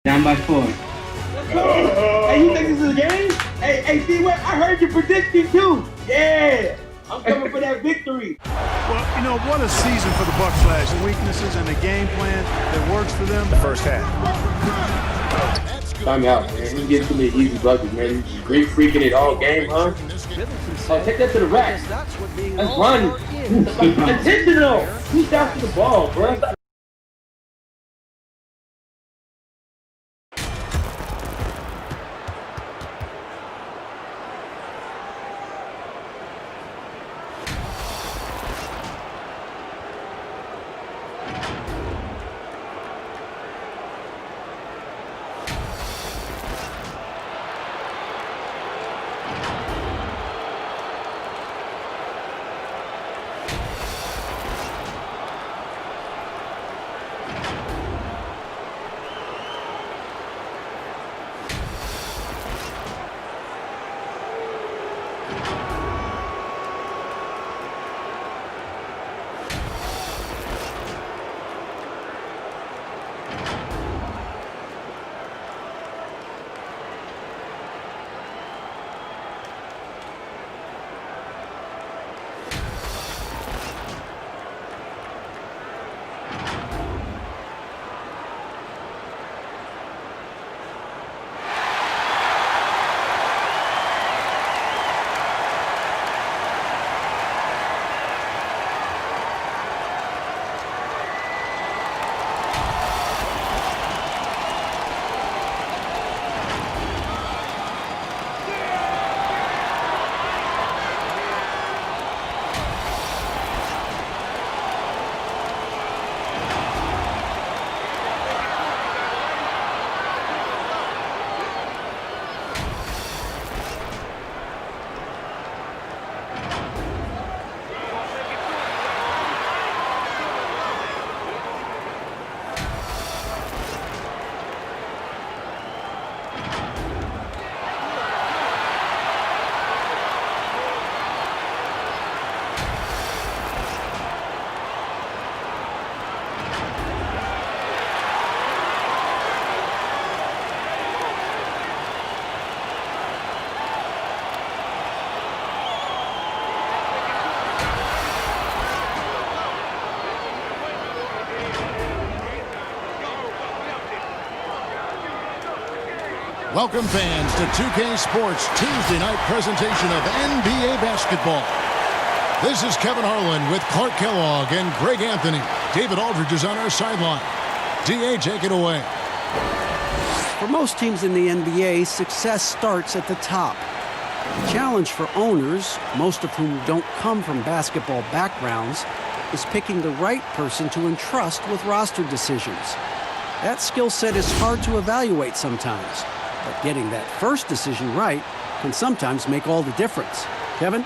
Down by 4. Hey, you think this is a game? Hey, D-Way, I heard your prediction too. Yeah, I'm coming for that victory. Well, you know, what a season for the Bucs last year. Weaknesses and a game plan that works for them. The first half. Time out, man. He gets too many easy buckets, man. He's great freaking it all game, huh? Oh, take that to the rack. That's run. Intentional. 2 shots to the ball, bro. Welcome fans to 2K Sports Tuesday night presentation of NBA basketball. This is Kevin Harlan with Clark Kellogg and Greg Anthony. David Aldridge is on our sideline. DA, take it away. For most teams in the NBA, success starts at the top. The challenge for owners, most of whom don't come from basketball backgrounds, is picking the right person to entrust with roster decisions. That skill set is hard to evaluate sometimes, but getting that first decision right can sometimes make all the difference. Kevin?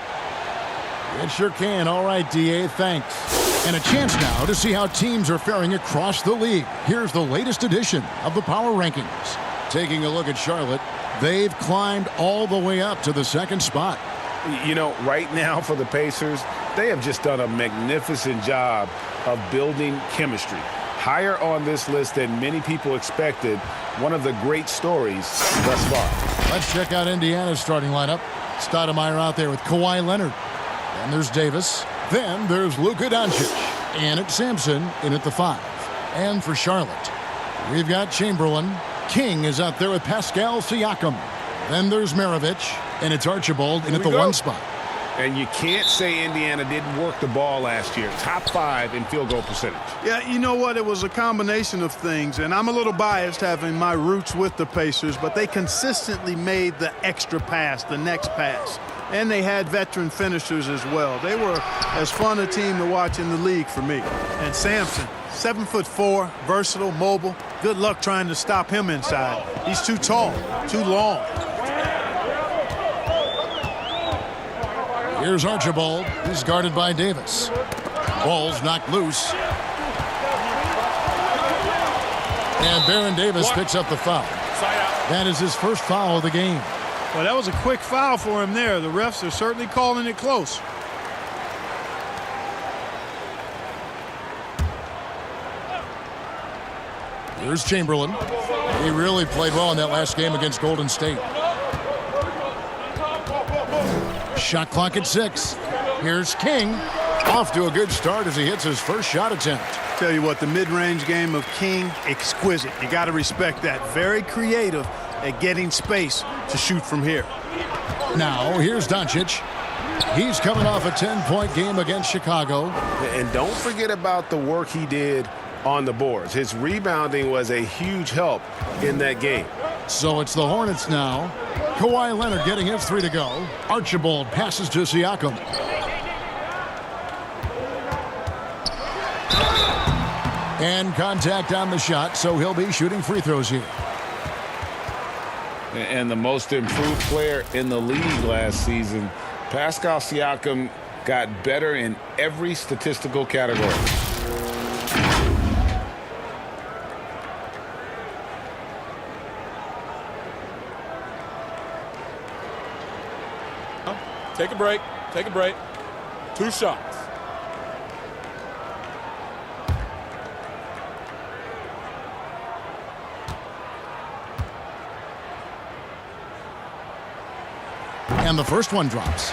It sure can. All right, DA, thanks. And a chance now to see how teams are faring across the league. Here's the latest edition of the Power Rankings. Taking a look at Charlotte, they've climbed all the way up to the second spot. You know, right now for the Pacers, they have just done a magnificent job of building chemistry. Higher on this list than many people expected. One of the great stories thus far. Let's check out Indiana's starting lineup. Stoudemire out there with Kawhi Leonard. Then there's Davis. Then there's Luka Doncic. And it's Sampson in at the 5. And for Charlotte, we've got Chamberlain. King is out there with Pascal Siakam. Then there's Maravich. And it's Archibald in at the 1 spot. And you can't say Indiana didn't work the ball last year. Top 5 in field goal percentage. Yeah, you know what? It was a combination of things, and I'm a little biased having my roots with the Pacers, but they consistently made the extra pass, the next pass. And they had veteran finishers as well. They were as fun a team to watch in the league for me. And Sampson, 7'4", versatile, mobile. Good luck trying to stop him inside. He's too tall, too long. Here's Archibald. He's guarded by Davis. Ball's knocked loose. And Baron Davis picks up the foul. That is his first foul of the game. Well, that was a quick foul for him there. The refs are certainly calling it close. Here's Chamberlain. He really played well in that last game against Golden State. Shot clock at 6. Here's King. Off to a good start as he hits his first shot attempt. Tell you what, the mid-range game of King, exquisite. You got to respect that. Very creative at getting space to shoot from here. Now, here's Doncic. He's coming off a 10-point game against Chicago. And don't forget about the work he did on the boards. His rebounding was a huge help in that game. So it's the Hornets now. Kawhi Leonard getting his 3 to go. Archibald passes to Siakam. And contact on the shot, so he'll be shooting free throws here. And the most improved player in the league last season, Pascal Siakam, got better in every statistical category. Take a break. Take a break. 2 shots. And the first one drops.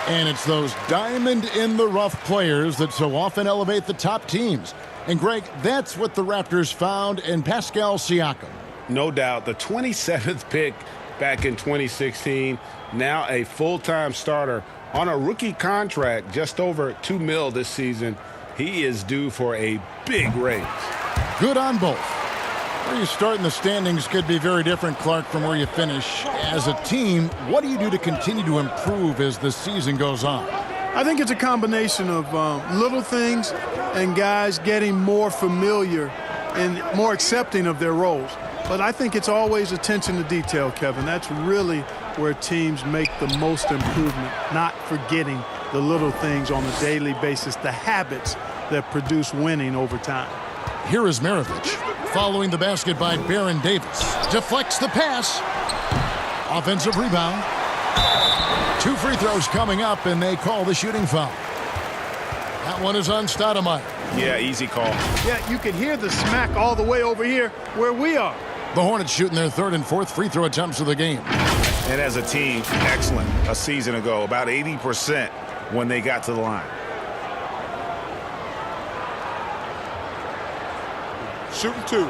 And it's those diamond-in-the-rough players that so often elevate the top teams. And, Greg, that's what the Raptors found in Pascal Siakam. No doubt. The 27th pick back in 2016, now a full-time starter on a rookie contract, just over $2 million this season. He is due for a big raise. Good on both. Where you start in the standings could be very different, Clark, from where you finish. As a team, what do you do to continue to improve as the season goes on? I think it's a combination of little things and guys getting more familiar and more accepting of their roles. But I think it's always attention to detail, Kevin. That's really where teams make the most improvement, not forgetting the little things on a daily basis, the habits that produce winning over time. Here is Maravich, following the basket by Baron Davis. Deflects the pass. Offensive rebound. 2 free throws coming up, and they call the shooting foul. That one is on Stoudemire. Yeah, easy call. Yeah, you can hear the smack all the way over here where we are. The Hornets shooting their 3rd and 4th free throw attempts of the game. And as a team, excellent a season ago, about 80% when they got to the line. Shooting 2.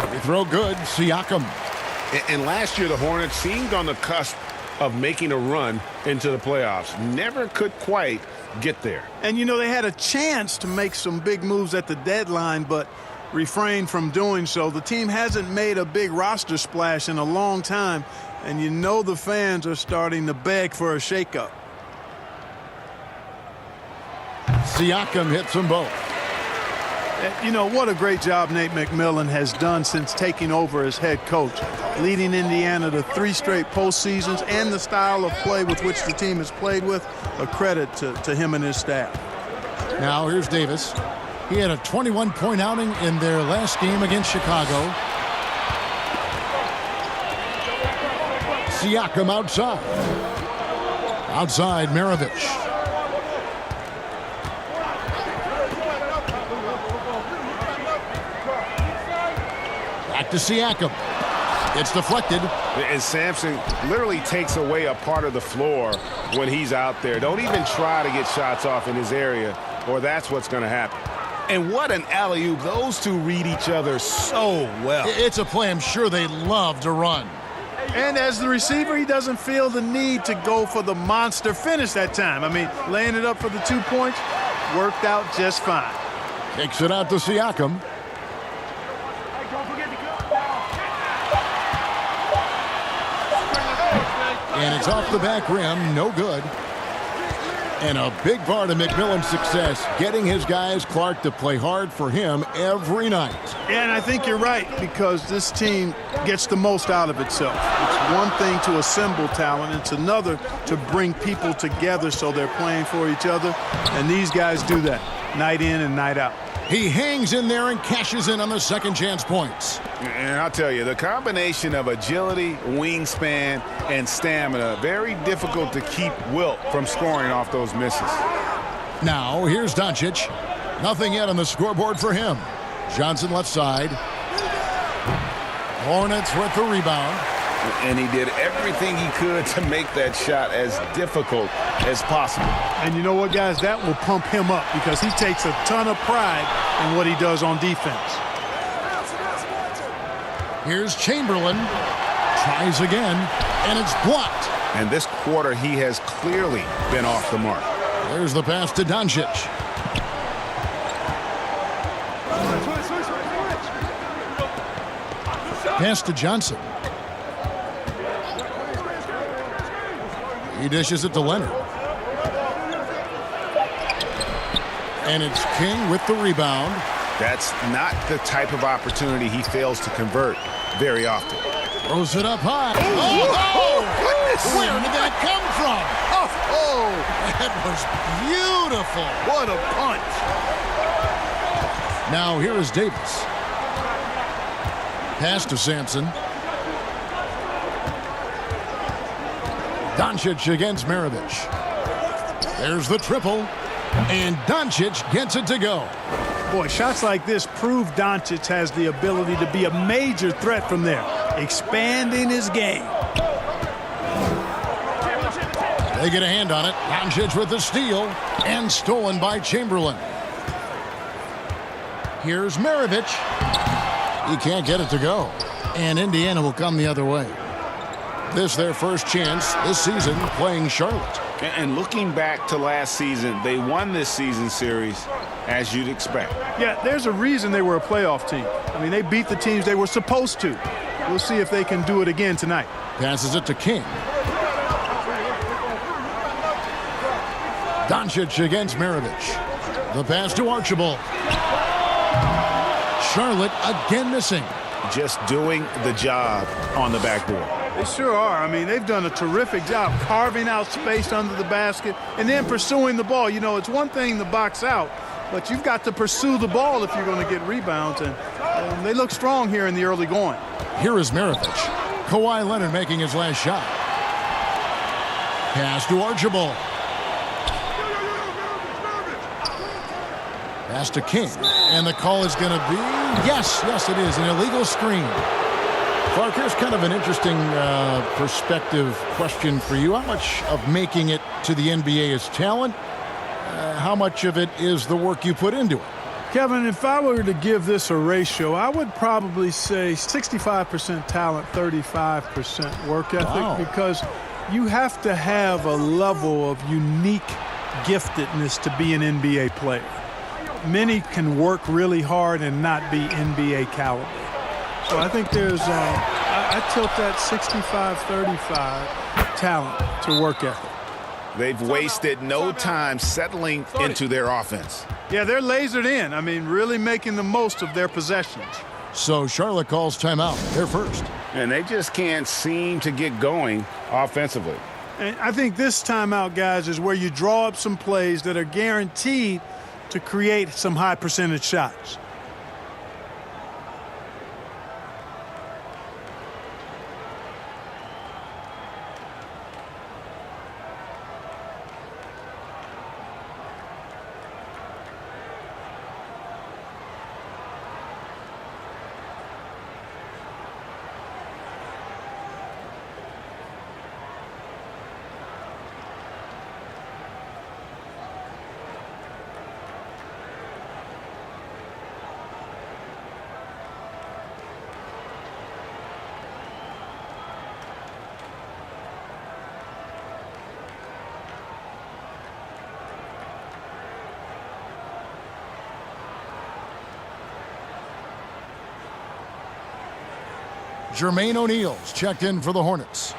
Free throw good. Siakam. And last year, the Hornets seemed on the cusp of making a run into the playoffs. Never could quite get there. And, you know, they had a chance to make some big moves at the deadline, but refrained from doing so. The team hasn't made a big roster splash in a long time, and you know the fans are starting to beg for a shakeup. Siakam hits them both. You know, what a great job Nate McMillan has done since taking over as head coach, leading Indiana to 3 straight postseasons, and the style of play with which the team has played with, a credit to him and his staff. Now here's Davis. He had a 21-point outing in their last game against Chicago. Siakam outside. Outside, Maravich. Back to Siakam. It's deflected. And Sampson literally takes away a part of the floor when he's out there. Don't even try to get shots off in his area, or that's what's going to happen. And what an alley-oop. Those two read each other so well. It's a play I'm sure they love to run. And as the receiver, he doesn't feel the need to go for the monster finish that time. I mean, laying it up for the 2 points worked out just fine. Takes it out to Siakam. And it's off the back rim, no good. And a big part of McMillan's success, getting his guys, Clark, to play hard for him every night. Yeah, and I think you're right, because this team gets the most out of itself. It's one thing to assemble talent. It's another to bring people together so they're playing for each other. And these guys do that night in and night out. He hangs in there and cashes in on the second chance points. And I'll tell you, the combination of agility, wingspan, and stamina, very difficult to keep Wilt from scoring off those misses. Now, here's Doncic. Nothing yet on the scoreboard for him. Johnson left side. Hornets with the rebound. And he did everything he could to make that shot as difficult as possible. And you know what, guys? That will pump him up because he takes a ton of pride in what he does on defense. Here's Chamberlain. Tries again, and it's blocked. And this quarter, he has clearly been off the mark. There's the pass to Doncic. Pass to Johnson. He dishes it to Leonard. And it's King with the rebound. That's not the type of opportunity he fails to convert very often. Throws it up high. Oh! Where did that come from? Oh! That was beautiful. What a punch. Now here is Davis. Pass to Sampson. Doncic against Maravich. There's the triple. And Doncic gets it to go. Boy, shots like this prove Doncic has the ability to be a major threat from there, expanding his game. They get a hand on it. Doncic with the steal and stolen by Chamberlain. Here's Maravich. He can't get it to go. And Indiana will come the other way. This their first chance this season playing Charlotte. And looking back to last season, they won this season series as you'd expect. Yeah, there's a reason they were a playoff team. I mean, they beat the teams they were supposed to. We'll see if they can do it again tonight. Passes it to King. Doncic against Maravich. The pass to Archibald. Charlotte again missing. Just doing the job on the backboard. They sure are. I mean, they've done a terrific job carving out space under the basket and then pursuing the ball. You know, it's one thing to box out, but you've got to pursue the ball if you're going to get rebounds. And they look strong here in the early going. Here is Maravich. Kawhi Leonard making his last shot. Pass to Archibald. Pass to King. And the call is going to be, yes, it is, an illegal screen. Clark, here's kind of an interesting perspective question for you. How much of making it to the NBA is talent? How much of it is the work you put into it? Kevin, if I were to give this a ratio, I would probably say 65% talent, 35% work ethic, because you have to have a level of unique giftedness to be an NBA player. Many can work really hard and not be NBA caliber. So I think there's, I tilt that 65-35 talent to work ethic. They've wasted no time settling into their offense. Yeah, they're lasered in. I mean, really making the most of their possessions. So Charlotte calls timeout. They're first. And they just can't seem to get going offensively. And I think this timeout, guys, is where you draw up some plays that are guaranteed to create some high percentage shots. Jermaine O'Neal's checked in for the Hornets.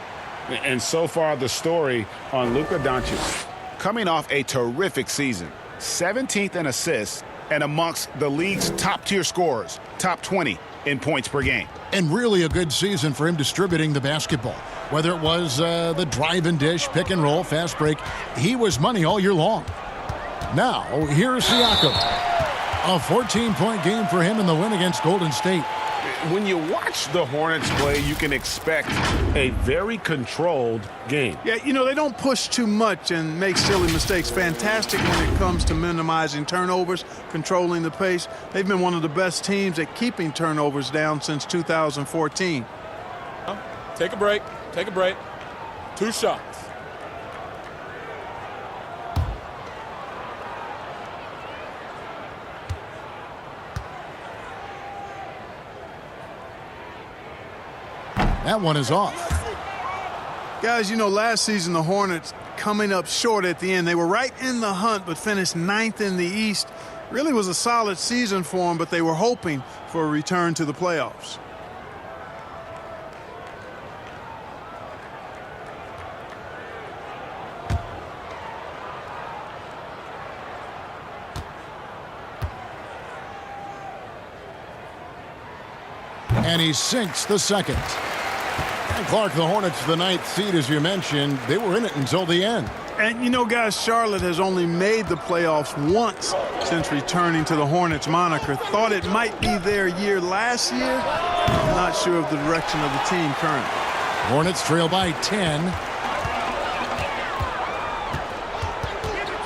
And so far, the story on Luka Doncic. Coming off a terrific season, 17th in assists and amongst the league's top-tier scorers, top 20 in points per game. And really a good season for him distributing the basketball. Whether it was the drive and dish, pick and roll, fast break, he was money all year long. Now, here's Siakam. A 14-point game for him in the win against Golden State. When you watch the Hornets play, you can expect a very controlled game. Yeah, you know, they don't push too much and make silly mistakes. Fantastic when it comes to minimizing turnovers, controlling the pace. They've been one of the best teams at keeping turnovers down since 2014. Take a break. Take a break. 2 shots. That one is off. Guys, you know, last season the Hornets coming up short at the end. They were right in the hunt but finished 9th in the East. Really was a solid season for them, but they were hoping for a return to the playoffs. And he sinks the second. And Clark, the Hornets, the 9th seed, as you mentioned, they were in it until the end. And, you know, guys, Charlotte has only made the playoffs once since returning to the Hornets moniker. Thought it might be their year last year. Not sure of the direction of the team currently. Hornets trail by 10.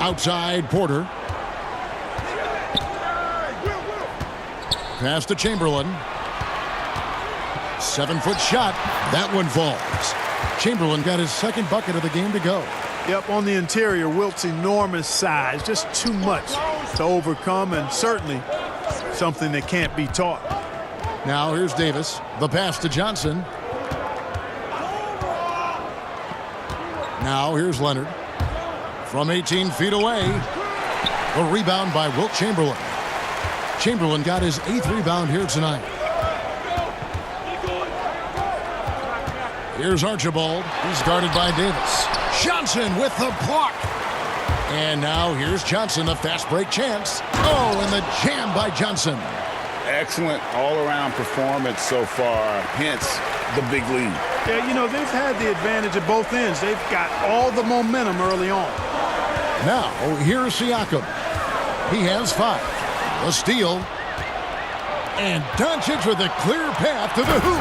Outside, Porter. Pass to Chamberlain. 7-foot shot. That one falls. Chamberlain got his second bucket of the game to go. Yep, on the interior, Wilt's enormous size. Just too much to overcome, and certainly something that can't be taught. Now here's Davis. The pass to Johnson. Now here's Leonard. From 18 feet away. A rebound by Wilt Chamberlain. Chamberlain got his 8th rebound here tonight. Here's Archibald. He's guarded by Davis. Johnson with the block. And now here's Johnson, a fast break chance. Oh, and the jam by Johnson. Excellent all-around performance so far, hence the big lead. Yeah, you know, they've had the advantage at both ends. They've got all the momentum early on. Now, here's Siakam. He has 5. A steal. And Doncic with a clear path to the hoop.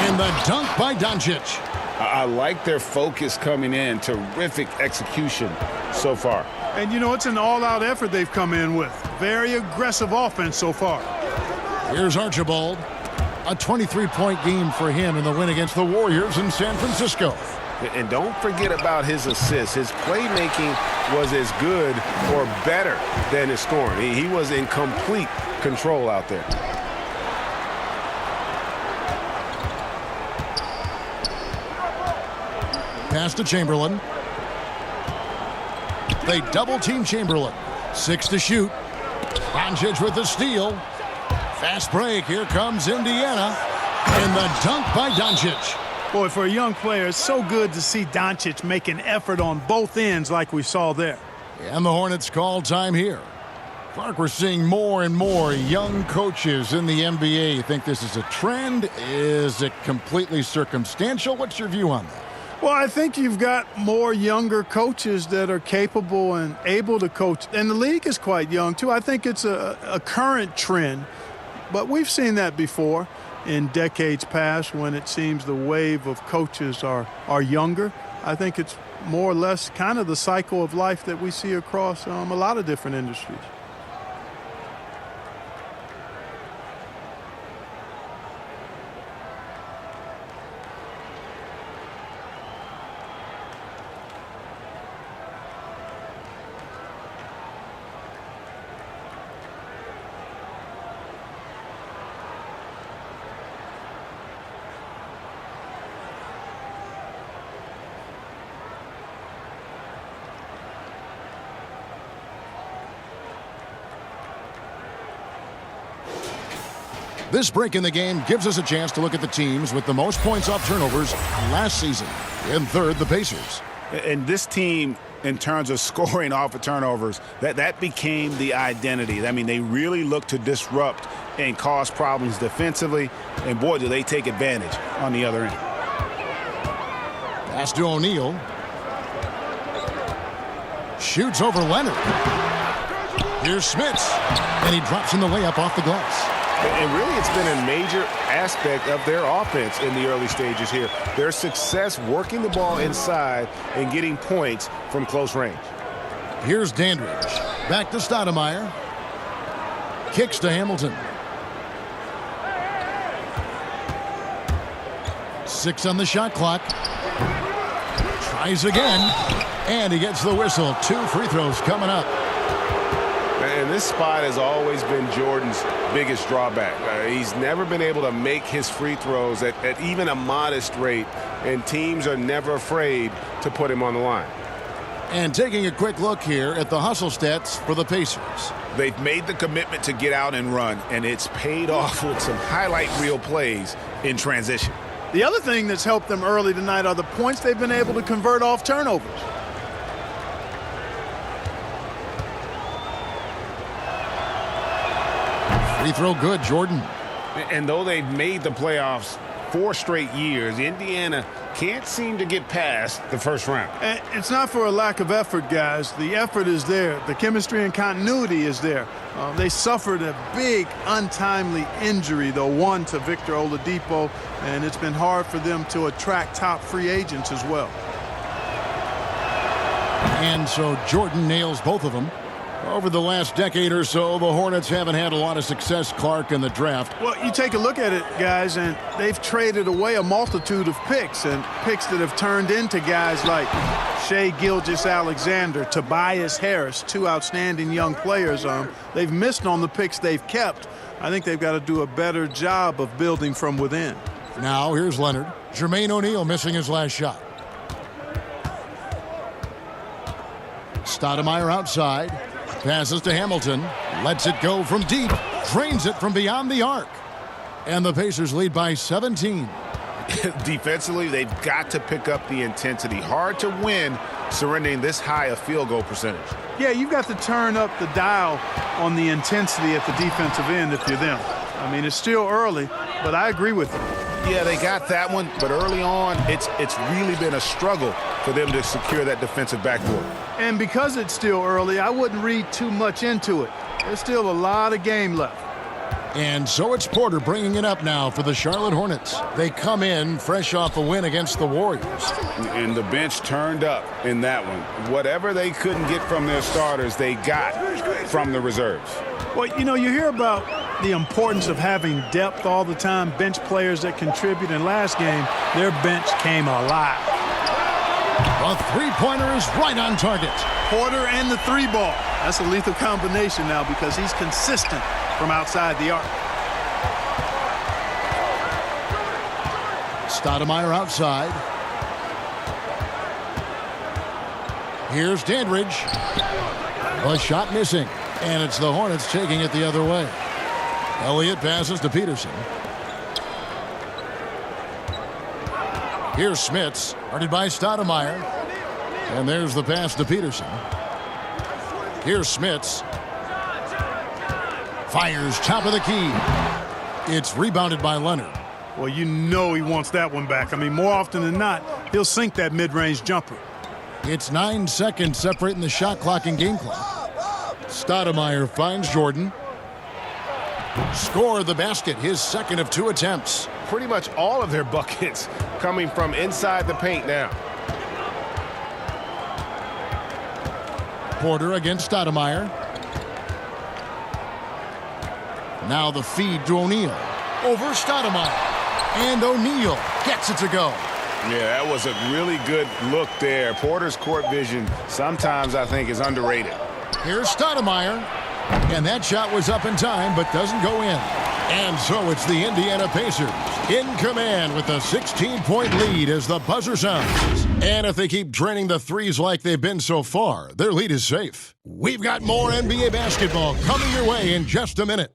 And the dunk by Doncic. I like their focus coming in. Terrific execution so far. And, you know, it's an all-out effort they've come in with. Very aggressive offense so far. Here's Archibald. A 23-point game for him in the win against the Warriors in San Francisco. And don't forget about his assists. His playmaking was as good or better than his scoring. He was in complete control out there. Pass to Chamberlain. They double-team Chamberlain. 6 to shoot. Doncic with the steal. Fast break. Here comes Indiana. And the dunk by Doncic. Boy, for a young player, it's so good to see Doncic make an effort on both ends like we saw there. And the Hornets call time here. Clark, we're seeing more and more young coaches in the NBA. You think this is a trend? Is it completely circumstantial? What's your view on that? Well, I think you've got more younger coaches that are capable and able to coach. And the league is quite young, too. I think it's a current trend. But we've seen that before in decades past when it seems the wave of coaches are younger. I think it's more or less kind of the cycle of life that we see across a lot of different industries. This break in the game gives us a chance to look at the teams with the most points off turnovers last season. In third, the Pacers. And this team, in terms of scoring off of turnovers, that became the identity. I mean, they really look to disrupt and cause problems defensively. And, boy, do they take advantage on the other end. Pass to O'Neal. Shoots over Leonard. Here's Smits. And he drops in the layup off the glass. And really, it's been a major aspect of their offense in the early stages here. Their success working the ball inside and getting points from close range. Here's Dandridge. Back to Stoudemire. Kicks to Hamilton. 6 on the shot clock. Tries again. And he gets the whistle. 2 free throws coming up. And this spot has always been Jordan's biggest drawback. He's never been able to make his free throws at even a modest rate, and teams are never afraid to put him on the line. And taking a quick look here at the hustle stats for the Pacers. They've made the commitment to get out and run, and it's paid off with some highlight reel plays in transition. The other thing that's helped them early tonight are the points they've been able to convert off turnovers. Free throw good, Jordan. And though they've made the playoffs 4 straight years, Indiana can't seem to get past the first round. And it's not for a lack of effort, guys. The effort is there. The chemistry and continuity is there. They suffered a big, untimely injury, the one to Victor Oladipo, and it's been hard for them to attract top free agents as well. And so Jordan nails both of them. Over the last decade or so, the Hornets haven't had a lot of success, Clark, in the draft. Well, you take a look at it, guys, and they've traded away a multitude of picks, and picks that have turned into guys like Shai Gilgeous-Alexander, Tobias Harris, 2 outstanding young players. They've missed on the picks they've kept. I think they've got to do a better job of building from within. Now here's Leonard. Jermaine O'Neal missing his last shot. Stoudemire outside. Passes to Hamilton. Lets it go from deep. Drains it from beyond the arc. And the Pacers lead by 17. Defensively, they've got to pick up the intensity. Hard to win surrendering this high a field goal percentage. Yeah, you've got to turn up the dial on the intensity at the defensive end if you're them. I mean, it's still early, but I agree with you. Yeah, they got that one, but early on, it's really been a struggle for them to secure that defensive backboard. And because it's still early, I wouldn't read too much into it. There's still a lot of game left. And so it's Porter bringing it up now for the Charlotte Hornets. They come in fresh off a win against the Warriors. And the bench turned up in that one. Whatever they couldn't get from their starters, they got from the reserves. Well, you know, you hear about the importance of having depth all the time, bench players that contribute. In last game, their bench came alive. A three-pointer is right on target. Porter and the 3-ball. That's a lethal combination now because he's consistent from outside the arc. Stoudemire outside. Here's Dandridge. A shot missing. And it's the Hornets taking it the other way. Elliott passes to Peterson. Here's Smits, guarded by Stoudemire. And there's the pass to Peterson. Here's Smits. Fires top of the key. It's rebounded by Leonard. Well, you know he wants that one back. I mean, more often than not, he'll sink that mid-range jumper. It's 9 seconds separating the shot clock and game clock. Stoudemire finds Jordan. Score the basket, his second of 2 attempts. Pretty much all of their buckets coming from inside the paint now. Porter against Stoudemire. Now the feed to O'Neal. Over Stoudemire. And O'Neal gets it to go. Yeah, that was a really good look there. Porter's court vision sometimes I think is underrated. Here's Stoudemire. And that shot was up in time but doesn't go in. And so it's the Indiana Pacers in command with a 16-point lead as the buzzer sounds. And if they keep draining the threes like they've been so far, their lead is safe. We've got more NBA basketball coming your way in just a minute.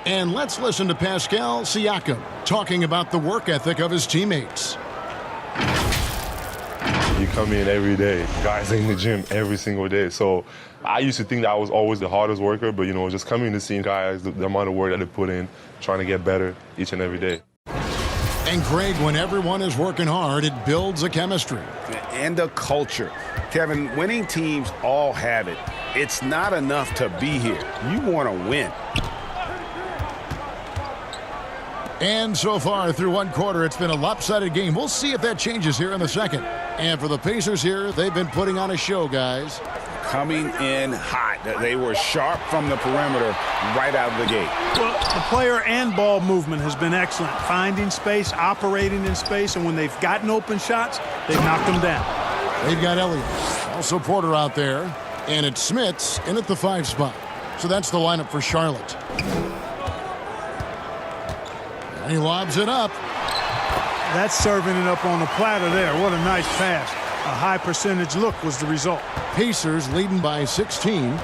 And let's listen to Pascal Siakam talking about the work ethic of his teammates. You come in every day. Guys in the gym every single day. So I used to think that I was always the hardest worker, but, you know, just coming to see guys, the amount of work that they put in, trying to get better each and every day. And Craig, when everyone is working hard, it builds a chemistry. And a culture. Kevin, winning teams all have it. It's not enough to be here. You want to win. And so far through one quarter, it's been a lopsided game. We'll see if that changes here in the second. And for the Pacers here, they've been putting on a show, guys. Coming in hot. They were sharp from the perimeter right out of the gate. Well, the player and ball movement has been excellent. Finding space, operating in space, and when they've gotten open shots, they've knocked them down. They've got Elliott. Also Porter out there. And it's Smits in at the 5 spot. So that's the lineup for Charlotte. And he lobs it up. That's serving it up on the platter there. What a nice pass. A high percentage look was the result. Pacers leading by 16.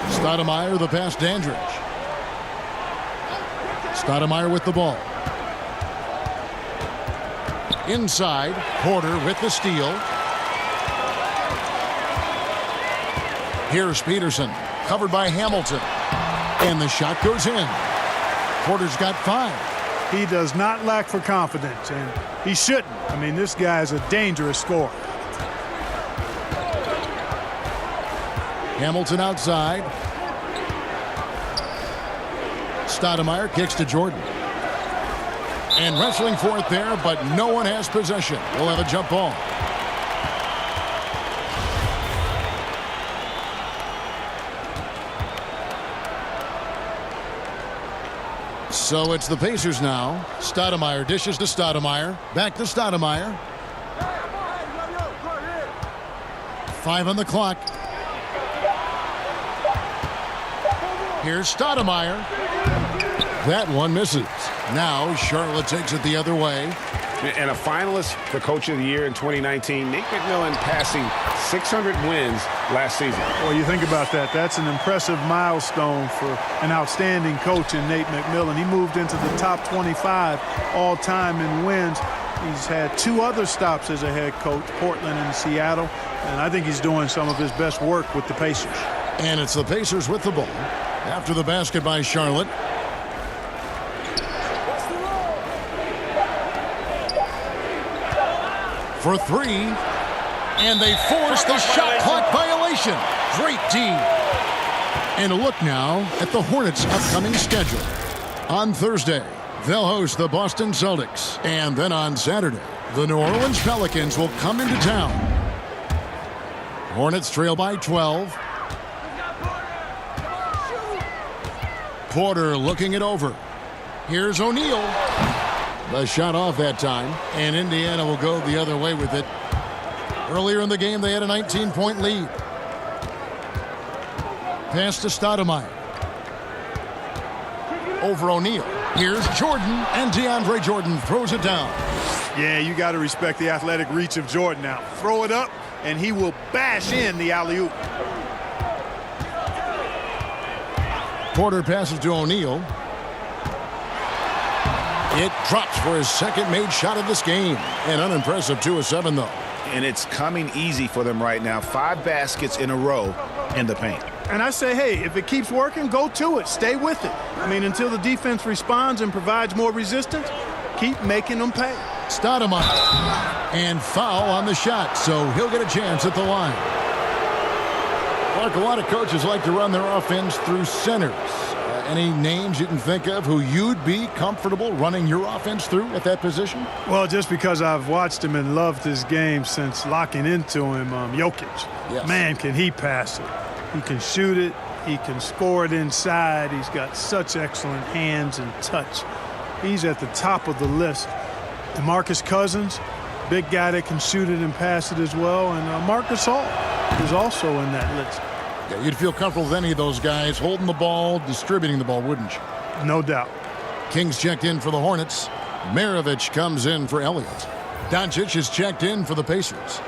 Stoudemire the pass Dandridge. Stoudemire with the ball. Inside, Porter with the steal. Here's Peterson, covered by Hamilton. And the shot goes in. Porter's got 5. He does not lack for confidence, and he shouldn't. I mean, this guy is a dangerous scorer. Hamilton outside. Stoudemire kicks to Jordan. And wrestling for it there, but no one has possession. We'll have a jump ball. So it's the Pacers now. Stoudemire dishes to Stoudemire. Back to Stoudemire. 5 on the clock. Here's Stoudemire. That one misses. Now Charlotte takes it the other way. And a finalist for Coach of the Year in 2019, Nate McMillan passing 600 wins last season. Well, you think about that. That's an impressive milestone for an outstanding coach in Nate McMillan. He moved into the top 25 all-time in wins. He's had 2 other stops as a head coach, Portland and Seattle, and I think he's doing some of his best work with the Pacers. And it's the Pacers with the ball. After the basket by Charlotte. For 3. And they force the shot clock violation. Great D. And a look now at the Hornets' upcoming schedule. On Thursday, they'll host the Boston Celtics. And then on Saturday, the New Orleans Pelicans will come into town. Hornets trail by 12. Porter looking it over. Here's O'Neal. The shot off that time, and Indiana will go the other way with it. Earlier in the game, they had a 19-point lead. Pass to Stoudemire. Over O'Neal. Here's Jordan, and DeAndre Jordan throws it down. Yeah, you got to respect the athletic reach of Jordan now. Throw it up, and he will bash in the alley-oop. Porter passes to O'Neal. It drops for his second made shot of this game. An unimpressive 2 of 7, though. And it's coming easy for them right now. 5 baskets in a row in the paint. And I say, hey, if it keeps working, go to it. Stay with it. I mean, until the defense responds and provides more resistance, keep making them pay. Stoudemire. And foul on the shot, so he'll get a chance at the line. Mark, a lot of coaches like to run their offense through centers. Any names you can think of who you'd be comfortable running your offense through at that position? Well, just because I've watched him and loved his game since locking into him, Jokic. Yes. Man, can he pass it. He can shoot it. He can score it inside. He's got such excellent hands and touch. He's at the top of the list. DeMarcus Cousins, big guy that can shoot it and pass it as well. And Marcus Hall is also in that list. Yeah, you'd feel comfortable with any of those guys holding the ball, distributing the ball, wouldn't you? No doubt. Kings checked in for the Hornets. Maravich comes in for Elliott. Doncic is checked in for the Pacers.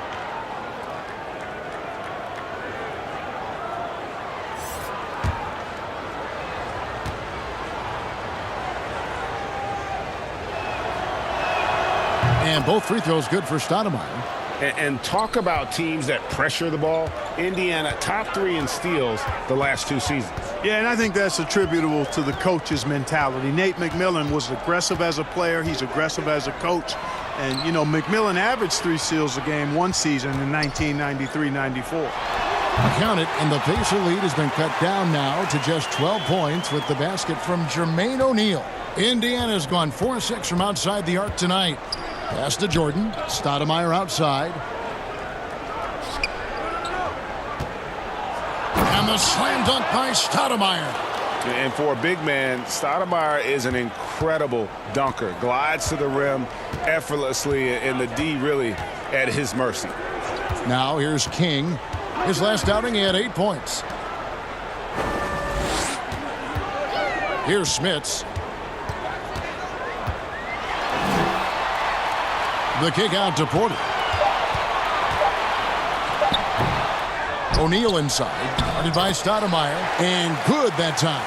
And both free throws good for Stoudemire. And talk about teams that pressure the ball. Indiana, top 3 in steals the last 2 seasons. Yeah, and I think that's attributable to the coach's mentality. Nate McMillan was aggressive as a player. He's aggressive as a coach. And, you know, McMillan averaged 3 steals a game one season in 1993-94. Count it, and the Pacer lead has been cut down now to just 12 points with the basket from Jermaine O'Neal. Indiana's gone 4-6 from outside the arc tonight. Pass to Jordan. Stoudemire outside. And the slam dunk by Stoudemire. And for a big man, Stoudemire is an incredible dunker. Glides to the rim effortlessly, and the D really at his mercy. Now here's King. His last outing, he had 8 points. Here's Smits. The kick out to Porter. O'Neal inside, guarded by Stoudemire, and good that time.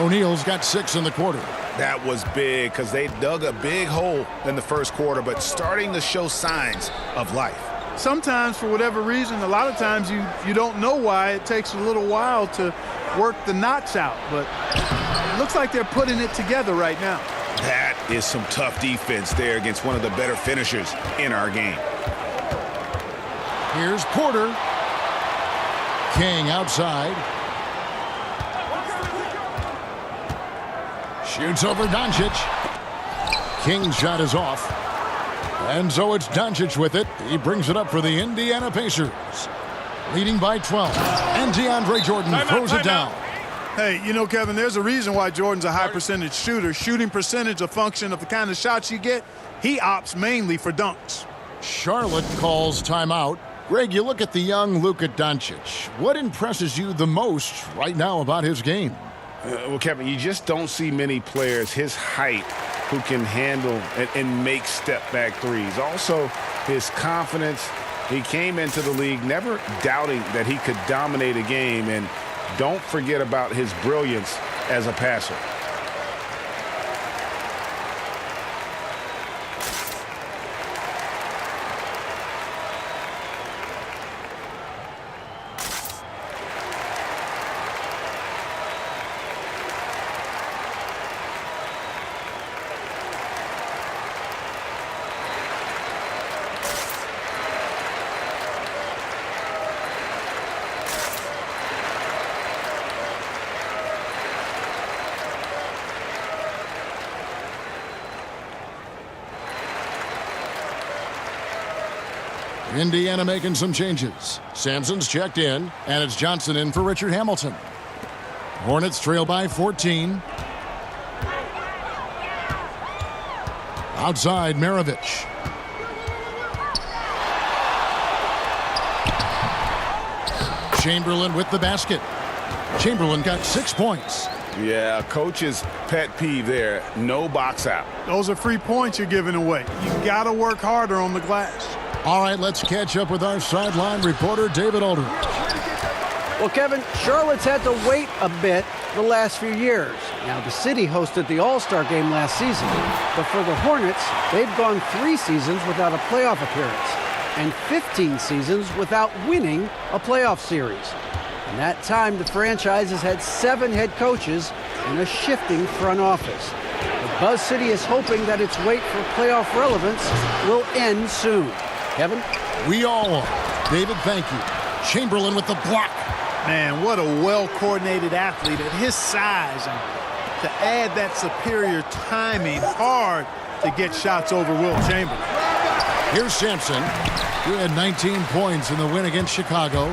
O'Neal's got 6 in the quarter. That was big because they dug a big hole in the first quarter, but starting to show signs of life. Sometimes, for whatever reason, a lot of times you don't know why. It takes a little while to work the knots out, but it looks like they're putting it together right now. That is some tough defense there against one of the better finishers in our game. Here's Porter. King outside. Shoots over Doncic. King's shot is off. And so it's Doncic with it. He brings it up for the Indiana Pacers. Leading by 12. And DeAndre Jordan throws it down. Hey, you know, Kevin, there's a reason why Jordan's a high percentage shooter. Shooting percentage a function of the kind of shots you get. He opts mainly for dunks. Charlotte calls timeout. Greg, you look at the young Luka Doncic. What impresses you the most right now about his game? Well, Kevin, you just don't see many players his height who can handle and make step-back threes. Also, his confidence. He came into the league never doubting that he could dominate a game, and don't forget about his brilliance as a passer. Indiana making some changes. Sampson's checked in, and it's Johnson in for Richard Hamilton. Hornets trail by 14. Outside, Maravich. Chamberlain with the basket. Chamberlain got 6 points. Yeah, coach's pet peeve there. No box out. Those are free points you're giving away. You got to work harder on the glass. All right, let's catch up with our sideline reporter, David Aldridge. Well, Kevin, Charlotte's had to wait a bit the last few years. Now, the city hosted the All-Star game last season, but for the Hornets, they've gone 3 seasons without a playoff appearance and 15 seasons without winning a playoff series. In that time, the franchise has had 7 head coaches and a shifting front office. But Buzz City is hoping that its wait for playoff relevance will end soon. Kevin? We all are. David, thank you. Chamberlain with the block. Man, what a well-coordinated athlete at his size. And to add that superior timing, hard to get shots over Wilt Chamberlain. Here's Sampson. He had 19 points in the win against Chicago.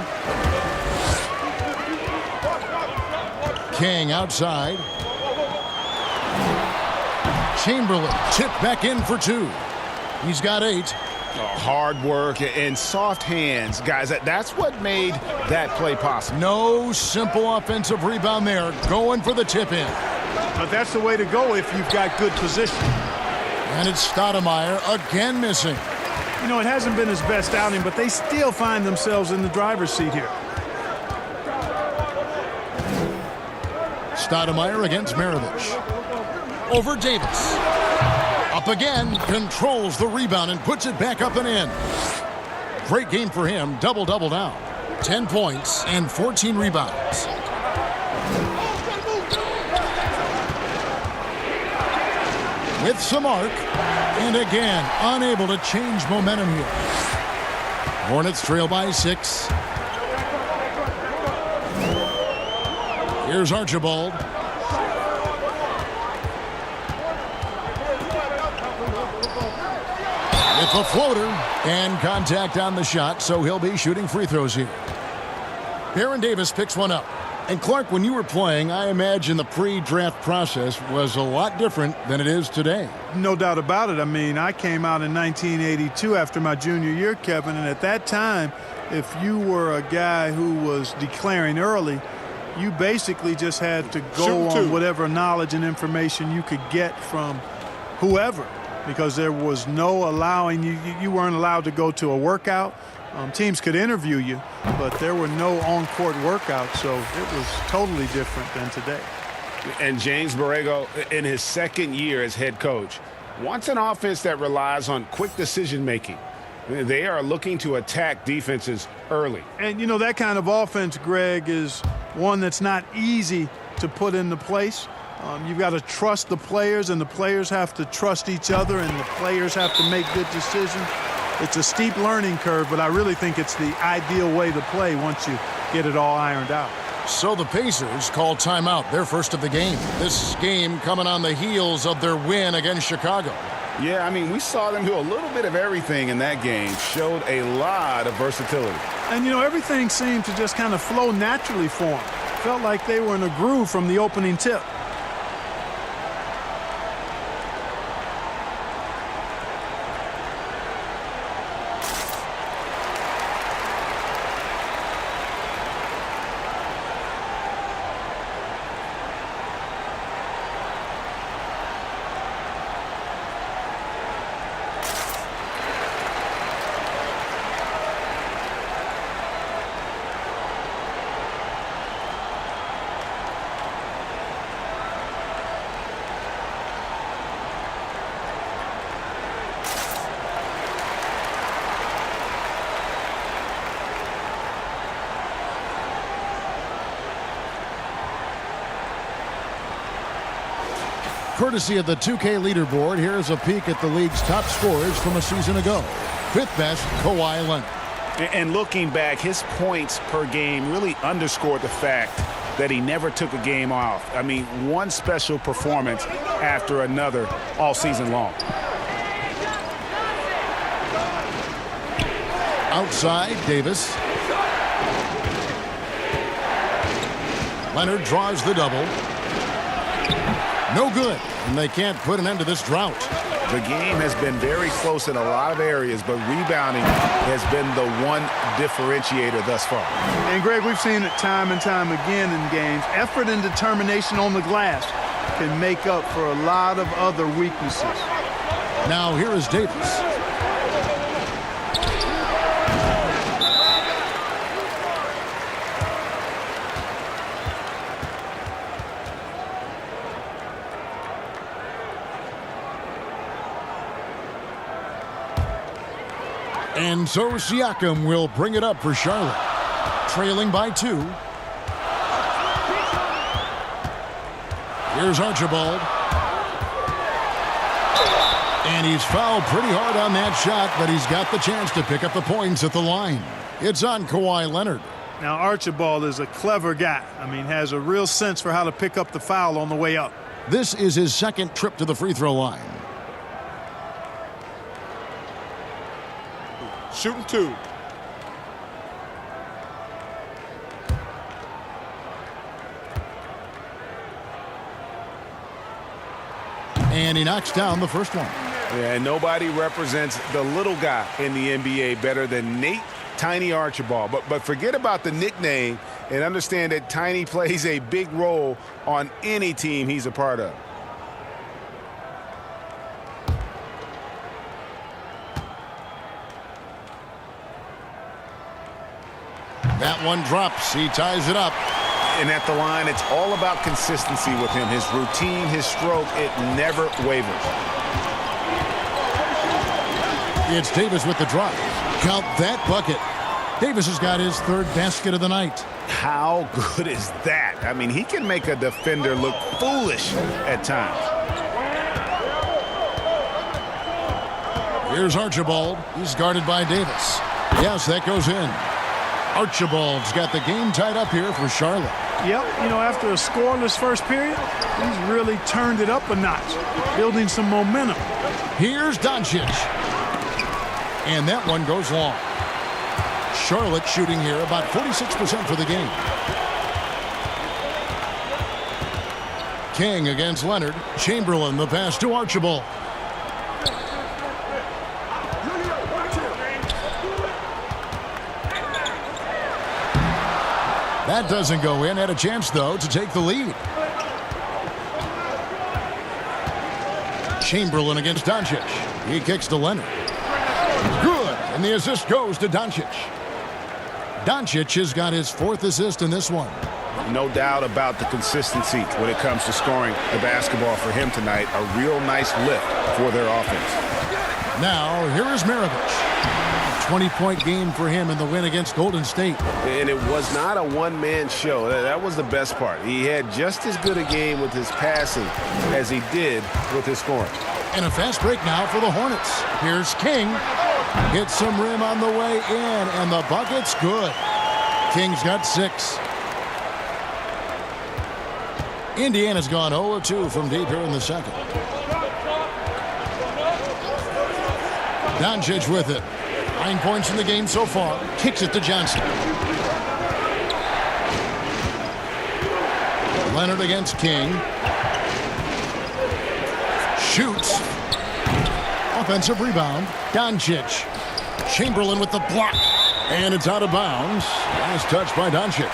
King outside. Chamberlain tipped back in for 2. He's got 8. Hard work and soft hands, guys. That's what made that play possible. No simple offensive rebound there. Going for the tip-in. But that's the way to go if you've got good position. And it's Stoudemire again missing. You know, it hasn't been his best outing, but they still find themselves in the driver's seat here. Stoudemire against Maravich. Over Davis. Up again, controls the rebound and puts it back up and in. great game for him. Double-double now. 10 points and 14 rebounds. With some arc, and again, unable to change momentum here. Hornets trail by 6. Here's Archibald. It's a floater, and contact on the shot, so he'll be shooting free throws here. Baron Davis picks one up. And Clark, when you were playing, I imagine the pre-draft process was a lot different than it is today. No doubt about it. I mean, I came out in 1982 after my junior year, Kevin, and at that time, if you were a guy who was declaring early, you basically just had to go on whatever knowledge and information you could get from whoever, because there was no allowing you weren't allowed to go to a workout. Teams could interview you, but there were no on-court workouts, so it was totally different than today. And James Borrego, in his second year as head coach, wants an offense that relies on quick decision-making. They are looking to attack defenses early. And, you know, that kind of offense, Greg, is one that's not easy to put into place. You've got to trust the players, and the players have to trust each other, and the players have to make good decisions. It's a steep learning curve, but I really think it's the ideal way to play once you get it all ironed out. So the Pacers call timeout, their first of the game. This game coming on the heels of their win against Chicago. Yeah, I mean, we saw them do a little bit of everything in that game. Showed a lot of versatility. And, you know, everything seemed to just kind of flow naturally for them. Felt like they were in a groove from the opening tip. Courtesy of the 2K leaderboard, here's a peek at the league's top scorers from a season ago. Fifth best, Kawhi Leonard. And looking back, his points per game really underscored the fact that he never took a game off. I mean, one special performance after another all season long. Outside, Davis. Leonard draws the double. No good, and they can't put an end to this drought. The game has been very close in a lot of areas, but rebounding has been the one differentiator thus far. And, Greg, we've seen it time and time again in games. Effort and determination on the glass can make up for a lot of other weaknesses. Now here is Davis. And so Siakam will bring it up for Charlotte. Trailing by 2. Here's Archibald. And he's fouled pretty hard on that shot, but he's got the chance to pick up the points at the line. It's on Kawhi Leonard. Now, Archibald is a clever guy. I mean, has a real sense for how to pick up the foul on the way up. This is his second trip to the free throw line. Shooting 2. And he knocks down the first one. Yeah, and nobody represents the little guy in the NBA better than Nate Tiny Archibald. But forget about the nickname and understand that Tiny plays a big role on any team he's a part of. That one drops. He ties it up. And at the line, it's all about consistency with him. His routine, his stroke, it never wavers. It's Davis with the drive. Count that bucket. Davis has got his third basket of the night. How good is that? I mean, he can make a defender look foolish at times. Here's Archibald. He's guarded by Davis. Yes, that goes in. Archibald's got the game tied up here for Charlotte. Yep, you know, after a scoreless first period, he's really turned it up a notch, building some momentum. Here's Doncic. And that one goes long. Charlotte shooting here about 46% for the game. King against Leonard. Chamberlain, the pass to Archibald. That doesn't go in. Had a chance, though, to take the lead. Chamberlain against Doncic. He kicks to Leonard. Good. And the assist goes to Doncic. Doncic has got his fourth assist in this one. No doubt about the consistency when it comes to scoring the basketball for him tonight. A real nice lift for their offense. Now, here is Maravich. 20-point game for him in the win against Golden State. And it was not a one-man show. That was the best part. He had just as good a game with his passing as he did with his scoring. And a fast break now for the Hornets. Here's King. Gets some rim on the way in, and the bucket's good. King's got 6. Indiana's gone 0-2 from deep here in the second. Doncic with it. 9 points in the game so far. Kicks it to Johnson. Leonard against King. Shoots. Offensive rebound. Doncic. Chamberlain with the block. And it's out of bounds. Last touch by Doncic.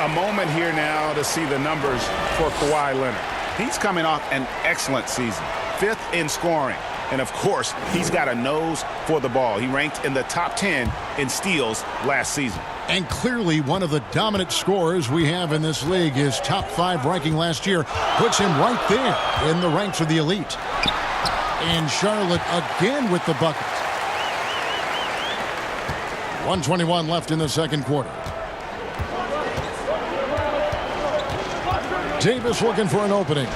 A moment here now to see the numbers for Kawhi Leonard. He's coming off an excellent season. 5th in scoring. And, of course, he's got a nose for the ball. He ranked in the top 10 in steals last season. And clearly one of the dominant scorers we have in this league. His top 5 ranking last year puts him right there in the ranks of the elite. And Charlotte again with the bucket. 1:21 left in the second quarter. Davis looking for an opening.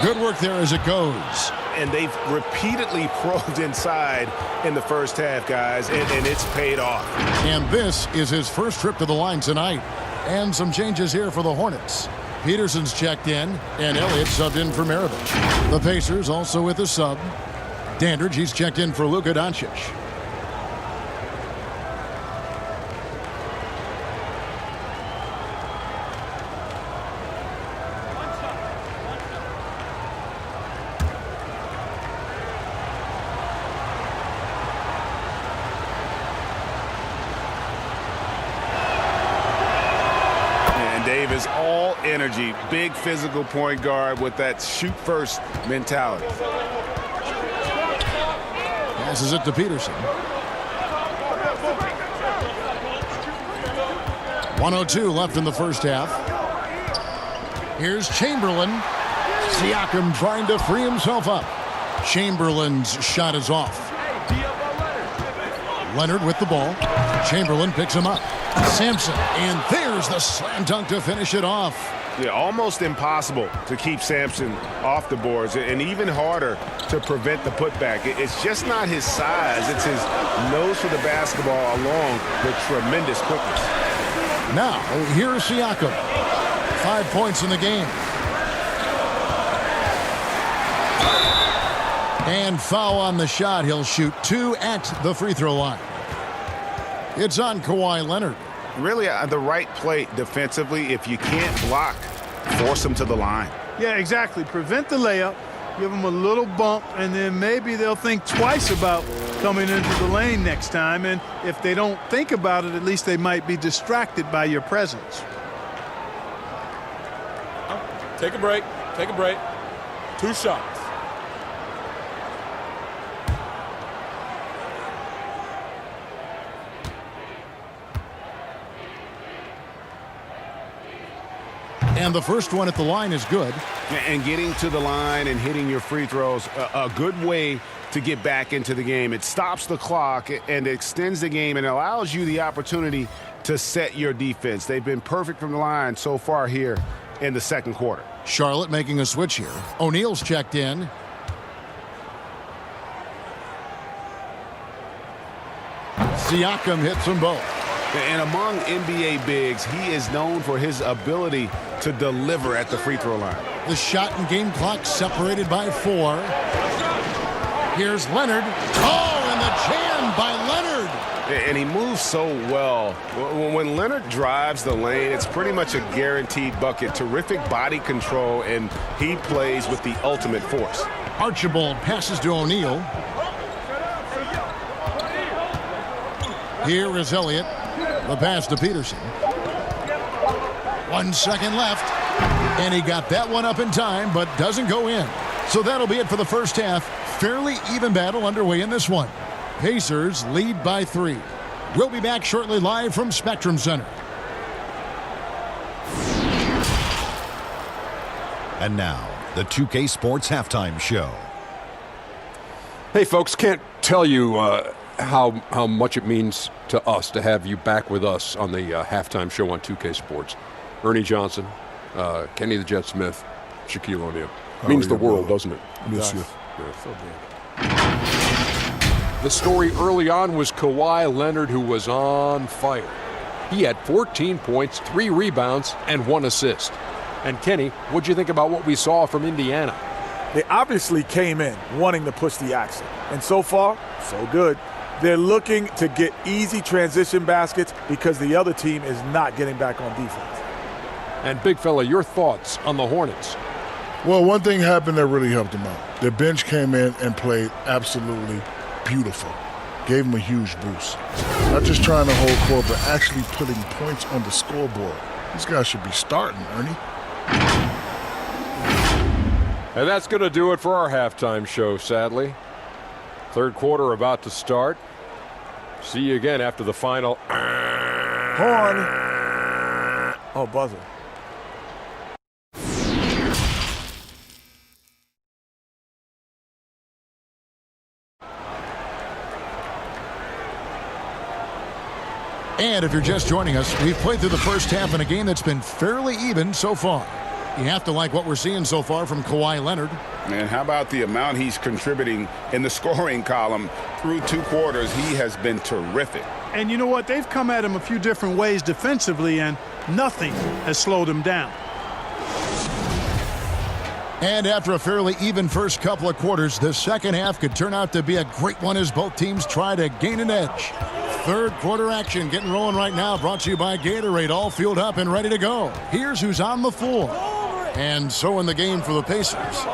Good work there as it goes. And they've repeatedly probed inside in the first half, guys, and it's paid off. And this is his first trip to the line tonight. And some changes here for the Hornets. Peterson's checked in, and Elliott subbed in for Maravich. The Pacers also with a sub. Dandridge, he's checked in for Luka Doncic. Davis, all energy, big physical point guard with that shoot-first mentality. Passes it to Peterson. 1:02 left in the first half. Here's Chamberlain. Siakam trying to free himself up. Chamberlain's shot is off. Leonard with the ball. Chamberlain picks him up. Sampson, and there's the slam dunk to finish it off. Yeah, almost impossible to keep Sampson off the boards, and even harder to prevent the putback. It's just not his size. It's his nose for the basketball along with tremendous quickness. Now, here's Siakam. 5 points in the game. And foul on the shot. He'll shoot 2 at the free throw line. It's on Kawhi Leonard. Really the right play defensively. If you can't block, force him to the line. Yeah, exactly. Prevent the layup, give them a little bump, and then maybe they'll think twice about coming into the lane next time. And if they don't think about it, at least they might be distracted by your presence. Take a break. Take a break. 2 shots. And the first one at the line is good. And getting to the line and hitting your free throws, a good way to get back into the game. It stops the clock and extends the game and allows you the opportunity to set your defense. They've been perfect from the line so far here in the second quarter. Charlotte making a switch here. O'Neal's checked in. Siakam hits them both. And among NBA bigs, he is known for his ability to deliver at the free throw line. The shot and game clock separated by 4. Here's Leonard. Oh, and the jam by Leonard. And he moves so well. When Leonard drives the lane, it's pretty much a guaranteed bucket. Terrific body control, and he plays with the ultimate force. Archibald passes to O'Neal. Here is Elliott. The pass to Peterson. 1 second left. And he got that one up in time, but doesn't go in. So that'll be it for the first half. Fairly even battle underway in this one. Pacers lead by 3. We'll be back shortly live from Spectrum Center. And now, the 2K Sports Halftime Show. Hey, folks, can't tell you how much it means to us to have you back with us on the halftime show on 2K Sports. Ernie Johnson, Kenny the Jet Smith, Shaquille O'Neal. Means the world, doesn't it? Miss you. Yeah. So big. The story early on was Kawhi Leonard, who was on fire. He had 14 points, 3 rebounds, and 1 assist. And Kenny, what'd you think about what we saw from Indiana? They obviously came in wanting to push the action. And so far, so good. They're looking to get easy transition baskets because the other team is not getting back on defense. And big fella, your thoughts on the Hornets? Well, one thing happened that really helped them out. Their bench came in and played absolutely beautiful. Gave them a huge boost. Not just trying to hold court, but actually putting points on the scoreboard. These guys should be starting, Ernie. And that's going to do it for our halftime show, sadly. Third quarter about to start. See you again after the final. Horn. Oh, buzzer. And if you're just joining us, we've played through the first half in a game that's been fairly even so far. You have to like what we're seeing so far from Kawhi Leonard. And how about the amount he's contributing in the scoring column through 2 quarters? He has been terrific. And you know what? They've come at him a few different ways defensively, and nothing has slowed him down. And after a fairly even first couple of quarters, the second half could turn out to be a great one as both teams try to gain an edge. Third quarter action getting rolling right now, brought to you by Gatorade, all fueled up and ready to go. Here's who's on the floor. And so in the game for the Pacers,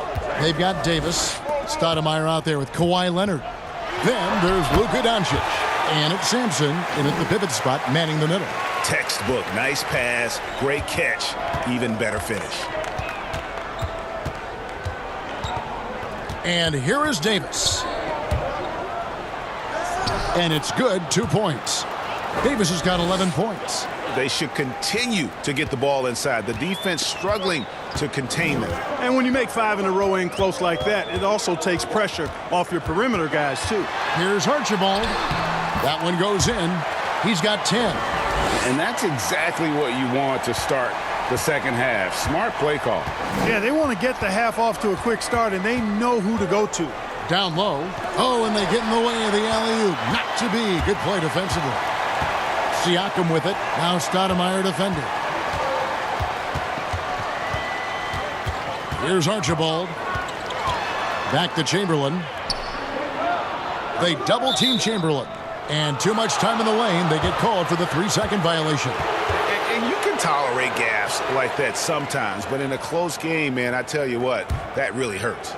they've got Davis, Stoudemire out there with Kawhi Leonard. Then there's Luka Doncic, and it's Sampson in at the pivot spot, manning the middle. Textbook, nice pass, great catch, even better finish. And here is Davis. And it's good, 2 points. Davis has got 11 points. They should continue to get the ball inside. The defense struggling to contain them. And when you make 5 in a row in close like that, it also takes pressure off your perimeter guys, too. Here's Archibald. That one goes in. He's got 10. And that's exactly what you want to start the second half. Smart play call. Yeah, they want to get the half off to a quick start, and they know who to go to. Down low. Oh, and they get in the way of the alley-oop. Not to be. Good play defensively. Siakam with it. Now Stoudemire defending. Here's Archibald. Back to Chamberlain. They double-team Chamberlain. And too much time in the lane. They get called for the 3-second violation. And you can tolerate gaffes like that sometimes, but in a close game, man, I tell you what, that really hurts.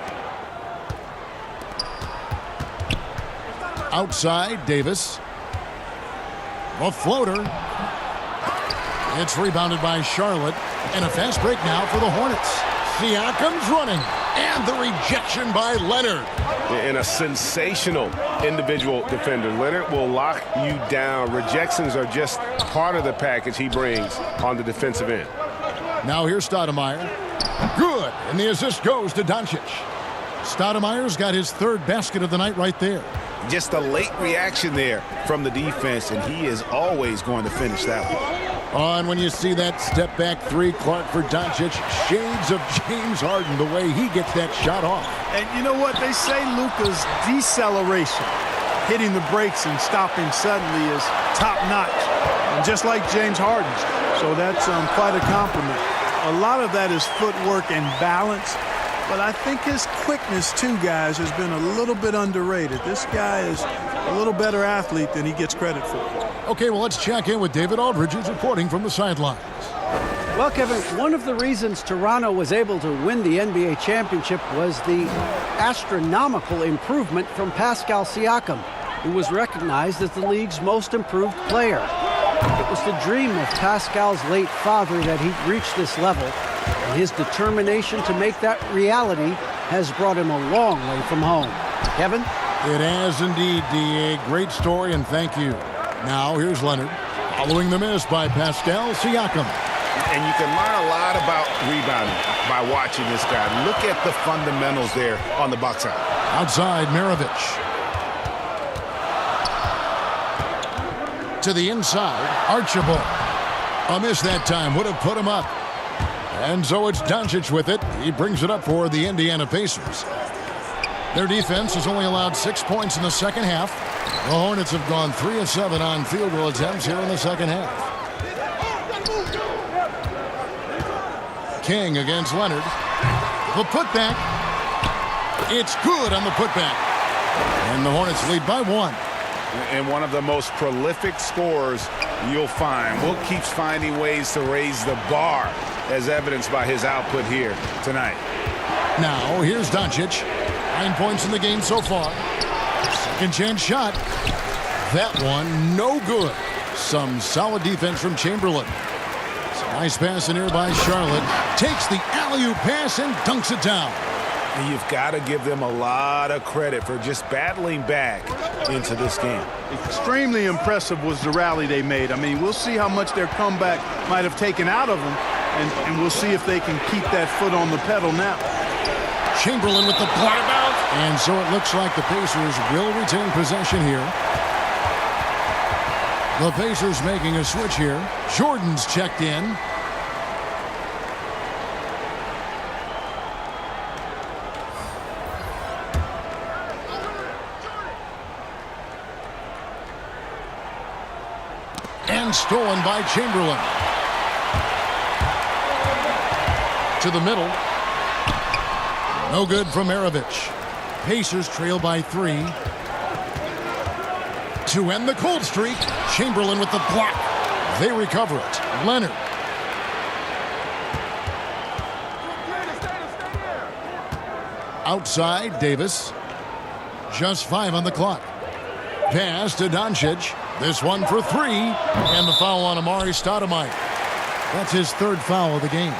Outside, Davis. A floater. It's rebounded by Charlotte. And a fast break now for the Hornets. Siakam's running. And the rejection by Leonard. And a sensational individual defender. Leonard will lock you down. Rejections are just part of the package he brings on the defensive end. Now here's Stoudemire. Good, and the assist goes to Doncic. Stoudemire's got his third basket of the night right there. Just a late reaction there from the defense, and he is always going to finish that one. And when you see that step back three, Clark, for Doncic, shades of James Harden, the way he gets that shot off. And you know what? They say Luka's deceleration, hitting the brakes and stopping suddenly, is top-notch. And just like James Harden's. So that's quite a compliment. A lot of that is footwork and balance. But I think his quickness, too, guys, has been a little bit underrated. This guy is a little better athlete than he gets credit for. Okay, well, let's check in with David Aldridge, who's reporting from the sidelines. Well, Kevin, one of the reasons Toronto was able to win the NBA championship was the astronomical improvement from Pascal Siakam, who was recognized as the league's most improved player. It was the dream of Pascal's late father that he'd reach this level, and his determination to make that reality has brought him a long way from home. Kevin? It has indeed, D.A. Great story, and thank you. Now, here's Leonard, following the miss by Pascal Siakam. And you can learn a lot about rebounding by watching this guy. Look at the fundamentals there on the box out. Outside, Maravich. To the inside, Archibald. A miss that time would have put him up. And so it's Doncic with it. He brings it up for the Indiana Pacers. Their defense has only allowed 6 points in the second half. The Hornets have gone 3 of 7 on field goal attempts here in the second half. King against Leonard. The putback. It's good on the putback. And the Hornets lead by 1. And one of the most prolific scorers you'll find. Will keeps finding ways to raise the bar, as evidenced by his output here tonight. Now, here's Doncic. 9 points in the game so far. Second chance shot. That one, no good. Some solid defense from Chamberlain. Some nice pass in here by Charlotte. Takes the alley-oop pass and dunks it down. And you've got to give them a lot of credit for just battling back into this game. Extremely impressive was the rally they made. I mean, we'll see how much their comeback might have taken out of them, and we'll see if they can keep that foot on the pedal now. Chamberlain with the block. And so it looks like the Pacers will retain possession here. The Pacers making a switch here. Jordan's checked in. And stolen by Chamberlain. To the middle. No good from Maravich. Pacers trail by 3. To end the cold streak, Chamberlain with the block. They recover it. Leonard. Outside, Davis. Just 5 on the clock. Pass to Doncic. This one for 3. And the foul on Amari Stoudemire. That's his third foul of the game.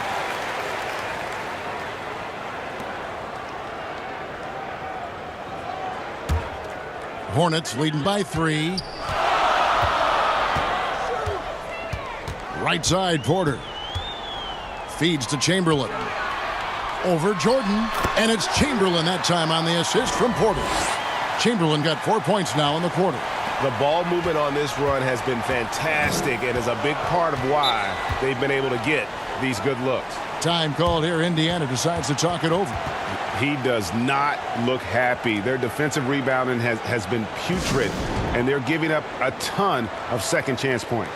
Hornets leading by 3. Right side, Porter. Feeds to Chamberlain. Over Jordan. And it's Chamberlain that time on the assist from Porter. Chamberlain got 4 points now in the quarter. The ball movement on this run has been fantastic and is a big part of why they've been able to get these good looks. Time called here. Indiana decides to talk it over. He does not look happy. Their defensive rebounding has been putrid, and they're giving up a ton of second chance points.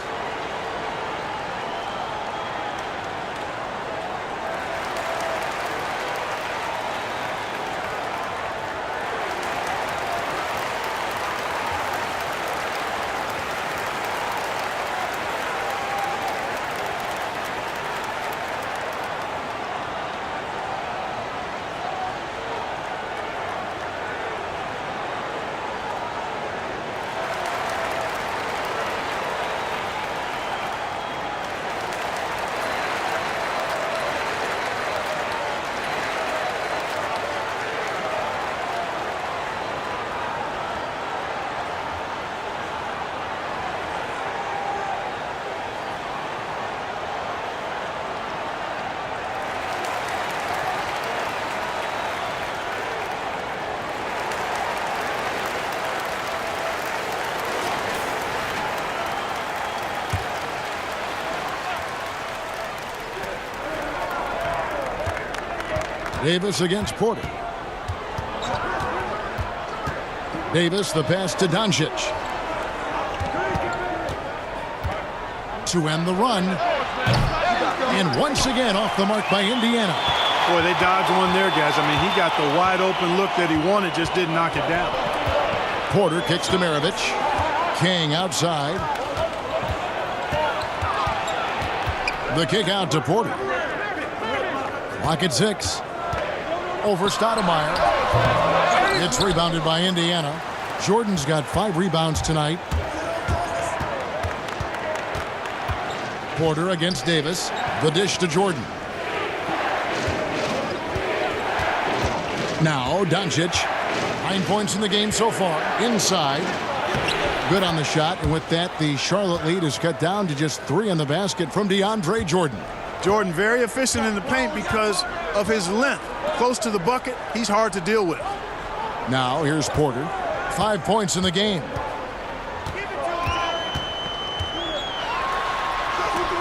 Davis against Porter. Davis, the pass to Doncic. To end the run. And once again off the mark by Indiana. Boy, they dodged one there, guys. I mean, he got the wide open look that he wanted, just didn't knock it down. Porter kicks to Maravich. King outside. The kick out to Porter. Clock at 6. Over Stoudemire. It's rebounded by Indiana. Jordan's got 5 rebounds tonight. Porter against Davis. The dish to Jordan. Now Doncic. 9 points in the game so far. Inside. Good on the shot. And with that, the Charlotte lead is cut down to just 3 in the basket from DeAndre Jordan. Jordan very efficient in the paint because of his length. Close to the bucket, he's hard to deal with. Now here's Porter. 5 points in the game.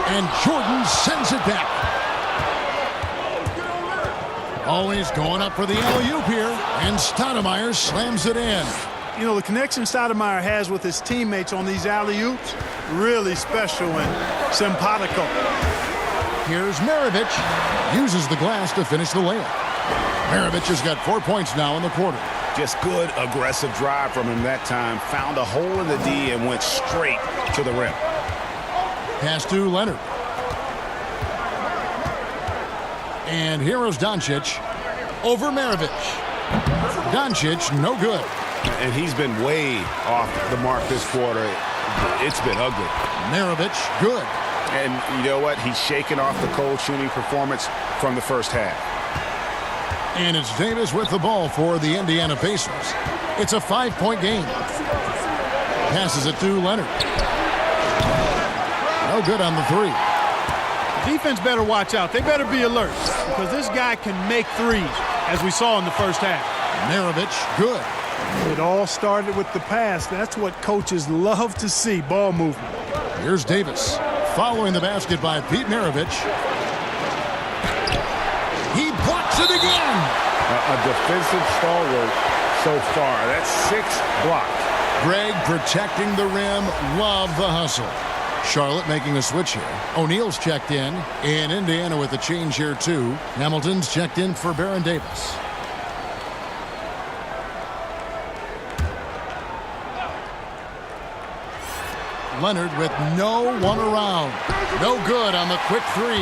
And Jordan sends it back. Always going up for the alley-oop here. And Stoudemire slams it in. You know, the connection Stoudemire has with his teammates on these alley-oops, really special and simpatico. Here's Maravich. Uses the glass to finish the layup. Maravich has got 4 points now in the quarter. Just good, aggressive drive from him that time. Found a hole in the D and went straight to the rim. Pass to Leonard. And here is Doncic over Maravich. Doncic, no good. And he's been way off the mark this quarter. It's been ugly. Maravich, good. And you know what? He's shaking off the cold shooting performance from the first half. And it's Davis with the ball for the Indiana Pacers. It's a 5-point game. Passes it to Leonard. No good on the 3. Defense better watch out. They better be alert because this guy can make threes, as we saw in the first half. Maravich, good. It all started with the pass. That's what coaches love to see, ball movement. Here's Davis. Following the basket by Pete Maravich. He blocks it again. A defensive stalwart so far. That's 6 blocked. Greg protecting the rim. Love the hustle. Charlotte making a switch here. O'Neal's checked in. And Indiana with a change here too. Hamilton's checked in for Baron Davis. Leonard with no one around. No good on the quick 3.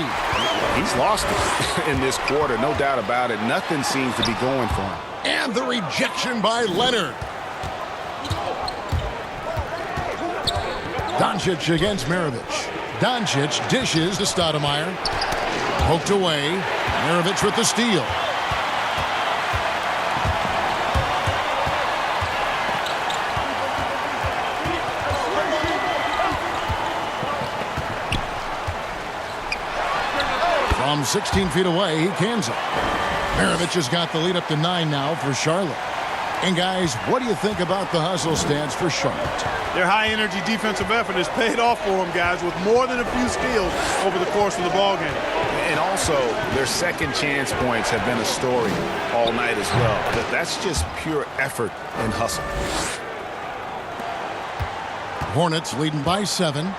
He's lost it in this quarter, no doubt about it. Nothing seems to be going for him. And the rejection by Leonard. Doncic against Maravich. Doncic dishes to Stoudemire. Poked away. Maravich with the steal. From 16 feet away, he cans it. Maravich has got the lead up to 9 now for Charlotte. And guys, what do you think about the hustle stats for Charlotte? Their high-energy defensive effort has paid off for them, guys, with more than a few steals over the course of the ballgame. And also, their second chance points have been a story all night as well. But that's just pure effort and hustle. Hornets leading by 7.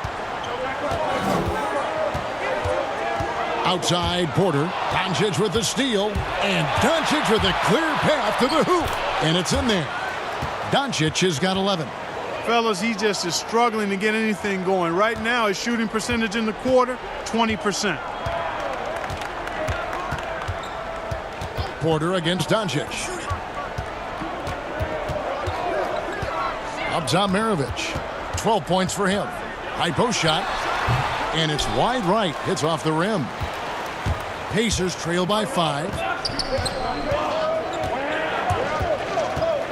Outside Porter. Doncic with the steal. And Doncic with a clear path to the hoop. And it's in there. Doncic has got 11. Fellas, he just is struggling to get anything going. Right now, his shooting percentage in the quarter, 20%. Porter against Doncic. Up top Maravich. 12 points for him. High post shot. And it's wide right. Hits off the rim. Pacers trail by 5.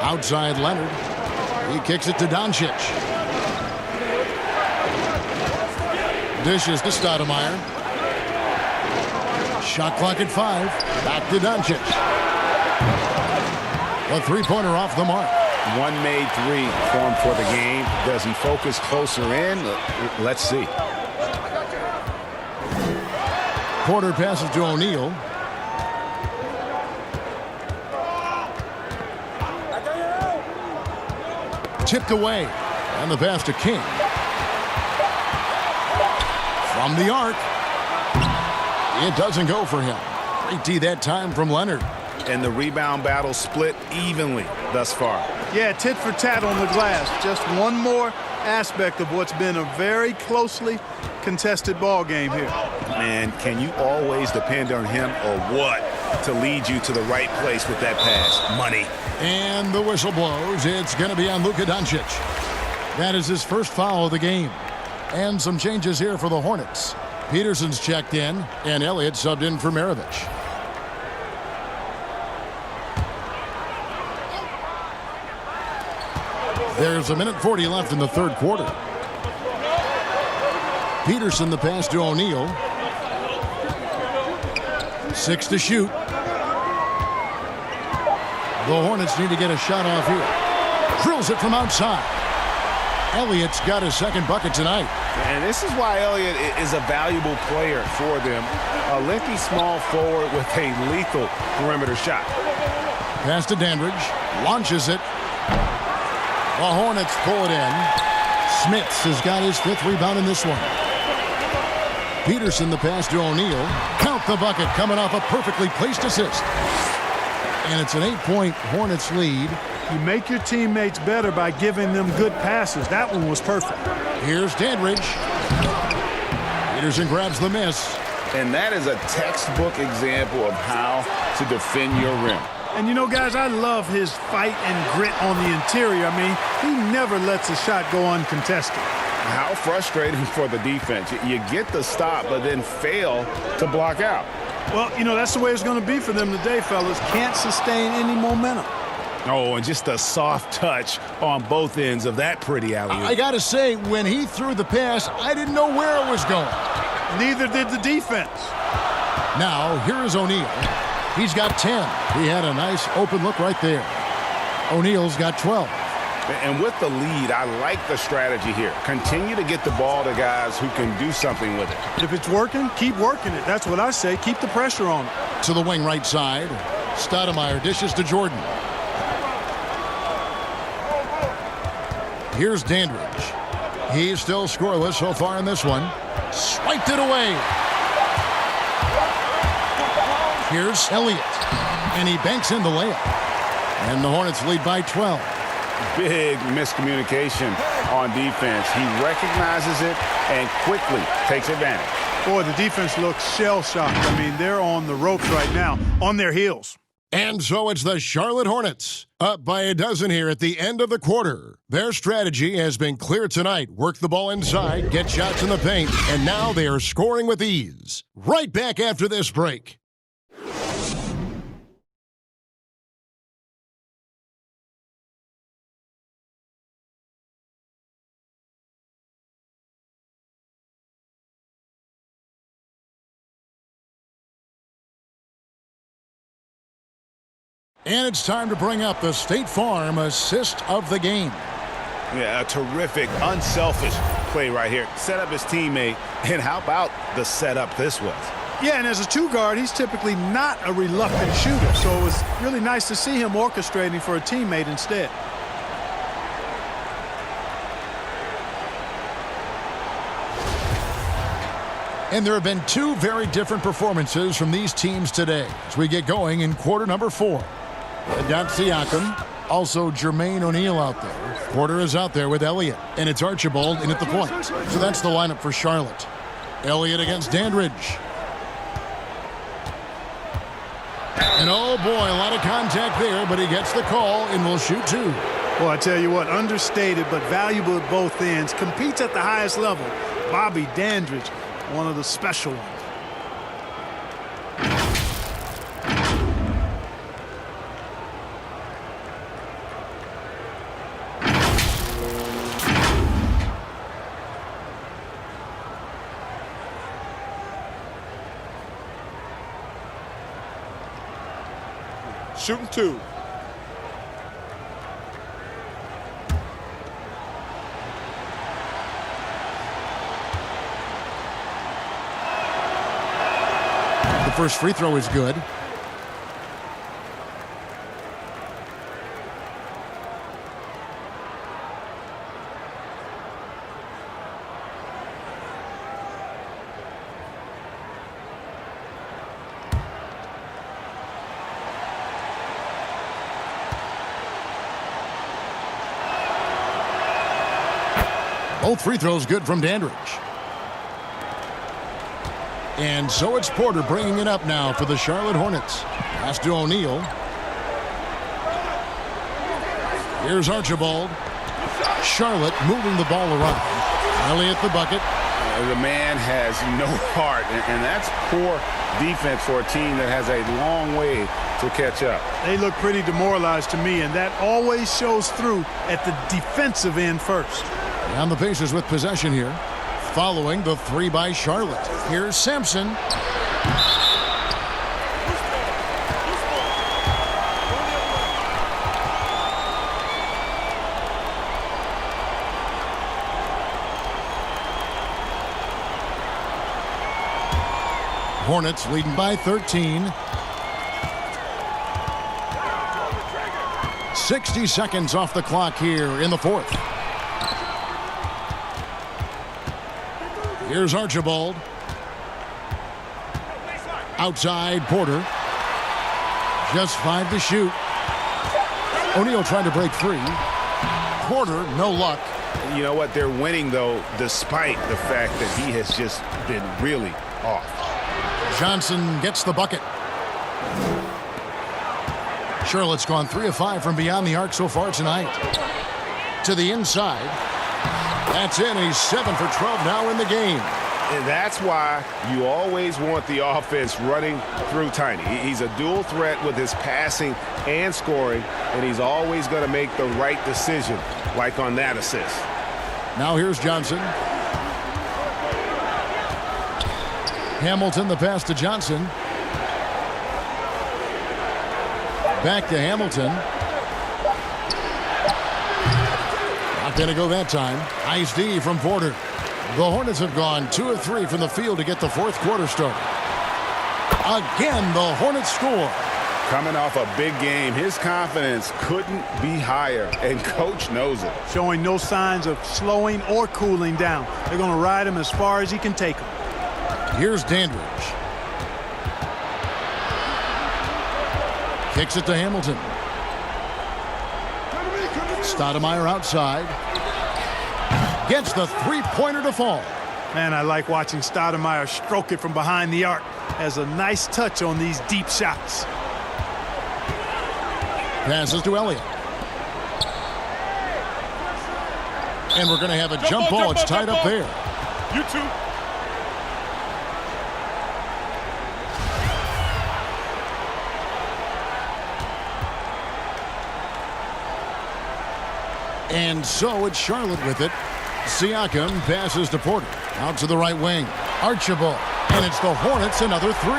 Outside Leonard. He kicks it to Doncic. Dishes to Stoudemire. Shot clock at 5. Back to Doncic. A 3-pointer off the mark. One made 3 for him for the game. Does he focus closer in? Let's see. Porter passes to O'Neal. tipped away. And the pass to King. From the arc. It doesn't go for him. Great D that time from Leonard. And the rebound battle split evenly thus far. Yeah, tit for tat on the glass. Just one more aspect of what's been a very closely contested ball game here. And can you always depend on him or what to lead you to the right place with that pass? Money. And the whistle blows. It's going to be on Luka Doncic. That is his first foul of the game. And some changes here for the Hornets. Peterson's checked in, and Elliott subbed in for Maravich. There's 1:40 left in the third quarter. Peterson the pass to O'Neal. 6 to shoot. The Hornets need to get a shot off here. Drills it from outside. Elliott's got his second bucket tonight. And this is why Elliott is a valuable player for them. A lengthy small forward with a lethal perimeter shot. Pass to Dandridge. Launches it. The Hornets pull it in. Smits has got his 5th rebound in this one. Peterson the pass to O'Neal. Count the bucket coming off a perfectly placed assist. And it's an 8-point Hornets lead. You make your teammates better by giving them good passes. That one was perfect. Here's Dandridge. Peterson grabs the miss. And that is a textbook example of how to defend your rim. And you know, guys, I love his fight and grit on the interior. I mean, he never lets a shot go uncontested. How frustrating for the defense. You get the stop, but then fail to block out. Well, you know, that's the way it's going to be for them today, fellas. Can't sustain any momentum. Oh, and just a soft touch on both ends of that pretty alley-oop. I got to say, when he threw the pass, I didn't know where it was going. Neither did the defense. Now, here is O'Neal. He's got 10. He had a nice open look right there. O'Neal's got 12. And with the lead, I like the strategy here. Continue to get the ball to guys who can do something with it. If it's working, keep working it. That's what I say. Keep the pressure on it. To the wing right side. Stoudemire dishes to Jordan. Here's Dandridge. He's still scoreless so far in this one. Swiped it away. Here's Elliott. And he banks in the layup. And the Hornets lead by 12. Big miscommunication on defense. He recognizes it and quickly takes advantage. Boy, the defense looks shell-shocked. I mean, they're on the ropes right now, on their heels. And so it's the Charlotte Hornets, up by a dozen here at the end of the quarter. Their strategy has been clear tonight. Work the ball inside, get shots in the paint, and now they are scoring with ease. Right back after this break. And it's time to bring up the State Farm assist of the game. Yeah, a terrific, unselfish play right here. Set up his teammate, and how about the setup this was? Yeah, and as a two-guard, he's typically not a reluctant shooter, so it was really nice to see him orchestrating for a teammate instead. And there have been two very different performances from these teams today as we get going in quarter number 4. Adot Siakam, also Jermaine O'Neal out there. Porter is out there with Elliott, and it's Archibald in at the point. So that's the lineup for Charlotte. Elliott against Dandridge. And oh boy, a lot of contact there, but he gets the call and will shoot 2. Well, I tell you what, understated but valuable at both ends. Competes at the highest level. Bobby Dandridge, one of the special ones. Shooting 2. The first free throw is good. Both free throws good from Dandridge. And so it's Porter bringing it up now for the Charlotte Hornets. Pass to O'Neal. Here's Archibald. Charlotte moving the ball around. Elliott the bucket. The man has no heart, and that's poor defense for a team that has a long way to catch up. They look pretty demoralized to me, and that always shows through at the defensive end first. And the Pacers with possession here. Following the three by Charlotte. Here's Sampson. Hornets leading by 13. 60 seconds off the clock here in the fourth. Here's Archibald. Outside Porter. Just 5 to shoot. O'Neal trying to break free. Porter, no luck. You know what? They're winning, though, despite the fact that he has just been really off. Johnson gets the bucket. Charlotte's gone 3 of 5 from beyond the arc so far tonight. To the inside. That's in. He's 7 for 12 now in the game. And that's why you always want the offense running through Tiny. He's a dual threat with his passing and scoring, and he's always going to make the right decision, like on that assist. Now here's Johnson. Hamilton, the pass to Johnson. Back to Hamilton. Not going to go that time. Nice D from Porter. The Hornets have gone 2 of 3 from the field to get the fourth quarter started. Again, the Hornets score. Coming off a big game, his confidence couldn't be higher, and Coach knows it. Showing no signs of slowing or cooling down. They're going to ride him as far as he can take him. Here's Dandridge. Kicks it to Hamilton. Stoudemire outside. Gets the three-pointer to fall. Man, I like watching Stoudemire stroke it from behind the arc. Has a nice touch on these deep shots. Passes to Elliott. And we're going to have a jump ball. It's tied up there. You two. And so it's Charlotte with it. Siakam passes to Porter. Out to the right wing. Archibald. And it's the Hornets, another 3.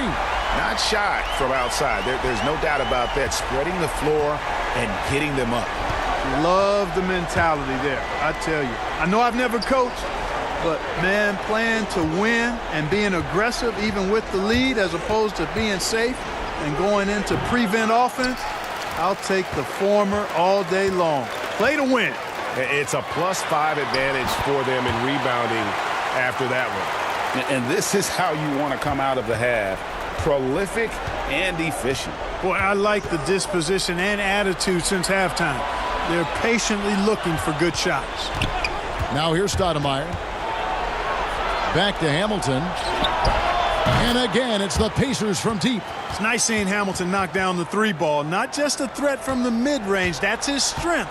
Not shy from outside. There's no doubt about that. Spreading the floor and getting them up. Love the mentality there, I tell you. I know I've never coached, but, man, playing to win and being aggressive even with the lead as opposed to being safe and going into prevent offense, I'll take the former all day long. Play to win. It's a +5 advantage for them in rebounding after that one. And this is how you want to come out of the half. Prolific and efficient. Boy, I like the disposition and attitude since halftime. They're patiently looking for good shots. Now here's Stoudemire. Back to Hamilton. And again, it's the Pacers from deep. It's nice seeing Hamilton knock down the 3 ball. Not just a threat from the mid-range. That's his strength.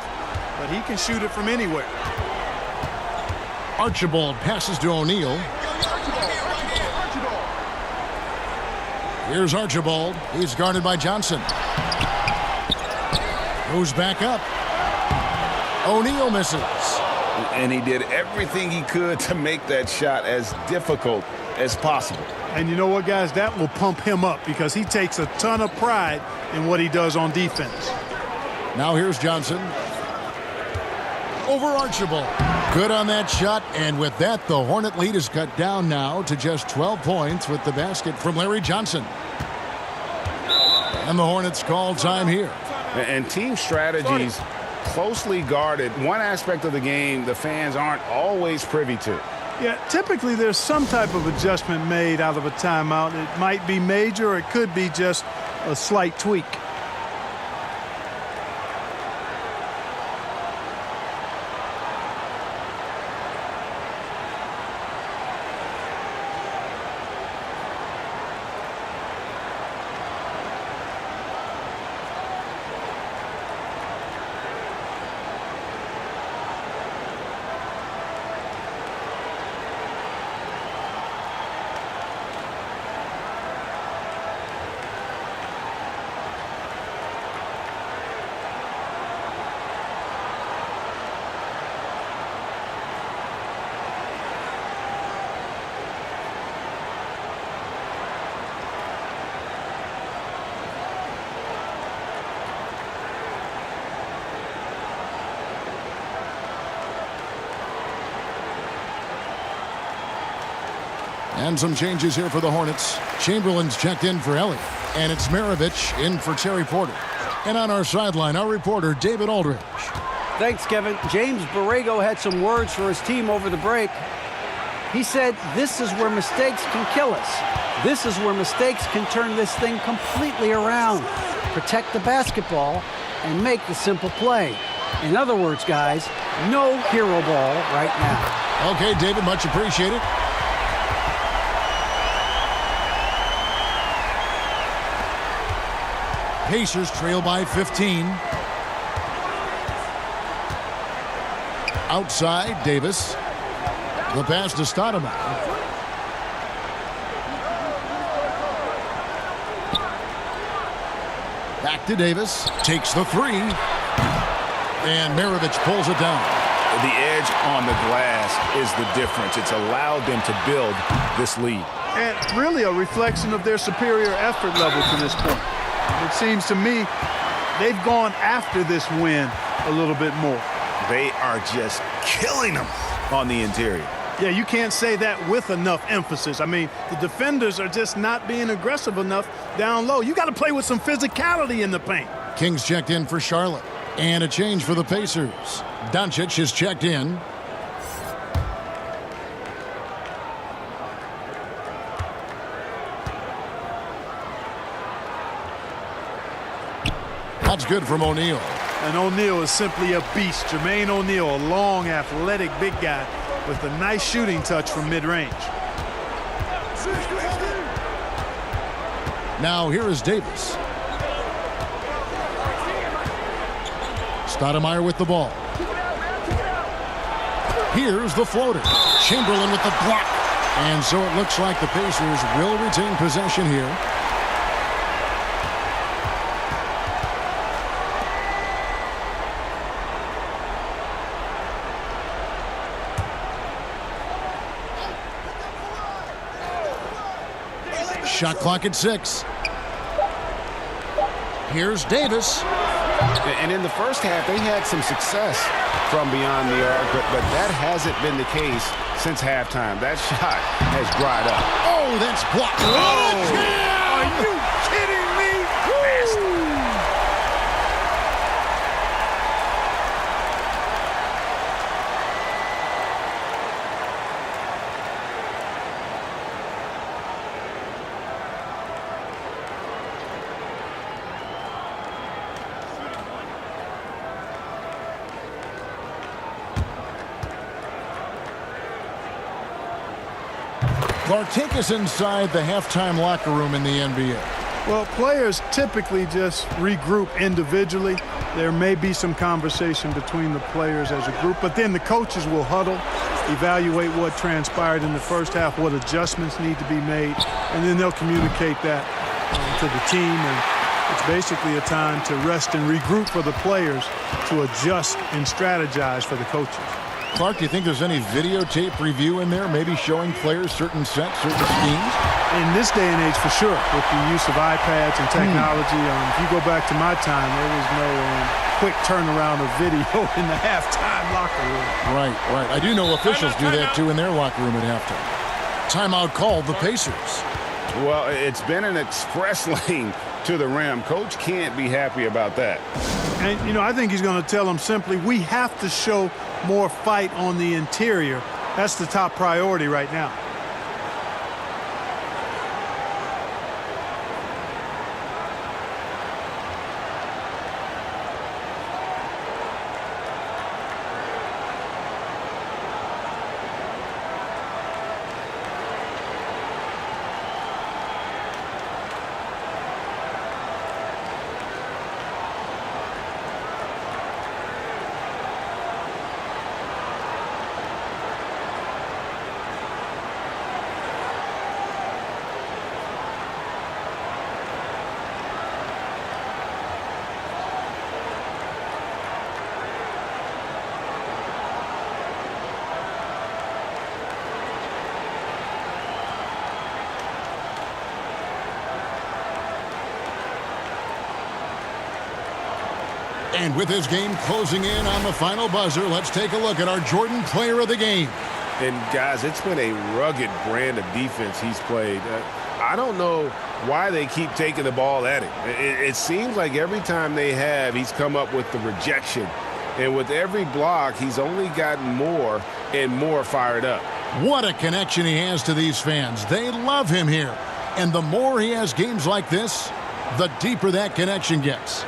But he can shoot it from anywhere. Archibald passes to O'Neal. Here's Archibald. He's guarded by Johnson. Goes back up. O'Neal misses. And he did everything he could to make that shot as difficult as possible. And you know what, guys? That will pump him up because he takes a ton of pride in what he does on defense. Now here's Johnson. Over Archibald. Good on that shot, and with that, the Hornet lead is cut down now to just 12 points with the basket from Larry Johnson. And the Hornets call time here. And team strategies closely guarded. One aspect of the game the fans aren't always privy to. Yeah, typically there's some type of adjustment made out of a timeout. It might be major or it could be just a slight tweak. And some changes here for the Hornets. Chamberlain's checked in for Elliott. And it's Maravich in for Terry Porter. And on our sideline, our reporter, David Aldridge. Thanks, Kevin. James Borrego had some words for his team over the break. He said, this is where mistakes can kill us. This is where mistakes can turn this thing completely around. Protect the basketball and make the simple play. In other words, guys, no hero ball right now. Okay, David, much appreciated. Pacers trail by 15. Outside, Davis. The pass to Stoudemire. Back to Davis. Takes the three. And Maravich pulls it down. The edge on the glass is the difference. It's allowed them to build this lead. And really a reflection of their superior effort level to this point. It seems to me they've gone after this win a little bit more. They are just killing them on the interior. Yeah, you can't say that with enough emphasis. I mean, the defenders are just not being aggressive enough down low. You got to play with some physicality in the paint. Kings checked in for Charlotte. And a change for the Pacers. Doncic is checked in. That's good from O'Neal. And O'Neal is simply a beast. Jermaine O'Neal, a long, athletic, big guy with a nice shooting touch from mid-range. Now here is Davis. Stoudemire with the ball. Here's the floater. Chamberlain with the block. And so it looks like the Pacers will retain possession here. Shot clock at 6. Here's Davis. And in the first half, they had some success from beyond the arc, but that hasn't been the case since halftime. That shot has dried up. Oh, that's blocked. Are you kidding me? Clark, take us inside the halftime locker room in the NBA. Well, players typically just regroup individually. There may be some conversation between the players as a group, but then the coaches will huddle, evaluate what transpired in the first half, what adjustments need to be made, and then they'll communicate that to the team. And it's basically a time to rest and regroup for the players to adjust and strategize for the coaches. Clark, do you think there's any videotape review in there, maybe showing players certain sets, certain schemes? In this day and age, for sure, with the use of iPads and technology. If you go back to my time, there was no quick turnaround of video in the halftime locker room. Right. I do know officials do that, too, in their locker room at halftime. Timeout called the Pacers. Well, it's been an express lane to the rim. Coach can't be happy about that. And, I think he's going to tell them simply, we have to show more fight on the interior. That's the top priority right now. And with this game closing in on the final buzzer, let's take a look at our Jordan Player of the Game. And, guys, it's been a rugged brand of defense he's played. I don't know why they keep taking the ball at him. It seems like every time they have, he's come up with the rejection. And with every block, he's only gotten more and more fired up. What a connection he has to these fans. They love him here. And the more he has games like this, the deeper that connection gets.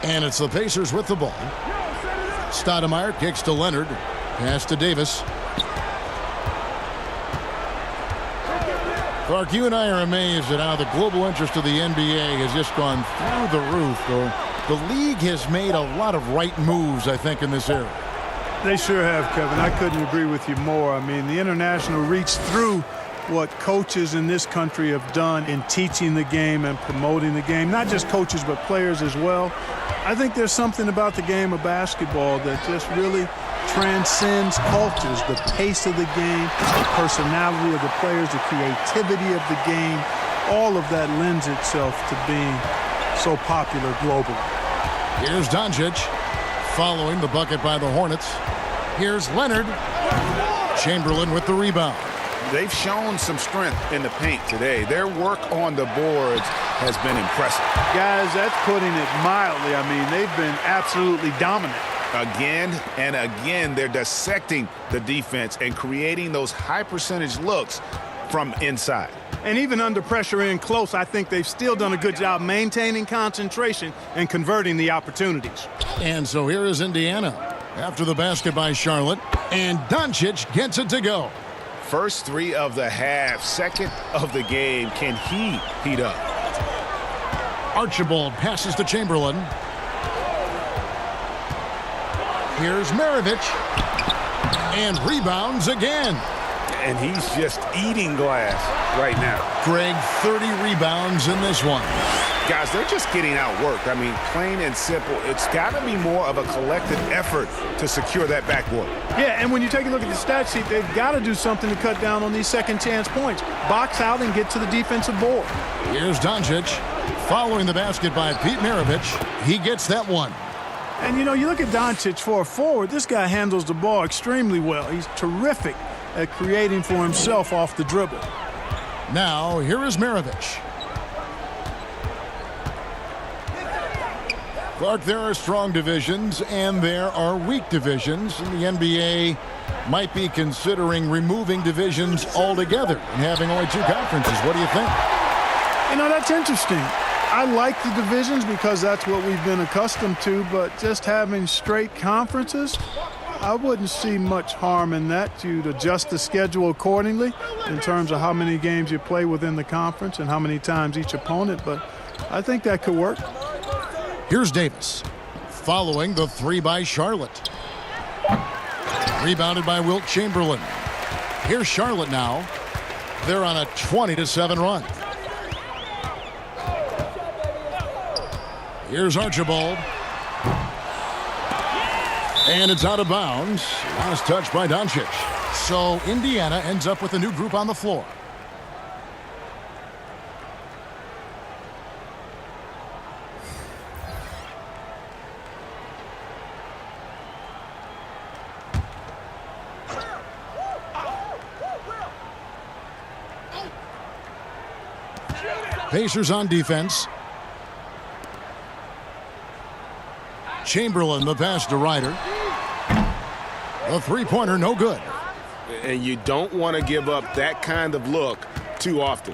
And it's the Pacers with the ball. Stoudemire kicks to Leonard. Pass to Davis. Clark, you and I are amazed at how the global interest of the NBA has just gone through the roof. The league has made a lot of right moves, I think, in this area. They sure have, Kevin. I couldn't agree with you more. I mean, the international reach through what coaches in this country have done in teaching the game and promoting the game. Not just coaches, but players as well. I think there's something about the game of basketball that just really transcends cultures. The pace of the game, the personality of the players, the creativity of the game, all of that lends itself to being so popular globally. Here's Doncic following the bucket by the Hornets. Here's Leonard. Chamberlain with the rebound. They've shown some strength in the paint today. Their work on the boards has been impressive. Guys, that's putting it mildly. I mean, they've been absolutely dominant. Again and again, they're dissecting the defense and creating those high-percentage looks from inside. And even under pressure in close, I think they've still done a good job maintaining concentration and converting the opportunities. And so here is Indiana after the basket by Charlotte. And Doncic gets it to go. First three of the half, second of the game. Can he heat up? Archibald passes to Chamberlain. Here's Maravich. And rebounds again. And he's just eating glass right now. Greg, 30 rebounds in this one. Guys, they're just getting outworked. I mean, plain and simple. It's got to be more of a collective effort to secure that backboard. Yeah, and when you take a look at the stat sheet, they've got to do something to cut down on these second chance points. Box out and get to the defensive board. Here's Doncic following the basket by Pete Maravich. He gets that one. And, you know, you look at Doncic for a forward, this guy handles the ball extremely well. He's terrific at creating for himself off the dribble. Now, here is Maravich. Clark, there are strong divisions and there are weak divisions. And the NBA might be considering removing divisions altogether and having only two conferences. What do you think? You know, that's interesting. I like the divisions because that's what we've been accustomed to, but just having straight conferences, I wouldn't see much harm in that. You'd adjust the schedule accordingly in terms of how many games you play within the conference and how many times each opponent, but I think that could work. Here's Davis following the three by Charlotte. Rebounded by Wilt Chamberlain. Here's Charlotte now. They're on a 20-7 run. Here's Archibald. And it's out of bounds. Last touch by Doncic. So Indiana ends up with a new group on the floor. Pacers on defense. Chamberlain, the pass to Ryder. A three-pointer, no good. And you don't want to give up that kind of look too often.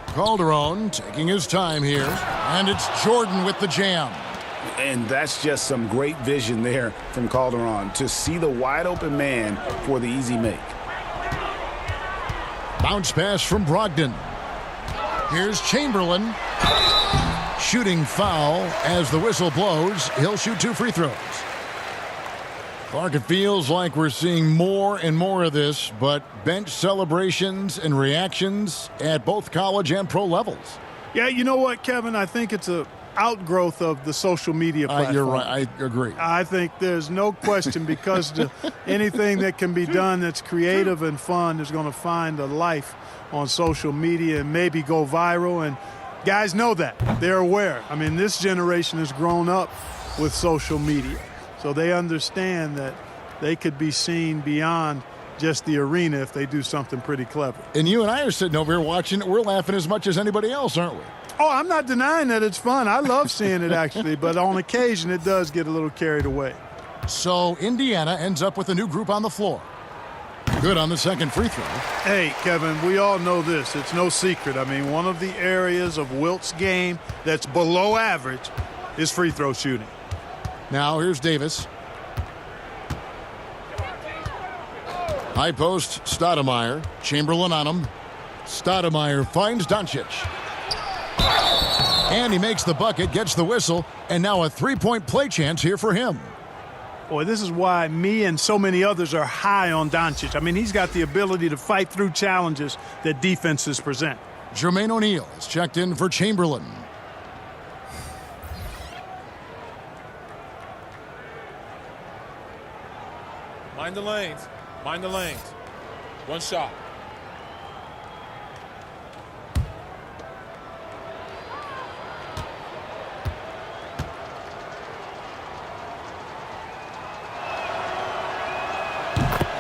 Calderon taking his time here. And it's Jordan with the jam. And that's just some great vision there from Calderon to see the wide-open man for the easy make. Bounce pass from Brogdon. Here's Chamberlain. Shooting foul as the whistle blows. He'll shoot two free throws. Clark, it feels like we're seeing more and more of this, but bench celebrations and reactions at both college and pro levels. Yeah, you know what, Kevin? I think it's a outgrowth of the social media platform. You're right. I agree. I think there's no question because anything that can be done that's creative and fun is going to find a life on social media and maybe go viral. And guys know that. They're aware. I mean, this generation has grown up with social media. So they understand that they could be seen beyond just the arena if they do something pretty clever. And you and I are sitting over here watching it. We're laughing as much as anybody else, aren't we? Oh, I'm not denying that it's fun. I love seeing it, actually. But on occasion, it does get a little carried away. So Indiana ends up with a new group on the floor. Good on the second free throw. Hey, Kevin, we all know this. It's no secret. I mean, one of the areas of Wilt's game that's below average is free throw shooting. Now here's Davis. High post, Stoudemire. Chamberlain on him. Stoudemire finds Doncic. And he makes the bucket, gets the whistle, and now a three-point play chance here for him. Boy, this is why me and so many others are high on Doncic. I mean, he's got the ability to fight through challenges that defenses present. Jermaine O'Neal is checked in for Chamberlain. Mind the lanes. Mind the lanes. One shot.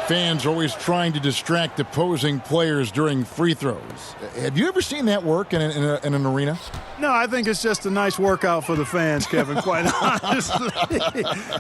Fans are always trying to distract opposing players during free throws. Have you ever seen that work in an arena? No, I think it's just a nice workout for the fans, Kevin, quite honestly.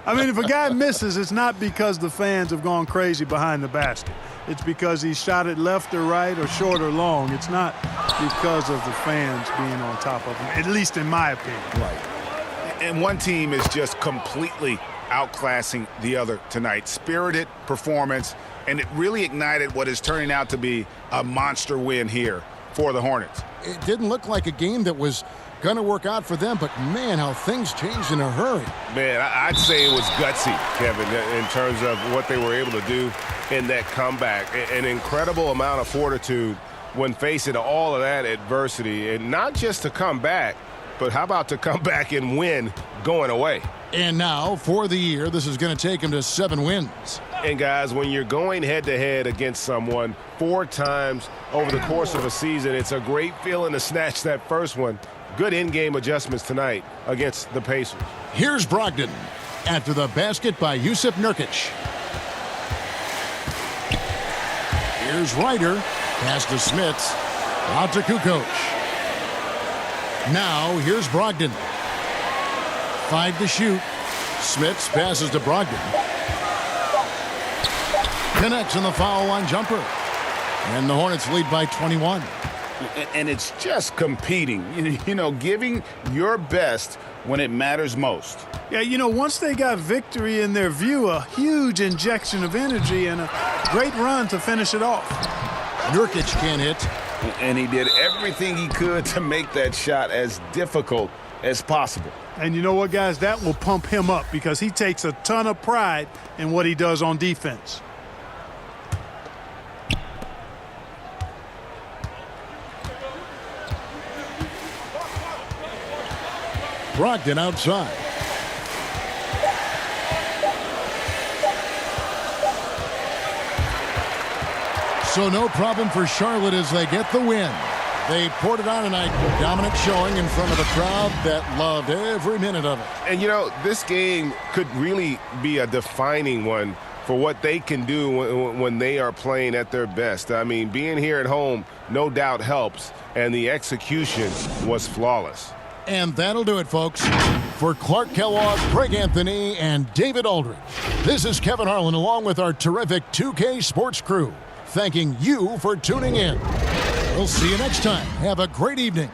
I mean, if a guy misses, it's not because the fans have gone crazy behind the basket. It's because he shot it left or right or short or long. It's not because of the fans being on top of him, at least in my opinion. Right. And one team is just completely outclassing the other tonight. Spirited performance, and it really ignited what is turning out to be a monster win here for the Hornets. It didn't look like a game that was going to work out for them, but man, how things changed in a hurry. Man, I'd say it was gutsy, Kevin, in terms of what they were able to do in that comeback. An incredible amount of fortitude when facing all of that adversity, and not just to come back, but how about to come back and win going away? And now, for the year, this is going to take him to 7 wins. And, guys, when you're going head-to-head against someone 4 times over the course of a season, it's a great feeling to snatch that first one. Good in-game adjustments tonight against the Pacers. Here's Brogdon after the basket by Jusuf Nurkic. Here's Ryder. Pass to Smits. Out to Kukoc. Now, here's Brogdon. 5 to shoot. Smits passes to Brogdon. Connects on the foul line jumper. And the Hornets lead by 21. And it's just competing, you know, giving your best when it matters most. Yeah, you know, once they got victory in their view, a huge injection of energy and a great run to finish it off. Nurkic can't hit. And he did everything he could to make that shot as difficult as possible. And you know what, guys? That will pump him up because he takes a ton of pride in what he does on defense. Brogdon outside. So no problem for Charlotte as they get the win. They poured it on tonight. Dominant showing in front of a crowd that loved every minute of it. And, you know, this game could really be a defining one for what they can do when they are playing at their best. I mean, being here at home no doubt helps, and the execution was flawless. And that'll do it, folks. For Clark Kellogg, Greg Anthony, and David Aldridge, this is Kevin Harlan along with our terrific 2K Sports crew, thanking you for tuning in. We'll see you next time. Have a great evening.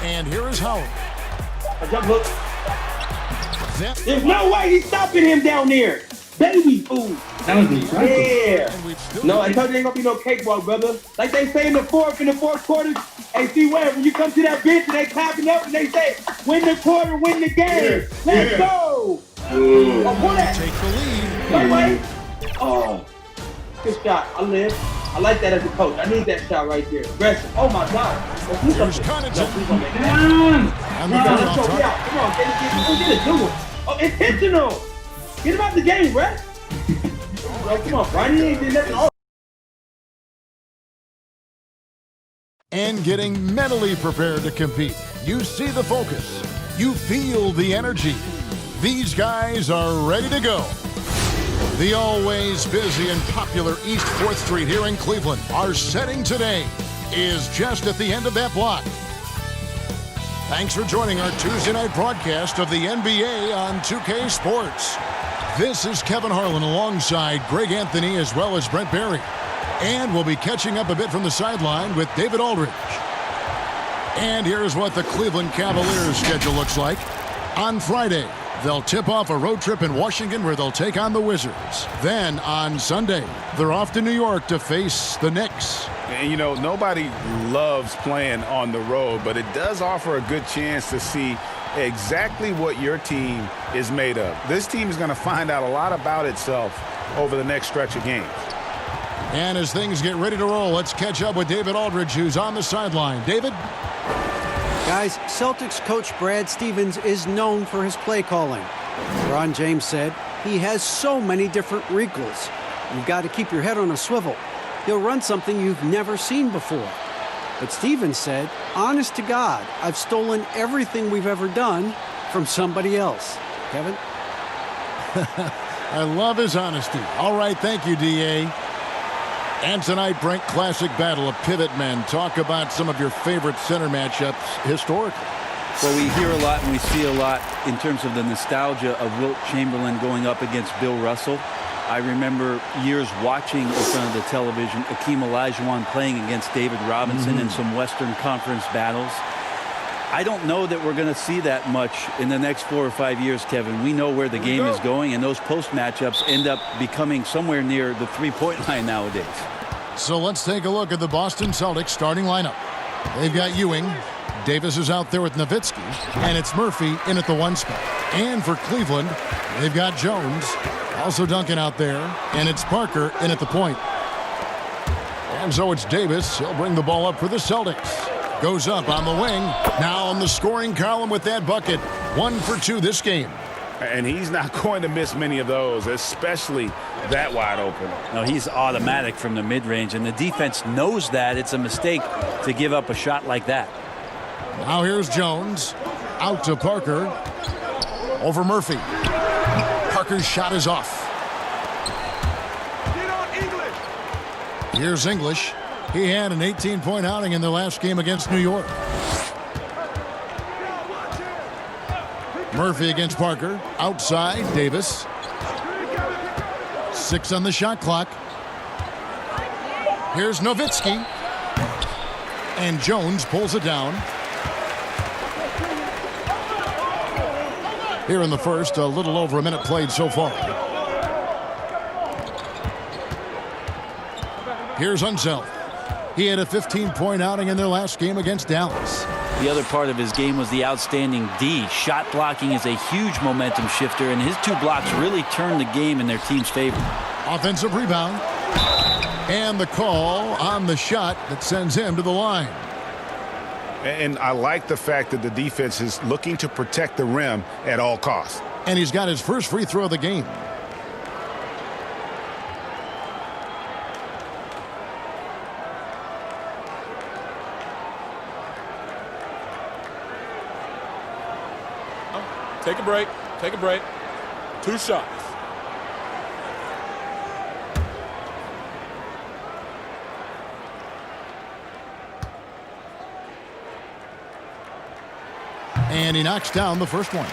And here is Howard. A jump hook. There's no way he's stopping him down there. Baby food. That was impressive. Yeah. No, I told you ain't gonna be no cakewalk, brother. Like they say in the fourth quarter, hey, see where when you come to that bench and they clapping up and they say, win the quarter, win the game. Let's go. Oh, pull that. Take the lead. Wait. Oh, good shot. I live. I like that as a coach. I need that shot right there. Aggressive. Oh my God. Let's do something. Please don't make that. And the third on target. Come on, get it, do it. Oh, intentional. Get him out the game, Brett. Oh, come on, Brian. He ain't did nothing. And getting mentally prepared to compete. You see the focus. You feel the energy. These guys are ready to go. The always busy and popular East 4th Street here in Cleveland. Our setting today is just at the end of that block. Thanks for joining our Tuesday night broadcast of the NBA on 2K Sports. This is Kevin Harlan alongside Greg Anthony as well as Brent Barry. And we'll be catching up a bit from the sideline with David Aldridge. And here's what the Cleveland Cavaliers schedule looks like. On Friday, they'll tip off a road trip in Washington where they'll take on the Wizards. Then on Sunday, they're off to New York to face the Knicks. And, you know, nobody loves playing on the road, but it does offer a good chance to see exactly what your team is made of. This team is going to find out a lot about itself over the next stretch of games. And as things get ready to roll, let's catch up with David Aldridge, who's on the sideline. David? Guys, Celtics coach Brad Stevens is known for his play calling. LeBron James said he has so many different wrinkles. You've got to keep your head on a swivel. He'll run something you've never seen before. But Stevens said, honest to God, I've stolen everything we've ever done from somebody else. Kevin? I love his honesty. All right, thank you, D.A. And tonight, Brent, classic battle of pivot men. Talk about some of your favorite center matchups historically. Well, we hear a lot and we see a lot in terms of the nostalgia of Wilt Chamberlain going up against Bill Russell. I remember years watching in front of the television Akeem Olajuwon playing against David Robinson in some Western Conference battles. I don't know that we're going to see that much in the next 4 or 5 years, Kevin. We know where the game is going, and those post matchups end up becoming somewhere near the three-point line nowadays. So let's take a look at the Boston Celtics starting lineup. They've got Ewing. Davis is out there with Nowitzki, and it's Murphy in at the 1 spot. And for Cleveland, they've got Jones, also Duncan out there, and it's Parker in at the point. And so it's Davis. He'll bring the ball up for the Celtics. Goes up on the wing. Now on the scoring column with that bucket. 1 for 2 this game. And he's not going to miss many of those, especially that wide open. No, he's automatic from the mid-range, and the defense knows that. It's a mistake to give up a shot like that. Now here's Jones. Out to Parker. Over Murphy. Parker's shot is off. Here's English. He had an 18-point outing in the last game against New York. Murphy against Parker. Outside, Davis. 6 on the shot clock. Here's Nowitzki. And Jones pulls it down. Here in the first, a little over a minute played so far. Here's Unseld. He had a 15-point outing in their last game against Dallas. The other part of his game was the outstanding D. Shot blocking is a huge momentum shifter, and his 2 blocks really turned the game in their team's favor. Offensive rebound. And the call on the shot that sends him to the line. And I like the fact that the defense is looking to protect the rim at all costs. And he's got his first free throw of the game. Take a break. Take a break. 2 shots. And he knocks down the first one.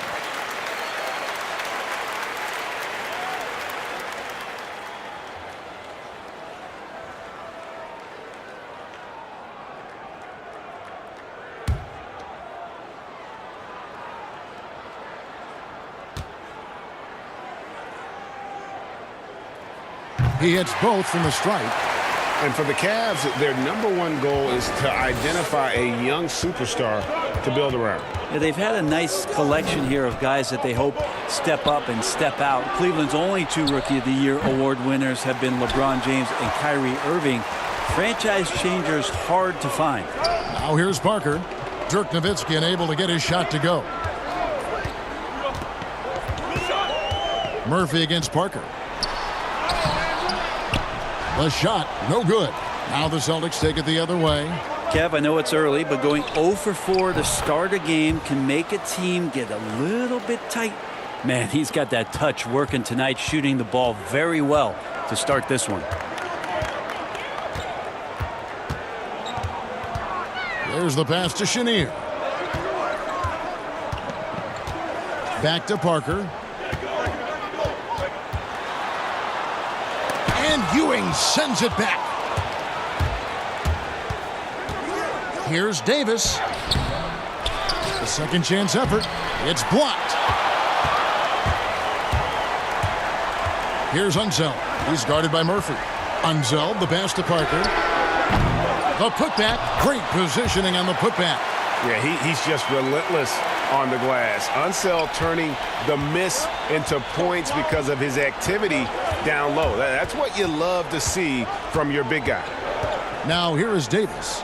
He hits both from the stripe. And for the Cavs, their #1 goal is to identify a young superstar to build around. Yeah, they've had a nice collection here of guys that they hope step up and step out. Cleveland's only 2 Rookie of the Year award winners have been LeBron James and Kyrie Irving. Franchise changers hard to find. Now here's Parker. Dirk Nowitzki unable to get his shot to go. Murphy against Parker. The shot, no good. Now the Celtics take it the other way. Kev, I know it's early, but going 0 for 4 to start a game can make a team get a little bit tight. Man, he's got that touch working tonight, shooting the ball very well to start this one. There's the pass to Chenier. Back to Parker. And Ewing sends it back. Here's Davis. The second chance effort. It's blocked. Here's Unseld. He's guarded by Murphy. Unseld, the pass to Parker. The putback. Great positioning on the putback. Yeah, he's just relentless on the glass. Unseld turning the miss into points because of his activity down low. That's what you love to see from your big guy. Now here is Davis.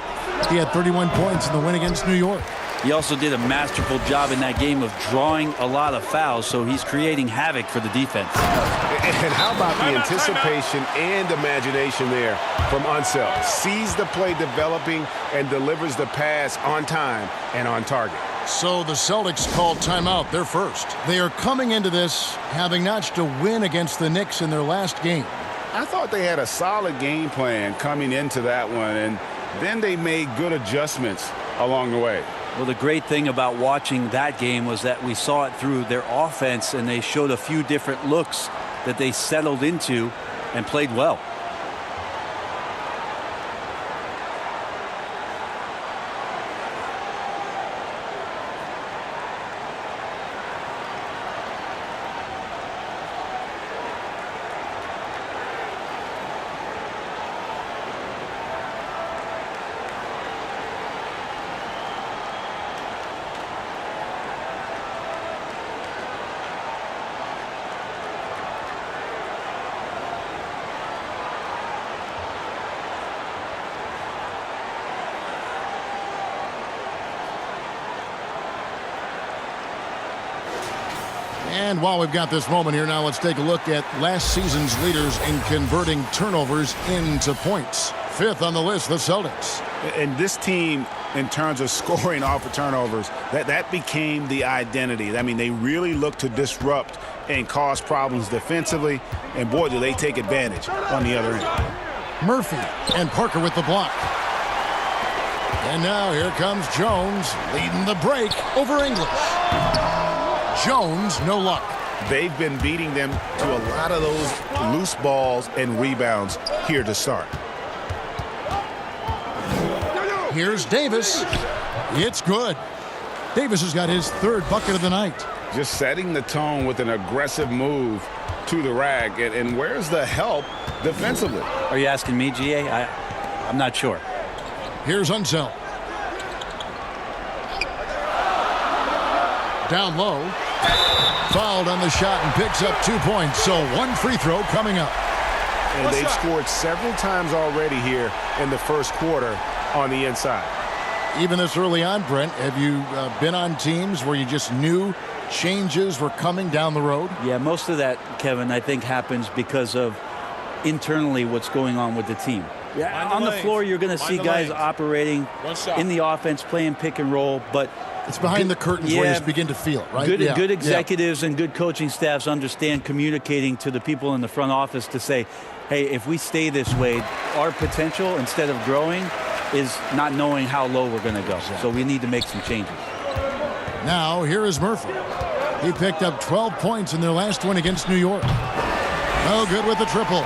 He had 31 points in the win against New York. He also did a masterful job in that game of drawing a lot of fouls, so he's creating havoc for the defense. And how about the anticipation and imagination there from Unseld? Sees the play developing and delivers the pass on time and on target. So the Celtics called timeout, their first. They are coming into this having notched a win against the Knicks in their last game. I thought they had a solid game plan coming into that one, and then they made good adjustments along the way. Well, the great thing about watching that game was that we saw it through their offense, and they showed a few different looks that they settled into and played well. And while we've got this moment here, now let's take a look at last season's leaders in converting turnovers into points. 5th on the list, the Celtics. And this team, in terms of scoring off of turnovers, that became the identity. I mean, they really look to disrupt and cause problems defensively, and boy, do they take advantage on the other end. Murphy and Parker with the block. And now here comes Jones leading the break over English. Jones, no luck. They've been beating them to a lot of those loose balls and rebounds here to start. Here's Davis. It's good. Davis has got his 3rd bucket of the night. Just setting the tone with an aggressive move to the rack. And where's the help defensively? Are you asking me, GA? I'm not sure. Here's Unseld. Down low. Fouled on the shot and picks up 2 points. So 1 free throw coming up. And they've scored several times already here in the first quarter on the inside. Even this early on, Brent, have you been on teams where you just knew changes were coming down the road? Yeah, most of that, Kevin, I think happens because of internally what's going on with the team. Yeah, on the floor, you're going to see guys operating in the offense, playing pick and roll, but it's behind the curtains where you just begin to feel it, right? Good executives and good coaching staffs understand communicating to the people in the front office to say, hey, if we stay this way, our potential, instead of growing, is not knowing how low we're going to go. So we need to make some changes. Now, here is Murphy. He picked up 12 points in their last win against New York. No good with the triple.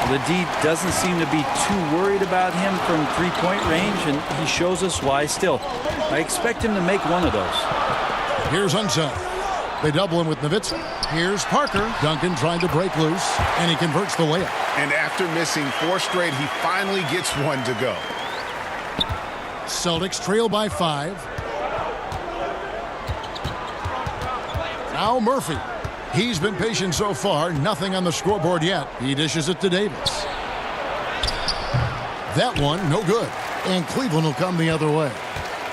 The D doesn't seem to be too worried about him from three-point range, and he shows us why still. I expect him to make one of those. Here's Unseld. They double him with Nowitzki. Here's Parker. Duncan trying to break loose, and he converts the layup. And after missing 4 straight, he finally gets one to go. Celtics trail by 5. Now Murphy. He's been patient so far. Nothing on the scoreboard yet. He dishes it to Davis. That one, no good. And Cleveland will come the other way.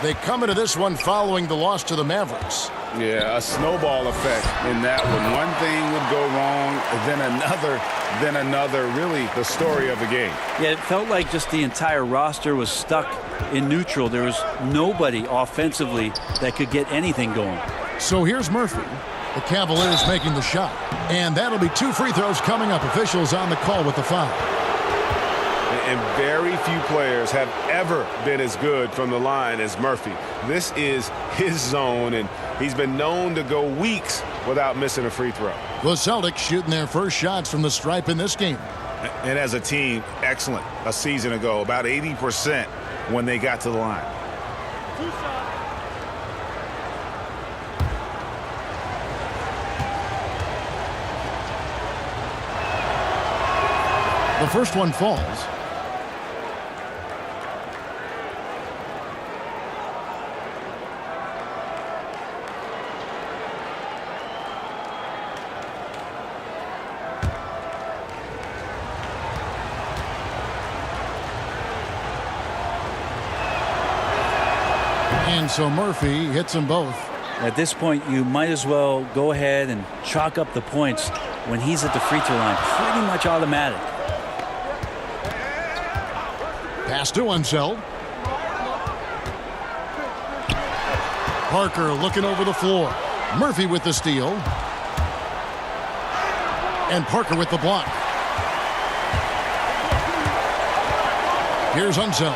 They come into this one following the loss to the Mavericks. Yeah, a snowball effect in that one. One thing would go wrong, then another. Really the story of the game. Yeah, it felt like just the entire roster was stuck in neutral. There was nobody offensively that could get anything going. So here's Murphy. The Cavaliers making the shot. And that'll be 2 free throws coming up. Officials on the call with the foul. And very few players have ever been as good from the line as Murphy. This is his zone, and he's been known to go weeks without missing a free throw. The Celtics shooting their first shots from the stripe in this game. And as a team, excellent a season ago, about 80% when they got to the line. The first one falls. And so Murphy hits them both. At this point, you might as well go ahead and chalk up the points when he's at the free throw line. Pretty much automatic. Pass to Unseld. Parker looking over the floor. Murphy with the steal. And Parker with the block. Here's Unseld.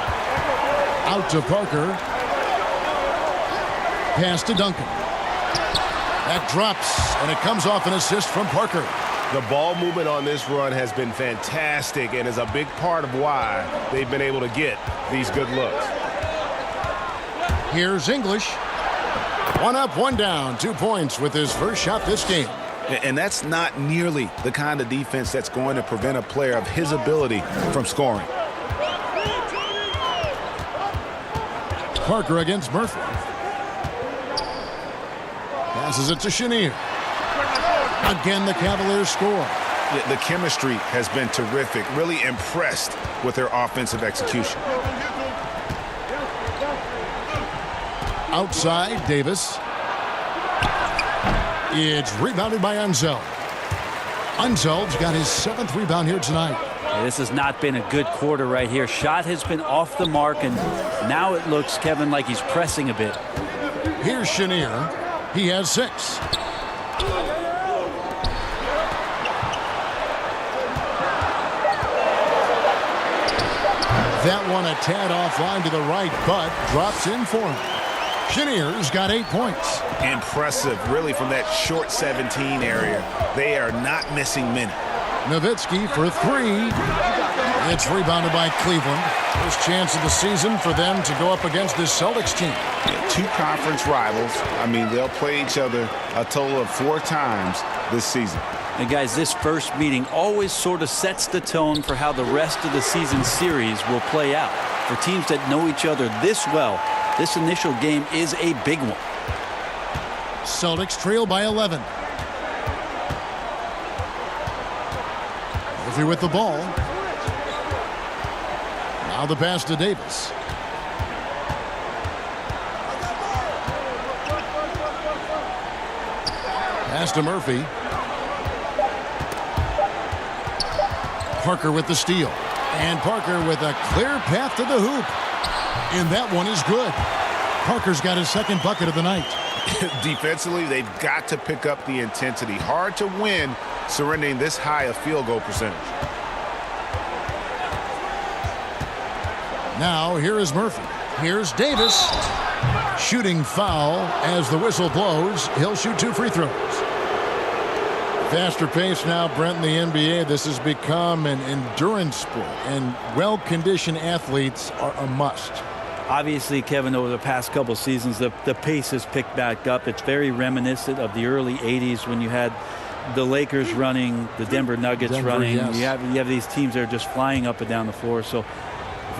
Out to Parker. Pass to Duncan. That drops, and it comes off an assist from Parker. The ball movement on this run has been fantastic and is a big part of why they've been able to get these good looks. Here's English. 1 up, 1 down. 2 points with his first shot this game. And that's not nearly the kind of defense that's going to prevent a player of his ability from scoring. Parker against Murphy. Passes it to Chenier. Again, the Cavaliers score. The chemistry has been terrific. Really impressed with their offensive execution. Outside, Davis. It's rebounded by Unseld. Unseld's got his 7th rebound here tonight. Yeah, this has not been a good quarter right here. Shot has been off the mark, and now it looks, Kevin, like he's pressing a bit. Here's Chenier. He has 6. That one a tad offline to the right, but drops in for him. Chenier's got 8 points. Impressive, really, from that short 17 area. They are not missing many. Nowitzki for 3. It's rebounded by Cleveland. First chance of the season for them to go up against this Celtics team. Yeah, 2 conference rivals. I mean, they'll play each other a total of 4 times this season. And guys, this first meeting always sort of sets the tone for how the rest of the season series will play out. For teams that know each other this well, this initial game is a big one. Celtics trail by 11. Murphy with the ball. Now the pass to Davis. Pass to Murphy. Parker with the steal. And Parker with a clear path to the hoop. And that one is good. Parker's got his 2nd bucket of the night. Defensively, they've got to pick up the intensity. Hard to win surrendering this high a field goal percentage. Now here is Murphy. Here's Davis. Shooting foul as the whistle blows. He'll shoot 2 free throws. Faster pace now, Brent, in the NBA. This has become an endurance sport, and well-conditioned athletes are a must. Obviously, Kevin, over the past couple seasons, the pace has picked back up. It's very reminiscent of the early 80s when you had the Lakers running, the Denver Nuggets running. Yes. You have these teams that are just flying up and down the floor. So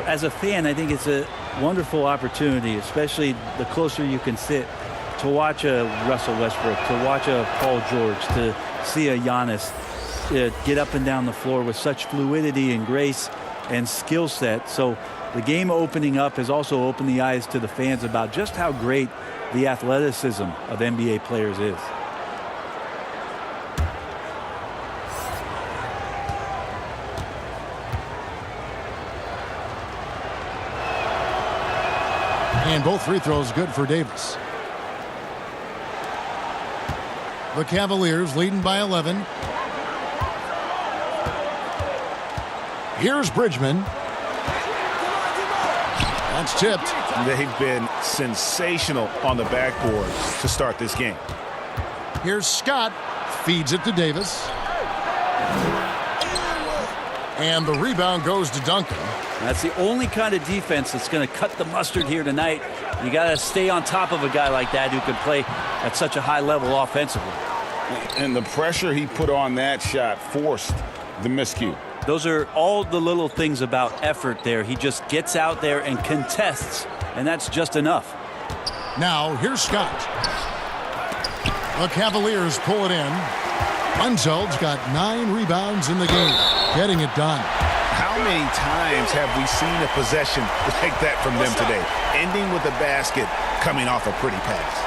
as a fan, I think it's a wonderful opportunity, especially the closer you can sit, to watch a Russell Westbrook, to watch a Paul George, to see a Giannis get up and down the floor with such fluidity and grace and skill set. So the game opening up has also opened the eyes to the fans about just how great the athleticism of NBA players is. And both free throws good for Davis. The Cavaliers leading by 11. Here's Bridgman. That's tipped. They've been sensational on the backboard to start this game. Here's Scott. Feeds it to Davis. And the rebound goes to Duncan. That's the only kind of defense that's going to cut the mustard here tonight. You got to stay on top of a guy like that who can play at such a high level offensively. And the pressure he put on that shot forced the miscue. Those are all the little things about effort there. He just gets out there and contests, and that's just enough. Now, here's Scott. The Cavaliers pull it in. Unzeld's got 9 rebounds in the game, getting it done. How many times have we seen a possession like that from them today? Ending with a basket, coming off a pretty pass.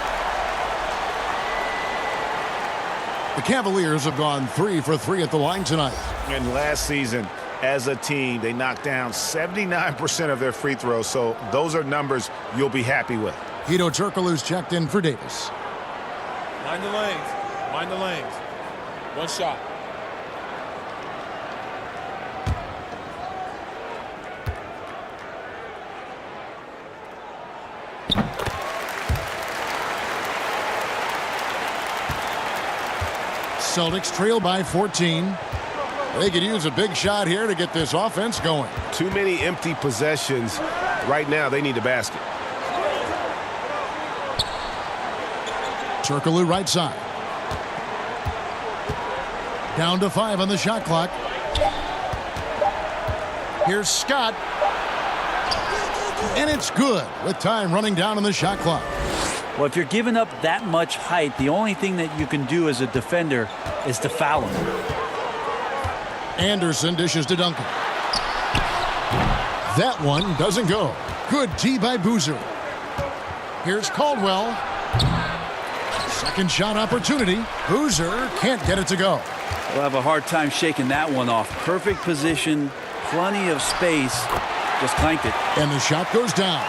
The Cavaliers have gone 3 for 3 at the line tonight. And last season, as a team, they knocked down 79% of their free throws, so those are numbers you'll be happy with. Hedo Turkoglu's checked in for Davis. Mind the lanes. Mind the lanes. One shot. Celtics trail by 14. They could use a big shot here to get this offense going. Too many empty possessions. Right now, they need a basket. Turkoglu right side. Down to 5 on the shot clock. Here's Scott. And it's good with time running down on the shot clock. Well, if you're giving up that much height, the only thing that you can do as a defender is to foul him. Anderson dishes to Duncan. That one doesn't go. Good tee by Boozer. Here's Caldwell. Second shot opportunity. Boozer can't get it to go. We'll have a hard time shaking that one off. Perfect position, plenty of space. Just clanked it. And the shot goes down.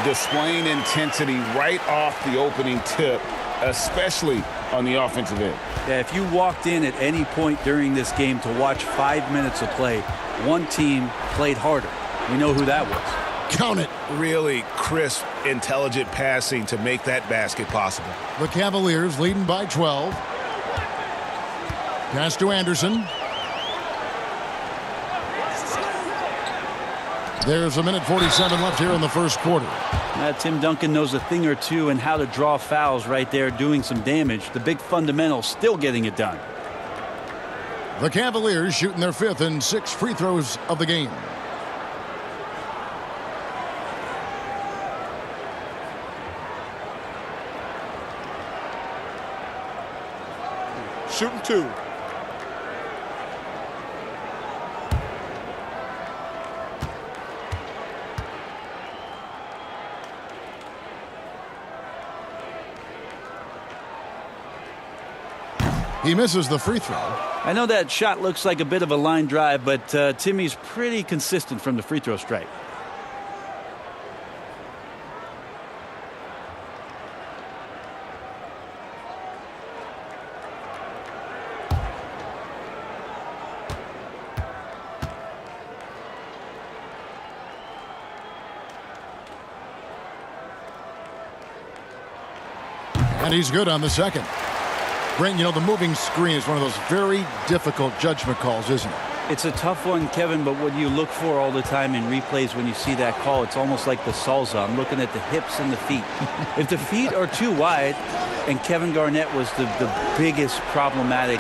Displaying intensity right off the opening tip, especially on the offensive end. Yeah, if you walked in at any point during this game to watch 5 minutes of play, one team played harder. We know who that was. Count it. Really crisp, intelligent passing to make that basket possible. The Cavaliers leading by 12. Pass to Anderson. There's a minute 47 left here in the first quarter. Tim Duncan knows a thing or two and how to draw fouls right there, doing some damage. The big fundamental still getting it done. The Cavaliers shooting their 5th and 6th free throws of the game. Shooting 2. He misses the free throw. I know that shot looks like a bit of a line drive, but Timmy's pretty consistent from the free throw stripe. And he's good on the second. Brent, you know, the moving screen is one of those very difficult judgment calls, isn't it? It's a tough one, Kevin, but what you look for all the time in replays when you see that call, it's almost like the salsa. I'm looking at the hips and the feet. If the feet are too wide, and Kevin Garnett was the biggest problematic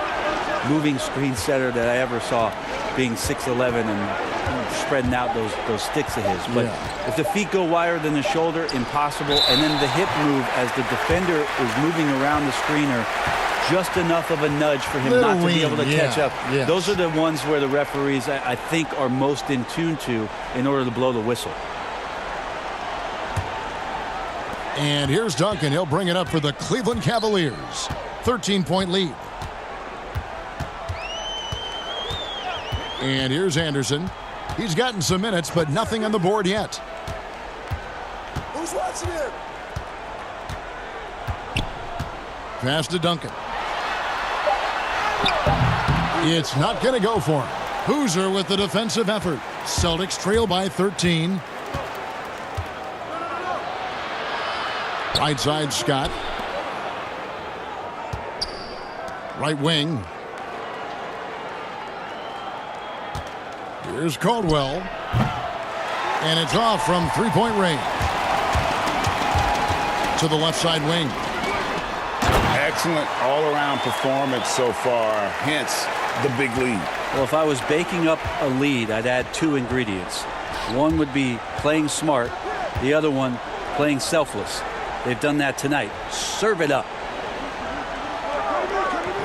moving screen setter that I ever saw, being 6'11" and spreading out those sticks of his. But if the feet go wider than the shoulder, impossible. And then the hip move as the defender is moving around the screener, just enough of a nudge for him not to be able to catch up. Yes. Those are the ones where the referees, I think, are most in tune to in order to blow the whistle. And here's Duncan. He'll bring it up for the Cleveland Cavaliers. 13-point lead. And here's Anderson. He's gotten some minutes, but nothing on the board yet. Who's watching him? Pass to Duncan. It's not going to go for him. Boozer with the defensive effort. Celtics trail by 13. Right side, Scott. Right wing. Here's Caldwell. And it's off from three-point range. To the left side wing. Excellent all-around performance so far, hence the big lead. Well, if I was baking up a lead, I'd add two ingredients. One would be playing smart. The other one, playing selfless. They've done that tonight. Serve it up.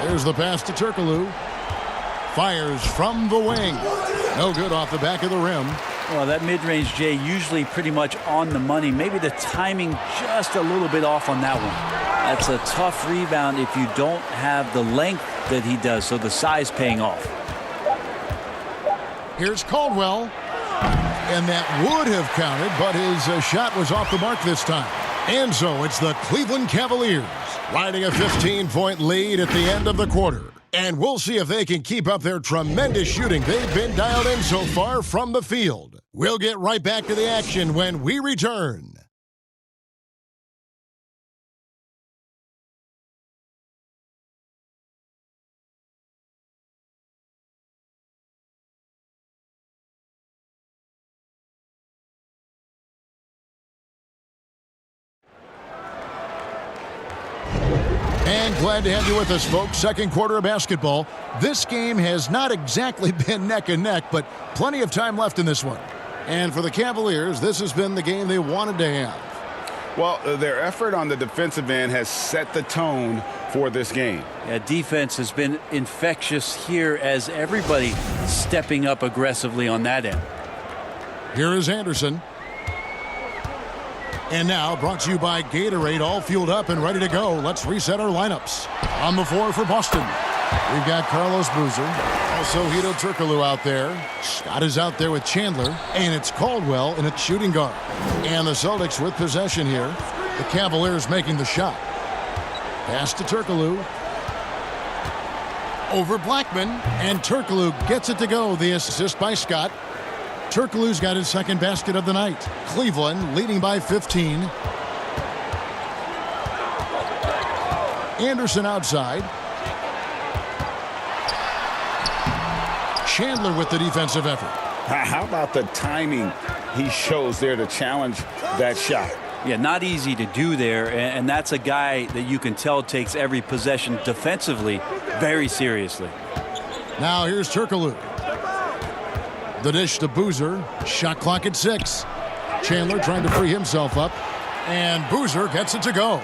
There's the pass to Turkoglu. Fires from the wing. No good off the back of the rim. Well, that mid-range, Jay, usually pretty much on the money. Maybe the timing just a little bit off on that one. That's a tough rebound if you don't have the length that he does, so the size paying off. Here's Caldwell. And that would have counted, but his shot was off the mark this time. And so it's the Cleveland Cavaliers riding a 15-point lead at the end of the quarter. And we'll see if they can keep up their tremendous shooting they've been dialed in so far from the field. We'll get right back to the action when we return. And glad to have you with us, folks. Second quarter of basketball. This game has not exactly been neck and neck, but plenty of time left in this one. And for the Cavaliers, this has been the game they wanted to have. Well, their effort on the defensive end has set the tone for this game. Yeah, defense has been infectious here as everybody stepping up aggressively on that end. Here is Anderson. And now, brought to you by Gatorade, all fueled up and ready to go. Let's reset our lineups. On the floor for Boston, we've got Carlos Boozer, also Hedo Turkoglu out there. Scott is out there with Chandler, and it's Caldwell in its shooting guard. And the Celtics with possession here. The Cavaliers making the shot. Pass to Turkoglu. Over Blackman, and Turkoglu gets it to go. The assist by Scott. Turkoglu's got his second basket of the night. Cleveland leading by 15. Anderson outside. Chandler with the defensive effort. How about the timing he shows there to challenge that shot? Yeah, not easy to do there, and that's a guy that you can tell takes every possession defensively very seriously. Now here's Turkoglu. The dish to Boozer. Shot clock at 6. Chandler trying to free himself up. And Boozer gets it to go.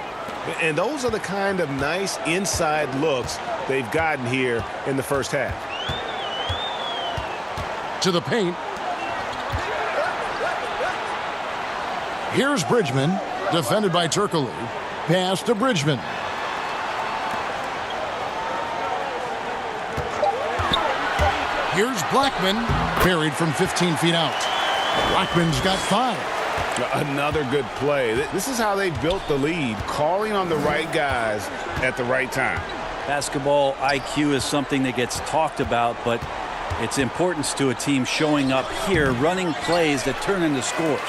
And those are the kind of nice inside looks they've gotten here in the first half. To the paint. Here's Bridgman. Defended by Turkoglu. Pass to Bridgman. Here's Blackman, buried from 15 feet out. Blackman's got 5. Another good play. This is how they built the lead, calling on the right guys at the right time. Basketball IQ is something that gets talked about, but its importance to a team showing up here, running plays that turn into scores.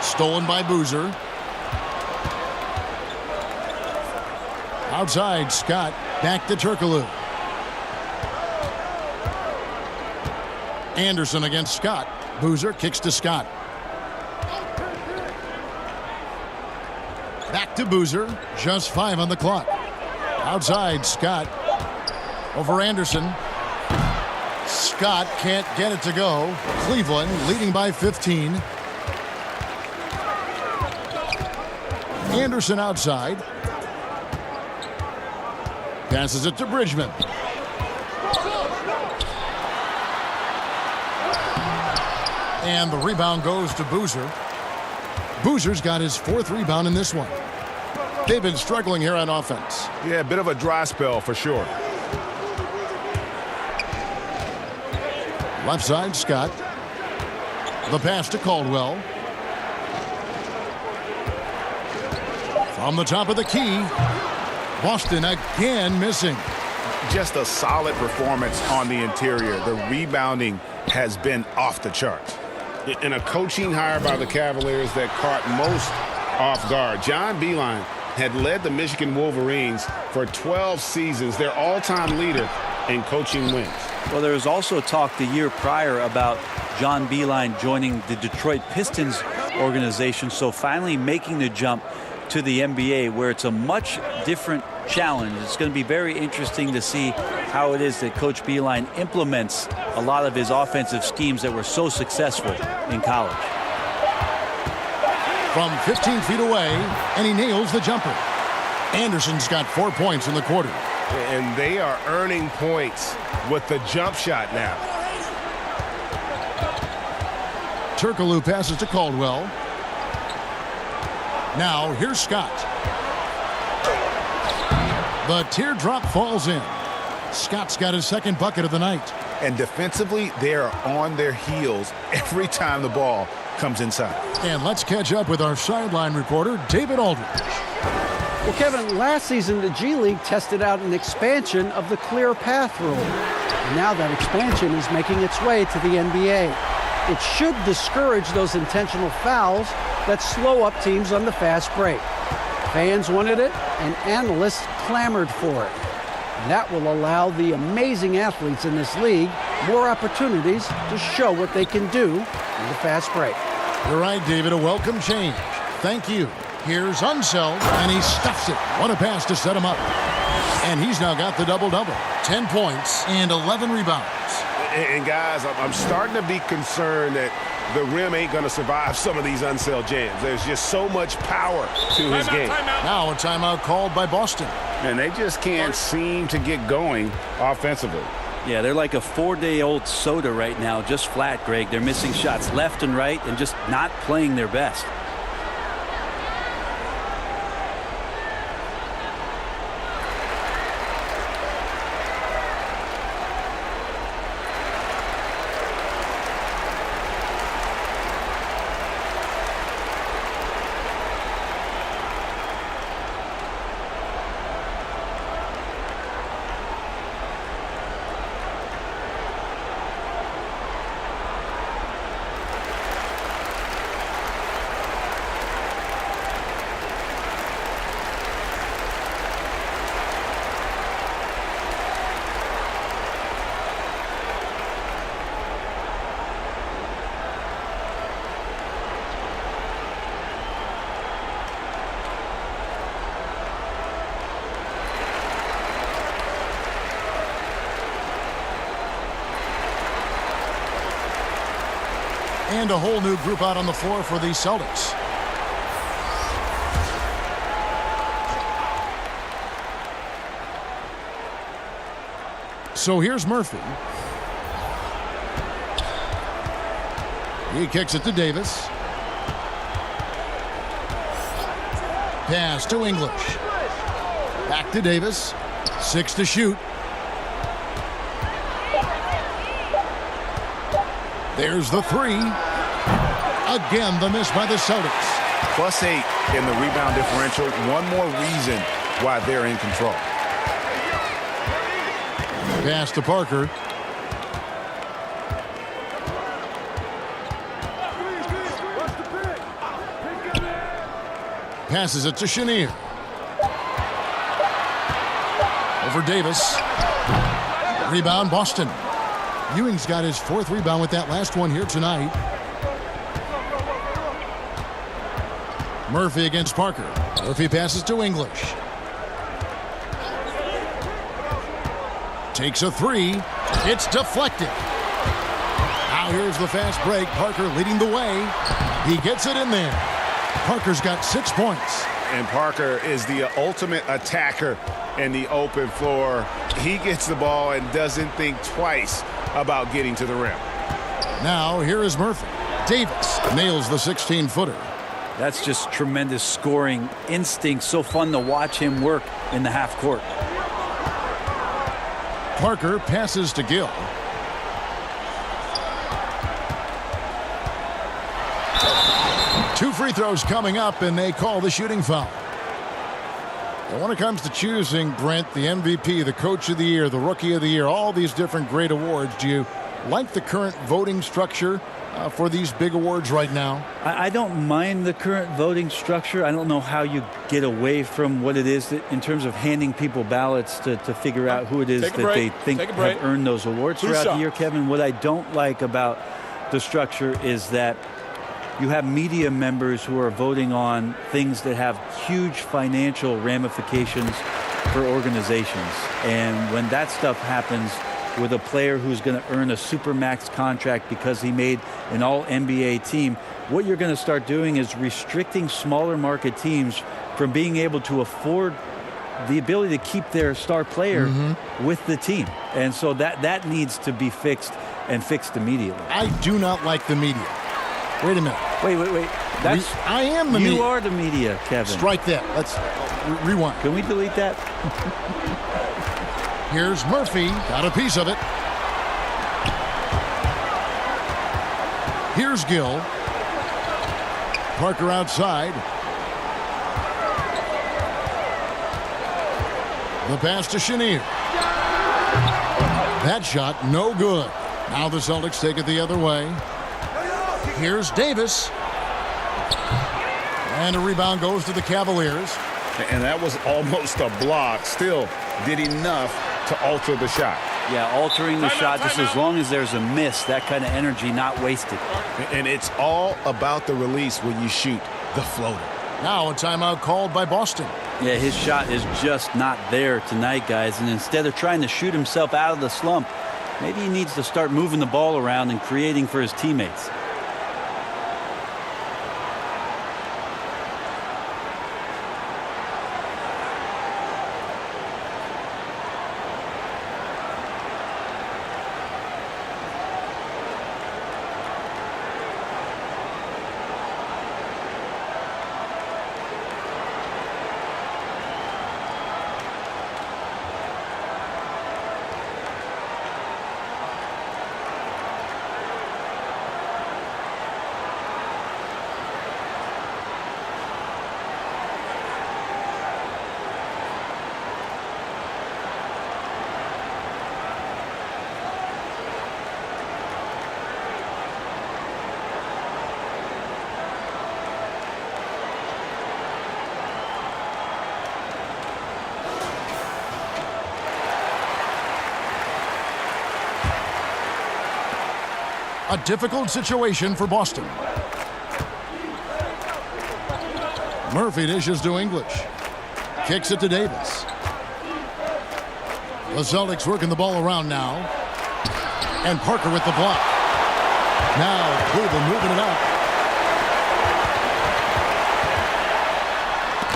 Stolen by Boozer. Outside, Scott. Back to Turkoglu. Anderson against Scott. Boozer kicks to Scott. Back to Boozer. Just 5 on the clock. Outside, Scott. Over Anderson. Scott can't get it to go. Cleveland leading by 15. Anderson outside. Passes it to Bridgman. And the rebound goes to Boozer. Boozer's got his 4th rebound in this one. They've been struggling here on offense. Yeah, a bit of a dry spell for sure. Left side, Scott. The pass to Caldwell. From the top of the key. Boston again missing. Just a solid performance on the interior. The rebounding has been off the charts. And a coaching hire by the Cavaliers that caught most off guard. John Beilein had led the Michigan Wolverines for 12 seasons, their all-time leader in coaching wins. Well, there was also talk the year prior about John Beilein joining the Detroit Pistons organization, so finally making the jump to the NBA, where it's a much different challenge. It's going to be very interesting to see how it is that Coach Beilein implements a lot of his offensive schemes that were so successful in college. From 15 feet away, and he nails the jumper. Anderson's got 4 points in the quarter. And they are earning points with the jump shot now. Turkoglu passes to Caldwell. Now here's Scott. The teardrop falls in. Scott's got his 2nd bucket of the night. And defensively, they are on their heels every time the ball comes inside. And let's catch up with our sideline reporter, David Aldridge. Well, Kevin, last season the G League tested out an expansion of the clear path rule. And now that expansion is making its way to the NBA. It should discourage those intentional fouls that slow up teams on the fast break. Fans wanted it, and analysts clamored for it. And that will allow the amazing athletes in this league more opportunities to show what they can do in the fast break. You're right, David. A welcome change. Thank you. Here's Unseld, and he stuffs it. What a pass to set him up. And he's now got the double-double. 10 points and 11 rebounds. And guys, I'm starting to be concerned that the rim ain't going to survive some of these Unseld jams. There's just so much power to his game. Now a timeout called by Boston. And they just can't seem to get going offensively. Yeah, they're like a 4-day-old soda right now, just flat, Greg. They're missing shots left and right and just not playing their best. And a whole new group out on the floor for the Celtics. So here's Murphy. He kicks it to Davis. Pass to English. Back to Davis. 6 to shoot. There's the 3. Again, the miss by the Celtics. +8 in the rebound differential. One more reason why they're in control. Pass to Parker. Passes it to Chenier. Over Davis. Rebound Boston. Ewing's got his 4th rebound with that last one here tonight. Murphy against Parker. Murphy passes to English. Takes a 3. It's deflected. Now here's the fast break. Parker leading the way. He gets it in there. Parker's got 6 points. And Parker is the ultimate attacker in the open floor. He gets the ball and doesn't think twice about getting to the rim. Now here is Murphy. Davis nails the 16-footer. That's just tremendous scoring instinct. So fun to watch him work in the half court. Parker passes to Gill. Two free throws coming up, and they call the shooting foul. And when it comes to choosing, Brent, the MVP, the Coach of the Year, the Rookie of the Year, all these different great awards, do you like the current voting structure for these big awards right now? I don't mind the current voting structure. I don't know how you get away from what it is that, in terms of handing people ballots to figure out who it is that they think have earned those awards throughout the year, Kevin. What I don't like about the structure is that you have media members who are voting on things that have huge financial ramifications for organizations. And when that stuff happens with a player who's going to earn a supermax contract because he made an all-NBA team, what you're going to start doing is restricting smaller market teams from being able to afford the ability to keep their star player with the team. And so that needs to be fixed, and fixed immediately. I do not like the media. Wait a minute. Wait. I am the media. You are the media, Kevin. Strike that. Let's rewind. Can we delete that? Here's Murphy. Got a piece of it. Here's Gill. Parker outside. The pass to Chenier. That shot, no good. Now the Celtics take it the other way. Here's Davis. And a rebound goes to the Cavaliers. And that was almost a block. Still did enough to alter the shot. Yeah, altering the shot just as long as there's a miss, that kind of energy not wasted. And it's all about the release when you shoot the floater. Now a timeout called by Boston. Yeah, his shot is just not there tonight, guys. And instead of trying to shoot himself out of the slump, maybe he needs to start moving the ball around and creating for his teammates. A difficult situation for Boston. Murphy dishes to English. Kicks it to Davis. The Celtics working the ball around now. And Parker with the block. Now Cleveland moving it up.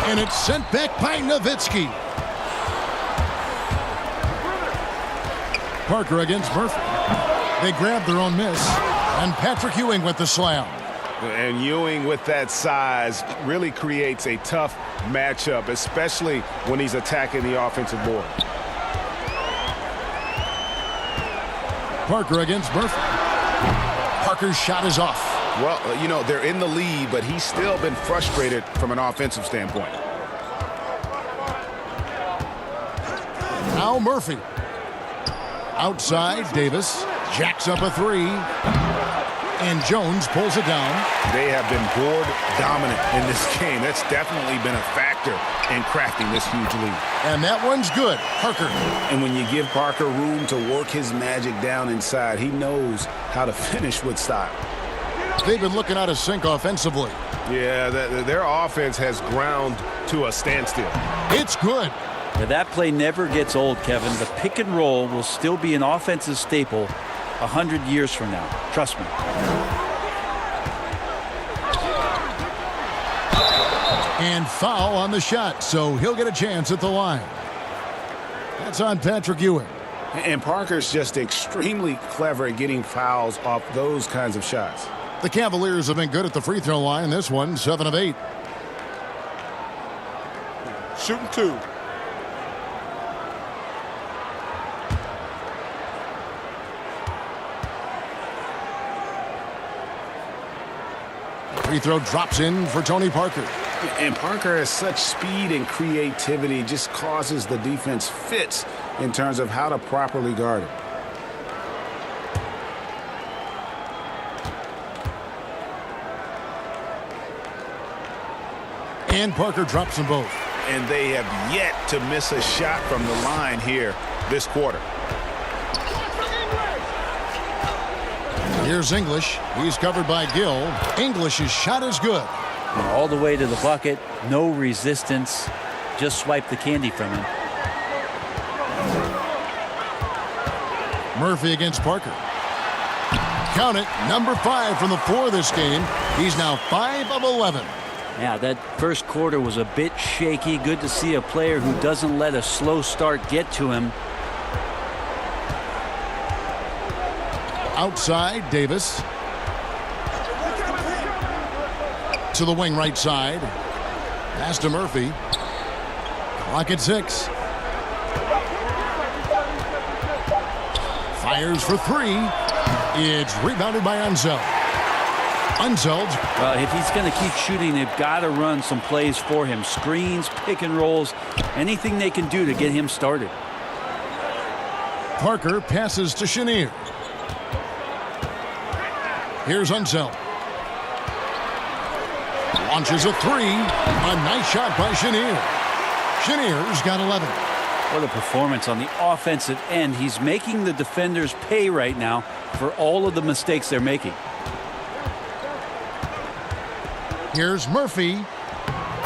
And it's sent back by Nowitzki. Parker against Murphy. They grab their own miss. And Patrick Ewing with the slam. And Ewing with that size really creates a tough matchup, especially when he's attacking the offensive board. Parker against Murphy. Parker's shot is off. Well, you know, they're in the lead, but he's still been frustrated from an offensive standpoint. Now Murphy. Outside, Davis jacks up a three. And Jones pulls it down. They have been board dominant in this game. That's definitely been a factor in crafting this huge lead. And that one's good. Parker. And when you give Parker room to work his magic down inside, he knows how to finish with style. They've been looking out of sync offensively. Yeah, their offense has ground to a standstill. It's good. Yeah, that play never gets old, Kevin. The pick and roll will still be an offensive staple 100 years from now. Trust me. And foul on the shot, so he'll get a chance at the line. That's on Patrick Ewing. And Parker's just extremely clever at getting fouls off those kinds of shots. The Cavaliers have been good at the free throw line. This one, 7 of 8. Shooting 2. Free throw drops in for Tony Parker. And Parker has such speed and creativity, just causes the defense fits in terms of how to properly guard it. And Parker drops them both. And they have yet to miss a shot from the line here this quarter. Here's English. He's covered by Gill. English's shot is good. All the way to the bucket. No resistance. Just swipe the candy from him. Murphy against Parker. Count it. Number 5 from the floor this game. He's now 5 of 11. Yeah, that first quarter was a bit shaky. Good to see a player who doesn't let a slow start get to him. Outside, Davis. To the wing right side. Pass to Murphy. Clock at 6. Fires for 3. It's rebounded by Unseld. Unseld. Well, if he's going to keep shooting, they've got to run some plays for him. Screens, pick and rolls, anything they can do to get him started. Parker passes to Chenier. Here's Unseld. Launches a 3. A nice shot by Chenier. Chenier's got 11. What a performance on the offensive end. He's making the defenders pay right now for all of the mistakes they're making. Here's Murphy.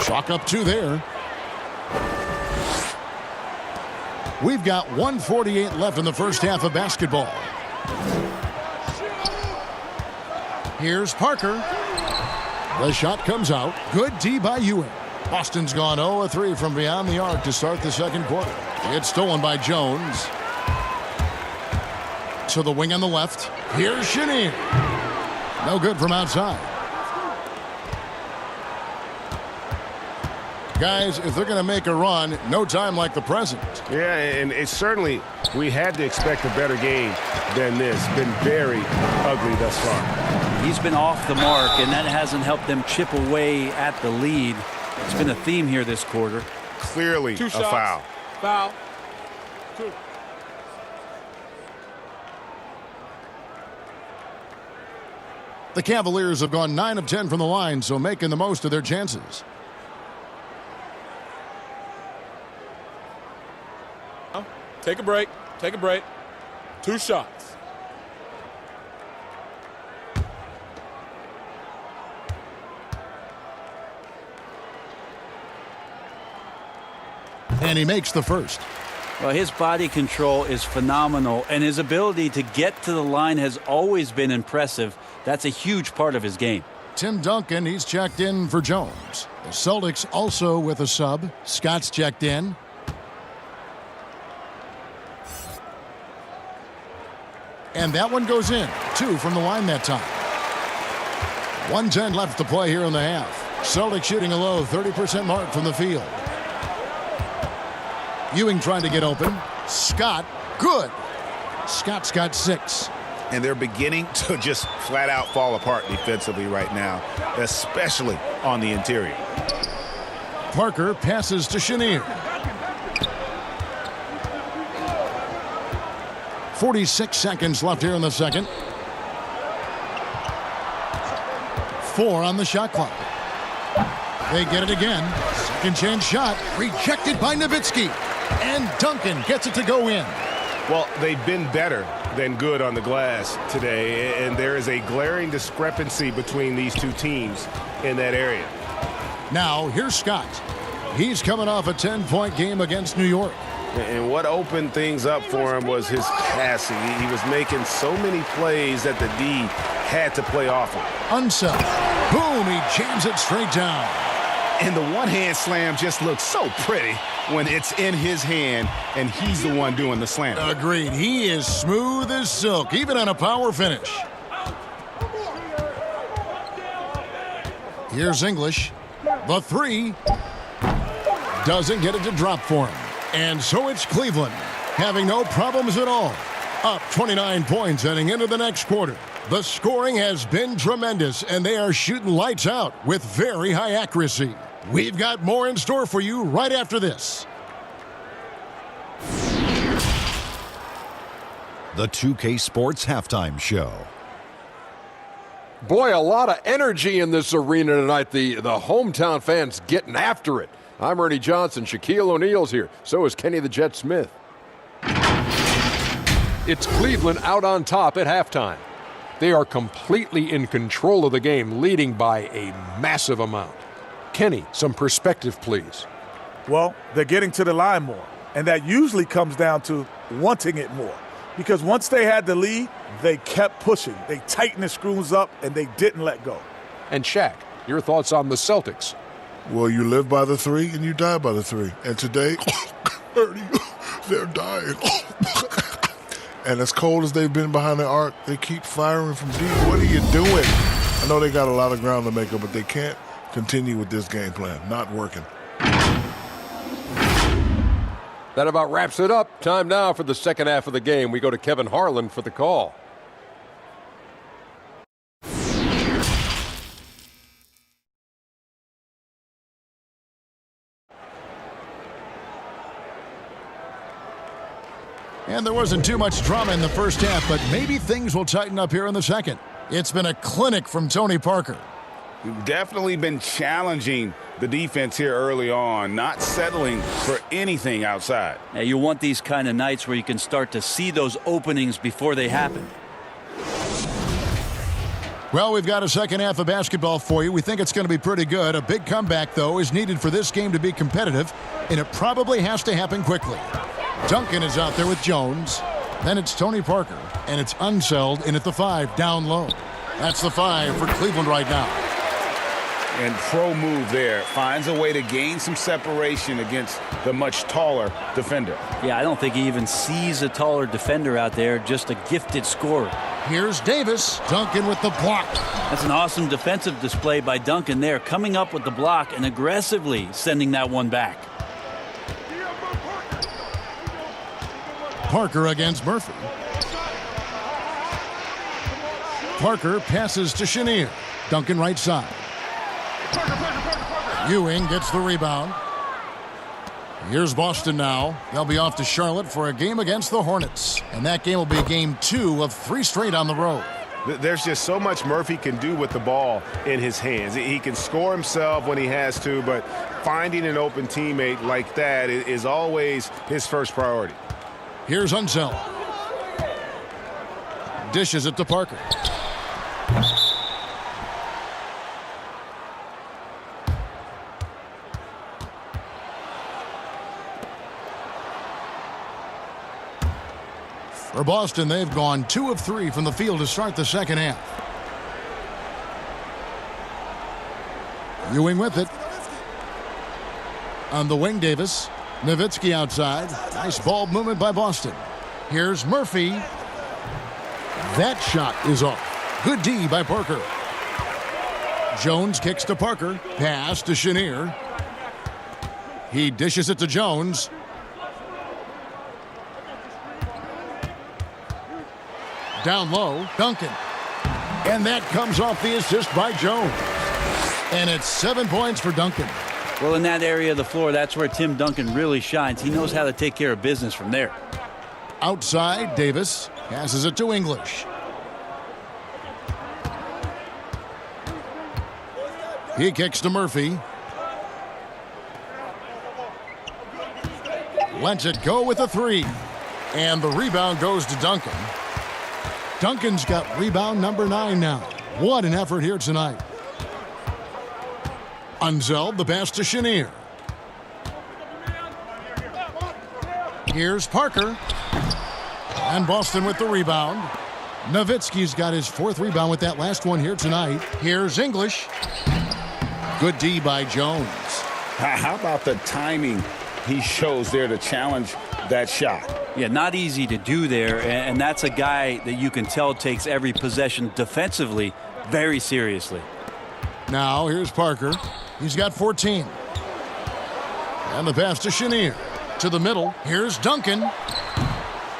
Chalk up 2 there. We've got 1:48 left in the first half of basketball. Here's Parker. The shot comes out. Good D by Ewing. Boston's gone 0 of 3 from beyond the arc to start the second quarter. It's stolen by Jones. To the wing on the left. Here's Chenier. No good from outside. Guys, if they're going to make a run, no time like the present. Yeah, and it's certainly, we had to expect a better game than this. Been very ugly thus far. He's been off the mark, and that hasn't helped them chip away at the lead. It's been a theme here this quarter. Clearly a foul. Foul. 2. The Cavaliers have gone 9 of 10 from the line, so making the most of their chances. Take a break. Take a break. 2 shots. And he makes the first. Well, his body control is phenomenal, and his ability to get to the line has always been impressive. That's a huge part of his game. Tim Duncan, he's checked in for Jones. The Celtics also with a sub. Scott's checked in. And that one goes in. 2 from the line that time. 1:10 left to play here in the half. Celtics shooting a low 30% mark from the field. Ewing trying to get open. Scott, good. Scott's got 6. And they're beginning to just flat out fall apart defensively right now, especially on the interior. Parker passes to Chenier. 46 seconds left here in the second. 4 on the shot clock. They get it again. Second chance shot. Rejected by Nowitzki. And Duncan gets it to go in. Well, they've been better than good on the glass today, and there is a glaring discrepancy between these two teams in that area. Now, here's Scott. He's coming off a 10-point game against New York. And what opened things up for him was his passing. He was making so many plays that the D had to play off him. Unseld. Boom, he jams it straight down. And the one-hand slam just looks so pretty when it's in his hand and he's the one doing the slam. Agreed. He is smooth as silk, even on a power finish. Here's English. The 3 doesn't get it to drop for him. And so it's Cleveland, having no problems at all. Up 29 points heading into the next quarter. The scoring has been tremendous, and they are shooting lights out with very high accuracy. We've got more in store for you right after this. The 2K Sports Halftime Show. Boy, a lot of energy in this arena tonight. The hometown fans getting after it. I'm Ernie Johnson. Shaquille O'Neal's here. So is Kenny the Jet Smith. It's Cleveland out on top at halftime. They are completely in control of the game, leading by a massive amount. Kenny, some perspective, please. Well, they're getting to the line more, and that usually comes down to wanting it more. Because once they had the lead, they kept pushing. They tightened the screws up, and they didn't let go. And Shaq, your thoughts on the Celtics? Well, you live by the 3 and you die by the 3. And today, they're dying. And as cold as they've been behind the arc, they keep firing from deep. What are you doing? I know they got a lot of ground to make up, but they can't continue with this game plan. Not working. That about wraps it up. Time now for the second half of the game. We go to Kevin Harlan for the call. And there wasn't too much drama in the first half, but maybe things will tighten up here in the second. It's been a clinic from Tony Parker. Definitely been challenging the defense here early on, not settling for anything outside. Now, you want these kind of nights where you can start to see those openings before they happen. Well, we've got a second half of basketball for you. We think it's going to be pretty good. A big comeback, though, is needed for this game to be competitive, and it probably has to happen quickly. Duncan is out there with Jones. Then it's Tony Parker, and it's Unseld in at the 5, down low. That's the 5 for Cleveland right now. And pro move there. Finds a way to gain some separation against the much taller defender. Yeah, I don't think he even sees a taller defender out there, just a gifted scorer. Here's Davis. Duncan with the block. That's an awesome defensive display by Duncan there, coming up with the block and aggressively sending that one back. Parker against Murphy. Parker passes to Chenier. Duncan right side. Ewing gets the rebound. Here's Boston now. They'll be off to Charlotte for a game against the Hornets. And that game will be game 2 of 3 straight on the road. There's just so much Murphy can do with the ball in his hands. He can score himself when he has to, but finding an open teammate like that is always his first priority. Here's Unseld. Dishes it to Parker. For Boston, they've gone 2 of 3 from the field to start the second half. Ewing with it. On the wing, Davis. Nowitzki outside. Nice ball movement by Boston. Here's Murphy. That shot is off. Good D by Parker. Jones kicks to Parker. Pass to Chenier. He dishes it to Jones. Down low, Duncan. And that comes off the assist by Jones. And it's 7 points for Duncan. Well, in that area of the floor, that's where Tim Duncan really shines. He knows how to take care of business from there. Outside, Davis passes it to English. He kicks to Murphy. Lets it go with a 3. And the rebound goes to Duncan. Duncan's got rebound number 9 now. What an effort here tonight. Unseld, the pass to Chenier. Here's Parker. And Boston with the rebound. Nowitzki's got his 4th rebound with that last one here tonight. Here's English. Good D by Jones. How about the timing he shows there to challenge that shot? Yeah, not easy to do there, and that's a guy that you can tell takes every possession defensively very seriously. Now here's Parker. He's got 14. And the pass to Chenier. To the middle. Here's Duncan.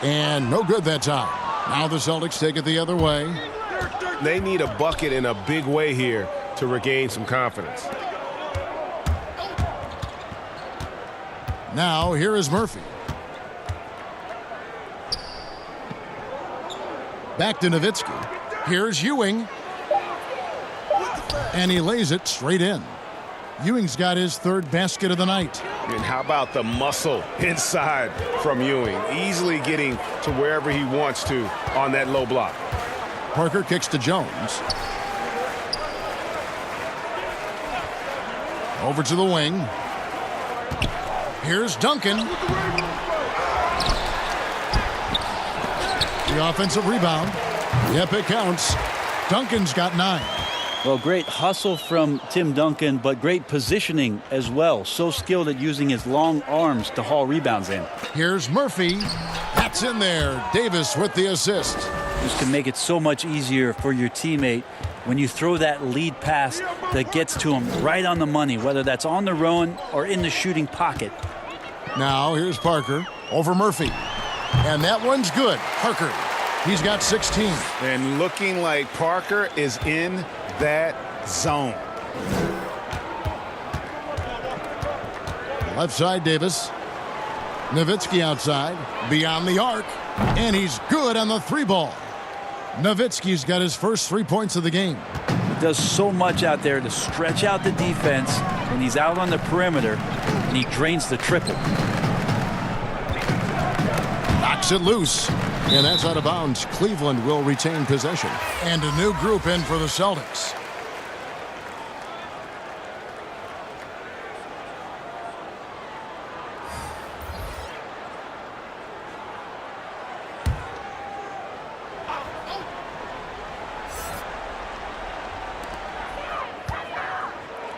And no good that time. Now the Celtics take it the other way. They need a bucket in a big way here to regain some confidence. Now here is Murphy. Back to Nowitzki. Here's Ewing. And he lays it straight in. Ewing's got his 3rd basket of the night. And how about the muscle inside from Ewing? Easily getting to wherever he wants to on that low block. Parker kicks to Jones. Over to the wing. Here's Duncan. The offensive rebound. Yep, it counts. Duncan's got 9. Well, great hustle from Tim Duncan, but great positioning as well. So skilled at using his long arms to haul rebounds in. Here's Murphy. That's in there. Davis with the assist. Just can make it so much easier for your teammate when you throw that lead pass that gets to him right on the money, whether that's on the run or in the shooting pocket. Now here's Parker over Murphy. And that one's good. Parker, he's got 16. And looking like Parker is in that zone. Left side, Davis. Nowitzki outside, beyond the arc, and he's good on the 3 ball. Nowitzki's got his first 3 points of the game. He does so much out there to stretch out the defense when he's out on the perimeter, and he drains the triple. Knocks it loose, and that's out of bounds. Cleveland will retain possession. And a new group in for the Celtics.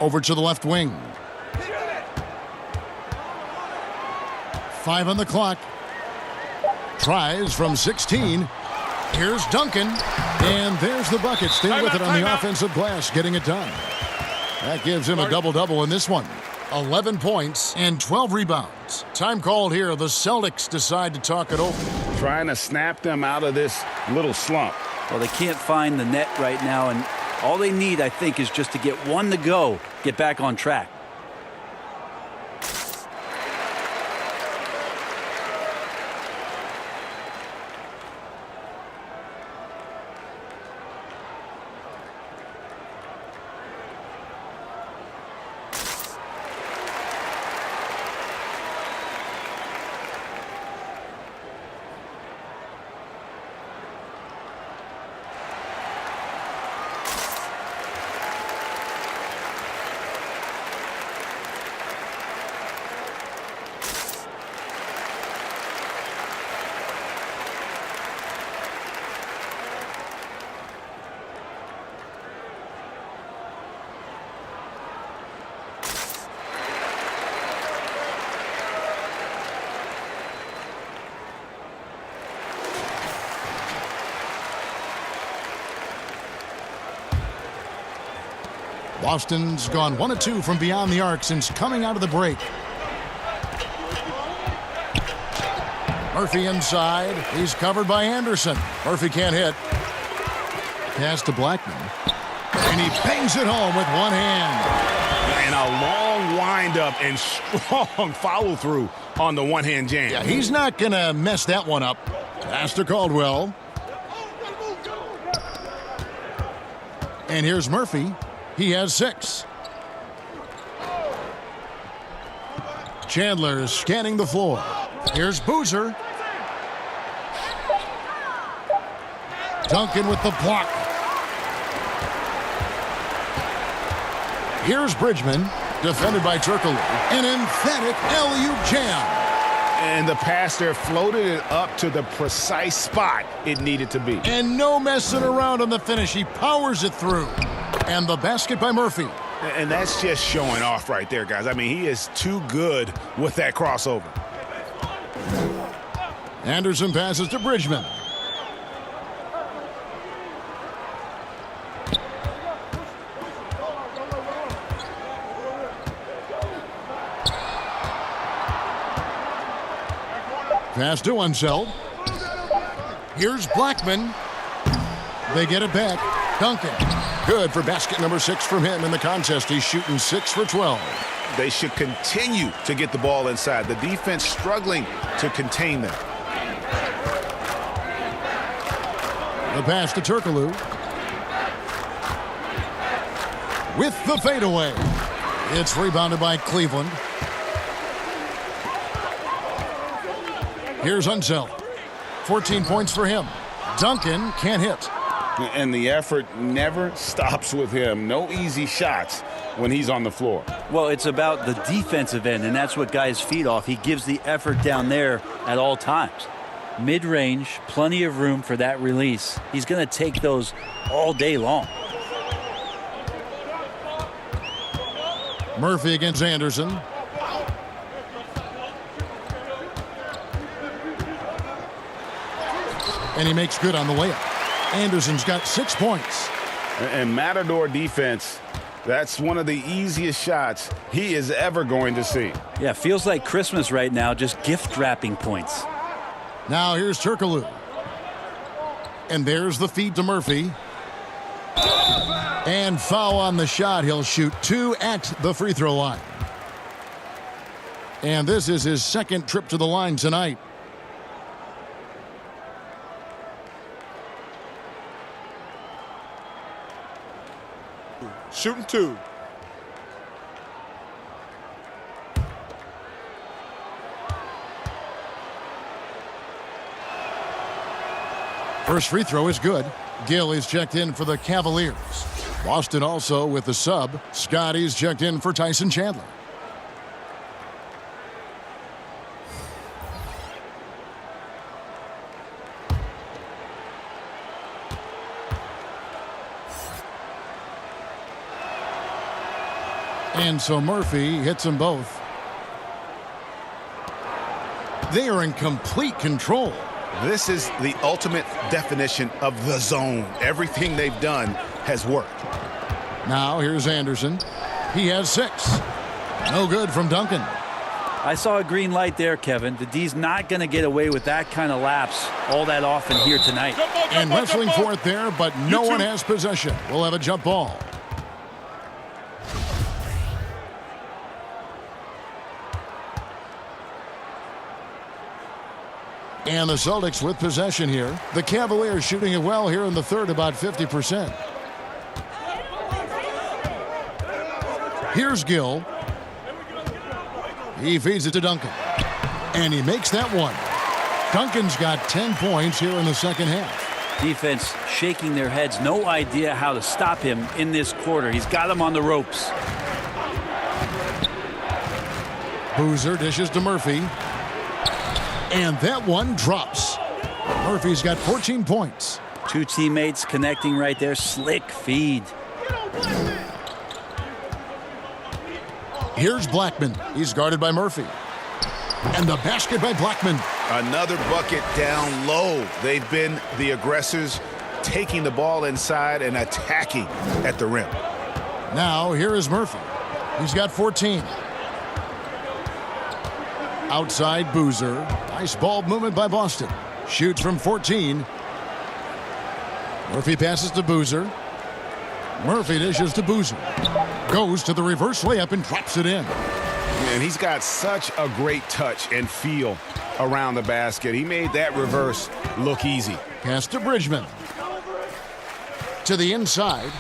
Over to the left wing. 5 on the clock. Tries from 16. Here's Duncan. And there's the bucket. Stay with it on the offensive glass, getting it done. That gives him a double-double in this one. 11 points and 12 rebounds. Time called here. The Celtics decide to talk it over. Trying to snap them out of this little slump. Well, they can't find the net right now, and all they need, I think, is just to get one to go, get back on track. Boston's gone 1 of 2 from beyond the arc since coming out of the break. Murphy inside. He's covered by Anderson. Murphy can't hit. Pass to Blackman. And he bangs it home with one hand. And a long windup and strong follow through on the one-hand jam. Yeah, he's not going to mess that one up. Pass to Caldwell. And here's Murphy. He has 6. Chandler is scanning the floor. Here's Boozer. Duncan with the block. Here's Bridgman, defended by Turkoglu. An emphatic alley-oop jam. And the pass there floated it up to the precise spot it needed to be. And no messing around on the finish. He powers it through. And the basket by Murphy. And that's just showing off right there, guys. I mean, he is too good with that crossover. Anderson passes to Bridgman. Pass to Unseld. Here's Blackman. They get it back. Duncan. Good for basket number 6 from him in the contest. He's shooting 6 for 12. They should continue to get the ball inside. The defense struggling to contain them. The pass to Turkoglu. With the fadeaway. It's rebounded by Cleveland. Here's Unseld. 14 points for him. Duncan can't hit. And the effort never stops with him. No easy shots when he's on the floor. Well, it's about the defensive end, and that's what guys feed off. He gives the effort down there at all times. Mid-range, plenty of room for that release. He's going to take those all day long. Murphy against Anderson. And he makes good on the layup. Anderson's got 6 points. And Matador defense, that's one of the easiest shots he is ever going to see. Yeah, feels like Christmas right now, just gift wrapping points. Now here's Turkoglu. And there's the feed to Murphy. And foul on the shot. He'll shoot 2 at the free throw line. And this is his second trip to the line tonight. Shooting 2. First free throw is good. Gill is checked in for the Cavaliers. Boston also with the sub. Scotty's checked in for Tyson Chandler. And so Murphy hits them both. They are in complete control. This is the ultimate definition of the zone. Everything they've done has worked. Now here's Anderson. He has 6. No good from Duncan. I saw a green light there, Kevin. The D's not going to get away with that kind of lapse all that often here tonight. And wrestling for it there, but no one has possession. We'll have a jump ball. And the Celtics with possession here. The Cavaliers shooting it well here in the third, about 50%. Here's Gill. He feeds it to Duncan. And he makes that one. Duncan's got 10 points here in the second half. Defense shaking their heads. No idea how to stop him in this quarter. He's got him on the ropes. Boozer dishes to Murphy. And that one drops. Murphy's got 14 points. 2 teammates connecting right there. Slick feed. Here's Blackman. He's guarded by Murphy. And the basket by Blackman. Another bucket down low. They've been the aggressors, taking the ball inside and attacking at the rim. Now here is Murphy. He's got 14. Outside Boozer. Nice ball movement by Boston. Shoots from 14. Murphy passes to Boozer. Murphy dishes to Boozer. Goes to the reverse layup and drops it in. And he's got such a great touch and feel around the basket. He made that reverse look easy. Pass to Bridgman. To the inside.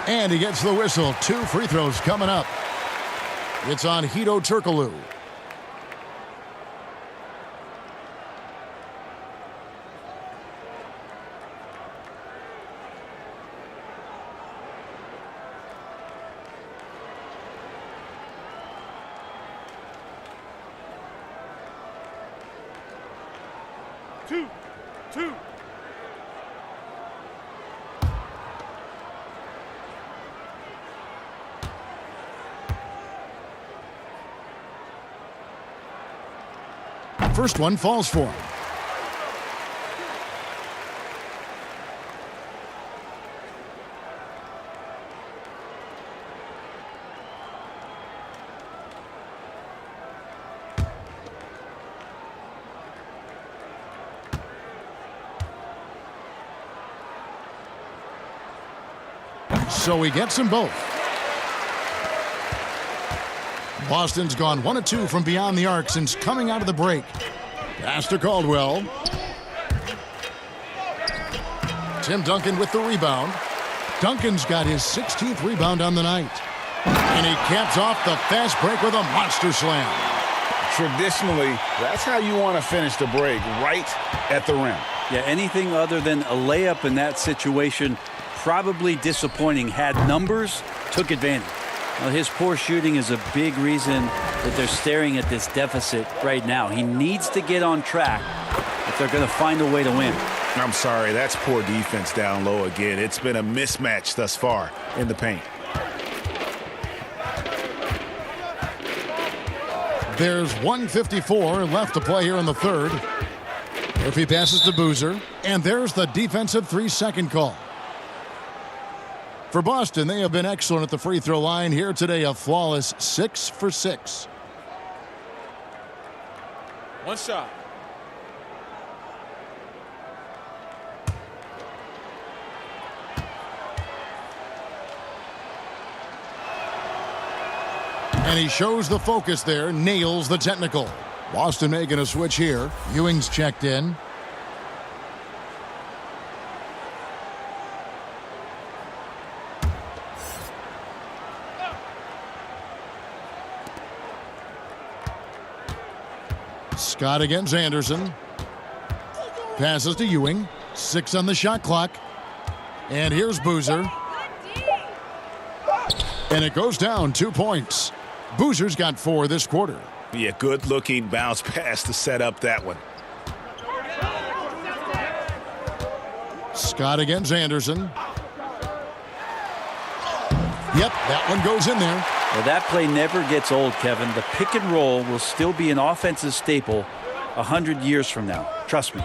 And he gets the whistle. 2 free throws coming up. It's on Hedo Turkoglu. Two. First one falls for him. So he gets them both. Boston's gone 1 of 2 from beyond the arc since coming out of the break. Pass to Caldwell. Tim Duncan with the rebound. Duncan's got his 16th rebound on the night. And he caps off the fast break with a monster slam. Traditionally, that's how you want to finish the break, right at the rim. Yeah, anything other than a layup in that situation, probably disappointing. Had numbers, took advantage. Well, his poor shooting is a big reason that they're staring at this deficit right now. He needs to get on track if they're going to find a way to win. I'm sorry, that's poor defense down low again. It's been a mismatch thus far in the paint. There's 1:54 left to play here in the third. Murphy passes to Boozer, and there's the defensive 3-second call. For Boston, they have been excellent at the free throw line here today, a flawless 6 for 6. One shot. And he shows the focus there, nails the technical. Boston making a switch here. Ewing's checked in. Scott against Anderson. Passes to Ewing. 6 on the shot clock. And here's Boozer. And it goes down 2 points. Boozer's got 4 this quarter. Yeah, good-looking bounce pass to set up that one. Scott against Anderson. Yep, that one goes in there. Well, that play never gets old, Kevin. The pick and roll will still be an offensive staple 100 years from now. Trust me.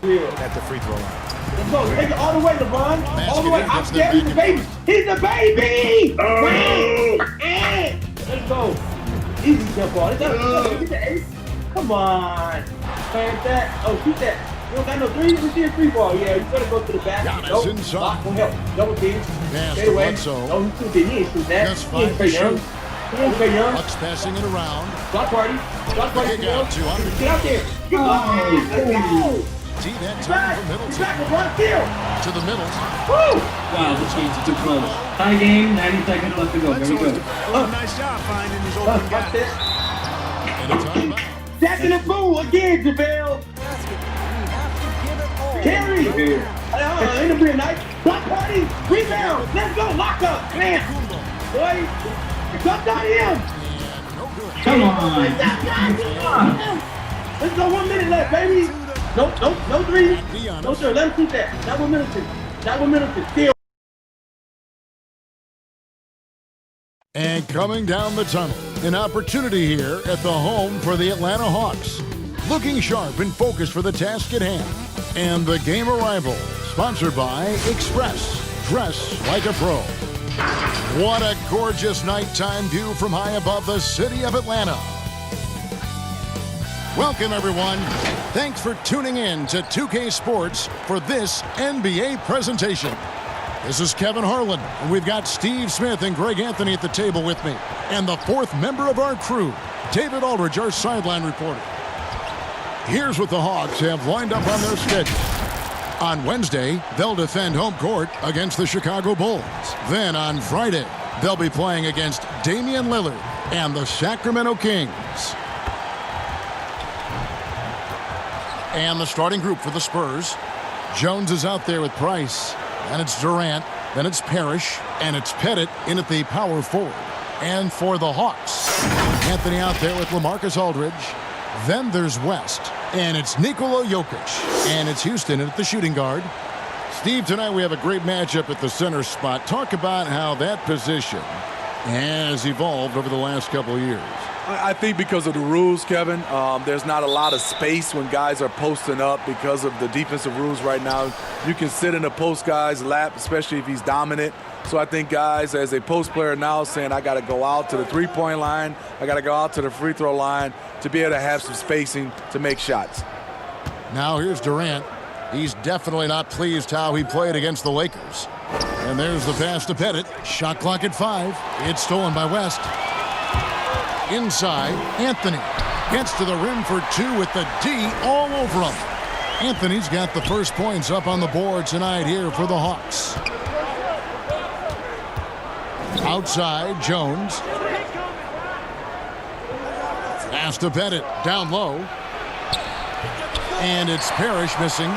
at the free throw line. Let's go. Take it all the way, LeBron. All the way. I'm Basket scared. He's the baby. He's the baby. Oh. Let's go. Easy jump ball. Get the ace. Come on. Man, that. Oh, shoot that. You don't got no three. We see a free ball. Yeah, you better go to the basket. Giannis inside. Block will help. Double team. Pass Stay to away. Bledsoe. No, he shoot that. He ain't shoot that. Just He ain't five Trey to Young. shoot. He ain't Trey Young. Bucks passing it around. Block party. Block party. Kick out to under. Get out there. Get let's go. See that He's time back. for He's Middleton. back. LeBron steal. To the middle. Woo. Wow, this game's too close. Tie game, 90 seconds left to go. Here we go. Nice job finding his open Watch guys. this. And a timeout. Jack in the fool again, JaVale. Carry. It'll be a night. Block party. Rebound. Let's go. Lock up. Man. Boy. Jump on him. Come on. Let's go. 1 minute left, baby. No three. No, sir. Let him shoot that. Not with Middleton. Still. And coming down the tunnel, an opportunity here at the home for the Atlanta Hawks. Looking sharp and focused for the task at hand. And the game arrival, sponsored by Express. Dress like a pro. What a gorgeous nighttime view from high above the city of Atlanta. Welcome, everyone. Thanks for tuning in to 2K Sports for this NBA presentation. This is Kevin Harlan, and we've got Steve Smith and Greg Anthony at the table with me. And the fourth member of our crew, David Aldridge, our sideline reporter. Here's what the Hawks have lined up on their schedule. On Wednesday, they'll defend home court against the Chicago Bulls. Then on Friday, they'll be playing against Damian Lillard and the Sacramento Kings. And the starting group for the Spurs. Jones is out there with Price. And it's Durant. Then it's Parrish. And it's Pettit in at the power forward. And for the Hawks, Anthony out there with LaMarcus Aldridge. Then there's West. And it's Nikola Jokic. And it's Houston at the shooting guard. Steve, tonight we have a great matchup at the center spot. Talk about how that position has evolved over the last couple of years. I think because of the rules, Kevin, there's not a lot of space when guys are posting up because of the defensive rules right now. You can sit in a post guy's lap, especially if he's dominant. So I think guys, as a post player now, saying I got to go out to the three-point line, I got to go out to the free throw line to be able to have some spacing to make shots. Now here's Durant. He's definitely not pleased how he played against the Lakers. And there's the pass to Pettit. Shot clock at 5. It's stolen by West. Inside, Anthony gets to the rim for 2 with the D all over him. Anthony's got the first points up on the board tonight here for the Hawks. Outside, Jones. Pass to Pettit, down low. And it's Parrish missing.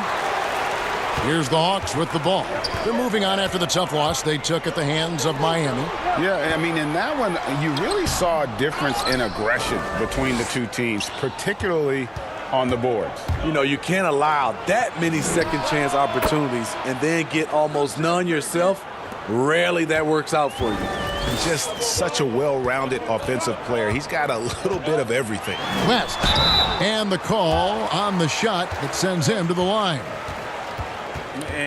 Here's the Hawks with the ball. They're moving on after the tough loss they took at the hands of Miami. Yeah, I mean, in that one, you really saw a difference in aggression between the two teams, particularly on the boards. You know, you can't allow that many second chance opportunities and then get almost none yourself. Rarely that works out for you. He's just such a well-rounded offensive player. He's got a little bit of everything. West. And the call on the shot that sends him to the line.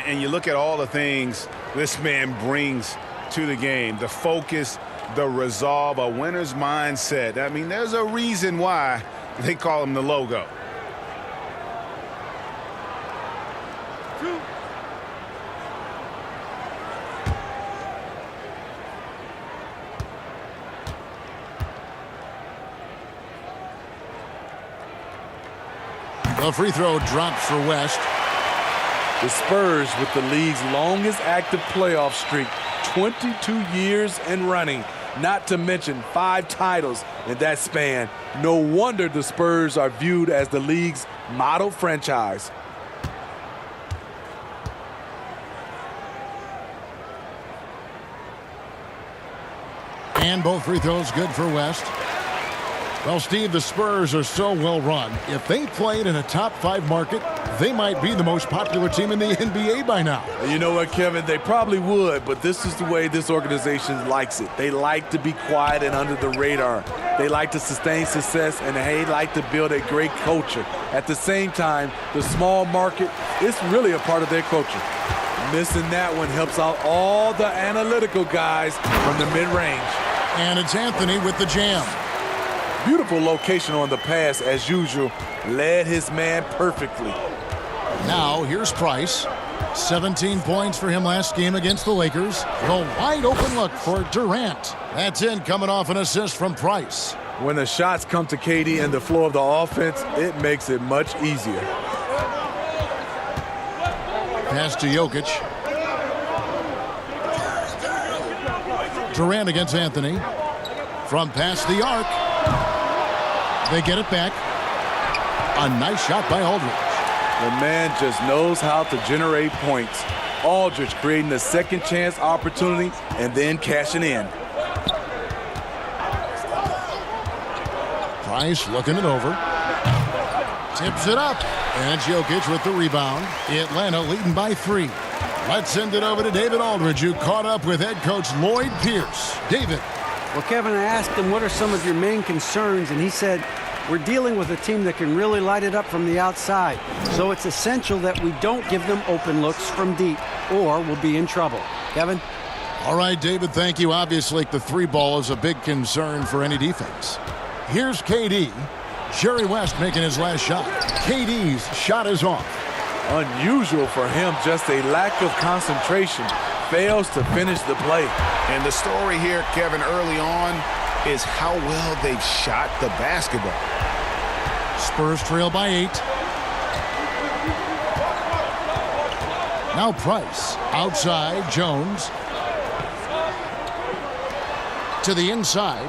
And you look at all the things this man brings to the game, the focus, the resolve, a winner's mindset. I mean, there's a reason why they call him the logo. The free throw drops for West. The Spurs with the league's longest active playoff streak, 22 years and running, not to mention 5 titles in that span. No wonder the Spurs are viewed as the league's model franchise. And both free throws good for West. Well, Steve, the Spurs are so well run. If they played in a top 5 market, they might be the most popular team in the NBA by now. You know what, Kevin? They probably would, but this is the way this organization likes it. They like to be quiet and under the radar. They like to sustain success, and they like to build a great culture. At the same time, the small market is really a part of their culture. Missing that one helps out all the analytical guys from the mid-range. And it's Anthony with the jam. Beautiful location on the pass, as usual. Led his man perfectly. Now, here's Price. 17 points for him last game against the Lakers. The wide open look for Durant. That's in, coming off an assist from Price. When the shots come to KD and the flow of the offense, it makes it much easier. Pass to Jokic. Durant against Anthony. From past the arc. They get it back. A nice shot by Aldridge. The man just knows how to generate points. Aldridge creating a second chance opportunity and then cashing in. Price looking it over. Tips it up. And Jokic with the rebound. Atlanta leading by 3. Let's send it over to David Aldridge, who caught up with head coach Lloyd Pierce. David. Well, Kevin, I asked him, what are some of your main concerns? And he said, we're dealing with a team that can really light it up from the outside. So it's essential that we don't give them open looks from deep, or we'll be in trouble. Kevin? All right, David, thank you. Obviously, the 3-ball is a big concern for any defense. Here's KD. Jerry West making his last shot. KD's shot is off. Unusual for him, just a lack of concentration. Fails to finish the play. And the story here, Kevin, early on is how well they've shot the basketball. Spurs trail by 8. Now Price. Outside, Jones. To the inside.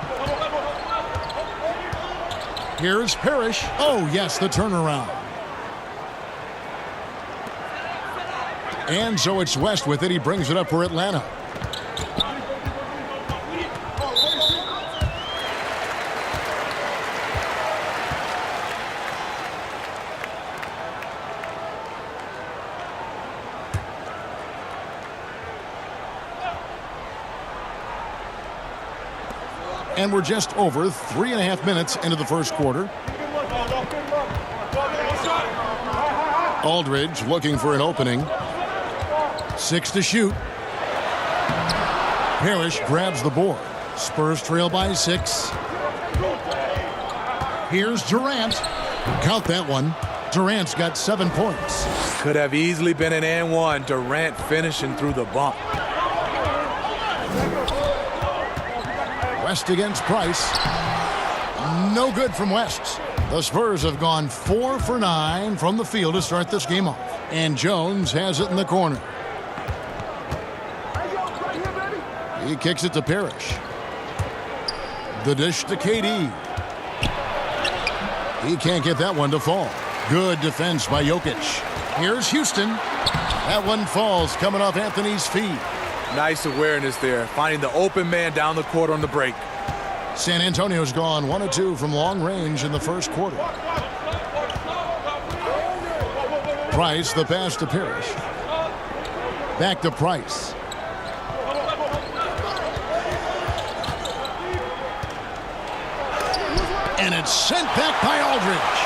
Here's Parrish. Oh, yes, the turnaround. And so it's West with it. He brings it up for Atlanta. And we're just over 3.5 minutes into the first quarter. Aldridge looking for an opening. 6 to shoot. Parrish grabs the board. Spurs trail by 6. Here's Durant. Count that one. Durant's got 7 points. Could have easily been an and one. Durant finishing through the bump. West against Price. No good from West. The Spurs have gone 4 for 9 from the field to start this game off. And Jones has it in the corner. He kicks it to Parrish. The dish to KD. He can't get that one to fall. Good defense by Jokic. Here's Houston. That one falls, coming off Anthony's feet. Nice awareness there, finding the open man down the court on the break. San Antonio's gone 1 of 2 from long range in the first quarter. Price, the pass to Parrish. Back to Price. And it's sent back by Aldridge.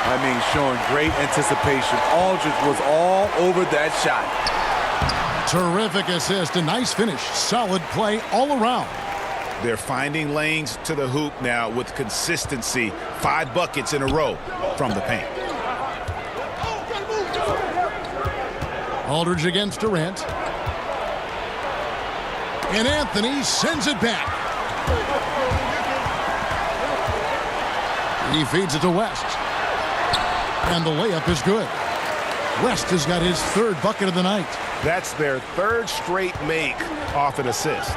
I mean, showing great anticipation. Aldridge was all over that shot. Terrific assist, a nice finish. Solid play all around. They're finding lanes to the hoop now with consistency. 5 buckets in a row from the paint. Aldridge against Durant. And Anthony sends it back. He feeds it to West. And the layup is good. West has got his 3rd bucket of the night. That's their 3rd straight make off an assist.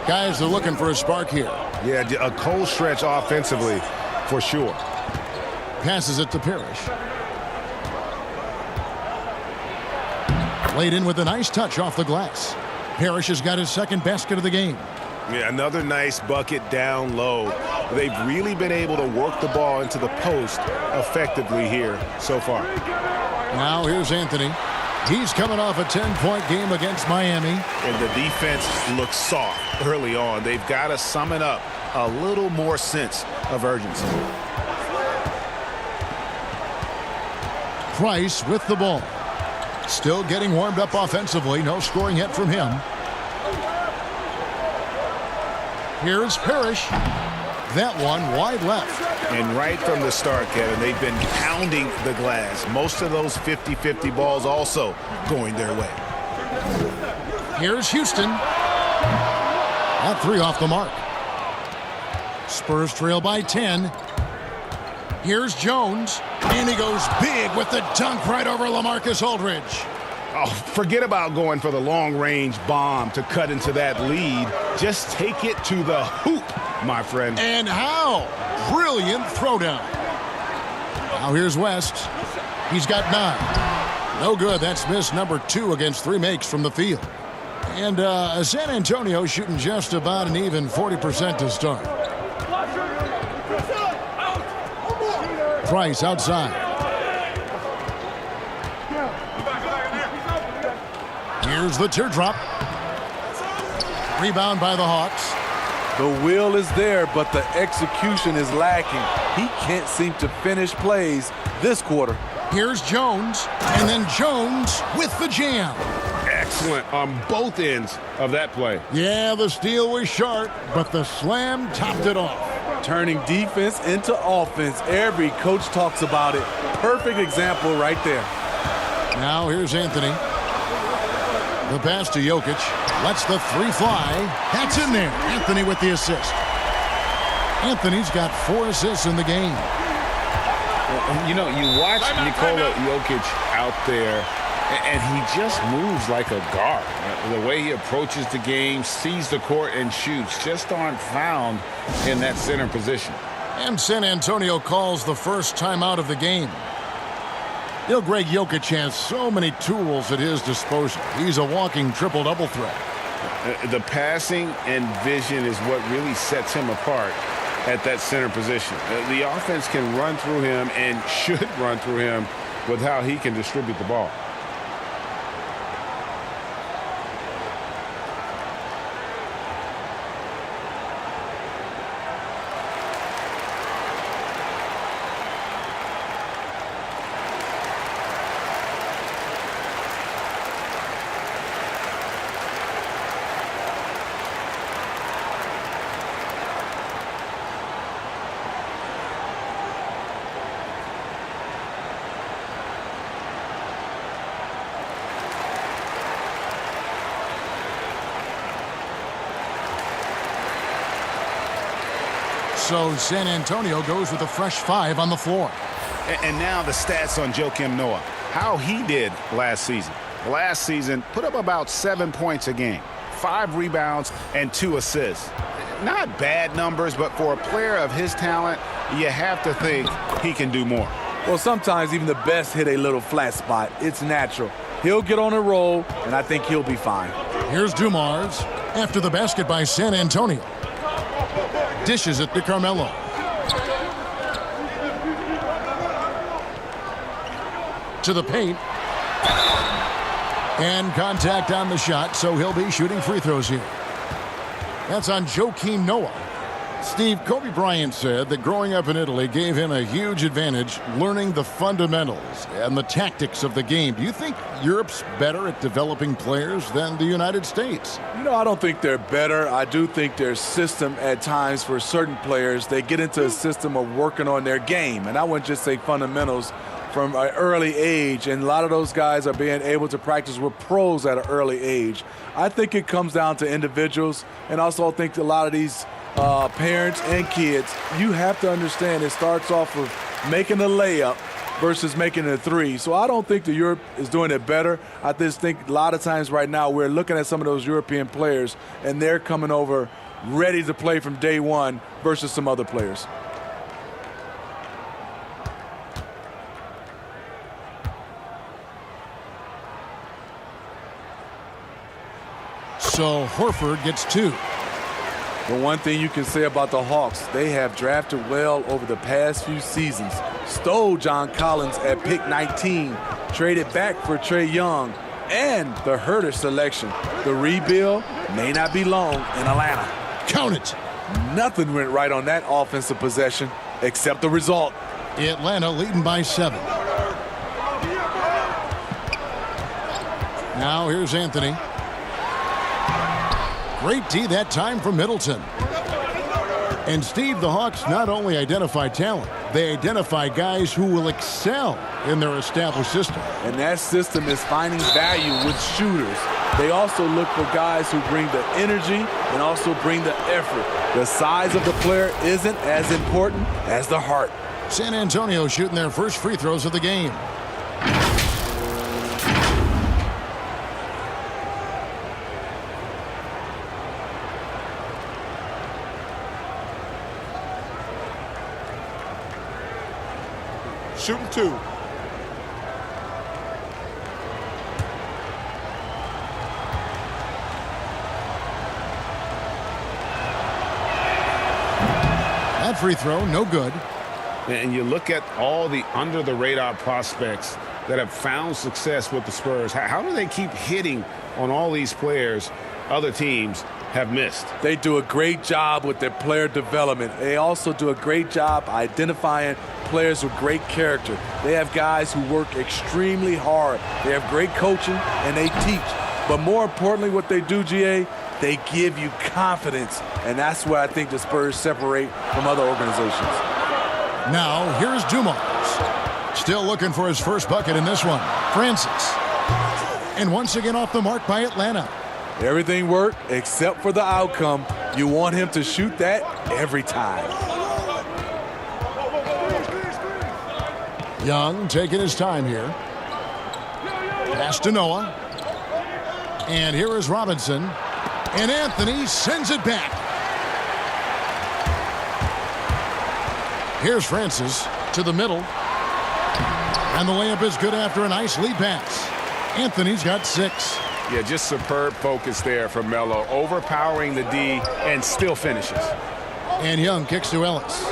Guys are looking for a spark here. Yeah, a cold stretch offensively for sure. Passes it to Parrish. Laid in with a nice touch off the glass. Parrish has got his 2nd basket of the game. Yeah, another nice bucket down low. They've really been able to work the ball into the post effectively here so far. Now here's Anthony. He's coming off a 10-point game against Miami. And the defense looks soft early on. They've got to sum it up a little more sense of urgency. Price with the ball. Still getting warmed up offensively. No scoring yet from him. Here's Parrish. That one wide left. And right from the start, Kevin, they've been pounding the glass. Most of those 50-50 balls also going their way. Here's Houston. That three off the mark. Spurs trail by 10. Here's Jones. And he goes big with the dunk right over LaMarcus Aldridge. Oh, forget about going for the long-range bomb to cut into that lead. Just take it to the hoop, my friend. And how? Brilliant throwdown. Now here's West. He's got 9. No good. That's miss number 2 against 3 makes from the field. And San Antonio shooting just about an even 40% to start. Price outside. Here's the teardrop. Rebound by the Hawks. The will is there, but the execution is lacking. He can't seem to finish plays this quarter. Here's Jones, and then Jones with the jam. Excellent on both ends of that play. Yeah, the steal was sharp, but the slam topped it off. Turning defense into offense. Every coach talks about it. Perfect example right there. Now here's Anthony. The pass to Jokic. Lets the 3 fly. That's in there. Anthony with the assist. Anthony's got 4 assists in the game. You know, you watch Nikola Jokic out there, and he just moves like a guard. The way he approaches the game, sees the court, and shoots just aren't found in that center position. And San Antonio calls the first timeout of the game. Greg Jokic has so many tools at his disposal. He's a walking triple-double threat. The passing and vision is what really sets him apart at that center position. The offense can run through him and should run through him with how he can distribute the ball. So San Antonio goes with a fresh 5 on the floor. And now the stats on Joakim Noah. How he did last season. Last season, put up about 7 points a game, 5 rebounds, and 2 assists. Not bad numbers, but for a player of his talent, you have to think he can do more. Well, sometimes even the best hit a little flat spot. It's natural. He'll get on a roll, and I think he'll be fine. Here's Dumars after the basket by San Antonio. Dishes it to Carmelo. To the paint. And contact on the shot, so he'll be shooting free throws here. That's on Joakim Noah. Steve, Kobe Bryant said that growing up in Italy gave him a huge advantage learning the fundamentals and the tactics of the game. Do you think Europe's better at developing players than the United States? You know, I don't think they're better. I do think their system at times for certain players, they get into a system of working on their game. And I wouldn't just say fundamentals from an early age. And a lot of those guys are being able to practice with pros at an early age. I think it comes down to individuals. And also I think a lot of these parents and kids, you have to understand it starts off with making a layup versus making a 3. So I don't think that Europe is doing it better. I just think a lot of times right now we're looking at some of those European players and they're coming over ready to play from day one versus some other players. So Horford gets 2. The one thing you can say about the Hawks, they have drafted well over the past few seasons. Stole John Collins at pick 19, traded back for Trae Young, and the Herter selection. The rebuild may not be long in Atlanta. Count it. Nothing went right on that offensive possession except the result. Atlanta leading by 7. Now here's Anthony. Great D that time from Middleton. And Steve, the Hawks not only identify talent, they identify guys who will excel in their established system. And that system is finding value with shooters. They also look for guys who bring the energy and also bring the effort. The size of the player isn't as important as the heart. San Antonio shooting their first free throws of the game. Shooting 2. That free throw, no good. And you look at all the under-the-radar prospects that have found success with the Spurs. How do they keep hitting on all these players other teams have missed? They do a great job with their player development. They also do a great job identifying players with great character. They have guys who work extremely hard. They have great coaching, and they teach. But more importantly, what they do, GA, they give you confidence. And that's where I think the Spurs separate from other organizations. Now, here's Dumars. Still looking for his first bucket in this one. Francis. And once again off the mark by Atlanta. Everything worked except for the outcome. You want him to shoot that every time. Young taking his time here. Pass to Noah. And here is Robinson. And Anthony sends it back. Here's Francis to the middle. And the layup is good after a nice lead pass. Anthony's got 6. Yeah, just superb focus there from Melo, overpowering the D and still finishes. And Young kicks to Ellis.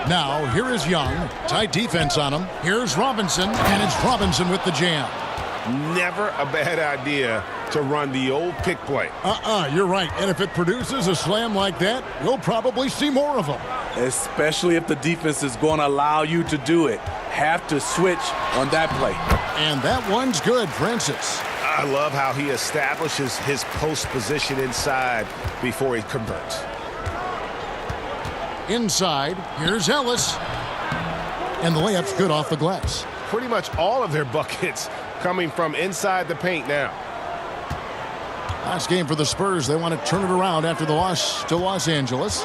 Now, here is Young. Tight defense on him. Here's Robinson, and it's Robinson with the jam. Never a bad idea to run the old pick play. You're right. And if it produces a slam like that, we'll probably see more of them. Especially if the defense is going to allow you to do it. Have to switch on that play. And that one's good, Francis. I love how he establishes his post position inside before he converts. Inside, here's Ellis. And the layup's good off the glass. Pretty much all of their buckets coming from inside the paint now. Last game for the Spurs. They want to turn it around after the loss to Los Angeles.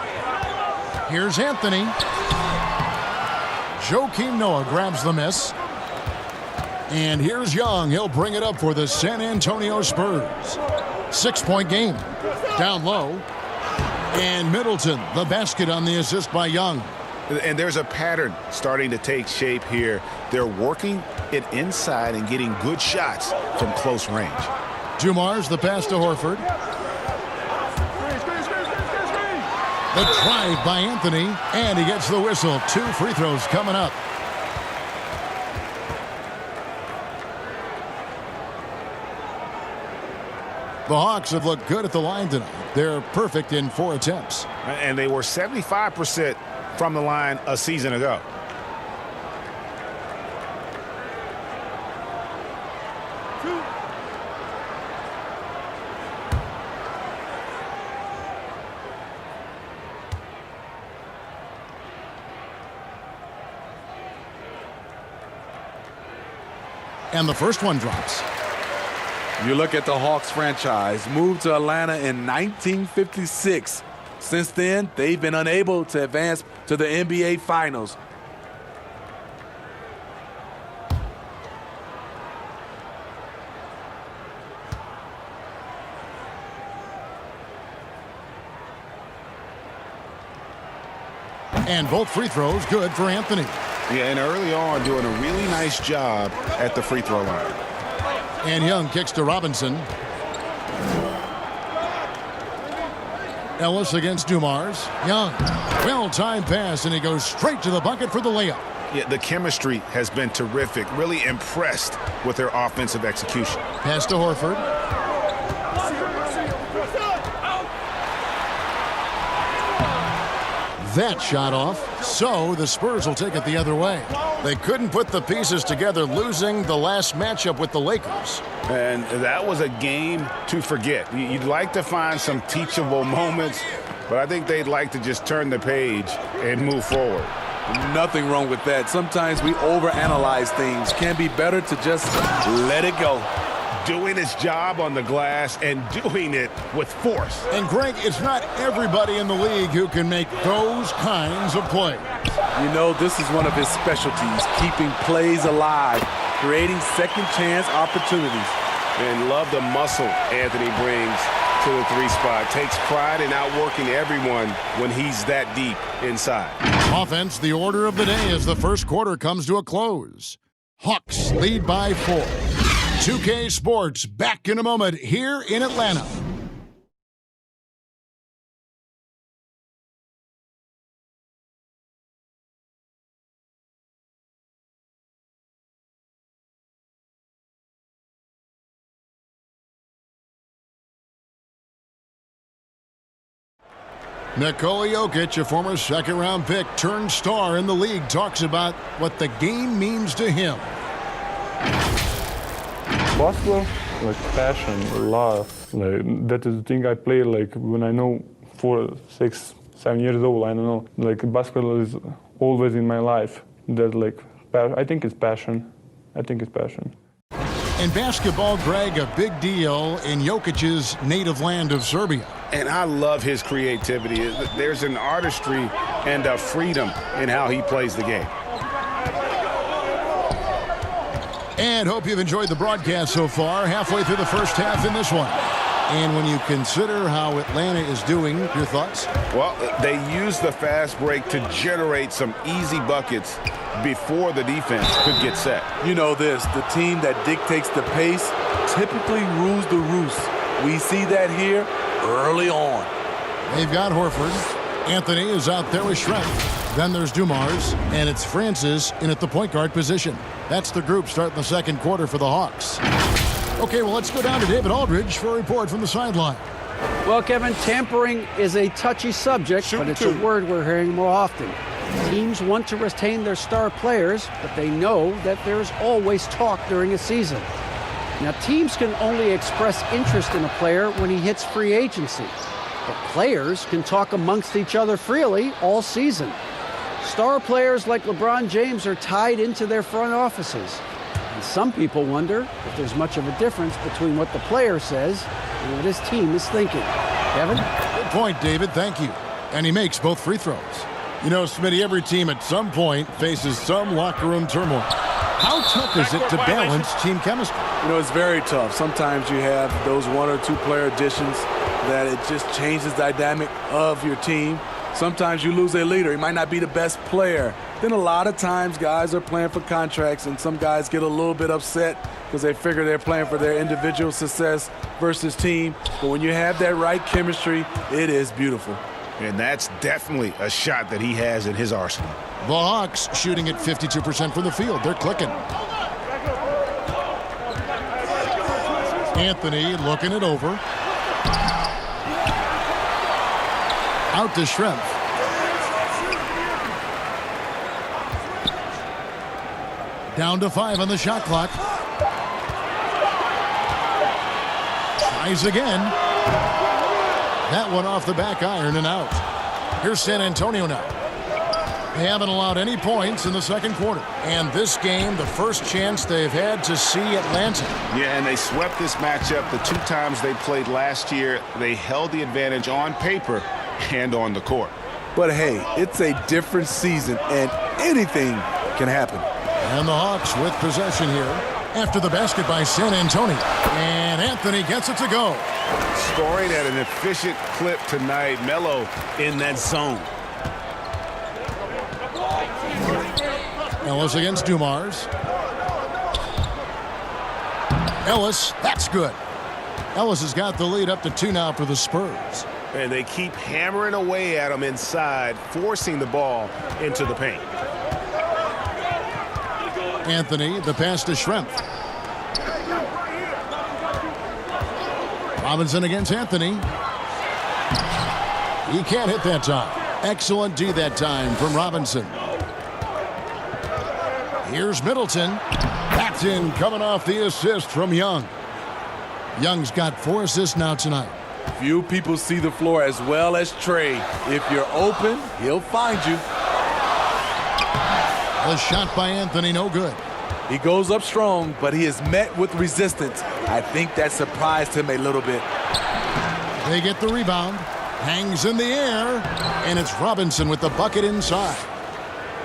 Here's Anthony. Joakim Noah grabs the miss. And here's Young. He'll bring it up for the San Antonio Spurs. 6-point game. Down low. And Middleton, the basket on the assist by Young. And there's a pattern starting to take shape here. They're working it inside and getting good shots from close range. Dumars, the pass to Horford. The drive by Anthony, and he gets the whistle. 2 free throws coming up. The Hawks have looked good at the line tonight. They're perfect in 4 attempts. And they were 75% from the line a season ago. And the first one drops. You look at the Hawks franchise, moved to Atlanta in 1956. Since then, they've been unable to advance to the NBA Finals. And both free throws good for Anthony. Yeah, and early on doing a really nice job at the free throw line. And Young kicks to Robinson. Ellis against Dumars. Young. Well-timed pass, and he goes straight to the bucket for the layup. Yeah, the chemistry has been terrific. Really impressed with their offensive execution. Pass to Horford. That shot off, so the Spurs will take it the other way. They couldn't put the pieces together, losing the last matchup with the Lakers. And that was a game to forget. You'd like to find some teachable moments, but I think they'd like to just turn the page and move forward. Nothing wrong with that. Sometimes we overanalyze things. Can be better to just let it go. Doing his job on the glass and doing it with force. And Greg, it's not everybody in the league who can make those kinds of plays. You know, this is one of his specialties, keeping plays alive, creating second chance opportunities. And love the muscle Anthony brings to the three spot. Takes pride in outworking everyone when he's that deep inside. Offense, the order of the day as the first quarter comes to a close. Hawks lead by 4. 2K Sports back in a moment here in Atlanta. Nikola Jokic, a former second-round pick, turned star in the league, talks about what the game means to him. Basketball, like passion, love. Like that is the thing I play. Like when I know 4, 6, 7 years old, I don't know. Like basketball is always in my life. That like I think it's passion. I think it's passion. In basketball, Greg, a big deal in Jokic's native land of Serbia. And I love his creativity. There's an artistry and a freedom in how he plays the game. And hope you've enjoyed the broadcast so far. Halfway through the first half in this one. And when you consider how Atlanta is doing, your thoughts? Well, they use the fast break to generate some easy buckets before the defense could get set. You know this, the team that dictates the pace typically rules the roost. We see that here early on. They've got Horford. Anthony is out there with Schrempf. Then there's Dumars, and it's Francis in at the point guard position. That's the group starting the second quarter for the Hawks. Okay, well, let's go down to David Aldridge for a report from the sideline. Well, Kevin, tampering is a touchy subject, but it's a word we're hearing more often. Teams want to retain their star players, but they know that there's always talk during a season. Now, teams can only express interest in a player when he hits free agency, but players can talk amongst each other freely all season. Star players like LeBron James are tied into their front offices. And some people wonder if there's much of a difference between what the player says and what his team is thinking. Kevin? Good point, David. Thank you. And he makes both free throws. You know, Smitty, every team at some point faces some locker room turmoil. How tough is it to balance team chemistry? You know, it's very tough. Sometimes you have those 1 or 2 player additions that it just changes the dynamic of your team. Sometimes you lose a leader. He might not be the best player. Then a lot of times guys are playing for contracts, and some guys get a little bit upset because they figure they're playing for their individual success versus team. But when you have that right chemistry, it is beautiful. And that's definitely a shot that he has in his arsenal. The Hawks shooting at 52% from the field. They're clicking. Anthony looking it over. Out to Schrempf. Down to 5 on the shot clock. Tries again. That one off the back iron and out. Here's San Antonio now. They haven't allowed any points in the second quarter. And this game, the first chance they've had to see Atlanta. Yeah, and they swept this matchup the 2 times they played last year. They held the advantage on paper and on the court. But hey, it's a different season, and anything can happen. And the Hawks with possession here after the basket by San Antonio. And Anthony gets it to go. Scoring at an efficient clip tonight. Melo in that zone. Ellis against Dumars. Ellis, that's good. Ellis has got the lead up to 2 now for the Spurs. And they keep hammering away at him inside, forcing the ball into the paint. Anthony, the pass to Schrempf. Robinson against Anthony. He can't hit that time. Excellent D that time from Robinson. Here's Middleton. Backed in, coming off the assist from Young. Young's got 4 assists now tonight. Few people see the floor as well as Trey. If you're open, he'll find you. The shot by Anthony, no good. He goes up strong, but he is met with resistance. I think that surprised him a little bit. They get the rebound. Hangs in the air, and it's Robinson with the bucket inside.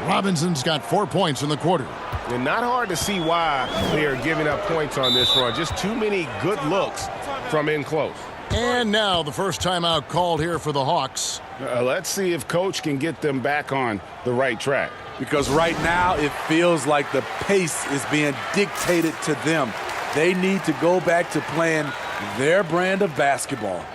Robinson's got 4 points in the quarter. And not hard to see why they are giving up points on this run. Just too many good looks from in close. And now the first timeout called here for the Hawks. Let's see if Coach can get them back on the right track. Because right now it feels like the pace is being dictated to them. They need to go back to playing their brand of basketball.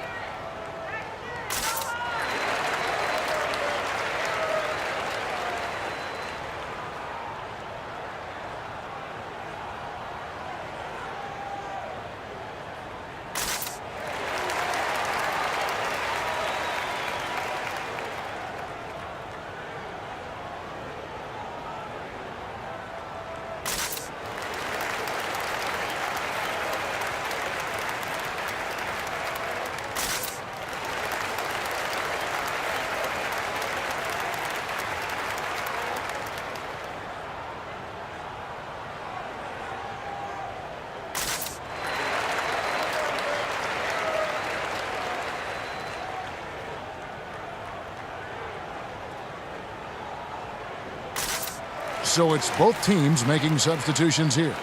So it's both teams making substitutions here.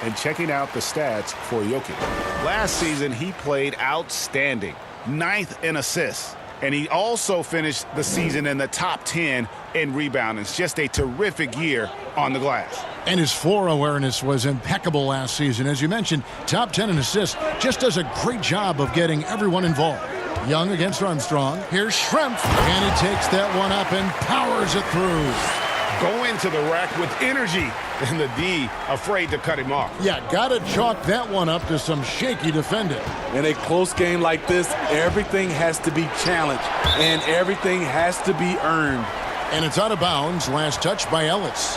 And checking out the stats for Jokic. Last season, he played outstanding. 9th in assists. And he also finished the season in the top 10 in rebounding. It's just a terrific year on the glass. And his floor awareness was impeccable last season. As you mentioned, top 10 in assists. Just does a great job of getting everyone involved. Young against Armstrong. Here's Schrempf. And he takes that one up and powers it through. Going to the rack with energy, and the D afraid to cut him off. Yeah, gotta chalk that one up to some shaky defending. In a close game like this, everything has to be challenged, and everything has to be earned. And it's out of bounds. Last touch by Ellis.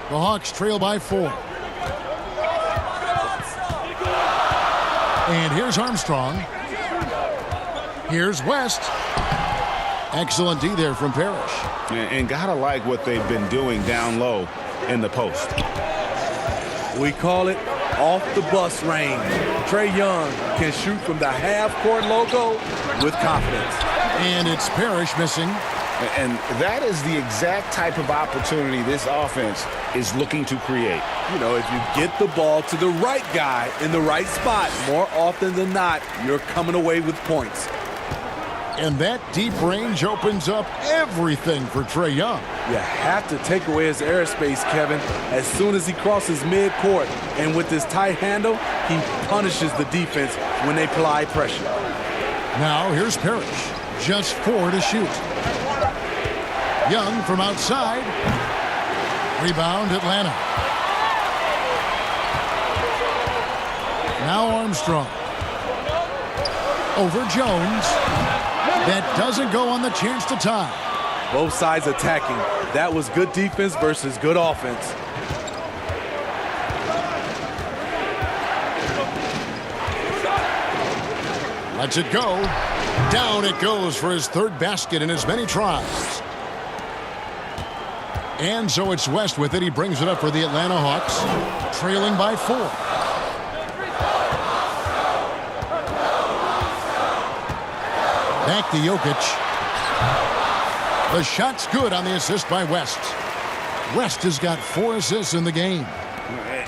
The Hawks trail by 4. And here's Armstrong. Here's West. Excellent D there from Parrish. And gotta like what they've been doing down low in the post. We call it off the bus range. Trae Young can shoot from the half-court logo with confidence. And it's Parrish missing. And that is the exact type of opportunity this offense is looking to create. You know, if you get the ball to the right guy in the right spot, more often than not, you're coming away with points. And that deep range opens up everything for Trae Young. You have to take away his airspace, Kevin, as soon as he crosses midcourt. And with this tight handle, he punishes the defense when they apply pressure. Now here's Parrish. Just 4 to shoot. Young from outside. Rebound Atlanta. Now Armstrong. Over Jones. That doesn't go on the chance to tie. Both sides attacking. That was good defense versus good offense. Lets it go. Down it goes for his 3rd basket in as many tries. And so it's West with it. He brings it up for the Atlanta Hawks, trailing by 4. Back to Jokic. The shot's good on the assist by West. West has got 4 assists in the game.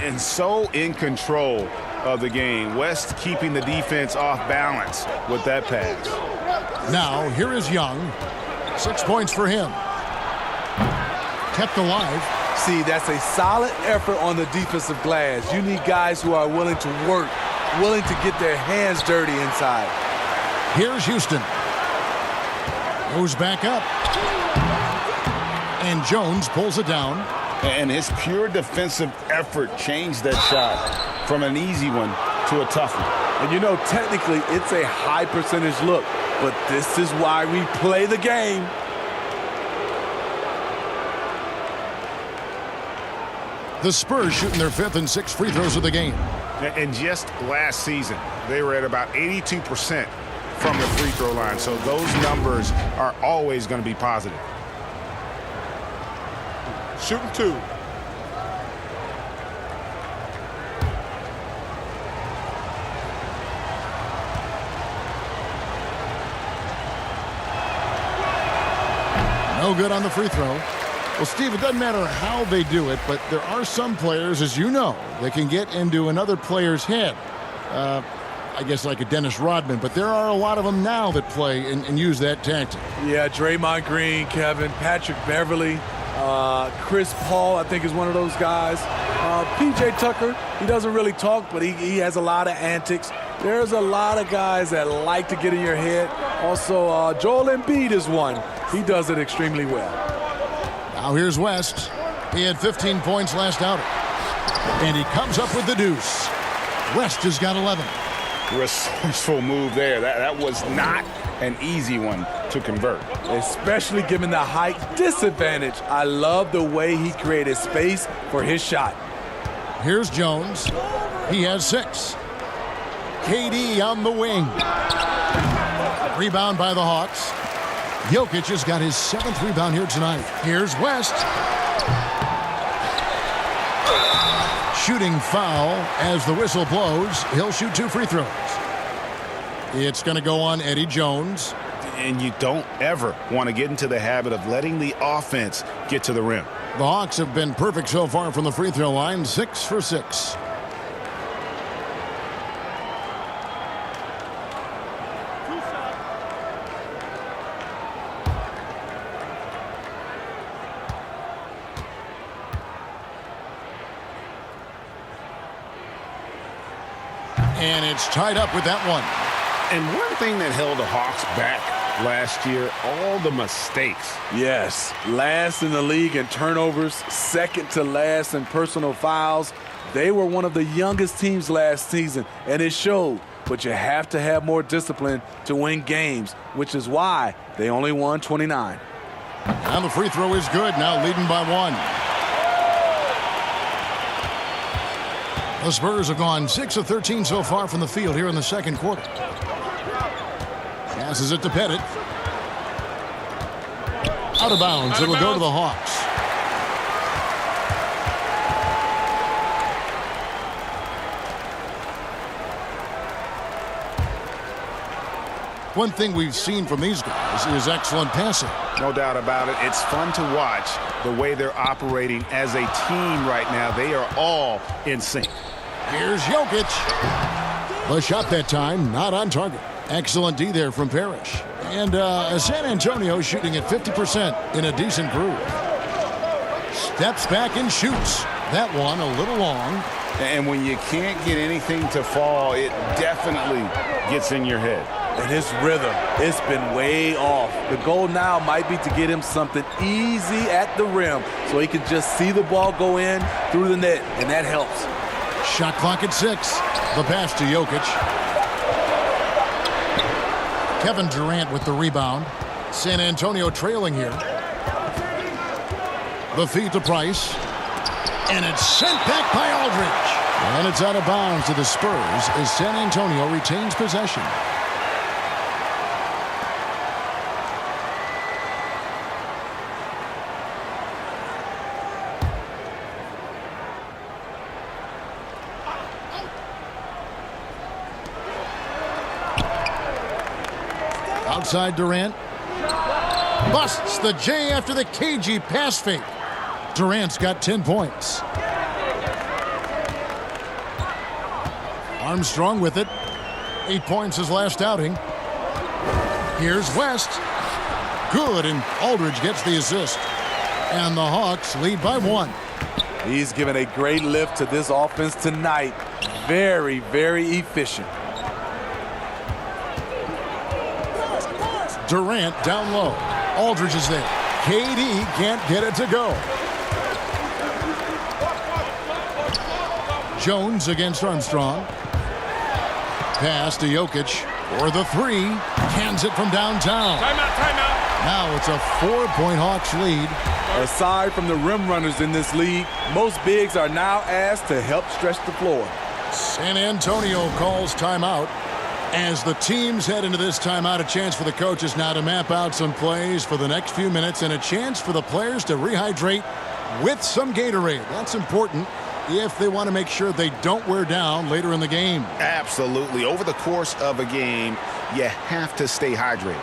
And so in control of the game. West keeping the defense off balance with that pass. Now, here is Young. 6 points for him. Kept alive. See, that's a solid effort on the defensive glass. You need guys who are willing to work, willing to get their hands dirty inside. Here's Houston. Goes back up. And Jones pulls it down. And his pure defensive effort changed that shot from an easy one to a tough one. And you know, technically, it's a high percentage look, but this is why we play the game. The Spurs shooting their 5th and 6th free throws of the game. And just last season, they were at about 82% from the free throw line. So those numbers are always going to be positive. Shooting 2. No good on the free throw. Well, Steve, it doesn't matter how they do it, but there are some players, as you know, that can get into another player's head. I guess like a Dennis Rodman, but there are a lot of them now that play and use that tactic. Yeah, Draymond Green, Kevin, Patrick Beverly, Chris Paul, I think is one of those guys. PJ Tucker, he doesn't really talk, but he has a lot of antics. There's a lot of guys that like to get in your head. Also, Joel Embiid is one. He does it extremely well. Now here's West. He had 15 points last outing. And he comes up with the deuce. West has got 11. Resourceful move there. That was not an easy one to convert. Especially given the height disadvantage. I love the way he created space for his shot. Here's Jones. He has 6. KD on the wing. Rebound by the Hawks. Jokic has got his 7th rebound here tonight. Here's West. Shooting foul as the whistle blows. He'll shoot 2 free throws. It's going to go on Eddie Jones. And you don't ever want to get into the habit of letting the offense get to the rim. The Hawks have been perfect so far from the free throw line, 6 for 6. And it's tied up with that one. And one thing that held the Hawks back last year, all the mistakes. Yes, last in the league in turnovers, second to last in personal fouls. They were one of the youngest teams last season, and it showed. But you have to have more discipline to win games, which is why they only won 29. And the free throw is good, now leading by 1. The Spurs have gone 6 of 13 so far from the field here in the second quarter. Passes it to Pettit. Out of bounds. It'll go to the Hawks. One thing we've seen from these guys is excellent passing. No doubt about it. It's fun to watch the way they're operating as a team right now. They are all in sync. Here's Jokic. The shot that time, not on target. Excellent D there from Parrish. And San Antonio shooting at 50% in a decent groove. Steps back and shoots. That one a little long. And when you can't get anything to fall, it definitely gets in your head. And his rhythm, it's been way off. The goal now might be to get him something easy at the rim so he can just see the ball go in through the net, and that helps. Shot clock at 6. The pass to Jokic. Kevin Durant with the rebound. San Antonio trailing here. The feed to Price. And it's sent back by Aldridge. And it's out of bounds to the Spurs as San Antonio retains possession. Outside Durant. Busts the J after the KG pass fake. Durant's got 10 points. Armstrong with it. 8 points his last outing. Here's West. Good, and Aldridge gets the assist. And the Hawks lead by 1. He's given a great lift to this offense tonight. Very, very efficient. Durant down low. Aldridge is there. KD can't get it to go. Jones against Armstrong. Pass to Jokic for the 3. Cans it from downtown. Timeout. Now it's a 4-point Hawks lead. Aside from the rim runners in this league, most bigs are now asked to help stretch the floor. San Antonio calls timeout. As the teams head into this timeout, a chance for the coaches now to map out some plays for the next few minutes and a chance for the players to rehydrate with some Gatorade. That's important if they want to make sure they don't wear down later in the game. Absolutely. Over the course of a game, you have to stay hydrated.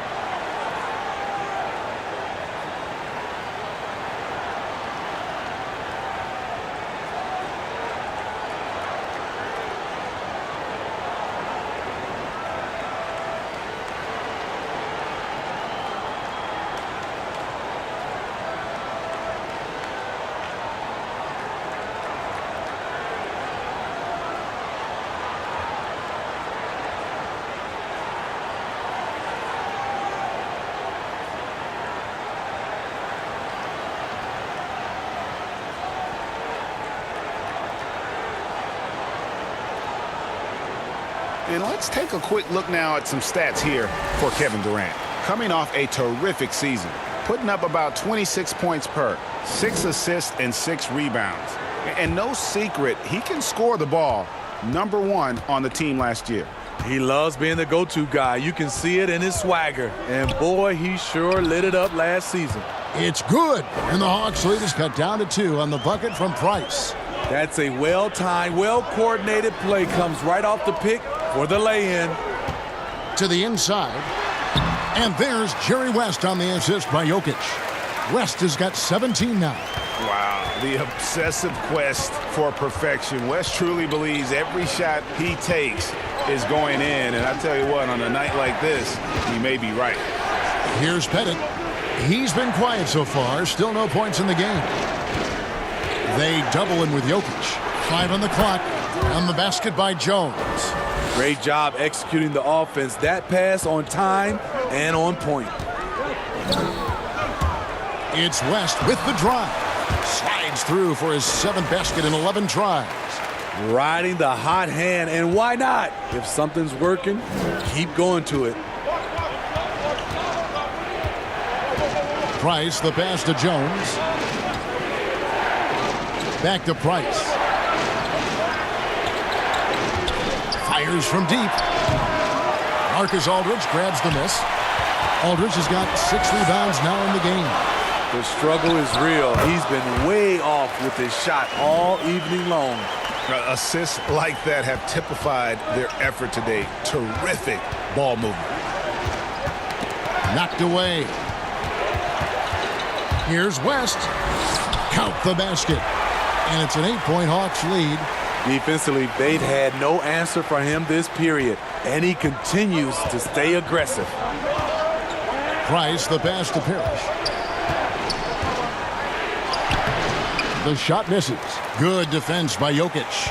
And let's take a quick look now at some stats here for Kevin Durant. Coming off a terrific season, putting up about 26 points per, 6 assists and 6 rebounds. And no secret, he can score the ball. #1 on the team last year. He loves being the go-to guy. You can see it in his swagger. And boy, he sure lit it up last season. It's good. And the Hawks lead is cut down to 2 on the bucket from Price. That's a well-timed, well-coordinated play. Comes right off the pick for the lay-in. To the inside. And there's Jerry West on the assist by Jokic. West has got 17 now. Wow, the obsessive quest for perfection. West truly believes every shot he takes is going in. And I tell you what, on a night like this, he may be right. Here's Pettit. He's been quiet so far. Still no points in the game. They double him with Jokic. 5 on the clock. On the basket by Jones. Great job executing the offense. That pass on time and on point. It's West with the drive. Slides through for his 7th basket in 11 tries. Riding the hot hand, and why not? If something's working, keep going to it. Price, the pass to Jones. Back to Price. Fires from deep. Marcus Aldridge grabs the miss. Aldridge has got 6 rebounds now in the game. The struggle is real. He's been way off with his shot all evening long. Assists like that have typified their effort today. Terrific ball movement. Knocked away. Here's West. Count the basket. And it's an 8-point Hawks lead. Defensively, they've had no answer for him this period. And he continues to stay aggressive. Price, the pass to Parrish. The shot misses. Good defense by Jokic.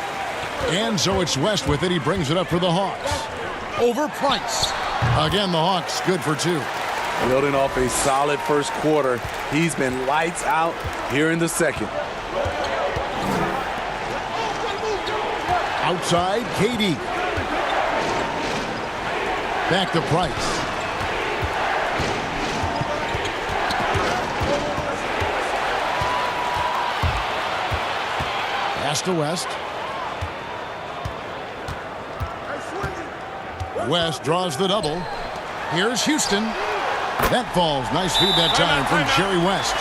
And so it's West with it. He brings it up for the Hawks. Over Price. Again, the Hawks good for 2. Building off a solid first quarter, he's been lights out here in the second. Outside, KD. Back to Price. Pass to West. West draws the double. Here's Houston. That falls. Nice feed that time from Jerry West.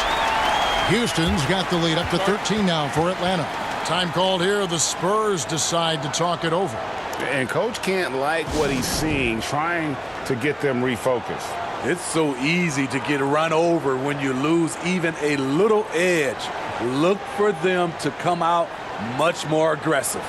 Houston's got the lead up to 13 now for Atlanta. Time called here. The Spurs decide to talk it over. And coach can't like what he's seeing, trying to get them refocused. It's so easy to get run over when you lose even a little edge. Look for them to come out much more aggressive.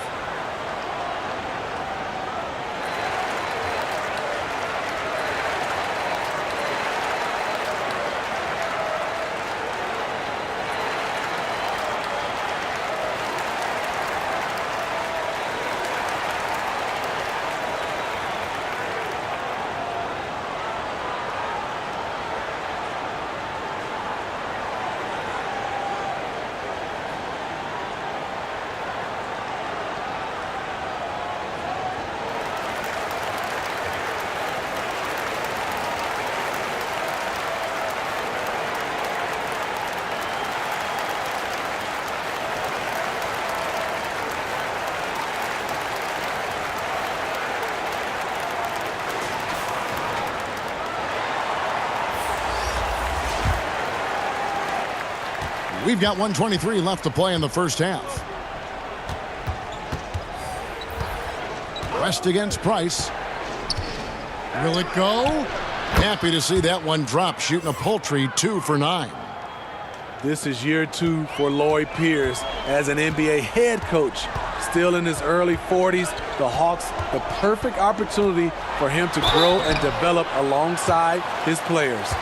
We've got 1:23 left to play in the first half. West against Price. Will it go? Happy to see that one drop, shooting a paltry 2 for 9. This is year 2 for Lloyd Pierce as an NBA head coach. Still in his early 40s, the Hawks, the perfect opportunity for him to grow and develop alongside his players.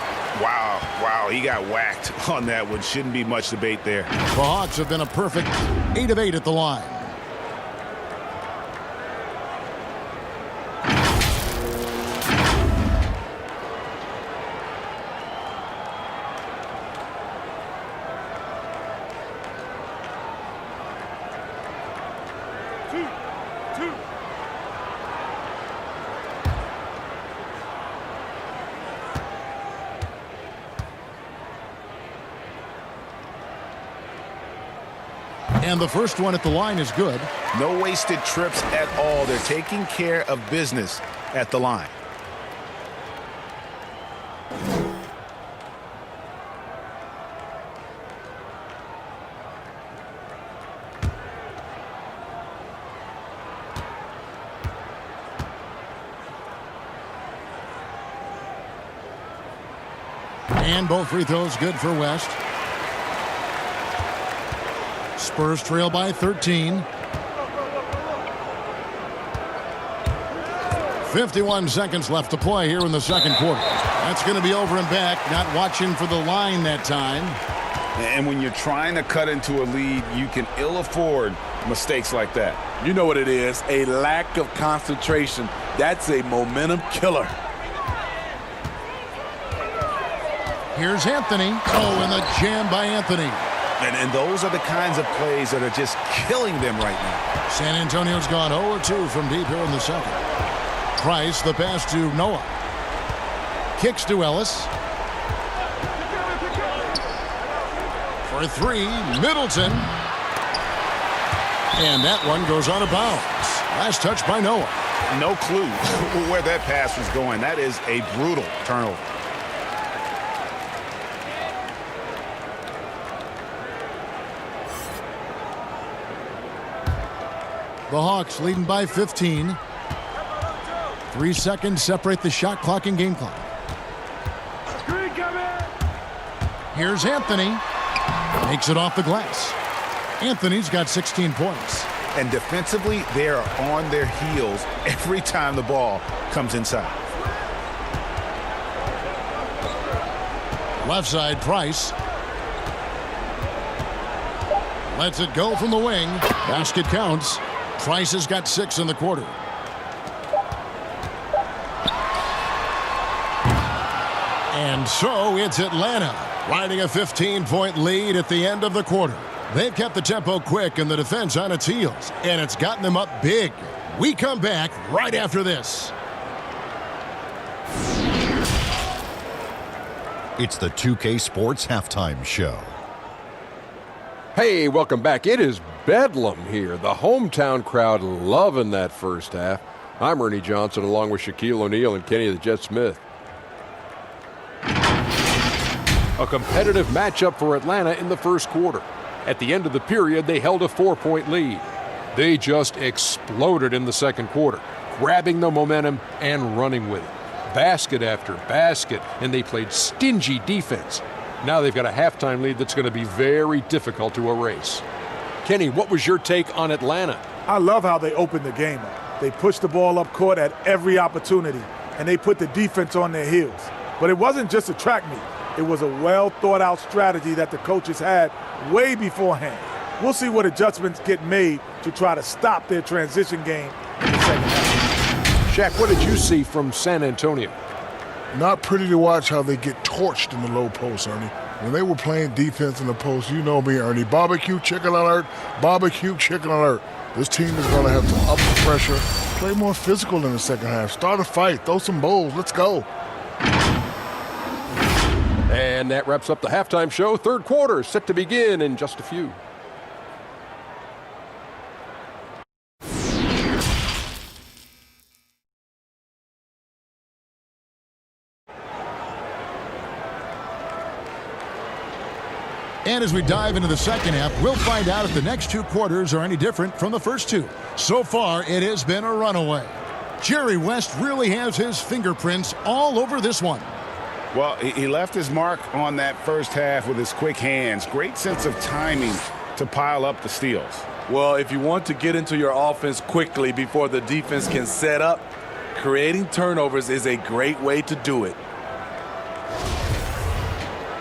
Wow, he got whacked on that one. Shouldn't be much debate there. The Hawks have been a perfect 8 of 8 at the line. And the first one at the line is good. No wasted trips at all. They're taking care of business at the line. And both free throws good for West. Spurs trail by 13. 51 seconds left to play here in the second quarter. That's going to be over and back. Not watching for the line that time. And when you're trying to cut into a lead, you can ill afford mistakes like that. You know what it is, a lack of concentration. That's a momentum killer. Here's Anthony. Oh, and the jam by Anthony. And those are the kinds of plays that are just killing them right now. San Antonio's gone 0-2 from deep here in the second. Price, the pass to Noah. Kicks to Ellis. For 3, Middleton. And that one goes out of bounds. Last touch by Noah. No clue where that pass was going. That is a brutal turnover. The Hawks leading by 15. 3 seconds separate the shot clock and game clock. Here's Anthony. Makes it off the glass. Anthony's got 16 points. And defensively, they are on their heels every time the ball comes inside. Left side, Price. Lets it go from the wing. Basket counts. Price has got 6 in the quarter. And so it's Atlanta riding a 15-point lead at the end of the quarter. They've kept the tempo quick and the defense on its heels, and it's gotten them up big. We come back right after this. It's the 2K Sports Halftime Show. Hey, welcome back. It is bedlam here. The hometown crowd loving that first half. I'm Ernie Johnson along with Shaquille O'Neal and Kenny the Jet Smith. A competitive matchup for Atlanta in the first quarter. At the end of the period, they held a 4-point lead. They just exploded in the second quarter, grabbing the momentum and running with it. Basket after basket, and they played stingy defense. Now they've got a halftime lead that's going to be very difficult to erase. Kenny, what was your take on Atlanta? I love how they opened the game up. They pushed the ball up court at every opportunity, and they put the defense on their heels. But it wasn't just a track meet. It was a well-thought-out strategy that the coaches had way beforehand. We'll see what adjustments get made to try to stop their transition game in the second half. Shaq, what did you see from San Antonio? Not pretty to watch how they get torched in the low post, Ernie. When they were playing defense in the post, you know me, Ernie. Barbecue chicken alert, barbecue chicken alert. This team is going to have to up the pressure, play more physical in the second half, start a fight, throw some bowls, let's go. And that wraps up the halftime show. Third quarter set to begin in just a few. And as we dive into the second half, we'll find out if the next two quarters are any different from the first two. So far, it has been a runaway. Jerry West really has his fingerprints all over this one. Well, he left his mark on that first half with his quick hands. Great sense of timing to pile up the steals. Well, if you want to get into your offense quickly before the defense can set up, creating turnovers is a great way to do it.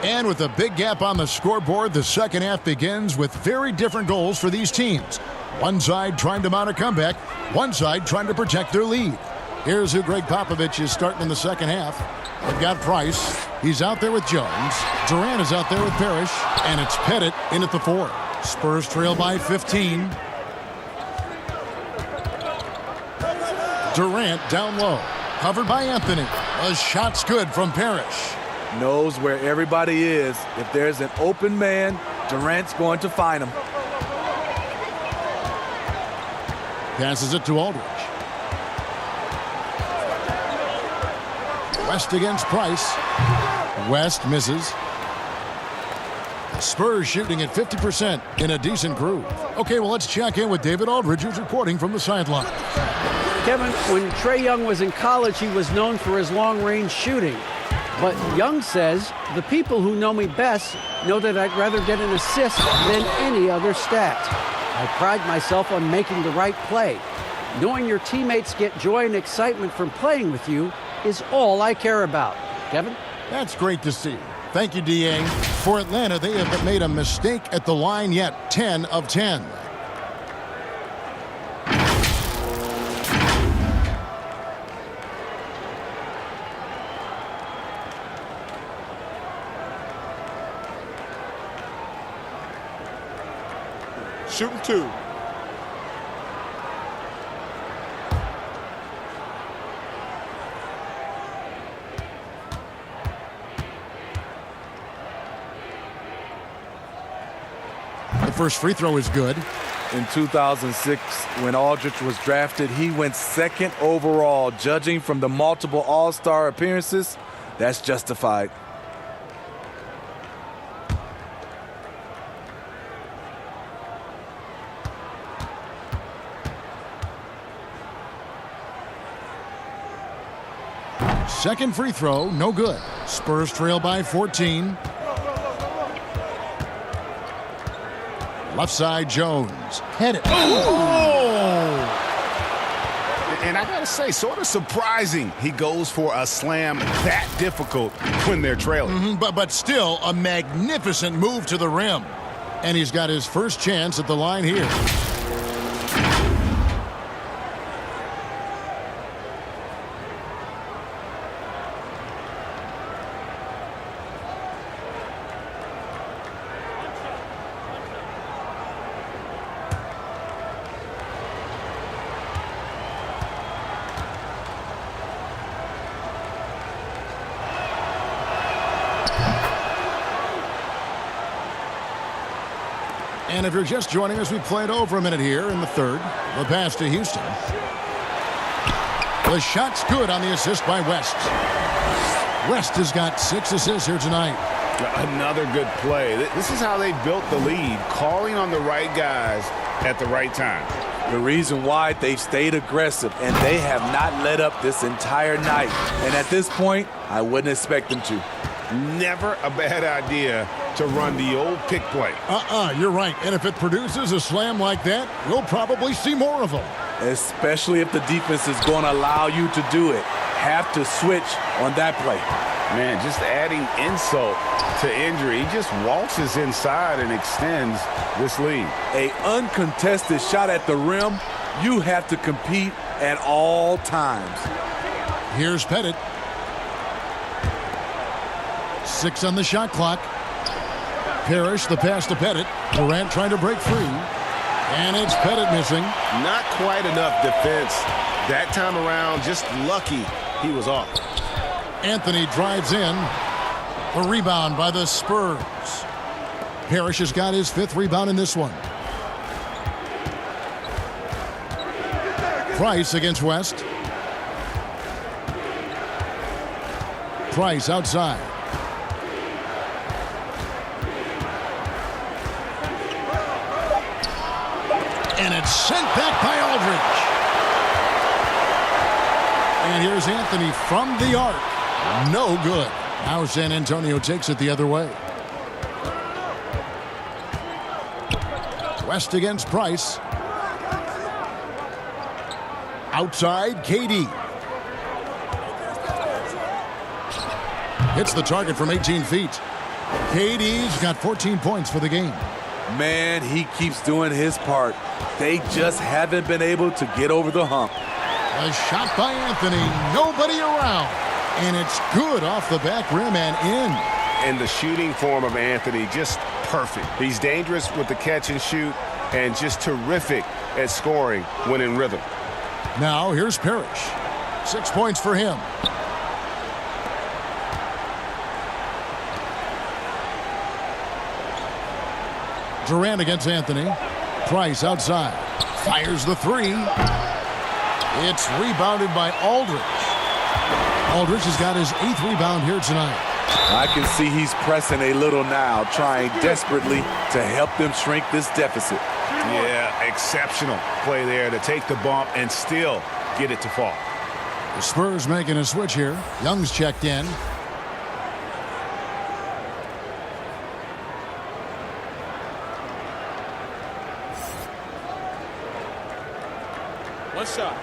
And with a big gap on the scoreboard, the second half begins with very different goals for these teams. One side trying to mount a comeback, one side trying to protect their lead. Here's who Greg Popovich is starting in the second half. They've got Price. He's out there with Jones. Durant is out there with Parrish. And it's Pettit in at the 4. Spurs trail by 15. Durant down low. Covered by Anthony. A shot's good from Parrish. Knows where everybody is. If there's an open man, Durant's going to find him. Passes it to Aldridge. West against Price. West misses. Spurs shooting at 50% in a decent groove. Okay, well, let's check in with David Aldridge, who's reporting from the sideline. Kevin, when Trae Young was in college, he was known for his long-range shooting. But Young says, the people who know me best know that I'd rather get an assist than any other stat. I pride myself on making the right play. Knowing your teammates get joy and excitement from playing with you is all I care about. Kevin? That's great to see. Thank you, D.A. For Atlanta, they haven't made a mistake at the line yet. 10 of 10. Shooting 2. The first free throw is good. In 2006, when Aldridge was drafted, he went second overall. Judging from the multiple All-Star appearances, that's justified. Second free throw, no good. Spurs trail by 14. Left side, Jones. Head it. Oh! And I gotta say, sort of surprising he goes for a slam that difficult when they're trailing. But still a magnificent move to the rim. And he's got his first chance at the line here. And if you're just joining us, we played over a minute here in the third. The pass to Houston. The shot's good on the assist by West. West has got 6 assists here tonight. Another good play. This is how they built the lead, calling on the right guys at the right time. The reason why they've stayed aggressive, and they have not let up this entire night. And at this point, I wouldn't expect them to. Never a bad idea to run the old pick play. You're right. And if it produces a slam like that, we'll probably see more of them. Especially if the defense is going to allow you to do it. Have to switch on that play. Man, just adding insult to injury. He just waltzes inside and extends this lead. A uncontested shot at the rim, you have to compete at all times. Here's Pettit. 6 on the shot clock. Parrish, the pass to Pettit. Durant trying to break free. And it's Pettit missing. Not quite enough defense that time around. Just lucky he was off. Anthony drives in. The rebound by the Spurs. Parrish has got his 5th rebound in this one. Price against West. Price outside. by Aldridge. And here's Anthony from the arc. No good. Now San Antonio takes it the other way. West against Price. Outside, KD. Hits the target from 18 feet. KD's got 14 points for the game. Man, he keeps doing his part. They just haven't been able to get over the hump. A shot by Anthony. Nobody around. And it's good off the back rim and in. And the shooting form of Anthony, just perfect. He's dangerous with the catch and shoot and just terrific at scoring when in rhythm. Now here's Parrish. 6 points for him. Durant against Anthony. Price outside. Fires the three. It's rebounded by Aldridge. Aldridge has got his 8th rebound here tonight. I can see he's pressing a little now, trying desperately to help them shrink this deficit. Yeah, exceptional play there to take the bump and still get it to fall. The Spurs making a switch here. Young's checked in. One shot.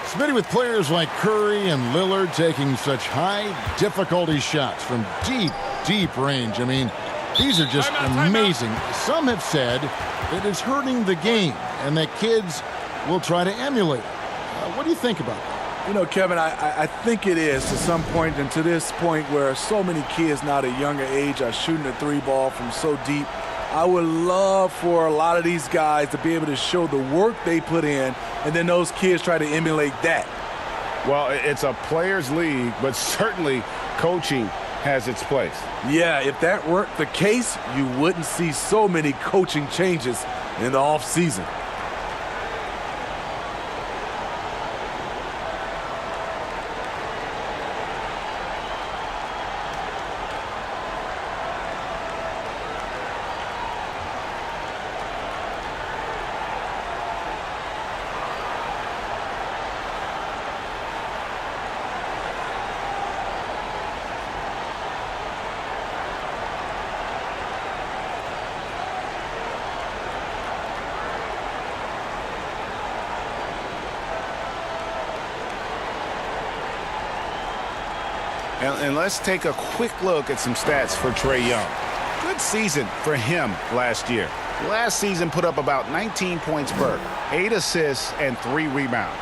Smitty, with players like Curry and Lillard taking such high difficulty shots from deep range. I mean, these are just amazing. Some have said that it's hurting the game and that kids will try to emulate it. What do you think about that? You know, Kevin, I think it is to some point, and to this point where so many kids now at a younger age are shooting the three ball from so deep. I would love for a lot of these guys to be able to show the work they put in, and then those kids try to emulate that. Well, it's a players' league, but certainly coaching has its place. Yeah, if that weren't the case, you wouldn't see so many coaching changes in the offseason. And let's take a quick look at some stats for Trae Young. Good season for him last year. Last season put up about 19 points per, 8 assists, and 3 rebounds.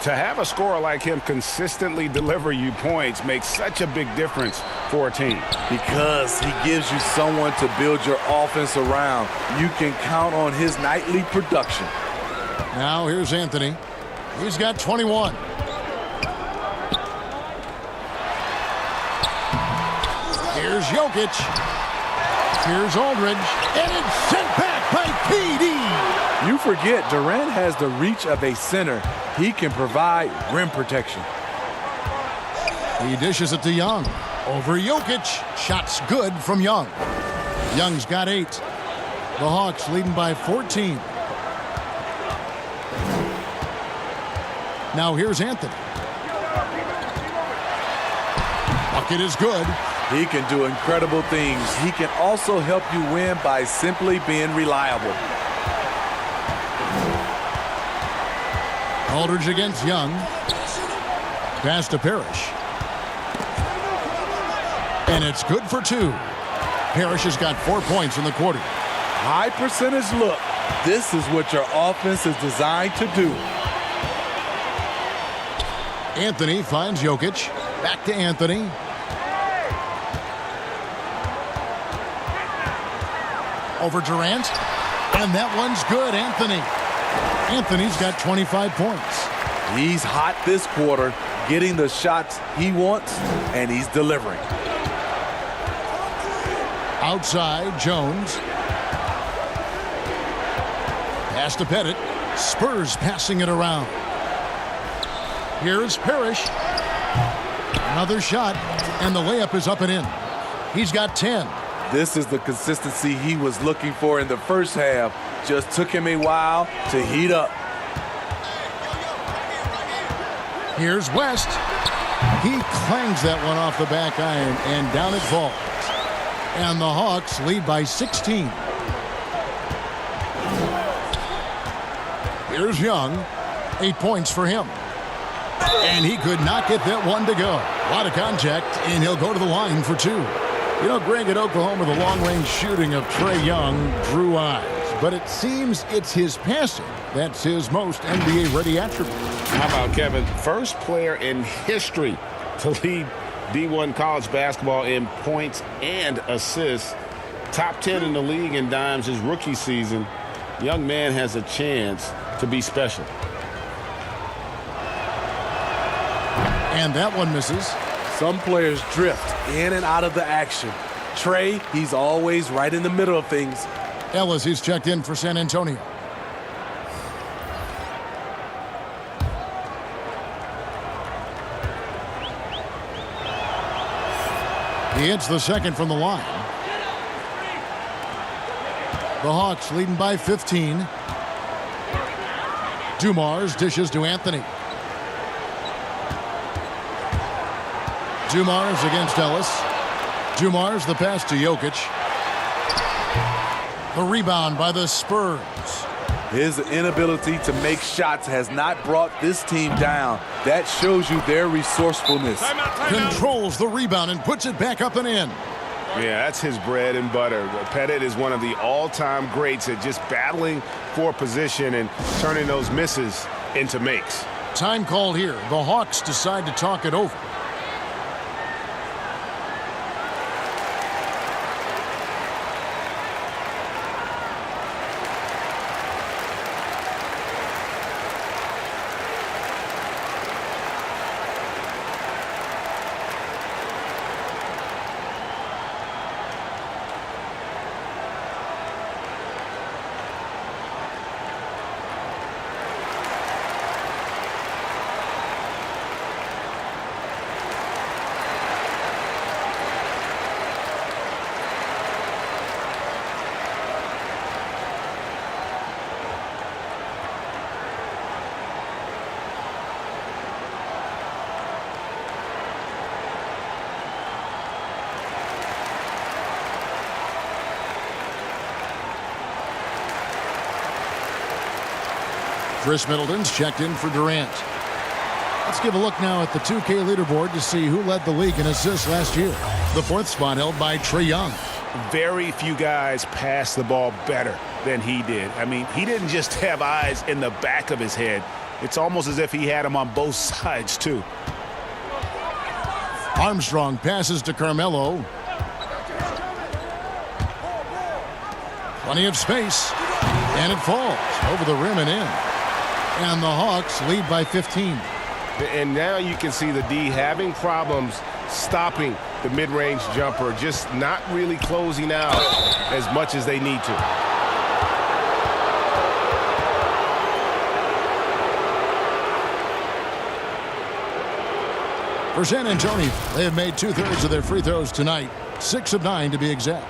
To have a scorer like him consistently deliver you points makes such a big difference for a team. Because he gives you someone to build your offense around. You can count on his nightly production. Now here's Anthony. He's got 21. Here's Jokic. Here's Aldridge. And it's sent back by KD. You forget, Durant has the reach of a center. He can provide rim protection. He dishes it to Young. Over Jokic. Shots good from Young. Young's got 8. The Hawks leading by 14. Now here's Anthony. Bucket is good. He can do incredible things. He can also help you win by simply being reliable. Aldridge against Young. Pass to Parrish. And it's good for 2. Parrish has got 4 points in the quarter. High percentage look. This is what your offense is designed to do. Anthony finds Jokic. Back to Anthony. Over Durant. And that one's good, Anthony. Anthony's got 25 points. He's hot this quarter, getting the shots he wants, and he's delivering. Outside, Jones. Pass to Pettit. Spurs passing it around. Here's Parrish. Another shot, and the layup is up and in. He's got 10. This is the consistency he was looking for in the first half. Just took him a while to heat up. Here's West. He clangs that one off the back iron, and down it falls. And the Hawks lead by 16. Here's Young. 8 points for him. And he could not get that one to go. A lot of contact, and he'll go to the line for 2. You know, Greg, at Oklahoma, the long-range shooting of Trae Young drew eyes. But it seems it's his passing that's his most NBA-ready attribute. How about Kevin? First player in history to lead D1 college basketball in points and assists. Top 10 in the league in dimes his rookie season. Young man has a chance to be special. And that one misses. Some players drift in and out of the action. Trae, he's always right in the middle of things. Ellis, he's checked in for San Antonio. He hits the second from the line. The Hawks leading by 15. Dumars dishes to Anthony. Dumars against Ellis. Dumars the pass to Jokic. The rebound by the Spurs. His inability to make shots has not brought this team down. That shows you their resourcefulness. Controls the rebound and puts it back up and in. Yeah, that's his bread and butter. Pettit is one of the all-time greats at just battling for position and turning those misses into makes. Time called here. The Hawks decide to talk it over. Chris Middleton's checked in for Durant. Let's give a look now at the 2K leaderboard to see who led the league in assists last year. The 4th spot held by Trae Young. Very few guys pass the ball better than he did. I mean, he didn't just have eyes in the back of his head. It's almost as if he had them on both sides, too. Armstrong passes to Carmelo. Plenty of space. And it falls over the rim and in. And the Hawks lead by 15. And now you can see the D having problems stopping the mid-range jumper, just not really closing out as much as they need to. For San Antonio, they have made 2/3 of their free throws tonight, 6 of 9 to be exact.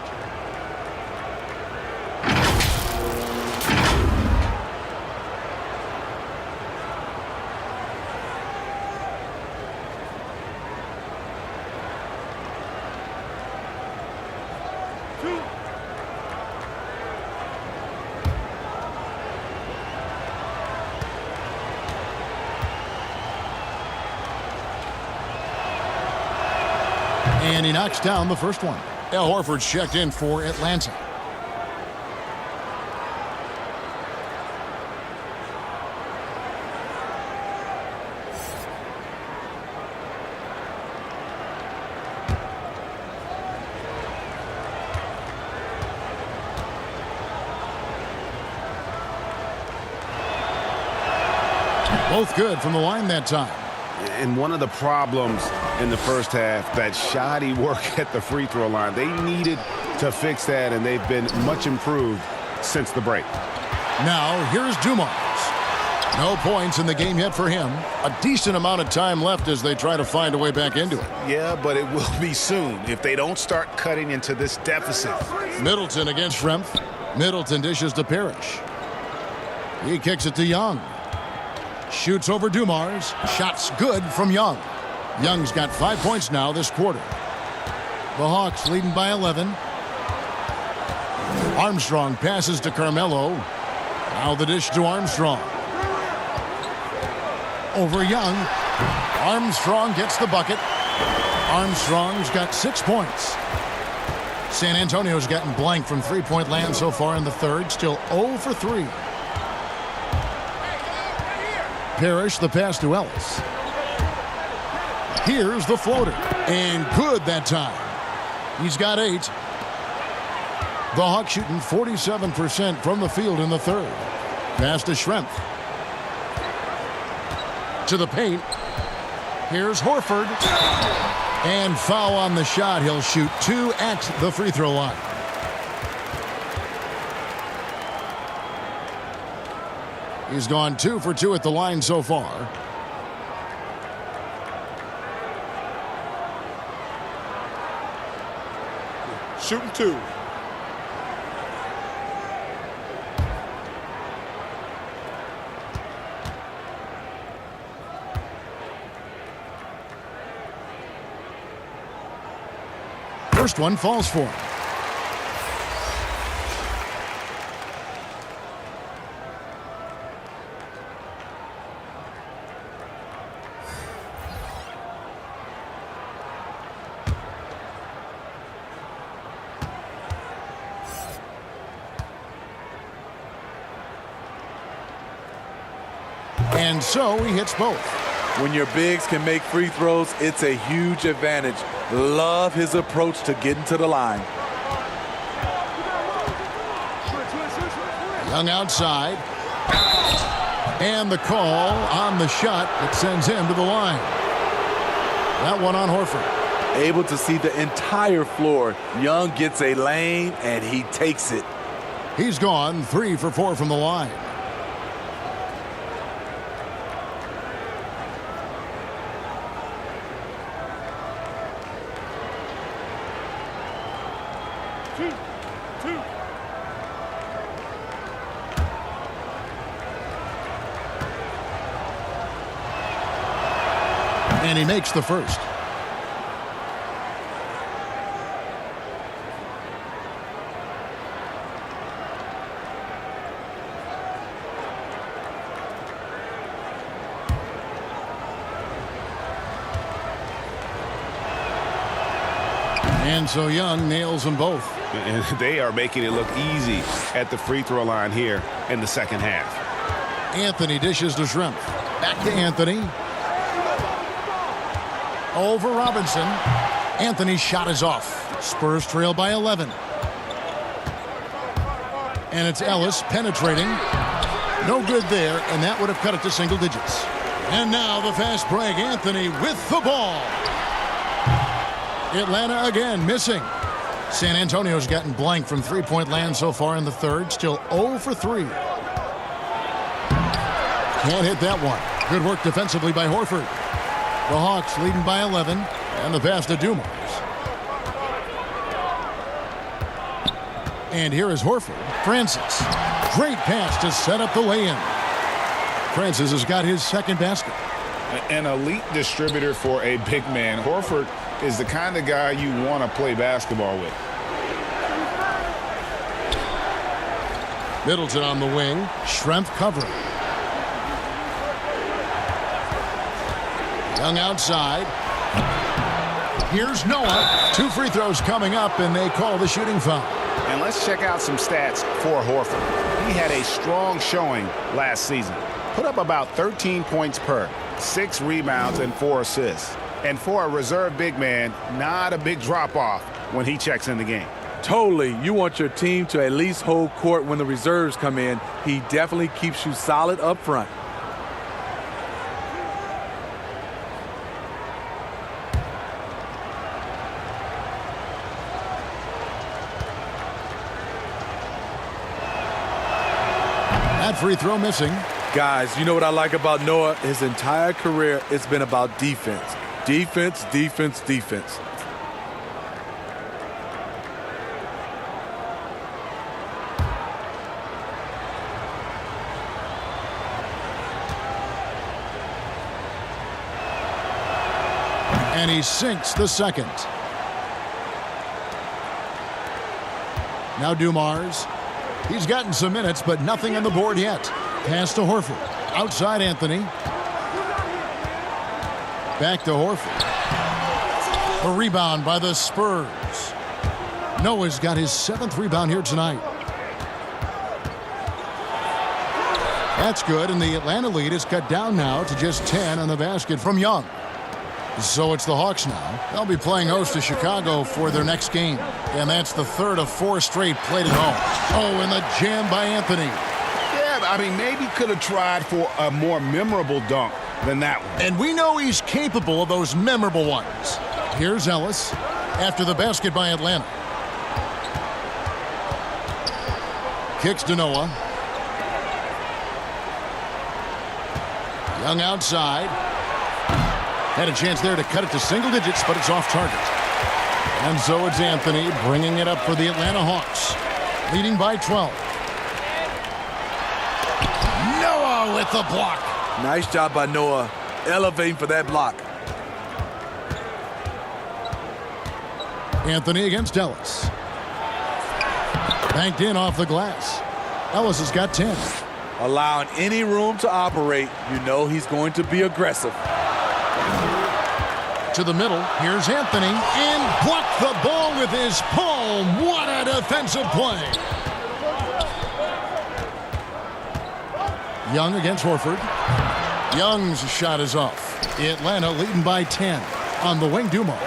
And he knocks down the first one. Al Horford's checked in for Atlanta. Both good from the line that time. And one of the problems in the first half, that shoddy work at the free throw line. They needed to fix that, and they've been much improved since the break. Now, here's Dumars. No points in the game yet for him. A decent amount of time left as they try to find a way back into it. Yeah, but it will be soon if they don't start cutting into this deficit. Middleton against Schrempf. Middleton dishes to Parrish. He kicks it to Young. Shoots over Dumars. Shots good from Young. Young's got 5 points now this quarter. The Hawks leading by 11. Armstrong passes to Carmelo. Now the dish to Armstrong. Over Young. Armstrong gets the bucket. Armstrong's got 6 points. San Antonio's gotten blank from three-point land so far in the third. Still 0 for 3. Parrish the pass to Ellis. Here's the floater. And good that time. He's got 8. The Hawks shooting 47% from the field in the third. Pass to Schrempf. To the paint. Here's Horford. And foul on the shot. He'll shoot 2 at the free throw line. He's gone 2 for 2 at the line so far. Shooting 2. First one falls for him. And so he hits both. When your bigs can make free throws, it's a huge advantage. Love his approach to getting to the line. Young outside. And the call on the shot that sends him to the line. That one on Horford. Able to see the entire floor. Young gets a lane, and he takes it. He's gone 3 for 4 from the line. And he makes the first. And so Young nails them both. And they are making it look easy at the free throw line here in the second half. Anthony dishes to Schrempf. Back to Anthony. Over Robinson. Anthony's shot is off. Spurs trail by 11. And it's Ellis penetrating. No good there, and that would have cut it to single digits. And now the fast break. Anthony with the ball. Atlanta again missing. San Antonio's gotten blank from three-point land so far in the third. Still 0 for 3. Can't hit that one. Good work defensively by Horford. The Hawks leading by 11, and the pass to Dumars. And here is Horford. Francis. Great pass to set up the lay-in. Francis has got his second basket. An elite distributor for a big man. Horford is the kind of guy you want to play basketball with. Middleton on the wing. Schrempf covering. Young outside. Here's Noah. 2 free throws coming up, and they call the shooting foul. And let's check out some stats for Horford. He had a strong showing last season. Put up about 13 points per, 6 rebounds, and 4 assists. And for a reserve big man, not a big drop-off when he checks in the game. Totally. You want your team to at least hold court when the reserves come in. He definitely keeps you solid up front. That free throw missing. Guys, you know what I like about Noah? His entire career, it's been about defense. Defense, defense, defense. And he sinks the second. Now Dumars. He's gotten some minutes, but nothing on the board yet. Pass to Horford. Outside Anthony. Back to Horford. A rebound by the Spurs. Noah's got his 7th rebound here tonight. That's good, and the Atlanta lead is cut down now to just 10 on the basket from Young. So it's the Hawks now. They'll be playing host to Chicago for their next game. And that's the 3rd of 4 straight played at home. Oh, and the jam by Anthony. Yeah, I mean, maybe could have tried for a more memorable dunk than that one. And we know he's capable of those memorable ones. Here's Ellis after the basket by Atlanta. Kicks to Noah. Young outside. Had a chance there to cut it to single digits, but it's off target. And so it's Anthony bringing it up for the Atlanta Hawks, leading by 12. Noah with the block. Nice job by Noah, elevating for that block. Anthony against Ellis. Banked in off the glass. Ellis has got 10. Allowing any room to operate, you know he's going to be aggressive. To the middle, here's Anthony, and blocked the ball with his palm. What a defensive play. Young against Horford. Young's shot is off. Atlanta leading by 10 on the wing. Dumars.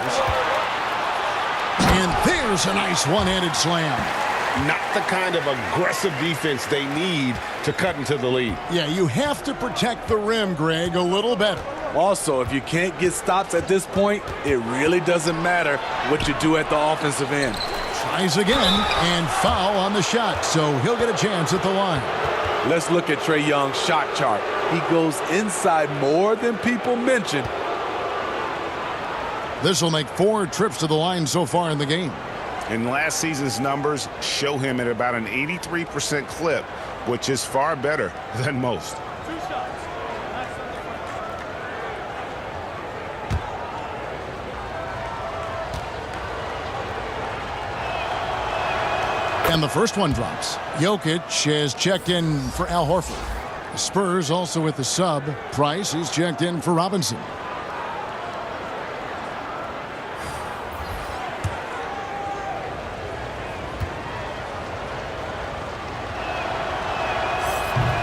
And there's a nice one-handed slam. Not the kind of aggressive defense they need to cut into the lead. Yeah, you have to protect the rim, Greg, a little better. Also, if you can't get stops at this point, it really doesn't matter what you do at the offensive end. Tries again, and foul on the shot, so he'll get a chance at the line. Let's look at Trae Young's shot chart. He goes inside more than people mention. This will make 4 trips to the line so far in the game. And last season's numbers show him at about an 83% clip, which is far better than most. And the first one drops. Jokic has checked in for Al Horford. The Spurs also with the sub. Price is checked in for Robinson.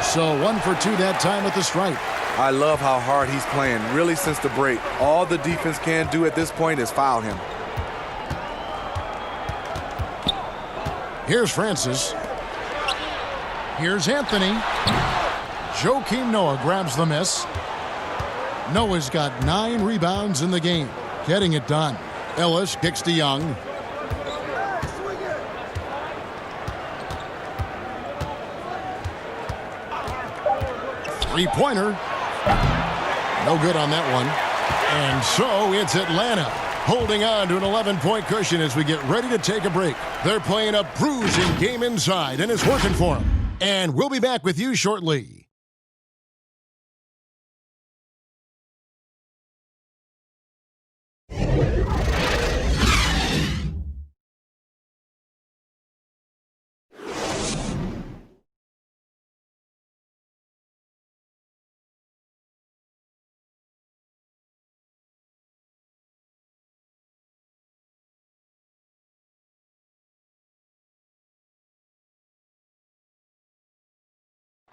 So 1 for 2 that time at the stripe. I love how hard he's playing, really since the break. All the defense can do at this point is foul him. Here's Francis. Here's Anthony. Joakim Noah grabs the miss. Noah's got 9 rebounds in the game, getting it done. Ellis kicks to Young. Three-pointer. No good on that one. And so it's Atlanta holding on to an 11-point cushion as we get ready to take a break. They're playing a bruising game inside, and it's working for them. And we'll be back with you shortly.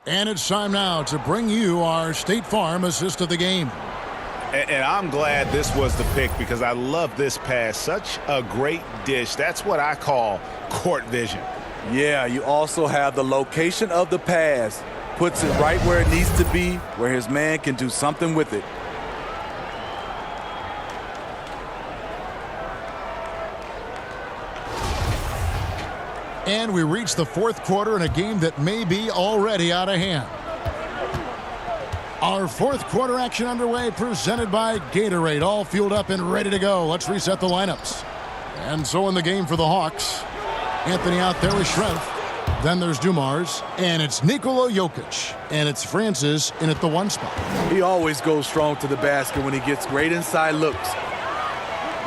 And it's time now to bring you our State Farm assist of the game. And I'm glad this was the pick because I love this pass. Such a great dish. That's what I call court vision. Yeah, you also have the location of the pass. Puts it right where it needs to be, where his man can do something with it. And we reach the 4th quarter in a game that may be already out of hand. Our fourth quarter action underway, presented by Gatorade. All fueled up and ready to go. Let's reset the lineups. And so in the game for the Hawks, Anthony out there with Schrempf. Then there's Dumars, and it's Nikola Jokic. And it's Francis in at the 1 spot. He always goes strong to the basket when he gets great inside looks.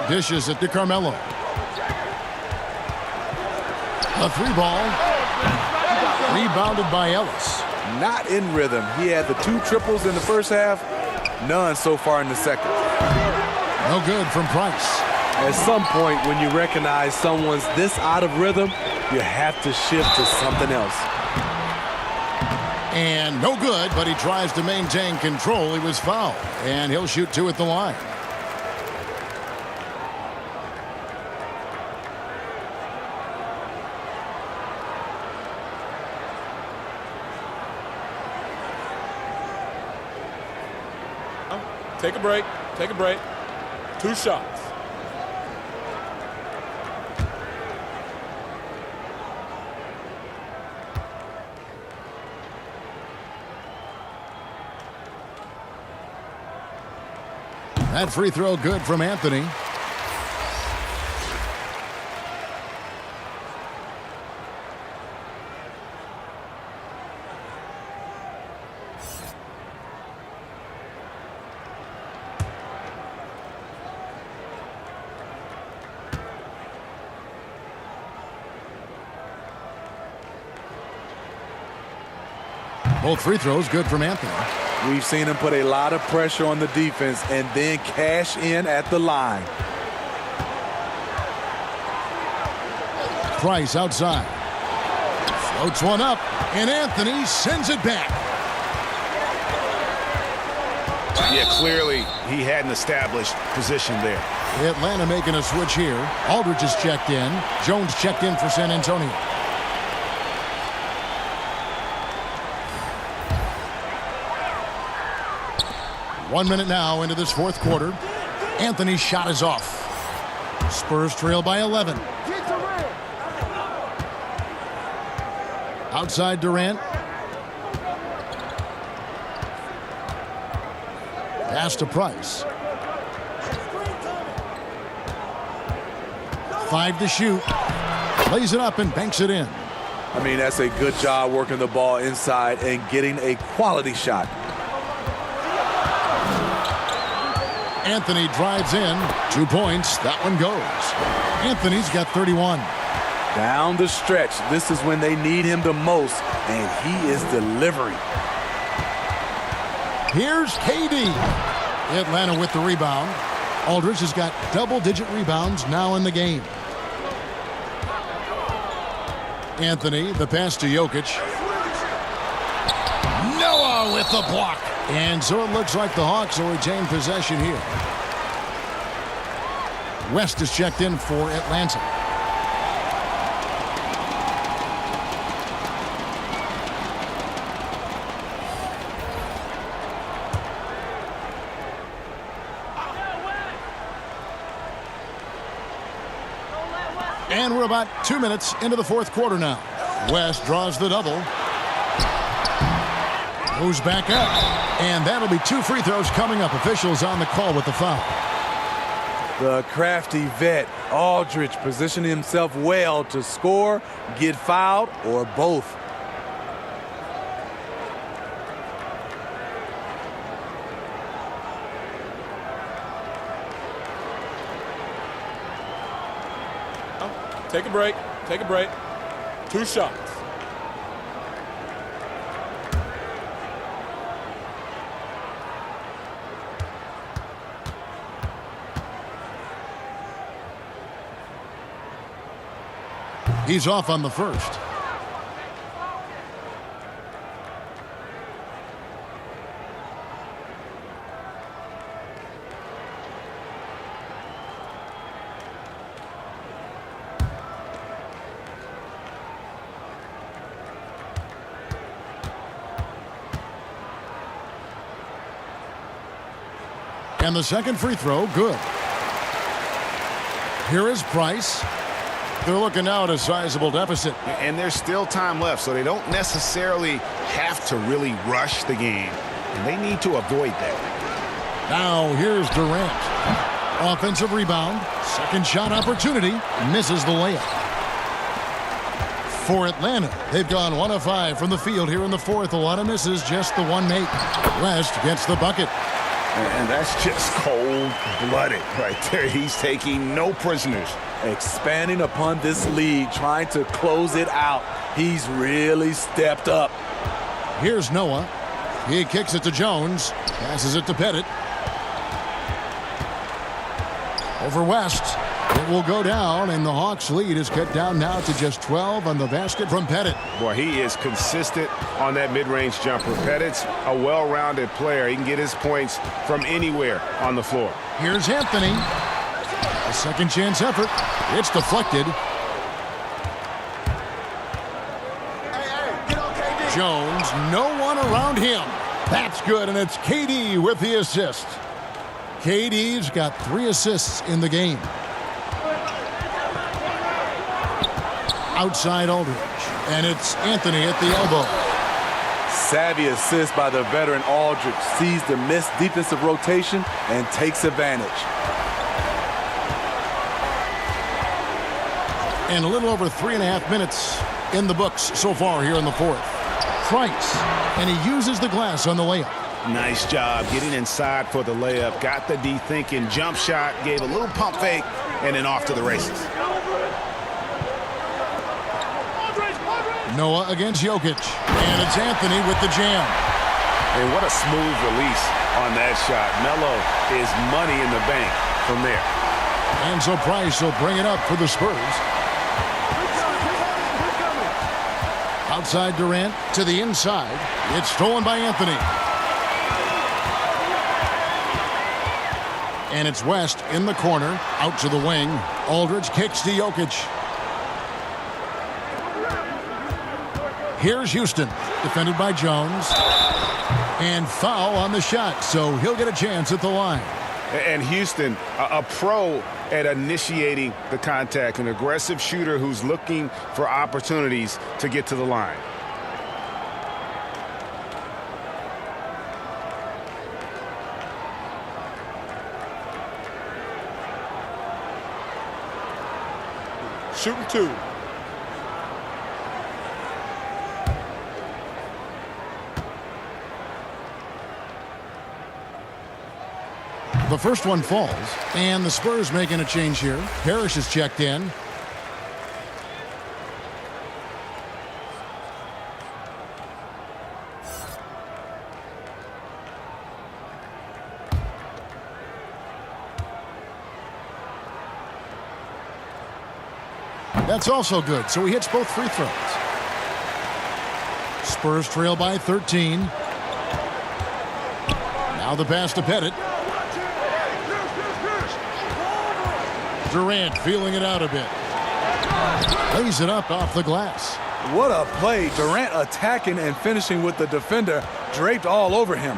Dishes it to Carmelo. A 3-ball. Rebounded by Ellis. Not in rhythm. He had the 2 triples in the first half, none so far in the second. No good from Price. At some point, when you recognize someone's this out of rhythm, you have to shift to something else. And no good, but he tries to maintain control. He was fouled, and he'll shoot 2 at the line. Take a break. Take a break. 2 shots. That free throw good from Anthony. Both free throws good from Anthony. We've seen him put a lot of pressure on the defense and then cash in at the line. Price outside. Floats one up, and Anthony sends it back. Yeah, clearly he had an established position there. Atlanta making a switch here. Aldridge is checked in. Jones checked in for San Antonio. One minute now into this fourth quarter. Anthony's shot is off. Spurs trail by 11. Outside Durant. Pass to Price. 5 to shoot. Lays it up and banks it in. I mean, that's a good job working the ball inside and getting a quality shot. Anthony drives in. 2 points. That one goes. Anthony's got 31. Down the stretch. This is when they need him the most, and he is delivering. Here's KD. Atlanta with the rebound. Aldridge has got double-digit rebounds now in the game. Anthony, the pass to Jokic. Noah with the block. And so it looks like the Hawks will retain possession here. West is checked in for Atlanta. And we're about 2 minutes into the fourth quarter now. West draws the double. Goes back up. And that'll be 2 free throws coming up. Officials on the call with the foul. The crafty vet, Aldridge, positioning himself well to score, get fouled, or both. Take a break. Take a break. 2 shots. He's off on the first. And the second free throw, good. Here is Price. They're looking now at a sizable deficit. And there's still time left, so they don't necessarily have to really rush the game. and they need to avoid that. Now here's Durant. Offensive rebound. Second shot opportunity. Misses the layup. For Atlanta, they've gone 1 of 5 from the field here in the fourth. A lot of misses, just the one make. West gets the bucket. And that's just cold-blooded right there. He's taking no prisoners. Expanding upon this lead, trying to close it out. He's really stepped up. Here's Noah. He kicks it to Jones. Passes it to Pettit. Over West. It will go down, and the Hawks' lead is cut down now to just 12 on the basket from Pettit. Boy, he is consistent on that mid-range jumper. Pettit's a well-rounded player. He can get his points from anywhere on the floor. Here's Anthony. A second chance effort. It's deflected. Jones, no one around him. That's good, and it's KD with the assist. KD's got 3 assists in the game. Outside Aldridge, and it's Anthony at the elbow. Savvy assist by the veteran Aldridge. Sees the missed defensive rotation and takes advantage. And a little over 3.5 minutes in the books so far here in the fourth. Price, and he uses the glass on the layup. Nice job getting inside for the layup. Got the D thinking jump shot, gave a little pump fake, and then off to the races. Noah against Jokic, and it's Anthony with the jam. And what a smooth release on that shot. Melo is money in the bank from there. And so Price will bring it up for the Spurs. Outside Durant to the inside. It's stolen by Anthony. And it's West in the corner, out to the wing. Aldridge kicks to Jokic. Here's Houston, defended by Jones. And foul on the shot, so he'll get a chance at the line. And Houston, a pro at initiating the contact, an aggressive shooter who's looking for opportunities to get to the line. Shooting 2. The first one falls, and the Spurs making a change here. Parrish is checked in. That's also good, so he hits both free throws. Spurs trail by 13. Now the pass to Pettit. Durant feeling it out a bit. Lays it up off the glass. What a play. Durant attacking and finishing with the defender draped all over him.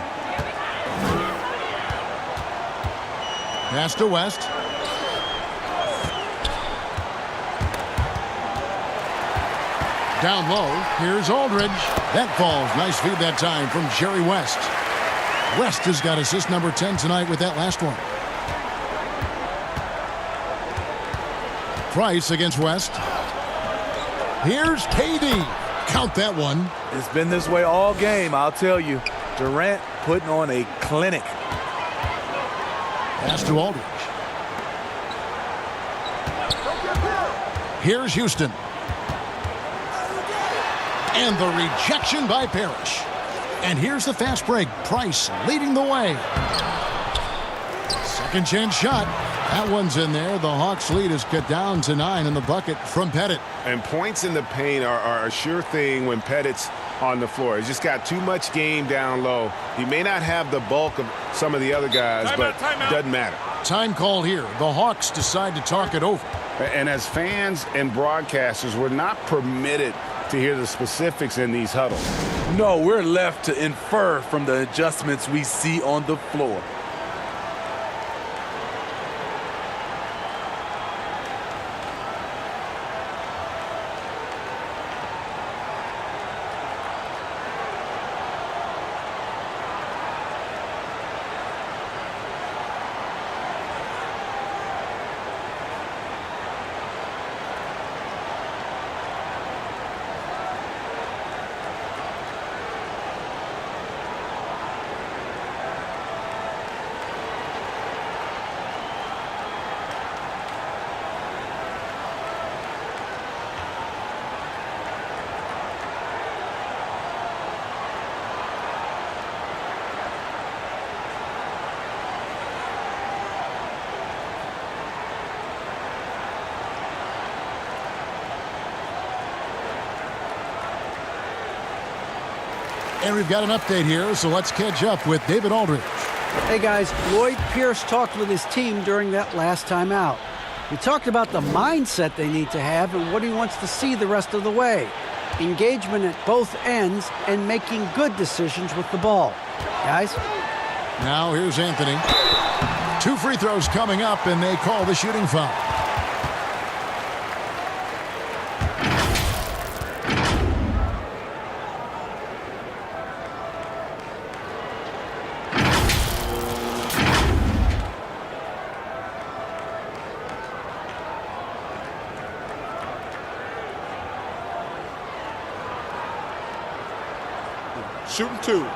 Pass to West. Down low. Here's Aldridge. That falls. Nice feed that time from Jerry West. West has got assist number 10 tonight with that last one. Price against West. Here's KD. Count that one. It's been this way all game, I'll tell you. Durant putting on a clinic. Pass to Aldridge. Here's Houston. And the rejection by Parrish. And here's the fast break. Price leading the way. Second chance shot. That one's in there. The Hawks lead is cut down to 9 in the bucket from Pettit. And points in the paint are a sure thing when Pettit's on the floor. He's just got too much game down low. He may not have the bulk of some of the other guys, but it doesn't matter. Time call here. The Hawks decide to talk it over. And as fans and broadcasters, we're not permitted to hear the specifics in these huddles. No, we're left to infer from the adjustments we see on the floor. And we've got an update here, so let's catch up with David Aldridge. Hey guys, Lloyd Pierce talked with his team during that last time out. He talked about the mindset they need to have and what he wants to see the rest of the way. Engagement at both ends and making good decisions with the ball. Guys? Now here's Anthony. 2 free throws coming up, and they call the shooting foul. Shooting 2.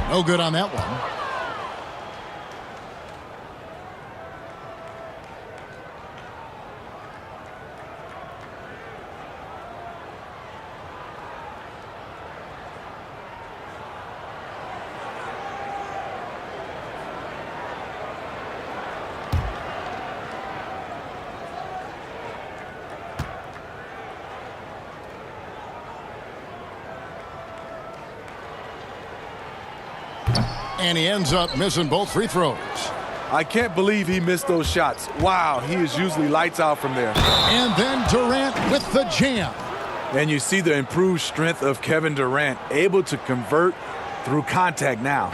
No good on that one. And he ends up missing both free throws. I can't believe he missed those shots. Wow, he is usually lights out from there. And then Durant with the jam. And you see the improved strength of Kevin Durant, able to convert through contact now.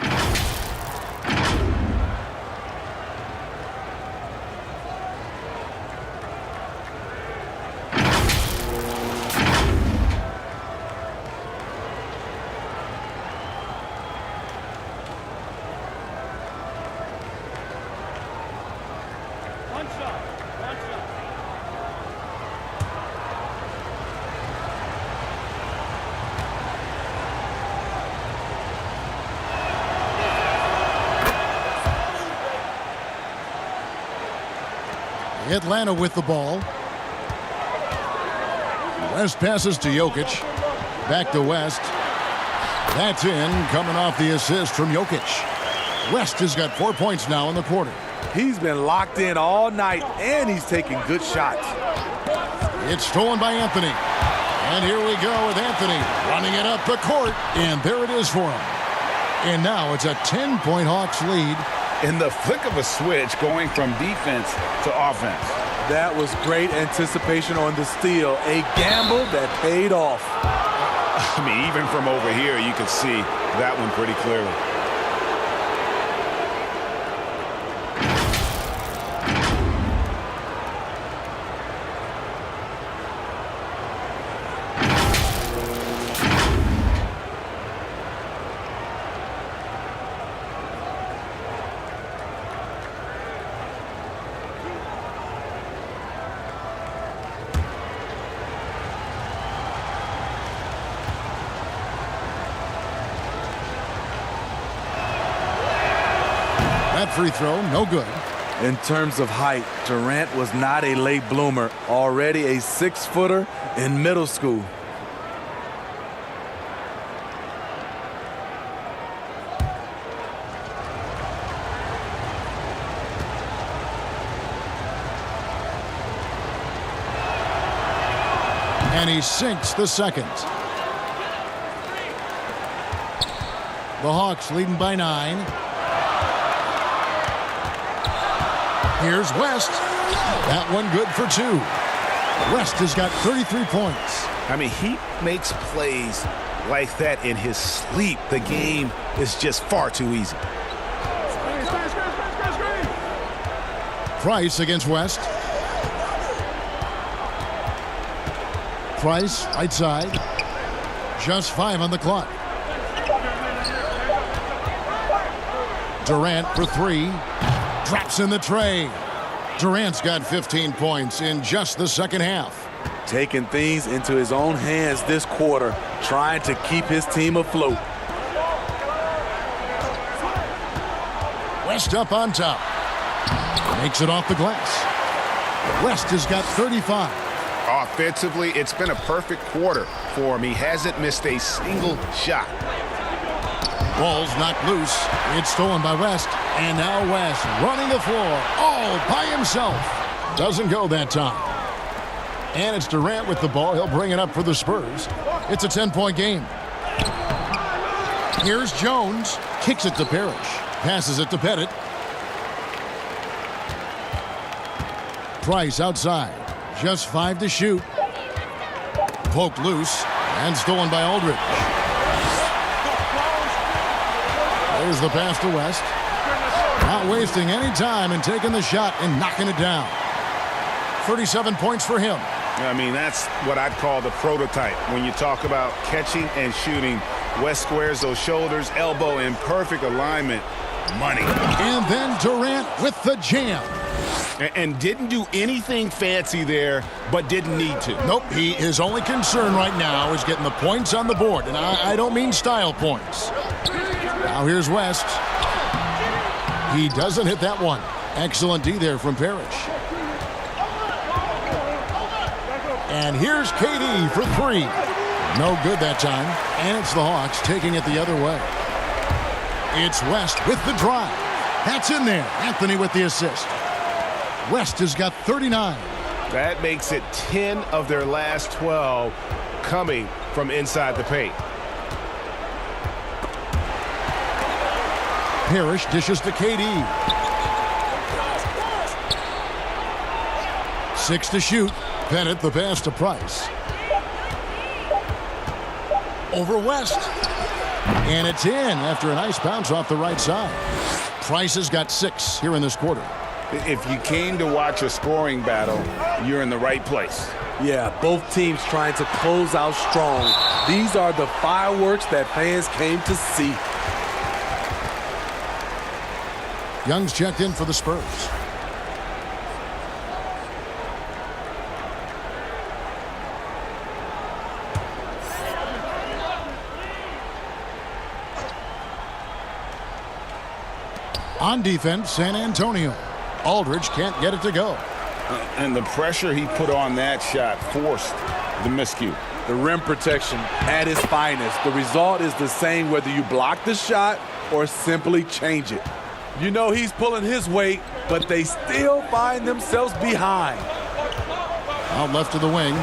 Atlanta with the ball. West passes to Jokic. Back to West. That's in, coming off the assist from Jokic. West has got 4 points now in the quarter. He's been locked in all night, and he's taking good shots. It's stolen by Anthony. And here we go with Anthony running it up the court. And there it is for him. And now it's a 10-point Hawks lead. In the flick of a switch, going from defense to offense. That was great anticipation on the steal. A gamble that paid off. I mean, even from over here, you could see that one pretty clearly. That free throw, no good. In terms of height, Durant was not a late bloomer, already a 6-footer in middle school. And he sinks the second. The Hawks leading by 9. Here's West. That one good for 2. West has got 33 points. I mean, he makes plays like that in his sleep. The game is just far too easy. Price against West. Price, right side. Just 5 on the clock. Durant for 3. Drops in the tray. Durant's got 15 points in just the second half. Taking things into his own hands this quarter, trying to keep his team afloat. West up on top. Makes it off the glass. West has got 35. Offensively, it's been a perfect quarter for him. He hasn't missed a single shot. Ball's knocked loose. It's stolen by West. And now West running the floor all by himself. Doesn't go that time. And it's Durant with the ball. He'll bring it up for the Spurs. It's a 10-point game. Here's Jones. Kicks it to Parrish. Passes it to Pettit. Price outside. Just 5 to shoot. Poked loose and stolen by Aldridge. There's the pass to West. Not wasting any time and taking the shot and knocking it down. 37 points for him. I mean, that's what I'd call the prototype. When you talk about catching and shooting, West squares those shoulders, elbow in perfect alignment. Money. And then Durant with the jam. And didn't do anything fancy there, but didn't need to. Nope, his only concern right now is getting the points on the board. And I don't mean style points. Now here's West. He doesn't hit that one. Excellent D there from Parrish. And here's KD for 3. No good that time. And it's the Hawks taking it the other way. It's West with the drive. That's in there. Anthony with the assist. West has got 39. That makes it 10 of their last 12 coming from inside the paint. Parrish dishes to KD. 6 to shoot. Pettit the pass to Price. Over West. And it's in after a nice bounce off the right side. Price has got 6 here in this quarter. If you came to watch a scoring battle, you're in the right place. Yeah, both teams trying to close out strong. These are the fireworks that fans came to see. Young's checked in for the Spurs. On defense, San Antonio. Aldridge can't get it to go. And the pressure he put on that shot forced the miscue. The rim protection at its finest. The result is the same whether you block the shot or simply change it. You know he's pulling his weight, but they still find themselves behind. Out left to the wing.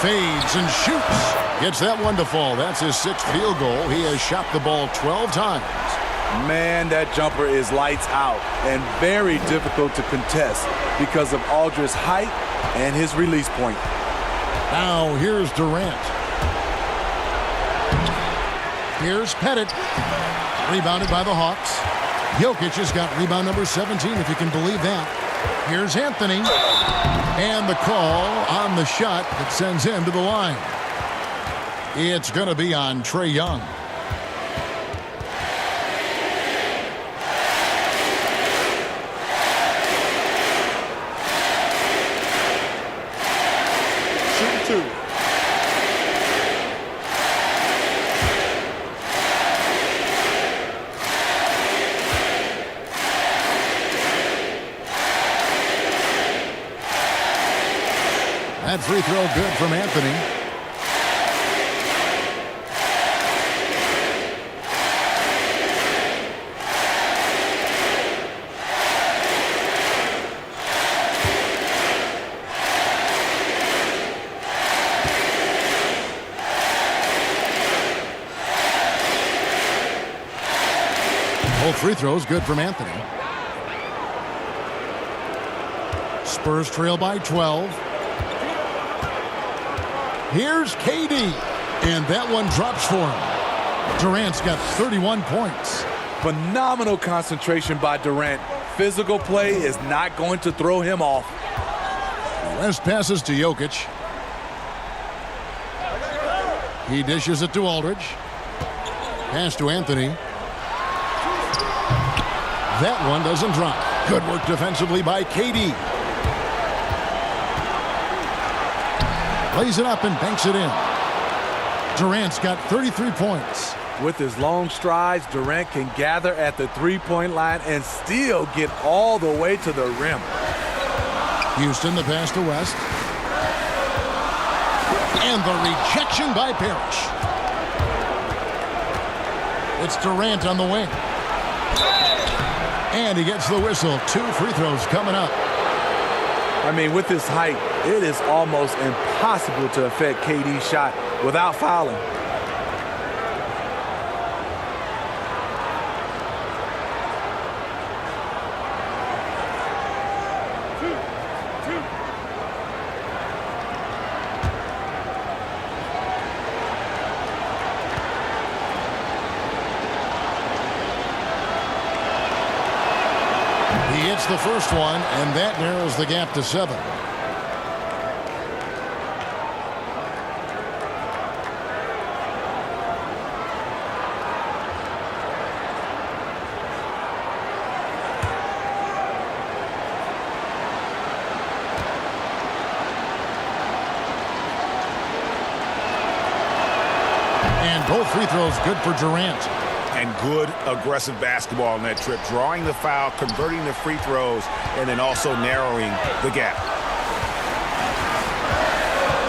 Fades and shoots. Gets that one to fall. That's his 6th field goal. He has shot the ball 12 times. Man, that jumper is lights out and very difficult to contest because of Aldridge's height and his release point. Now here's Durant. Here's Pettit. Rebounded by the Hawks. Jokic has got rebound number 17, if you can believe that. Here's Anthony. And the call on the shot that sends him to the line. It's going to be on Trae Young. That free throw good from Anthony. Both free throws good from Anthony. Spurs trail by 12. Here's KD, and that one drops for him. Durant's got 31 points. Phenomenal concentration by Durant. Physical play is not going to throw him off. West passes to Jokic. He dishes it to Aldridge. Pass to Anthony. That one doesn't drop. Good work defensively by KD. Lays it up and banks it in. Durant's got 33 points. With his long strides, Durant can gather at the three-point line and still get all the way to the rim. Houston, the pass to West. And the rejection by Parrish. It's Durant on the wing. And he gets the whistle. 2 free throws coming up. I mean, with his height, it is almost impossible to affect KD's shot without fouling. He hits the first one, and that narrows the gap to 7. And both free throws good for Durant. And good aggressive basketball on that trip, drawing the foul, converting the free throws, and then also narrowing the gap.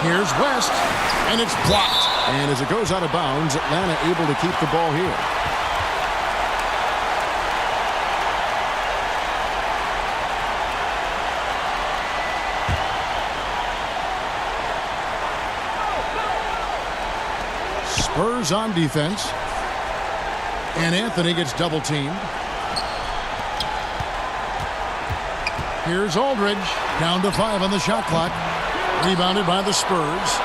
Here's West, and it's blocked. And as it goes out of bounds, Atlanta able to keep the ball here. Spurs on defense. And Anthony gets double-teamed. Here's Aldridge. Down to 5 on the shot clock. Rebounded by the Spurs.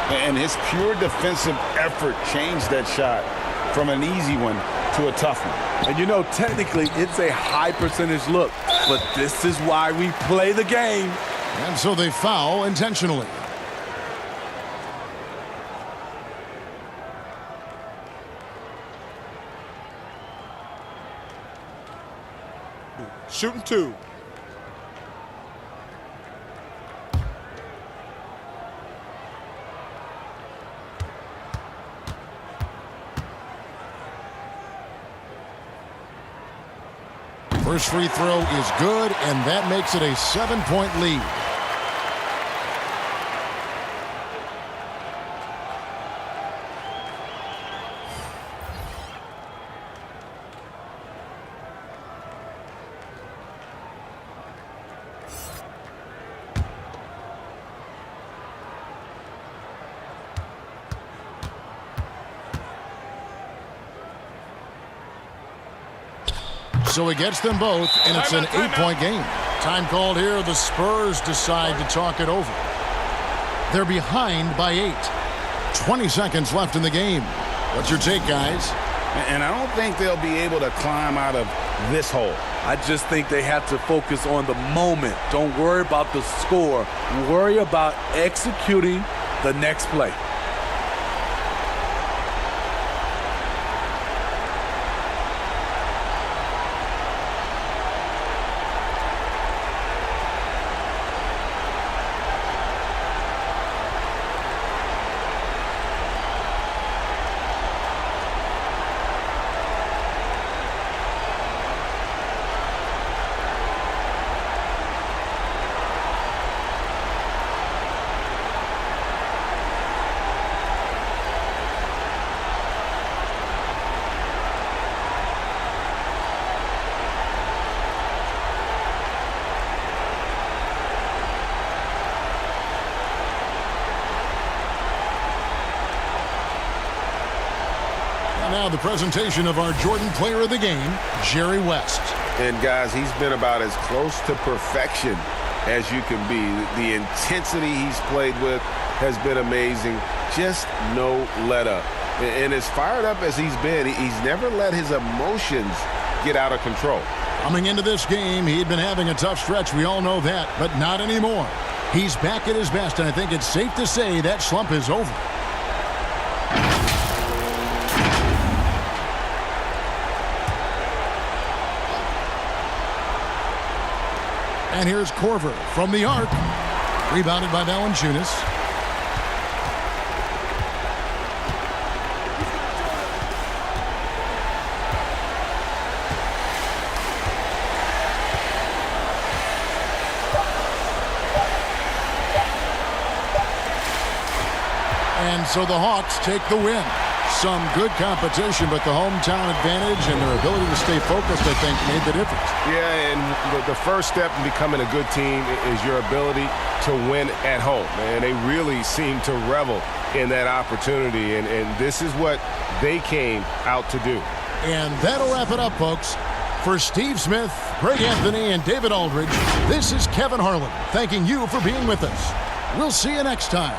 And his pure defensive effort changed that shot from an easy one to a tough one. And you know, technically, it's a high percentage look. But this is why we play the game. And so they foul intentionally. Shooting 2. First free throw is good, and that makes it a 7-point lead. So he gets them both, and it's an 8-point game. Time called here. The Spurs decide to talk it over. They're behind by 8. 20 seconds left in the game. What's your take, guys? And I don't think they'll be able to climb out of this hole. I just think they have to focus on the moment. Don't worry about the score. Worry about executing the next play. Now the presentation of our Jordan Player of the Game, Jerry West. And guys, he's been about as close to perfection as you can be. The intensity he's played with has been amazing. Just no let up. And as fired up as he's been, he's never let his emotions get out of control. Coming into this game, he'd been having a tough stretch. We all know that, but not anymore. He's back at his best, and I think it's safe to say that slump is over. And here's Korver from the arc. Rebounded by Valanciunas. And so the Hawks take the win. some good competition, but the hometown advantage and their ability to stay focused, I think, made the difference. Yeah, and the first step in becoming a good team is your ability to win at home. And they really seem to revel in that opportunity, and this is what they came out to do. And that'll wrap it up, folks. For Steve Smith, Greg Anthony, and David Aldridge, this is Kevin Harlan thanking you for being with us. We'll see you next time.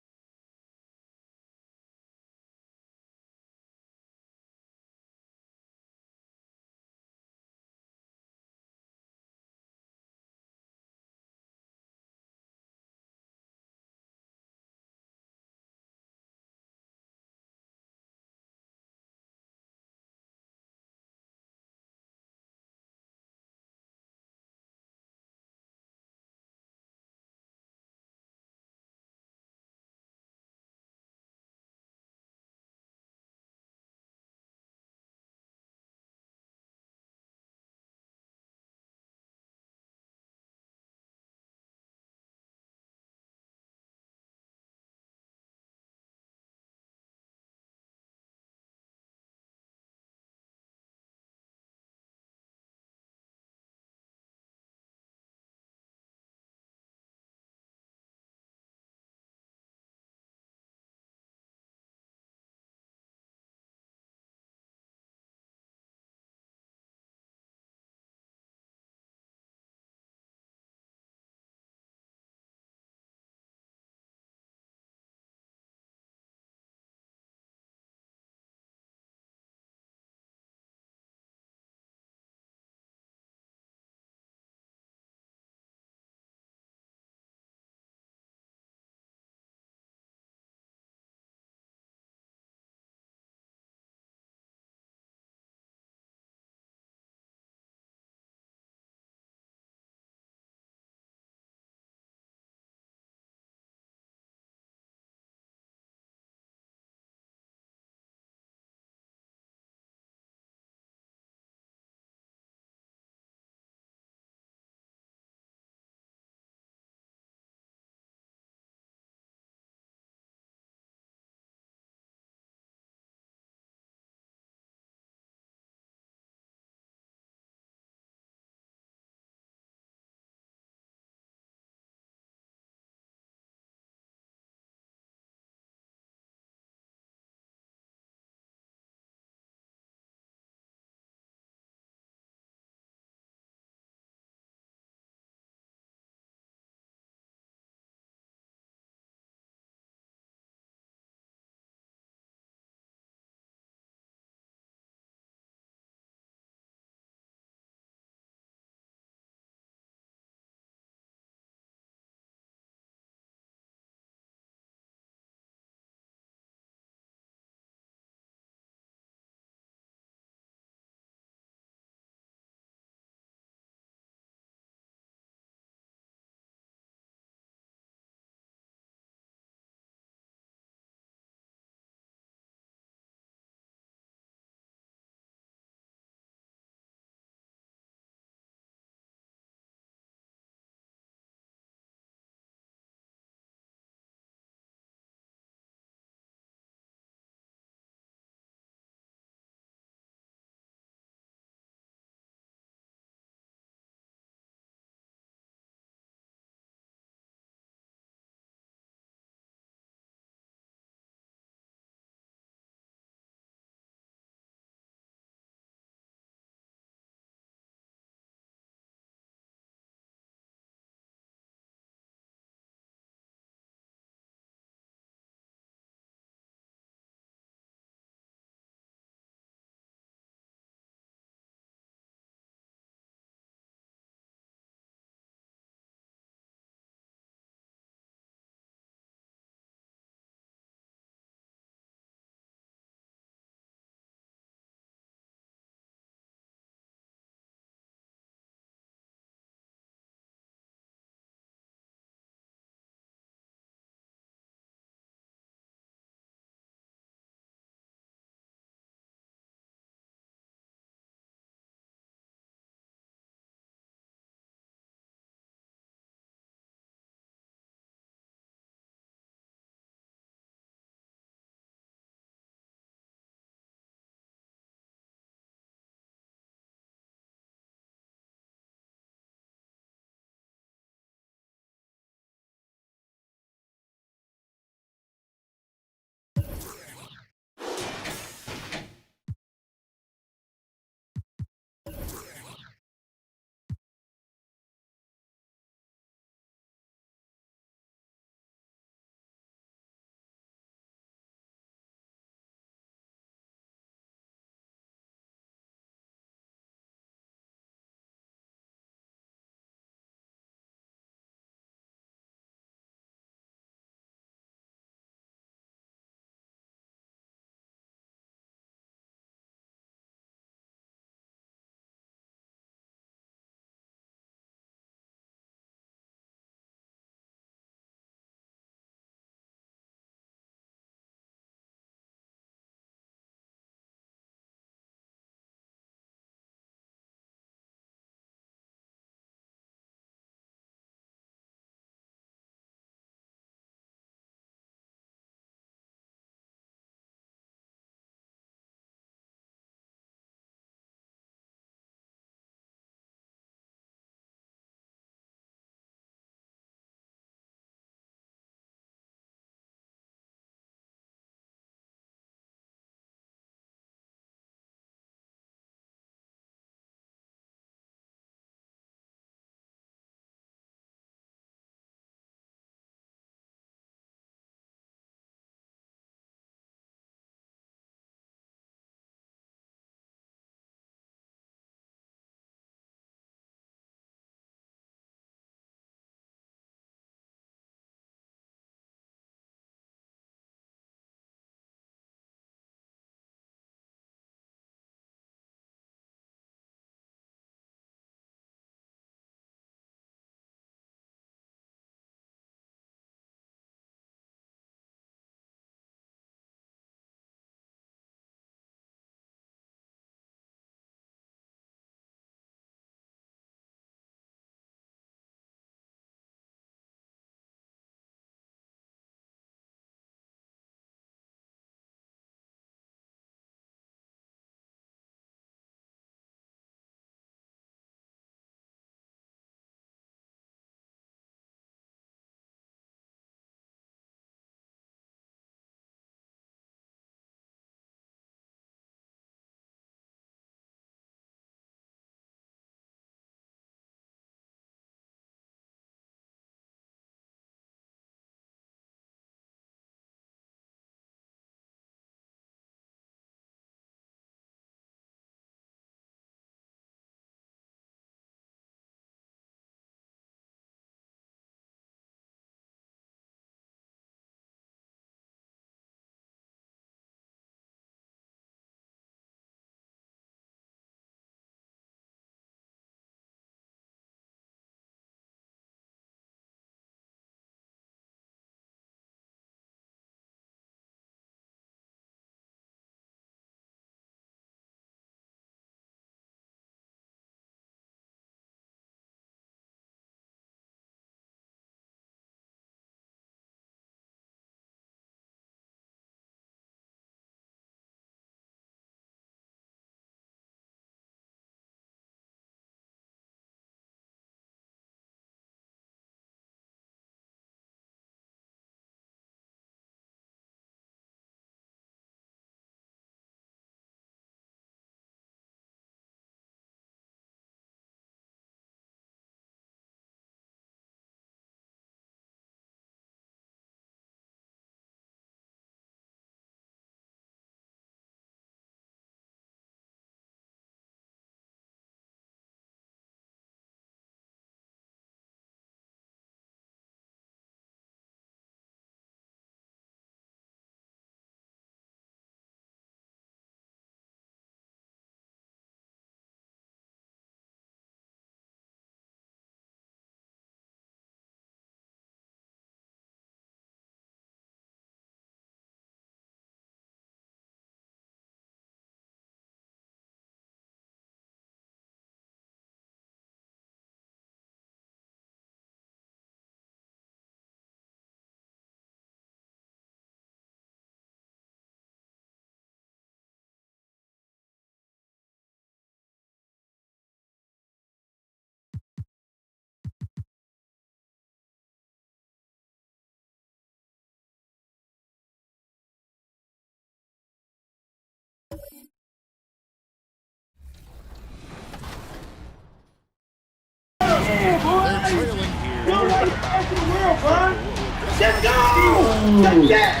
Yeah,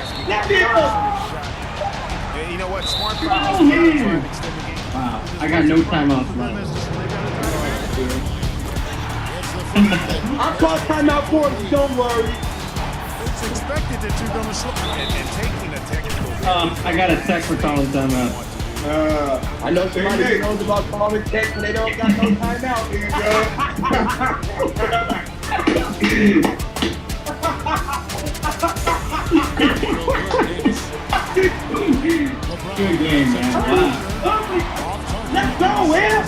you know what? Smart Wow, I got no timeouts left. I call timeout for you, don't worry. It's expected that you're going to slow. And taking a technical. I got a text for calling timeout. I know somebody who knows about calling text and they don't got no timeout. Good game, man. Wow. Let's go, man.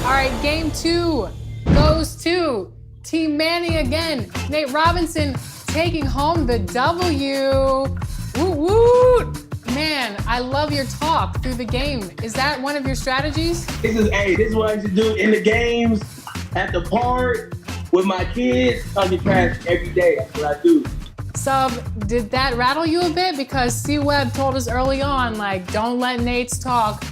All right, game 2 goes to Team Manning again. Nate Robinson taking home the W. Woo woo! Man, I love your talk through the game. Is that one of your strategies? This is what I used to do in the games, at the park, with my kids, talking trash every day. That's what I do. Sub, did that rattle you a bit? Because C-Web told us early on, like, don't let Nate's talk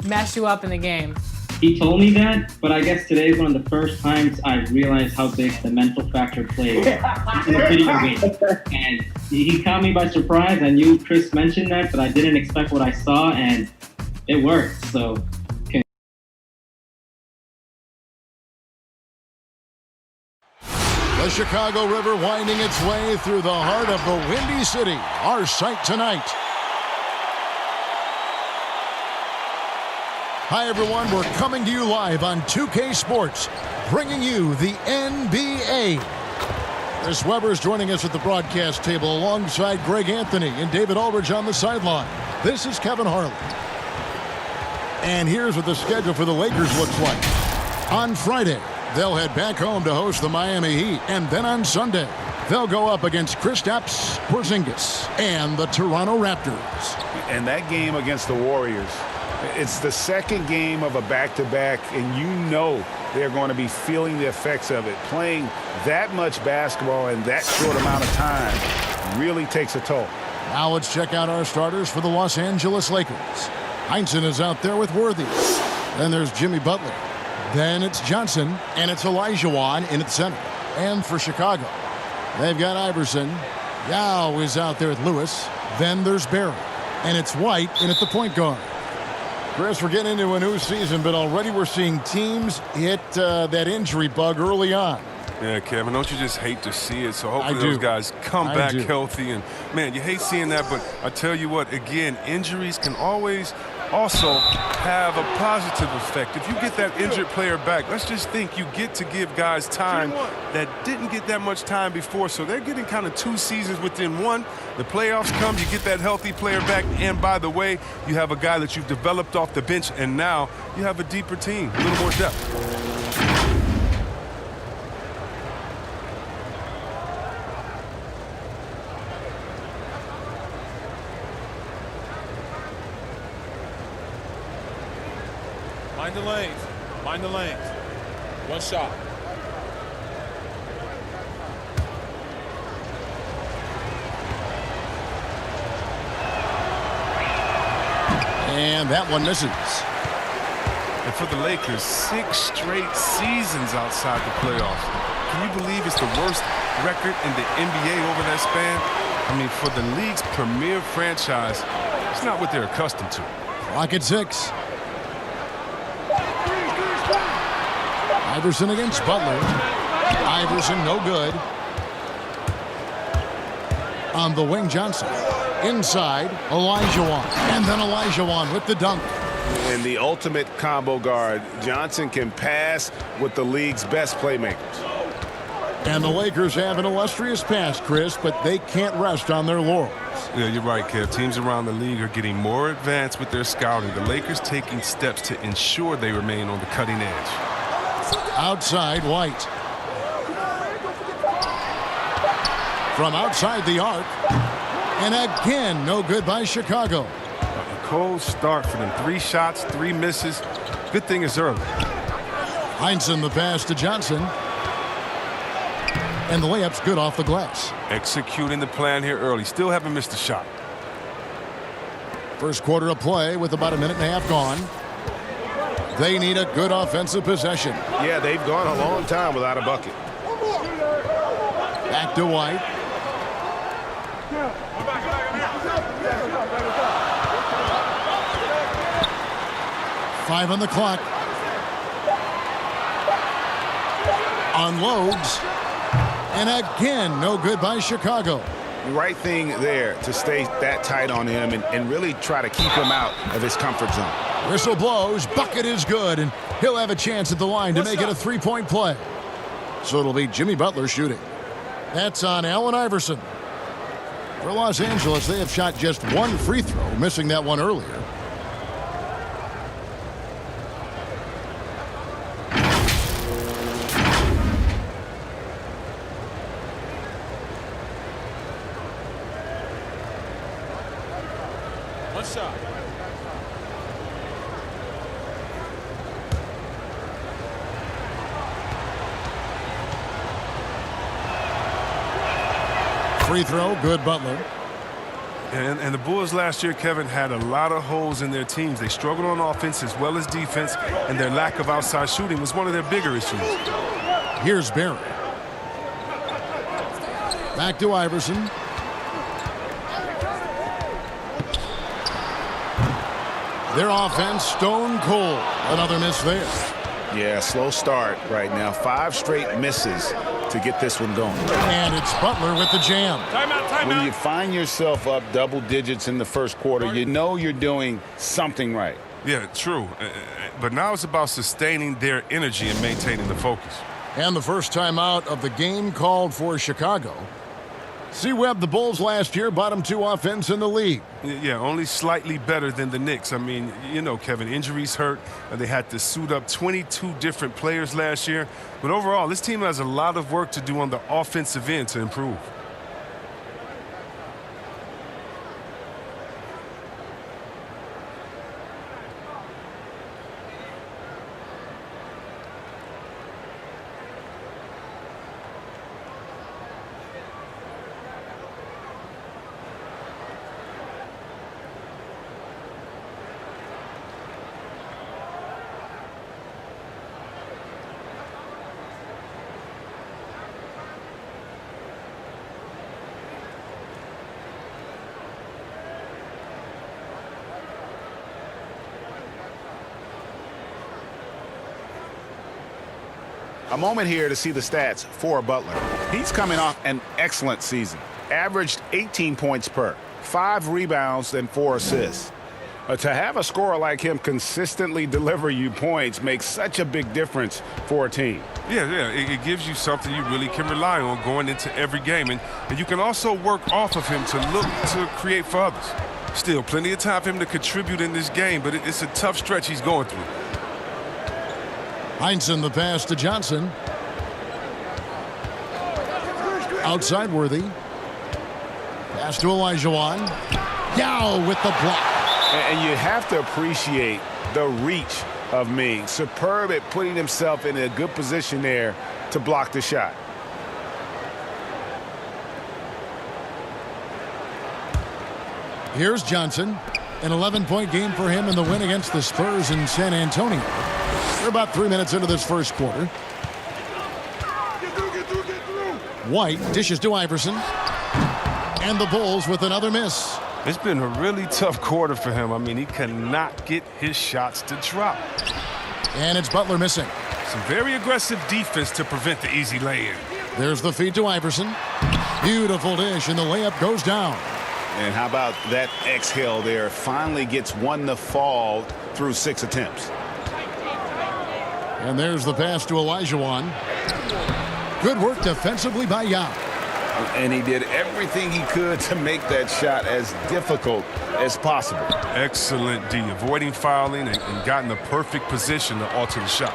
mess you up in the game. He told me that, but I guess today is one of the first times I realized how big the mental factor plays in a video game. And he caught me by surprise. I knew Chris mentioned that, but I didn't expect what I saw, and it worked. So. The Chicago River winding its way through the heart of the Windy City. Our sight tonight. Hi, everyone. We're coming to you live on 2K Sports, bringing you the NBA. Chris Webber is joining us at the broadcast table alongside Greg Anthony and David Aldridge on the sideline. This is Kevin Harlan. And here's what the schedule for the Lakers looks like. On Friday, they'll head back home to host the Miami Heat. And then on Sunday, they'll go up against Kristaps Porzingis and the Toronto Raptors. And that game against the Warriors, it's the second game of a back-to-back, and you know they're going to be feeling the effects of it. Playing that much basketball in that short amount of time really takes a toll. Now let's check out our starters for the Los Angeles Lakers. Heinsohn is out there with Worthy. Then there's Jimmy Butler. Then it's Johnson, and it's Olajuwon in at center. And for Chicago, they've got Iverson. Yao is out there with Lewis. Then there's Barry. And it's White in at the point guard. Chris, we're getting into a new season, but already we're seeing teams hit that injury bug early on. Yeah, Kevin, don't you just hate to see it? So hopefully those guys come back healthy. And, man, you hate seeing that, but I tell you what, again, injuries can always also have a positive effect. If you get that injured player back, let's just think you get to give guys time that didn't get that much time before. So they're getting kind of 2 seasons within one. The playoffs come, you get that healthy player back. And, by the way, you have a guy that you've developed off the bench, and now you have a deeper team, a little more depth. Mind the lanes. Mind the lanes. One shot. And that one misses. And for the Lakers, 6 straight seasons outside the playoffs. Can you believe it's the worst record in the NBA over that span? I mean, for the league's premier franchise, it's not what they're accustomed to. Clock at 6. Iverson against Butler. Iverson no good. On the wing, Johnson. Inside, Olajuwon. And then Olajuwon with the dunk. And the ultimate combo guard. Johnson can pass with the league's best playmakers. And the Lakers have an illustrious past, Chris, but they can't rest on their laurels. Yeah, you're right, Kev. Teams around the league are getting more advanced with their scouting. The Lakers taking steps to ensure they remain on the cutting edge. Outside, White. From outside the arc. And again, no good by Chicago. A cold start for them. 3 shots, 3 misses. Good thing it's early. Heinsohn the pass to Johnson. And the layup's good off the glass. Executing the plan here early. Still haven't missed a shot. First quarter of play with about a minute and a half gone. They need a good offensive possession. Yeah, they've gone a long time without a bucket. Back to White. Five on the clock. Unloads. And again, no good by Chicago. Right thing there to stay that tight on him and really try to keep him out of his comfort zone. Whistle blows, bucket is good, and he'll have a chance at the line to make it a three-point play. So it'll be Jimmy Butler shooting. That's on Allen Iverson. For Los Angeles, they have shot just one free throw, missing that one earlier. One shot. Free throw, good Butler. And the Bulls last year, Kevin, had a lot of holes in their teams. They struggled on offense as well as defense, and their lack of outside shooting was one of their bigger issues. Here's Barry. Back to Iverson. Their offense stone cold. Another miss there. Yeah, slow start right now. 5 straight misses to get this one going. And it's Butler with the jam. When you find yourself up double digits in the first quarter, you know you're doing something right. Yeah, true. But now it's about sustaining their energy and maintaining the focus. And the first timeout of the game called for Chicago. C-Webb, the Bulls last year, bottom 2 offense in the league. Yeah, only slightly better than the Knicks. I mean, you know, Kevin, injuries hurt. They had to suit up 22 different players last year. But overall, this team has a lot of work to do on the offensive end to improve. A moment here to see the stats for Butler. He's coming off an excellent season. Averaged 18 points per, 5 rebounds, and 4 assists. To have a scorer like him consistently deliver you points makes such a big difference for a team. Yeah, it gives you something you really can rely on going into every game. And you can also work off of him to look to create for others. Still, plenty of time for him to contribute in this game, but it's a tough stretch he's going through. Heinsohn the pass to Johnson. Outside Worthy. Pass to Olajuwon. Yao with the block. And you have to appreciate the reach of Ming. Superb at putting himself in a good position there to block the shot. Here's Johnson. An 11-point game for him in the win against the Spurs in San Antonio. We're about 3 minutes into this first quarter. White dishes to Iverson. And the Bulls with another miss. It's been a really tough quarter for him. I mean, he cannot get his shots to drop. And it's Butler missing. Some very aggressive defense to prevent the easy lay-in. There's the feed to Iverson. Beautiful dish, and the layup goes down. And how about that exhale there? Finally gets one to fall through 6 attempts. And there's the pass to Olajuwon. Good work defensively by Yao. And he did everything he could to make that shot as difficult as possible. Excellent D, avoiding fouling and gotten the perfect position to alter the shot.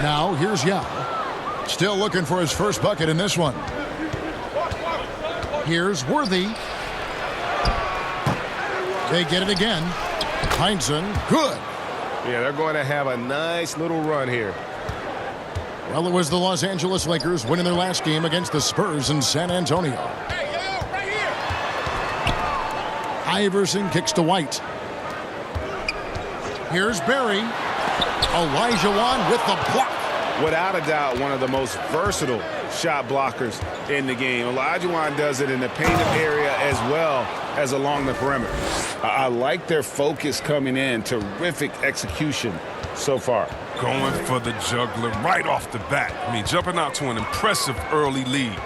Now here's Yao. Still looking for his first bucket in this one. Here's Worthy. They get it again. Heinsohn, good. Yeah, they're going to have a nice little run here. Well, it was the Los Angeles Lakers winning their last game against the Spurs in San Antonio. Iverson kicks to White. Here's Barry. Olajuwon with the block. Without a doubt, one of the most versatile shot blockers in the game. Olajuwon does it in the painted area as well as along the perimeter. I like their focus coming in. Terrific execution so far. Going for the juggler right off the bat. I mean, jumping out to an impressive early lead.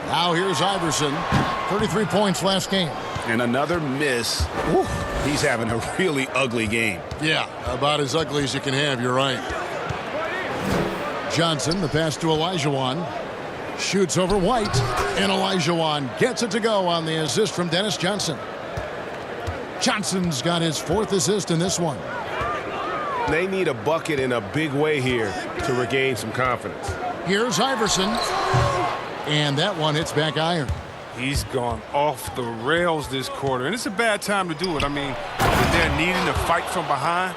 Now here's Iverson. 33 points last game. And another miss. Woo, he's having a really ugly game. Yeah, about as ugly as you can have, you're right. Johnson, the pass to Olajuwon. Shoots over White. And Olajuwon gets it to go on the assist from Dennis Johnson. Johnson's got his 4th assist in this one. They need a bucket in a big way here to regain some confidence. Here's Iverson. And that one hits back iron. He's gone off the rails this quarter, and it's a bad time to do it. I mean, they're needing to fight from behind.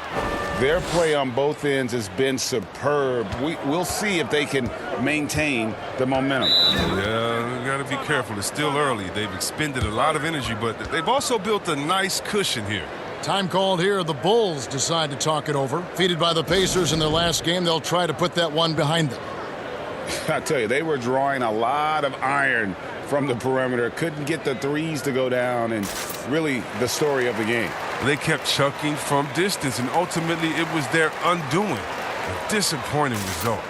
Their play on both ends has been superb. We'll see if they can maintain the momentum. Yeah, got to be careful. It's still early. They've expended a lot of energy, but they've also built a nice cushion here. Time called here. The Bulls decide to talk it over. Defeated by the Pacers in their last game, they'll try to put that one behind them. I tell you, they were drawing a lot of iron from the perimeter. Couldn't get the threes to go down, and really the story of the game. They kept chucking from distance, and ultimately it was their undoing. A disappointing result.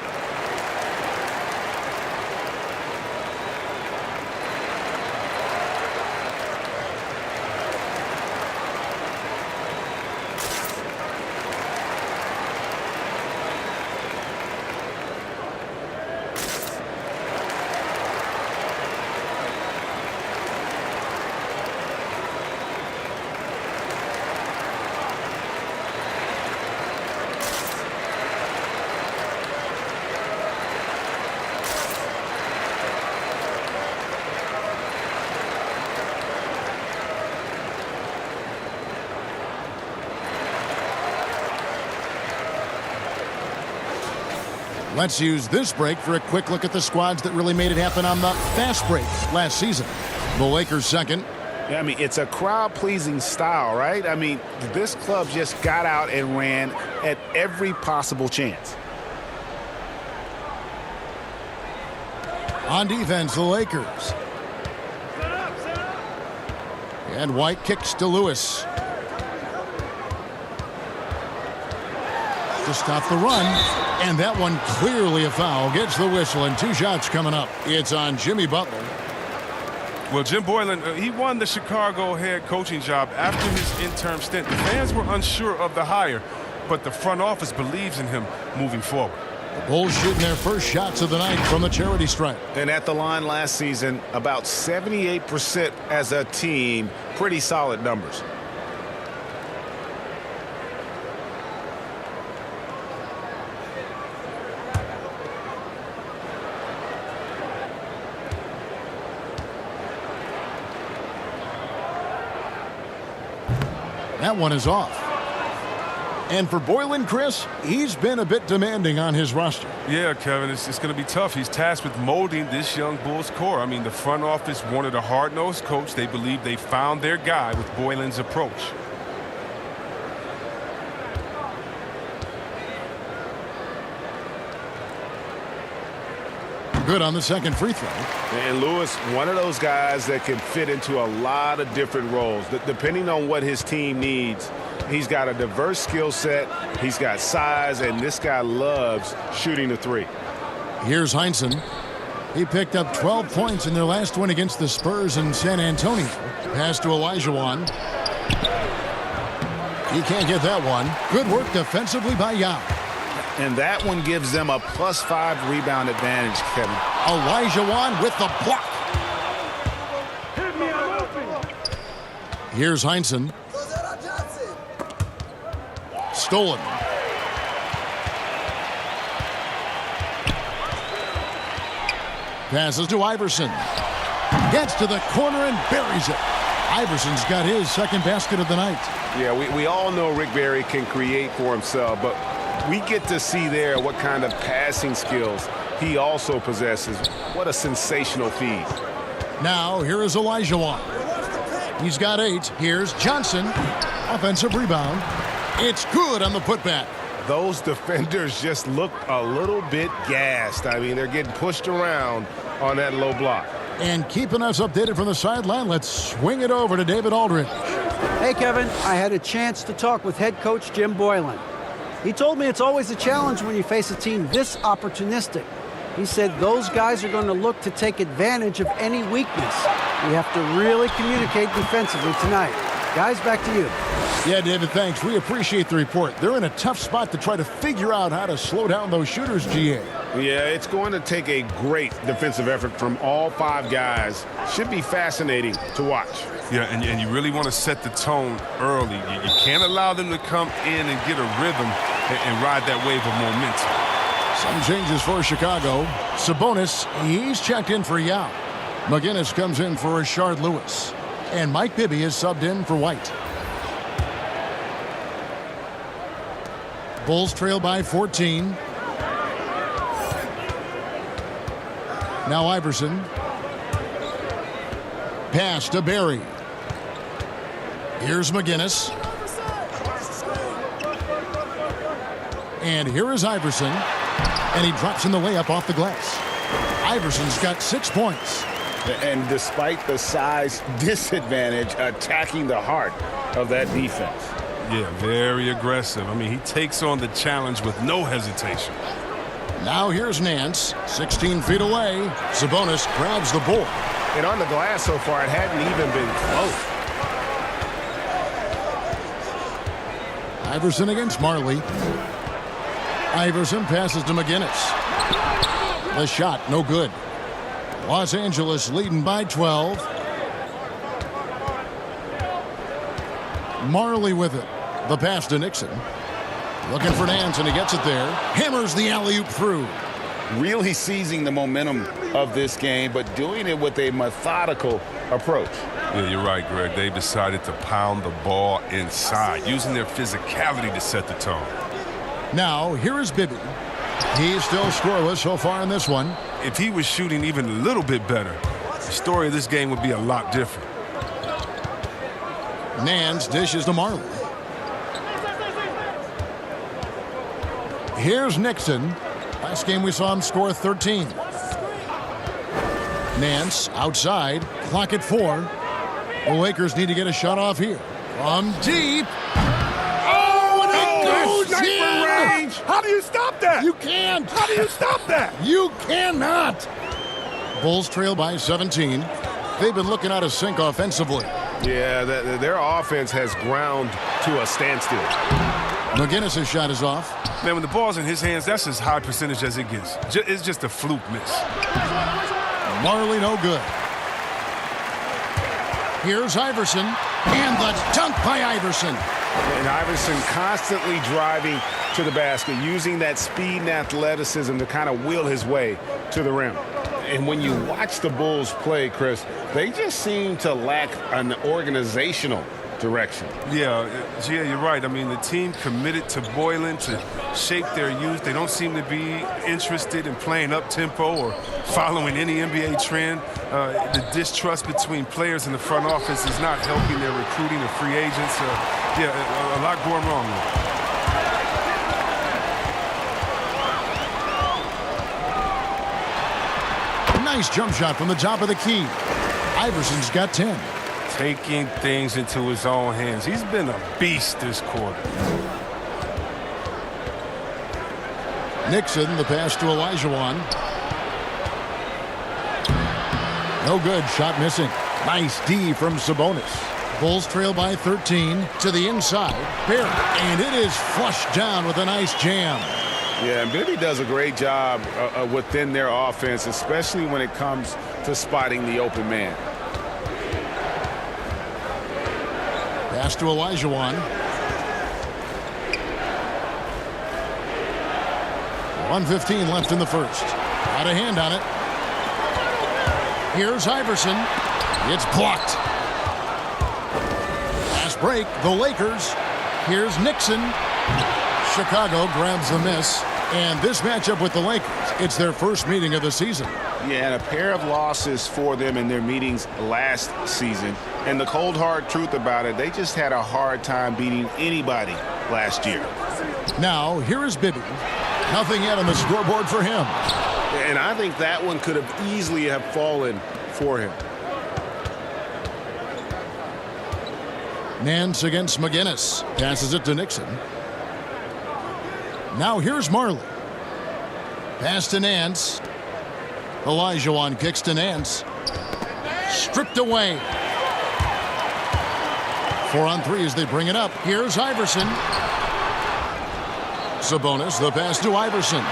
Let's use this break for a quick look at the squads that really made it happen on the fast break last season. The Lakers second. Yeah, I mean, it's a crowd-pleasing style, right? I mean, this club just got out and ran at every possible chance. On defense, the Lakers. And White kicks to Lewis. To stop the run. And that one clearly a foul. Gets the whistle, and 2 shots coming up. It's on Jimmy Butler. Well, Jim Boylen, he won the Chicago head coaching job after his interim stint. The fans were unsure of the hire, but the front office believes in him moving forward. The Bulls shooting their first shots of the night from the charity stripe. And at the line last season, about 78% as a team. Pretty solid numbers. That one is off. And for Boylen, Chris, he's been a bit demanding on his roster. Yeah, Kevin, it's going to be tough. He's tasked with molding this young Bulls core. I mean, the front office wanted a hard-nosed coach. They believe they found their guy with Boylen's approach. Good on the second free throw. And Lewis, one of those guys that can fit into a lot of different roles. Depending on what his team needs, he's got a diverse skill set, he's got size, and this guy loves shooting the three. Here's Heinsohn. He picked up 12 points in their last win against the Spurs in San Antonio. Pass to Olajuwon. He can't get that one. Good work defensively by Yao. And that one gives them a +5 rebound advantage, Kevin. Olajuwon with the block. Here's Heinsohn. Stolen. Passes to Iverson. Gets to the corner and buries it. Iverson's got his second basket of the night. Yeah, we all know Rick Barry can create for himself, but we get to see there what kind of passing skills he also possesses. What a sensational feed. Now, here is Olajuwon. He's got 8. Here's Johnson. Offensive rebound. It's good on the putback. those defenders just look a little bit gassed. I mean, they're getting pushed around on that low block. And keeping us updated from the sideline, let's swing it over to David Aldridge. Hey, Kevin. I had a chance to talk with head coach Jim Boylan. He told me it's always a challenge when you face a team this opportunistic. He said those guys are going to look to take advantage of any weakness. We have to really communicate defensively tonight. Guys, back to you. Yeah, David, thanks. We appreciate the report. They're in a tough spot to try to figure out how to slow down those shooters, GA. Yeah, it's going to take a great defensive effort from all 5 guys. Should be fascinating to watch. Yeah, and you really want to set the tone early. You can't allow them to come in and get a rhythm and ride that wave of momentum. Some changes for Chicago. Sabonis, he's checked in for Yao. McGinnis comes in for Rashard Lewis. And Mike Bibby is subbed in for White. Bulls trail by 14. Now Iverson. Pass to Barry. Here's McGinnis. And here is Iverson. And he drops in the layup off the glass. Iverson's got 6 points. And despite the size disadvantage, attacking the heart of that defense. Yeah, very aggressive. I mean, he takes on the challenge with no hesitation. Now here's Nance, 16 feet away. Sabonis grabs the board. And on the glass so far, it hadn't even been close. Iverson against Marley. Iverson passes to McGinnis. The shot, no good. Los Angeles leading by 12. Marley with it. The pass to Nixon. Looking for Nance, and he gets it there. Hammers the alley-oop through. Really seizing the momentum of this game, but doing it with a methodical approach. Yeah, you're right, Greg. They've decided to pound the ball inside, using their physicality to set the tone. Now, here is Bibby. He's still scoreless so far in this one. If he was shooting even a little bit better, the story of this game would be a lot different. Nance dishes to Marley. Here's Nixon. Last game we saw him score 13. Nance outside. Clock at 4. The Lakers need to get a shot off here. From deep. Oh, and it goes in! Range. How do you stop that? You can't. How do you stop that? You cannot. Bulls trail by 17. They've been looking out of sync offensively. Yeah, their offense has ground to a standstill. McGinnis' shot is off. Man, when the ball's in his hands, that's as high percentage as it gets. It's just a fluke miss. Marley no good. Here's Iverson. And the dunk by Iverson. And Iverson constantly driving to the basket, using that speed and athleticism to kind of wheel his way to the rim. And when you watch the Bulls play, Chris, they just seem to lack an organizational direction. Yeah, you're right. I mean, the team committed to Boylan to shape their youth. They don't seem to be interested in playing up-tempo or following any NBA trend. The distrust between players in the front office is not helping their recruiting of free agents. A lot going wrong there. Nice jump shot from the top of the key. Iverson's got 10. Taking things into his own hands. He's been a beast this quarter. Nixon, the pass to Olajuwon. No good. Shot missing. Nice D from Sabonis. Bulls trail by 13 to the inside. Barry. And it is flushed down with a nice jam. Yeah, and Bibby does a great job within their offense, especially when it comes to spotting the open man. Pass to Olajuwon. 1:15 left in the first. Got a hand on it. Here's Iverson. It's blocked. Fast break, the Lakers. Here's Nixon. Chicago grabs the miss. And this matchup with the Lakers, it's their first meeting of the season. Yeah, and a pair of losses for them in their meetings last season. And the cold, hard truth about it, they just had a hard time beating anybody last year. Now, here is Bibby. Nothing yet on the scoreboard for him. And I think that one could have easily have fallen for him. Nance against McGinnis. Passes it to Nixon. Now here's Marley. Pass to Nance. Olajuwon kicks to Nance. Stripped away. 4-on-3 as they bring it up. Here's Iverson. Sabonis, the pass to Iverson.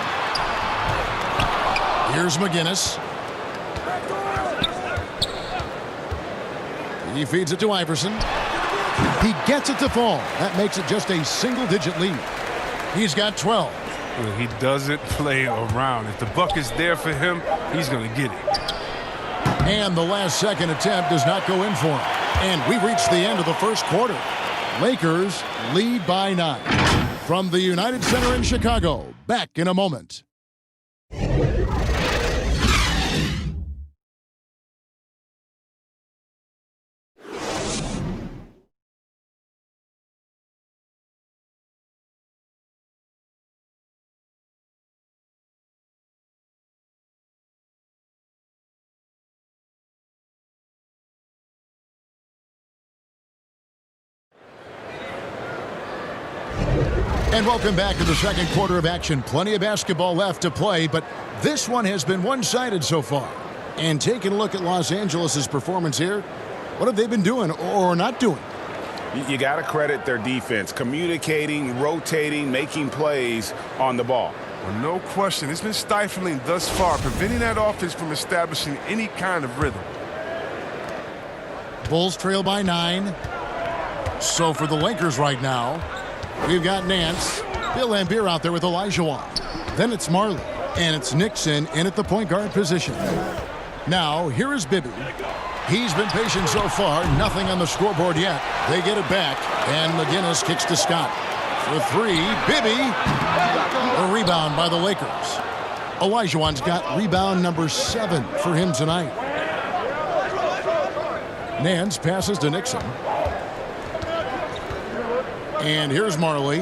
Here's McGinnis. He feeds it to Iverson. He gets it to fall. That makes it just a single-digit lead. He's got 12. Well, he doesn't play around. If the buck is there for him, he's going to get it. And the last second attempt does not go in for him. And we reach the end of the first quarter. Lakers lead by 9. From the United Center in Chicago, back in a moment. And welcome back to the second quarter of action. Plenty of basketball left to play, but this one has been one-sided so far. And taking a look at Los Angeles' performance here, what have they been doing or not doing? You got to credit their defense, communicating, rotating, making plays on the ball. Well, no question. It's been stifling thus far, preventing that offense from establishing any kind of rhythm. Bulls trail by 9. So for the Lakers right now, we've got Nance, Bill Laimbeer out there with Olajuwon. Then it's Marley, and it's Nixon in at the point guard position. Now, here is Bibby. He's been patient so far, nothing on the scoreboard yet. They get it back, and McGinnis kicks to Scott. For 3, Bibby. A rebound by the Lakers. Olajuwon's got rebound number 7 for him tonight. Nance passes to Nixon. And here's Marley.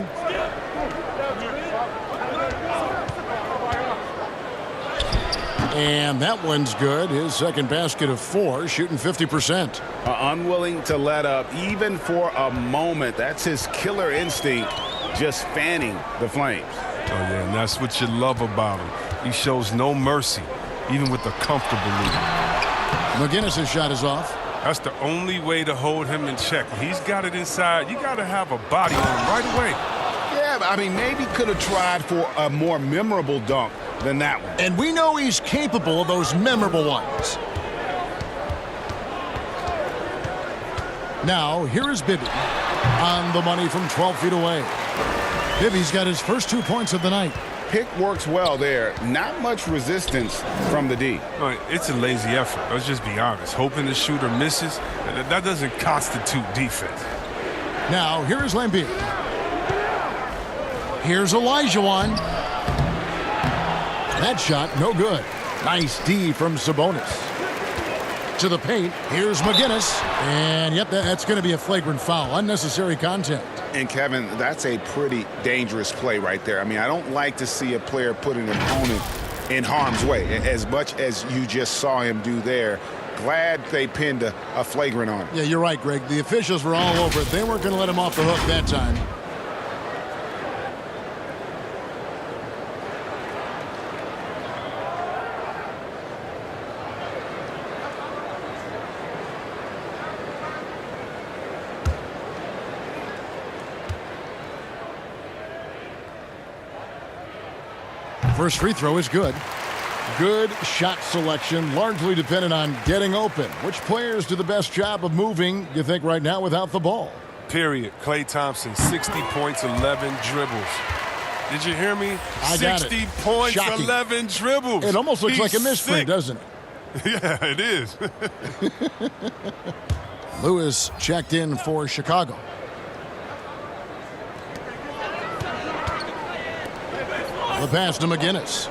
And that one's good. His second basket of 4, shooting 50%. Unwilling to let up, even for a moment. That's his killer instinct, just fanning the flames. Oh, yeah, and that's what you love about him. He shows no mercy, even with a comfortable lead. McGinnis' shot is off. That's the only way to hold him in check. When he's got it inside, you got to have a body on him right away. Yeah, I mean, maybe could have tried for a more memorable dunk than that one. And we know he's capable of those memorable ones. Now, here is Bibby on the money from 12 feet away. Bibby's got his first 2 points of the night. Pick works well there. Not much resistance from the D. It's a lazy effort. Let's just be honest. Hoping the shooter misses, that doesn't constitute defense. Now, here's Laimbeer. Here's Olajuwon. That shot, no good. Nice D from Sabonis. To the paint, here's McGinnis. And, yep, that's going to be a flagrant foul. Unnecessary contact. And, Kevin, that's a pretty dangerous play right there. I mean, I don't like to see a player put an opponent in harm's way, as much as you just saw him do there. Glad they pinned a flagrant on him. Yeah, you're right, Greg. The officials were all over it. They weren't going to let him off the hook that time. First free throw is good. Good shot selection, largely dependent on getting open. Which players do the best job of moving, you think, right now without the ball? Period. Klay Thompson, 60 points, 11 dribbles. Did you hear me? I got it. 60 points, Shocking. 11 dribbles. It almost looks like a He's misprint, sick. doesn't it? Yeah, it is. Lewis checked in for Chicago. The pass to McGinnis.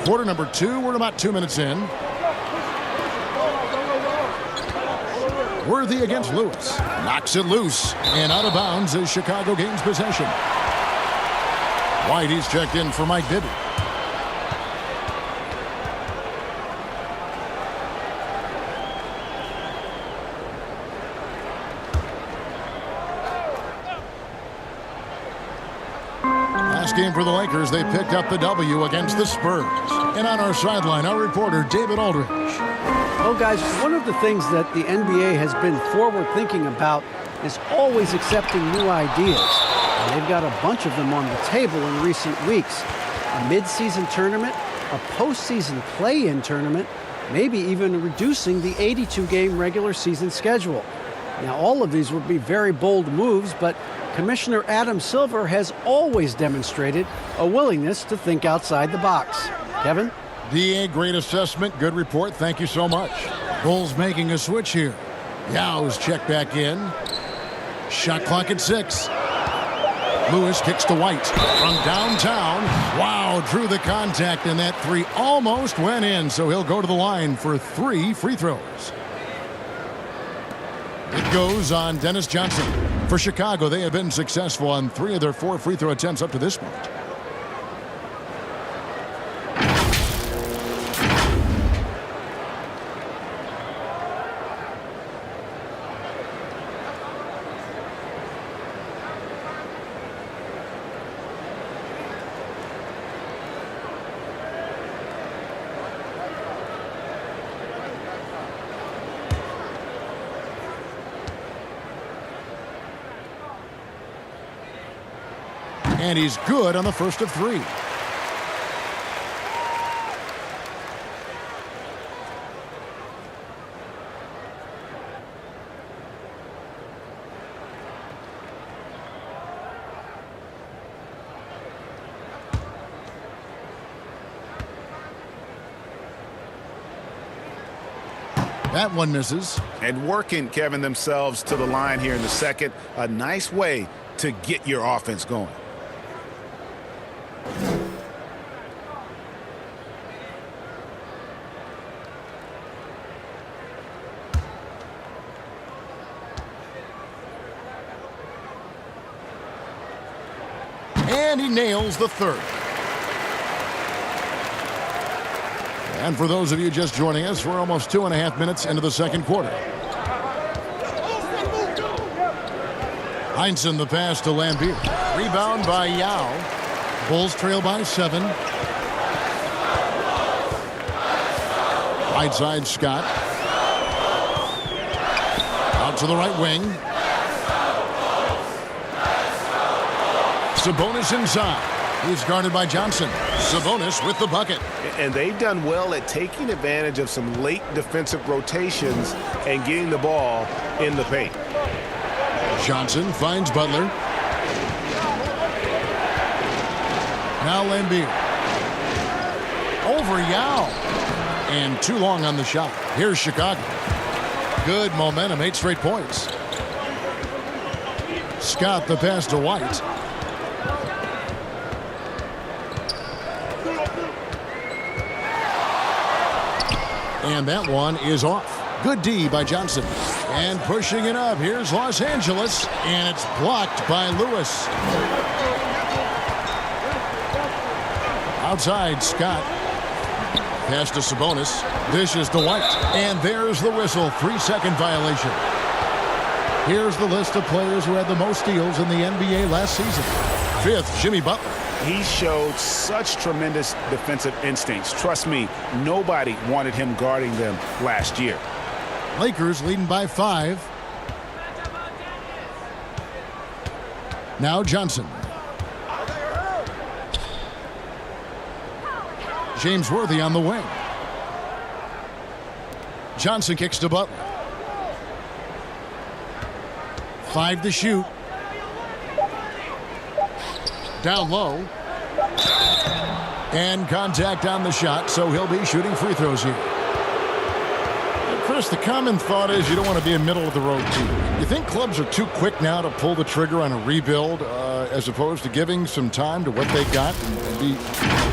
Quarter number 2. We're about 2 minutes in. Worthy against Lewis. Knocks it loose. And out of bounds as Chicago gains possession. White, he's checked in for Mike Bibby. Last game for the Lakers, they picked up the W against the Spurs. And on our sideline, our reporter, David Aldridge. Well, guys, one of the things that the NBA has been forward-thinking about is always accepting new ideas. And they've got a bunch of them on the table in recent weeks. A mid-season tournament, a postseason play-in tournament, maybe even reducing the 82-game regular season schedule. Now, all of these would be very bold moves, but Commissioner Adam Silver has always demonstrated a willingness to think outside the box. Kevin? DA, great assessment, good report. Thank you so much. Bulls making a switch here. Yau's checked back in. Shot clock at 6. Lewis kicks to White from downtown. Wow, drew the contact, and that three almost went in, so he'll go to the line for 3 free throws. It goes on Dennis Johnson. For Chicago, they have been successful on 3 of their 4 free throw attempts up to this point. And he's good on the first of 3. That one misses. And working, Kevin, themselves to the line here in the second. A nice way to get your offense going. And he nails the third. And for those of you just joining us, we're almost 2.5 minutes into the second quarter. Heinsohn the pass to Lambier. Rebound by Yao. Bulls trail by 7. Right side Scott. Out to the right wing. Sabonis inside. He's guarded by Johnson. Sabonis with the bucket. And they've done well at taking advantage of some late defensive rotations and getting the ball in the paint. Johnson finds Butler. Now Lambier. Over Yao. And too long on the shot. Here's Chicago. Good momentum, 8 straight points. Scott the pass to White. And that one is off. Good D by Johnson. And pushing it up. Here's Los Angeles. And it's blocked by Lewis. Outside, Scott. Pass to Sabonis. Dishes to White. And there's the whistle. 3-second violation. Here's the list of players who had the most steals in the NBA last season. 5th, Jimmy Butler. He showed such tremendous defensive instincts. Trust me, nobody wanted him guarding them last year. Lakers leading by 5. Now Johnson. James Worthy on the wing. Johnson kicks to Butler. 5 to shoot. Down low. And contact on the shot, so he'll be shooting free throws here. Chris, the common thought is you don't want to be a middle-of-the-road team. You think clubs are too quick now to pull the trigger on a rebuild as opposed to giving some time to what they got and be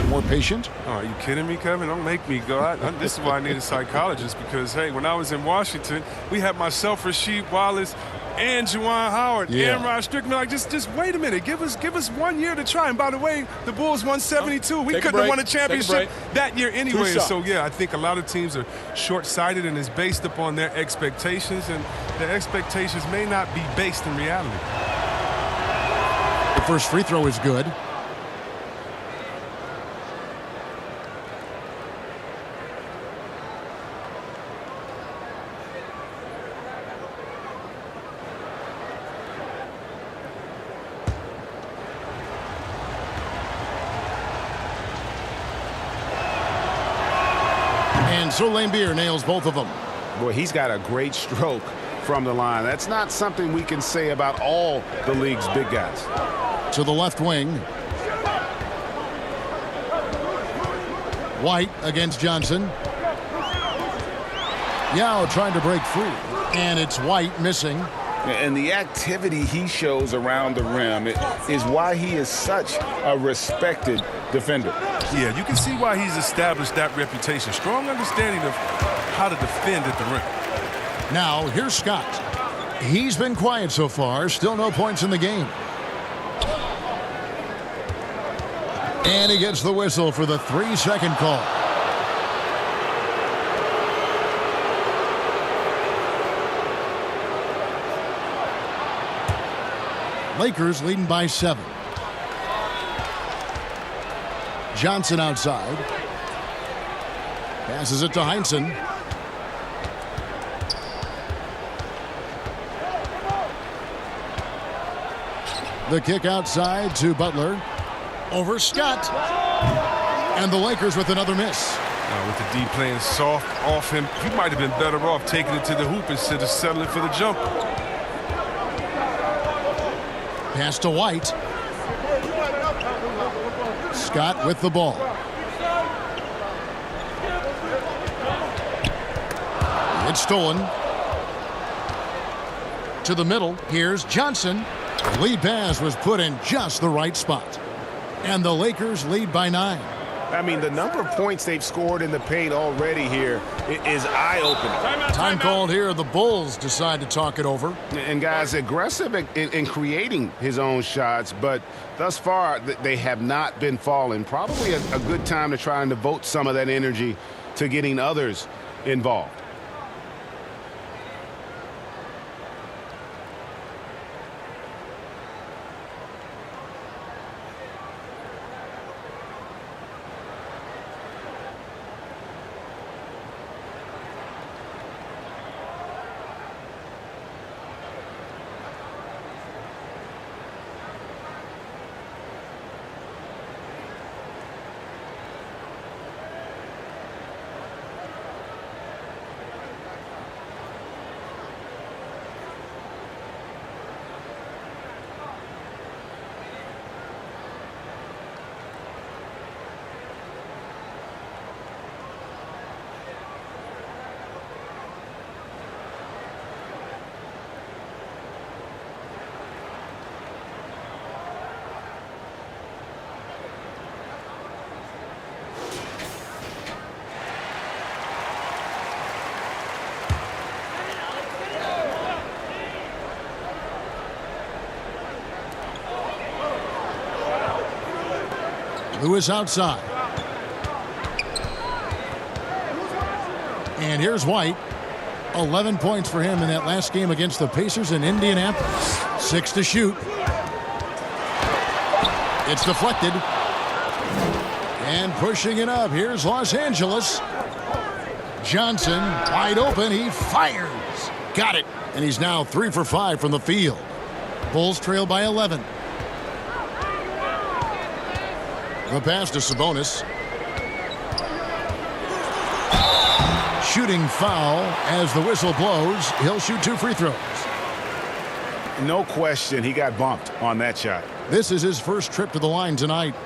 more patient? Oh, are you kidding me, Kevin? Don't make me go. This is why I need a psychologist because, hey, when I was in Washington, we had myself, Rasheed Wallace, and Juwan Howard, and Rod Strickland. Like, just wait a minute. Give us 1 year to try. And by the way, the Bulls won 72. We couldn't have won a championship that year anyway. So, yeah, I think a lot of teams are short-sighted and it's based upon their expectations, and their expectations may not be based in reality. The first free throw is good. And so Laimbeer nails both of them. Boy, he's got a great stroke from the line. That's not something we can say about all the league's big guys. To the left wing. White against Johnson. Yao trying to break free. And it's White missing. And the activity he shows around the rim is why he is such a respected defender. Yeah, you can see why he's established that reputation. Strong understanding of how to defend at the rim. Now, here's Scott. He's been quiet so far. Still no points in the game. And he gets the whistle for the 3-second call. Lakers leading by 7. Johnson outside. Passes it to Heinsohn. The kick outside to Butler. Over Scott. And the Lakers with another miss. With the D playing soft off him, he might have been better off taking it to the hoop instead of settling for the jumper. Pass to White. Scott with the ball. It's stolen. To the middle. Here's Johnson. The lead pass was put in just the right spot. And the Lakers lead by 9. I mean, the number of points they've scored in the paint already here is eye-opening. Time called here. The Bulls decide to talk it over. And guys, aggressive in creating his own shots, but thus far they have not been falling. Probably a good time to try and devote some of that energy to getting others involved. Lewis outside. And here's White. 11 points for him in that last game against the Pacers in Indianapolis. 6 to shoot. It's deflected. And pushing it up. Here's Los Angeles. Johnson wide open. He fires. Got it. And he's now 3 for 5 from the field. Bulls trail by 11. The pass to Sabonis. Shooting foul as the whistle blows. He'll shoot 2 free throws. No question, he got bumped on that shot. This is his first trip to the line tonight.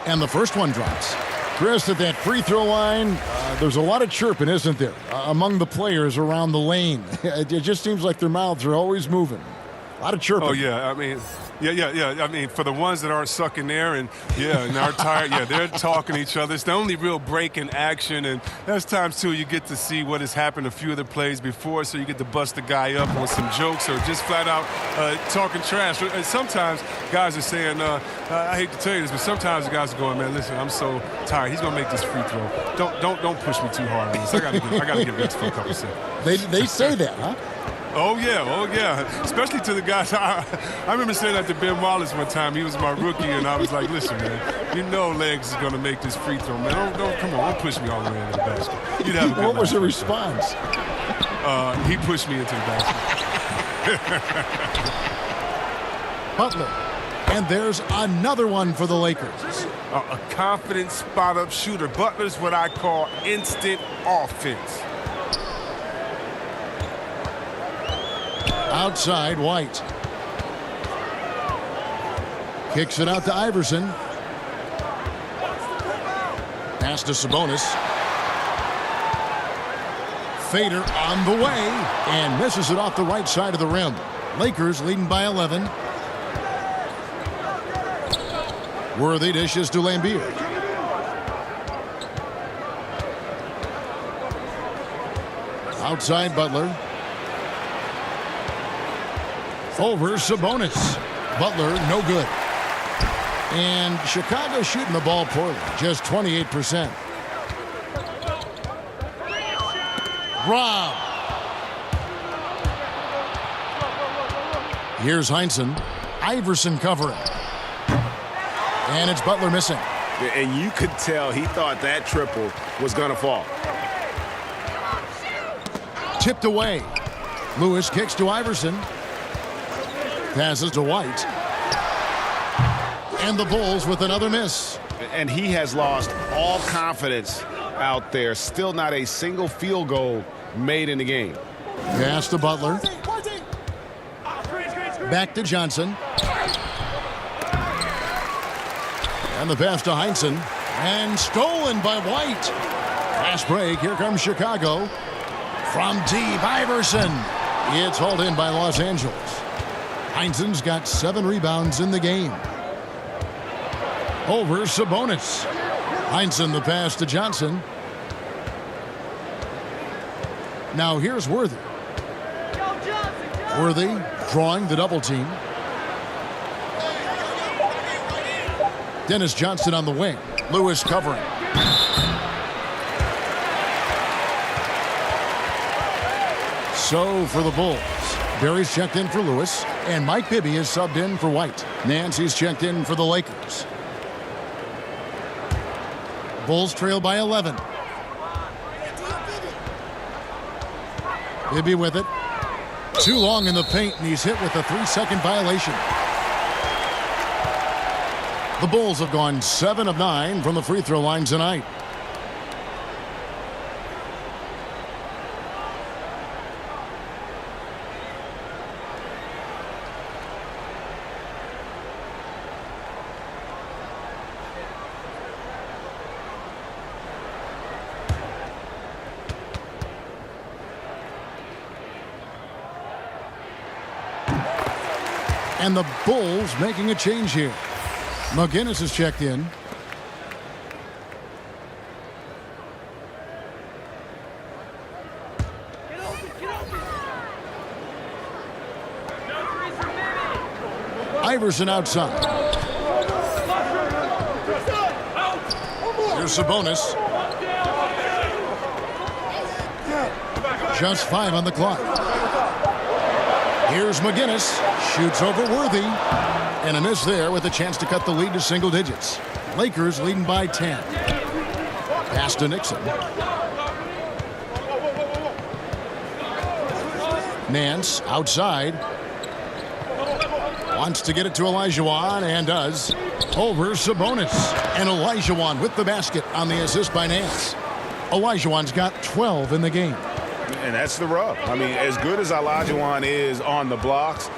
And the first one drops. Chris, at that free throw line, there's a lot of chirping, isn't there, among the players around the lane. It just seems like their mouths are always moving. A lot of chirping. Oh, yeah. I mean, yeah. I mean, for the ones that aren't sucking there and are tired, they're talking to each other. It's the only real break in action, and there's times, too, you get to see what has happened a few of the plays before, so you get to bust the guy up on some jokes or just flat out talking trash. And sometimes guys are saying, I hate to tell you this, but sometimes the guys are going, man, listen, I'm so tired. He's going to make this free throw. Don't push me too hard on this. I got to give this for a couple seconds. They say that, huh? Oh, yeah. Especially to the guys. I remember saying that to Ben Wallace one time. He was my rookie, and I was like, listen, man, you know Legs is going to make this free throw, man. Come on, don't push me all the way into the basket. You'd have a good What was night. the response? He pushed me into the basket. Butler. And there's another one for the Lakers. A confident spot-up shooter. Butler's what I call instant offense. Outside, White. Kicks it out to Iverson. Pass to Sabonis. Fader on the way and misses it off the right side of the rim. Lakers leading by 11. Worthy dishes to Lambeer. Outside, Butler. Over Sabonis. Butler, no good. And Chicago shooting the ball poorly, just 28%. Rob. Here's Heinsohn. Iverson covering. And it's Butler missing. And you could tell he thought that triple was going to fall. Tipped away. Lewis kicks to Iverson. Passes to White. And the Bulls with another miss. And he has lost all confidence out there. Still not a single field goal made in the game. Pass to Butler. Back to Johnson. And the pass to Heinsohn. And stolen by White. Fast break. Here comes Chicago. From deep, Iverson. It's hauled in by Los Angeles. Heinsohn's got 7 rebounds in the game. Over Sabonis. Heinsohn the pass to Johnson. Now here's Worthy. Worthy drawing the double team. Dennis Johnson on the wing. Lewis covering. So for the Bulls, Barry's checked in for Lewis, and Mike Bibby is subbed in for White. Nancy's checked in for the Lakers. Bulls trail by 11. Bibby with it. Too long in the paint, and he's hit with a 3-second violation. The Bulls have gone 7 of 9 from the free throw line tonight. And the Bulls making a change here. McGinnis is checked in. Iverson outside. Here's Sabonis. Just 5 on the clock. Here's McGinnis. Shoots over Worthy. And a miss there with a chance to cut the lead to single digits. Lakers leading by 10. Pass to Nixon. Nance outside. Wants to get it to Olajuwon and does. Over Sabonis. And Olajuwon with the basket on the assist by Nance. Olajuwon's got 12 in the game. And that's the rub. I mean, as good as Olajuwon is on the blocks,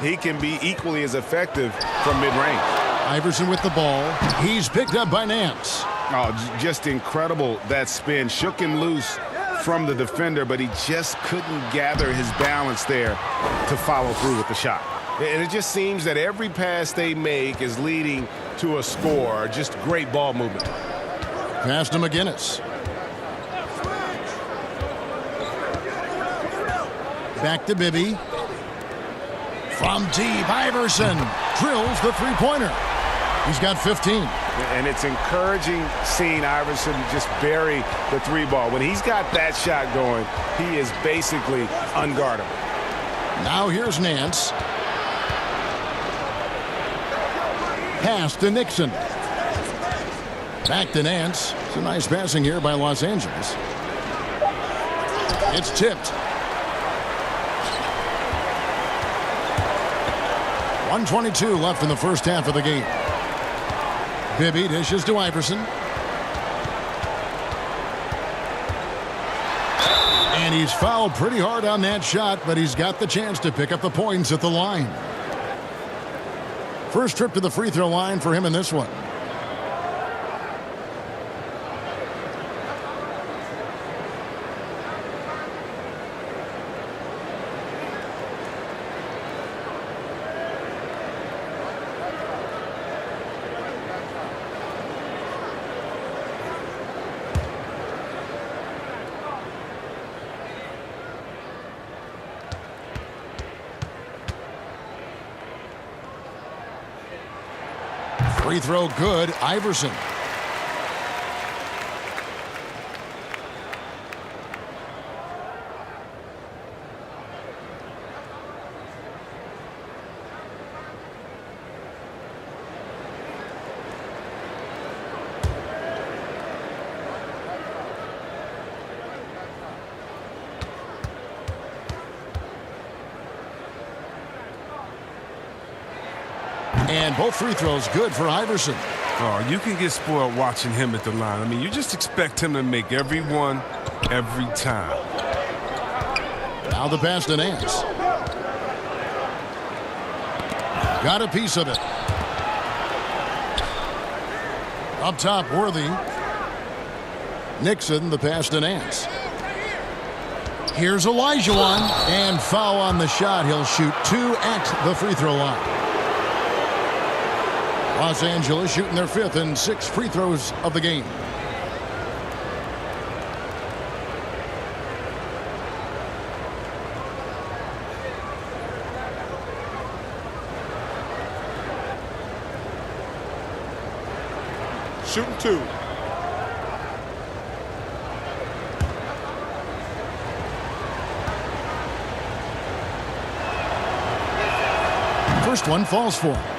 he can be equally as effective from mid-range. Iverson with the ball. He's picked up by Nance. Oh, just incredible, that spin. Shook him loose from the defender, but he just couldn't gather his balance there to follow through with the shot. And it just seems that every pass they make is leading to a score. Just great ball movement. Pass to McGinnis. Back to Bibby. From deep, Iverson drills the three-pointer. He's got 15. And it's encouraging seeing Iverson just bury the three ball. When he's got that shot going, he is basically unguardable. Now here's Nance. Pass to Nixon. Back to Nance. It's a nice passing here by Los Angeles. It's tipped. 1:22 left in the first half of the game. Bibby dishes to Iverson. And he's fouled pretty hard on that shot, but he's got the chance to pick up the points at the line. First trip to the free throw line for him in this one. Free throw good, Iverson. And both free throws good for Iverson. Oh, you can get spoiled watching him at the line. I mean, you just expect him to make every one, every time. Now the pass to Nance. Got a piece of it. Up top, Worthy. Nixon, the pass to Nance. Here's Olajuwon, and foul on the shot. He'll shoot 2 at the free throw line. Los Angeles shooting their 5th and 6th free throws of the game. Shooting 2. First one falls for him.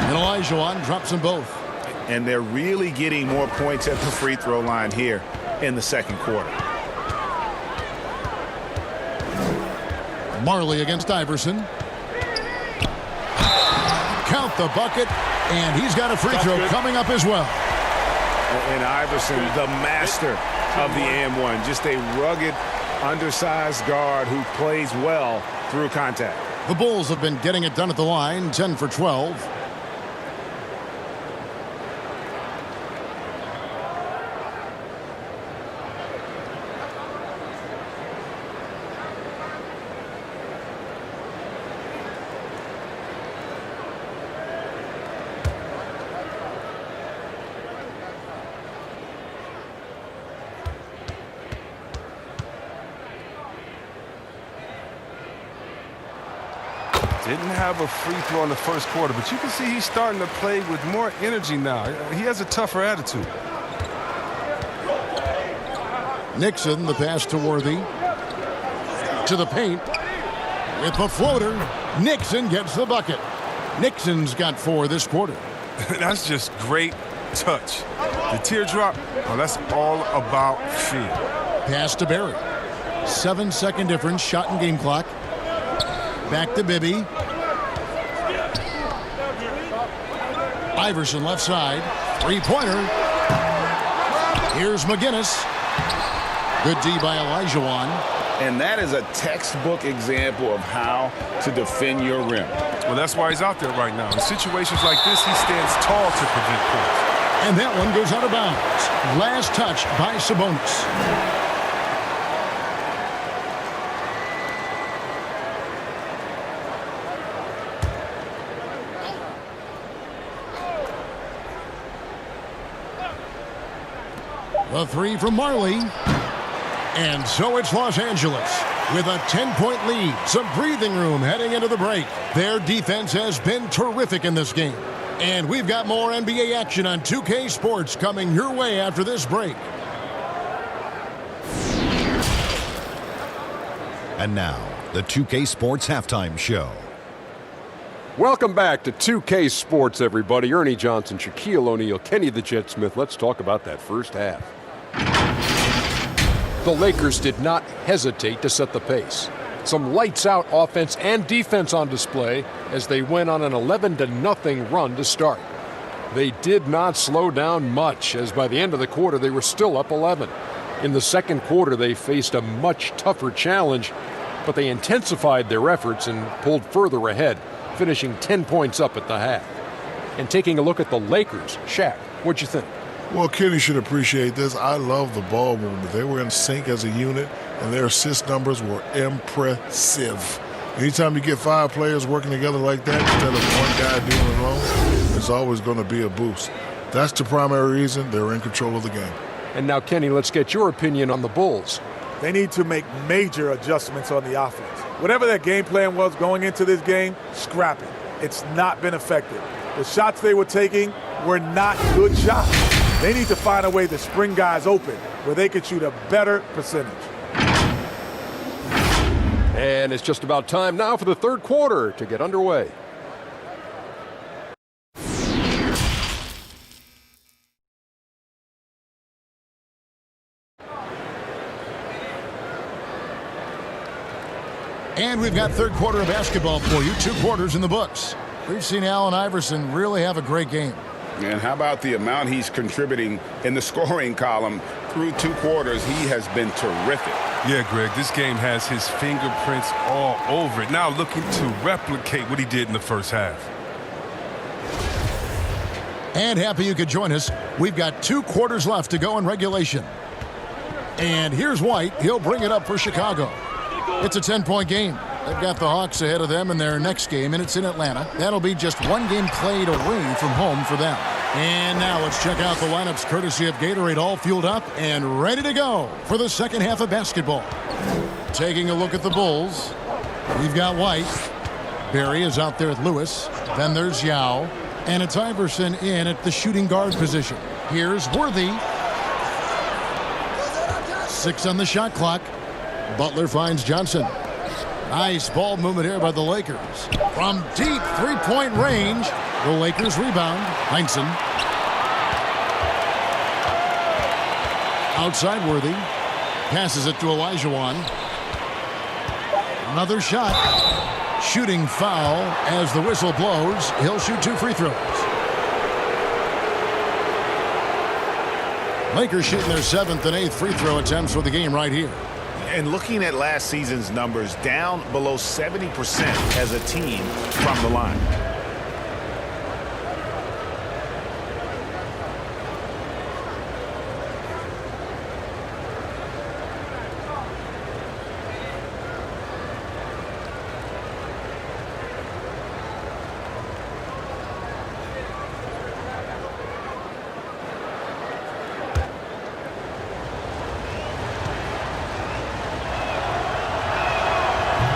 And Olajuwon drops them both. And they're really getting more points at the free throw line here in the second quarter. Marley against Iverson. Count the bucket, and he's got a free throw coming up as well. And Iverson, the master of the and-one, just a rugged, undersized guard who plays well through contact. The Bulls have been getting it done at the line, 10 for 12. Didn't have a free throw in the first quarter, but you can see he's starting to play with more energy now. He has a tougher attitude. Nixon, the pass to Worthy. To the paint. With the floater, Nixon gets the bucket. Nixon's got 4 this quarter. That's just great touch. The teardrop, well, that's all about feel. Pass to Barry. 7-second difference, shot and game clock. Back to Bibby. Iverson left side. Three-pointer. Here's McGinnis. Good D by Olajuwon. And that is a textbook example of how to defend your rim. Well, that's why he's out there right now. In situations like this, he stands tall to prevent points. And that one goes out of bounds. Last touch by Sabonis. The three from Marley. And so it's Los Angeles with a 10-point lead. Some breathing room heading into the break. Their defense has been terrific in this game. And we've got more NBA action on 2K Sports coming your way after this break. And now, the 2K Sports Halftime Show. Welcome back to 2K Sports, everybody. Ernie Johnson, Shaquille O'Neal, Kenny the Jet Smith. Let's talk about that first half. The Lakers did not hesitate to set the pace. Some lights-out offense and defense on display as they went on an 11-0 run to start. They did not slow down much, as by the end of the quarter they were still up 11. In the second quarter they faced a much tougher challenge, but they intensified their efforts and pulled further ahead, finishing 10 points up at the half. And taking a look at the Lakers, Shaq, what'd you think? Well, Kenny should appreciate this. I love the ball movement. They were in sync as a unit, and their assist numbers were impressive. Anytime you get 5 players working together like that instead of one guy doing it alone, it's always going to be a boost. That's the primary reason they're in control of the game. And now, Kenny, let's get your opinion on the Bulls. They need to make major adjustments on the offense. Whatever their game plan was going into this game, scrap it. It's not been effective. The shots they were taking were not good shots. They need to find a way to spring guys open where they could shoot a better percentage. And it's just about time now for the third quarter to get underway. And we've got third quarter of basketball for you. 2 quarters in the books. We've seen Allen Iverson really have a great game. And how about the amount he's contributing in the scoring column through 2 quarters? He has been terrific. Yeah, Greg, this game has his fingerprints all over it. Now looking to replicate what he did in the first half. And happy you could join us. We've got 2 quarters left to go in regulation. And here's White. He'll bring it up for Chicago. It's a 10-point game. They've got the Hawks ahead of them in their next game, and it's in Atlanta. That'll be just 1 game played away from home for them. And now let's check out the lineups courtesy of Gatorade, all fueled up and ready to go for the second half of basketball. Taking a look at the Bulls, we've got White. Barry is out there with Lewis. Then there's Yao. And it's Iverson in at the shooting guard position. Here's Worthy. 6 on the shot clock. Butler finds Johnson. Nice ball movement here by the Lakers. From deep 3-point range, the Lakers rebound. Heinsohn. Outside Worthy. Passes it to Olajuwon. Another shot. Shooting foul as the whistle blows. He'll shoot 2 free throws. Lakers shooting their 7th and 8th free throw attempts for the game right here. And looking at last season's numbers, down below 70% as a team from the line.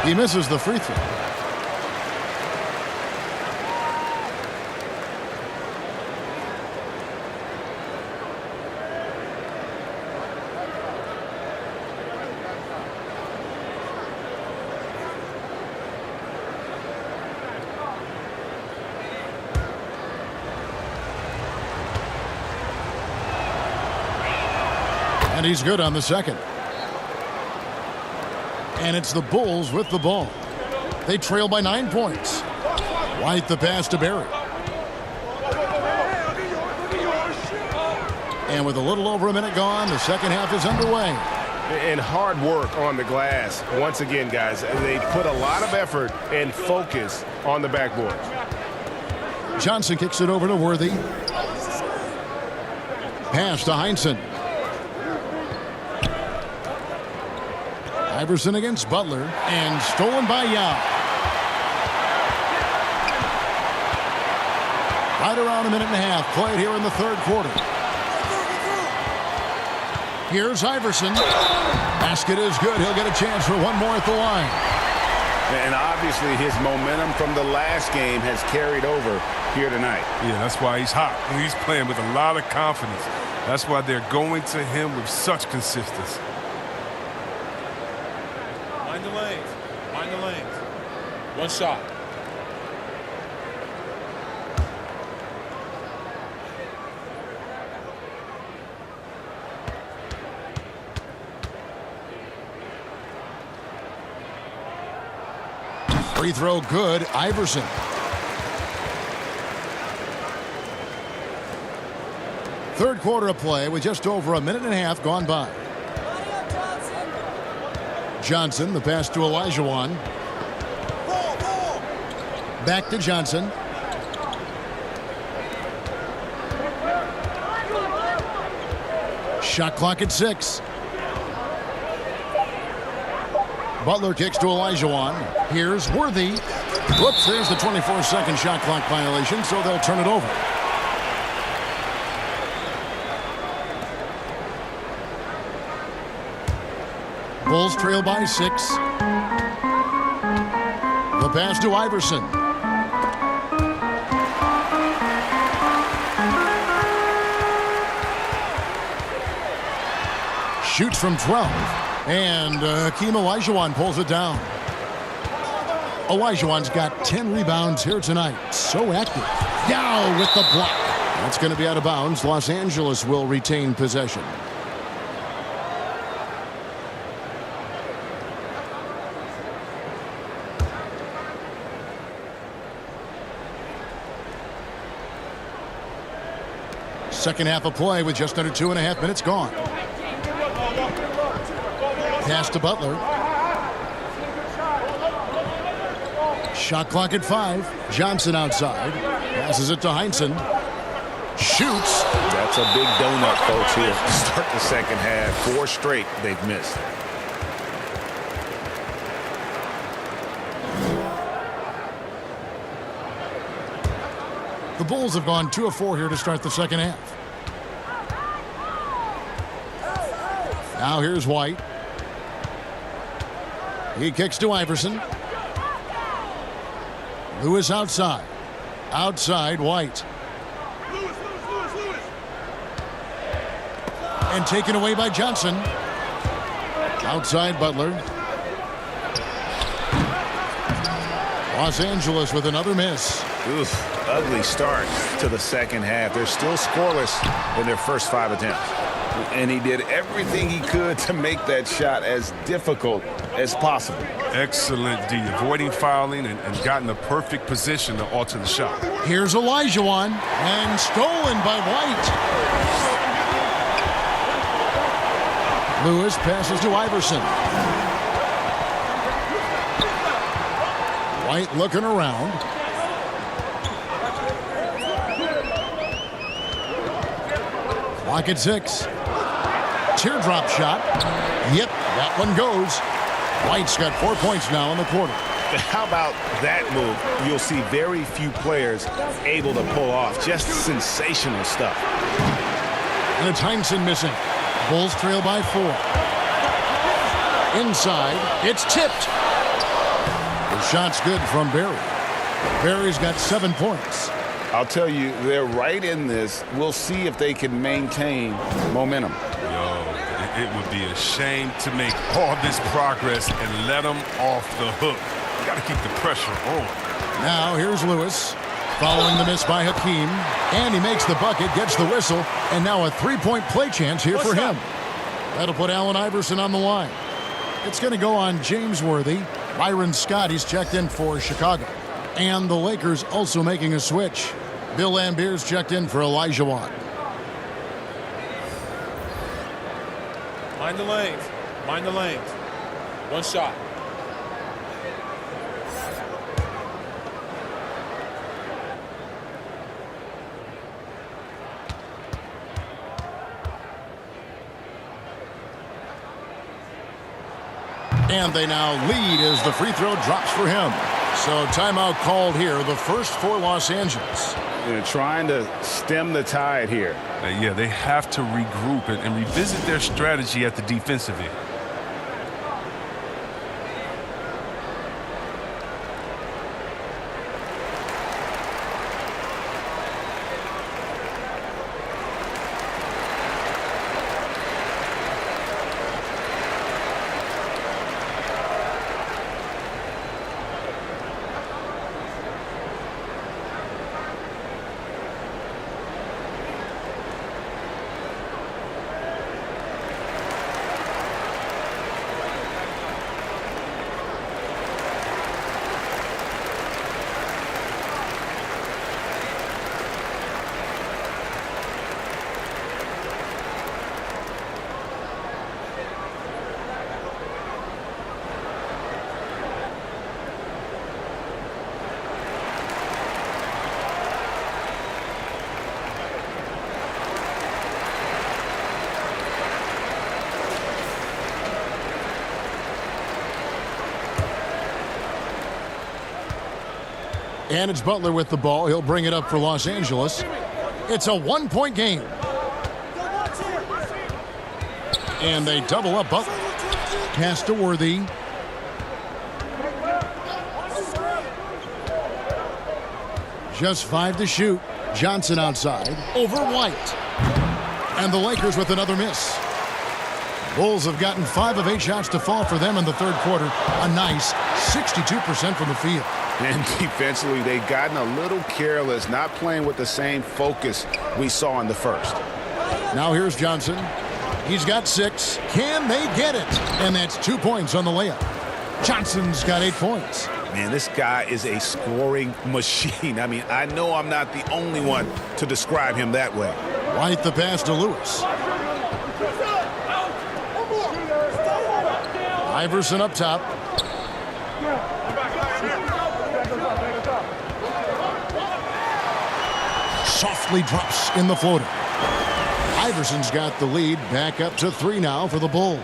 He misses the free throw. And he's good on the second. And it's the Bulls with the ball. They trail by 9 points. White the pass to Barry. And with a little over a minute gone, the second half is underway. And hard work on the glass. Once again, guys, they put a lot of effort and focus on the backboard. Johnson kicks it over to Worthy. Pass to Heinsohn. Iverson against Butler, and stolen by Yao. Right around a minute and a half played here in the third quarter. Here's Iverson. Basket is good. He'll get a chance for one more at the line. And obviously his momentum from the last game has carried over here tonight. Yeah, that's why he's hot. He's playing with a lot of confidence. That's why they're going to him with such consistency. Mind the lanes. Mind the lanes. One shot. Free throw good. Iverson. Third quarter of play with just over a minute and a half gone by. Johnson, the pass to Olajuwon. Back to Johnson. Shot clock at 6. Butler kicks to Olajuwon. Here's Worthy. Whoops, there's the 24-second shot clock violation, so they'll turn it over. Bulls trail by 6. The pass to Iverson. Shoots from 12. And Hakeem Olajuwon pulls it down. Olajuwon's got 10 rebounds here tonight. So active. Yao with the block. That's going to be out of bounds. Los Angeles will retain possession. Second half of play with just under 2.5 minutes gone. Pass to Butler. Shot clock at 5. Johnson outside. Passes it to Heinsohn. Shoots. That's a big donut, folks, here to start the second half. 4 straight they've missed. The Bulls have gone 2 of 4 here to start the second half. Now here's White. He kicks to Iverson. Lewis outside. Outside, White. And taken away by Johnson. Outside, Butler. Los Angeles with another miss. Oof, ugly start to the second half. They're still scoreless in their first 5 attempts. And he did everything he could to make that shot as difficult as possible. Excellent D, avoiding fouling and got in the perfect position to alter the shot. Here's Olajuwon, and stolen by White. Lewis passes to Iverson. White looking around. Clock at 6. Teardrop shot. Yep, that one goes. White's got 4 points now in the quarter. How about that move? You'll see very few players able to pull off just sensational stuff. And it's Heinsohn missing. Bulls trail by 4. Inside, it's tipped. The shot's good from Barry. Barry's got 7 points. I'll tell you, they're right in this. We'll see if they can maintain momentum. It would be a shame to make all this progress and let them off the hook. You got to keep the pressure on. Now here's Lewis. Following the miss by Hakeem. And he makes the bucket, gets the whistle, and now a 3-point play chance here for him. That'll put Allen Iverson on the line. It's going to go on James Worthy. Byron Scott, he's checked in for Chicago. And the Lakers also making a switch. Bill Laimbeer's checked in for Elijah Wan. Mind the lanes. Mind the lanes. One shot. And they now lead as the free throw drops for him. So timeout called here, the first for Los Angeles. They're trying to stem the tide here. Yeah, they have to regroup and revisit their strategy at the defensive end. And it's Butler with the ball. He'll bring it up for Los Angeles. It's a one-point game. And they double up Butler. Pass to Worthy. Just 5 to shoot. Johnson outside. Over White. And the Lakers with another miss. Bulls have gotten 5 of 8 shots to fall for them in the third quarter. A nice 62% from the field. And defensively, they've gotten a little careless, not playing with the same focus we saw in the first. Now here's Johnson. He's got 6. Can they get it? And that's 2 points on the layup. Johnson's got 8 points. Man, this guy is a scoring machine. I mean, I know I'm not the only one to describe him that way. White the pass to Lewis. Iverson up top. Softly drops in the floater. Iverson's got the lead back up to 3 now for the Bulls.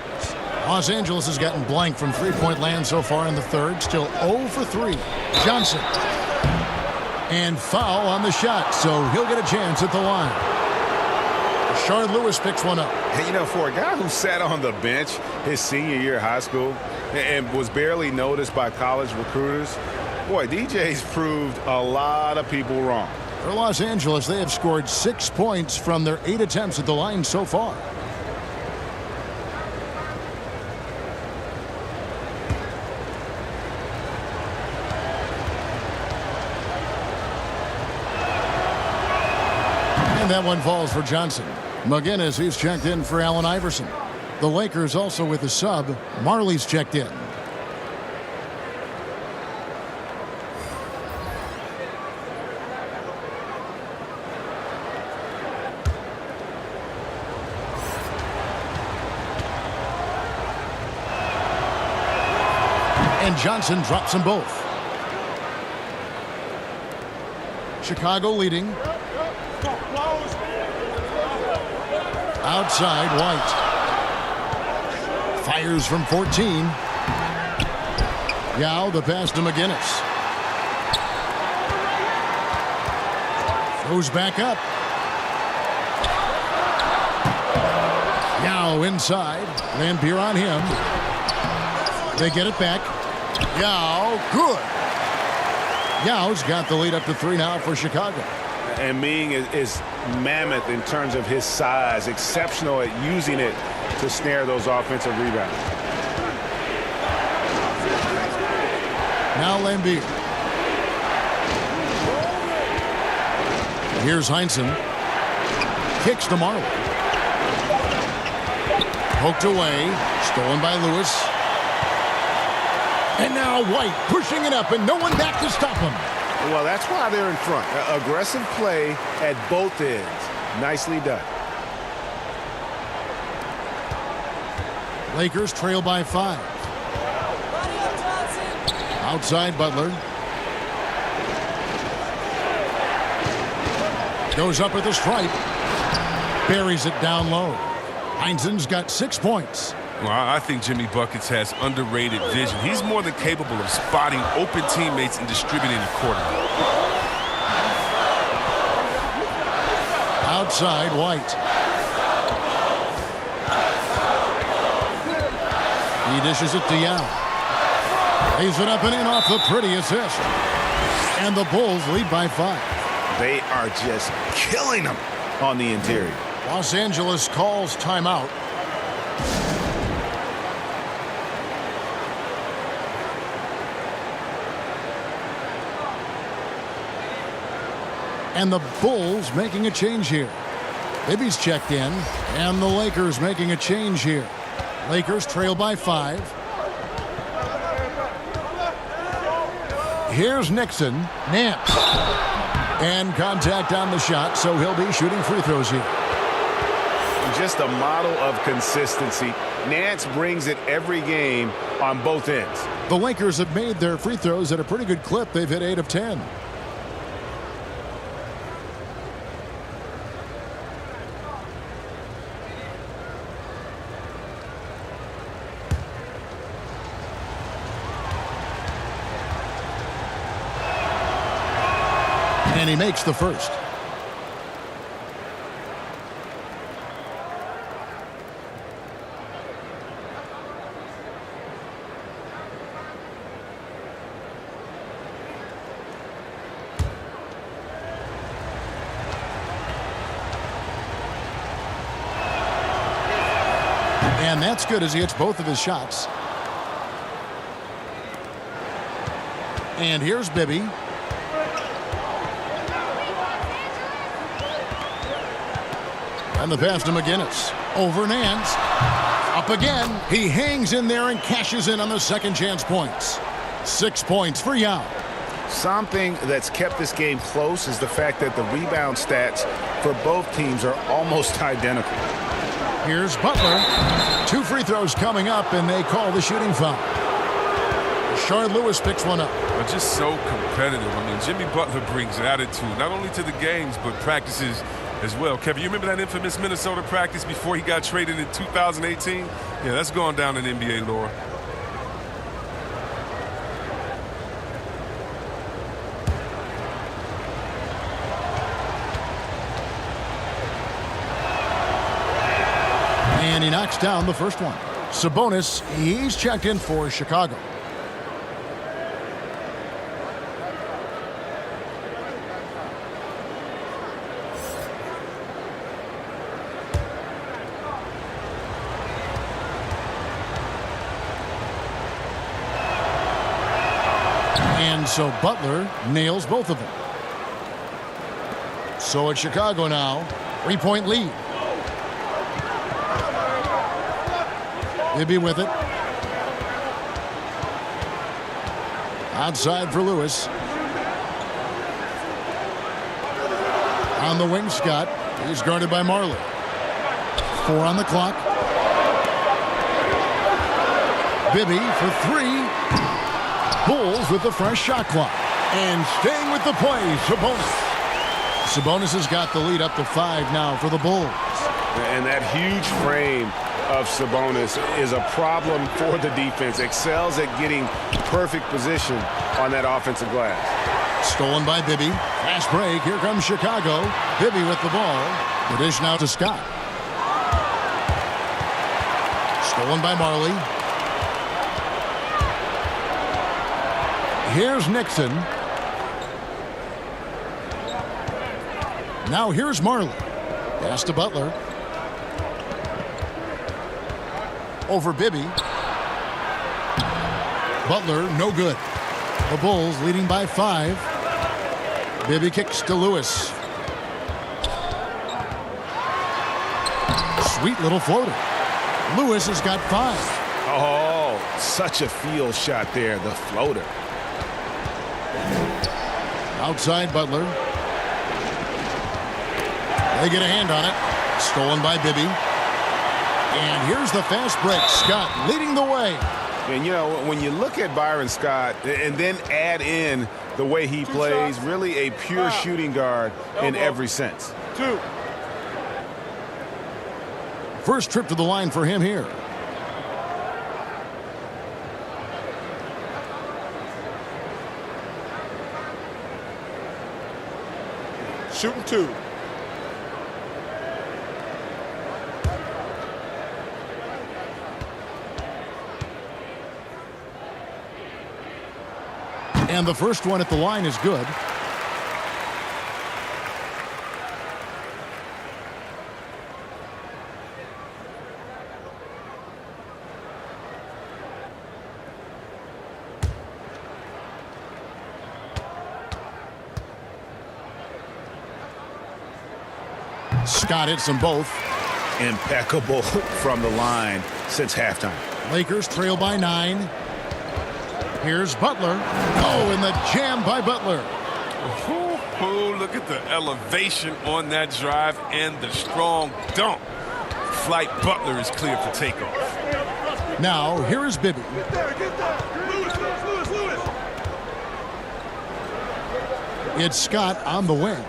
Los Angeles has gotten blank from three-point land so far in the third. Still 0 for 3. Johnson. And foul on the shot, so he'll get a chance at the line. Rashard Lewis picks one up. Hey, you know, for a guy who sat on the bench his senior year of high school and was barely noticed by college recruiters, boy, DJ's proved a lot of people wrong. For Los Angeles, they have scored 6 points from their 8 attempts at the line so far. And that one falls for Johnson. McGinnis, he's checked in for Allen Iverson. The Lakers also with a sub. Marley's checked in. And Johnson drops them both. Chicago leading. Outside, White. Fires from 14. Yao, the pass to McGinnis. Throws back up. Yao inside. Laimbeer on him. They get it back. Yao, good. Yao's got the lead up to 3 now for Chicago. And Ming is mammoth in terms of his size, exceptional at using it to snare those offensive rebounds. Now Laimbeer. Here's Heinsohn. Kicks to Marley. Poked away. Stolen by Lewis. And now White pushing it up and no one back to stop him. Well, that's why they're in front. Aggressive play at both ends. Nicely done. Lakers trail by 5. Outside Butler. Goes up at the stripe. Buries it down low. Heinzen's got 6 points. Well, I think Jimmy Buckets has underrated vision. He's more than capable of spotting open teammates and distributing accordingly. Outside White. He dishes it to Young. Lays it up and in off the pretty assist. And the Bulls lead by 5. They are just killing them on the interior. Los Angeles calls timeout. And the Bulls making a change here. Bibby's checked in, and the Lakers making a change here. Lakers trail by 5. Here's Nixon. Nance. And contact on the shot, so he'll be shooting free throws here. Just a model of consistency. Nance brings it every game on both ends. The Lakers have made their free throws at a pretty good clip. They've hit 8 of 10. And he makes the first. And that's good as he hits both of his shots. And here's Bibby. And the pass to McGinnis. Over Nance. Up again. He hangs in there and cashes in on the second chance points. 6 points for Yao. Something that's kept this game close is the fact that the rebound stats for both teams are almost identical. Here's Butler. 2 free throws coming up, and they call the shooting foul. Rashard Lewis picks one up. But just so competitive. I mean, Jimmy Butler brings attitude, not only to the games, but practices as well. Kevin, you remember that infamous Minnesota practice before he got traded in 2018? Yeah, that's going down in NBA lore. And he knocks down the first one. Sabonis, he's checked in for Chicago. And so Butler nails both of them. So it's Chicago now. 3-point lead. Bibby with it. Outside for Lewis. On the wing, Scott. He's guarded by Marley. 4 on the clock. Bibby for 3. Bulls with the fresh shot clock. And staying with the play, Sabonis. Sabonis has got the lead up to 5 now for the Bulls. And that huge frame of Sabonis is a problem for the defense. Excels at getting perfect position on that offensive glass. Stolen by Bibby. Fast break. Here comes Chicago. Bibby with the ball. The dish now to Scott. Stolen by Marley. Here's Nixon. Now here's Marley. Pass to Butler. Over Bibby. Butler, no good. The Bulls leading by 5. Bibby kicks to Lewis. Sweet little floater. Lewis has got 5. Oh, such a field shot there, the floater. Outside Butler. They get a hand on it. Stolen by Bibby. And here's the fast break. Scott leading the way. And, you know, when you look at Byron Scott and then add in the way he plays, really a pure shooting guard in every sense. 2. First trip to the line for him here. Shooting 2. And the first one at the line is good. Scott hits them both. Impeccable from the line since halftime. Lakers trail by 9. Here's Butler. Oh, and the jam by Butler. Oh, look at the elevation on that drive and the strong dunk. Flight Butler is clear for takeoff. Now, here is Bibby. It's Scott on the wing.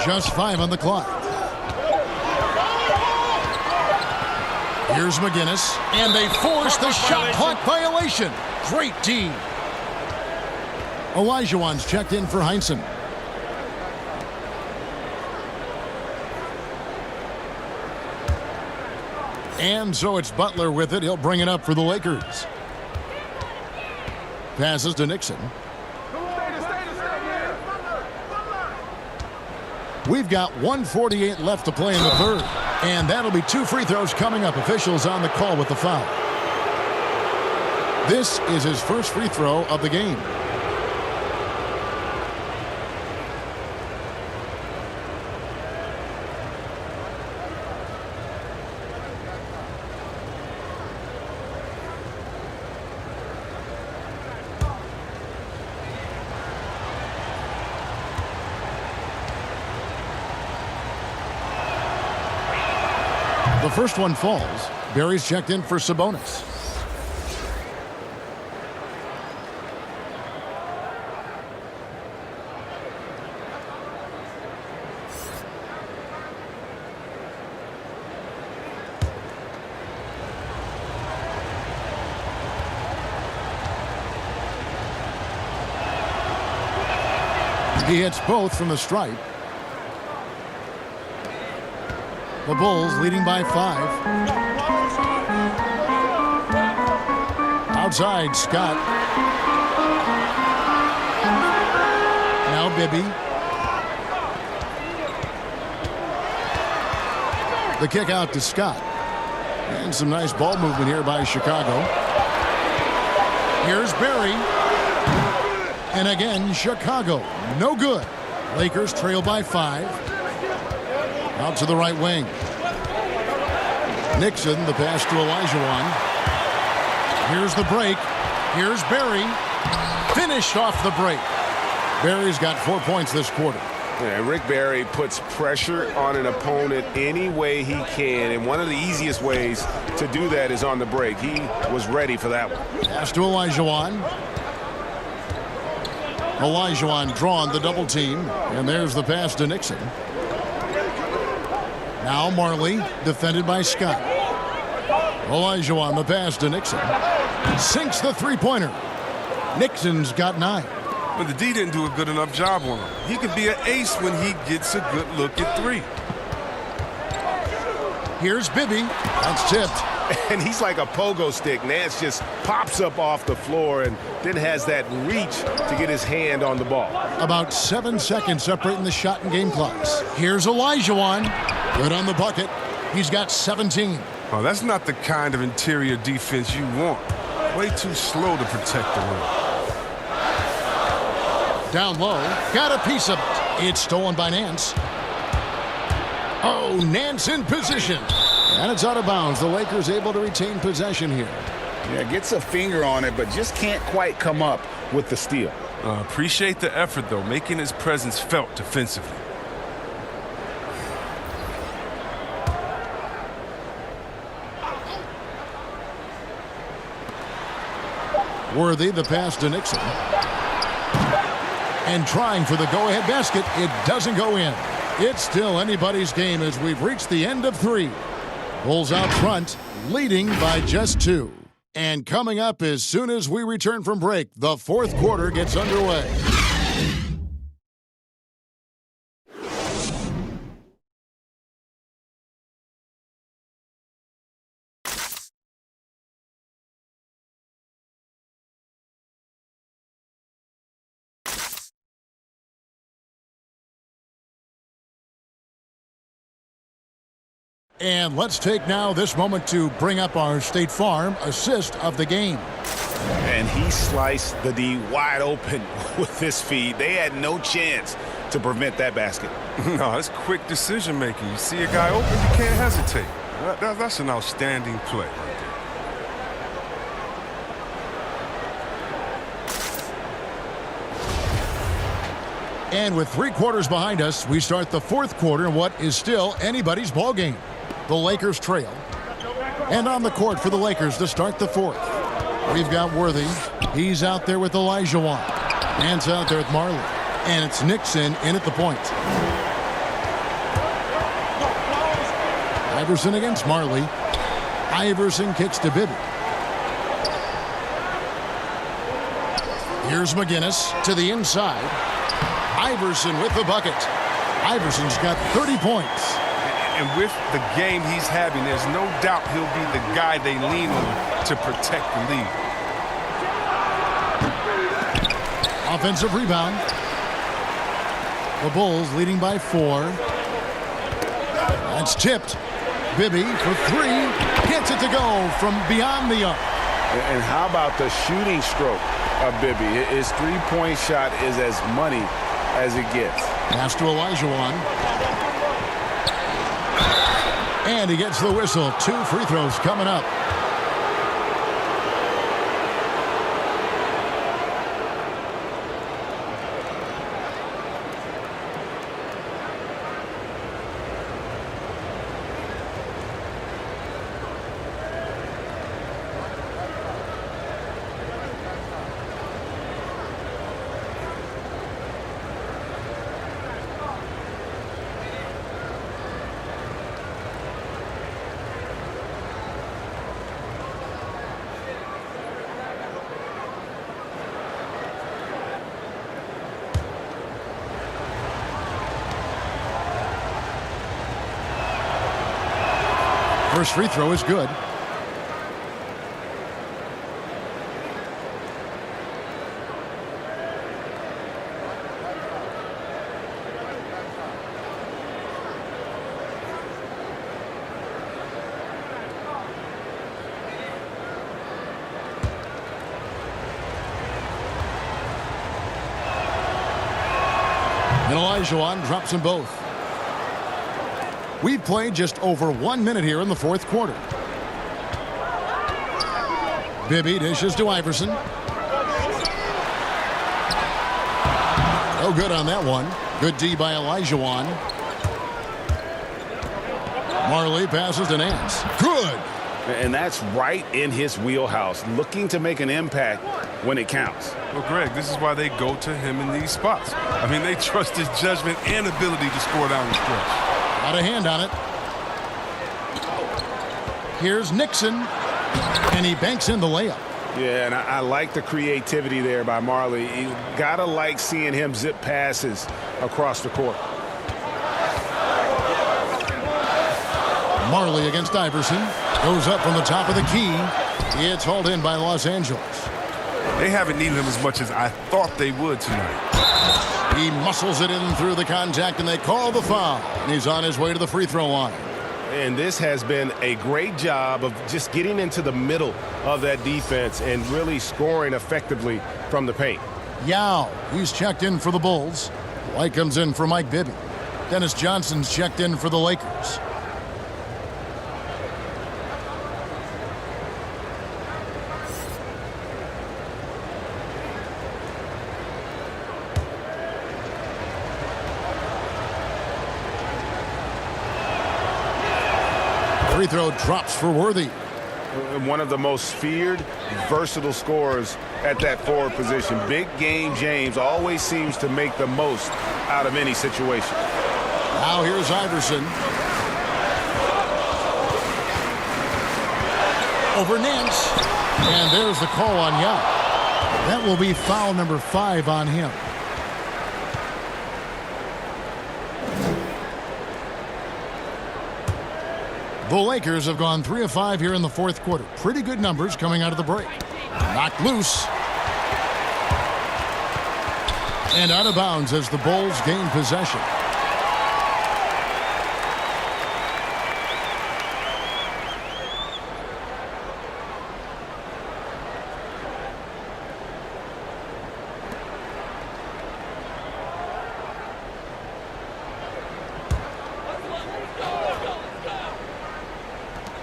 Just 5 on the clock. Here's McGinnis, and they force the shot clock violation. Great D. Olajuwon's checked in for Heinsohn. And so it's Butler with it. He'll bring it up for the Lakers. Passes to Nixon. We've got 1:48 left to play in the third. And that'll be 2 free throws coming up. Officials on the call with the foul. This is his first free throw of the game. The first one falls. Barry's checked in for Sabonis. He hits both from the stripe. The Bulls leading by 5. Outside, Scott. Now Bibby. The kick out to Scott. And some nice ball movement here by Chicago. Here's Barry. And again, Chicago. No good. Lakers trail by 5. Out to the right wing. Nixon, the pass to Olajuwon. Here's the break. Here's Barry. Finished off the break. Barry's got 4 points this quarter. Yeah, Rick Barry puts pressure on an opponent any way he can, and one of the easiest ways to do that is on the break. He was ready for that one. Pass to Olajuwon. Olajuwon drawn the double team, and there's the pass to Nixon. Now Marley, defended by Scott. Olajuwon, the pass to Nixon. Sinks the three-pointer. Nixon's got 9. But the D didn't do a good enough job on him. He could be an ace when he gets a good look at 3. Here's Bibby. That's tipped. And he's like a pogo stick. Nance just pops up off the floor and then has that reach to get his hand on the ball. About 7 seconds separating the shot and game clocks. Here's Olajuwon. Good on the bucket. He's got 17. Oh, that's not the kind of interior defense you want. Way too slow to protect the rim. Down low. Got a piece of it. It's stolen by Nance. Oh, Nance in position. And it's out of bounds. The Lakers able to retain possession here. Yeah, gets a finger on it, but just can't quite come up with the steal. Appreciate the effort, though, making his presence felt defensively. Worthy, the pass to Nixon. And trying for the go-ahead basket. It doesn't go in. It's still anybody's game as we've reached the end of 3. Bulls out front, leading by just 2. And coming up as soon as we return from break, the 4th quarter gets underway. And let's take now this moment to bring up our State Farm assist of the game. And he sliced the D wide open with this feed. They had no chance to prevent that basket. No, it's quick decision making. You see a guy open, you can't hesitate. That's an outstanding play. And with 3 quarters behind us, we start the 4th quarter in what is still anybody's ball game. The Lakers trail. And on the court for the Lakers to start the 4th. We've got Worthy. He's out there with Olajuwon. Nance out there with Marley. And it's Nixon in at the point. Iverson against Marley. Iverson kicks to Bibby. Here's McGinnis to the inside. Iverson with the bucket. Iverson's got 30 points. And with the game he's having, there's no doubt he'll be the guy they lean on to protect the lead. Offensive rebound. The Bulls leading by 4. That's tipped. Bibby for 3. Gets it to go from beyond the arc. And how about the shooting stroke of Bibby? His 3-point shot is as money as it gets. Pass to Olajuwon. And he gets the whistle. 2 free throws coming up. First free throw is good. And Olajuwon drops them both. We've played just over 1 minute here in the 4th quarter. Bibby dishes to Iverson. No good on that one. Good D by Olajuwon. Marley passes to Nance. Good. And that's right in his wheelhouse, looking to make an impact when it counts. Well, Greg, this is why they go to him in these spots. I mean, they trust his judgment and ability to score down the stretch. Got a hand on it. Here's Nixon. And he banks in the layup. Yeah, and I like the creativity there by Marley. You gotta like seeing him zip passes across the court. Marley against Iverson. Goes up from the top of the key. It's hauled in by Los Angeles. They haven't needed him as much as I thought they would tonight. He muscles it in through the contact, and they call the foul. And he's on his way to the free throw line. And this has been a great job of just getting into the middle of that defense and really scoring effectively from the paint. Yao, he's checked in for the Bulls. White comes in for Mike Bibby. Dennis Johnson's checked in for the Lakers. Free throw drops for Worthy. One of the most feared, versatile scorers at that forward position. Big game James always seems to make the most out of any situation. Now here's Iverson. Over Nance. And there's the call on Yao. That will be foul number 5 on him. The Lakers have gone 3 of 5 here in the fourth quarter. Pretty good numbers coming out of the break. Knocked loose. And out of bounds as the Bulls gain possession.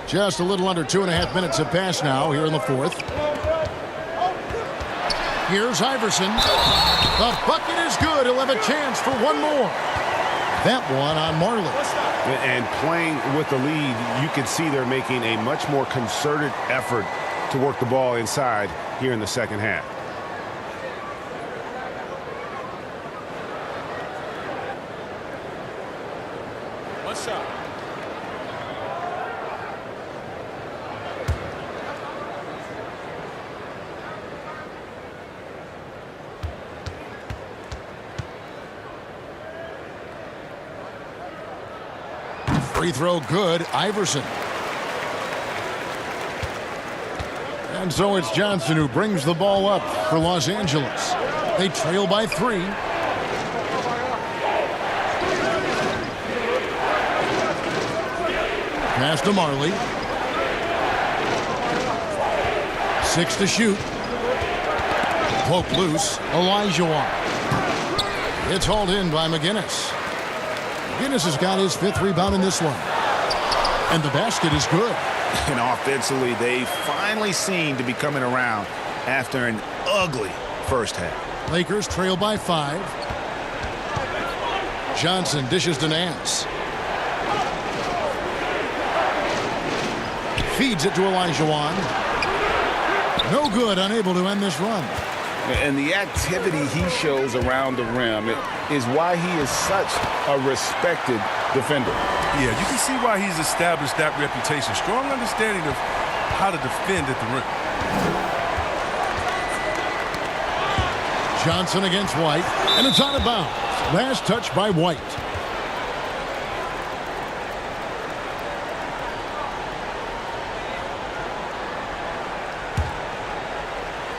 Just a little under 2.5 minutes have passed now here in the fourth. Here's Iverson. The bucket is good. He'll have a chance for one more. That one on Marley. And playing with the lead, you can see they're making a much more concerted effort to work the ball inside here in the second half. One shot. Free throw good, Iverson. And so it's Johnson who brings the ball up for Los Angeles. They trail by 3. Pass to Marley. 6 to shoot. Poke loose, Olajuwon. It's hauled in by McGinnis. McGinnis has got his 5th rebound in this one. And the basket is good. And offensively, they finally seem to be coming around after an ugly first half. Lakers trail by 5. Johnson dishes to Nance. Feeds it to Olajuwon. No good, unable to end this run. And the activity he shows around the rim is why he is such a respected defender. Yeah, you can see why he's established that reputation. Strong understanding of how to defend at the rim. Johnson against White, and it's out of bounds. Last touch by White.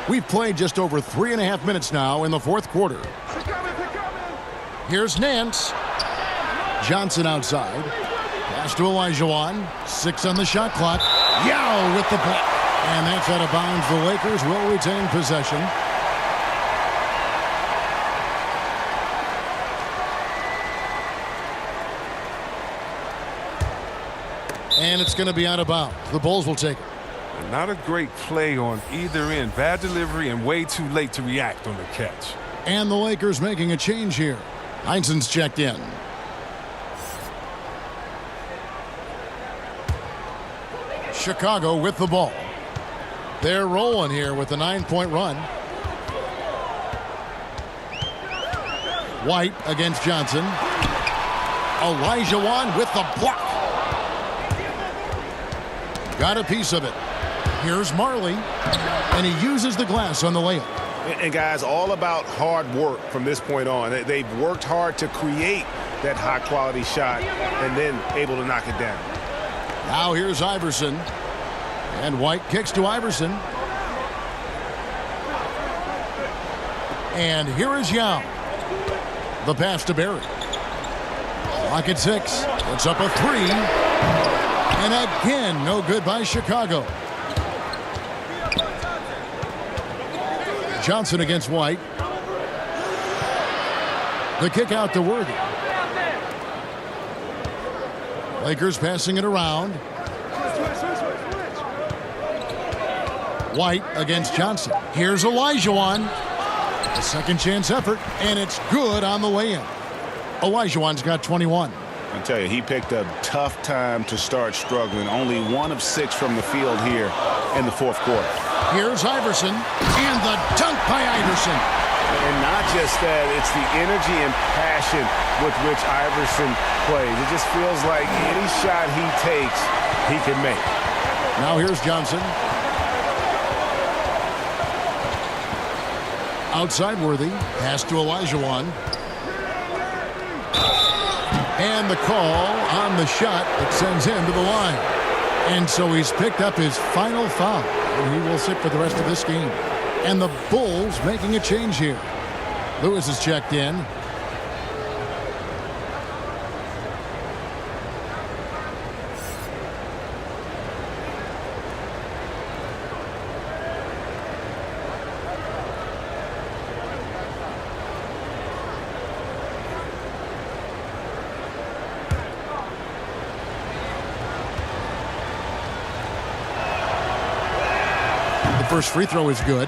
We've played just over 3.5 minutes now in the fourth quarter. Here's Nance. Johnson outside. Pass to Olajuwon. 6 on the shot clock. Yao with the block. And that's out of bounds. The Lakers will retain possession. And it's going to be out of bounds. The Bulls will take it. Not a great play on either end. Bad delivery and way too late to react on the catch. And the Lakers making a change here. Heinsohn's checked in. Chicago with the ball. They're rolling here with a 9-point run. White against Johnson. Olajuwon with the block. Got a piece of it. Here's Marley, and he uses the glass on the layup. And guys, all about hard work from this point on. They've worked hard to create that high-quality shot and then able to knock it down. Now here's Iverson, and White kicks to Iverson. And here is Yao. The pass to Barry. Clock at 6. It's up a 3. And again, no good by Chicago. Johnson against White. The kick out to Worthy. Lakers passing it around. White against Johnson. Here's Olajuwon. A second chance effort, and it's good on the way in. Olajuwon's got 21. I tell you, he picked a tough time to start struggling. Only 1 of 6 from the field here in the fourth quarter. Here's Iverson, and the dunk by Iverson. And not just that, it's the energy and passion with which Iverson plays. It just feels like any shot he takes, he can make. Now here's Johnson. Outside Worthy, pass to Olajuwon. And the call on the shot that sends him to the line. And so he's picked up his final foul. And he will sit for the rest of this game. And the Bulls making a change here. Lewis is checked in. First free throw is good.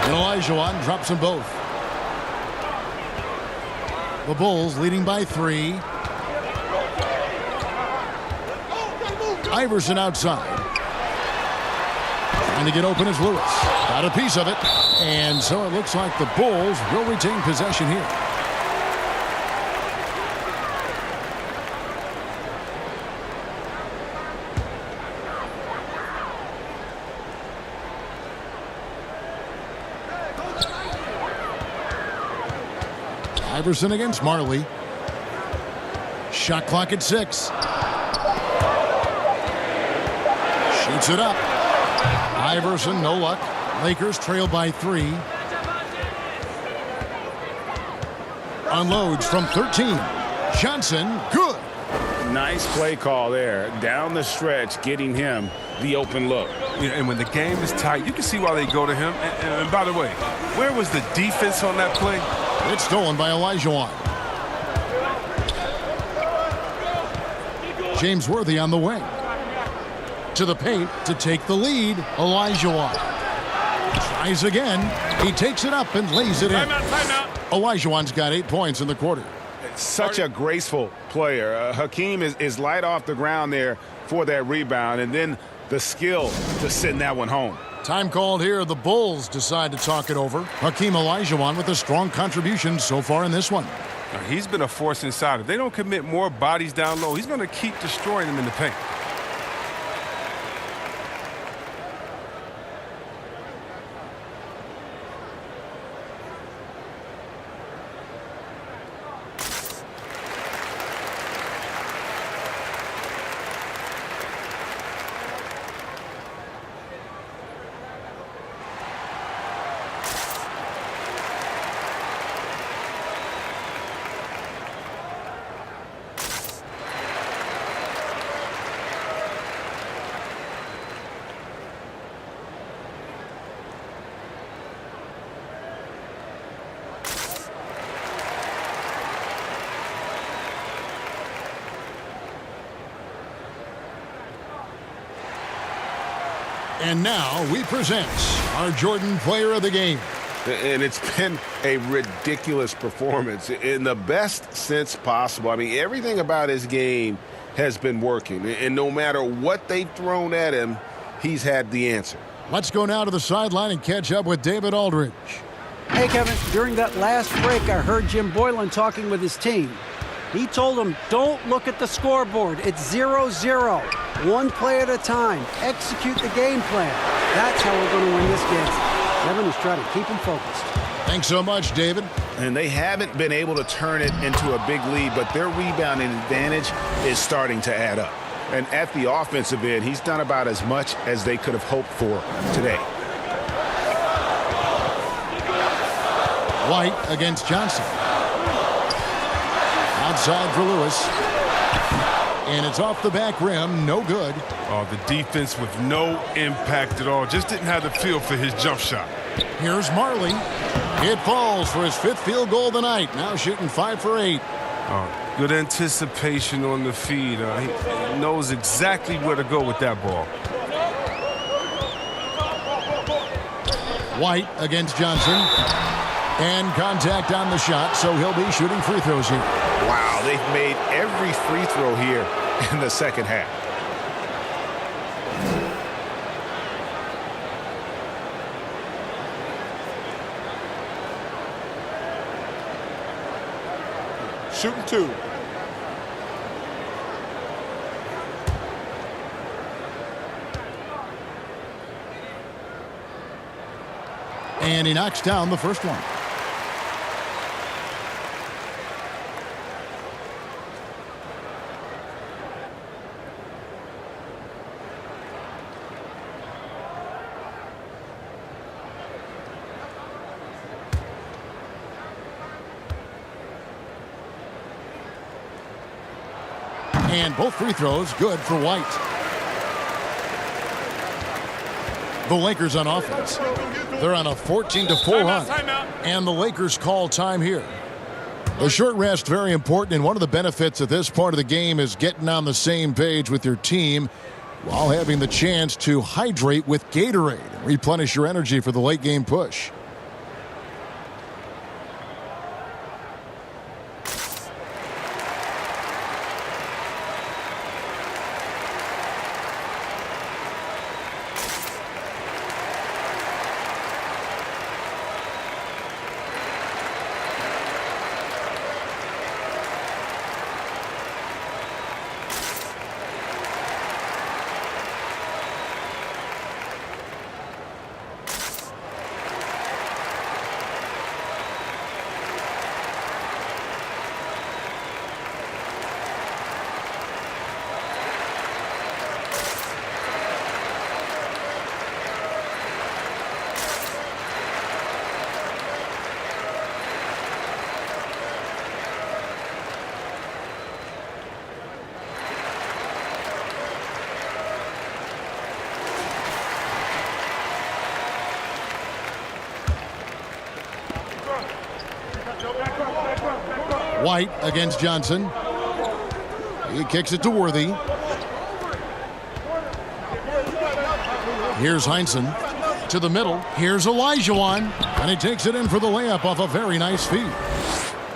And Olajuwon drops them both. The Bulls leading by 3. Iverson outside. Trying to get open is Lewis. Got a piece of it. And so it looks like the Bulls will retain possession here. Iverson against Marley. Shot clock at 6. Shoots it up. Iverson, no luck. Lakers trail by 3. Unloads from 13. Johnson, good. Nice play call there. Down the stretch, getting him the open look. Yeah, and when the game is tight, you can see why they go to him. And by the way, where was the defense on that play? It's stolen by Olajuwon. James Worthy on the wing. To the paint to take the lead. Olajuwon tries again. He takes it up and lays it in. Timeout. Olajuwon's got 8 points in the quarter. Such a graceful player. Hakeem is light off the ground there for that rebound, and then the skill to send that one home. Time called here. The Bulls decide to talk it over. Hakeem Olajuwon with a strong contribution so far in this one. Now, he's been a force inside. If they don't commit more bodies down low, he's going to keep destroying them in the paint. And now we present our Jordan Player of the Game. And it's been a ridiculous performance in the best sense possible. I mean, everything about his game has been working. And no matter what they've thrown at him, he's had the answer. Let's go now to the sideline and catch up with David Aldridge. Hey, Kevin, during that last break, I heard Jim Boylan talking with his team. He told them, don't look at the scoreboard. It's 0-0. One play at a time. Execute the game plan. That's how we're going to win this game. Kevin is trying to keep them focused. Thanks so much, David. And they haven't been able to turn it into a big lead, but their rebounding advantage is starting to add up. And at the offensive end, he's done about as much as they could have hoped for today. White against Johnson. Outside for Lewis. And it's off the back rim. No good. Oh, the defense with no impact at all. Just didn't have the feel for his jump shot. Here's Marley. It falls for his 5th field goal of the night. Now shooting 5 for 8. Oh, good anticipation on the feed. He knows exactly where to go with that ball. White against Johnson. And contact on the shot, so he'll be shooting free throws here. Wow, they've made every free throw here in the second half. Shooting 2. And he knocks down the first one. And both free throws good for White. The Lakers on offense. They're on a 14-4 run. And the Lakers call time here. The short rest, very important, and one of the benefits of this part of the game is getting on the same page with your team while having the chance to hydrate with Gatorade and replenish your energy for the late game push. White against Johnson. He kicks it to Worthy. Here's Heinsohn to the middle. Here's Olajuwon, and he takes it in for the layup off a very nice feed.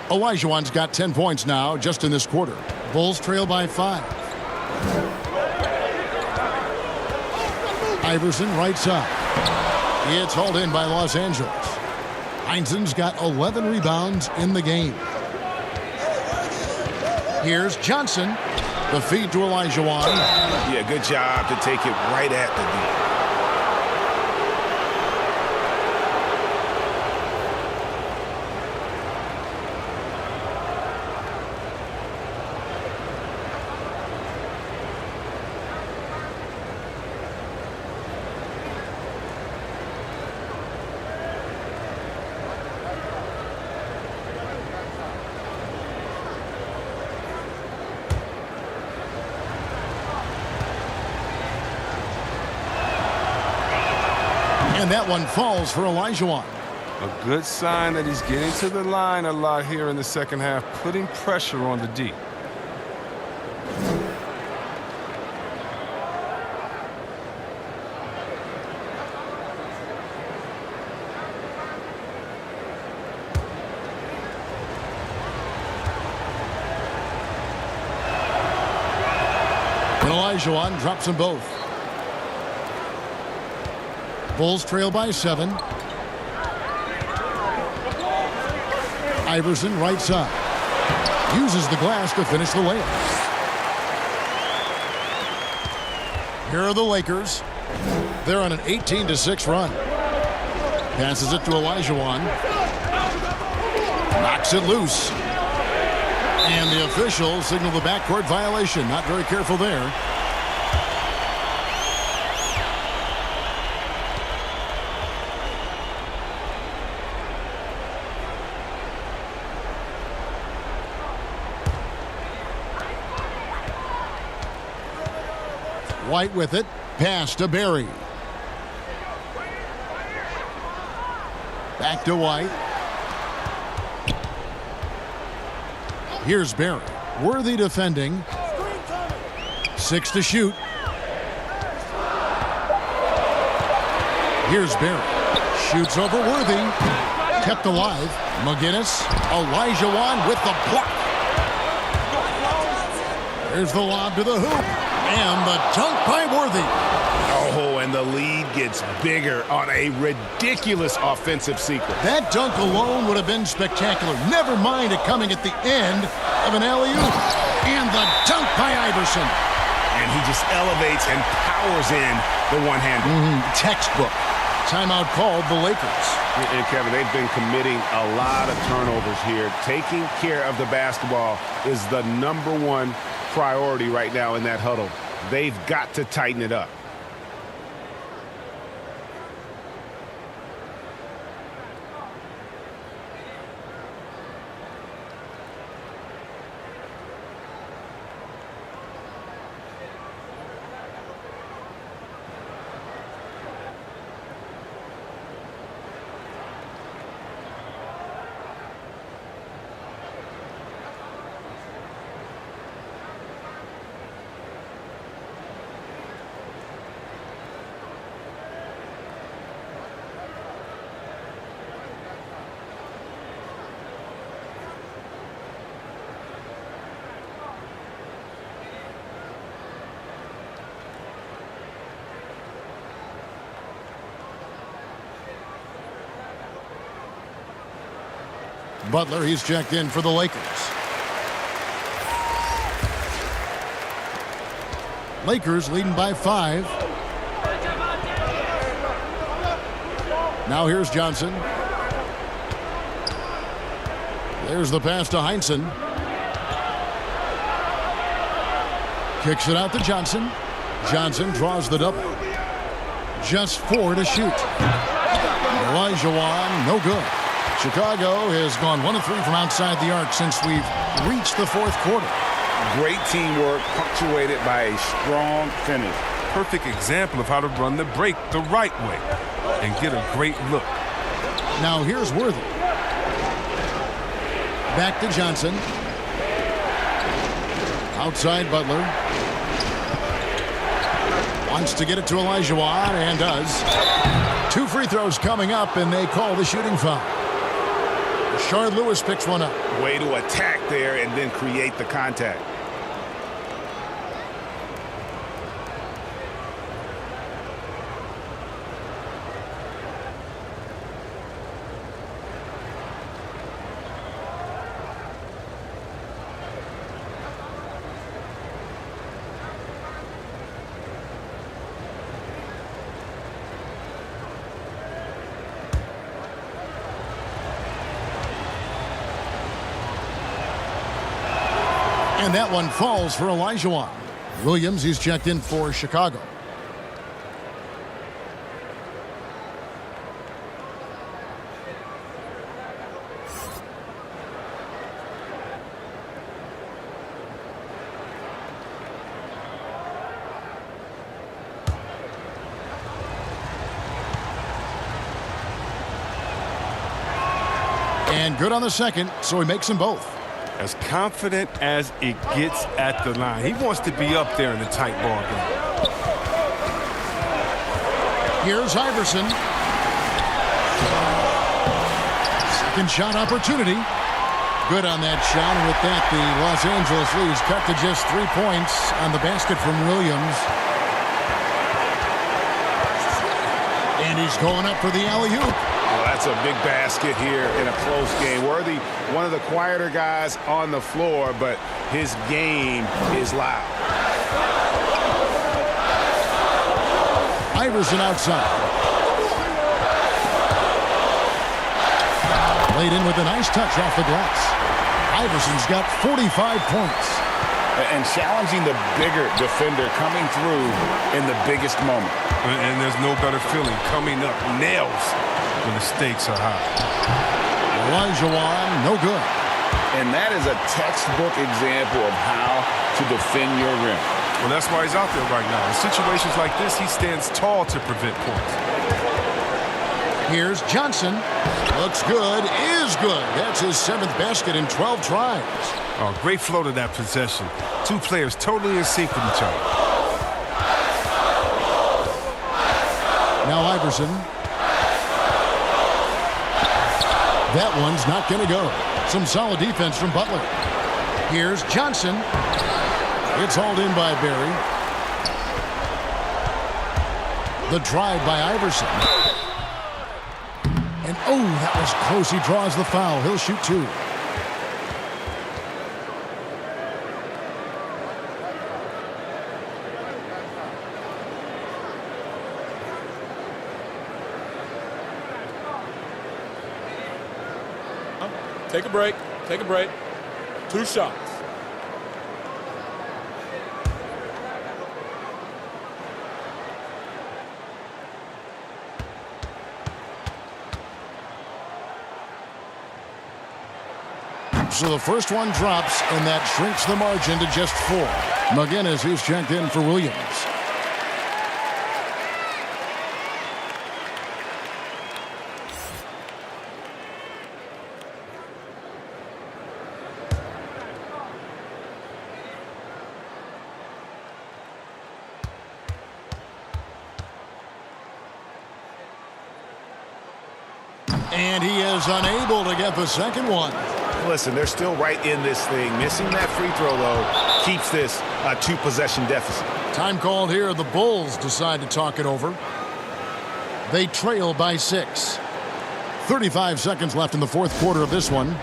Olajuwon's got 10 points now just in this quarter. Bulls trail by 5. Iverson right side. It's hauled in by Los Angeles. Heinsohn's got 11 rebounds in the game. Here's Johnson. The feed to Olajuwon. Yeah, good job to take it right at the D. And that one falls for Olajuwon. A good sign that he's getting to the line a lot here in the second half, putting pressure on the D. And Olajuwon drops them both. Bulls trail by 7. Iverson right side. Uses the glass to finish the layup. Here are the Lakers. They're on an 18-6 run. Passes it to Olajuwon. Knocks it loose. And the officials signal the backcourt violation. Not very careful there. White with it. Pass to Barry. Back to White. Here's Barry. Worthy defending. 6 to shoot. Here's Barry. Shoots over Worthy. Kept alive. McGinnis. Olajuwon with the block. There's the lob to the hoop. And the dunk by Worthy. Oh, and the lead gets bigger on a ridiculous offensive sequence. That dunk alone would have been spectacular. Never mind it coming at the end of an alley-oop. And the dunk by Iverson. And he just elevates and powers in the one-hander. Textbook. Timeout called the Lakers. And Kevin, they've been committing a lot of turnovers here. Taking care of the basketball is the #1 priority right now in that huddle. They've got to tighten it up. Butler, he's checked in for the Lakers. Lakers leading by 5. Now here's Johnson. There's the pass to Heinsohn. Kicks it out to Johnson. Johnson draws the double. Just 4 to shoot. Olajuwon, no good. Chicago has gone 1 of 3 from outside the arc since we've reached the 4th quarter. Great teamwork punctuated by a strong finish. Perfect example of how to run the break the right way and get a great look. Now here's Worthy. Back to Johnson. Outside Butler. Wants to get it to Olajuwon and does. 2 free throws coming up, and they call the shooting foul. Rashard Lewis picks one up. Way to attack there and then create the contact. And that one falls for Olajuwon. Williams, he's checked in for Chicago. And good on the second, so he makes them both. As confident as it gets at the line. He wants to be up there in the tight ball game. Here's Iverson. Second shot opportunity. Good on that shot. And with that, the Los Angeles leads cut to just 3 points on the basket from Williams. And he's going up for the alley-oop. Well, that's a big basket here in a close game. Worthy, one of the quieter guys on the floor, but his game is loud. Iverson outside. Laid in with a nice touch off the glass. Iverson's got 45 points. And challenging the bigger defender coming through in the biggest moment. And there's no better feeling coming up nails when the stakes are high. Olajuwon, no good. And that is a textbook example of how to defend your rim. Well, that's why he's out there right now. In situations like this, he stands tall to prevent points. Here's Johnson. Looks good, is good. That's his 7th basket in 12 tries. Oh, great flow to that possession. Two players totally in sync with each other. Now Iverson. That one's not going to go. Some solid defense from Butler. Here's Johnson. It's hauled in by Barry. The drive by Iverson. And oh, that was close. He draws the foul. He'll shoot 2. Take a break. Take a break. 2 shots. So the first one drops, and that shrinks the margin to just 4. McGinnis, who's checked in for Williams. And he is unable to get the second one. Listen, they're still right in this thing. Missing that free throw, though, keeps this a 2-possession deficit. Time called here. The Bulls decide to talk it over. They trail by 6. 35 seconds left in the 4th quarter of this one.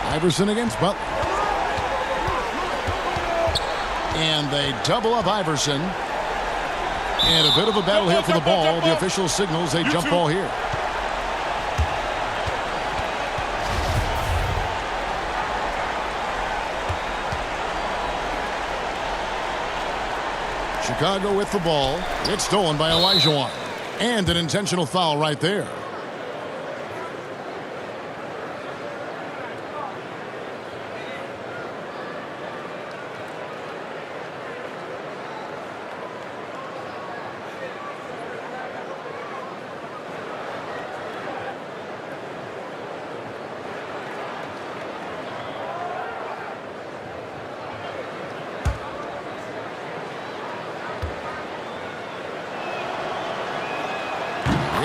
Iverson against Butler. And they double up Iverson. And a bit of a battle here for the ball. The official signals a jump ball here. Chicago with the ball. It's stolen by Olajuwon. And an intentional foul right there.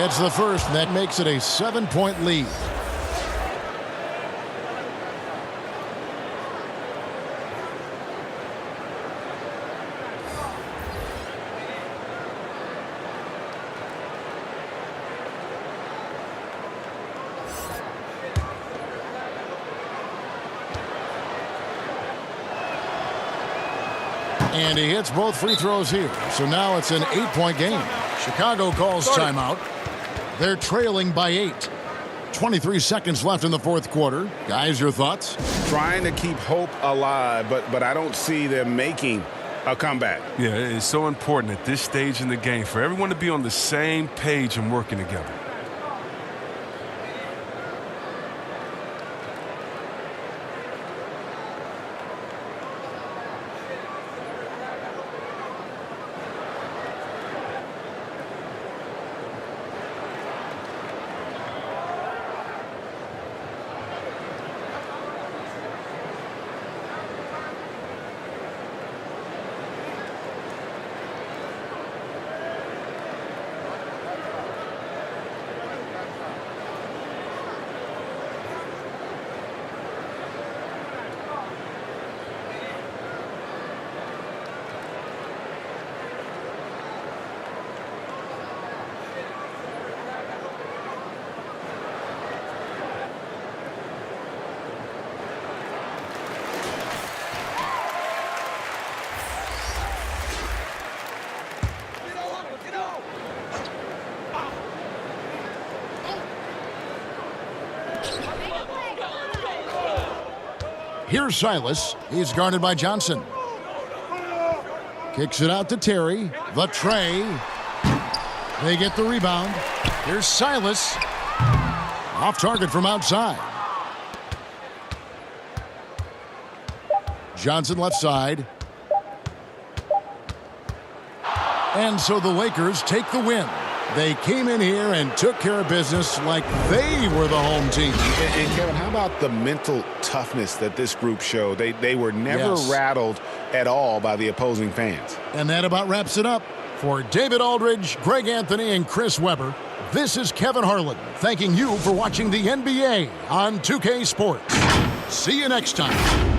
It's the first, and that makes it a 7-point lead. And he hits both free throws here. So now it's an 8-point game. Chicago calls timeout. They're trailing by 8. 23 seconds left in the 4th quarter. Guys, your thoughts? Trying to keep hope alive, but I don't see them making a comeback. Yeah, it's so important at this stage in the game for everyone to be on the same page and working together. Here's Silas. He's guarded by Johnson. Kicks it out to Terry. The tray. They get the rebound. Here's Silas. Off target from outside. Johnson left side. And so the Lakers take the win. They came in here and took care of business like they were the home team. And Kevin, how about the mental toughness that this group showed? They were never rattled at all by the opposing fans. And that about wraps it up. For David Aldridge, Greg Anthony, and Chris Webber, this is Kevin Harlan thanking you for watching the NBA on 2K Sports. See you next time.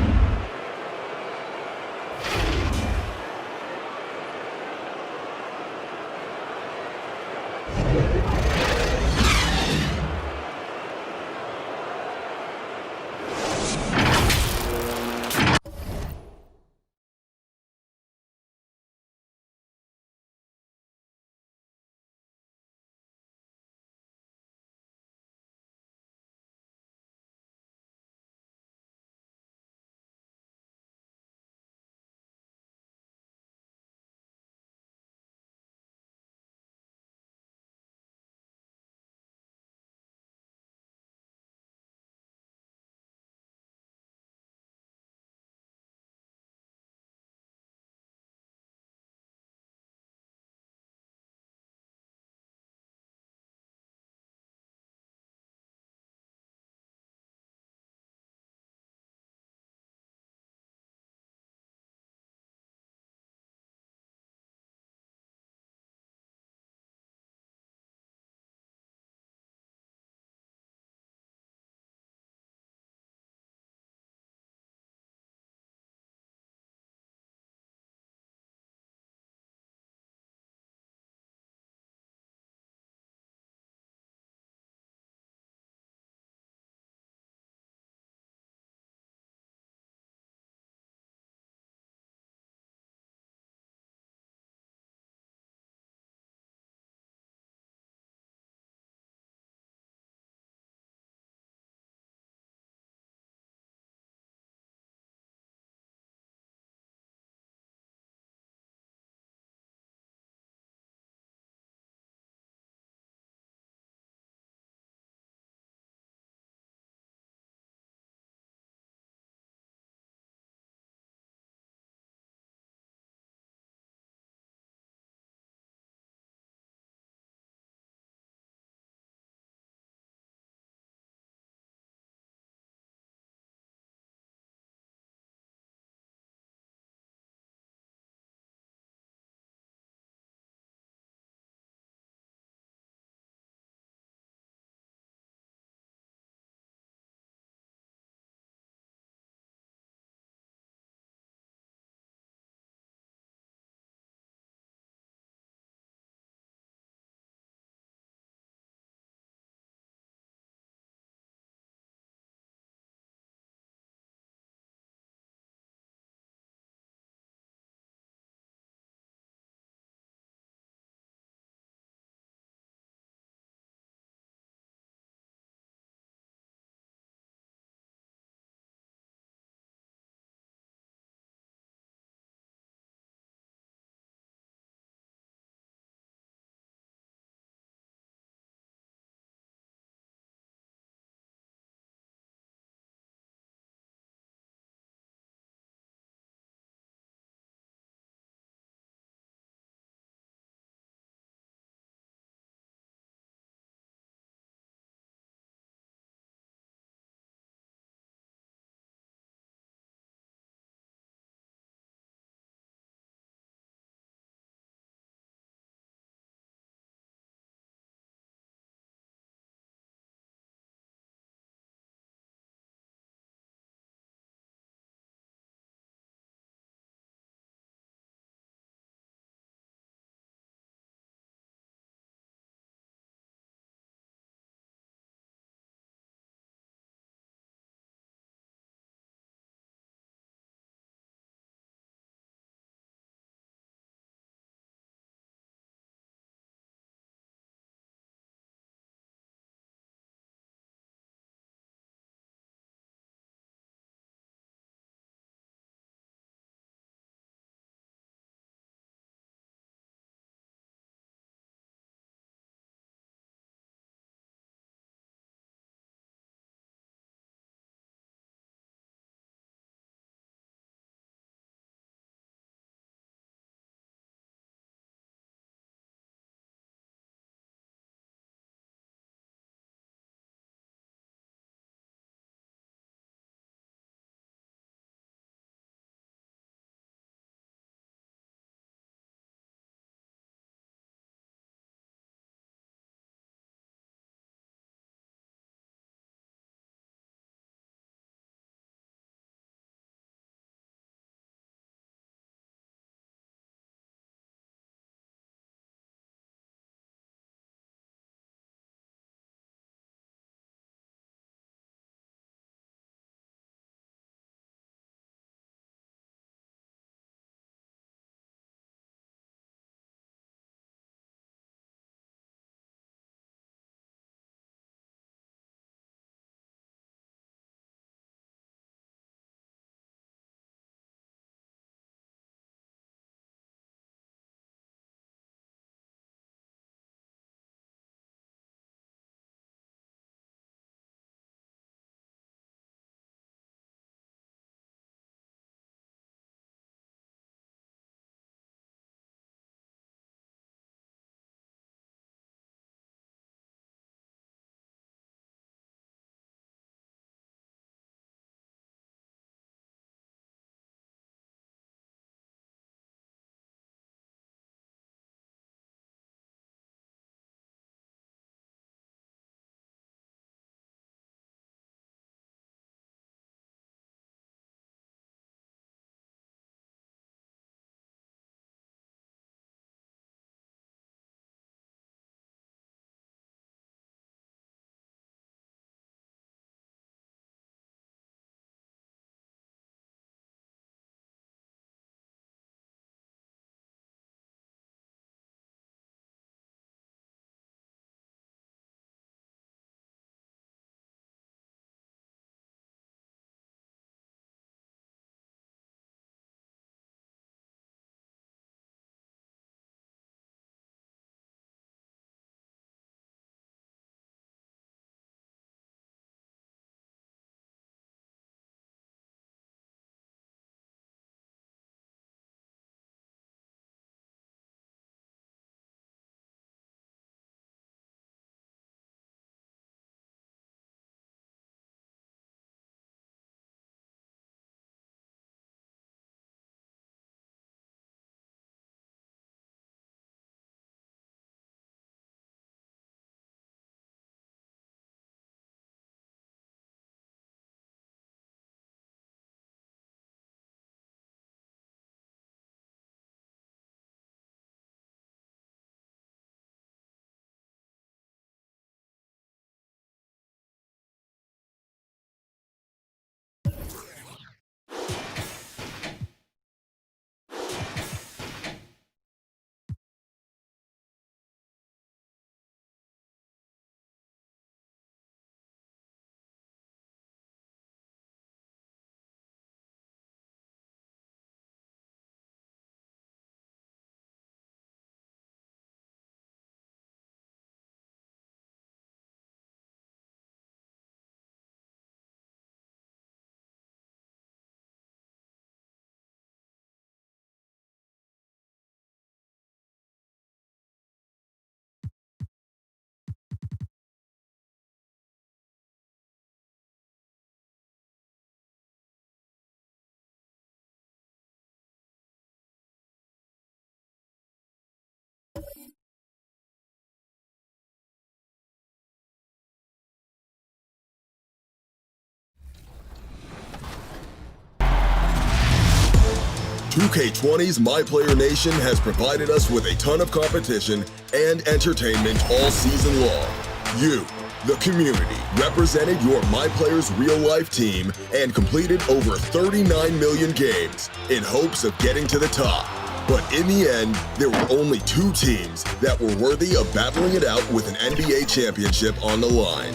2K20's My Player Nation has provided us with a ton of competition and entertainment all season long. You, the community, represented your My Players real-life team and completed over 39 million games in hopes of getting to the top. But in the end, there were only 2 teams that were worthy of battling it out with an NBA championship on the line.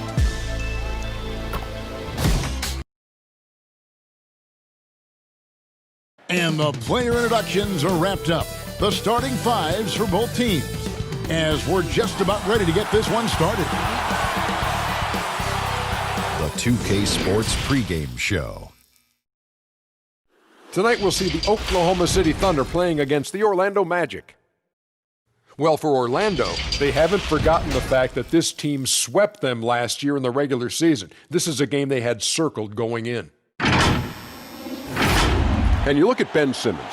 And the player introductions are wrapped up. The starting 5s for both teams, as we're just about ready to get this one started. The 2K Sports pregame show. Tonight we'll see the Oklahoma City Thunder playing against the Orlando Magic. Well, for Orlando, they haven't forgotten the fact that this team swept them last year in the regular season. This is a game they had circled going in. And you look at Ben Simmons.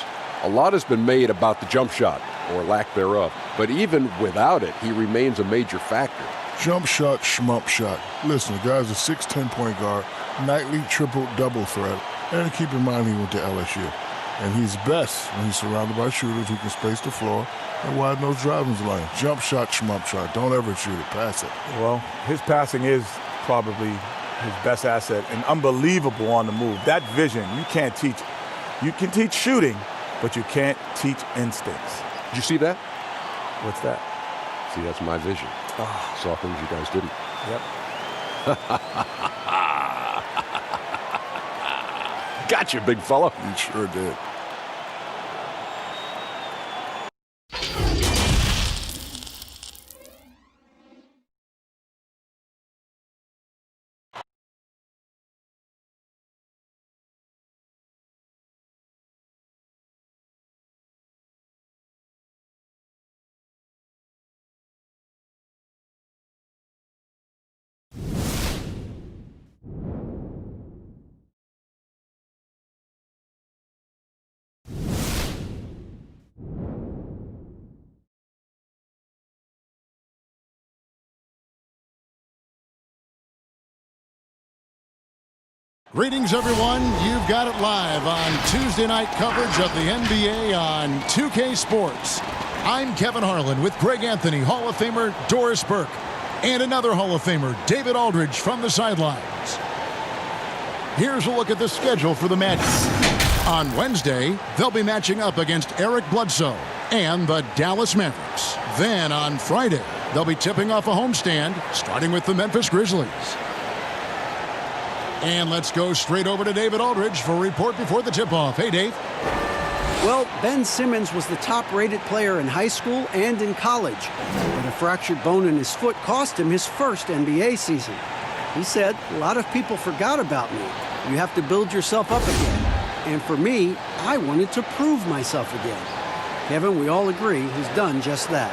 A lot has been made about the jump shot, or lack thereof. But even without it, he remains a major factor. Jump shot, shmump shot. Listen, the guy's a 6'10" point guard, nightly triple-double threat. And keep in mind he went to LSU. And he's best when he's surrounded by shooters who can space the floor and widen those driving lanes. Jump shot, shmump shot. Don't ever shoot it. Pass it. Well, his passing is probably his best asset and unbelievable on the move. That vision, you can't teach. You can teach shooting, but you can't teach instincts. Did you see that? What's that? See, that's my vision. Oh. Saw things you guys didn't. Yep. Gotcha, big fella. You sure did. Greetings, everyone. You've got it live on Tuesday night coverage of the NBA on 2K Sports. I'm Kevin Harlan with Greg Anthony, Hall of Famer Doris Burke, and another Hall of Famer, David Aldridge, from the sidelines. Here's a look at the schedule for the Magic. On Wednesday, they'll be matching up against Eric Bledsoe and the Dallas Mavericks. Then on Friday, they'll be tipping off a homestand, starting with the Memphis Grizzlies. And let's go straight over to David Aldridge for a report before the tip-off. Hey, Dave. Well, Ben Simmons was the top-rated player in high school and in college. But a fractured bone in his foot cost him his first NBA season. He said, "A lot of people forgot about me. You have to build yourself up again. And for me, I wanted to prove myself again." Kevin, we all agree he's done just that.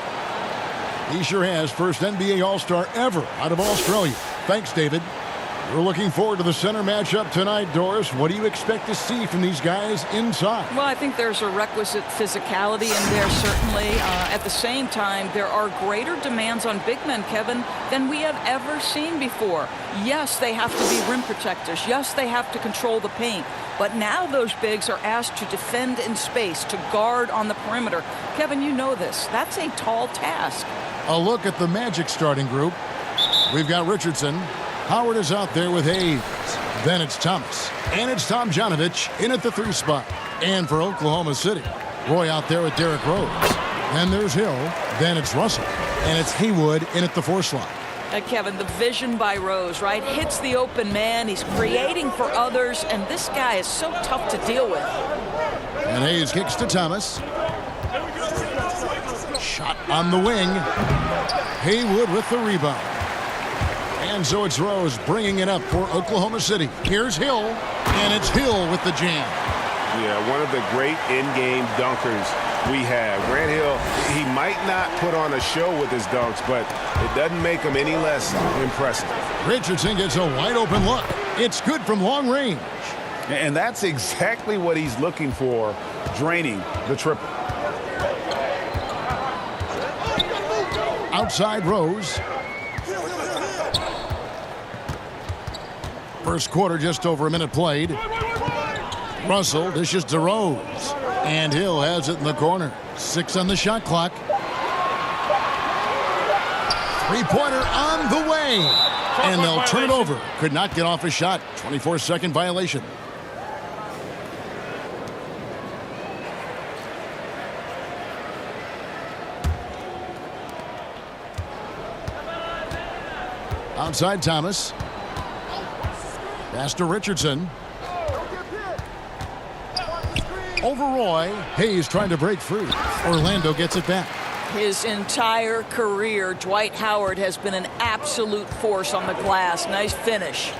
He sure has. First NBA All-Star ever out of Australia. Thanks, David. We're looking forward to the center matchup tonight, Doris. What do you expect to see from these guys inside? Well, I think there's a requisite physicality in there, certainly. At the same time, there are greater demands on big men, Kevin, than we have ever seen before. Yes, they have to be rim protectors. Yes, they have to control the paint. But now those bigs are asked to defend in space, to guard on the perimeter. Kevin, you know this. That's a tall task. A look at the Magic starting group. We've got Richardson. Howard is out there with Hayes. Then it's Thomas. And it's Tomjanovich in at the 3 spot. And for Oklahoma City, Roy out there with Derrick Rose. Then there's Hill. Then it's Russell. And it's Haywood in at the 4 slot. Kevin, the vision by Rose, right? Hits the open man. He's creating for others. And this guy is so tough to deal with. And Hayes kicks to Thomas. Shot on the wing. Haywood with the rebound. And so it's Rose bringing it up for Oklahoma City. Here's Hill, and it's Hill with the jam. Yeah, one of the great in-game dunkers we have. Grant Hill, he might not put on a show with his dunks, but it doesn't make him any less impressive. Richardson gets a wide-open look. It's good from long range. And that's exactly what he's looking for, draining the triple. Outside Rose. First quarter, just over a minute played. Russell dishes to Rose. And Hill has it in the corner. 6 on the shot clock. Three-pointer on the way. And they'll turn it over. Could not get off a shot. 24-second violation. Outside Thomas. Pass to Richardson. Over Roy. Hayes trying to break free. Orlando gets it back. His entire career, Dwight Howard has been an absolute force on the glass. Nice finish.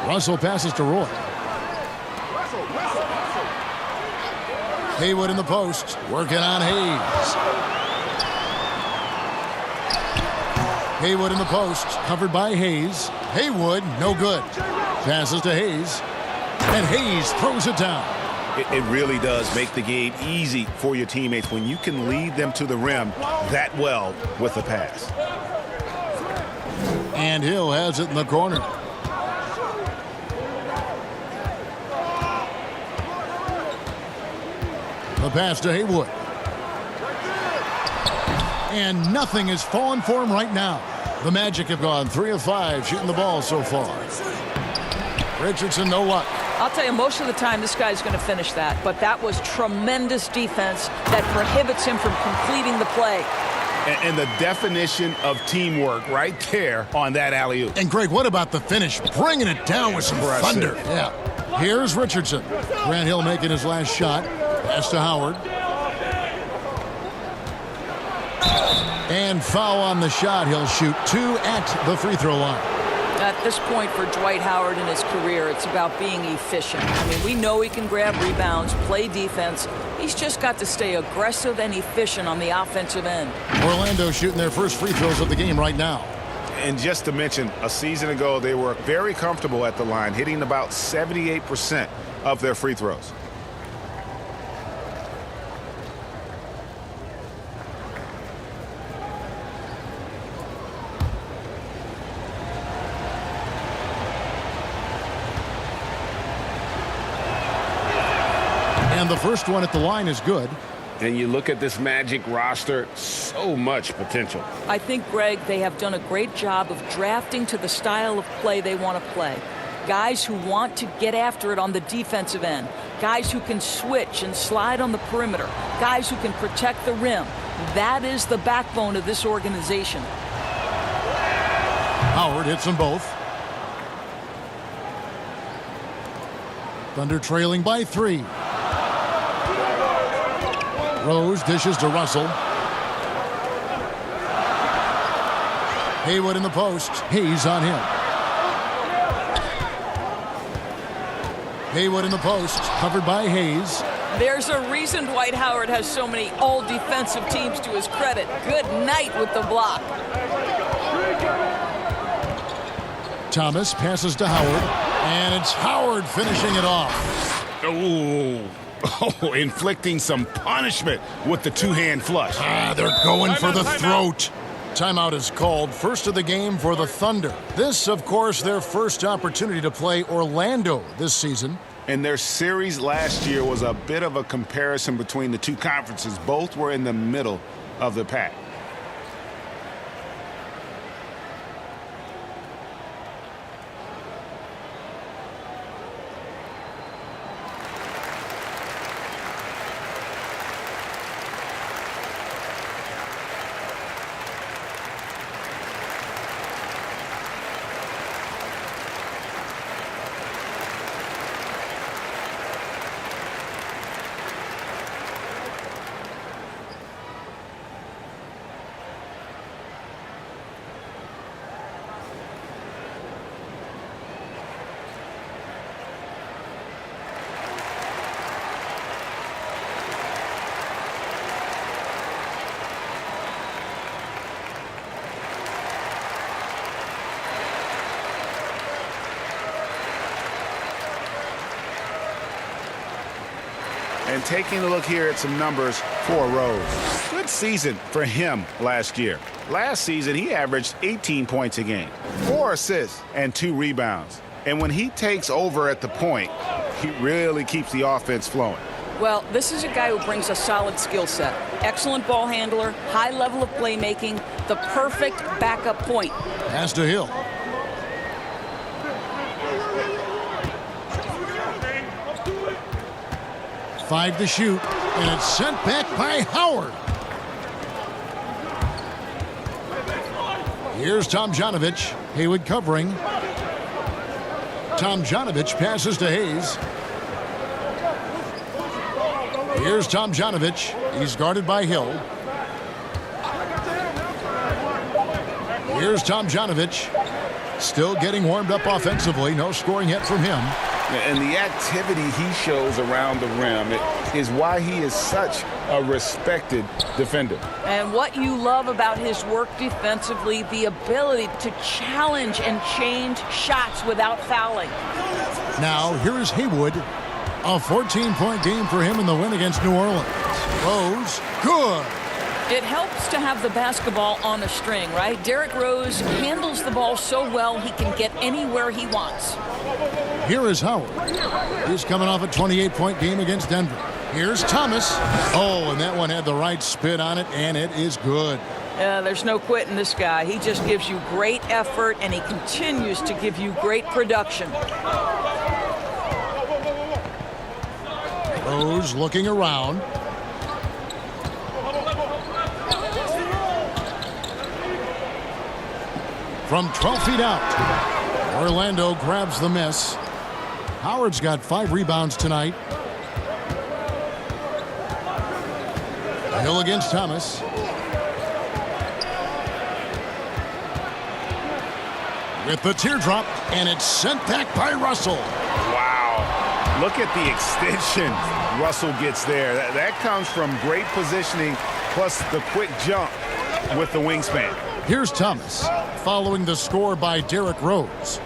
Russell passes to Roy. Haywood in the post. Working on Hayes. Haywood in the post. Covered by Hayes. Haywood, no good. Passes to Hayes. And Hayes throws it down. It really does make the game easy for your teammates when you can lead them to the rim that well with the pass. And Hill has it in the corner. The pass to Haywood. And nothing is falling for him right now. The Magic have gone 3 of 5 shooting the ball so far. Richardson, no luck. I'll tell you, most of the time this guy's going to finish that, but that was tremendous defense that prohibits him from completing the play. And the definition of teamwork right there on that alley-oop. And Greg, what about the finish? Bringing it down with some thunder. Yeah. Here's Richardson. Grant Hill making his last shot. Pass to Howard. And foul on the shot. He'll shoot 2 at the free throw line. At this point for Dwight Howard in his career, it's about being efficient. I mean, we know he can grab rebounds, play defense. He's just got to stay aggressive and efficient on the offensive end. Orlando shooting their first free throws of the game right now. And just to mention, a season ago, they were very comfortable at the line, hitting about 78% of their free throws. And the first one at the line is good. And you look at this Magic roster, so much potential. I think, Greg, they have done a great job of drafting to the style of play they want to play. Guys who want to get after it on the defensive end. Guys who can switch and slide on the perimeter. Guys who can protect the rim. That is the backbone of this organization. Howard hits them both. Thunder trailing by 3. Rose dishes to Russell. Haywood in the post. Hayes on him. Haywood in the post. Covered by Hayes. There's a reason Dwight Howard has so many all-defensive teams to his credit. Good night with the block. Thomas passes to Howard. And it's Howard finishing it off. Oh, inflicting some punishment with the two-hand flush. They're going for the throat. Timeout is called. First of the game for the Thunder. This, of course, their first opportunity to play Orlando this season. And their series last year was a bit of a comparison between the two conferences. Both were in the middle of the pack. And taking a look here at some numbers for Rose. Good season for him last year. Last season, he averaged 18 points a game, 4 assists, and 2 rebounds. And when he takes over at the point, he really keeps the offense flowing. Well, this is a guy who brings a solid skill set. Excellent ball handler, high level of playmaking, the perfect backup point. Pass to Hill. Five to shoot, and it's sent back by Howard. Here's Tomjanovich. Haywood covering. Tomjanovich passes to Hayes. Here's Tomjanovich. He's guarded by Hill. Here's Tomjanovich. Still getting warmed up offensively. No scoring yet from him. And the activity he shows around the rim is why he is such a respected defender. And what you love about his work defensively, the ability to challenge and change shots without fouling. Now, here is Haywood. A 14-point game for him in the win against New Orleans. Rose, good. It helps to have the basketball on a string, right? Derrick Rose handles the ball so well he can get anywhere he wants. Here is Howard. He's coming off a 28-point game against Denver. Here's Thomas. Oh, and that one had the right spin on it, and it is good. There's no quitting this guy. He just gives you great effort, and he continues to give you great production. Rose looking around. From 12 feet out, Orlando grabs the miss. Howard's got 5 rebounds tonight. Hill against Thomas. With the teardrop, and it's sent back by Russell. Wow. Look at the extension Russell gets there. That comes from great positioning, plus the quick jump with the wingspan. Here's Thomas, following the score by Derrick Rose.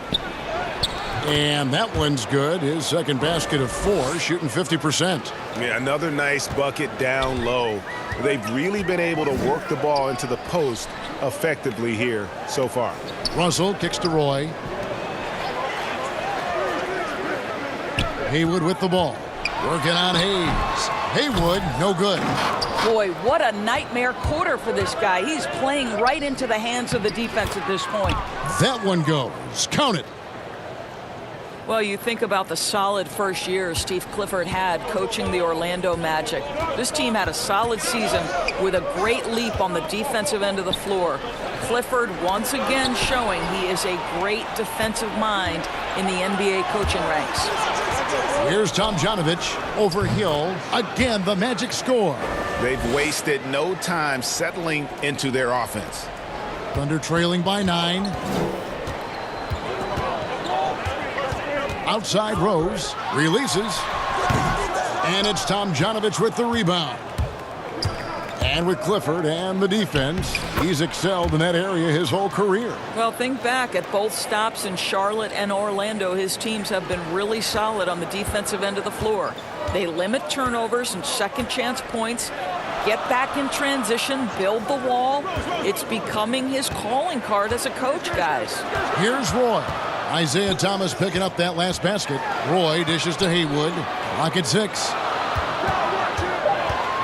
And that one's good. His second basket of 4, shooting 50%. Yeah, another nice bucket down low. They've really been able to work the ball into the post effectively here so far. Russell kicks to Roy. Haywood with the ball. Working on Hayes. Haywood, no good. Boy, what a nightmare quarter for this guy. He's playing right into the hands of the defense at this point. That one goes. Count it. Well, you think about the solid first year Steve Clifford had coaching the Orlando Magic. This team had a solid season with a great leap on the defensive end of the floor. Clifford once again showing he is a great defensive mind in the NBA coaching ranks. Here's Tomjanovich over Hill. Again, the Magic score. They've wasted no time settling into their offense. Thunder trailing by 9. Outside Rose, releases, and it's Tomjanovich with the rebound. And with Clifford and the defense, he's excelled in that area his whole career. Well, think back at both stops in Charlotte and Orlando. His teams have been really solid on the defensive end of the floor. They limit turnovers and second chance points, get back in transition, build the wall. It's becoming his calling card as a coach, guys. Here's Roy. Isaiah Thomas picking up that last basket. Roy dishes to Haywood. Clock at 6.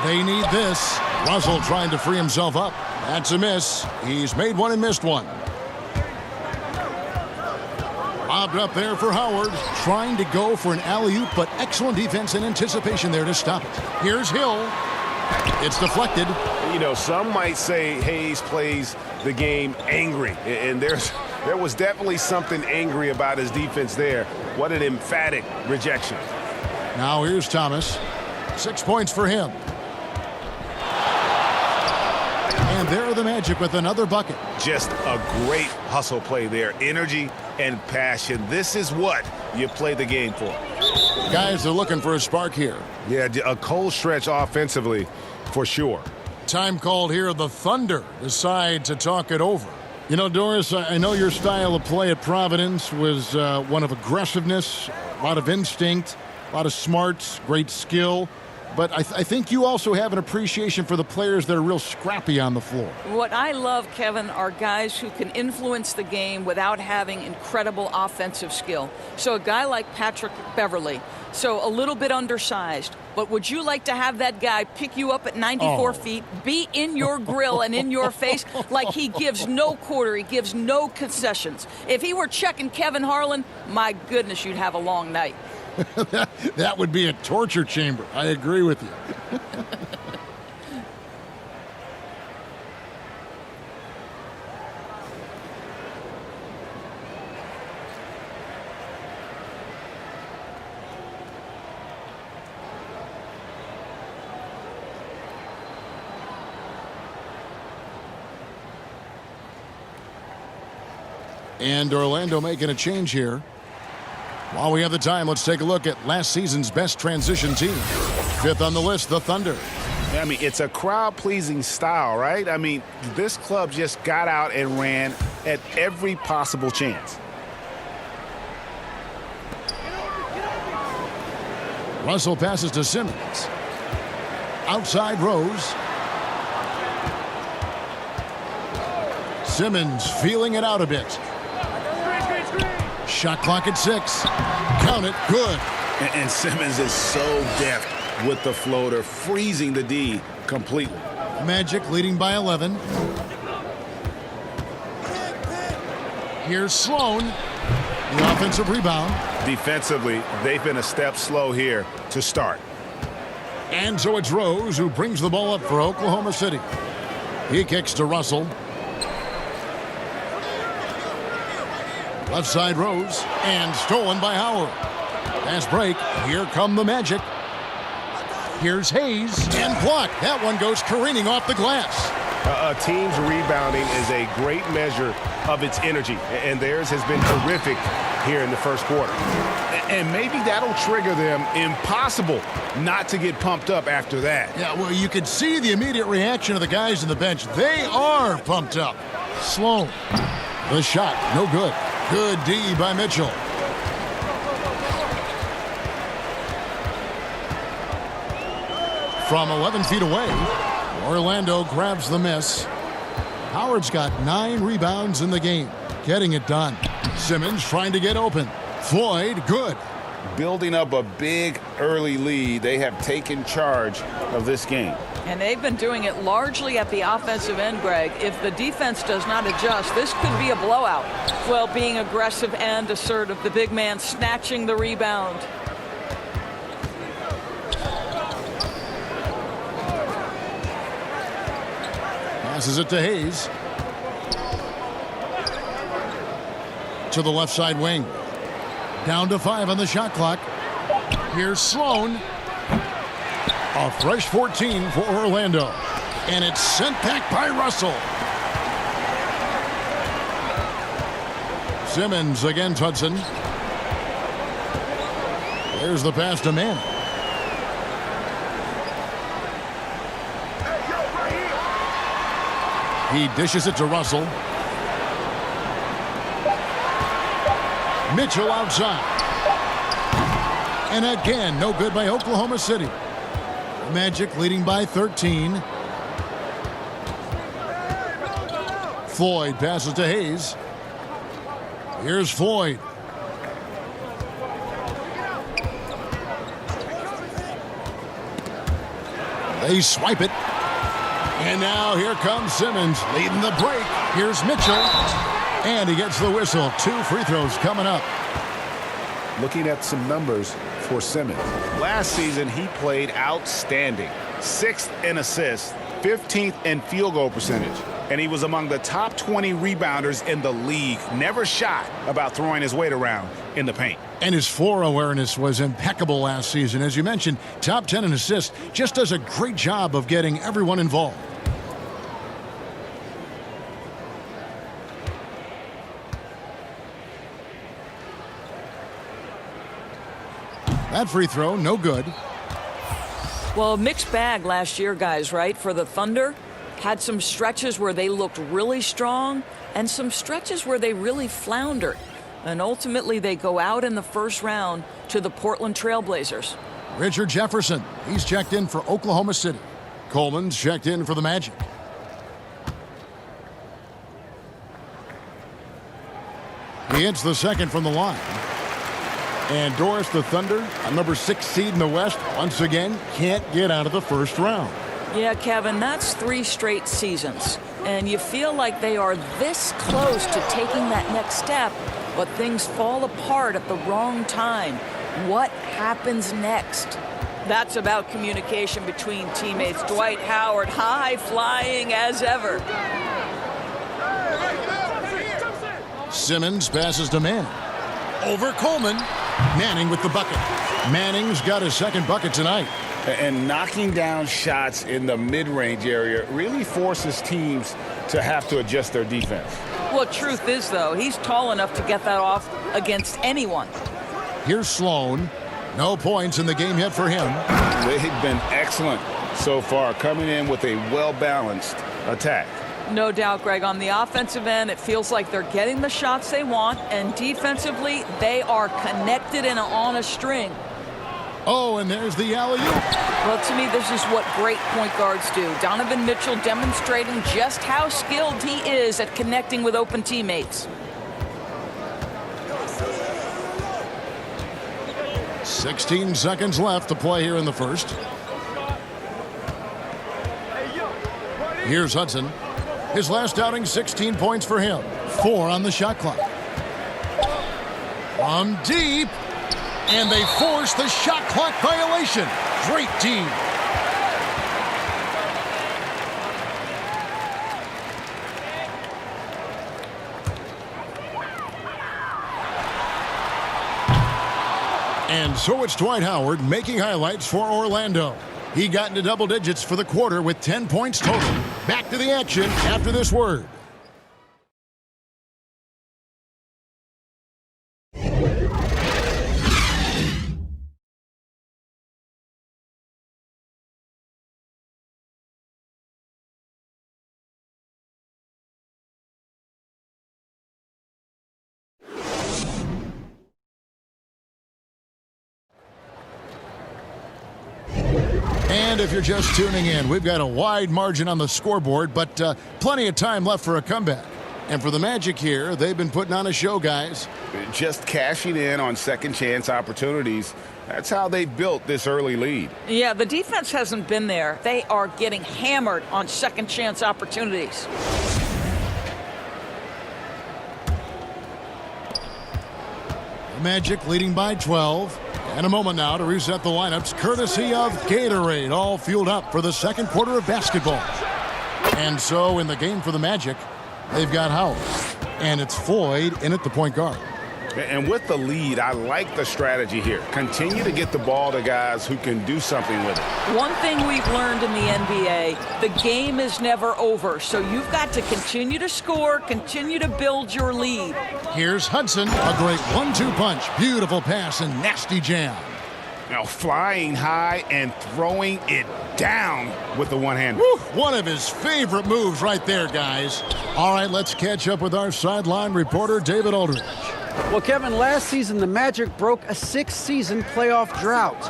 They need this. Russell trying to free himself up. That's a miss. He's made one and missed one. Lobbed up there for Howard. Trying to go for an alley-oop, but excellent defense and anticipation there to stop it. Here's Hill. It's deflected. You know, some might say Hayes plays the game angry, and there was definitely something angry about his defense there. What an emphatic rejection. Now here's Thomas. 6 points for him. And there are the Magic with another bucket. Just a great hustle play there. Energy and passion. This is what you play the game for. Guys are looking for a spark here. Yeah, a cold stretch offensively for sure. Time called here. The Thunder decide to talk it over. You know, Doris, I know your style of play at Providence was one of aggressiveness, a lot of instinct, a lot of smarts, great skill. but I think you also have an appreciation for the players that are real scrappy on the floor. What I love, Kevin, are guys who can influence the game without having incredible offensive skill. So a guy like Patrick Beverley, so a little bit undersized, but would you like to have that guy pick you up at 94 feet, be in your grill and in your face like he gives no quarter, he gives no concessions? If he were checking Kevin Harlan, my goodness, you'd have a long night. That would be a torture chamber. I agree with you. And Orlando making a change here. While we have the time, let's take a look at last season's best transition team. Fifth on the list, the Thunder. I mean, it's a crowd-pleasing style, right? I mean, this club just got out and ran at every possible chance. Russell passes to Simmons. Outside Rose. Simmons feeling it out a bit. Shot clock at 6. Count it. Good. And Simmons is so deft with the floater, freezing the D completely. Magic leading by 11. Here's Sloan. The offensive rebound. Defensively, they've been a step slow here to start. And so it's Rose who brings the ball up for Oklahoma City. He kicks to Russell. Left side Rose, and stolen by Howard. Pass break. Here come the Magic. Here's Hayes, and blocked. That one goes careening off the glass. A team's rebounding is a great measure of its energy, and theirs has been terrific here in the first quarter. And maybe that'll trigger them. Impossible not to get pumped up after that. Yeah, well, you could see the immediate reaction of the guys on the bench. They are pumped up. Sloan. The shot, no good. Good D by Mitchell. From 11 feet away, Orlando grabs the miss. Howard's got 9 rebounds in the game, getting it done. Simmons trying to get open. Floyd, good. Building up a big early lead, they have taken charge of this game. And they've been doing it largely at the offensive end, Greg. If the defense does not adjust, this could be a blowout. Well, being aggressive and assertive, the big man snatching the rebound. Passes it to Hayes. To the left side wing. Down to 5 on the shot clock. Here's Sloan. A fresh 14 for Orlando. And it's sent back by Russell. Simmons against Hudson. There's the pass to Mann. He dishes it to Russell. Mitchell outside. And again, no good by Oklahoma City. Magic leading by 13. Floyd passes to Hayes. Here's Floyd. They swipe it. And now here comes Simmons leading the break. Here's Mitchell. And he gets the whistle. 2 free throws coming up. Looking at some numbers for Simmons. Last season, he played outstanding. 6th in assists, 15th in field goal percentage. And he was among the top 20 rebounders in the league. Never shy about throwing his weight around in the paint. And his floor awareness was impeccable last season. As you mentioned, top 10 in assists. Just does a great job of getting everyone involved. That free throw, no good. Well, mixed bag last year, guys, right? For the Thunder, had some stretches where they looked really strong and some stretches where they really floundered. And ultimately, they go out in the first round to the Portland Trail Blazers. Richard Jefferson, he's checked in for Oklahoma City. Coleman's checked in for the Magic. He hits the second from the line. And Doris, the Thunder, a number 6 seed in the West, once again can't get out of the first round. Yeah, Kevin, that's 3 straight seasons. And you feel like they are this close to taking that next step, but things fall apart at the wrong time. What happens next? That's about communication between teammates. Dwight Howard, high flying as ever. Simmons passes to Manning. Over Coleman. Manning with the bucket. Manning's got his second bucket tonight. And knocking down shots in the mid-range area really forces teams to have to adjust their defense. Well, truth is, though, he's tall enough to get that off against anyone. Here's Sloan. No points in the game yet for him. They've been excellent so far, coming in with a well-balanced attack. No doubt, Greg. On the offensive end, it feels like they're getting the shots they want, and defensively, they are connected and on a string. Oh, and there's the alley-oop. Well, to me, this is what great point guards do. Donovan Mitchell demonstrating just how skilled he is at connecting with open teammates. 16 seconds left to play here in the first. Here's Hudson. His last outing, 16 points for him. 4 on the shot clock. From deep. And they force the shot clock violation. Great team. And so it's Dwight Howard making highlights for Orlando. He got into double digits for the quarter with 10 points total. Back to the action after this word. And if you're just tuning in, we've got a wide margin on the scoreboard, but plenty of time left for a comeback. And for the Magic here, they've been putting on a show, guys. Just cashing in on second chance opportunities. That's how they built this early lead. Yeah, the defense hasn't been there. They are getting hammered on second chance opportunities. The Magic leading by 12. And a moment now to reset the lineups, courtesy of Gatorade, all fueled up for the second quarter of basketball. And so in the game for the Magic, they've got Howard. And it's Floyd in at the point guard. And with the lead, I like the strategy here. Continue to get the ball to guys who can do something with it. One thing we've learned in the NBA, the game is never over. So you've got to continue to score, continue to build your lead. Here's Hudson, a great 1-2 punch. Beautiful pass and nasty jam. Now flying high and throwing it down with the one-hander. One of his favorite moves right there, guys. All right, let's catch up with our sideline reporter, David Aldridge. Well, Kevin, last season the Magic broke a 6-season playoff drought.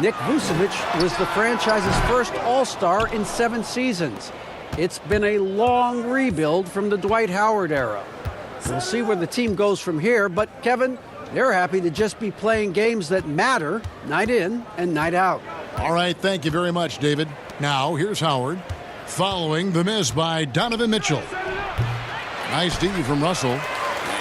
Nick Vucevic was the franchise's first All-Star in 7 seasons. It's been a long rebuild from the Dwight Howard era. We'll see where the team goes from here, but Kevin, they're happy to just be playing games that matter night in and night out. All right, thank you very much, David. Now, here's Howard, following the miss by Donovan Mitchell. Nice D from Russell.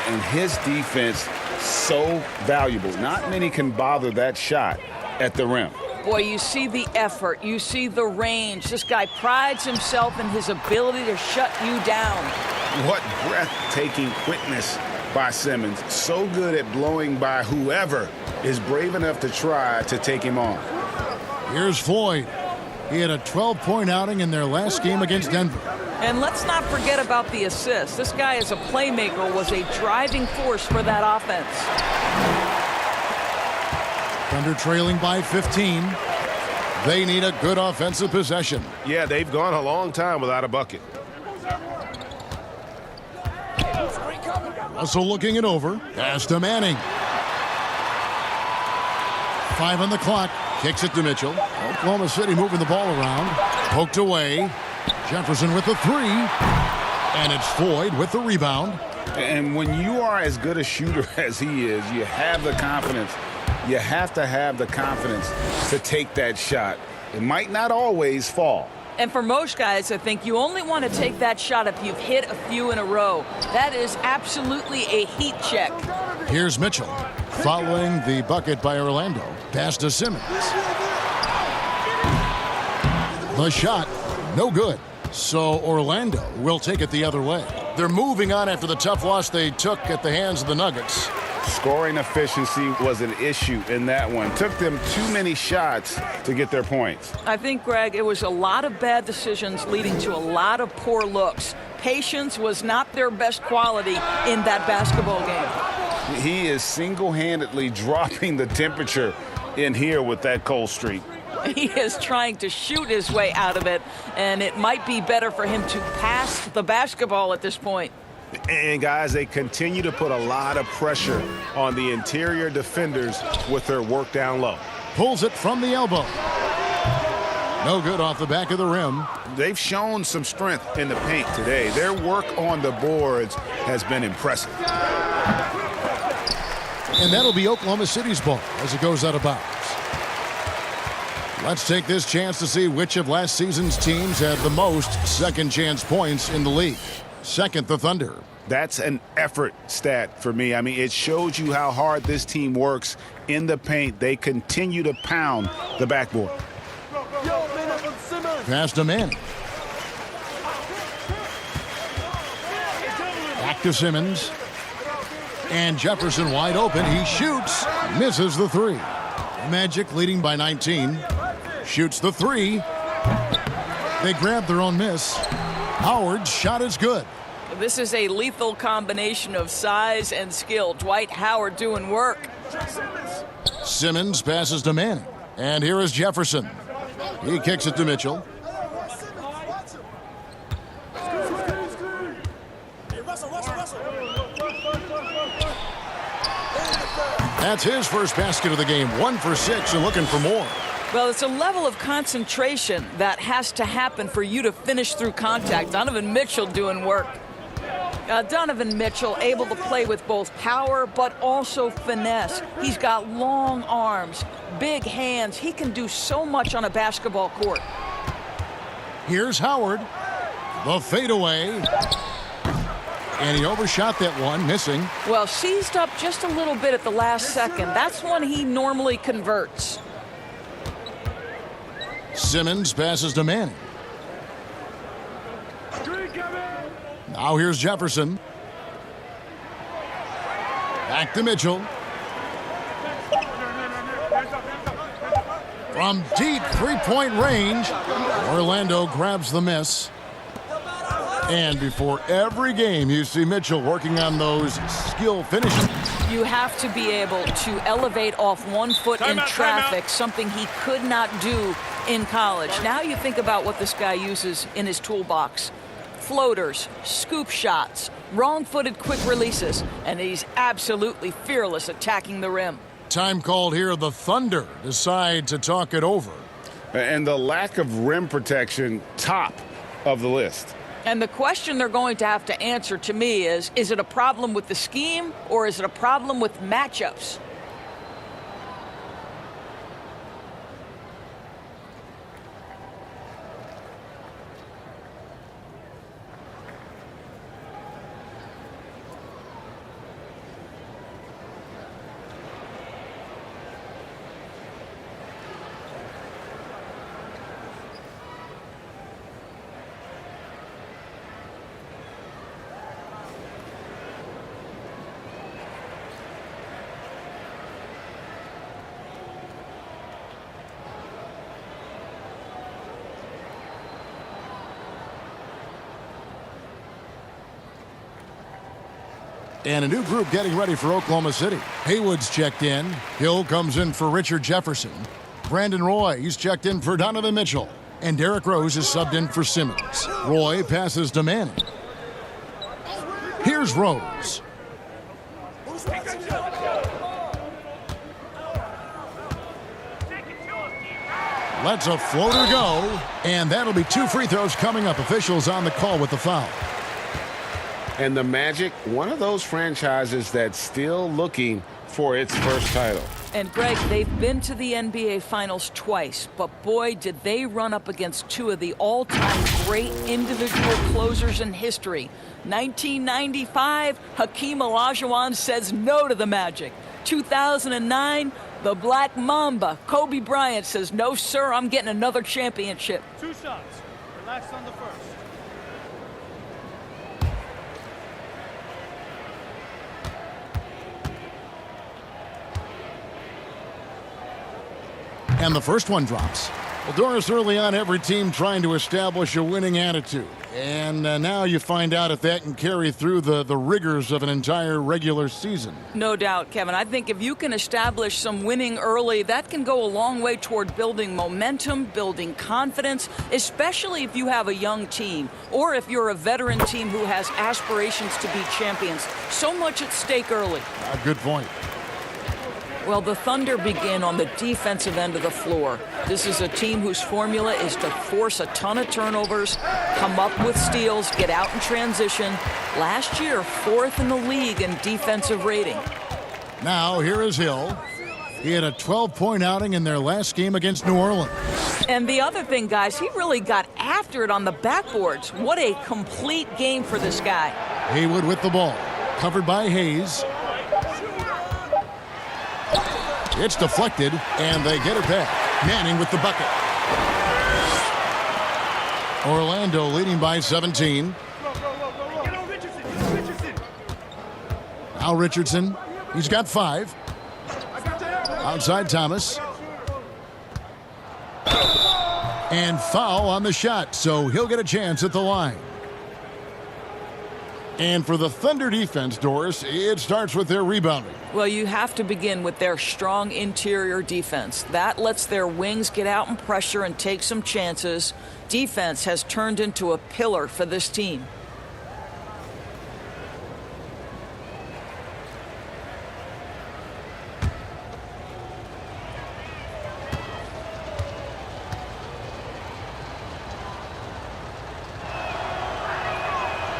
And his defense so valuable. Not many can bother that shot at the rim. Boy, you see the effort. You see the range. This guy prides himself in his ability to shut you down. What breathtaking quickness by Simmons. So good at blowing by whoever is brave enough to try to take him on. Here's Floyd. He had a 12-point outing in their last game against Denver. And let's not forget about the assist. This guy as a playmaker was a driving force for that offense. Thunder trailing by 15. They need a good offensive possession. Yeah, they've gone a long time without a bucket. Russell looking it over. Pass to Manning. 5 on the clock. Kicks it to Mitchell. Oklahoma City moving the ball around. Poked away. Jefferson with the 3. And it's Floyd with the rebound. And when you are as good a shooter as he is, you have the confidence. You have to have the confidence to take that shot. It might not always fall. And for most guys, I think you only want to take that shot if you've hit a few in a row. That is absolutely a heat check. Here's Mitchell following the bucket by Orlando. Pass to Simmons. The shot, no good. So Orlando will take it the other way. They're moving on after the tough loss they took at the hands of the Nuggets. Scoring efficiency was an issue in that one. Took them too many shots to get their points. I think, Greg, it was a lot of bad decisions leading to a lot of poor looks. Patience was not their best quality in that basketball game. He is single-handedly dropping the temperature in here with that cold streak. He is trying to shoot his way out of it, and it might be better for him to pass the basketball at this point. And, guys, they continue to put a lot of pressure on the interior defenders with their work down low. Pulls it from the elbow. No good off the back of the rim. They've shown some strength in the paint today. Their work on the boards has been impressive. And that'll be Oklahoma City's ball as it goes out of bounds. Let's take this chance to see which of last season's teams had the most second chance points in the league. Second, the Thunder. That's an effort stat for me. I mean, it shows you how hard this team works in the paint. They continue to pound the backboard. Pass to Manning. Back to Simmons. And Jefferson wide open. He shoots. Misses the 3. Magic leading by 19. Shoots the 3. They grab their own miss. Howard's shot is good. This is a lethal combination of size and skill. Dwight Howard doing work. Simmons passes to Manning. And here is Jefferson. He kicks it to Mitchell. That's his first basket of the game. 1 for 6 and looking for more. Well, it's a level of concentration that has to happen for you to finish through contact. Donovan Mitchell doing work. Donovan Mitchell able to play with both power but also finesse. He's got long arms, big hands. He can do so much on a basketball court. Here's Howard. The fadeaway. And he overshot that one, missing. Well, seized up just a little bit at the last second. That's when he normally converts. Simmons passes to Manning. Now here's Jefferson. Back to Mitchell. From deep three-point range, Orlando grabs the miss. And before every game, you see Mitchell working on those skill finishes. You have to be able to elevate off 1 foot in traffic, something he could not do in college. Now you think about what this guy uses in his toolbox. Floaters, scoop shots, wrong-footed quick releases, and he's absolutely fearless attacking the rim. Time called here. The Thunder decide to talk it over. And the lack of rim protection, top of the list. And the question they're going to have to answer to me is it a problem with the scheme or is it a problem with matchups? And a new group getting ready for Oklahoma City. Haywood's checked in. Hill comes in for Richard Jefferson. Brandon Roy, he's checked in for Donovan Mitchell. And Derrick Rose is subbed in for Simmons. Roy passes to Manning. Here's Rose. Lets a floater go, and that'll be 2 free throws coming up. Officials on the call with the foul. And the Magic, one of those franchises that's still looking for its first title. And Greg, they've been to the NBA Finals twice, but boy, did they run up against 2 of the all-time great individual closers in history. 1995, Hakeem Olajuwon says no to the Magic. 2009, the Black Mamba, Kobe Bryant, says, no, sir, I'm getting another championship. 2 shots. Relax on the first. And the first one drops. Well, Doris, early on, every team trying to establish a winning attitude. And now you find out if that can carry through the rigors of an entire regular season. No doubt, Kevin. I think if you can establish some winning early, that can go a long way toward building momentum, building confidence, especially if you have a young team or if you're a veteran team who has aspirations to be champions. So much at stake early. Good point. Well, the Thunder begin on the defensive end of the floor. This is a team whose formula is to force a ton of turnovers, come up with steals, get out in transition. Last year, 4th in the league in defensive rating. Now, here is Hill. He had a 12-point outing in their last game against New Orleans. And the other thing, guys, he really got after it on the backboards. What a complete game for this guy. Haywood with the ball. Covered by Hayes. It's deflected, and they get it back. Manning with the bucket. Orlando leading by 17. Now Richardson. He's got 5. Outside Thomas. And foul on the shot, so he'll get a chance at the line. And for the Thunder defense, Doris, it starts with their rebounding. Well, you have to begin with their strong interior defense. That lets their wings get out and pressure and take some chances. Defense has turned into a pillar for this team.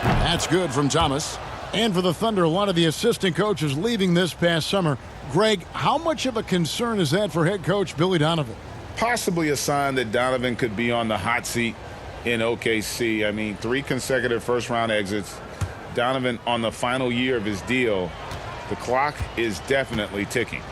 That's good from Thomas. And for the Thunder, a lot of the assistant coaches leaving this past summer. Greg, how much of a concern is that for head coach Billy Donovan? Possibly a sign that Donovan could be on the hot seat in OKC. I mean, 3 consecutive first-round exits. Donovan on the final year of his deal. The clock is definitely ticking.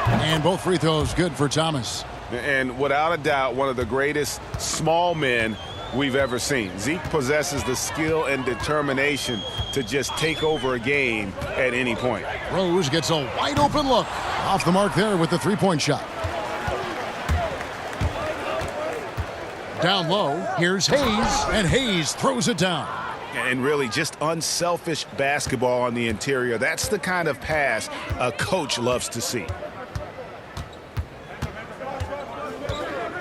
And both free throws good for Thomas. And without a doubt, one of the greatest small men we've ever seen. Zeke possesses the skill and determination to just take over a game at any point. Rose gets a wide open look. Off the mark there with the 3-point shot. Down low, here's Hayes, and Hayes throws it down. And really just unselfish basketball on the interior. That's the kind of pass a coach loves to see.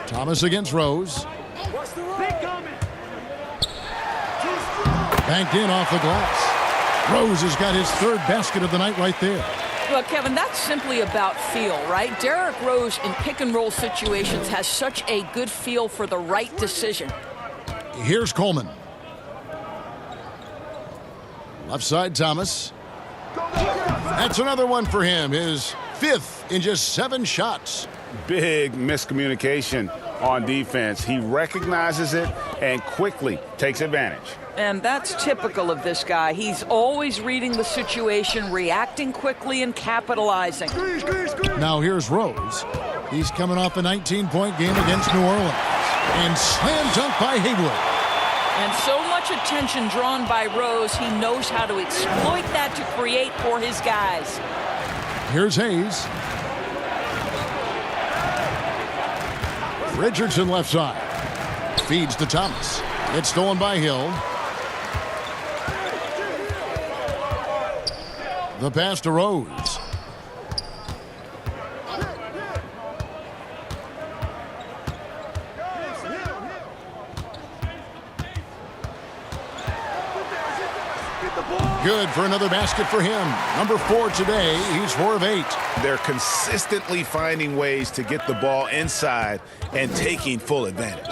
Thomas against Rose. Banked in off the glass. Rose has got his 3rd basket of the night right there. Well, Kevin, that's simply about feel, right? Derrick Rose in pick-and-roll situations has such a good feel for the right decision. Here's Coleman. Left side, Thomas. That's another one for him. His 5th in just 7 shots. Big miscommunication on defense. He recognizes it and quickly takes advantage. And that's typical of this guy. He's always reading the situation, reacting quickly, and capitalizing. Now here's Rose. He's coming off a 19-point game against New Orleans. And slam dunk by Haywood. And so much attention drawn by Rose, he knows how to exploit that to create for his guys. Here's Hayes. Richardson left side. Feeds to Thomas. It's stolen by Hill. The pass to Rose. good for another basket for him. Number 4 today. He's 4 of 8. They're consistently finding ways to get the ball inside and taking full advantage.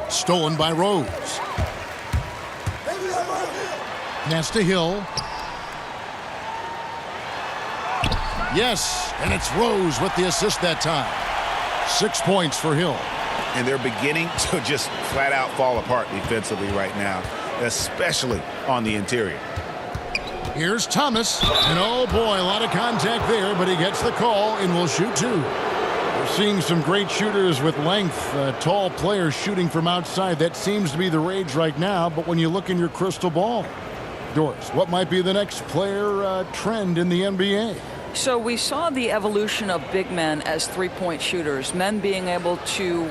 Stolen by Rose. Pass to Hill. Yes, and it's Rose with the assist that time. 6 points for Hill. And they're beginning to just flat out fall apart defensively right now, especially on the interior. Here's Thomas, and oh boy, a lot of contact there, but he gets the call and will shoot 2. We're seeing some great shooters with length, tall players shooting from outside. That seems to be the rage right now, but when you look in your crystal ball, Doris, what might be the next player trend in the NBA? So we saw the evolution of big men as three-point shooters, men being able to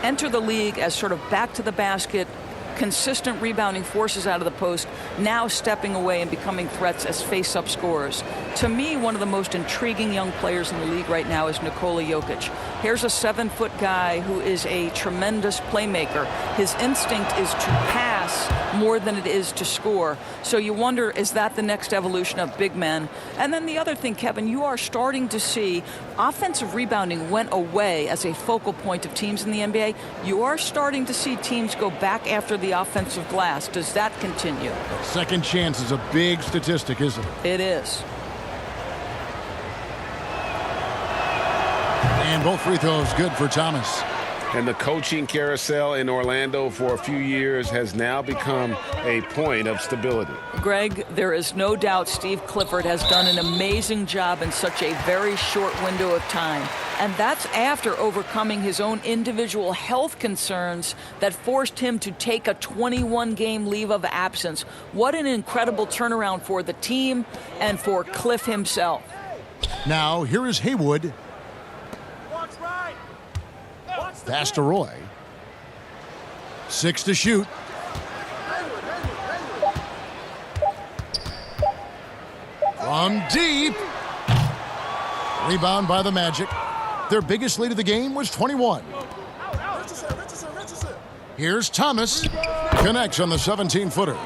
enter the league as sort of back to the basket, consistent rebounding forces out of the post, now stepping away and becoming threats as face-up scorers. To me, one of the most intriguing young players in the league right now is Nikola Jokic. Here's a 7-foot guy who is a tremendous playmaker. His instinct is to pass more than it is to score. So you wonder, is that the next evolution of big men? And then the other thing, Kevin, you are starting to see offensive rebounding went away as a focal point of teams in the NBA. You are starting to see teams go back after the offensive glass. Does that continue? Second chance is a big statistic, isn't it? It is. And both free throws good for Thomas. And the coaching carousel in Orlando for a few years has now become a point of stability. Greg, there is no doubt Steve Clifford has done an amazing job in such a very short window of time. And that's after overcoming his own individual health concerns that forced him to take a 21-game leave of absence. What an incredible turnaround for the team and for Cliff himself. Now, here is Haywood. Pass to Roy. 6 to shoot. From deep. Rebound by the Magic. Their biggest lead of the game was 21. Here's Thomas. Connects on the 17-footer.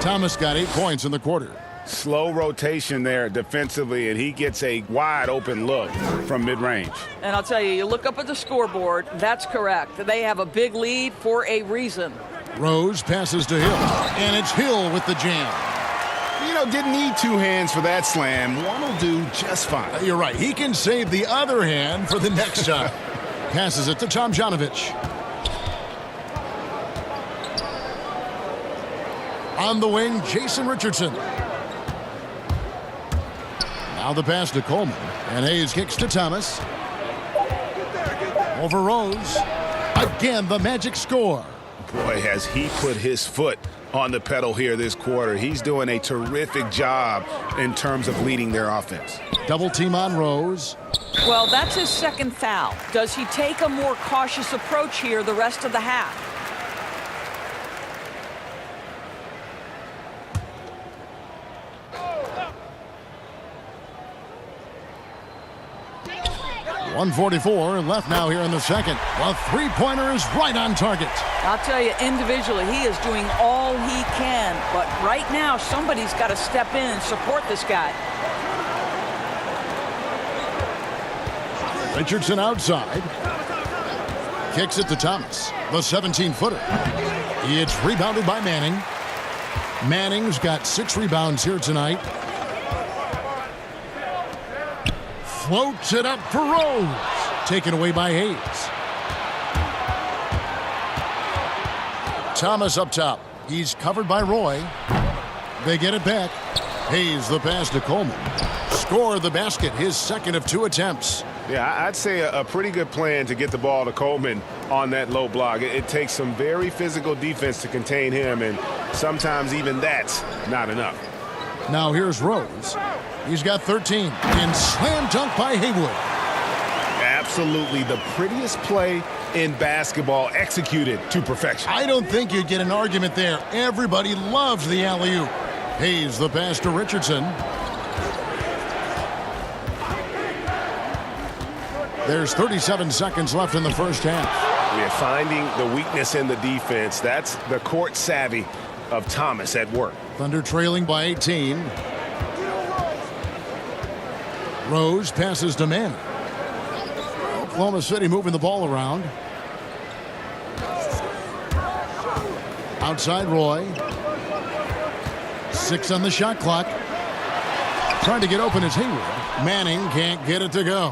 Thomas got 8 points in the quarter. Slow rotation there defensively, and he gets a wide open look from mid-range. And I'll tell you, you look up at the scoreboard, that's correct. They have a big lead for a reason. Rose passes to Hill, and it's Hill with the jam. You know, didn't need 2 hands for that slam. One will do just fine. You're right. He can save the other hand for the next time. Passes it to Tomjanovich. On the wing, Jason Richardson. Now the pass to Coleman, and Hayes kicks to Thomas. Over Rose. Again, the Magic score. Boy, has he put his foot on the pedal here this quarter. He's doing a terrific job in terms of leading their offense. Double team on Rose. Well, that's his second foul. Does he take a more cautious approach here the rest of the half? .144 left now here in the second. The three-pointer is right on target. I'll tell you, individually, he is doing all he can. But right now, somebody's got to step in and support this guy. Richardson outside. Kicks it to Thomas. The 17-footer. It's rebounded by Manning. Manning's got 6 rebounds here tonight. Floats it up for Rose. Taken away by Hayes. Thomas up top. He's covered by Roy. They get it back. Hayes the pass to Coleman. Score the basket, his second of 2 attempts. Yeah, I'd say a pretty good plan to get the ball to Coleman on that low block. It takes some very physical defense to contain him, and sometimes even that's not enough. Now here's Rose. He's got 13. And slam dunk by Haywood. Absolutely the prettiest play in basketball, executed to perfection. I don't think you'd get an argument there. Everybody loves the alley-oop. Hayes the pass to Richardson. There's 37 seconds left in the first half. We're finding the weakness in the defense. That's the court savvy of Thomas at work. Thunder trailing by 18. Rose passes to Manning. Oklahoma City moving the ball around. Outside Roy. 6 on the shot clock. Trying to get open is Hayward. Manning can't get it to go.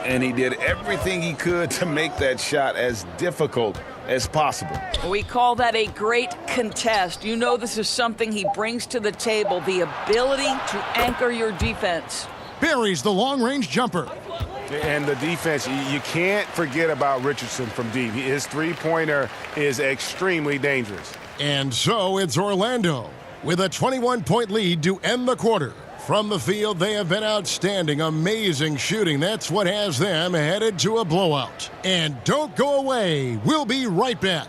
And he did everything he could to make that shot as difficult as possible. We call that a great contest. You know this is something he brings to the table, the ability to anchor your defense. Buries the long-range jumper. And the defense, you can't forget about Richardson from deep. His three-pointer is extremely dangerous. And so it's Orlando with a 21-point lead to end the quarter. From the field, they have been outstanding, amazing shooting. That's what has them headed to a blowout. And don't go away. We'll be right back.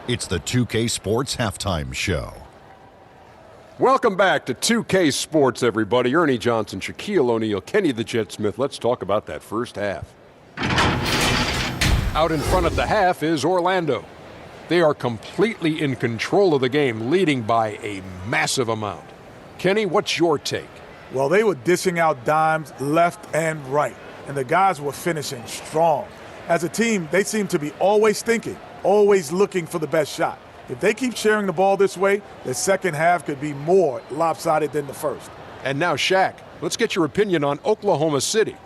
It's the 2K Sports Halftime Show. Welcome back to 2K Sports, everybody. Ernie Johnson, Shaquille O'Neal, Kenny the Jet Smith. Let's talk about that first half. Out in front at the half is Orlando. They are completely in control of the game, leading by a massive amount. Kenny, what's your take? Well, they were dishing out dimes left and right, and the guys were finishing strong. As a team, they seem to be always thinking, always looking for the best shot. If they keep sharing the ball this way, the second half could be more lopsided than the first. And now, Shaq, let's get your opinion on Oklahoma City.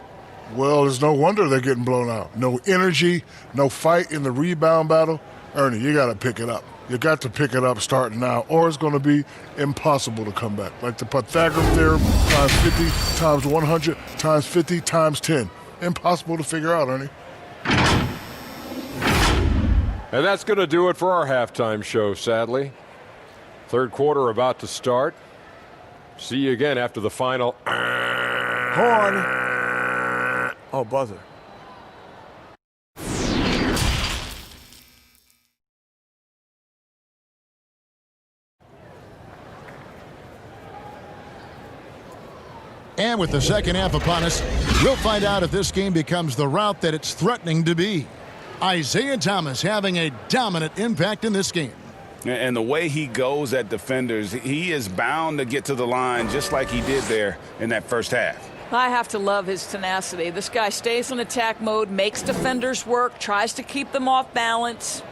Well, it's no wonder they're getting blown out. No energy, no fight in the rebound battle. Ernie, you got to pick it up. You got to pick it up starting now, or it's going to be impossible to come back. Like the Pythagorean theorem, times 50, times 100, times 50, times 10. Impossible to figure out, Ernie. And that's going to do it for our halftime show, sadly. Third quarter about to start. See you again after the final. Horn. Oh, buzzer. And with the second half upon us, we'll find out if this game becomes the route that it's threatening to be. Isaiah Thomas having a dominant impact in this game. And the way he goes at defenders, he is bound to get to the line just like he did there in that first half. I have to love his tenacity. This guy stays in attack mode, makes defenders work, tries to keep them off balance.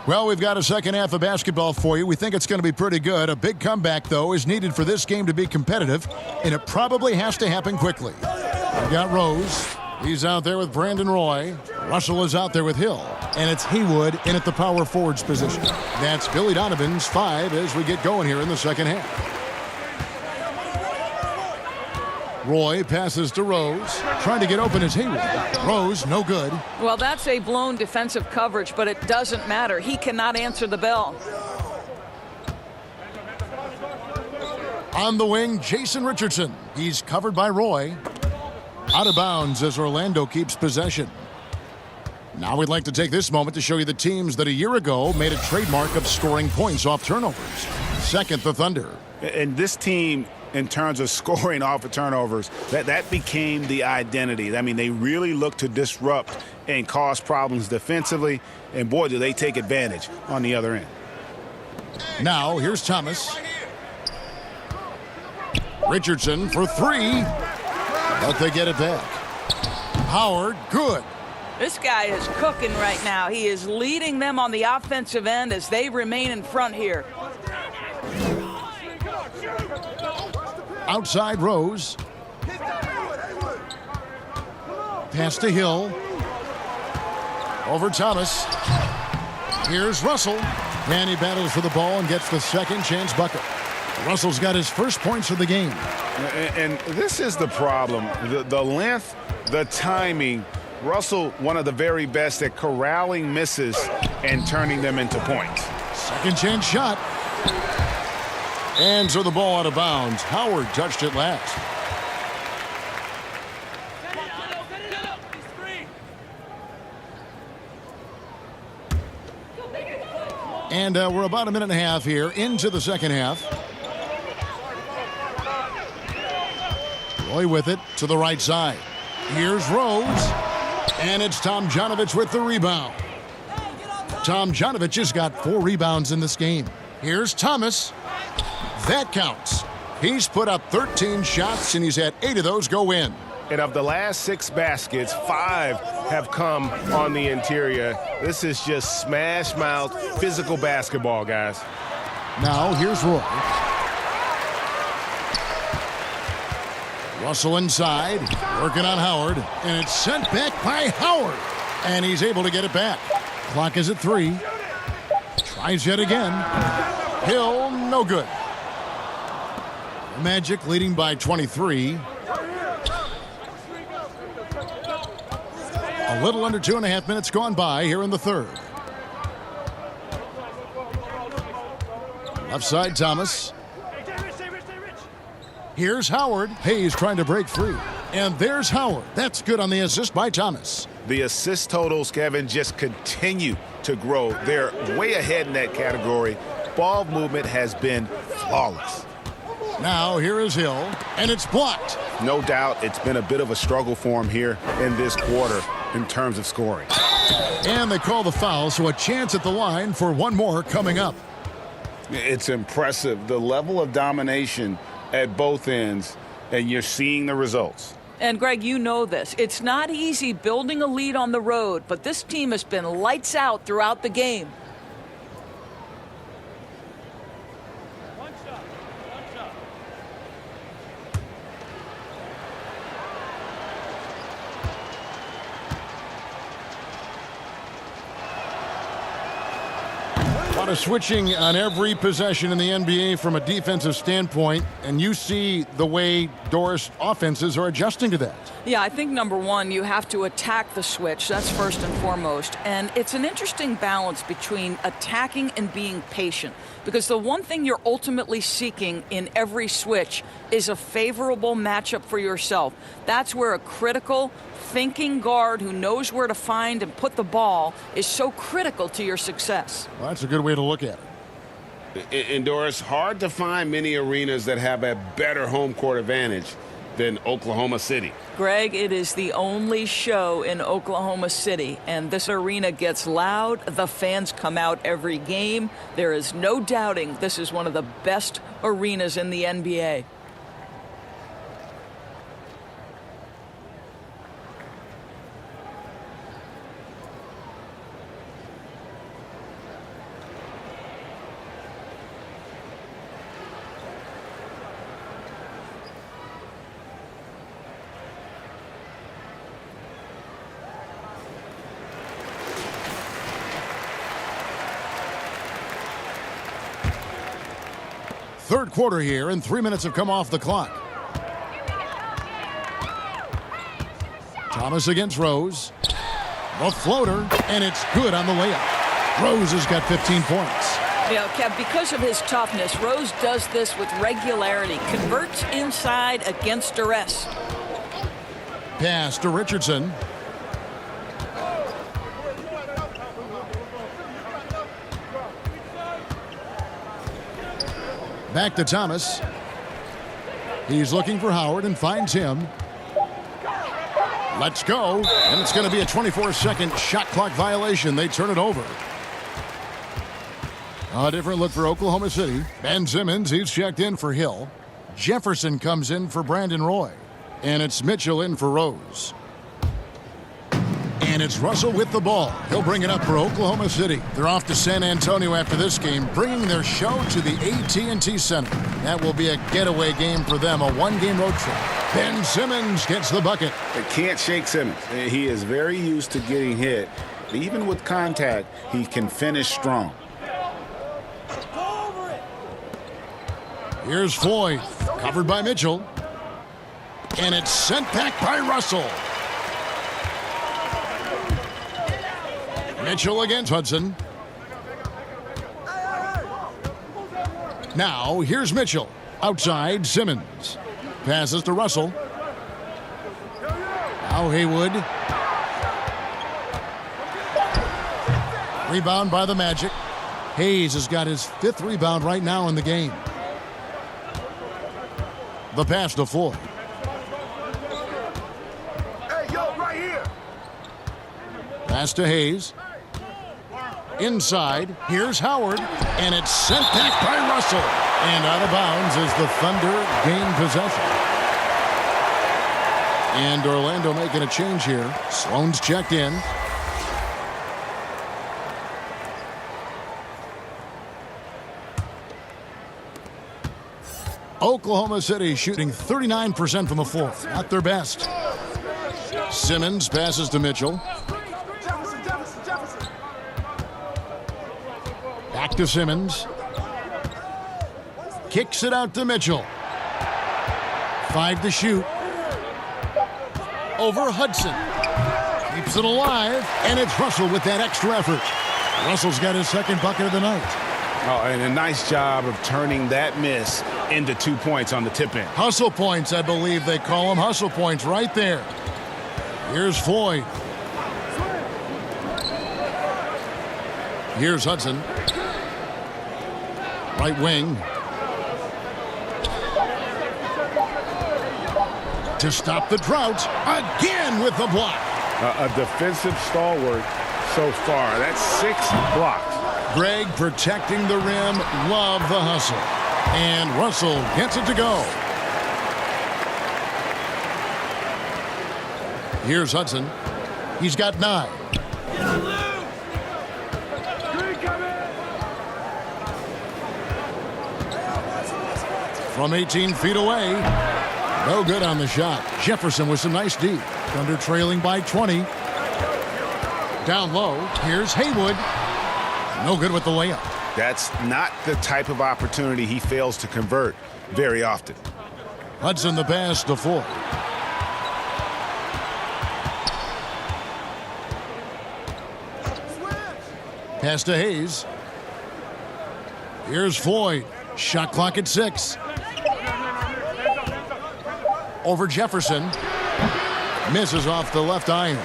Well, we've got a second half of basketball for you. We think it's going to be pretty good. A big comeback, though, is needed for this game to be competitive, and it probably has to happen quickly. We've got Rose. He's out there with Brandon Roy. Russell is out there with Hill. And it's Haywood in at the power forwards position. That's Billy Donovan's 5 as we get going here in the second half. Roy passes to Rose. Trying to get open is Haywood. Rose, no good. Well, that's a blown defensive coverage, but it doesn't matter. He cannot answer the bell. On the wing, Jason Richardson. He's covered by Roy. Out of bounds as Orlando keeps possession. Now we'd like to take this moment to show you the teams that a year ago made a trademark of scoring points off turnovers. Second, the Thunder. And this team, in terms of scoring off of turnovers, that became the identity. I mean, they really look to disrupt and cause problems defensively, and boy, do they take advantage on the other end. Now, here's Thomas. Richardson for 3, but they get it back. Howard, good. This guy is cooking right now. He is leading them on the offensive end as they remain in front here. Outside Rose. Pass to Hill. Over Thomas. Here's Russell. And he battles for the ball and gets the second chance bucket. Russell's got his first points of the game. And this is the problem. The length, the timing. Russell, one of the very best at corralling misses and turning them into points. Second chance shot. And so the ball out of bounds. Howard touched it last. And we're about a minute and a half here into the second half. Roy with it to the right side. Here's Rose. And it's Tomjanovich with the rebound. Tomjanovich has got 4 rebounds in this game. Here's Thomas. That counts. He's put up 13 shots, and he's had 8 of those go in. And of the last 6 baskets, 5 have come on the interior. This is just smash-mouth, physical basketball, guys. Now, here's Roy. Russell inside, working on Howard, and it's sent back by Howard. And he's able to get it back. Clock is at 3. Tries yet again. Hill, no good. Magic leading by 23. A little under 2.5 minutes gone by here in the third. Left side, Thomas. Here's Howard. Hayes trying to break free. And there's Howard. That's good on the assist by Thomas. The assist totals, Kevin, just continue to grow. They're way ahead in that category. Ball movement has been flawless. Now here is Hill, and it's blocked. No doubt it's been a bit of a struggle for him here in this quarter in terms of scoring. And they call the foul, so a chance at the line for one more coming up. It's impressive, the level of domination at both ends, and you're seeing the results. And, Greg, you know this. It's not easy building a lead on the road, but this team has been lights out throughout the game. A lot of switching on every possession in the NBA from a defensive standpoint, and you see the way Doris offenses are adjusting to that. Yeah, I think number one, you have to attack the switch. That's first and foremost. And it's an interesting balance between attacking and being patient, because the one thing you're ultimately seeking in every switch is a favorable matchup for yourself. That's where a critical thinking guard who knows where to find and put the ball is so critical to your success. Well, that's a good way to look at it. And Doris, hard to find many arenas that have a better home court advantage than Oklahoma City. Greg, it is the only show in Oklahoma City, and this arena gets loud. The fans come out every game. There is no doubting this is one of the best arenas in the NBA. Third quarter here, and 3 minutes have come off the clock. Thomas against Rose. The floater, and it's good on the layup. Rose has got 15 points. You know, Kev, because of his toughness, Rose does this with regularity. Converts inside against duress. Pass to Richardson. Back to Thomas. He's looking for Howard and finds him. Let's go. And it's going to be a 24-second shot clock violation. They turn it over. A different look for Oklahoma City. Ben Simmons, he's checked in for Hill. Jefferson comes in for Brandon Roy. And it's Mitchell in for Rose. And it's Russell with the ball. He'll bring it up for Oklahoma City. They're off to San Antonio after this game, bringing their show to the AT&T Center. That will be a getaway game for them, a one-game road trip. Ben Simmons gets the bucket. They can't shake Simmons. He is very used to getting hit. Even with contact, he can finish strong. Here's Floyd, covered by Mitchell. And it's sent back by Russell. Mitchell against Hudson. Now, here's Mitchell. Outside, Simmons. Passes to Russell. Now Haywood. Rebound by the Magic. Hayes has got his 5th rebound right now in the game. The pass to Floyd. Hey, yo, right here. Pass to Hayes. Inside, here's Howard, and it's sent back by Russell. And out of bounds as the Thunder gain possession. And Orlando making a change here. Sloan's checked in. Oklahoma City shooting 39% from the floor. Not their best. Simmons passes to Mitchell. Back to Simmons. Kicks it out to Mitchell. 5 to shoot. Over Hudson. Keeps it alive, and it's Russell with that extra effort. Russell's got his second bucket of the night. Oh, and a nice job of turning that miss into 2 points on the tip in. Hustle points, I believe they call them. Hustle points right there. Here's Floyd. Here's Hudson. Right wing. To stop the drought. Again with the block. A defensive stalwart so far. That's 6 blocks. Greg protecting the rim. Love the hustle. And Russell gets it to go. Here's Hudson. He's got 9. From 18 feet away. No good on the shot. Jefferson with some nice D. Thunder trailing by 20. Down low. Here's Haywood. No good with the layup. That's not the type of opportunity he fails to convert very often. Hudson the pass to Floyd. Pass to Hayes. Here's Floyd. Shot clock at 6. Over Jefferson. Misses off the left iron.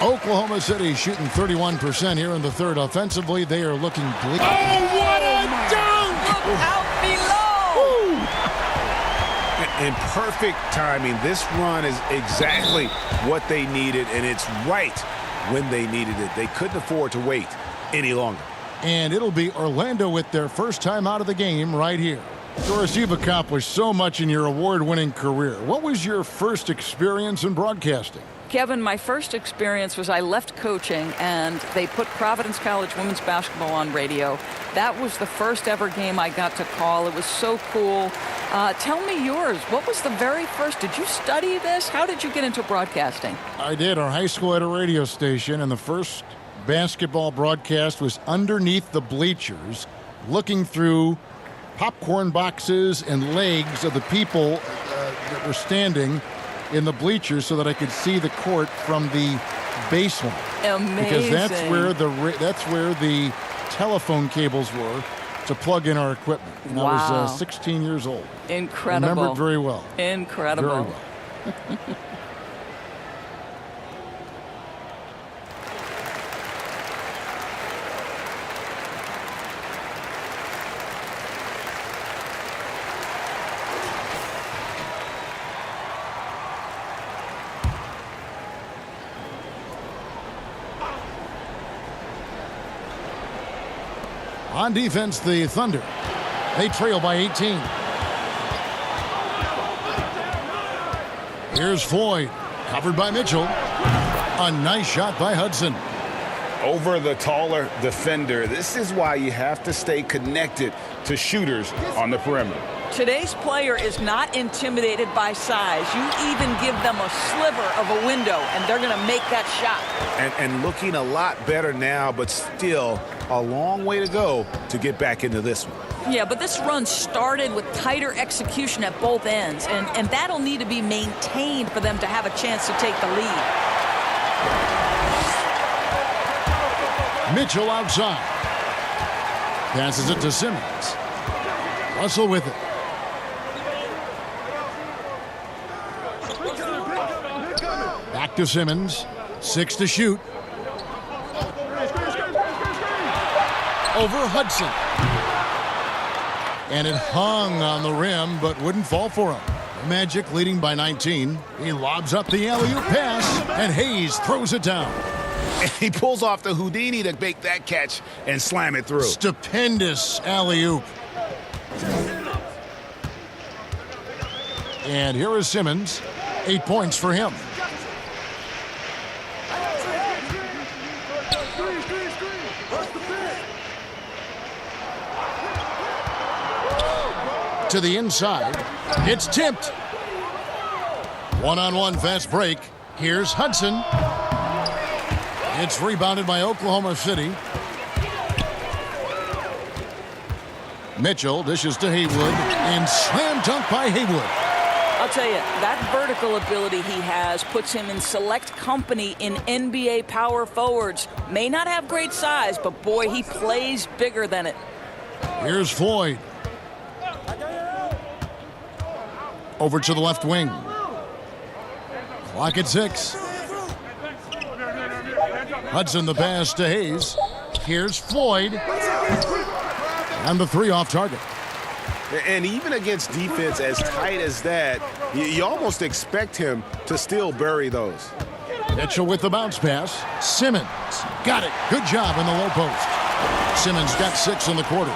Oklahoma City shooting 31% here in the third. Offensively, they are looking bleak. Oh, what a dunk! Look out below! In perfect timing. This run is exactly what they needed, and it's right when they needed it. They couldn't afford to wait any longer. And it'll be Orlando with their first time out of the game right here. Doris, you've accomplished so much in your award-winning career. What was your first experience in broadcasting? Kevin, my first experience was I left coaching and they put Providence College women's basketball on radio. That was the first ever game I got to call. It was so cool. Tell me yours. What was the very first? Did you study this? How did you get into broadcasting? I did. Our high school had a radio station, and the first basketball broadcast was underneath the bleachers, looking through popcorn boxes and legs of the people that were standing in the bleachers so that I could see the court from the baseline. Amazing. Because that's where the telephone cables were to plug in our equipment. And wow. I was 16 years old. Incredible. Remember it very well. Incredible. Very well. On defense, the Thunder. They trail by 18. Here's Floyd. Covered by Mitchell. A nice shot by Hudson. Over the taller defender. This is why you have to stay connected to shooters on the perimeter. Today's player is not intimidated by size. You even give them a sliver of a window, and they're going to make that shot. And looking a lot better now, but still a long way to go to get back into this one. Yeah, but this run started with tighter execution at both ends, and that'll need to be maintained for them to have a chance to take the lead. Mitchell outside. Passes it to Simmons. Russell with it. Back to Simmons. 6 to shoot. Over Hudson. And it hung on the rim, but wouldn't fall for him. Magic leading by 19. He lobs up the alley-oop pass, and Hayes throws it down. He pulls off the Houdini to make that catch and slam it through. Stupendous alley-oop. And here is Simmons. 8 points for him. To the inside. It's tipped. One-on-one fast break. Here's Hudson. It's rebounded by Oklahoma City. Mitchell dishes to Haywood. And slam dunk by Haywood. I'll tell you, that vertical ability he has puts him in select company in NBA power forwards. May not have great size, but boy, he plays bigger than it. Here's Floyd. Over to the left wing. Clock at 6. Hudson the pass to Hayes. Here's Floyd. And the 3 off target. And even against defense as tight as that, you almost expect him to still bury those. Mitchell with the bounce pass. Simmons got it. Good job in the low post. Simmons got 6 in the quarter.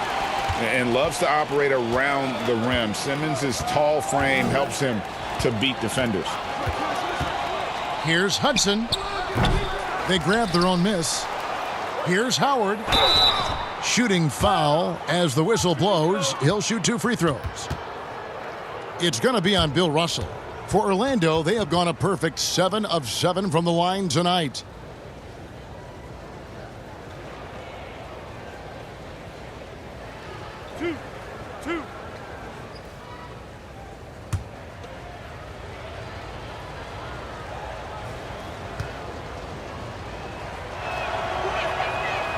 And loves to operate around the rim. Simmons' tall frame helps him to beat defenders. Here's Hudson. They grab their own miss. Here's Howard. Shooting foul as the whistle blows. He'll shoot 2 free throws. It's going to be on Bill Russell. For Orlando, they have gone a perfect 7 of 7 from the line tonight. Two.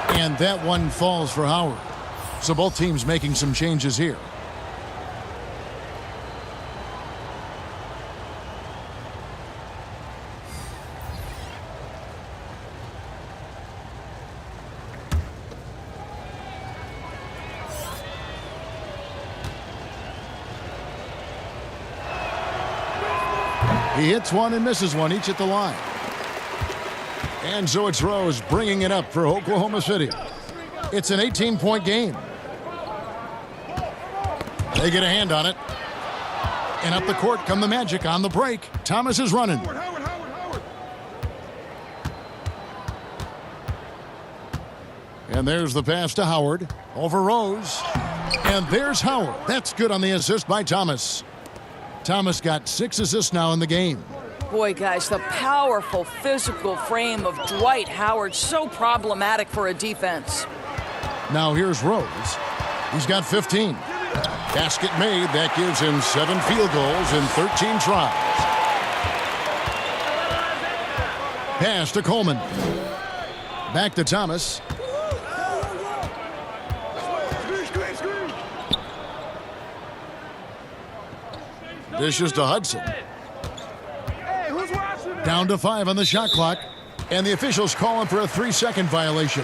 And that one falls for Howard. So both teams making some changes here. He hits one and misses one, each at the line. And so it's Rose bringing it up for Oklahoma City. It's an 18-point game. They get a hand on it. And up the court come the Magic on the break. Thomas is running. And there's the pass to Howard. Over Rose. And there's Howard. That's good on the assist by Thomas. Thomas got 6 assists now in the game. Boy, guys, the powerful physical frame of Dwight Howard, so problematic for a defense. Now here's Rose. He's got 15. Basket made. That gives him 7 field goals in 13 tries. Pass to Coleman. Back to Thomas. Dishes to Hudson. Down to 5 on the shot clock. And the officials calling for a 3-second violation.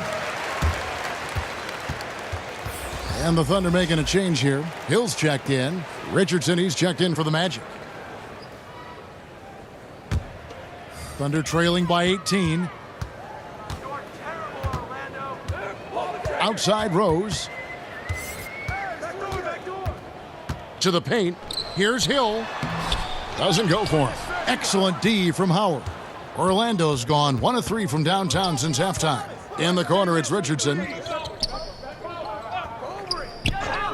And the Thunder making a change here. Hill's checked in. Richardson, he's checked in for the Magic. Thunder trailing by 18. Outside Rose. To the paint. Here's Hill. Doesn't go for it. Excellent D from Howard. Orlando's gone 1 of 3 from downtown since halftime. In the corner, it's Richardson.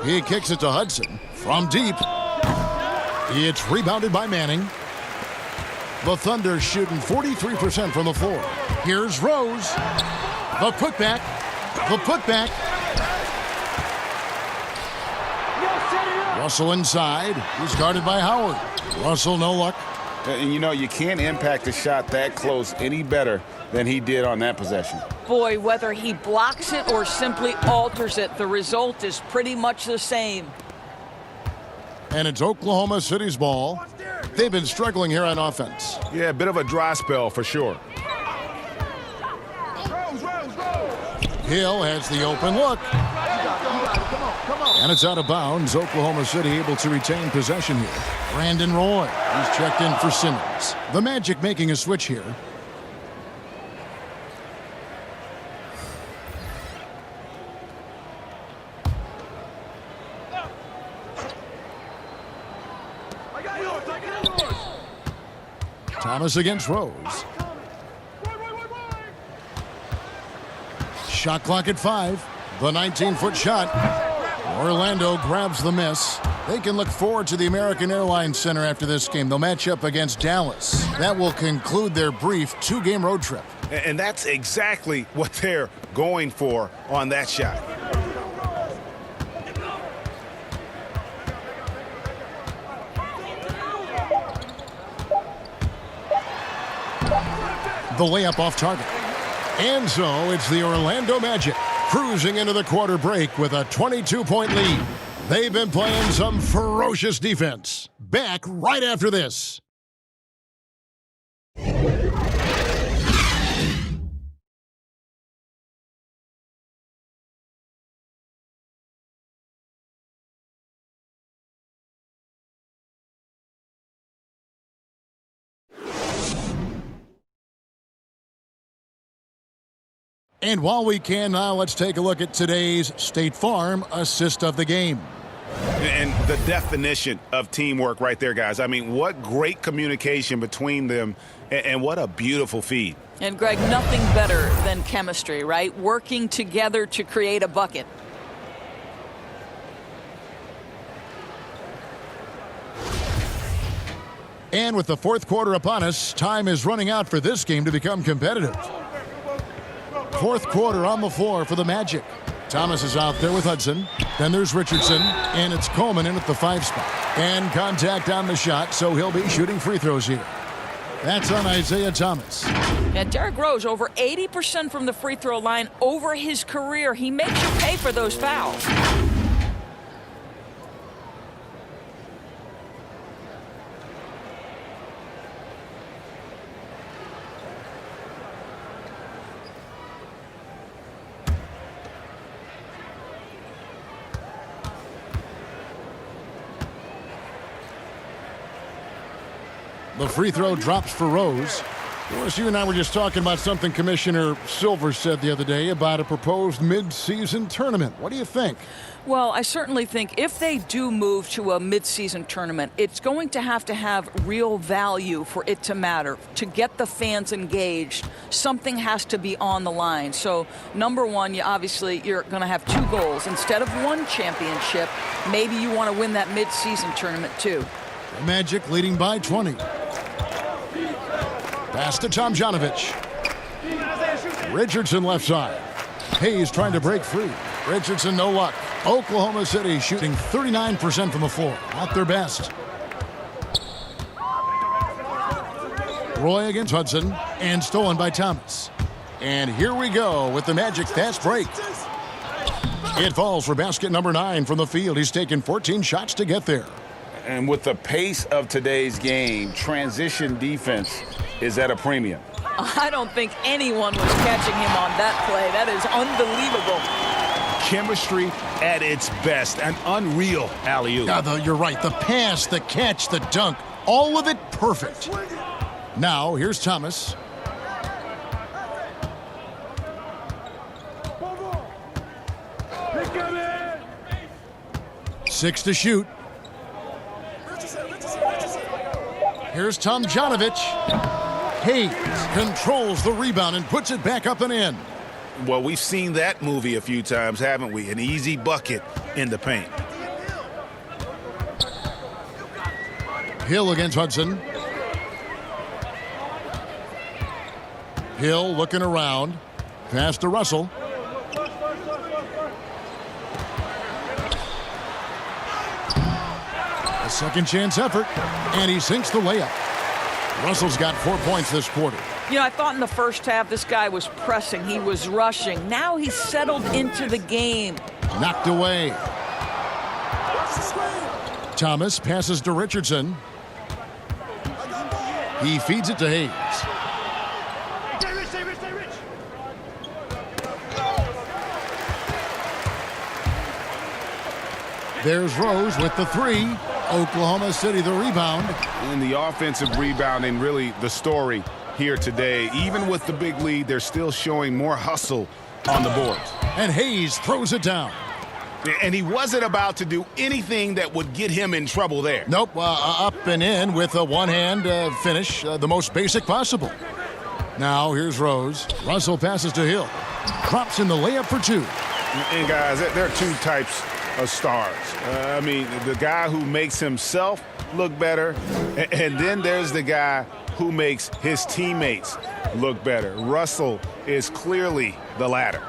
He kicks it to Hudson from deep. It's rebounded by Manning. The Thunder shooting 43% from the floor. Here's Rose. The putback. The putback. Russell inside. He's guarded by Howard. Russell, no luck. And you know, you can't impact a shot that close any better than he did on that possession. Boy, whether he blocks it or simply alters it, the result is pretty much the same. And it's Oklahoma City's ball. They've been struggling here on offense. Yeah, a bit of a dry spell for sure. Hill has the open look. And it's out of bounds. Oklahoma City able to retain possession here. Brandon Roy, he's checked in for Simmons. The Magic making a switch here. Thomas against Rose. Shot clock at 5. The 19-foot shot. Orlando grabs the miss. They can look forward to the American Airlines Center after this game. They'll match up against Dallas. That will conclude their brief 2-game road trip. And that's exactly what they're going for on that shot. The layup off target. And so it's the Orlando Magic cruising into the quarter break with a 22-point lead. They've been playing some ferocious defense. Back right after this. And while we can now, let's take a look at today's State Farm assist of the game. And the definition of teamwork right there, guys. I mean, what great communication between them, and what a beautiful feed. And, Greg, nothing better than chemistry, right? Working together to create a bucket. And with the fourth quarter upon us, time is running out for this game to become competitive. Fourth quarter on the floor for the Magic. Thomas is out there with Hudson. Then there's Richardson, and it's Coleman in at the 5 spot. And contact on the shot, so he'll be shooting free throws here. That's on Isaiah Thomas. And Derrick Rose, over 80% from the free throw line over his career. He makes you pay for those fouls. The free throw drops for Rose. Doris, you and I were just talking about something Commissioner Silver said the other day about a proposed mid-season tournament. What do you think? Well, I certainly think if they do move to a mid-season tournament, it's going to have real value for it to matter. To get the fans engaged, something has to be on the line. So, number one, you're going to have 2 goals. Instead of 1 championship, maybe you want to win that mid-season tournament too. The Magic leading by 20. Pass to Tomjanovich. Richardson left side. Hayes trying to break free. Richardson, no luck. Oklahoma City shooting 39% from the floor. Not their best. Roy against Hudson, and stolen by Thomas. And here we go with the Magic fast break. It falls for basket number 9 from the field. He's taken 14 shots to get there. And with the pace of today's game, transition defense is at a premium. I don't think anyone was catching him on that play. That is unbelievable. Chemistry at its best. An unreal alley-oop. Yeah, you're right. The pass, the catch, the dunk, all of it perfect. Now, here's Thomas. Six to shoot. Here's Tomjanovich. Hayes controls the rebound and puts it back up and in. Well, we've seen that movie a few times, haven't we? An easy bucket in the paint. Hill against Hudson. Hill looking around. Pass to Russell. A second chance effort, and he sinks the layup. Russell's got 4 points this quarter. You know, I thought in the first half this guy was pressing. He was rushing. Now he's settled into the game. Knocked away. Thomas passes to Richardson. He feeds it to Hayes. There's Rose with the 3. Oklahoma City the rebound. And the offensive rebounding, really the story here today. Even with the big lead, they're still showing more hustle on the boards. And Hayes throws it down. And he wasn't about to do anything that would get him in trouble there. Nope, up and in with a one-hand finish, the most basic possible. Now here's Rose. Russell passes to Hill. Drops in the layup for two. And guys, there are two types of stars. I mean, the guy who makes himself look better, and then there's the guy who makes his teammates look better. Russell is clearly the latter.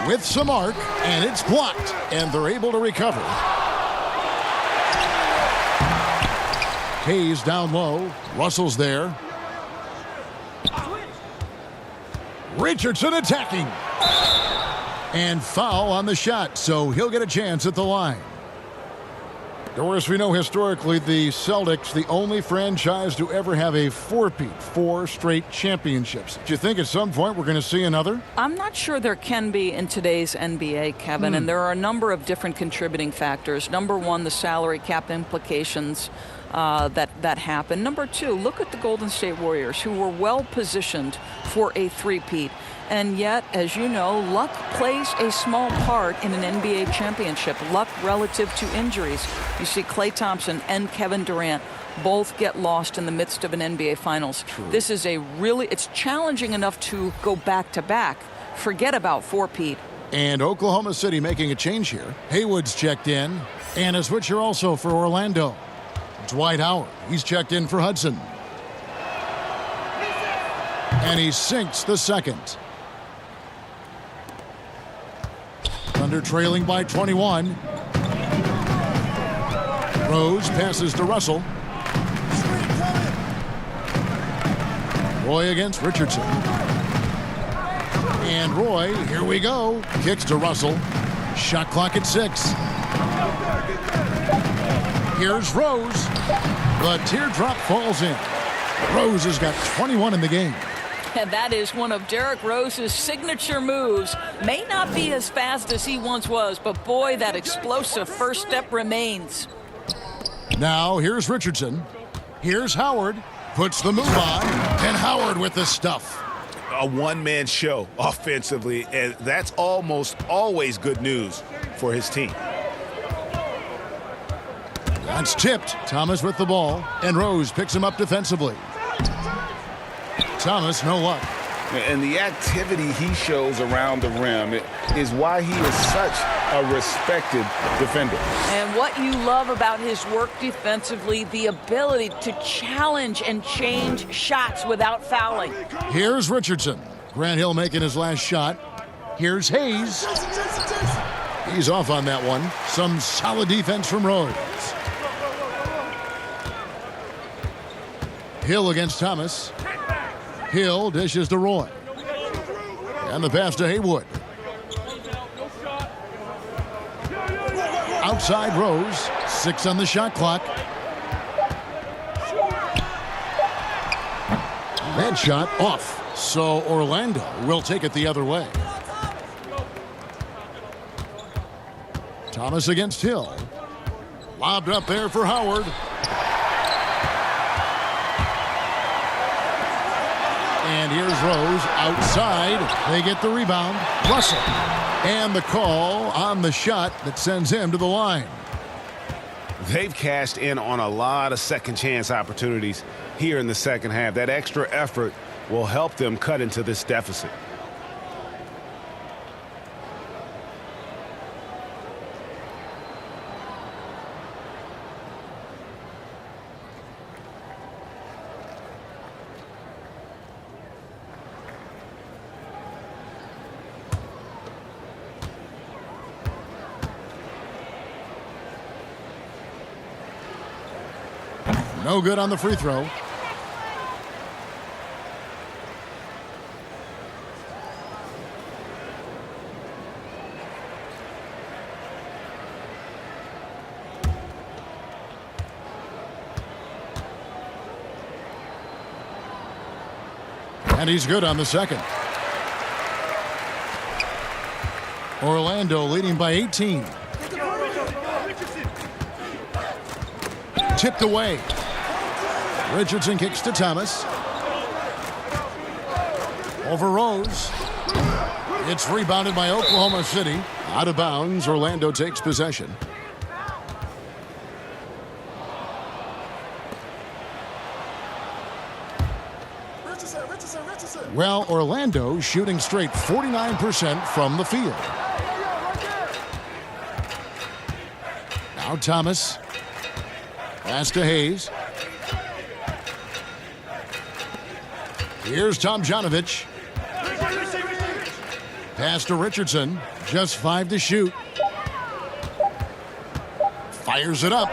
With some arc, and it's blocked, and they're able to recover. Hayes down low. Russell's there. Richardson attacking. And foul on the shot, so he'll get a chance at the line. Doris, we know historically the Celtics, the only franchise to ever have a four-peat, 4 straight championships. Do you think at some point we're going to see another? I'm not sure there can be in today's NBA, Kevin, and there are a number of different contributing factors. Number one, the salary cap implications that happen. Number two, look at the Golden State Warriors, who were well positioned for a three-peat. And yet, as you know, luck plays a small part in an NBA championship. Luck relative to injuries. You see Klay Thompson and Kevin Durant both get lost in the midst of an NBA Finals. True. This is it's challenging enough to go back-to-back. Forget about four-peat. And Oklahoma City making a change here. Haywood's checked in. And a switcher also for Orlando. Dwight Howard. He's checked in for Hudson. And he sinks the second. Thunder trailing by 21. Rose passes to Russell. Roy against Richardson. And Roy, here we go. Kicks to Russell. Shot clock at 6. Here's Rose. The teardrop falls in. Rose has got 21 in the game. And that is one of Derrick Rose's signature moves. May not be as fast as he once was, but boy, that explosive first step remains. Now here's Richardson. Here's Howard. Puts the move on. And Howard with the stuff. A one-man show offensively, and that's almost always good news for his team. That's tipped. Thomas with the ball, and Rose picks him up defensively. Thomas, no luck. And the activity he shows around the rim is why he is such a respected defender. And what you love about his work defensively, the ability to challenge and change shots without fouling. Here's Richardson. Grant Hill making his last shot. Here's Hayes. He's off on that one. Some solid defense from Rose. Hill against Thomas. Hill dishes to Roy. And the pass to Haywood. Outside Rose. 6 on the shot clock. That shot off. So Orlando will take it the other way. Thomas against Hill. Lobbed up there for Howard. And here's Rose outside. They get the rebound. Russell. And the call on the shot that sends him to the line. They've cashed in on a lot of second chance opportunities here in the second half. That extra effort will help them cut into this deficit. No good on the free throw. And he's good on the second. Orlando leading by 18. Tipped away. Richardson kicks to Thomas. Over Rose. It's rebounded by Oklahoma City. Out of bounds, Orlando takes possession. Well, Orlando shooting straight 49% from the field. Now Thomas. Pass to Hayes. Here's Tomjanovich. Pass to Richardson. Just 5 to shoot. Fires it up.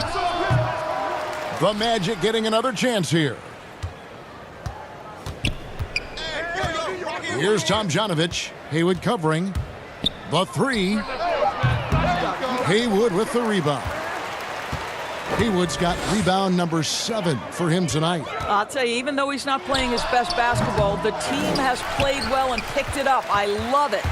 The Magic getting another chance here. Here's Tomjanovich. Haywood covering. The 3. Haywood with the rebound. Haywood's got rebound number 7 for him tonight. I'll tell you, even though he's not playing his best basketball, the team has played well and picked it up. I love it.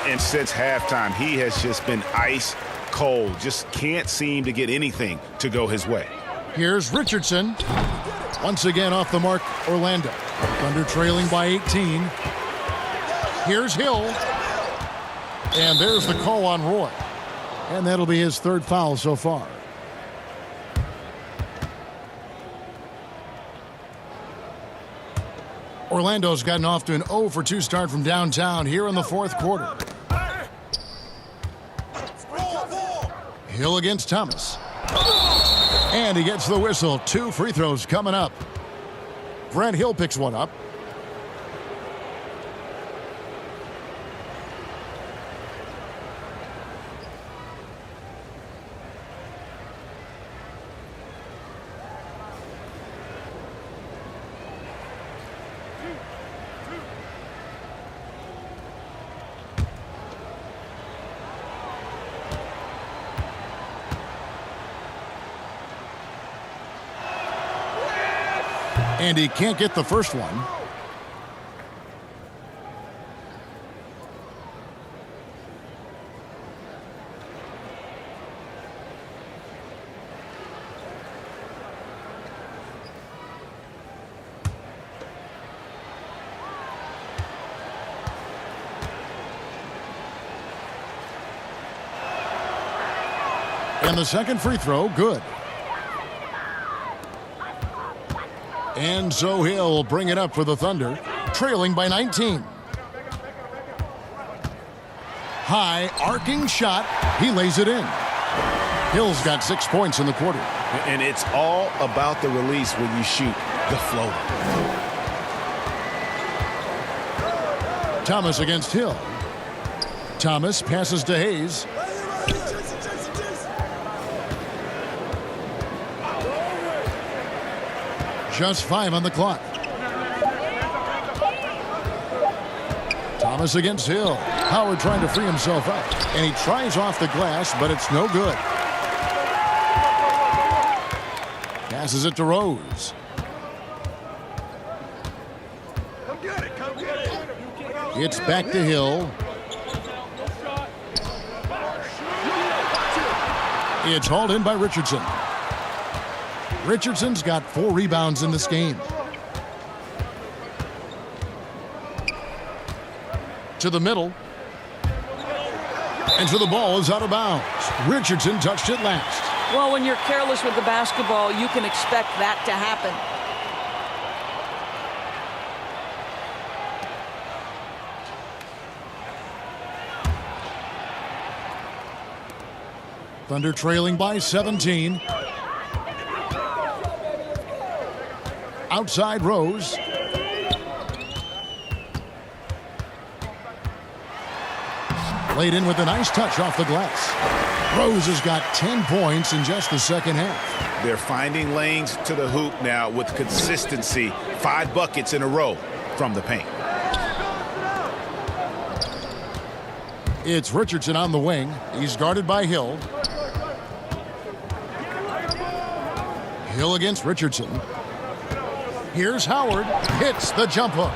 And since halftime, he has just been ice cold. Just can't seem to get anything to go his way. Here's Richardson. Once again off the mark, Orlando. Thunder trailing by 18. Here's Hill. And there's the call on Roy. And that'll be his 3rd foul so far. Orlando's gotten off to an 0 for 2 start from downtown here in the 4th quarter. Hill against Thomas. And he gets the whistle. 2 free throws coming up. Brent Hill picks one up. And he can't get the first one. And the second free throw, good. And so he'll bring it up for the Thunder, trailing by 19. High arcing shot. He lays it in. Hill's got 6 points in the quarter. And it's all about the release when you shoot the floater. Thomas against Hill. Thomas passes to Hayes. Just 5 on the clock. Thomas against Hill. Howard trying to free himself up. And he tries off the glass, but it's no good. Passes it to Rose. It's back to Hill. It's hauled in by Richardson. Richardson's got 4 rebounds in this game. To the middle. And so the ball is out of bounds. Richardson touched it last. Well, when you're careless with the basketball, you can expect that to happen. Thunder trailing by 17. Outside Rose. Laid in with a nice touch off the glass. Rose has got 10 points in just the second half. They're finding lanes to the hoop now with consistency. 5 buckets in a row from the paint. It's Richardson on the wing. He's guarded by Hill. Hill against Richardson. Here's Howard. Hits the jump hook.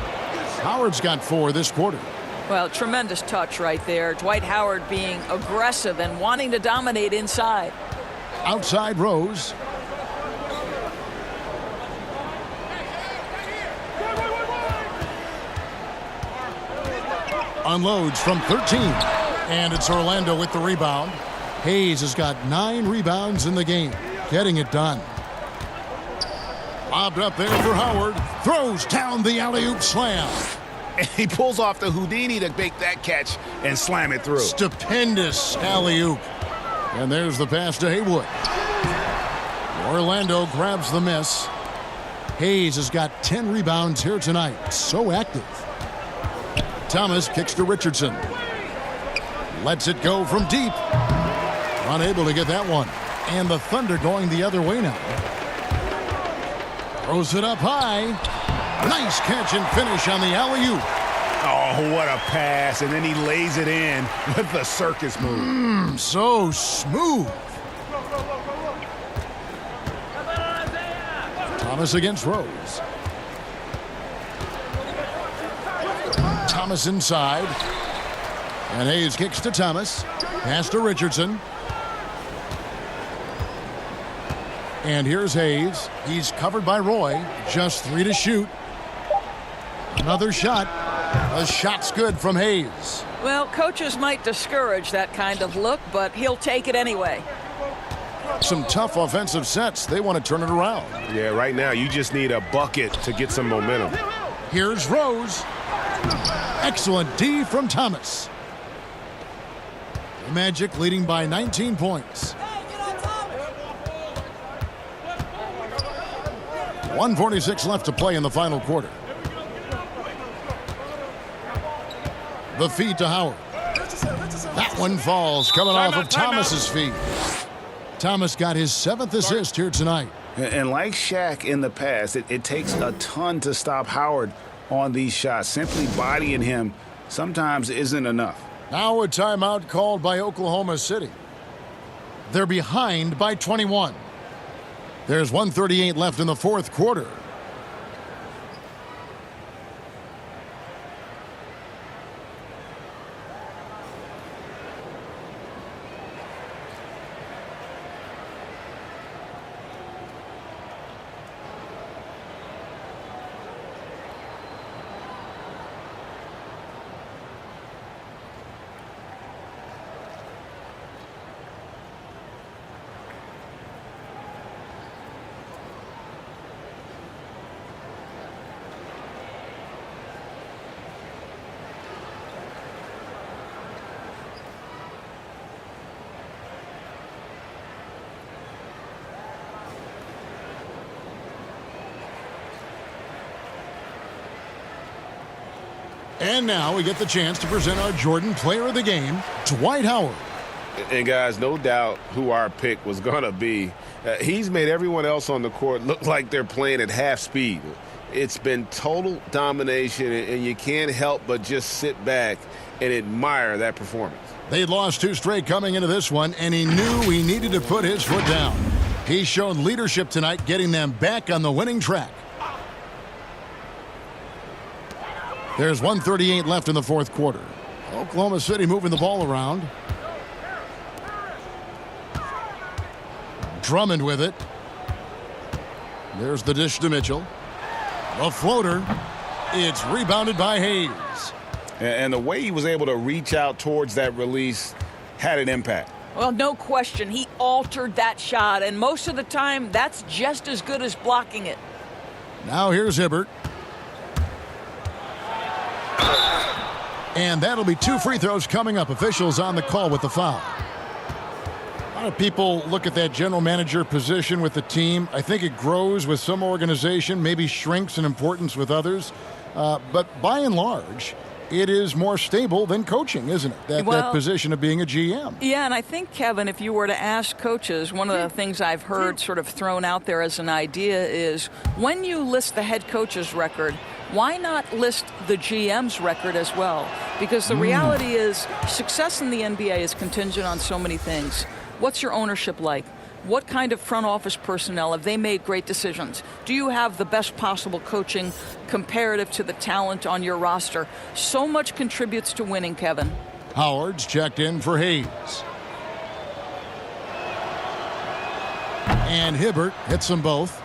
Howard's got 4 this quarter. Well, tremendous touch right there. Dwight Howard being aggressive and wanting to dominate inside. Outside Rose. unloads from 13. And it's Orlando with the rebound. Hayes has got 9 rebounds in the game, getting it done. Lobbed up there for Howard. Throws down the alley-oop slam. And he pulls off the Houdini to make that catch and slam it through. Stupendous alley-oop. And there's the pass to Haywood. Orlando grabs the miss. Hayes has got 10 rebounds here tonight. So active. Thomas kicks to Richardson. Lets it go from deep. Unable to get that one. And the Thunder going the other way now. Throws it up high. Nice catch and finish on the alley-oop. Oh, what a pass. And then he lays it in with the circus move. So smooth. Thomas against Rose. Thomas inside. And Hayes kicks to Thomas. Pass to Richardson. And here's Hayes. He's covered by Roy. Just 3 to shoot. Another shot. The shot's good from Hayes. Well, coaches might discourage that kind of look, but he'll take it anyway. Some tough offensive sets. They want to turn it around. Yeah, right now you just need a bucket to get some momentum. Here's Rose. Excellent D from Thomas. The Magic leading by 19 points. 1:46 left to play in the final quarter. The feed to Howard. That one falls, coming off of Thomas's feet. Thomas got his 7th assist here tonight. And like Shaq in the past, it takes a ton to stop Howard on these shots. Simply bodying him sometimes isn't enough. Now a timeout called by Oklahoma City. They're behind by 21. There's 1:38 left in the fourth quarter. And now we get the chance to present our Jordan Player of the Game, Dwight Howard. And guys, no doubt who our pick was going to be. He's made everyone else on the court look like they're playing at half speed. It's been total domination, and you can't help but just sit back and admire that performance. They'd lost 2 straight coming into this one, and he knew he needed to put his foot down. He showed leadership tonight, getting them back on the winning track. There's 1:38 left in the fourth quarter. Oklahoma City moving the ball around. Drummond with it. There's the dish to Mitchell. The floater. It's rebounded by Hayes. And the way he was able to reach out towards that release had an impact. Well, no question. He altered that shot, and most of the time, that's just as good as blocking it. Now here's Hibbert. And that'll be 2 free throws coming up. Officials on the call with the foul. A lot of people look at that general manager position with the team. I think it grows with some organization, maybe shrinks in importance with others. But by and large, it is more stable than coaching, isn't it? That position of being a GM. Yeah, and I think, Kevin, if you were to ask coaches, one of the things I've heard sort of thrown out there as an idea is when you list the head coach's record, why not list the GM's record as well? Because the reality is success in the NBA is contingent on so many things. What's your ownership like? What kind of front office personnel? Have they made great decisions? Do you have the best possible coaching comparative to the talent on your roster? So much contributes to winning, Kevin. Howard's checked in for Hayes. And Hibbert hits them both.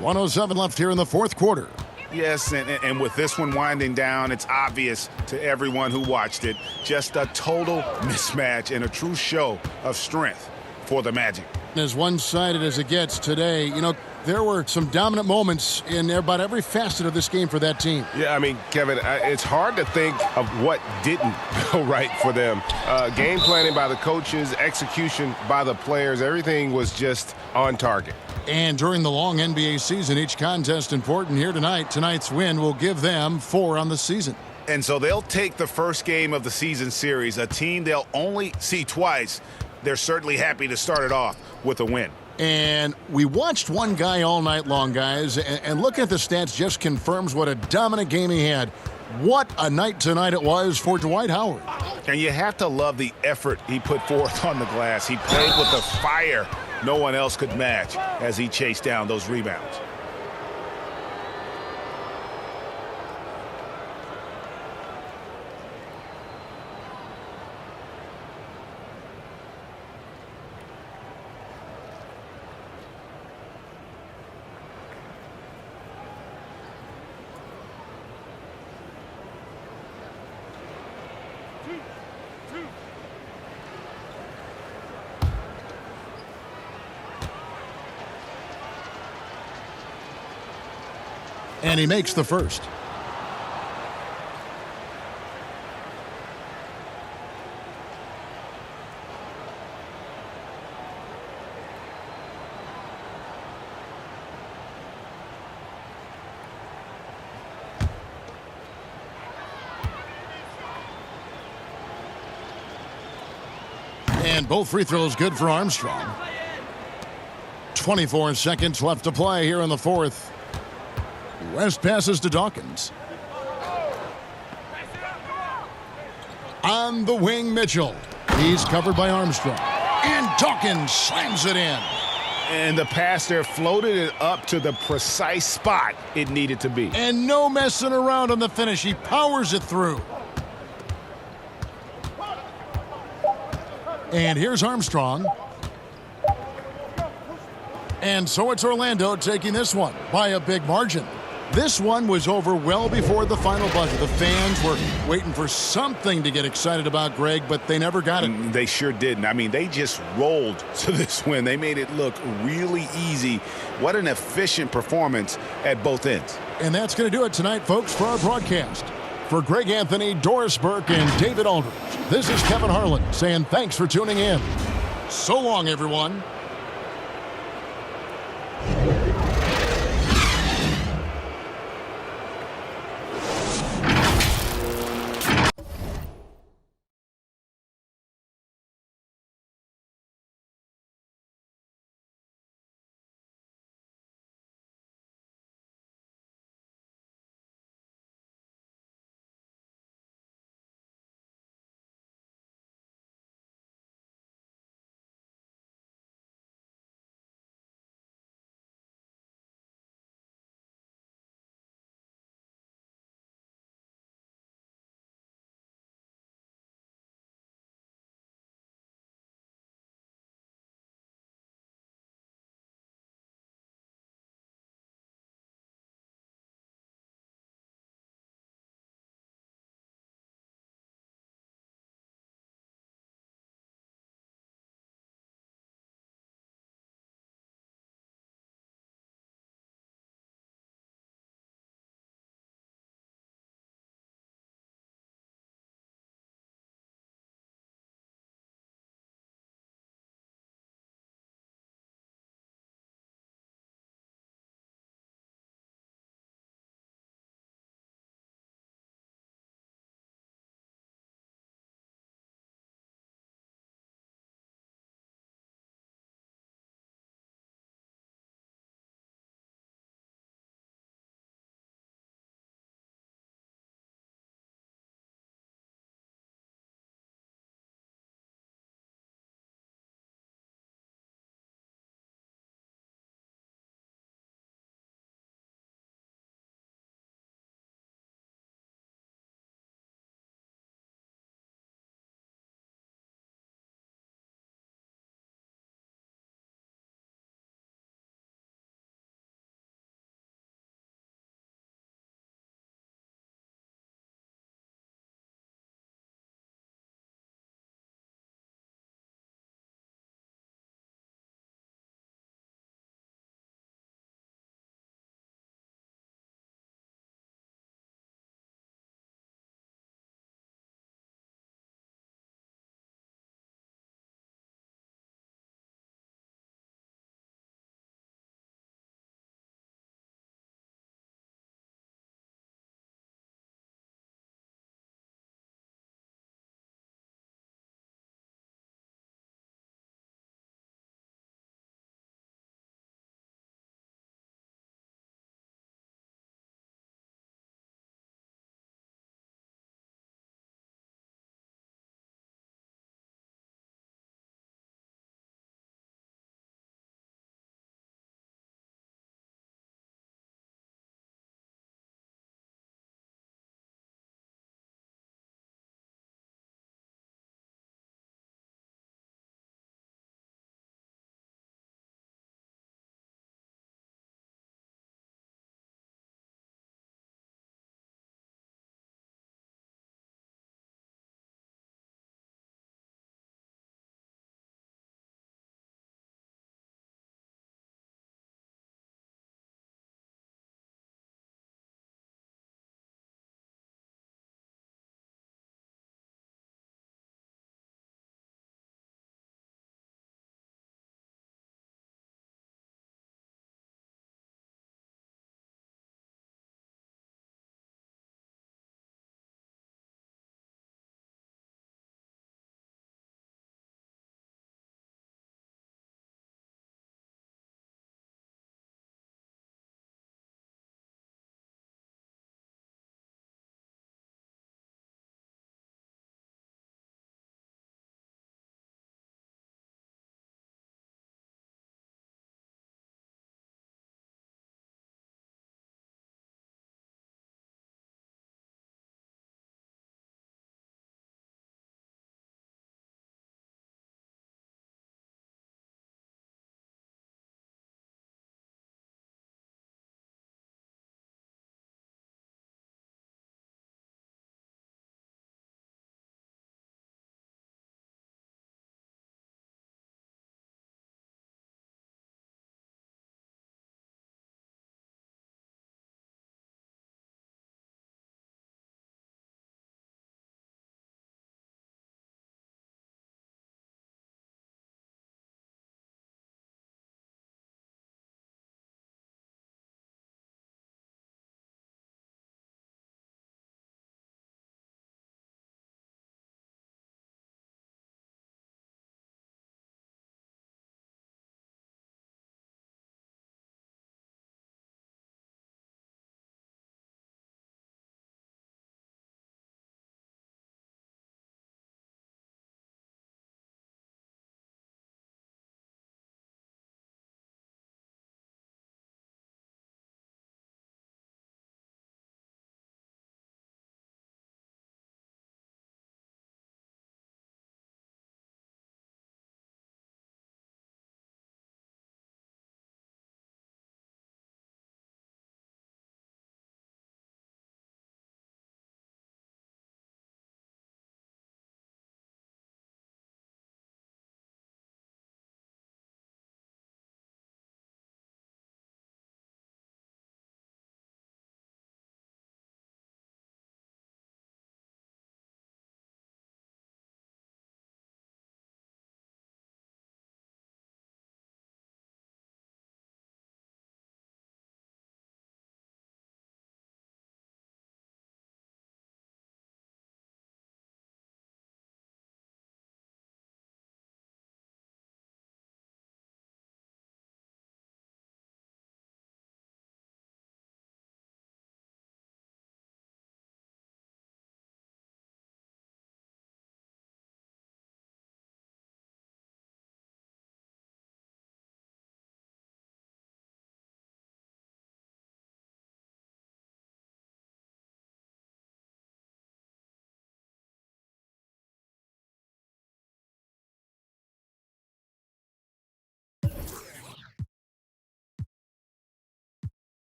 1:07 left here in the fourth quarter. Yes, and with this one winding down, it's obvious to everyone who watched it. Just a total mismatch and a true show of strength for the Magic. As one-sided as it gets today, you know, there were some dominant moments in about every facet of this game for that team. Yeah, I mean, Kevin, it's hard to think of what didn't go right for them. Game planning by the coaches, execution by the players, everything was just on target. And during the long NBA season, each contest important here tonight. Tonight's win will give them 4 on the season. And so they'll take the first game of the season series, a team they'll only see twice. They're certainly happy to start it off with a win. And we watched one guy all night long, guys, and looking at the stats just confirms what a dominant game he had. What a night tonight it was for Dwight Howard. And you have to love the effort he put forth on the glass. He played with the fire no one else could match as he chased down those rebounds. And he makes the first. And both free throws good for Armstrong. 24 seconds left to play here in the fourth. West passes to Dawkins. On the wing, Mitchell. He's covered by Armstrong. And Dawkins slams it in. And the pass there floated it up to the precise spot it needed to be. And no messing around on the finish. He powers it through. And here's Armstrong. And so it's Orlando taking this one by a big margin. This one was over well before the final buzzer. The fans were waiting for something to get excited about, Greg, but they never got it. They sure didn't. I mean, they just rolled to this win. They made it look really easy. What an efficient performance at both ends. And that's going to do it tonight, folks, for our broadcast. For Greg Anthony, Doris Burke, and David Aldridge, this is Kevin Harlan saying thanks for tuning in. So long, everyone.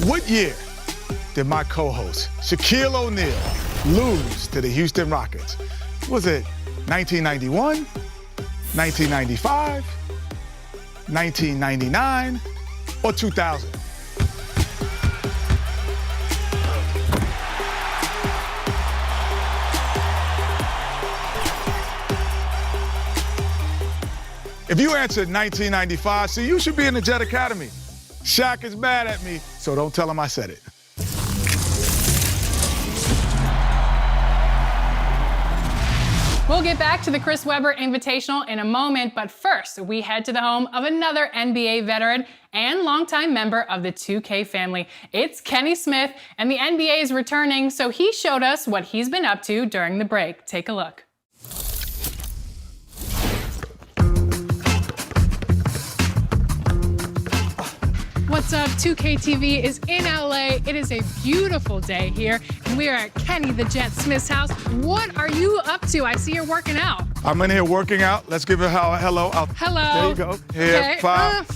What year did my co-host, Shaquille O'Neal, lose to the Houston Rockets? Was it 1991, 1995, 1999, or 2000? If you answered 1995, see, you should be in the Jet Academy. Shaq is mad at me, so don't tell him I said it. We'll get back to the Chris Webber Invitational in a moment, but first, we head to the home of another NBA veteran and longtime member of the 2K family. It's Kenny Smith, and the NBA is returning, so he showed us what he's been up to during the break. Take a look. What's up? 2K TV is in LA. It is a beautiful day here, and we are at Kenny the Jet Smith's house. What are you up to? I see you're working out. I'm in here working out. Let's give it a hello. Hello. There you go. Here, okay. pop.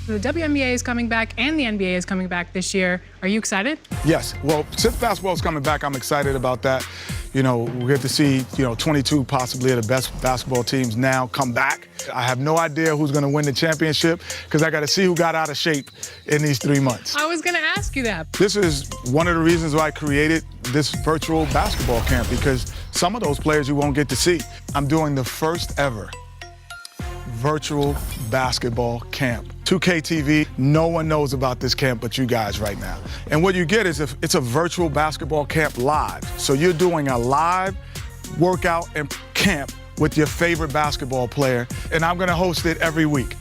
The WNBA is coming back, and the NBA is coming back this year. Are you excited? Yes. Well, since basketball's coming back, I'm excited about that. You know, we get to see, 22 possibly of the best basketball teams now come back. I have no idea who's going to win the championship because I got to see who got out of shape in these 3 months. I was going to ask you that. This is one of the reasons why I created this virtual basketball camp, because some of those players you won't get to see. I'm doing the first ever virtual basketball camp. 2K TV, no one knows about this camp but you guys right now. And what you get is it's a virtual basketball camp live. So you're doing a live workout and camp with your favorite basketball player, and I'm gonna host it every week.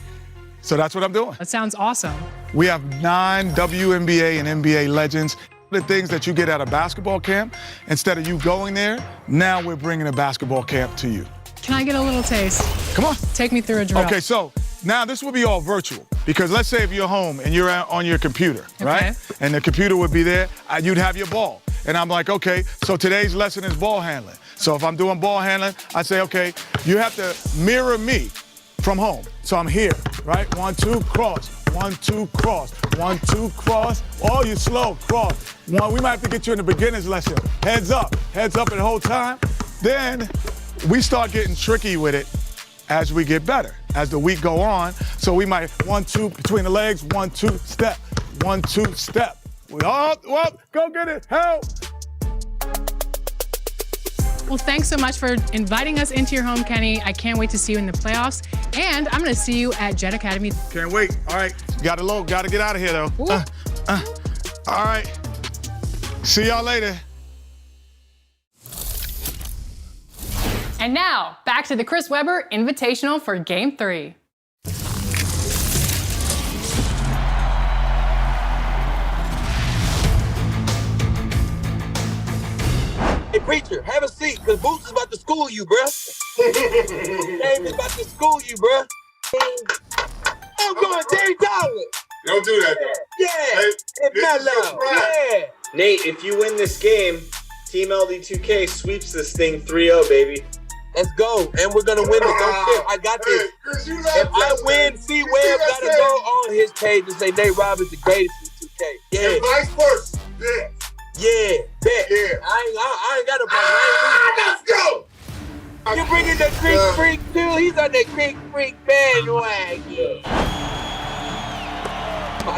So that's what I'm doing. That sounds awesome. We have 9 WNBA and NBA legends. The things that you get at a basketball camp, instead of you going there, now we're bringing a basketball camp to you. Can I get a little taste? Come on. Take me through a drill. Okay, so now this will be all virtual, because let's say if you're home and you're on your computer, right? And the computer would be there, you'd have your ball. And I'm like, okay, so today's lesson is ball handling. So if I'm doing ball handling, I say, okay, you have to mirror me from home. So I'm here, right? 1, 2, cross. 1, 2, cross. 1, 2, cross. Oh, you slow, cross. We might have to get you in the beginner's lesson. Heads up the whole time. Then we start getting tricky with it as we get better, as the week go on. So we might 1, 2 between the legs, 1, 2 step, 1, 2 step. We all go get it, help. Well, thanks so much for inviting us into your home, Kenny. I can't wait to see you in the playoffs, and I'm gonna see you at Jet Academy. Can't wait. All right, gotta get out of here though. All right, see y'all later. And now, back to the Chris Webber Invitational for Game 3. Hey, preacher, have a seat, because Boots is about to school you, bruh. Dave is about to school you, bruh. I'm going Dave Dollar. Don't do that, though. Yeah, it's not loud. Yeah. Nate, if you win this game, Team LD2K sweeps this thing 3-0, baby. Let's go, and we're gonna win it. Don't trip. I got this. If I win, C-Web gotta go on his page and say Nate Robbins the greatest in 2K. Yeah. And vice versa. Yeah. Yeah, bet. Yeah. I ain't got a problem. Let's go. You bringing the Creek Freak too? He's on the Creek Freak bandwagon. I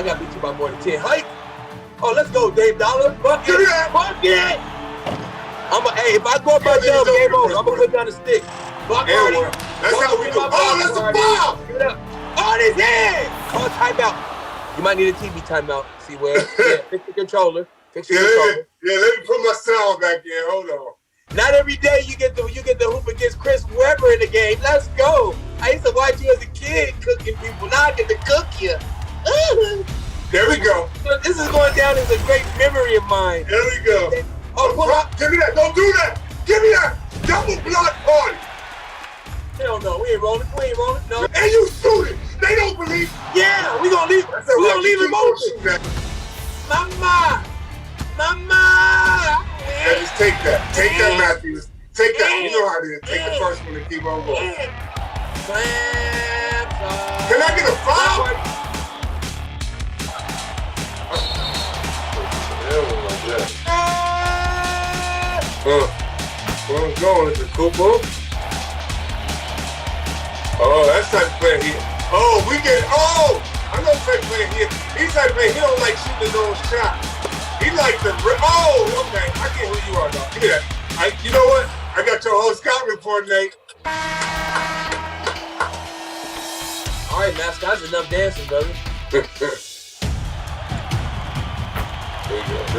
gotta beat you by more than 10. Hike. Oh, let's go, Dave Dollar. Fuck it. Hey, if I go up my jump, game over. I'm gonna put down the stick. Fuck Marty. That's how we do. Oh, that's a foul. On his head. Oh, timeout. You might need a TV timeout. See where? Yeah, fix the controller. Yeah, let me put my sound back in. Hold on. Not every day you get the hoop against Chris Webber in the game. Let's go. I used to watch you as a kid cooking people. Now I get to cook you. There we go. This is going down as a great memory of mine. There we go. Oh, pull up. Give me that. Don't do that. Give me that. Double block party. Hell no. We ain't rolling. No. And you shoot it. They don't believe. Yeah, we gonna leave. We gonna leave him open. Mama. Yeah, just take that. Take that, Matthews. Take that. You know how it is. Take the first one and keep on going. Can I get a foul? Where I'm going is the Kupo. Oh, that's type of player here. Oh, I know type of player here. He's type of player, he don't like shooting his own shot. He like the, okay, I get who you are, dog. Give me that. You know what? I got your whole scout report, Nate. All right, mascot, that's enough dancing, brother. There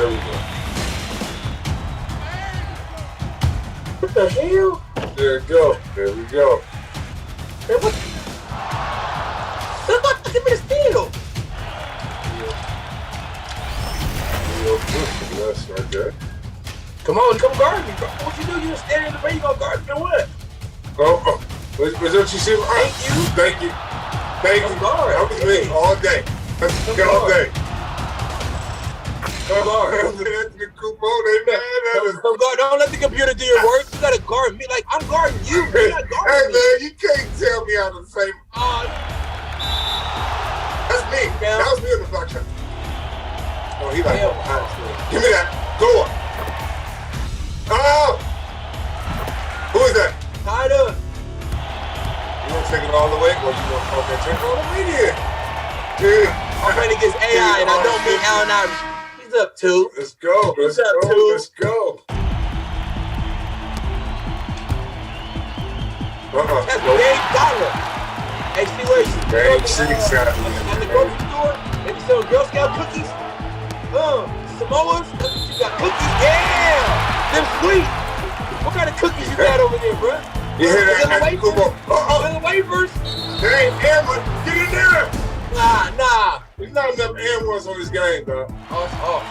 we go. What the hell? There we go. Hey, what? Give me the steal. That's right there. Come on, come guard me, bro. What you do? You standing in the way, you gonna guard me or what? Oh. Was that what you see? Thank you. That was me all day. That's all day. Come guard. Come guard. Don't let the computer do your work. You gotta guard me. Like, I'm guarding you. You're not guarding me. Hey, man, you can't tell me how to say. That's me. That was me in the block shot. Oh, he like, give me that. Go on. Oh! Who is that? Tied up. You want to take it all the way? Or you want to take it all the way there? Yeah. I'm playing against AI, and I don't mean Allen Iverson. He's up 2. Let's go. Let's go. That's Dave Dollar. Hey, see where you Dave Six at the grocery store? Maybe some Girl Scout cookies? Samoas? You got cookies? Yeah! Them sweet. What kind of cookies you got over there, bro? You hear that? Little wafers? There ain't M1. Get in there! Nah. There's not enough M1s on this game, dog. Oh, it's off.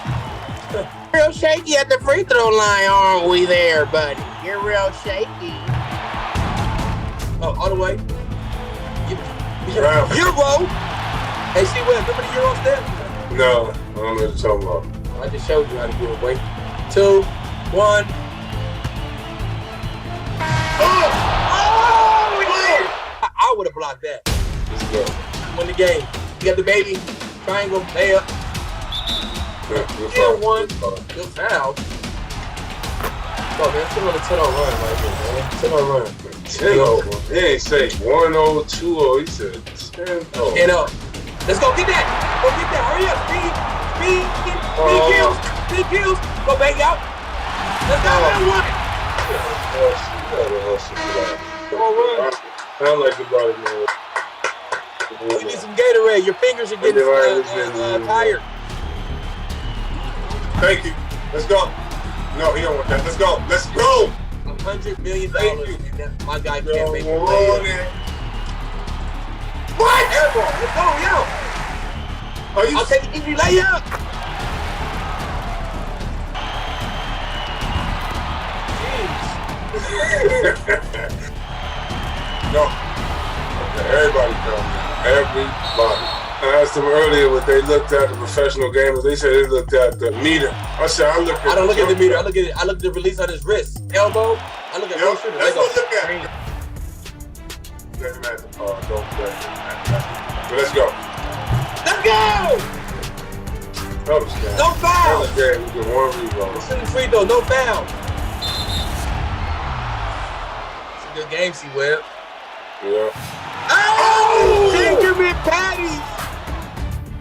Real shaky at the free throw line, aren't we there, buddy? You're real shaky. Oh, all the way. Euro. Hey, see what? Remember the Euro step? No, I don't know what you're talking about. I just showed you how to do it. Wait. 2, 1. I would have blocked that. Let's go. Win the game. You got the baby. Triangle. Layup. Yeah, 1. Good foul. Oh, man. Still on the 10-0 run right here, man. 10-0 run. 10-0. He ain't say 1-0, 2-0. He said 10-0. 10-0. Let's go get that. Go get that. Hurry up. Speed kills. Go bang out. Let's go. Come on, run. I don't like the body, man. You need some Gatorade. Your fingers are getting tired. Thank you. Let's go. No, he don't want that. Let's go. $100 million. My guy can't make it. What? Airball. Let's go, yo. I'll take an easy layup. No. Okay, everybody come. Everybody. I asked them earlier what they looked at, the professional gamers. They said they looked at the meter. I said, I don't look at the meter. I look at the release on his wrist. Elbow. I look at that's what look at. Don't play. But let's go. Let's go! No foul! Okay, we get 1 rebound. It's in the free throw, no foul. It's a good game, C-Web. Yeah. Oh! Gingerman patties!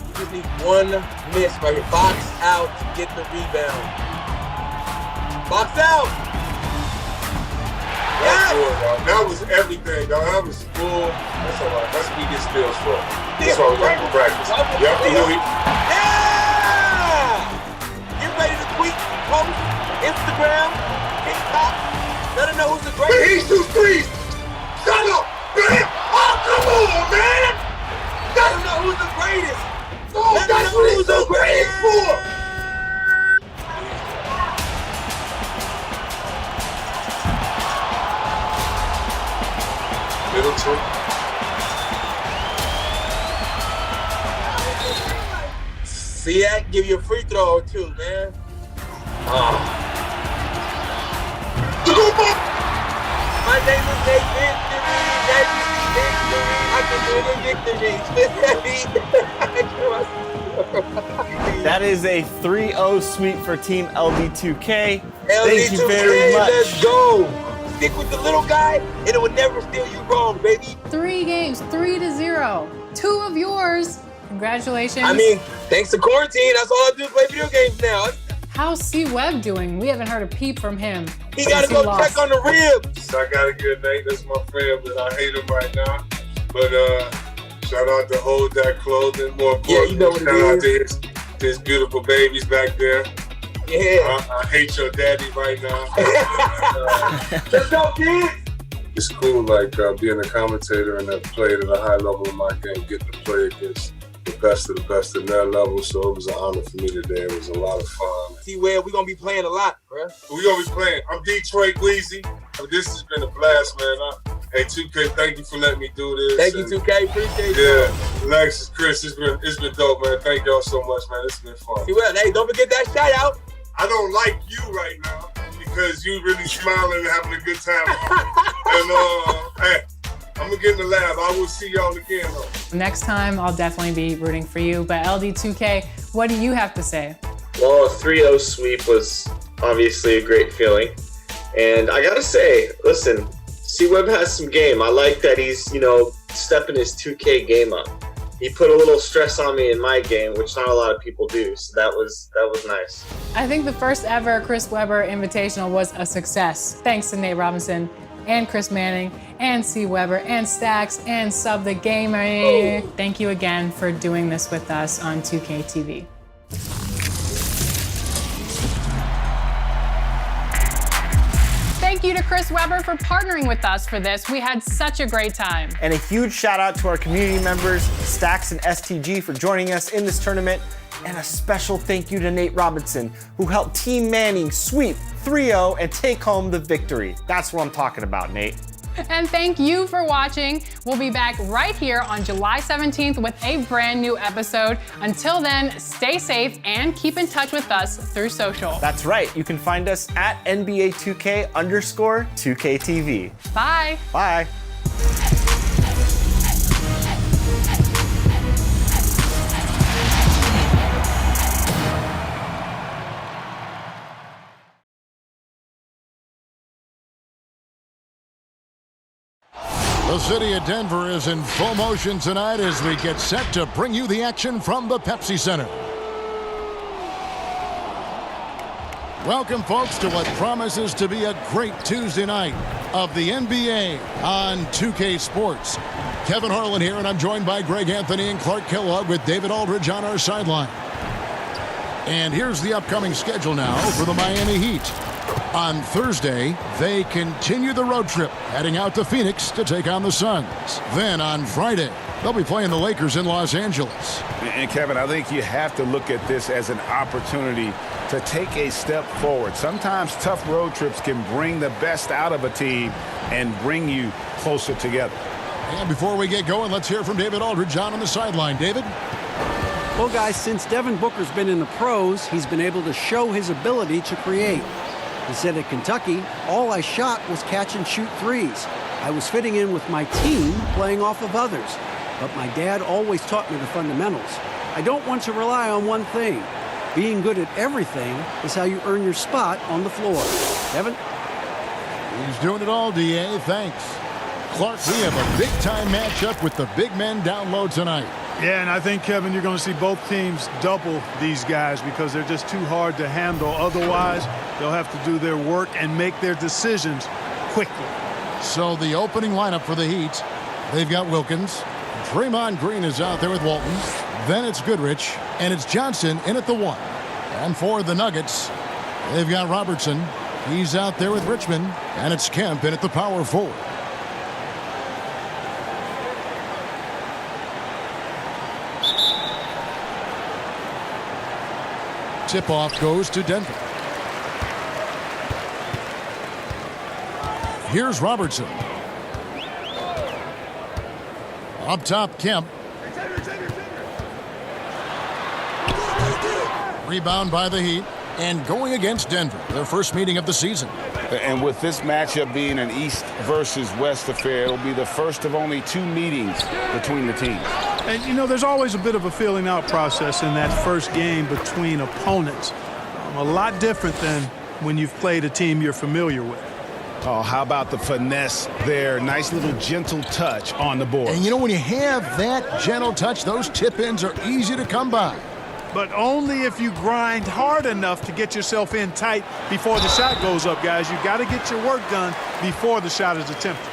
You just need 1 miss right here. Box out to get the rebound. Box out! Yes! That was everything, dog. That was full. That's all right. That's what we get steals for. That's why we got to practice. Yep, yeah! Get ready to tweet, post, Instagram, TikTok. Let them know who's the greatest. But he's 2 threes. Shut up, man. Oh, come on, man. Let them know who's the greatest. Oh, that's what he's so great for. Middleton. See that? Give you a free throw or 2, man. My name is Nate Victory. I can do the victory. That is a 3-0 sweep for Team LD2K. LD2K, Thank you very much. let's go. Stick with the little guy, and it will never steal you wrong, baby. 3 games, 3-0. 2 of yours. Congratulations. I mean, thanks to quarantine, that's all I do is play video games now. How's C Webb doing? We haven't heard a peep from him. He gotta go check on the ribs. I got a good Nate. That's my friend, but I hate him right now. But shout out to Hold That Clothing. More Yeah, you know what shout out to his beautiful babies back there. Yeah. I hate your daddy right now. Let's go, kids. It's cool, like being a commentator and I've played at a high level in my game, getting to play against the best in their level. So it was an honor for me today. It was a lot of fun. T-Webb, we're going to be playing a lot, bruh. We're going to be playing. I'm Detroit Weezy. This has been a blast, man. Hey, 2K, thank you for letting me do this. Thank you, 2K. Appreciate it. Yeah, Alexis, Chris, it's been dope, man. Thank y'all so much, man. It's been fun. T-Webb, hey, don't forget that shout out. I don't like you right now because you really smiling and having a good time. And hey, I'm gonna get in the lab. I will see y'all again though. Next time, I'll definitely be rooting for you. But LD2K, what do you have to say? Well, a 3-0 sweep was obviously a great feeling. And I gotta say, listen, C-Webb has some game. I like that he's, stepping his 2K game up. He put a little stress on me in my game, which not a lot of people do. So that was nice. I think the first ever Chris Webber Invitational was a success. Thanks to Nate Robinson and Chris Manning and C. Webber and Stacks and Sub the Gamer. Thank you again for doing this with us on 2K TV. Thank you to Chris Webber for partnering with us for this. We had such a great time. And a huge shout out to our community members, Stacks and STG, for joining us in this tournament. And a special thank you to Nate Robinson, who helped Team Manning sweep 3-0 and take home the victory. That's what I'm talking about, Nate. And thank you for watching. We'll be back right here on July 17th with a brand new episode. Until then, stay safe and keep in touch with us through social. That's right. You can find us at NBA2K_2KTV. Bye. Bye. The city of Denver is in full motion tonight as we get set to bring you the action from the Pepsi Center. Welcome, folks, to what promises to be a great Tuesday night of the NBA on 2K Sports. Kevin Harlan here, and I'm joined by Greg Anthony and Clark Kellogg with David Aldridge on our sideline. And here's the upcoming schedule now for the Miami Heat. On Thursday, they continue the road trip, heading out to Phoenix to take on the Suns. Then on Friday, they'll be playing the Lakers in Los Angeles. And Kevin, I think you have to look at this as an opportunity to take a step forward. Sometimes tough road trips can bring the best out of a team and bring you closer together. And before we get going, let's hear from David Aldridge on the sideline. David? Well, guys, since Devin Booker's been in the pros, he's been able to show his ability to create. He said at Kentucky, all I shot was catch and shoot threes. I was fitting in with my team, playing off of others. But my dad always taught me the fundamentals. I don't want to rely on one thing. Being good at everything is how you earn your spot on the floor. Devin? He's doing it all, DA. Thanks. Clark, we have a big-time matchup with the big men down low tonight. Yeah, and I think, Kevin, you're going to see both teams double these guys because they're just too hard to handle. Otherwise, they'll have to do their work and make their decisions quickly. So the opening lineup for the Heat, they've got Wilkins. Draymond Green is out there with Walton. Then it's Goodrich, and it's Johnson in at the 1. And for the Nuggets, they've got Robertson. He's out there with Richmond, and it's Kemp in at the power forward. Tip-off goes to Denver. Here's Robertson. Up top, Kemp. Rebound by the Heat. And going against Denver, their first meeting of the season. And with this matchup being an East versus West affair, it'll be the first of only 2 meetings between the teams. And, you know, there's always a bit of a filling out process in that first game between opponents. A lot different than when you've played a team you're familiar with. Oh, how about the finesse there? Nice little gentle touch on the board. And, you know, when you have that gentle touch, those tip-ins are easy to come by. But only if you grind hard enough to get yourself in tight before the shot goes up, guys. You've got to get your work done before the shot is attempted.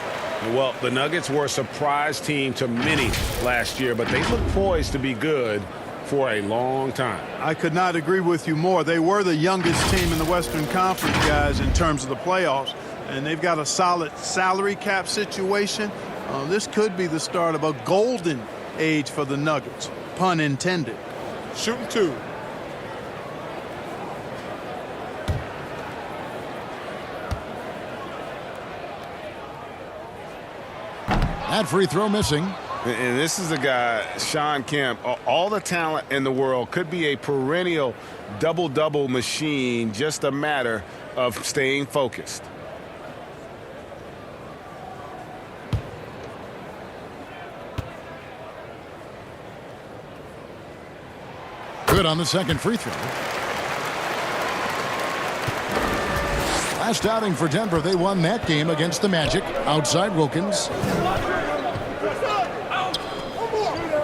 Well, the Nuggets were a surprise team to many last year, but they look poised to be good for a long time. I could not agree with you more. They were the youngest team in the Western Conference, guys, in terms of the playoffs, and they've got a solid salary cap situation. This could be the start of a golden age for the Nuggets, pun intended. Shooting 2. That free throw missing. And this is a guy, Shawn Kemp, all the talent in the world, could be a perennial double-double machine, just a matter of staying focused. Good on the second free throw. Last outing for Denver, they won that game against the Magic. Outside Wilkins.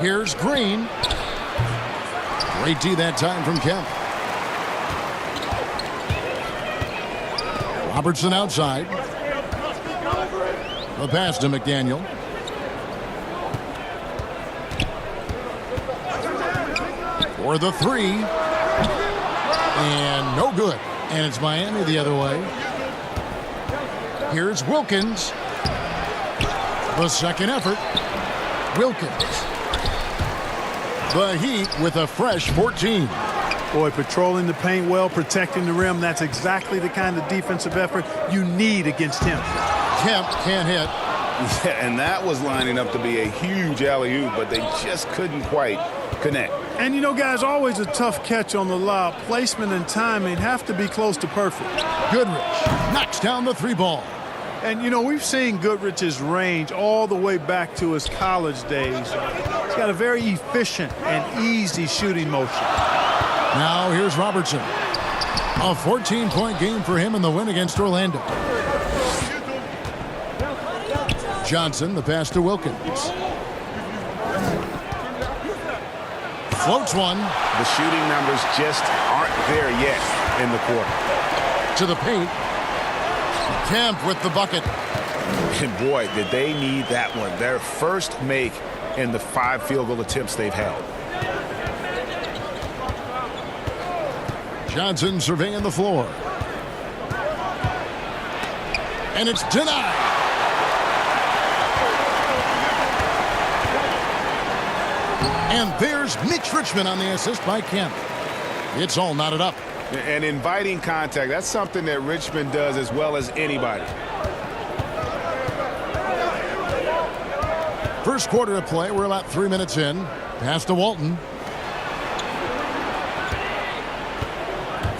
Here's Green. Great D that time from Kemp. Robertson outside. The pass to McDaniel. For the 3. And no good. And it's Miami the other way. Here's Wilkins. The second effort. Wilkins. The Heat with a fresh 14. Boy, patrolling the paint well, protecting the rim. That's exactly the kind of defensive effort you need against him. Kemp can't hit. Yeah, and that was lining up to be a huge alley-oop, but they just couldn't quite connect. And, you know, guys, always a tough catch on the lob. Placement and timing have to be close to perfect. Goodrich knocks down the 3 ball. And, you know, we've seen Goodrich's range all the way back to his college days. He's got a very efficient and easy shooting motion. Now here's Robertson. A 14-point game for him in the win against Orlando. Johnson, the pass to Wilkins. Floats one. The shooting numbers just aren't there yet in the quarter. To the paint. Kemp with the bucket. And boy, did they need that one. Their first make in the 5 field goal attempts they've had. Johnson surveying the floor. And it's denied. And there's Mitch Richmond on the assist by Kemp. It's all knotted up. And inviting contact, that's something that Richmond does as well as anybody. First quarter of play, we're about 3 minutes in. Pass to Walton.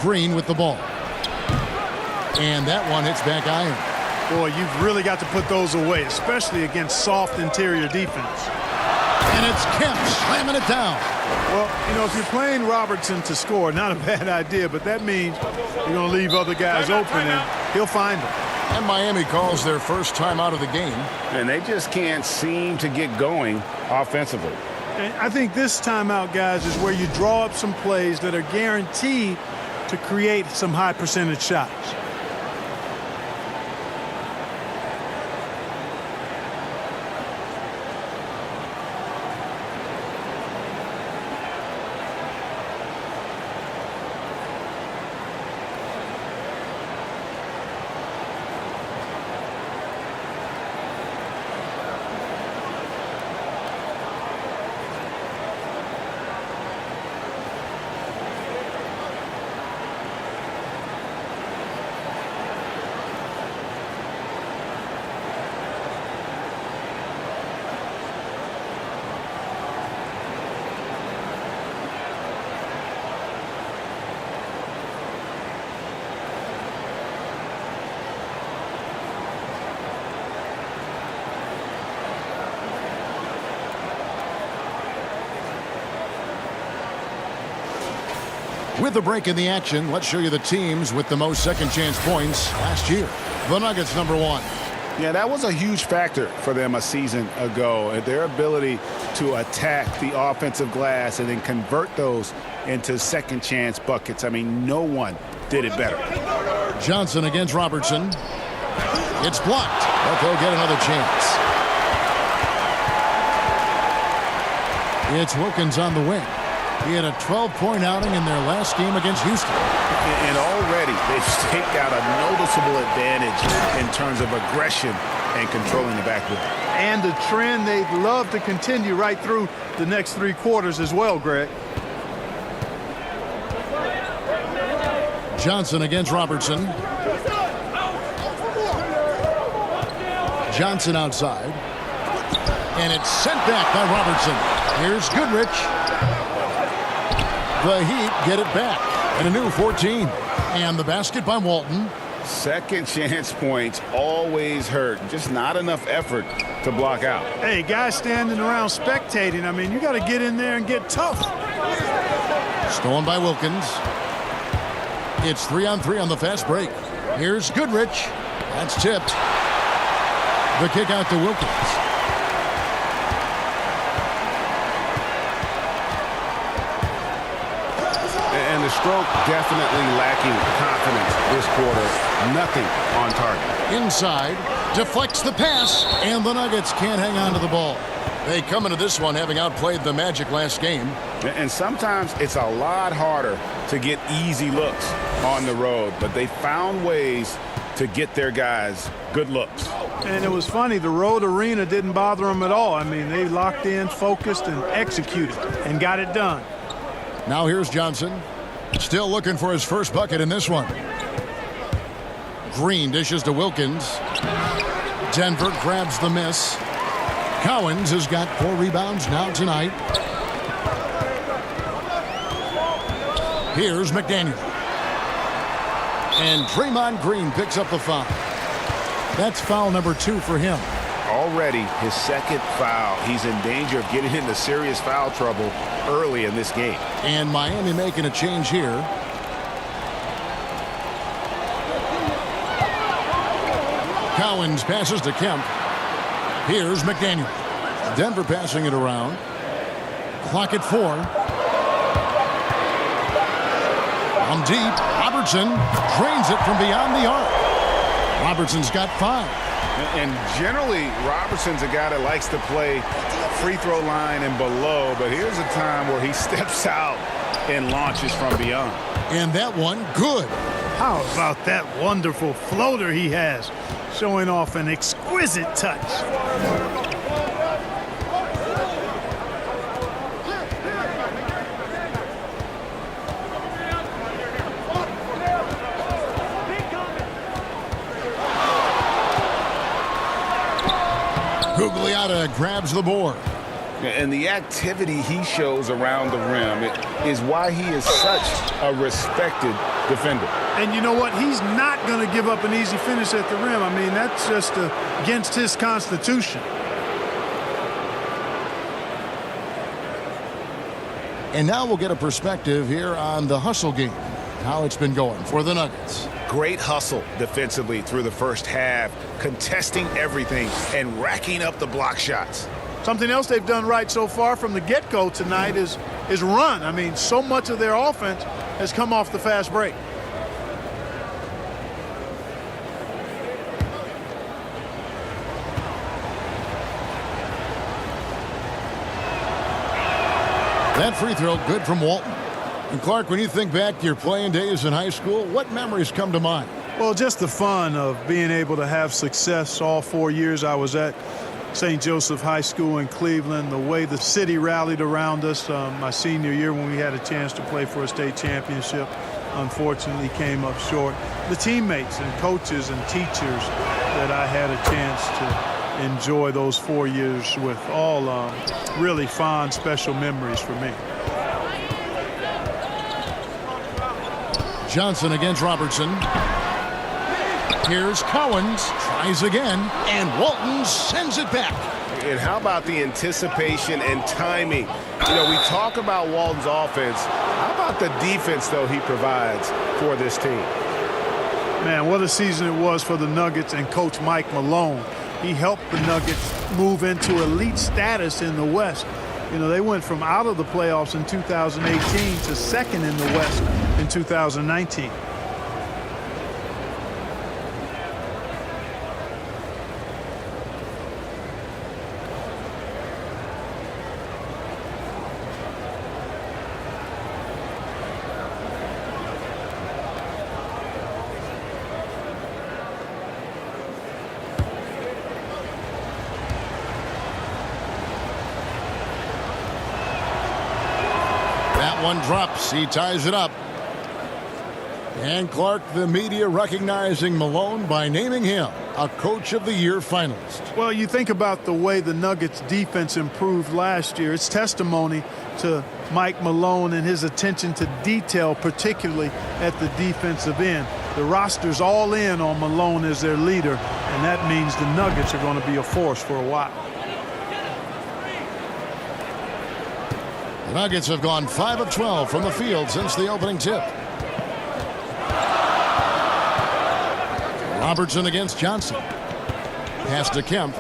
Green with the ball. And that one hits back iron. Boy, you've really got to put those away, especially against soft interior defense. And it's Kemp slamming it down. Well, you know, if you're playing Robertson to score, not a bad idea, but that means you're going to leave other guys open, and he'll find them. And Miami calls their first time out of the game. And they just can't seem to get going offensively. And I think this timeout, guys, is where you draw up some plays that are guaranteed to create some high percentage shots. With a break in the action, let's show you the teams with the most second-chance points last year. The Nuggets, number 1. Yeah, that was a huge factor for them a season ago. Their ability to attack the offensive glass and then convert those into second-chance buckets. I mean, no one did it better. Johnson against Robertson. It's blocked, but they'll get another chance. It's Wilkins on the wing. He had a 12-point outing in their last game against Houston. And already they've staked out a noticeable advantage in terms of aggression and controlling the backcourt. And the trend they'd love to continue right through the next 3 quarters as well, Greg. Johnson against Robertson. Johnson outside. And it's sent back by Robertson. Here's Goodrich. The Heat get it back at a new 14. And the basket by Walton. Second chance points always hurt. Just not enough effort to block out. Hey, guys standing around spectating. I mean, you got to get in there and get tough. Stolen by Wilkins. It's 3-on-3 on the fast break. Here's Goodrich. That's tipped. The kick out to Wilkins. And the stroke definitely lacking confidence this quarter. Nothing on target. Inside, deflects the pass, and the Nuggets can't hang on to the ball. They come into this one having outplayed the Magic last game. And sometimes it's a lot harder to get easy looks on the road, but they found ways to get their guys good looks. And it was funny, the road arena didn't bother them at all. I mean, they locked in, focused, and executed, and got it done. Now here's Johnson. Still looking for his first bucket in this one. Green dishes to Wilkins. Denver grabs the miss. Cowens has got 4 rebounds now tonight. Here's McDaniel. And Draymond Green picks up the foul. That's foul number 2 for him. Already his second foul. He's in danger of getting into serious foul trouble early in this game. And Miami making a change here. Cowens passes to Kemp. Here's McDaniel. Denver passing it around. Clock at 4. On deep, Robertson drains it from beyond the arc. Robertson's got 5. And generally, Robertson's a guy that likes to play free throw line and below, but here's a time where he steps out and launches from beyond. And that one, good. How about that wonderful floater he has, showing off an exquisite touch. Gugliotta grabs the board. And the activity he shows around the rim is why he is such a respected defender. And you know what? He's not going to give up an easy finish at the rim. I mean, that's just against his constitution. And now we'll get a perspective here on the hustle game, how it's been going for the Nuggets. Great hustle defensively through the first half, contesting everything and racking up the block shots. Something else they've done right so far from the get-go tonight is run. I mean, so much of their offense has come off the fast break. That free throw good from Walton. And Clark, when you think back to your playing days in high school, what memories come to mind? Well, just the fun of being able to have success all 4 years I was at St. Joseph High School in Cleveland, the way the city rallied around us my senior year when we had a chance to play for a state championship. Unfortunately, came up short. The teammates and coaches and teachers that I had a chance to enjoy those 4 years with, all really fond, special memories for me. Johnson against Robertson. Here's Cowens, tries again, and Walton sends it back. And how about the anticipation and timing? You know, we talk about Walton's offense. How about about the defense, though, he provides for this team? Man, what a season it was for the Nuggets and Coach Mike Malone. He helped the Nuggets move into elite status in the West. You know, they went from out of the playoffs in 2018 to second in the West in 2019. One drops. He ties it up. And Clark, the media recognizing Malone by naming him a Coach of the Year finalist. Well, you think about the way the Nuggets defense improved last year. It's testimony to Mike Malone and his attention to detail, particularly at the defensive end. The roster's all in on Malone as their leader, and that means the Nuggets are going to be a force for a while. The Nuggets have gone 5 of 12 from the field since the opening tip. Robertson against Johnson. Pass to Kemp.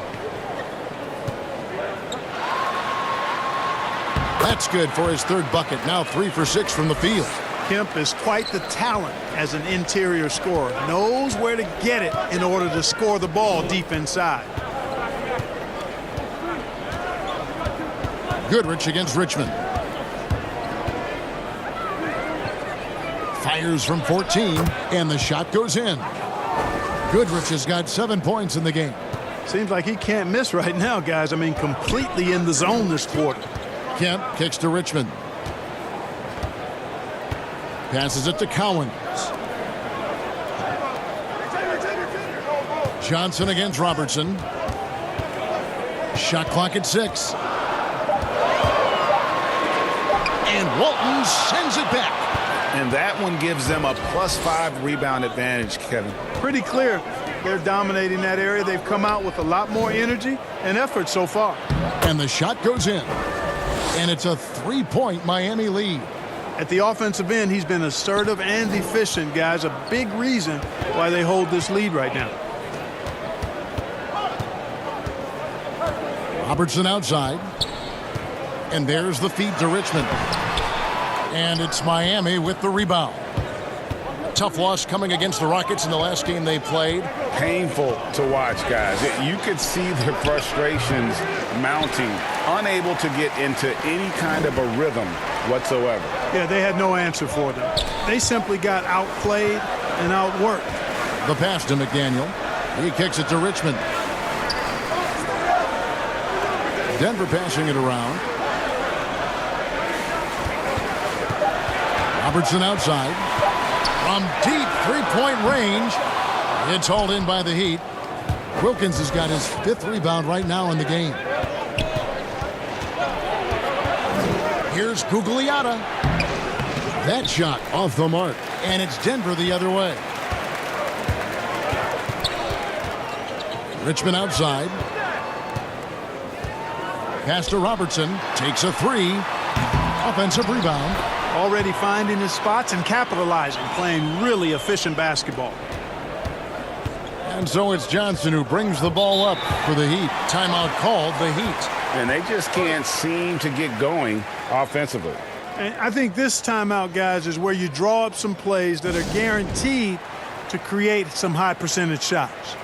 That's good for his third bucket. Now 3 for 6 from the field. Kemp is quite the talent as an interior scorer. Knows where to get it in order to score the ball deep inside. Goodrich against Richmond. Fires from 14, and the shot goes in. Goodrich has got 7 points in the game. Seems like he can't miss right now, guys. I mean, completely in the zone this quarter. Kemp kicks to Richmond. Passes it to Cowens. Johnson against Robertson. Shot clock at 6. And Walton sends it back. And that one gives them a +5 rebound advantage, Kevin. Pretty clear. They're dominating that area. They've come out with a lot more energy and effort so far. And the shot goes in. And it's a 3-point Miami lead. At the offensive end, he's been assertive and efficient, guys. A big reason why they hold this lead right now. Robertson outside. And there's the feed to Richmond. And it's Miami with the rebound. Tough loss coming against the Rockets in the last game they played. Painful to watch, guys. You could see their frustrations mounting, unable to get into any kind of a rhythm whatsoever. Yeah, they had no answer for them. They simply got outplayed and outworked. The pass to McDaniel. He kicks it to Richmond. Denver passing it around. Robertson outside. From deep three-point range. It's hauled in by the Heat. Wilkins has got his 5th rebound right now in the game. Here's Gugliotta. That shot off the mark. And it's Denver the other way. Richmond outside. Pass to Robertson. Takes a 3. Offensive rebound. Already finding his spots and capitalizing, playing really efficient basketball. And so it's Johnson who brings the ball up for the Heat. Timeout called, the Heat. And they just can't seem to get going offensively. And I think this timeout, guys, is where you draw up some plays that are guaranteed to create some high percentage shots.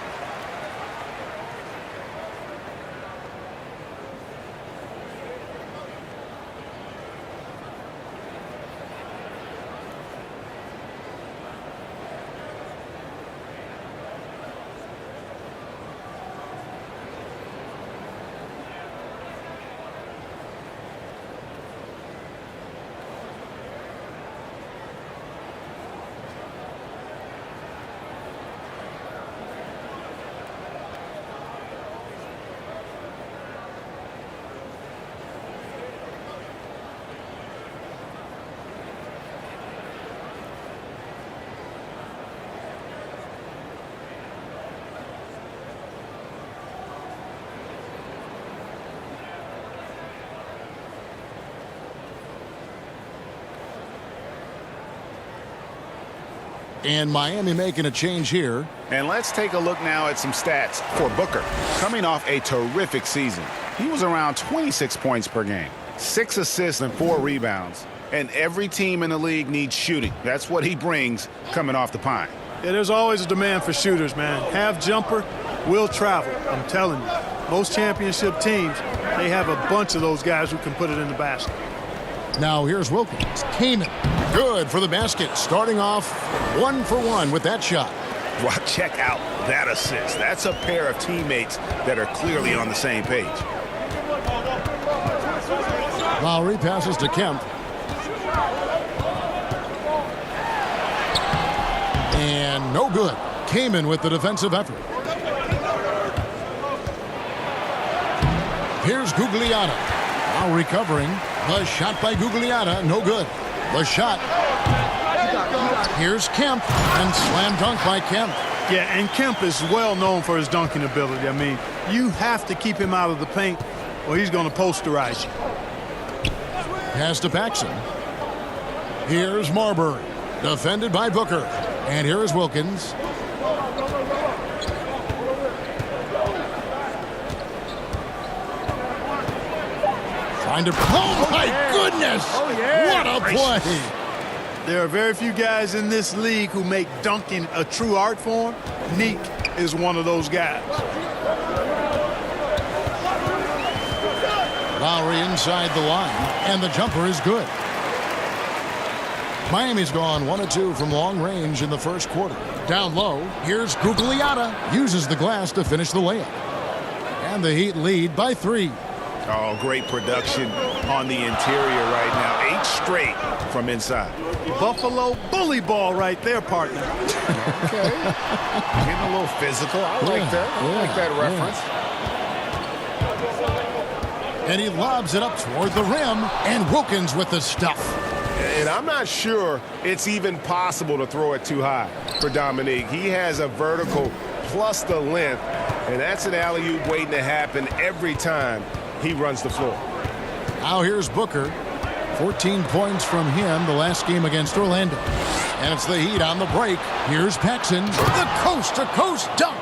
And Miami making a change here. And let's take a look now at some stats for Booker. Coming off a terrific season, he was around 26 points per game, 6 assists and 4 rebounds. And every team in the league needs shooting. That's what he brings coming off the pine. Yeah, there's always a demand for shooters, man. Have jumper, will travel. I'm telling you. Most championship teams, they have a bunch of those guys who can put it in the basket. Now here's Wilkins. Kaman. Good for the basket. Starting off 1 for 1 with that shot. Well, check out that assist. That's a pair of teammates that are clearly on the same page. Lowry passes to Kemp. And no good. Kaman with the defensive effort. Here's Gugliotta. Now recovering. The shot by Gugliotta. No good. The shot. Here's Kemp. And slam dunk by Kemp. Yeah, and Kemp is well known for his dunking ability. I mean, you have to keep him out of the paint or he's going to posterize you. Pass to Paxson. Here's Marbury. Defended by Booker. And here is Wilkins. Trying to... Oh, my goodness! Oh, yeah! What a play! There are very few guys in this league who make dunking a true art form. Neek is one of those guys. Lowry inside the line, and the jumper is good. Miami's gone 1 of 2 from long range in the first quarter. Down low, here's Gugliotta. Uses the glass to finish the layup. And the Heat lead by 3. Oh, great production on the interior right now. 8 straight from inside. Buffalo bully ball right there, partner. Okay. Getting a little physical. I like that. I like that reference. And he lobs it up toward the rim, and Wilkins with the stuff. And I'm not sure it's even possible to throw it too high for Dominique. He has a vertical plus the length, and that's an alley-oop waiting to happen every time he runs the floor. Now here's Booker. 14 points from him the last game against Orlando. And it's the Heat on the break. Here's Paxson. The coast-to-coast dunk.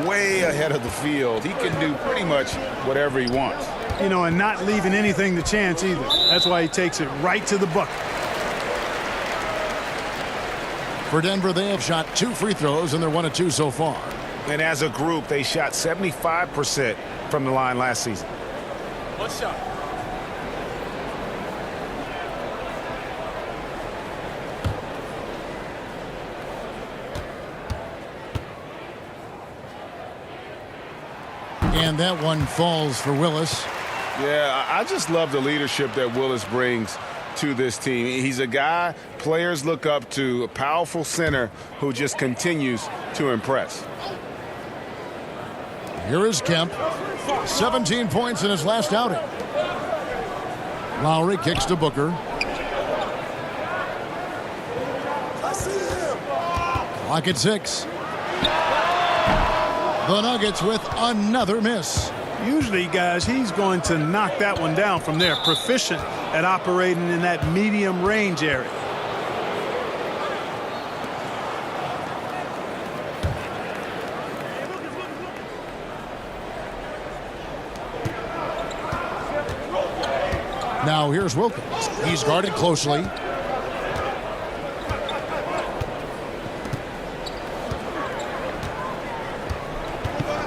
Way ahead of the field. He can do pretty much whatever he wants. You know, and not leaving anything to chance either. That's why he takes it right to the bucket. For Denver, they have shot 2 free throws, and they're 1 of 2 so far. And as a group, they shot 75% from the line last season. 1 shot. And that one falls for Willis. Yeah, I just love the leadership that Willis brings to this team. He's a guy players look up to, a powerful center who just continues to impress. Here is Kemp. 17 points in his last outing. Lowry kicks to Booker. Clock at 6. The Nuggets with another miss. Usually, guys, he's going to knock that one down from there. Proficient at operating in that medium range area. Now here's Wilkins. He's guarded closely.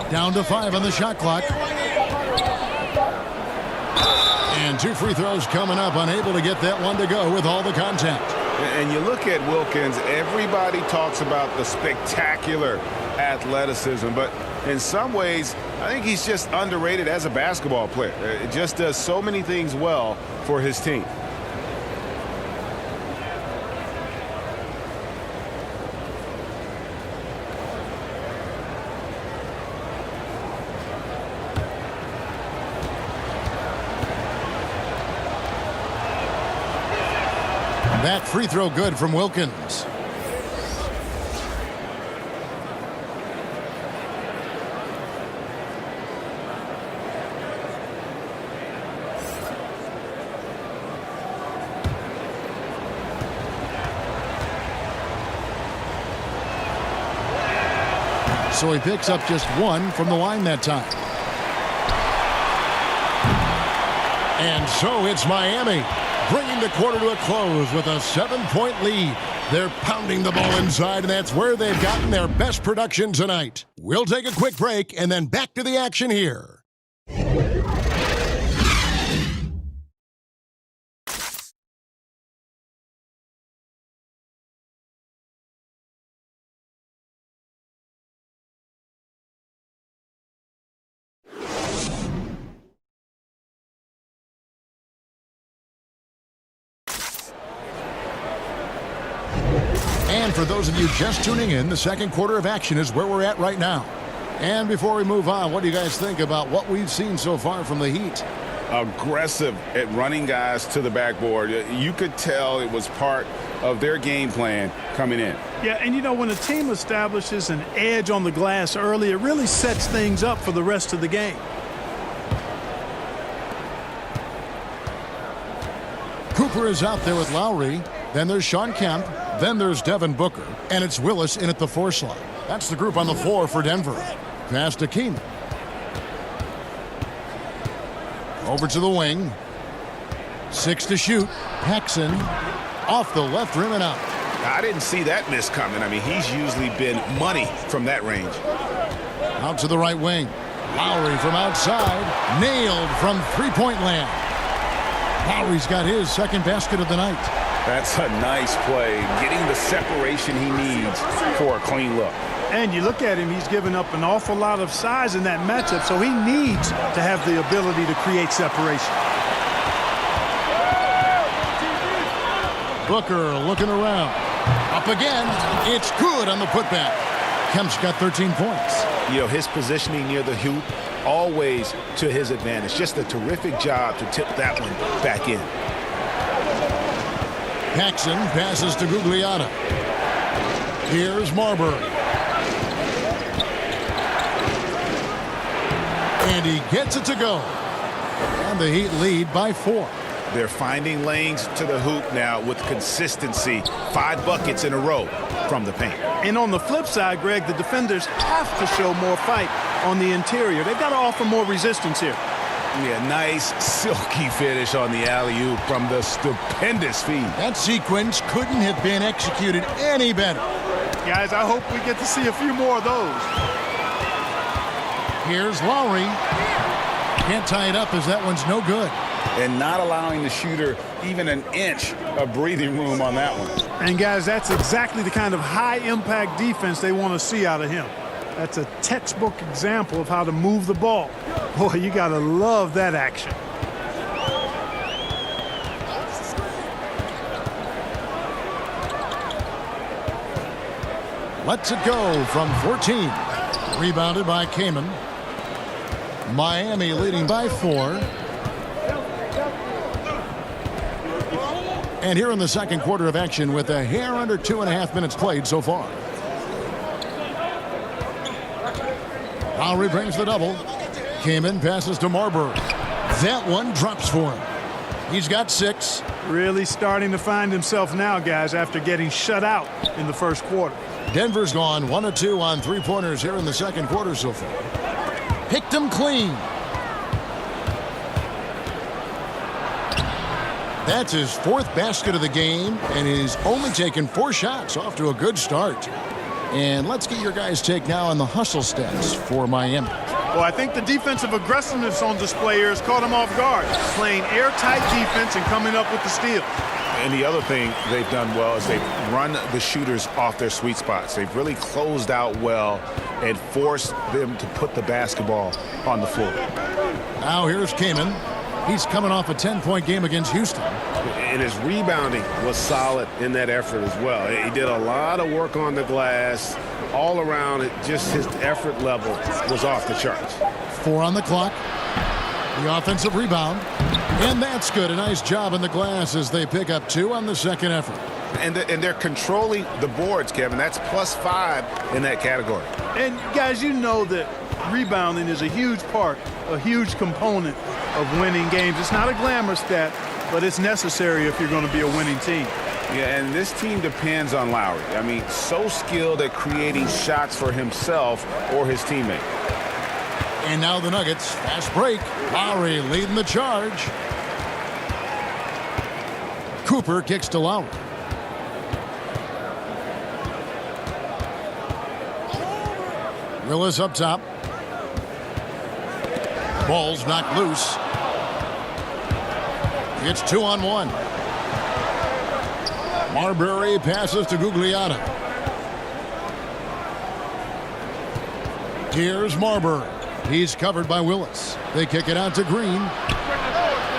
Down to 5 on the shot clock. And 2 free throws coming up. Unable to get that one to go with all the contact. And you look at Wilkins, everybody talks about the spectacular athleticism, but in some ways, I think he's just underrated as a basketball player. It just does so many things well for his team. That free throw good from Wilkins. so he picks up just 1 from the line that time. And so it's Miami, bringing the quarter to a close with a 7-point lead. They're pounding the ball inside, and that's where they've gotten their best production tonight. We'll take a quick break and then back to the action here. And for those of you just tuning in, the second quarter of action is where we're at right now. And before we move on, what do you guys think about what we've seen so far from the Heat? Aggressive at running guys to the backboard. You could tell it was part of their game plan coming in. Yeah, and you know, when a team establishes an edge on the glass early, it really sets things up for the rest of the game. Cooper is out there with Lowry. Then there's Shawn Kemp. Then there's Devin Booker. And it's Willis in at the 4 slot. That's the group on the floor for Denver. Pass to Keenan. Over to the wing. 6 to shoot. Paxson off the left rim and out. I didn't see that miss coming. I mean, he's usually been money from that range. Out to the right wing. Lowry from outside. Nailed from three-point land. Lowry's got his second basket of the night. That's a nice play, getting the separation he needs for a clean look. And you look at him, he's given up an awful lot of size in that matchup, so he needs to have the ability to create separation. Booker looking around. Up again. It's good on the putback. Kemp's got 13 points. You know, his positioning near the hoop, always to his advantage. Just a terrific job to tip that one back in. Paxson passes to Gugliotta. Here's Marbury. And he gets it to go. And the Heat lead by 4. They're finding lanes to the hoop now with consistency. 5 buckets in a row from the paint. And on the flip side, Greg, the defenders have to show more fight on the interior. They've got to offer more resistance here. Yeah, nice silky finish on the alley-oop from the stupendous feed. That sequence couldn't have been executed any better. Guys, I hope we get to see a few more of those. Here's Lowry. Can't tie it up as that one's no good. And not allowing the shooter even an inch of breathing room on that one. And guys, that's exactly the kind of high-impact defense they want to see out of him. That's a textbook example of how to move the ball. Boy, you got to love that action. Lets it go from 14. Rebounded by Kaman. Miami leading by 4. And here in the second quarter of action with a hair under 2.5 minutes played so far. Lowry brings the double. Kaman passes to Marbury. That one drops for him. He's got 6. Really starting to find himself now, guys, after getting shut out in the first quarter. Denver's gone 1 of 2 on 3-pointers here in the second quarter so far. Picked him clean. That's his 4th basket of the game, and he's only taken 4 shots, off to a good start. And let's get your guys' take now on the hustle stats for Miami. Well, I think the defensive aggressiveness on display here has caught him off guard, playing airtight defense and coming up with the steal. And the other thing they've done well is they've run the shooters off their sweet spots. They've really closed out well and forced them to put the basketball on the floor. Now here's Kaman. He's coming off a 10-point game against Houston. And his rebounding was solid in that effort as well. He did a lot of work on the glass. All around, just his effort level was off the charts. 4 on the clock. The offensive rebound. And that's good. A nice job in the glass as they pick up 2 on the second effort. And they're controlling the boards, Kevin. That's +5 in that category. And, guys, you know that rebounding is a huge part, a huge component of winning games. It's not a glamour stat, but it's necessary if you're going to be a winning team. Yeah, and this team depends on Lowry. I mean, so skilled at creating shots for himself or his teammate. And now the Nuggets, fast break. Lowry leading the charge. Cooper kicks to Lowry. Willis up top. Ball's knocked loose. It's 2-on-1. Marbury passes to Gugliotta. Here's Marbury. He's covered by Willis. They kick it out to Green.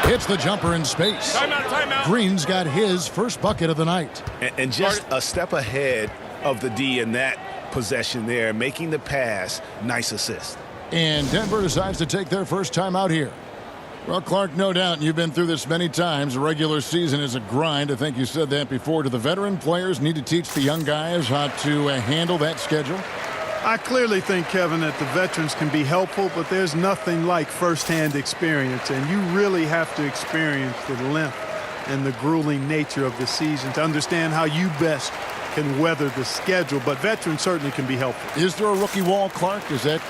Hits the jumper in space. Timeout. Green's got his first bucket of the night. And just a step ahead of the D in that possession there, making the pass. Nice assist. And Denver decides to take their first time out here. Well, Clark, no doubt, and you've been through this many times, the regular season is a grind. I think you said that before. Do the veteran players need to teach the young guys how to handle that schedule? I clearly think, Kevin, that the veterans can be helpful, but there's nothing like firsthand experience, and you really have to experience the length and the grueling nature of the season to understand how you best can weather the schedule, but veterans certainly can be helpful. Is there a rookie wall, Clark? Is that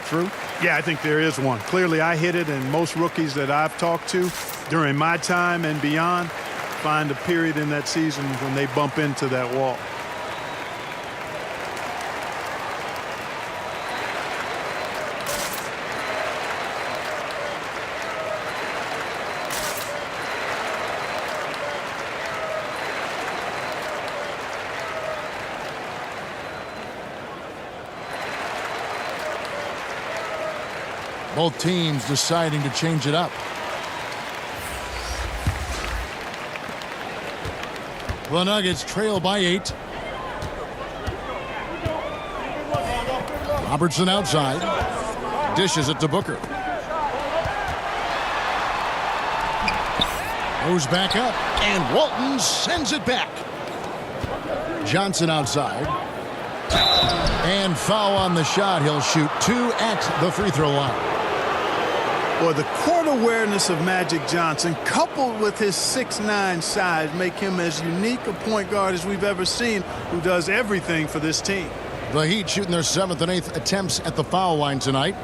true? Yeah, I think there is one. Clearly, I hit it, and most rookies that I've talked to during my time and beyond find a period in that season when they bump into that wall. Both teams deciding to change it up. The Nuggets trail by 8. Robertson outside. Dishes it to Booker. Goes back up, and Walton sends it back. Johnson outside. And foul on the shot. He'll shoot 2 at the free throw line. Well, the court awareness of Magic Johnson, coupled with his 6'9" size, make him as unique a point guard as we've ever seen, who does everything for this team. The Heat shooting their 7th and 8th attempts at the foul line tonight.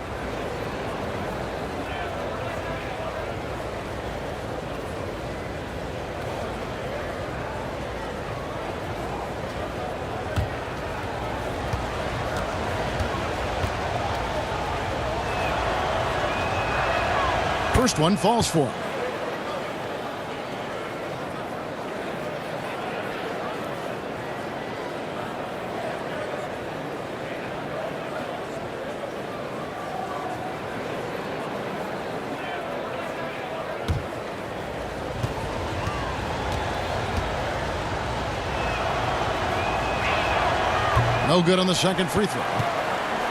First one falls for him. No good on the second free throw.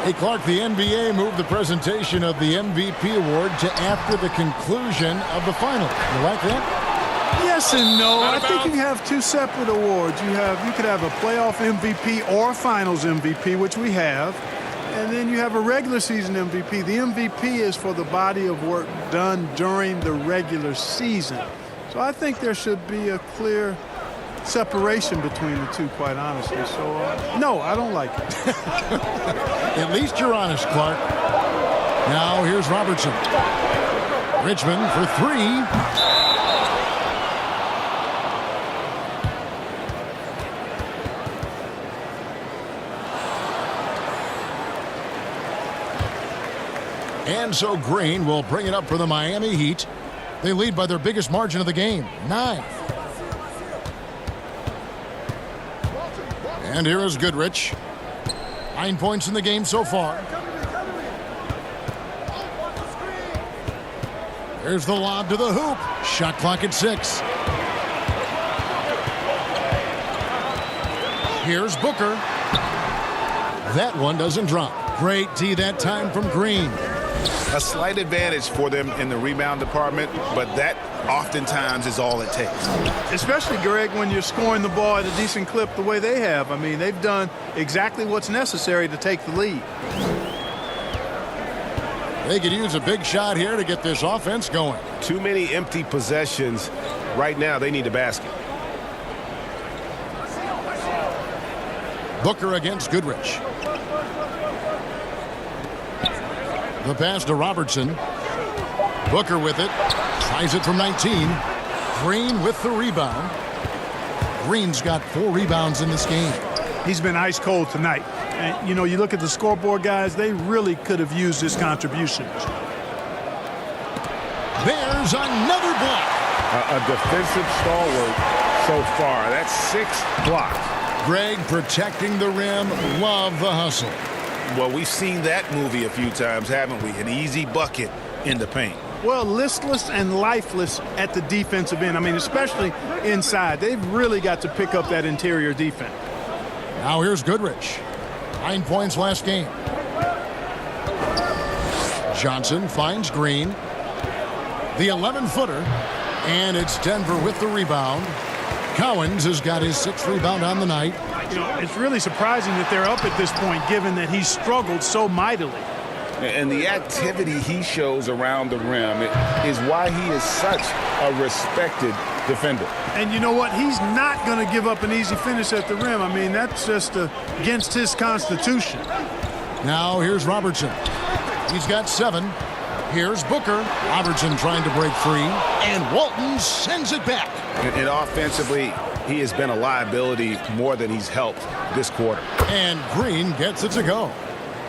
Hey, Clark, the NBA moved the presentation of the MVP award to after the conclusion of the final. You like that? Yes and no. I think you have 2 separate awards. You could have a playoff MVP or a finals MVP, which we have. And then you have a regular season MVP. The MVP is for the body of work done during the regular season. So I think there should be a clear separation between the two, quite honestly. So, no, I don't like it. At least you're honest, Clark. Now here's Robertson. Richmond for 3. And so Green will bring it up for the Miami Heat. They lead by their biggest margin of the game, 9. And here is Goodrich. 9 points in the game so far. Here's the lob to the hoop. Shot clock at 6. Here's Booker. That one doesn't drop. Great D that time from Green. A slight advantage for them in the rebound department, but that oftentimes is all it takes. Especially, Greg, when you're scoring the ball at a decent clip the way they have. I mean, they've done exactly what's necessary to take the lead. They could use a big shot here to get this offense going. Too many empty possessions. Right now, they need a basket. Booker against Goodrich. The pass to Robertson. Booker with it. Tries it from 19. Green with the rebound. Green's got 4 rebounds in this game. He's been ice cold tonight. And, you know, you look at the scoreboard, guys, they really could have used his contributions. There's another block. A defensive stalwart so far. That's 6 blocks. Greg protecting the rim. Love the hustle. Well, we've seen that movie a few times, haven't we? An easy bucket in the paint. Well, listless and lifeless at the defensive end. I mean, especially inside. They've really got to pick up that interior defense. Now here's Goodrich. 9 points last game. Johnson finds Green. The 11-footer. And it's Denver with the rebound. Cowens has got his 6th rebound on the night. You know, it's really surprising that they're up at this point, given that he struggled so mightily. And the activity he shows around the rim is why he is such a respected defender. And you know what? He's not going to give up an easy finish at the rim. I mean, that's just against his constitution. Now here's Robertson. He's got 7. Here's Booker. Robertson trying to break free. And Walton sends it back. And offensively, he has been a liability more than he's helped this quarter. And Green gets it to go.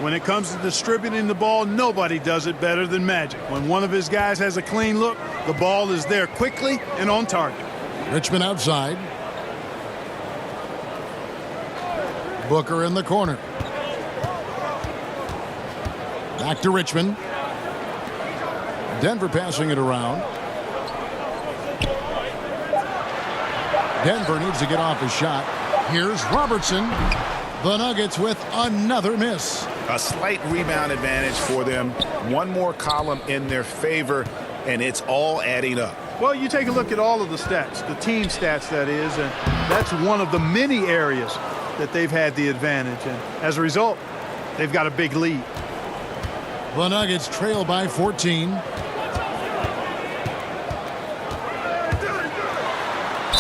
When it comes to distributing the ball, nobody does it better than Magic. When one of his guys has a clean look, the ball is there quickly and on target. Richmond outside. Booker in the corner. Back to Richmond. Denver passing it around. Denver needs to get off his shot. Here's Robertson. The Nuggets with another miss. A slight rebound advantage for them. One more column in their favor, and it's all adding up. Well, you take a look at all of the stats, the team stats, that is, and that's one of the many areas that they've had the advantage. And as a result, they've got a big lead. The Nuggets trail by 14.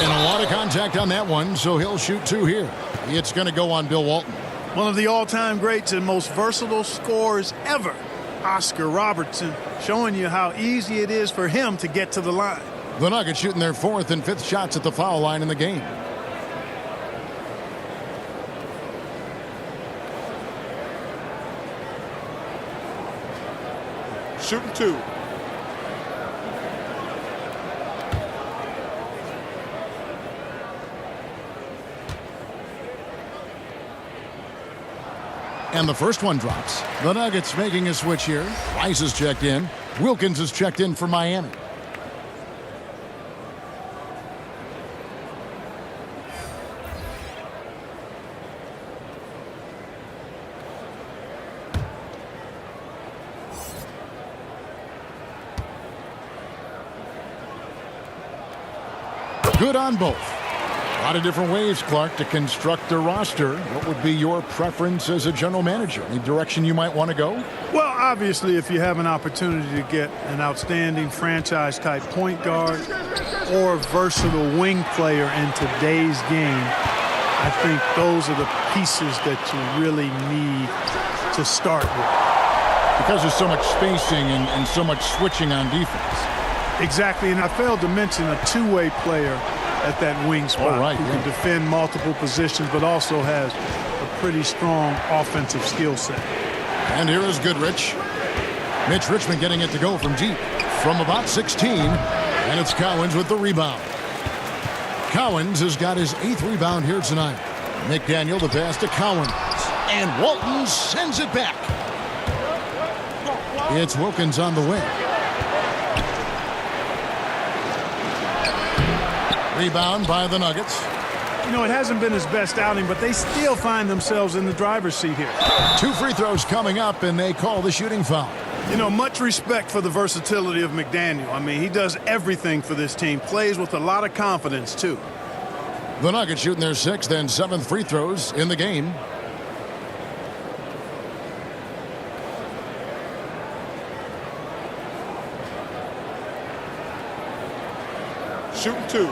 And a lot of contact on that one, so he'll shoot 2 here. It's going to go on Bill Walton. One of the all-time greats and most versatile scorers ever, Oscar Robertson, showing you how easy it is for him to get to the line. The Nuggets shooting their 4th and 5th shots at the foul line in the game. Shooting 2. And the first one drops. The Nuggets making a switch here. Rice is checked in. Wilkins is checked in for Miami. Good on both. A lot of different ways, Clark, to construct a roster. What would be your preference as a general manager? Any direction you might want to go? Well, obviously, if you have an opportunity to get an outstanding franchise-type point guard or versatile wing player in today's game, I think those are the pieces that you really need to start with. Because there's so much spacing and so much switching on defense. Exactly, and I failed to mention a two-way player at that wing spot who can defend multiple positions but also has a pretty strong offensive skill set. And here is Goodrich. Mitch Richmond getting it to go from deep from about 16, and it's Cowens with the rebound. Cowens has got his 8th rebound here tonight. McDaniel the pass to Cowens, and Walton sends it back. It's Wilkins on the wing. Rebound by the Nuggets. You know, it hasn't been his best outing, but they still find themselves in the driver's seat here. 2 free throws coming up, and they call the shooting foul. You know, much respect for the versatility of McDaniel. I mean, he does everything for this team, plays with a lot of confidence, too. The Nuggets shooting their 6th and 7th free throws in the game. Shooting 2.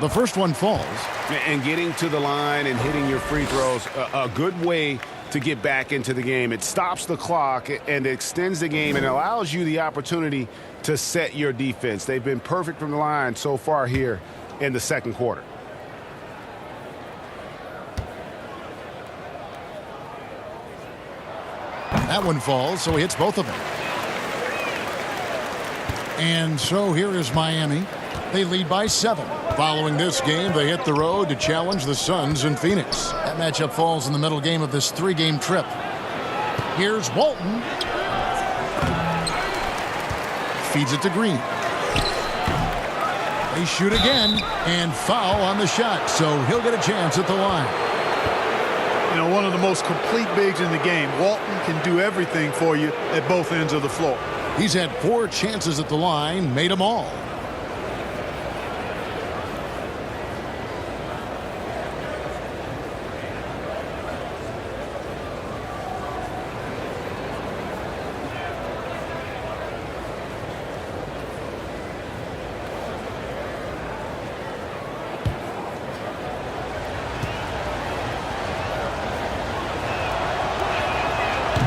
The first one falls. And getting to the line and hitting your free throws, a good way to get back into the game. It stops the clock and extends the game and allows you the opportunity to set your defense. They've been perfect from the line so far here in the second quarter. That one falls, so he hits both of them. And so here is Miami. They lead by 7. Following this game, they hit the road to challenge the Suns in Phoenix. That matchup falls in the middle game of this 3-game trip. Here's Walton. Feeds it to Green. They shoot again, and foul on the shot, so he'll get a chance at the line. You know, one of the most complete bigs in the game. Walton can do everything for you at both ends of the floor. He's had 4 chances at the line, made them all.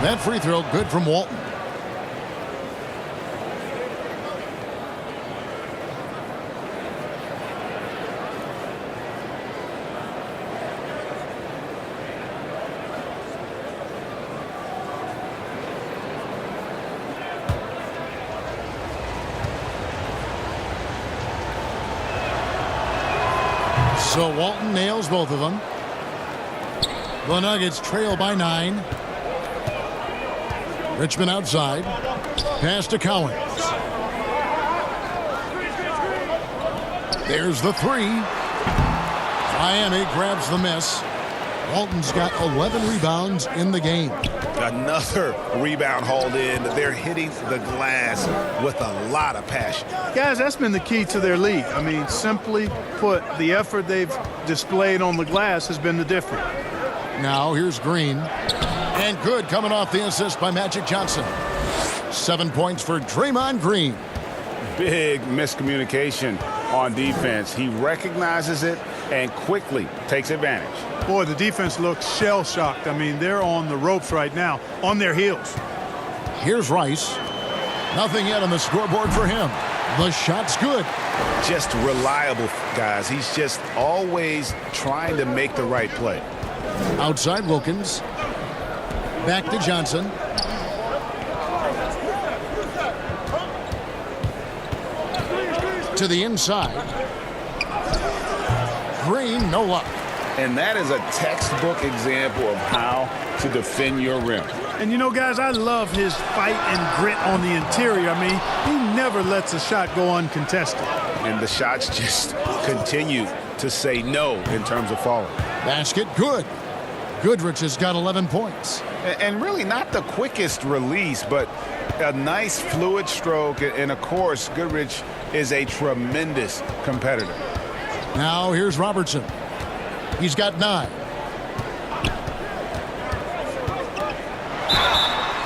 That free throw good from Walton. So Walton nails both of them. The Nuggets trail by 9. Richmond outside. Pass to Cowens. There's the 3. Miami grabs the miss. Walton's got 11 rebounds in the game. Another rebound hauled in. They're hitting the glass with a lot of passion. Guys, that's been the key to their lead. I mean, simply put, the effort they've displayed on the glass has been the difference. Now here's Green. And good coming off the assist by Magic Johnson. 7 points for Draymond Green. Big miscommunication on defense. He recognizes it and quickly takes advantage. Boy, the defense looks shell-shocked. I mean, they're on the ropes right now, on their heels. Here's Rice. Nothing yet on the scoreboard for him. The shot's good. Just reliable, guys. He's just always trying to make the right play. Outside Wilkins. Back to Johnson. To the inside. Green, no luck. And that is a textbook example of how to defend your rim. And you know, guys, I love his fight and grit on the interior. I mean, he never lets a shot go uncontested. And the shots just continue to say no in terms of falling. Basket good. Goodrich has got 11 points. And really not the quickest release, but a nice fluid stroke. And, of course, Goodrich is a tremendous competitor. Now here's Robertson. He's got 9.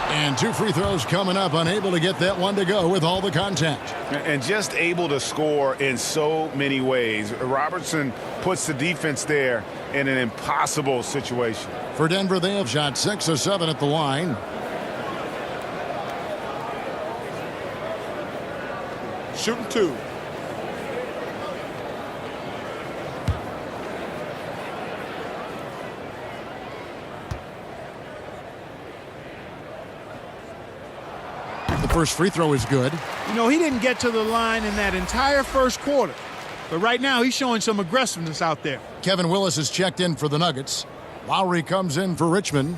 And 2 free throws coming up, unable to get that one to go with all the contact. And just able to score in so many ways. Robertson puts the defense there in an impossible situation. For Denver, they have shot 6 of 7 at the line. Shooting 2. The first free throw is good. You know, he didn't get to the line in that entire first quarter. But right now, he's showing some aggressiveness out there. Kevin Willis has checked in for the Nuggets. Lowry comes in for Richmond.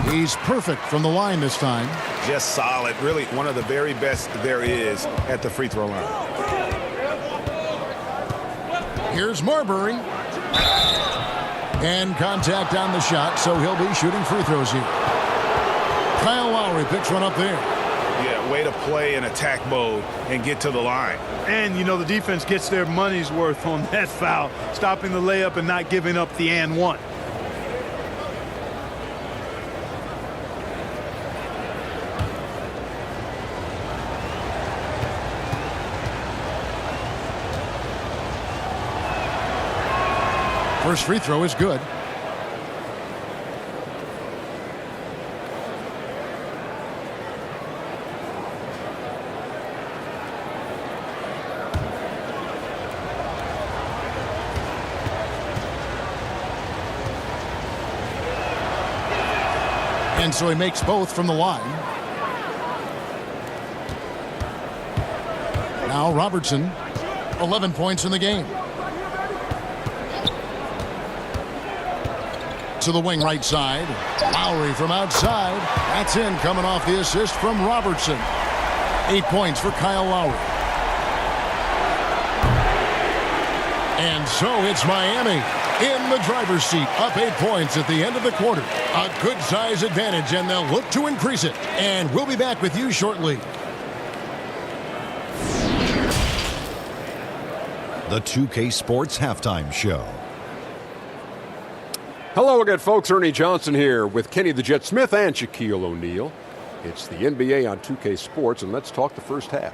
He's perfect from the line this time. Just solid. Really one of the very best there is at the free throw line. Here's Marbury. And contact on the shot, so he'll be shooting free throws here. Kyle Lowry picks one up there. Yeah, way to play in attack mode and get to the line. And, you know, the defense gets their money's worth on that foul, stopping the layup and not giving up the and one. First free throw is good. And so he makes both from the line. Now Robertson, 11 points in the game. To the wing right side. Lowry from outside. That's in, coming off the assist from Robertson. 8 points for Kyle Lowry. And so it's Miami in the driver's seat, up 8 points at the end of the quarter. A good size advantage, and they'll look to increase it. And we'll be back with you shortly. The 2K Sports Halftime Show. Hello again, folks. Ernie Johnson here with Kenny the Jet Smith and Shaquille O'Neal. It's the NBA on 2K Sports, and let's talk the first half.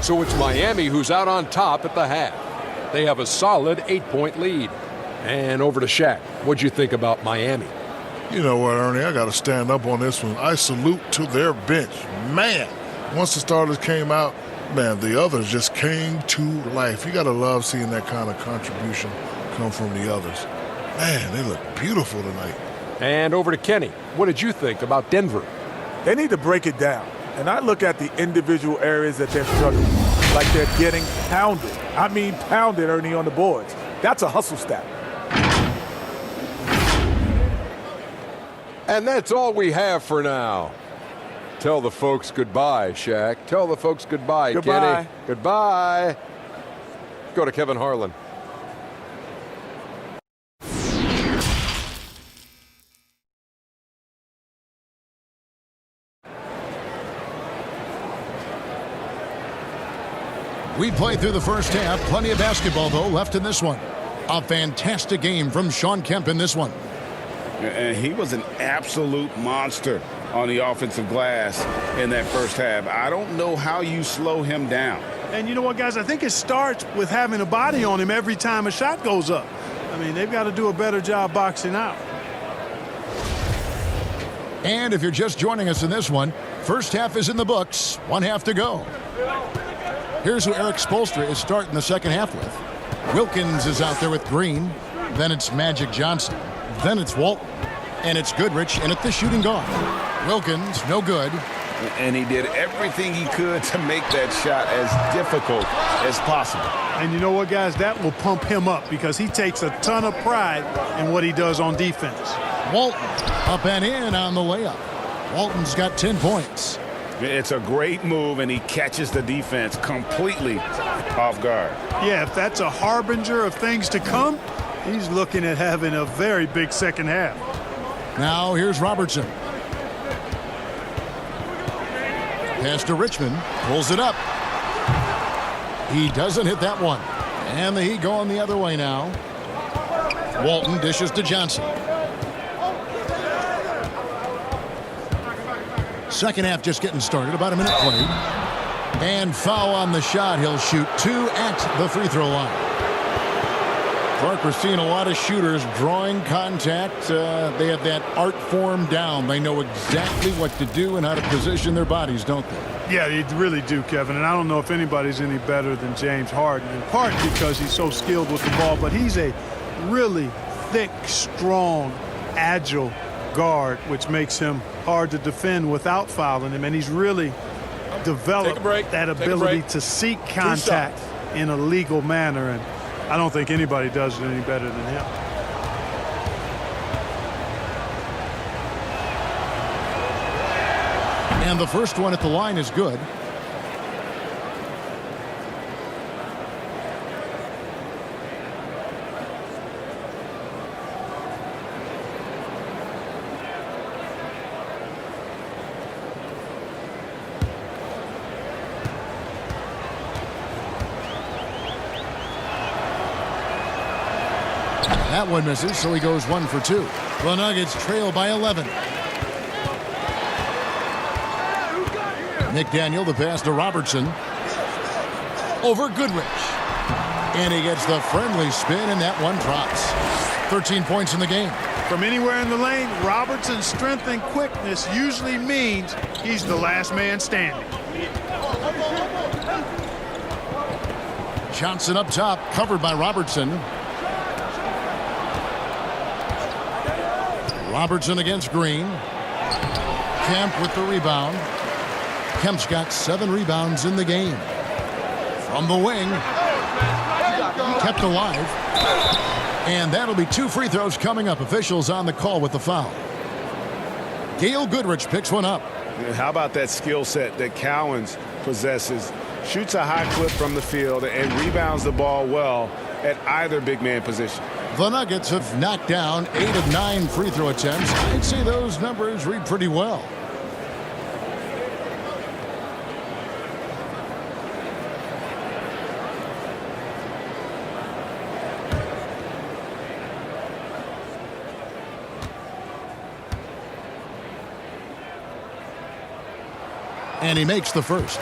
So it's Miami who's out on top at the half. They have a solid 8-point lead. And over to Shaq. What'd you think about Miami? You know what, Ernie? I got to stand up on this one. I salute to their bench. Man, once the starters came out, man, the others just came to life. You got to love seeing that kind of contribution come from the others. Man, they look beautiful tonight. And over to Kenny. What did you think about Denver? They need to break it down. And I look at the individual areas that they're struggling, like they're getting pounded. I mean pounded, Ernie, on the boards. That's a hustle stat. And that's all we have for now. Tell the folks goodbye, Shaq. Tell the folks goodbye, Goodbye. Kenny. Goodbye. Go to Kevin Harlan. We played through the first half. Plenty of basketball, though, left in this one. A fantastic game from Shawn Kemp in this one. And he was an absolute monster on the offensive glass in that first half. I don't know how you slow him down. And you know what, guys? I think it starts with having a body on him every time a shot goes up. I mean, they've got to do a better job boxing out. And if you're just joining us in this one, first half is in the books. 1 half to go. Here's who Eric Spoelstra is starting the second half with. Wilkins is out there with Green. Then it's Magic Johnson. Then it's Walton. And it's Goodrich, and it's the shooting guard. Wilkins, no good. And he did everything he could to make that shot as difficult as possible. And you know what, guys? That will pump him up because he takes a ton of pride in what he does on defense. Walton up and in on the layup. Walton's got 10 points. It's a great move, and he catches the defense completely off guard. Yeah, if that's a harbinger of things to come, he's looking at having a very big second half. Now here's Robertson. Pass to Richmond. Pulls it up. He doesn't hit that one. And the Heat going the other way now. Walton dishes to Johnson. Second half just getting started. About a minute played. And foul on the shot. He'll shoot 2 at the free throw line. Clark, we're seeing a lot of shooters drawing contact. They have that art form down. They know exactly what to do and how to position their bodies, don't they? Yeah, they really do, Kevin. And I don't know if anybody's any better than James Harden, in part because he's so skilled with the ball, but he's a really thick, strong, agile guard, which makes him hard to defend without fouling him. And he's really developed that ability to seek contact in a legal manner. And I don't think anybody does it any better than him. And the first one at the line is good. That one misses, so he goes 1 for 2. The Nuggets trail by 11. McDaniel, the pass to Robertson. Over Goodrich. And he gets the friendly spin, and that one drops. 13 points in the game. From anywhere in the lane, Robertson's strength and quickness usually means he's the last man standing. Johnson up top, covered by Robertson. Robertson against Green. Kemp with the rebound. Kemp's got 7 rebounds in the game. From the wing. Kept alive. And that'll be 2 free throws coming up. Officials on the call with the foul. Gail Goodrich picks one up. And how about that skill set that Cowens possesses? Shoots a high clip from the field and rebounds the ball well at either big man position. The Nuggets have knocked down 8 of 9 free throw attempts. I'd say those numbers read pretty well. And he makes the first.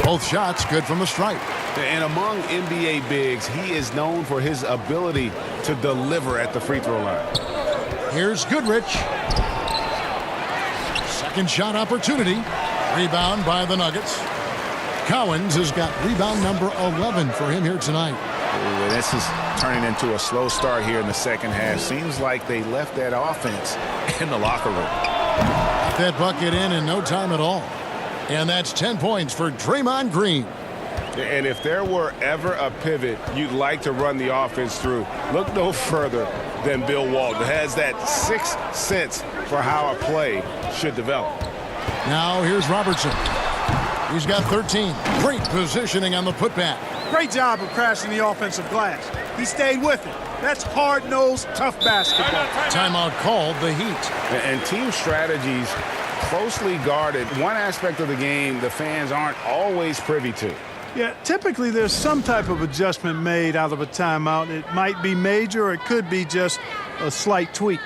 Both shots good from the stripe. And among NBA bigs, he is known for his ability to deliver at the free throw line. Here's Goodrich. Second shot opportunity. Rebound by the Nuggets. Cowens has got rebound number 11 for him here tonight. Ooh, this is turning into a slow start here in the second half. Seems like they left that offense in the locker room. Got that bucket in no time at all. And that's 10 points for Draymond Green. And if there were ever a pivot you'd like to run the offense through, look no further than Bill Walton. Has that 6th sense for how a play should develop. Now here's Robertson. He's got 13. Great positioning on the putback. Great job of crashing the offensive glass. He stayed with it. That's hard-nosed, tough basketball. Timeout called the Heat. And team strategies closely guarded. One aspect of the game the fans aren't always privy to. Yeah, typically there's some type of adjustment made out of a timeout. It might be major or it could be just a slight tweak.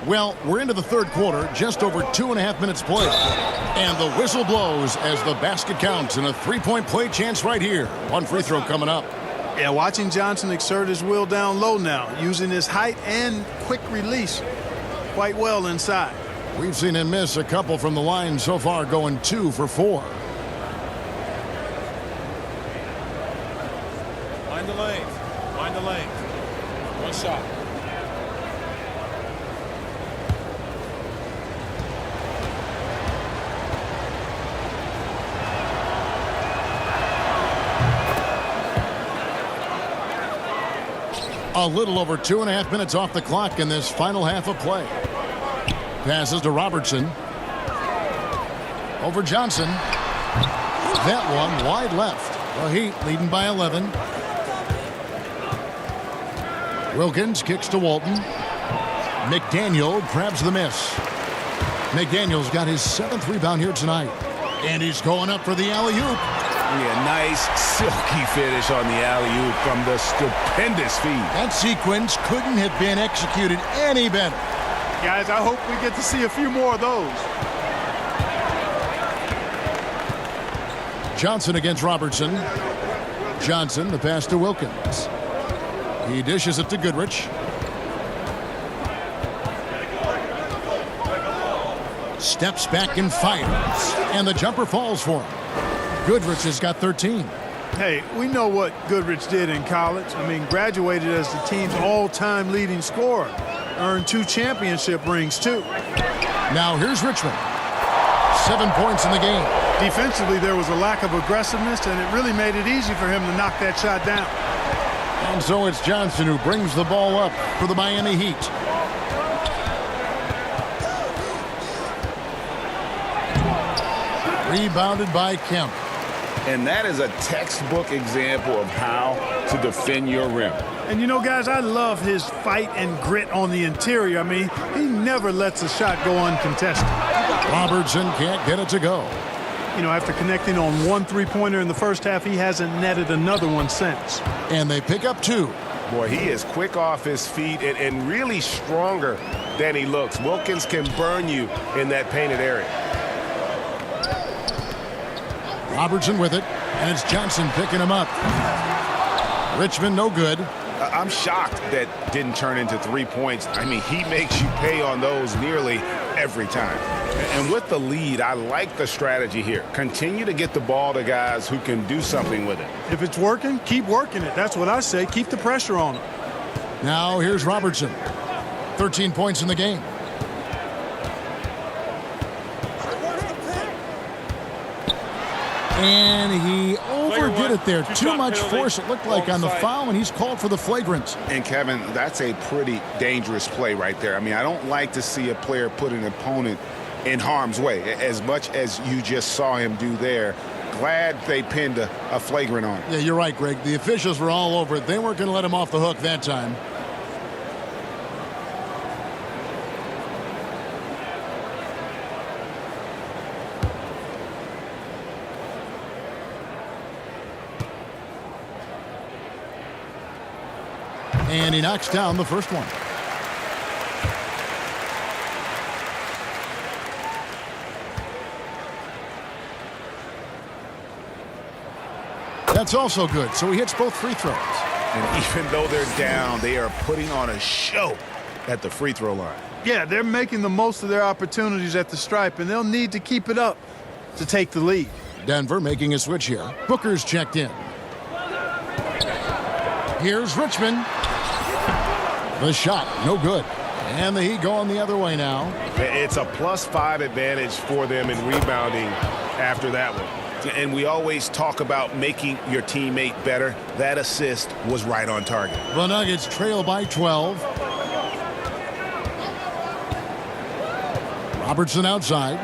Well, we're into the third quarter, just over 2.5 minutes played. And the whistle blows as the basket counts and a 3-point play chance right here. One free throw coming up. Yeah, watching Johnson exert his will down low now, using his height and quick release quite well inside. We've seen him miss a couple from the line so far, going 2 for 4. Mind the lanes. Mind the lanes. One shot. A little over 2.5 minutes off the clock in this final half of play. Passes to Robertson. Over Johnson. That one wide left. The Heat leading by 11. Wilkins kicks to Walton. McDaniel grabs the miss. McDaniel's got his 7th rebound here tonight. And he's going up for the alley-oop. Yeah, nice silky finish on the alley-oop from the stupendous feed. That sequence couldn't have been executed any better. guys. I hope we get to see a few more of those. Johnson against Robertson. Johnson, the pass to Wilkins. He dishes it to Goodrich. Steps back and fires. And the jumper falls for him. Goodrich has got 13. Hey, we know what Goodrich did in college. I mean, graduated as the team's all-time leading scorer. Earned 2 championship rings, too. Now here's Richmond. 7 points in the game. Defensively, there was a lack of aggressiveness, and it really made it easy for him to knock that shot down. And so it's Johnson who brings the ball up for the Miami Heat. Rebounded by Kemp. And that is a textbook example of how to defend your rim. And you know, guys, I love his fight and grit on the interior. I mean, he never lets a shot go uncontested. Robertson can't get it to go. You know, after connecting on 1 3-pointer in the first half, he hasn't netted another one since. And they pick up 2. Boy, he is quick off his feet and really stronger than he looks. Wilkins can burn you in that painted area. Robertson with it, and it's Johnson picking him up. Richmond no good. I'm shocked that didn't turn into 3 points. I mean, he makes you pay on those nearly every time. And with the lead, I like the strategy here. Continue to get the ball to guys who can do something with it. If it's working, keep working it. That's what I say. Keep the pressure on him. Now here's Robertson. 13 points in the game. And he overdid it there. Too much force, it looked like, on the foul, and he's called for the flagrant. And, Kevin, that's a pretty dangerous play right there. I mean, I don't like to see a player put an opponent in harm's way, as much as you just saw him do there. Glad they pinned a flagrant on him. Yeah, you're right, Greg. The officials were all over it. They weren't going to let him off the hook that time. And he knocks down the first one. That's also good. So he hits both free throws. And even though they're down, they are putting on a show at the free throw line. Yeah, they're making the most of their opportunities at the stripe, and they'll need to keep it up to take the lead. Denver making a switch here. Booker's checked in. Here's Richmond. The shot, no good. And the Heat going the other way now. It's a +5 advantage for them in rebounding after that one. And we always talk about making your teammate better. That assist was right on target. The Nuggets trail by 12. Robertson outside.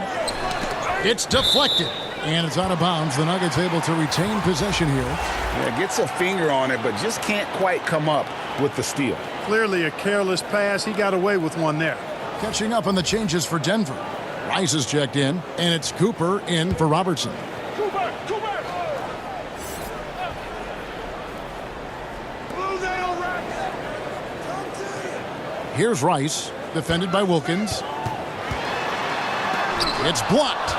It's deflected. And it's out of bounds. The Nuggets able to retain possession here. Yeah, gets a finger on it, but just can't quite come up with the steal. Clearly a careless pass. He got away with one there. Catching up on the changes for Denver. Rice is checked in, and it's Cooper in for Robertson. Here's Rice, defended by Wilkins. It's blocked.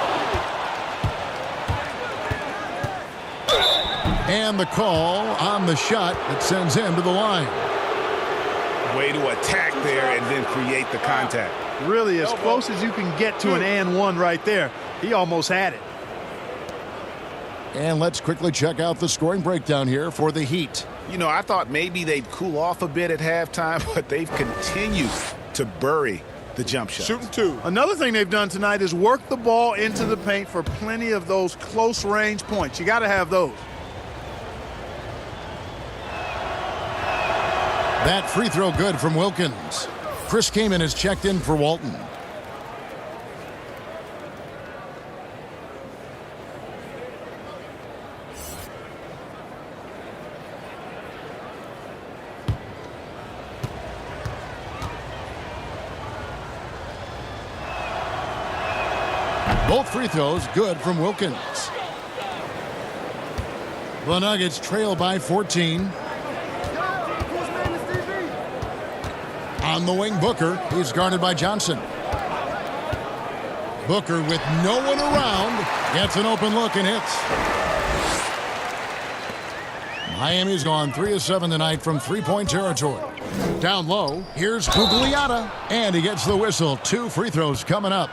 And the call on the shot that sends him to the line. Way to attack there and then create the contact. Really as close as you can get to an and one right there. He almost had it. And let's quickly check out the scoring breakdown here for the Heat. You know, I thought maybe they'd cool off a bit at halftime, but they've continued to bury the jump shot. Shooting 2. Another thing they've done tonight is work the ball into the paint for plenty of those close range points. You got to have those. That free throw good from Wilkins. Chris Kaman is checked in for Walton. Both free throws good from Wilkins. The Nuggets trail by 14. On the wing, Booker. He's guarded by Johnson. Booker with no one around gets an open look and hits. Miami's gone 3 of 7 tonight from three-point territory. Down low, here's Gugliotta, and he gets the whistle. 2 free throws coming up.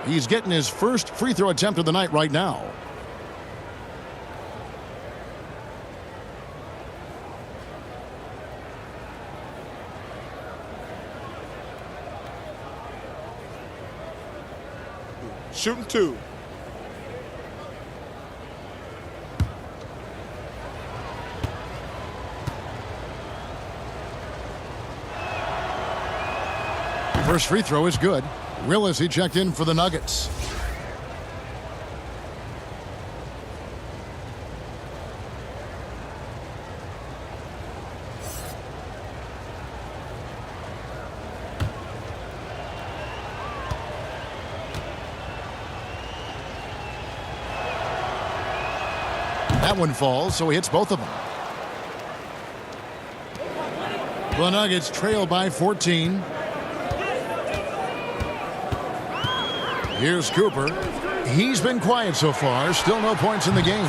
He's getting his first free throw attempt of the night right now. Shooting 2. First free throw is good. Willis, he checked in for the Nuggets. That one falls, so he hits both of them. The Nuggets trail by 14. Here's Cooper. He's been quiet so far. Still no points in the game.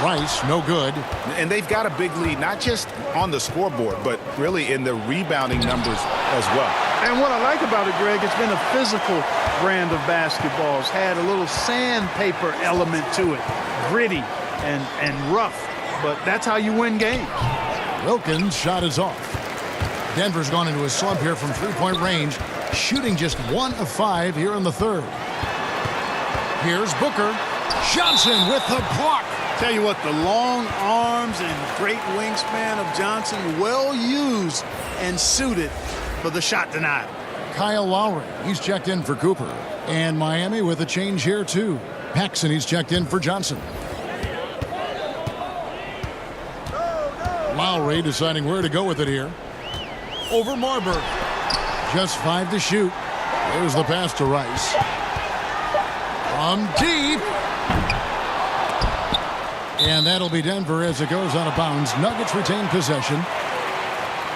Rice, no good. And they've got a big lead, not just on the scoreboard, but really in the rebounding numbers as well. And what I like about it, Greg, it's been a physical brand of basketball. It's had a little sandpaper element to it. Gritty and rough. But that's how you win games. Wilkins' shot is off. Denver's gone into a slump here from three-point range, shooting just 1 of 5 here in the third. Here's Booker. Johnson with the block. Tell you what, the long arms and great wingspan of Johnson, well used and suited for the shot denial. Kyle Lowry, he's checked in for Cooper. And Miami with a change here too. Paxson, he's checked in for Johnson. Lowry deciding where to go with it here. Over Marburg. Just 5 to shoot. There's the pass to Rice. From deep. And that'll be Denver as it goes out of bounds. Nuggets retain possession.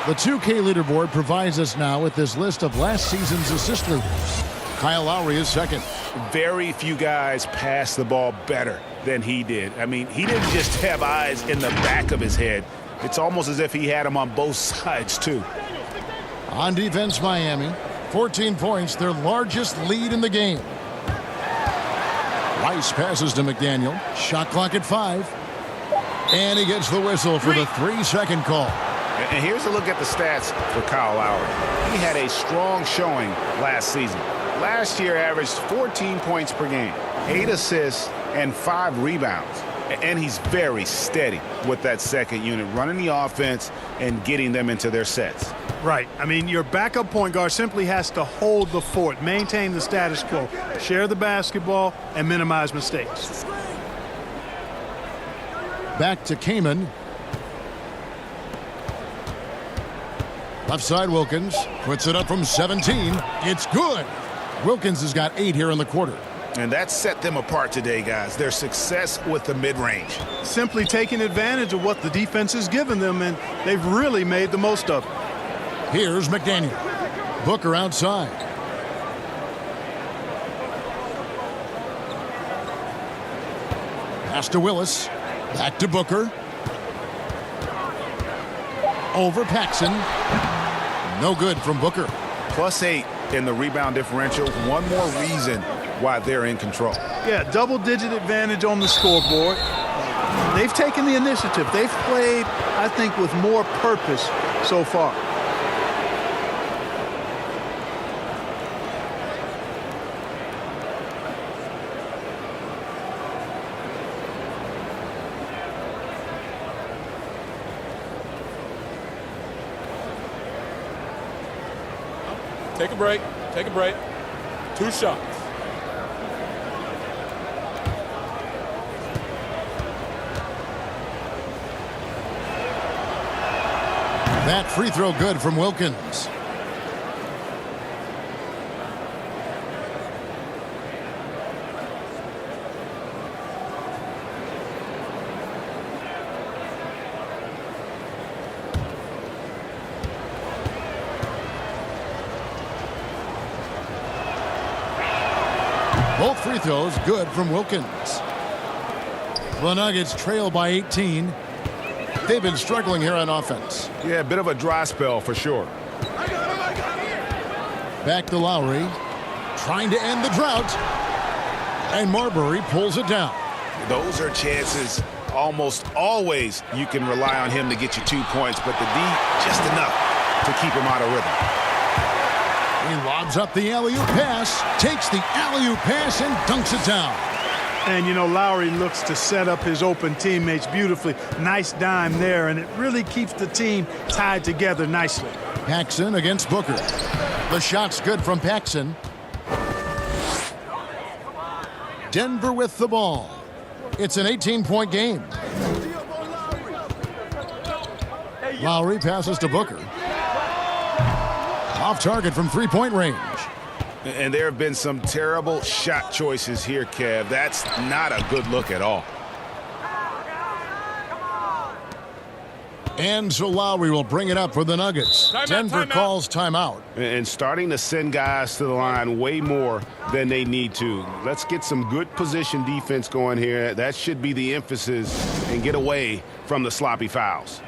The 2K leaderboard provides us now with this list of last season's assist leaders. Kyle Lowry is second. Very few guys pass the ball better than he did. I mean, he didn't just have eyes in the back of his head. It's almost as if he had them on both sides, too. On defense, Miami. 14 points, their largest lead in the game. Rice passes to McDaniel. Shot clock at 5. And he gets the whistle for the 3-second call. And here's a look at the stats for Kyle Lowry. He had a strong showing last season. Last year averaged 14 points per game, 8 assists, and 5 rebounds. And he's very steady with that second unit, running the offense and getting them into their sets. Right. I mean, your backup point guard simply has to hold the fort, maintain the status quo, share the basketball, and minimize mistakes. Back to Kaman. Left side, Wilkins puts it up from 17. It's good. Wilkins has got 8 here in the quarter. And that set them apart today, guys. Their success with the mid-range. Simply taking advantage of what the defense has given them, and they've really made the most of it. Here's McDaniel. Booker outside. Pass to Willis. Back to Booker. Over Paxson. No good from Booker. +8 in the rebound differential. One more reason why they're in control. Yeah, double-digit advantage on the scoreboard. They've taken the initiative. They've played, I think, with more purpose so far. Take a break. Take a break. 2 shots. That free throw good from Wilkins. Both free throws good from Wilkins. The Nuggets trail by 18. They've been struggling here on offense. Yeah, a bit of a dry spell for sure. Back to Lowry. Trying to end the drought. And Marbury pulls it down. Those are chances almost always you can rely on him to get you 2 points, but the D just enough to keep him out of rhythm. He lobs up the alley-oop pass, takes the alley-oop pass, and dunks it down. And, you know, Lowry looks to set up his open teammates beautifully. Nice dime there, and it really keeps the team tied together nicely. Paxson against Booker. The shot's good from Paxson. Denver with the ball. It's an 18-point game. Lowry passes to Booker. Off target from three-point range. And there have been some terrible shot choices here, Kev. That's not a good look at all. And so Lowry will bring it up for the Nuggets. Denver calls timeout. And starting to send guys to the line way more than they need to. Let's get some good position defense going here. That should be the emphasis, and get away from the sloppy fouls.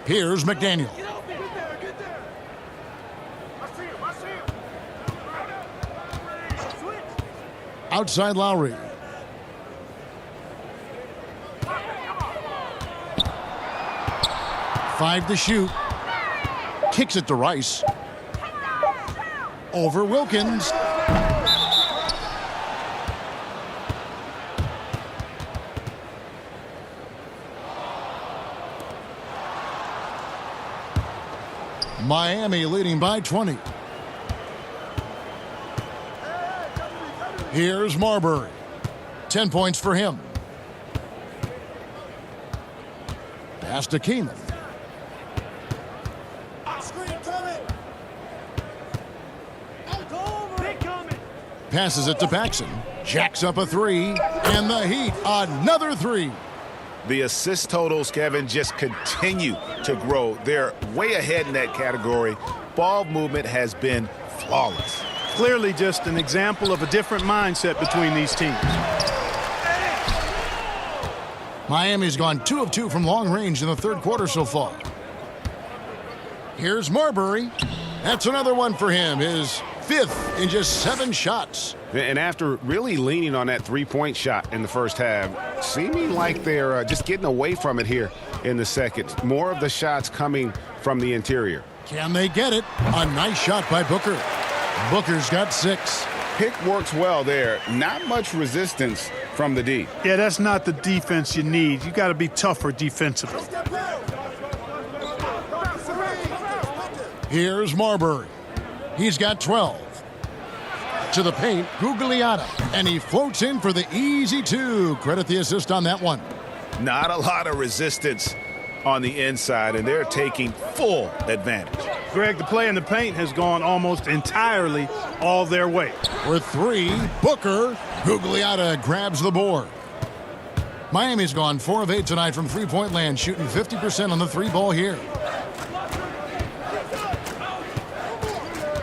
Here's McDaniel. Outside Lowry. Five to shoot. Kicks it to Rice. Over Wilkins. Miami leading by 20. Here's Marbury. 10 points for him. Pass to Keenan. Passes it to Paxson. Jacks up a three. And the Heat, another three. The assist totals, Kevin, just continue to grow. They're way ahead in that category. Ball movement has been flawless. Clearly just an example of a different mindset between these teams. Miami's gone 2 of 2 from long range in the third quarter so far. Here's Marbury. That's another one for him. His 5th in just 7 shots. And after really leaning on that three-point shot in the first half, seeming like they're just getting away from it here in the second. More of the shots coming from the interior. Can they get it? A nice shot by Booker. Booker's got 6. Pick works well there. Not much resistance from the D. Yeah, that's not the defense you need. You got to be tougher defensively. Here's Marbury. He's got 12. To the paint, Gugliotta, and he floats in for the easy 2. Credit the assist on that one. Not a lot of resistance on the inside, and they're taking full advantage. Greg, the play in the paint has gone almost entirely all their way. For 3, Booker. Gugliotta grabs the board. Miami's gone 4 of 8 tonight from three-point land, shooting 50% on the 3-ball here.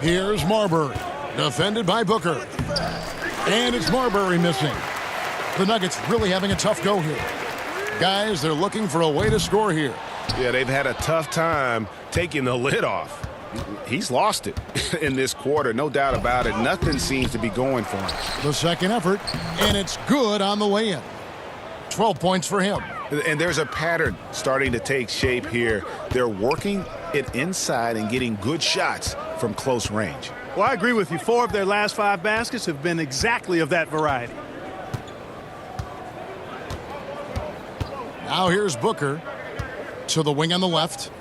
Here's Marbury. Defended by Booker. And it's Marbury missing. The Nuggets really having a tough go here. Guys, they're looking for a way to score here. Yeah, they've had a tough time taking the lid off. He's lost it in this quarter, no doubt about it. Nothing seems to be going for him. The second effort, and it's good on the way in. 12 points for him. And there's a pattern starting to take shape here. They're working it inside and getting good shots from close range. Well, I agree with you. 4 of their last 5 baskets have been exactly of that variety. Now here's Booker to the wing on the left.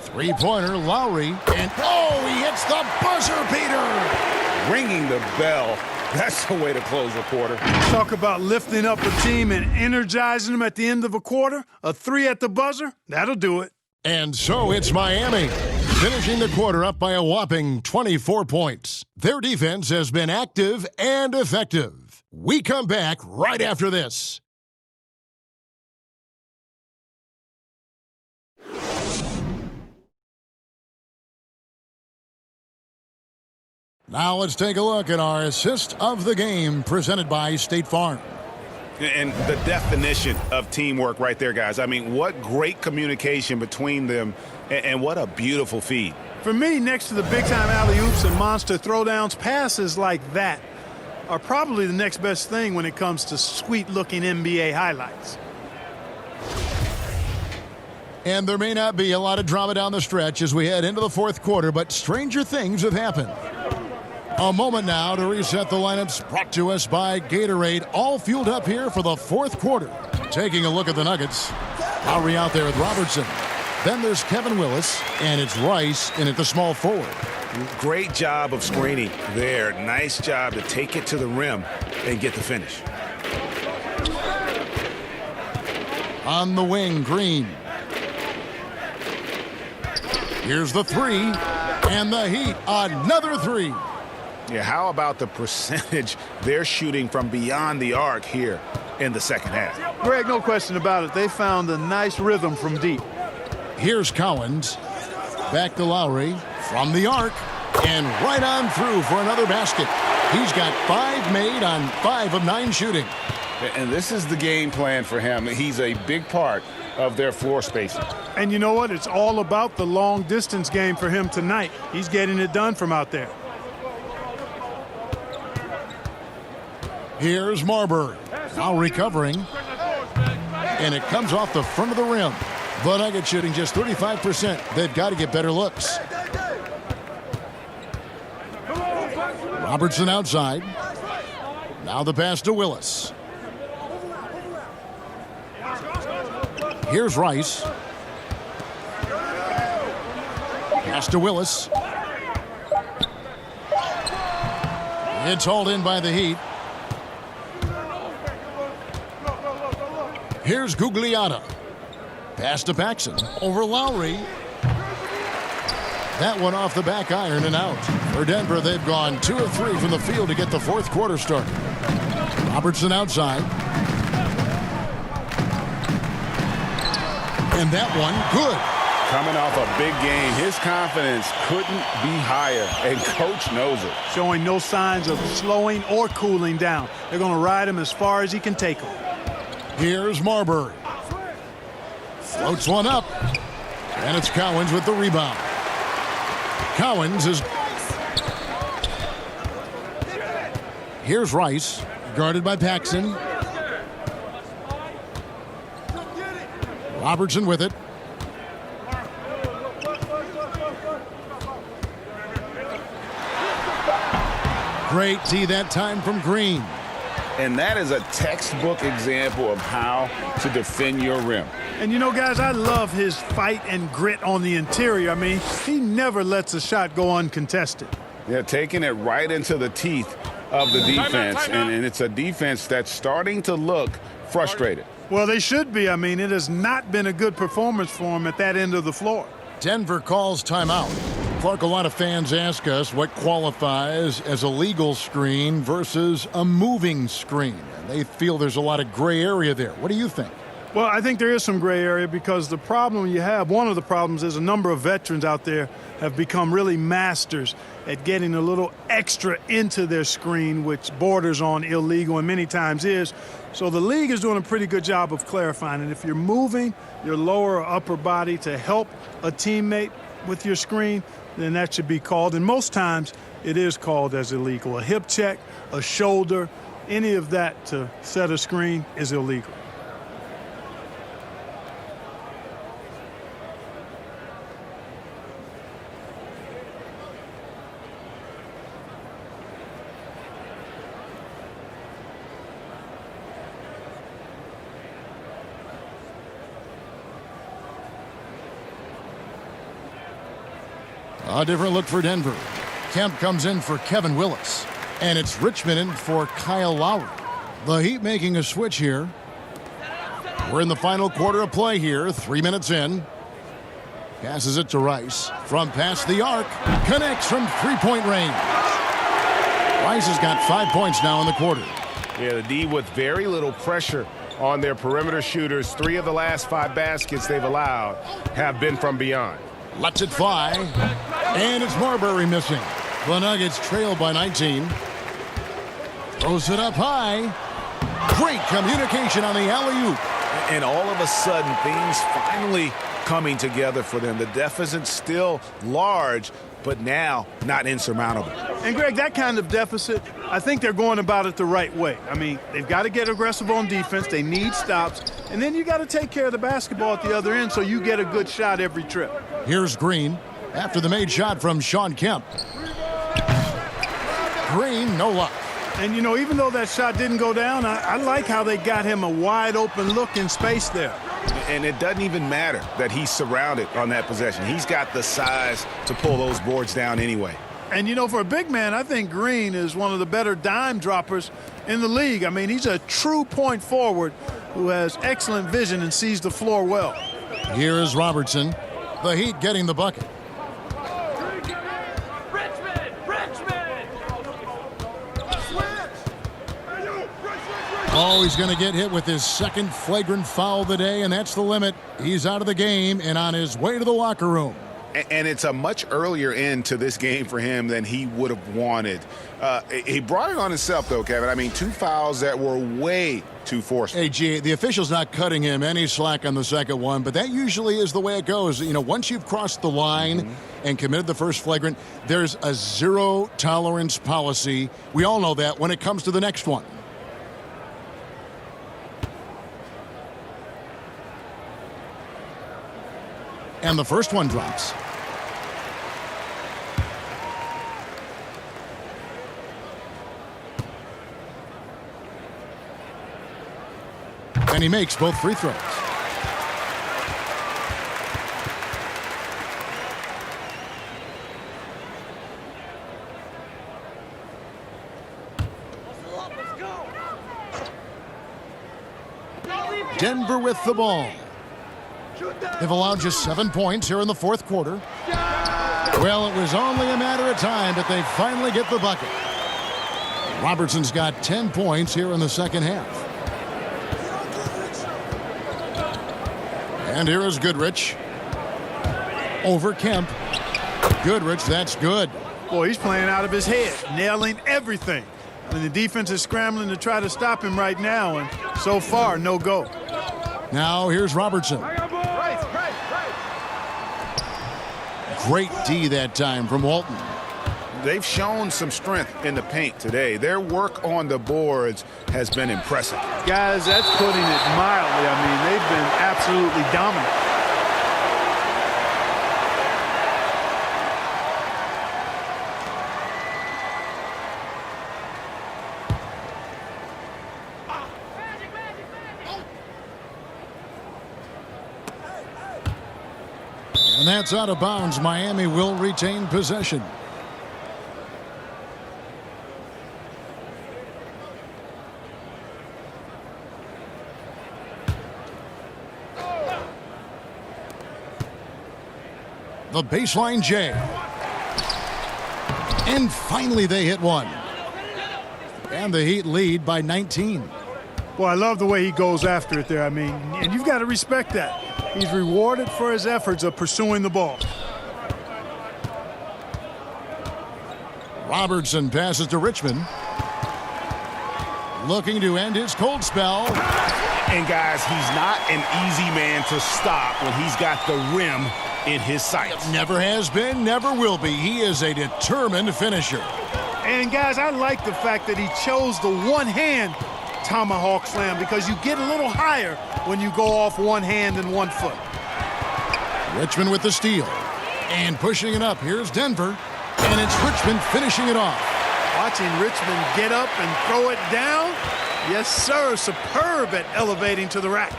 Three-pointer, Lowry, and he hits the buzzer beater. Ringing the bell. That's the way to close a quarter. Talk about lifting up a team and energizing them at the end of a quarter. A 3 at the buzzer, that'll do it. And so it's Miami, finishing the quarter up by a whopping 24 points. Their defense has been active and effective. We come back right after this. Now let's take a look at our assist of the game presented by State Farm. And the definition of teamwork right there, guys. I mean, what great communication between them, and what a beautiful feed. For me, next to the big-time alley-oops and monster throwdowns, passes like that are probably the next best thing when it comes to sweet-looking NBA highlights. And there may not be a lot of drama down the stretch as we head into the fourth quarter, but stranger things have happened. A moment now to reset the lineups, brought to us by Gatorade, all fueled up here for the fourth quarter. Taking a look at the Nuggets. Lowry out there with Robertson. Then there's Kevin Willis, and it's Rice in at the small forward. Great job of screening there. Nice job to take it to the rim and get the finish. On the wing, Green. Here's the 3, and the Heat, another 3. Yeah, how about the percentage they're shooting from beyond the arc here in the second half? Greg, no question about it. They found a nice rhythm from deep. Here's Collins. Back to Lowry from the arc and right on through for another basket. He's got 5 made on 5 of 9 shooting. And this is the game plan for him. He's a big part of their floor spacing. And you know what? It's all about the long distance game for him tonight. He's getting it done from out there. Here's Marbury, now recovering, and it comes off the front of the rim. The Nuggets shooting just 35%. They've got to get better looks. Robertson outside. Now the pass to Willis. Here's Rice. Pass to Willis. It's hauled in by the Heat. Here's Gugliotta. Pass to Paxson. Over Lowry. That one off the back iron and out. For Denver, they've gone 2 of 3 from the field to get the fourth quarter started. Robertson outside. And that one, good. Coming off a big game, his confidence couldn't be higher, and Coach knows it. Showing no signs of slowing or cooling down. They're going to ride him as far as he can take him. Here's Marbury. Floats one up. And it's Cowens with the rebound. Cowens is... Here's Rice, guarded by Paxson. Robertson with it. Great D that time from Green. And that is a textbook example of how to defend your rim. And you know, guys, I love his fight and grit on the interior. I mean, he never lets a shot go uncontested. Yeah, taking it right into the teeth of the defense. Time out. And it's a defense that's starting to look frustrated. Well, they should be. I mean, it has not been a good performance for him at that end of the floor. Denver calls timeout. Clark, a lot of fans ask us what qualifies as a legal screen versus a moving screen. And they feel there's a lot of gray area there. What do you think? Well, I think there is some gray area because the problem you have, one of the problems is a number of veterans out there have become really masters at getting a little extra into their screen, which borders on illegal and many times is. So the league is doing a pretty good job of clarifying. And if you're moving your lower or upper body to help a teammate with your screen, then that should be called. And most times it is called as illegal. A hip check, a shoulder, any of that to set a screen is illegal. A different look for Denver. Kemp comes in for Kevin Willis. And it's Richmond in for Kyle Lowry. The Heat making a switch here. We're in the final quarter of play here. 3 minutes in. Passes it to Rice. From past the arc. Connects from three-point range. Rice has got 5 points now in the quarter. Yeah, the D with very little pressure on their perimeter shooters. 3 of the last 5 baskets they've allowed have been from beyond. Lets it fly. And it's Marbury missing. The Nuggets trail by 19. Throws it up high. Great communication on the alley-oop. And all of a sudden, things finally coming together for them. The deficit's still large, but now not insurmountable. And, Greg, that kind of deficit, I think they're going about it the right way. I mean, they've got to get aggressive on defense. They need stops. And then you got to take care of the basketball at the other end so you get a good shot every trip. Here's Green after the made shot from Shawn Kemp. Green, no luck. And, you know, even though that shot didn't go down, I like how they got him a wide-open look in space there. And it doesn't even matter that he's surrounded on that possession. He's got the size to pull those boards down anyway. And, you know, for a big man, I think Green is one of the better dime droppers in the league. I mean, he's a true point forward who has excellent vision and sees the floor well. Here is Robertson. The Heat getting the bucket. Oh, he's going to get hit with his second flagrant foul of the day, and that's the limit. He's out of the game and on his way to the locker room. And it's a much earlier end to this game for him than he would have wanted. He brought it on himself, though, Kevin. I mean, 2 fouls that were way too forceful. Hey, G, the official's not cutting him any slack on the second one, but that usually is the way it goes. You know, once you've crossed the line and committed the first flagrant, there's a zero-tolerance policy. We all know that when it comes to the next one. And the first one drops. And he makes both free throws. Denver with the ball. They've allowed just 7 points here in the fourth quarter. Well, it was only a matter of time, but they finally get the bucket. Robertson's got 10 points here in the second half. And here is Goodrich. Over Kemp. Goodrich, that's good. Boy, he's playing out of his head, nailing everything. I mean, the defense is scrambling to try to stop him right now, and so far, no go. Now here's Robertson. Great D that time from Walton. They've shown some strength in the paint today. Their work on the boards has been impressive. Guys, that's putting it mildly. I mean, they've been absolutely dominant. And that's out of bounds. Miami will retain possession. The baseline J. And finally they hit one. And the Heat lead by 19. Well, I love the way he goes after it there. I mean, and you've got to respect that. He's rewarded for his efforts of pursuing the ball. Robertson passes to Richmond. looking to end his cold spell. And guys, he's not an easy man to stop when he's got the rim in his sights. Never has been, never will be. He is a determined finisher. And guys, I like the fact that he chose the one-hand tomahawk slam because you get a little higher when you go off one hand and 1 foot. Richmond with the steal. And pushing it up. Here's Denver. And it's Richmond finishing it off. Watching Richmond get up and throw it down. Yes, sir. Superb at elevating to the rack.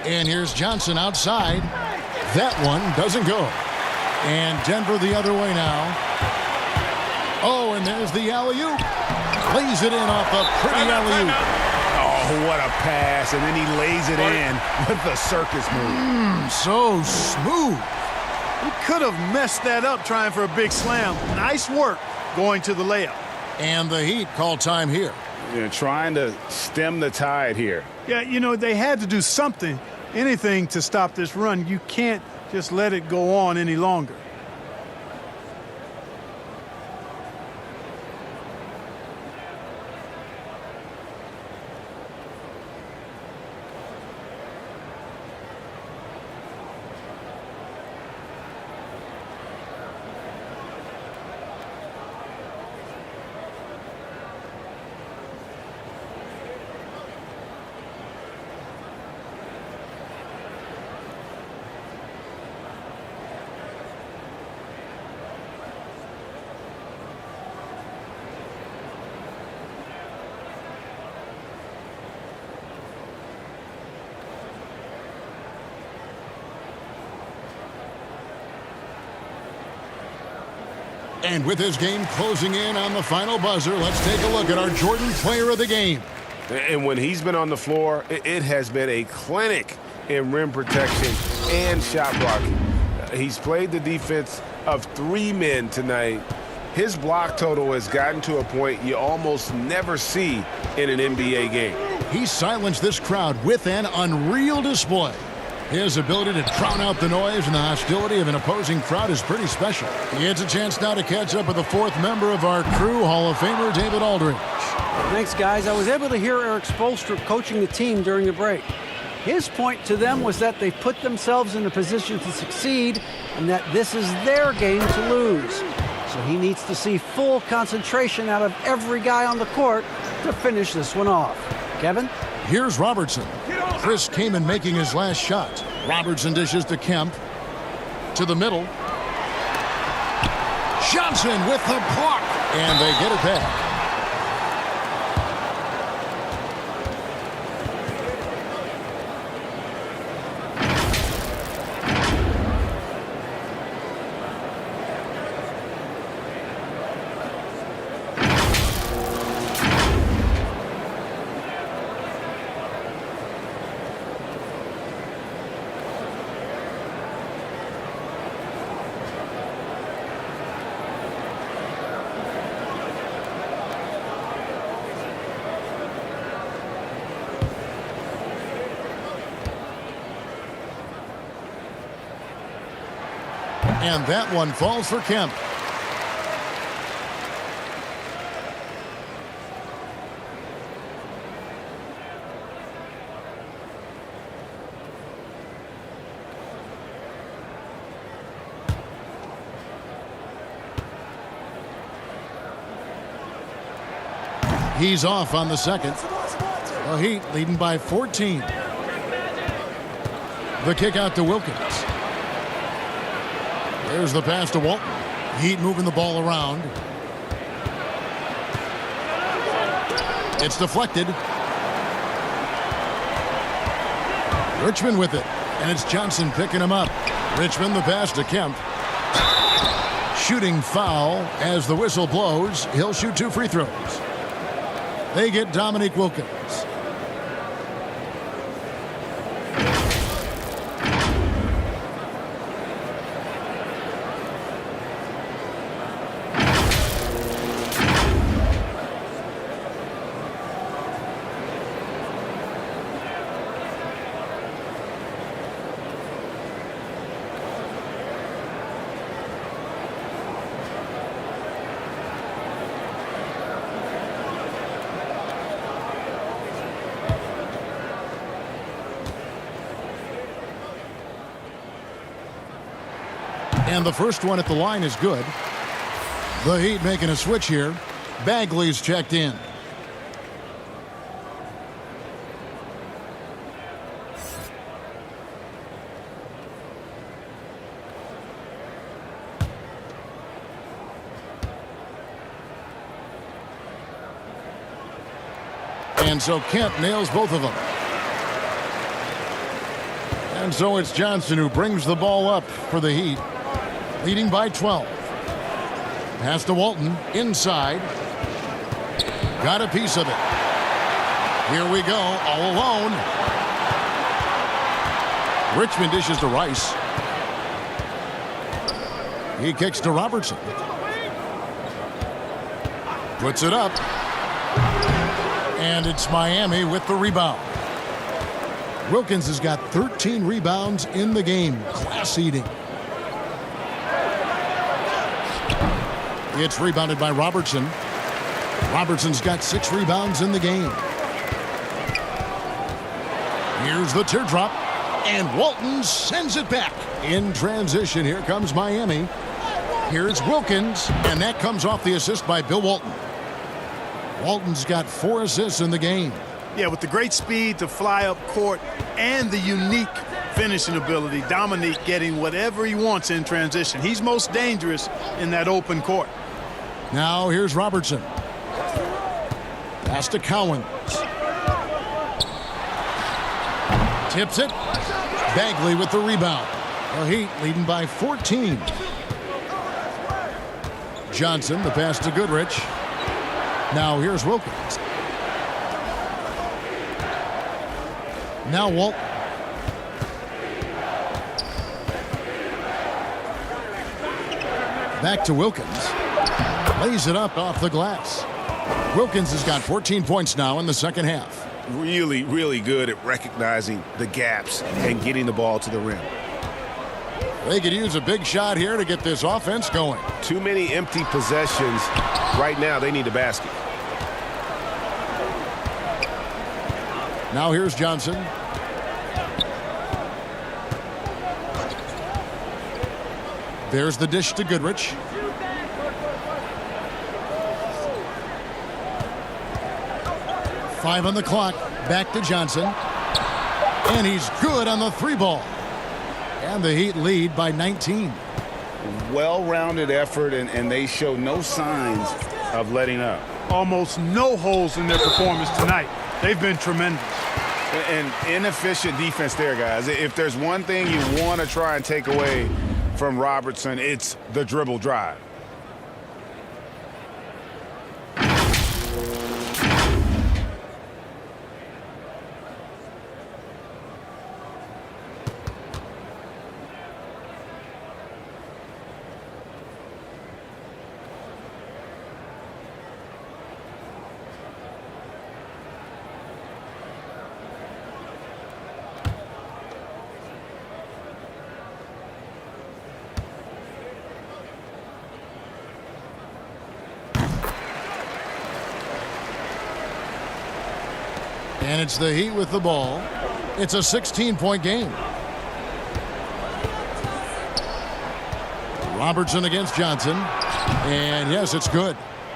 And here's Johnson outside. That one doesn't go. And Denver the other way now. Oh, and there's the alley-oop. Lays it in off a pretty alley-oop. Oh, what a pass. And then he lays it in with the circus move. So smooth. He could have messed that up trying for a big slam. Nice work going to the layup. And the Heat call time here. Yeah, trying to stem the tide here. Yeah, you know, they had to do something, anything to stop this run. You can't just let it go on any longer. And with his game closing in on the final buzzer, let's take a look at our Jordan Player of the Game. And when he's been on the floor, it has been a clinic in rim protection and shot blocking. He's played the defense of 3 men tonight. His block total has gotten to a point you almost never see in an NBA game. He silenced this crowd with an unreal display. His ability to drown out the noise and the hostility of an opposing crowd is pretty special. He gets a chance now to catch up with the 4th member of our crew, Hall of Famer David Aldridge. Thanks, guys. I was able to hear Eric Spoelstra coaching the team during the break. His point to them was that they've put themselves in a position to succeed and that this is their game to lose. So he needs to see full concentration out of every guy on the court to finish this one off. Kevin? Here's Robertson. Chris Kaman making his last shot. Robertson dishes to Kemp. To the middle. Johnson with the block. And they get it back. And that one falls for Kemp. He's off on the second. The Heat leading by 14. The kick out to Wilkins. There's the pass to Walton. Heat moving the ball around. It's deflected. Richmond with it. And it's Johnson picking him up. Richmond the pass to Kemp. Shooting foul as the whistle blows. He'll shoot 2 free throws. They get Dominique Wilkins. And the first one at the line is good. The Heat making a switch here. Bagley's checked in. And so Kemp nails both of them. And so it's Johnson who brings the ball up for the Heat, leading by 12. Pass to Walton, inside. Got a piece of it. Here we go, all alone. Richmond dishes to Rice. He kicks to Robertson. Puts it up. And it's Miami with the rebound. Wilkins has got 13 rebounds in the game. Class eating. It's rebounded by Robertson. Robertson's got 6 rebounds in the game. Here's the teardrop. And Walton sends it back. In transition, here comes Miami. Here's Wilkins. And that comes off the assist by Bill Walton. Walton's got 4 assists in the game. Yeah, with the great speed to fly up court and the unique finishing ability, Dominique getting whatever he wants in transition. He's most dangerous in that open court. Now here's Robertson. Pass to Cowan. Tips it. Bagley with the rebound. The Heat leading by 14. Johnson, the pass to Goodrich. Now here's Wilkins. Now Walt. Back to Wilkins. Lays it up off the glass. Wilkins has got 14 points now in the second half. Really, really good at recognizing the gaps and getting the ball to the rim. They could use a big shot here to get this offense going. Too many empty possessions. Right now, they need a basket. Now here's Johnson. There's the dish to Goodrich. Five on the clock. Back to Johnson. And he's good on the 3-ball. And the Heat lead by 19. Well-rounded effort, and they show no signs of letting up. Almost no holes in their performance tonight. They've been tremendous. And inefficient defense there, guys. If there's one thing you want to try and take away from Robertson, it's the dribble drive. And it's the Heat with the ball. It's a 16-point game. Robertson against Johnson. And yes, it's good.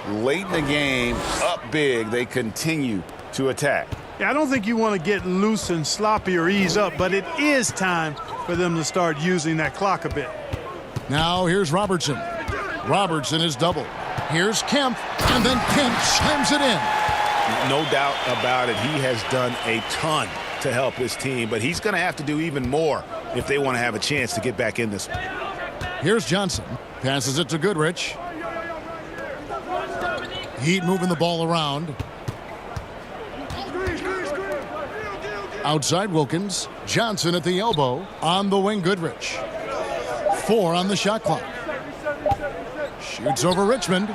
Late in the game, up big, they continue to attack. Yeah, I don't think you want to get loose and sloppy or ease up, but it is time for them to start using that clock a bit. Now here's Robertson. Robertson is double. Here's Kemp, and then Kemp slams it in. No doubt about it. He has done a ton to help his team, but he's going to have to do even more if they want to have a chance to get back in this one. Here's Johnson. Passes it to Goodrich. Heat moving the ball around. Outside Wilkins. Johnson at the elbow. On the wing, Goodrich. 4 on the shot clock. Shoots over Richmond.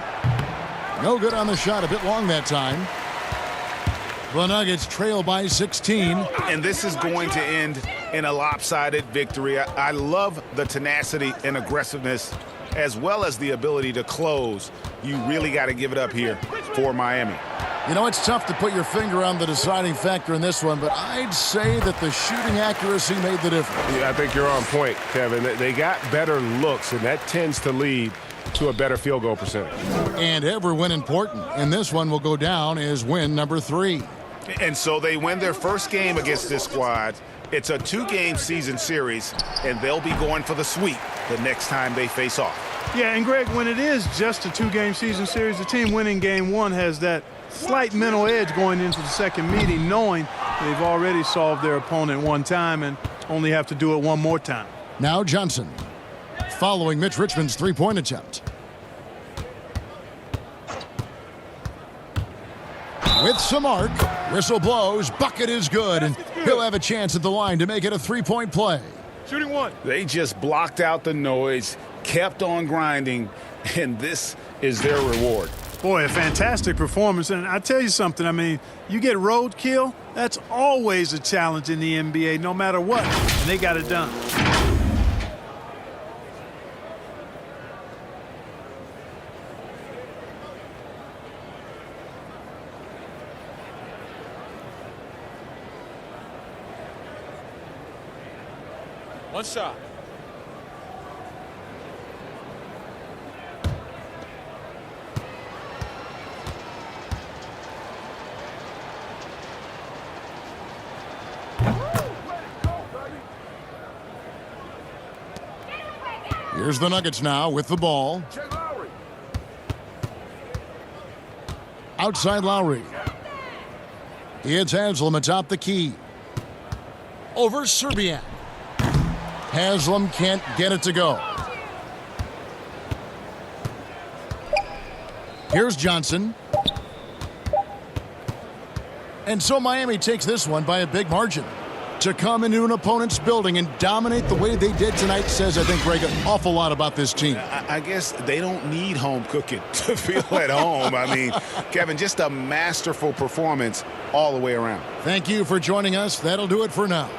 No good on the shot. A bit long that time. The Nuggets trail by 16. And this is going to end in a lopsided victory. I love the tenacity and aggressiveness as well as the ability to close. You really got to give it up here for Miami. You know, it's tough to put your finger on the deciding factor in this one, but I'd say that the shooting accuracy made the difference. Yeah, I think you're on point, Kevin. They got better looks, and that tends to lead to a better field goal percentage. And every win important, and this one will go down as win number 3. And so they win their first game against this squad. It's a 2-game season series, and they'll be going for the sweep the next time they face off. Yeah, and Greg, when it is just a 2-game season series, the team winning game 1 has that slight mental edge going into the second meeting, knowing they've already solved their opponent one time and only have to do it one more time. Now Johnson, following Mitch Richmond's three-point attempt. With some arc, whistle blows, bucket is good, and he'll have a chance at the line to make it a 3-point play. Shooting one. They just blocked out the noise, kept on grinding, and this is their reward. Boy, a fantastic performance. And I tell you something, I mean, you get roadkill, that's always a challenge in the NBA, no matter what. And they got it done. One shot. Here's the Nuggets now with the ball. Outside Lowry. It's Haslam atop the key. Over Serbian. Haslam can't get it to go. Here's Johnson. And so Miami takes this one by a big margin. To come into an opponent's building and dominate the way they did tonight says, I think, Greg, an awful lot about this team. I guess they don't need home cooking to feel at home. I mean, Kevin, just a masterful performance all the way around. Thank you for joining us. That'll do it for now.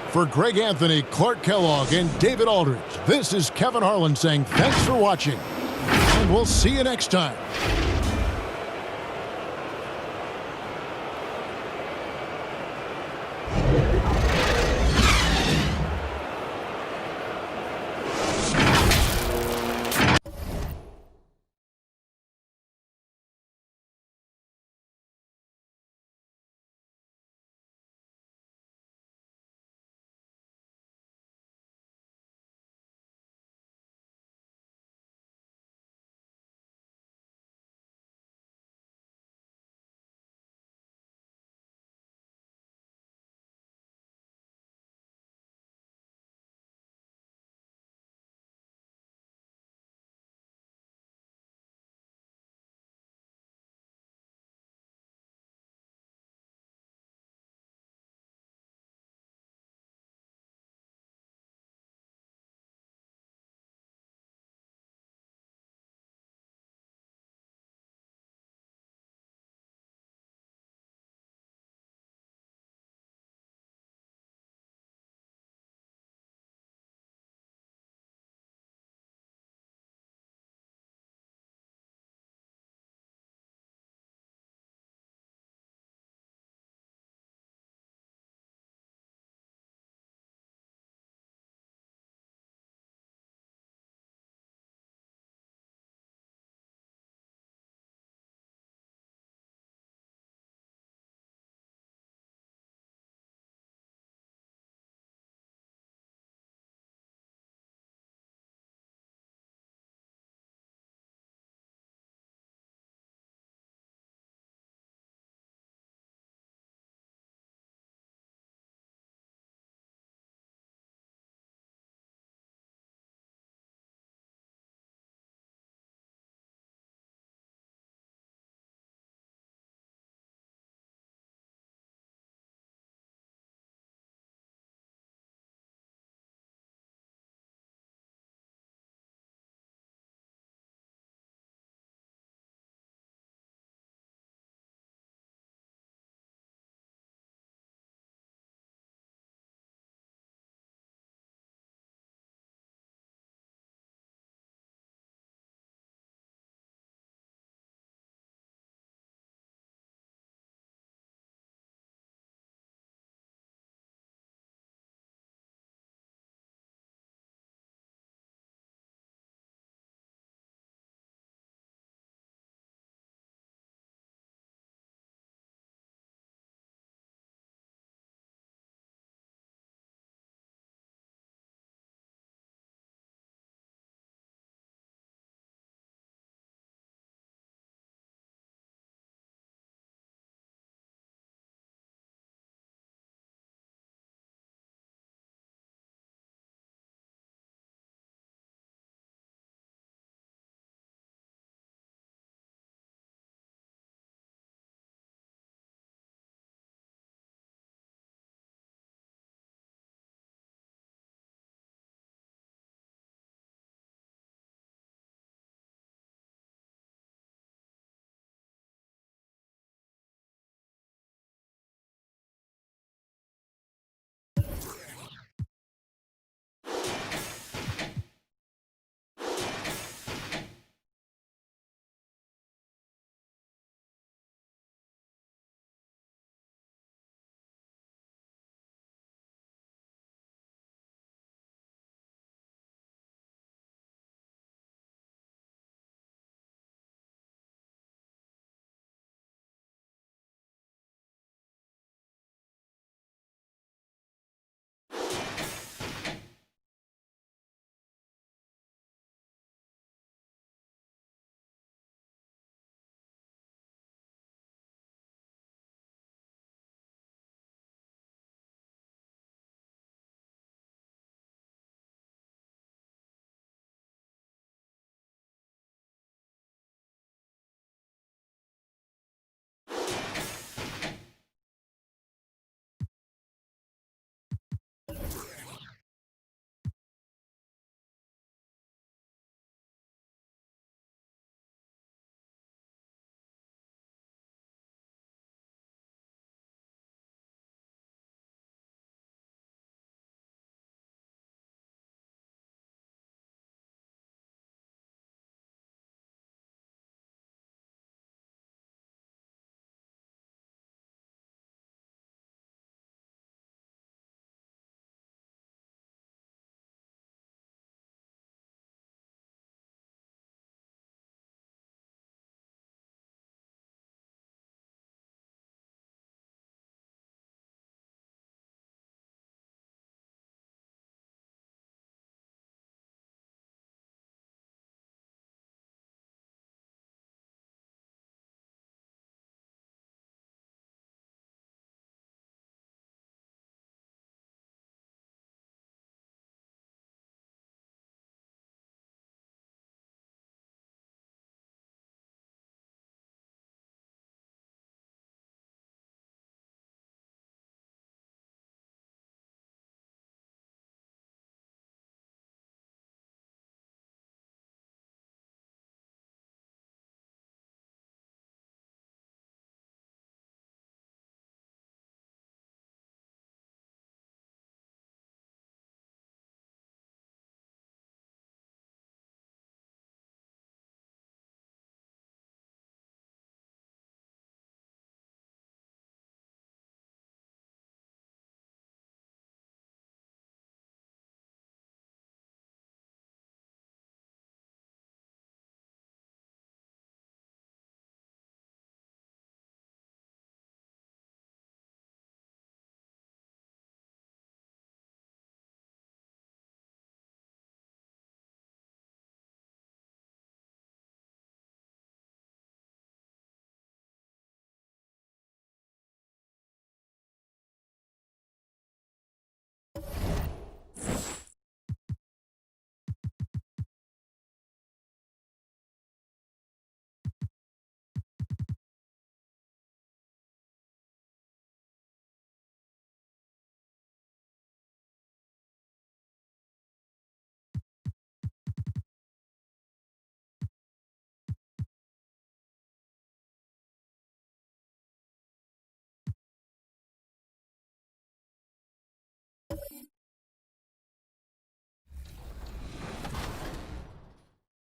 For Greg Anthony, Clark Kellogg, and David Aldridge, this is Kevin Harlan saying thanks for watching, and we'll see you next time.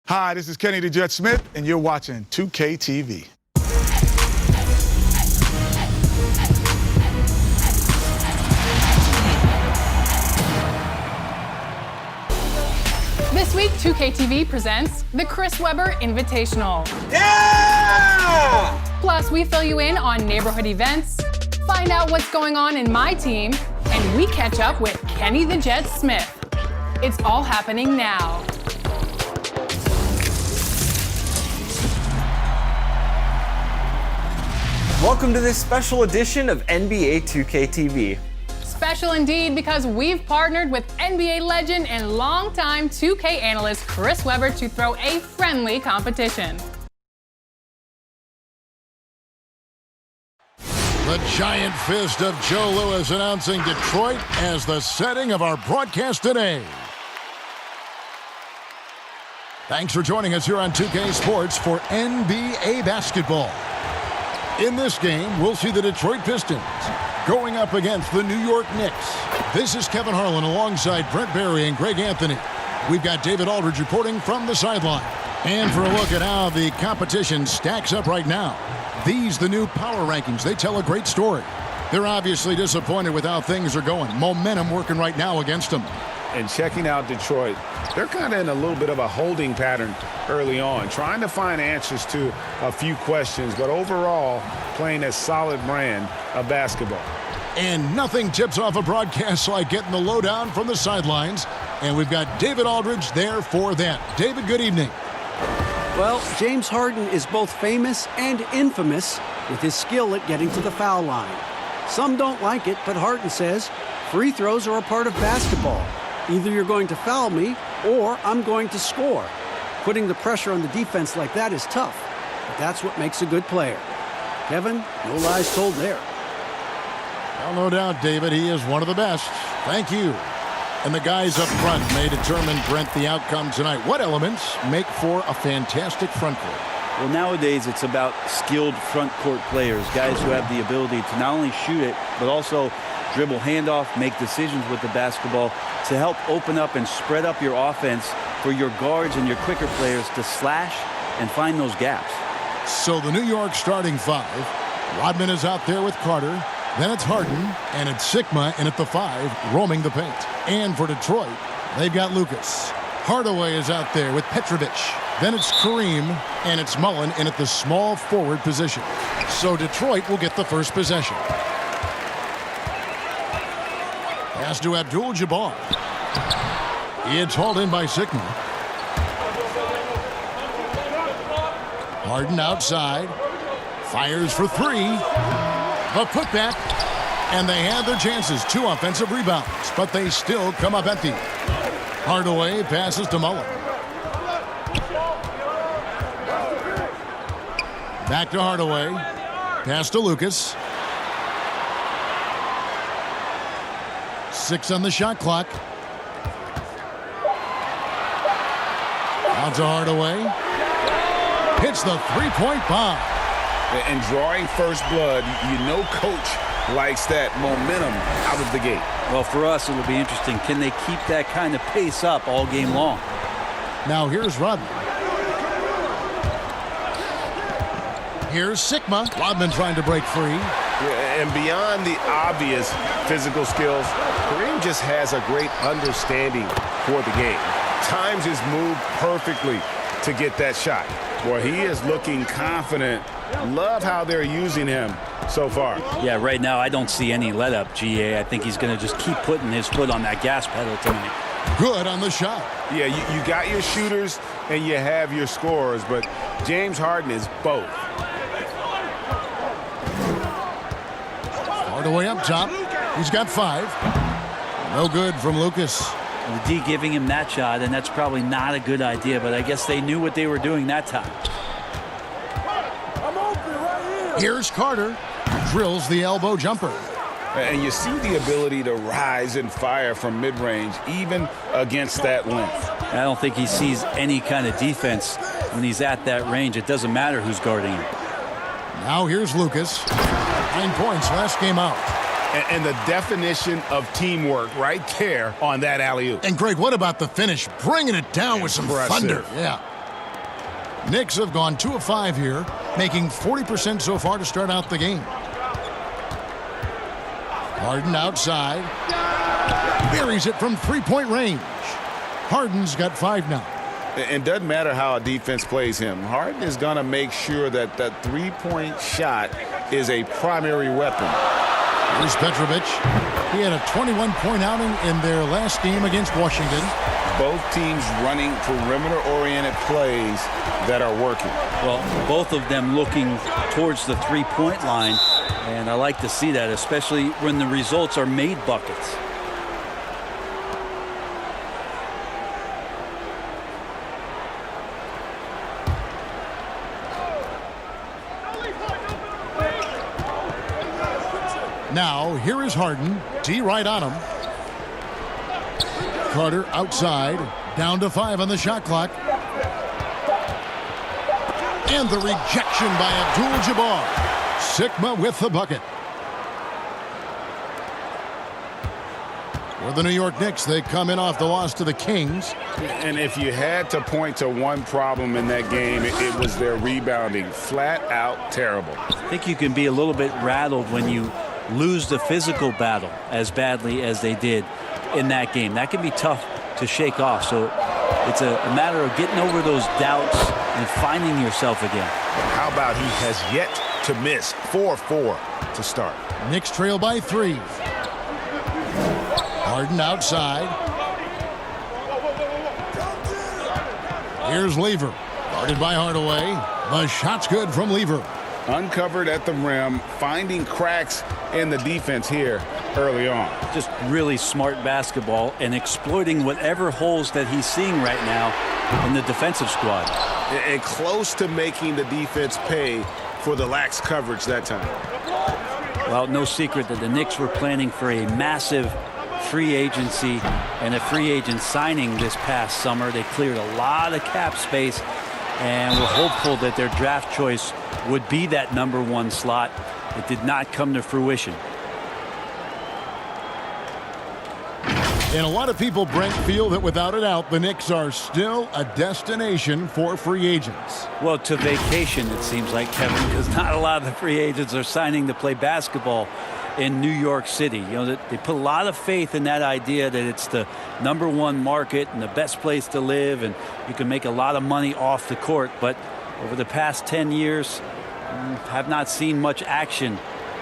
Hi, this is Kenny the Jet Smith, and you're watching 2K TV. This week, 2K TV presents the Chris Webber Invitational. Yeah! Plus, we fill you in on neighborhood events, find out what's going on in my team, and we catch up with Kenny the Jet Smith. It's all happening now. Welcome to this special edition of NBA 2K TV. Special indeed because we've partnered with NBA legend and longtime 2K analyst Chris Webber to throw a friendly competition. The giant fist of Joe Louis announcing Detroit as the setting of our broadcast today. Thanks for joining us here on 2K Sports for NBA basketball. In this game, we'll see the Detroit Pistons going up against the New York Knicks. This is Kevin Harlan alongside Brent Barry and Greg Anthony. We've got David Aldridge reporting from the sideline. And for a look at how the competition stacks up right now, these the new power rankings. They tell a great story. They're obviously disappointed with how things are going. Momentum working right now against them. And checking out Detroit, they're kind of in a little bit of a holding pattern early on, trying to find answers to a few questions, but overall playing a solid brand of basketball. And nothing tips off a broadcast like getting the lowdown from the sidelines. And we've got David Aldridge there for that. David, good evening. Well, James Harden is both famous and infamous with his skill at getting to the foul line. Some don't like it, but Harden says free throws are a part of basketball. Either you're going to foul me or I'm going to score. Putting the pressure on the defense like that is tough, but that's what makes a good player. Kevin, no lies told there. Well, no doubt, David, he is one of the best. Thank you. And the guys up front may determine, Brent, the outcome tonight. What elements make for a fantastic front court? Well, nowadays it's about skilled front court players, guys who have the ability to not only shoot it, but also dribble handoff, make decisions with the basketball to help open up and spread up your offense for your guards and your quicker players to slash and find those gaps. So the New York starting five, Rodman is out there with Carter. Then it's Harden, and it's Sigma in at the 5, roaming the paint. And for Detroit, they've got Lucas. Hardaway is out there with Petrovic. Then it's Kareem, and it's Mullen in at the small forward position. So Detroit will get the first possession. Pass to Abdul-Jabbar. It's hauled in by Sigma. Harden outside. Fires for 3. The putback. And they had their chances. 2 offensive rebounds. But they still come up empty. Hardaway passes to Mullen. Back to Hardaway. Pass to Lucas. 6 on the shot clock. Out to Hardaway. Hits the three-point bomb. And drawing first blood, you know coach likes that momentum out of the gate. Well, for us, it'll be interesting. Can they keep that kind of pace up all game long? Now here's Rodman. Here's Sigma. Rodman trying to break free. And beyond the obvious physical skills, Kareem just has a great understanding for the game. Times his move perfectly to get that shot. Boy, he is looking confident. Love how they're using him so far. Yeah, right now I don't see any let up, GA. I think he's going to just keep putting his foot on that gas pedal tonight. Good on the shot. Yeah, you got your shooters and you have your scorers, but James Harden is both. Hardaway up top. He's got 5. No good from Lucas. The D giving him that shot, and that's probably not a good idea, but I guess they knew what they were doing that time. Here's Carter. Drills the elbow jumper. And you see the ability to rise and fire from mid-range, even against that length. I don't think he sees any kind of defense when he's at that range. It doesn't matter who's guarding him. Now here's Lucas. 9 points last game out. And the definition of teamwork right there on that alley-oop. And Greg, what about the finish? Bringing it down with some thunder. Yeah. Knicks have gone 2 of 5 here, making 40% so far to start out the game. Harden outside. Buries it from three-point range. Harden's got 5 now. It doesn't matter how a defense plays him. Harden is going to make sure that that three-point shot is a primary weapon. Here's Petrovic. He had a 21-point outing in their last game against Washington. Both teams running perimeter-oriented plays that are working. Well, both of them looking towards the three-point line, and I like to see that, especially when the results are made buckets. Now, here is Harden. D right on him. Carter outside. Down to 5 on the shot clock. And the rejection by Abdul-Jabbar. Sigma with the bucket. For the New York Knicks, they come in off the loss to the Kings. And if you had to point to one problem in that game, it was their rebounding. Flat out terrible. I think you can be a little bit rattled when you lose the physical battle as badly as they did in that game. That can be tough to shake off. So it's a matter of getting over those doubts and finding yourself again. How about he has yet to miss 4-4 to start? Knicks trail by 3. Harden outside. Here's Lever. Guarded by Hardaway. The shot's good from Lever. Uncovered at the rim, finding cracks in the defense here early on. Just really smart basketball and exploiting whatever holes that he's seeing right now in the defensive squad. And close to making the defense pay for the lax coverage that time. Well, no secret that the Knicks were planning for a massive free agency and a free agent signing this past summer. They cleared a lot of cap space and were hopeful that their draft choice would be that #1 slot. It did not come to fruition. And a lot of people, Brent, feel that without a doubt, the Knicks are still a destination for free agents. Well, to vacation, it seems like, Kevin, because not a lot of the free agents are signing to play basketball in New York City. You know, they put a lot of faith in that idea that it's the #1 market and the best place to live, and you can make a lot of money off the court. But over the past 10 years, have not seen much action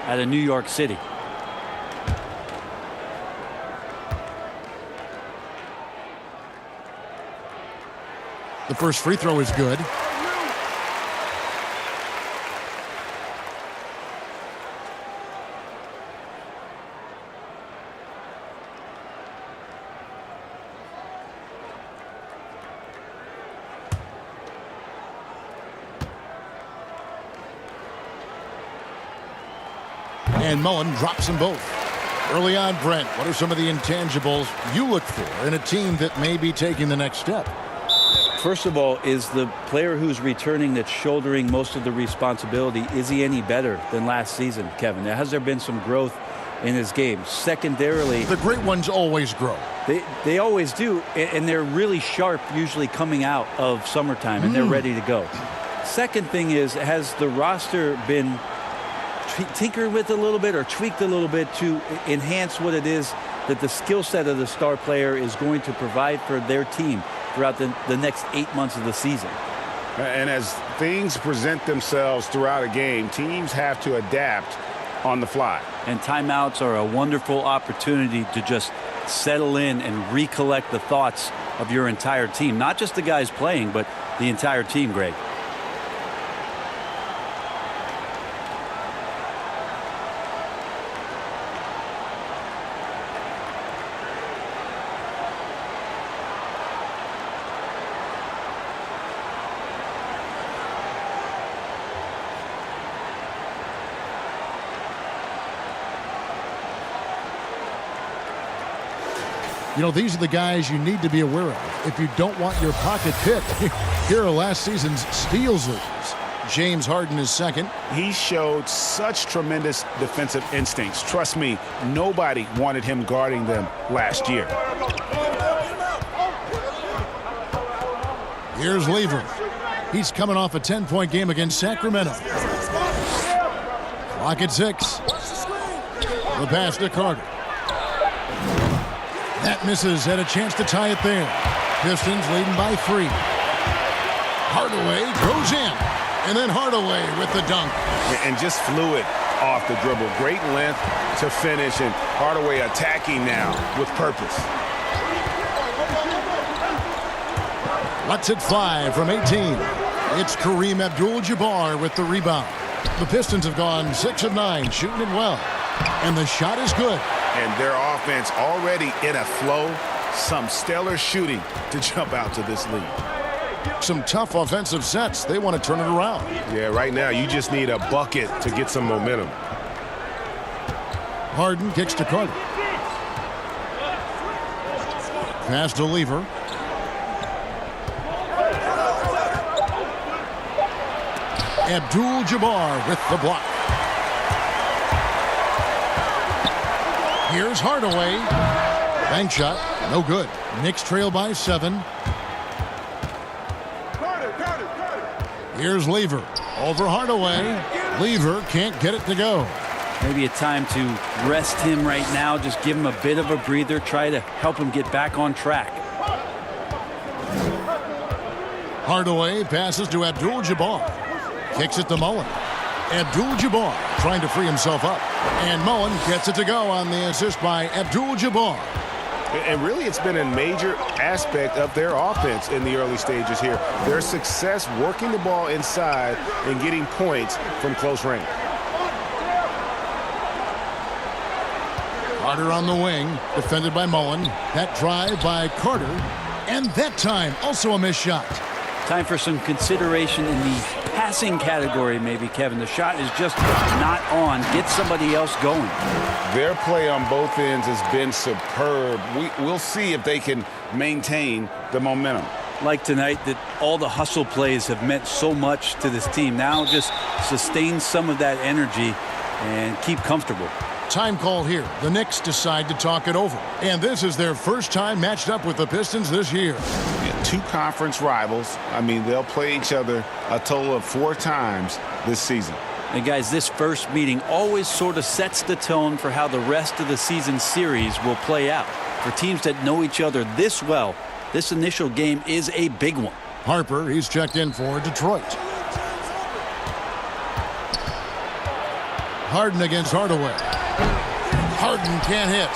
out of New York City. The first free throw is good. And Mullen drops them both. Early on, Brent, what are some of the intangibles you look for in a team that may be taking the next step? First of all, is the player who's returning that's shouldering most of the responsibility, is he any better than last season, Kevin? Has there been some growth in his game? Secondarily, the great ones always grow. They always do, and they're really sharp usually coming out of summertime, and they're ready to go. Second thing is, has the roster been tinkered with a little bit or tweaked a little bit to enhance what it is that the skill set of the star player is going to provide for their team throughout the next 8 months of the season? And as things present themselves throughout a game, teams have to adapt on the fly. And timeouts are a wonderful opportunity to just settle in and recollect the thoughts of your entire team. Not just the guys playing, but the entire team, Greg. You know, these are the guys you need to be aware of if you don't want your pocket picked. Here are last season's steals leaders. James Harden is second. He showed such tremendous defensive instincts. Trust me, nobody wanted him guarding them last year. Here's Lever. He's coming off a 10-point game against Sacramento. Clock at 6. The pass to Carter. That misses. Had a chance to tie it there. Pistons leading by 3. Hardaway goes in. And then Hardaway with the dunk. And just fluid off the dribble. Great length to finish. And Hardaway attacking now with purpose. Let's hit 5 from 18. It's Kareem Abdul-Jabbar with the rebound. The Pistons have gone 6 of 9, shooting it well. And the shot is good. And their offense already in a flow. Some stellar shooting to jump out to this lead. Some tough offensive sets. They want to turn it around. Yeah, right now you just need a bucket to get some momentum. Harden kicks to Carter. Pass to Lever. Abdul-Jabbar with the block. Here's Hardaway. Bank shot. No good. Knicks trail by 7. Here's Lever. Over Hardaway. Lever can't get it to go. Maybe a time to rest him right now. Just give him a bit of a breather. Try to help him get back on track. Hardaway passes to Abdul-Jabbar. Kicks it to Mullen. Abdul-Jabbar trying to free himself up. And Mullen gets it to go on the assist by Abdul-Jabbar. And really, it's been a major aspect of their offense in the early stages here. Their success working the ball inside and getting points from close range. Carter on the wing, defended by Mullen. That drive by Carter. And that time, also a missed shot. Time for some consideration in the passing category, maybe, Kevin. The shot is just not on. Get somebody else going. Their play on both ends has been superb. We'll see if they can maintain the momentum. Like tonight, that all the hustle plays have meant so much to this team. Now just sustain some of that energy and keep comfortable. Time call here. The Knicks decide to talk it over. And this is their first time matched up with the Pistons this year. Yeah, 2 conference rivals. I mean, they'll play each other a total of 4 times this season. And guys, this first meeting always sort of sets the tone for how the rest of the season series will play out. For teams that know each other this well, this initial game is a big one. Harper, he's checked in for Detroit. Harden against Hardaway. Harden can't hit.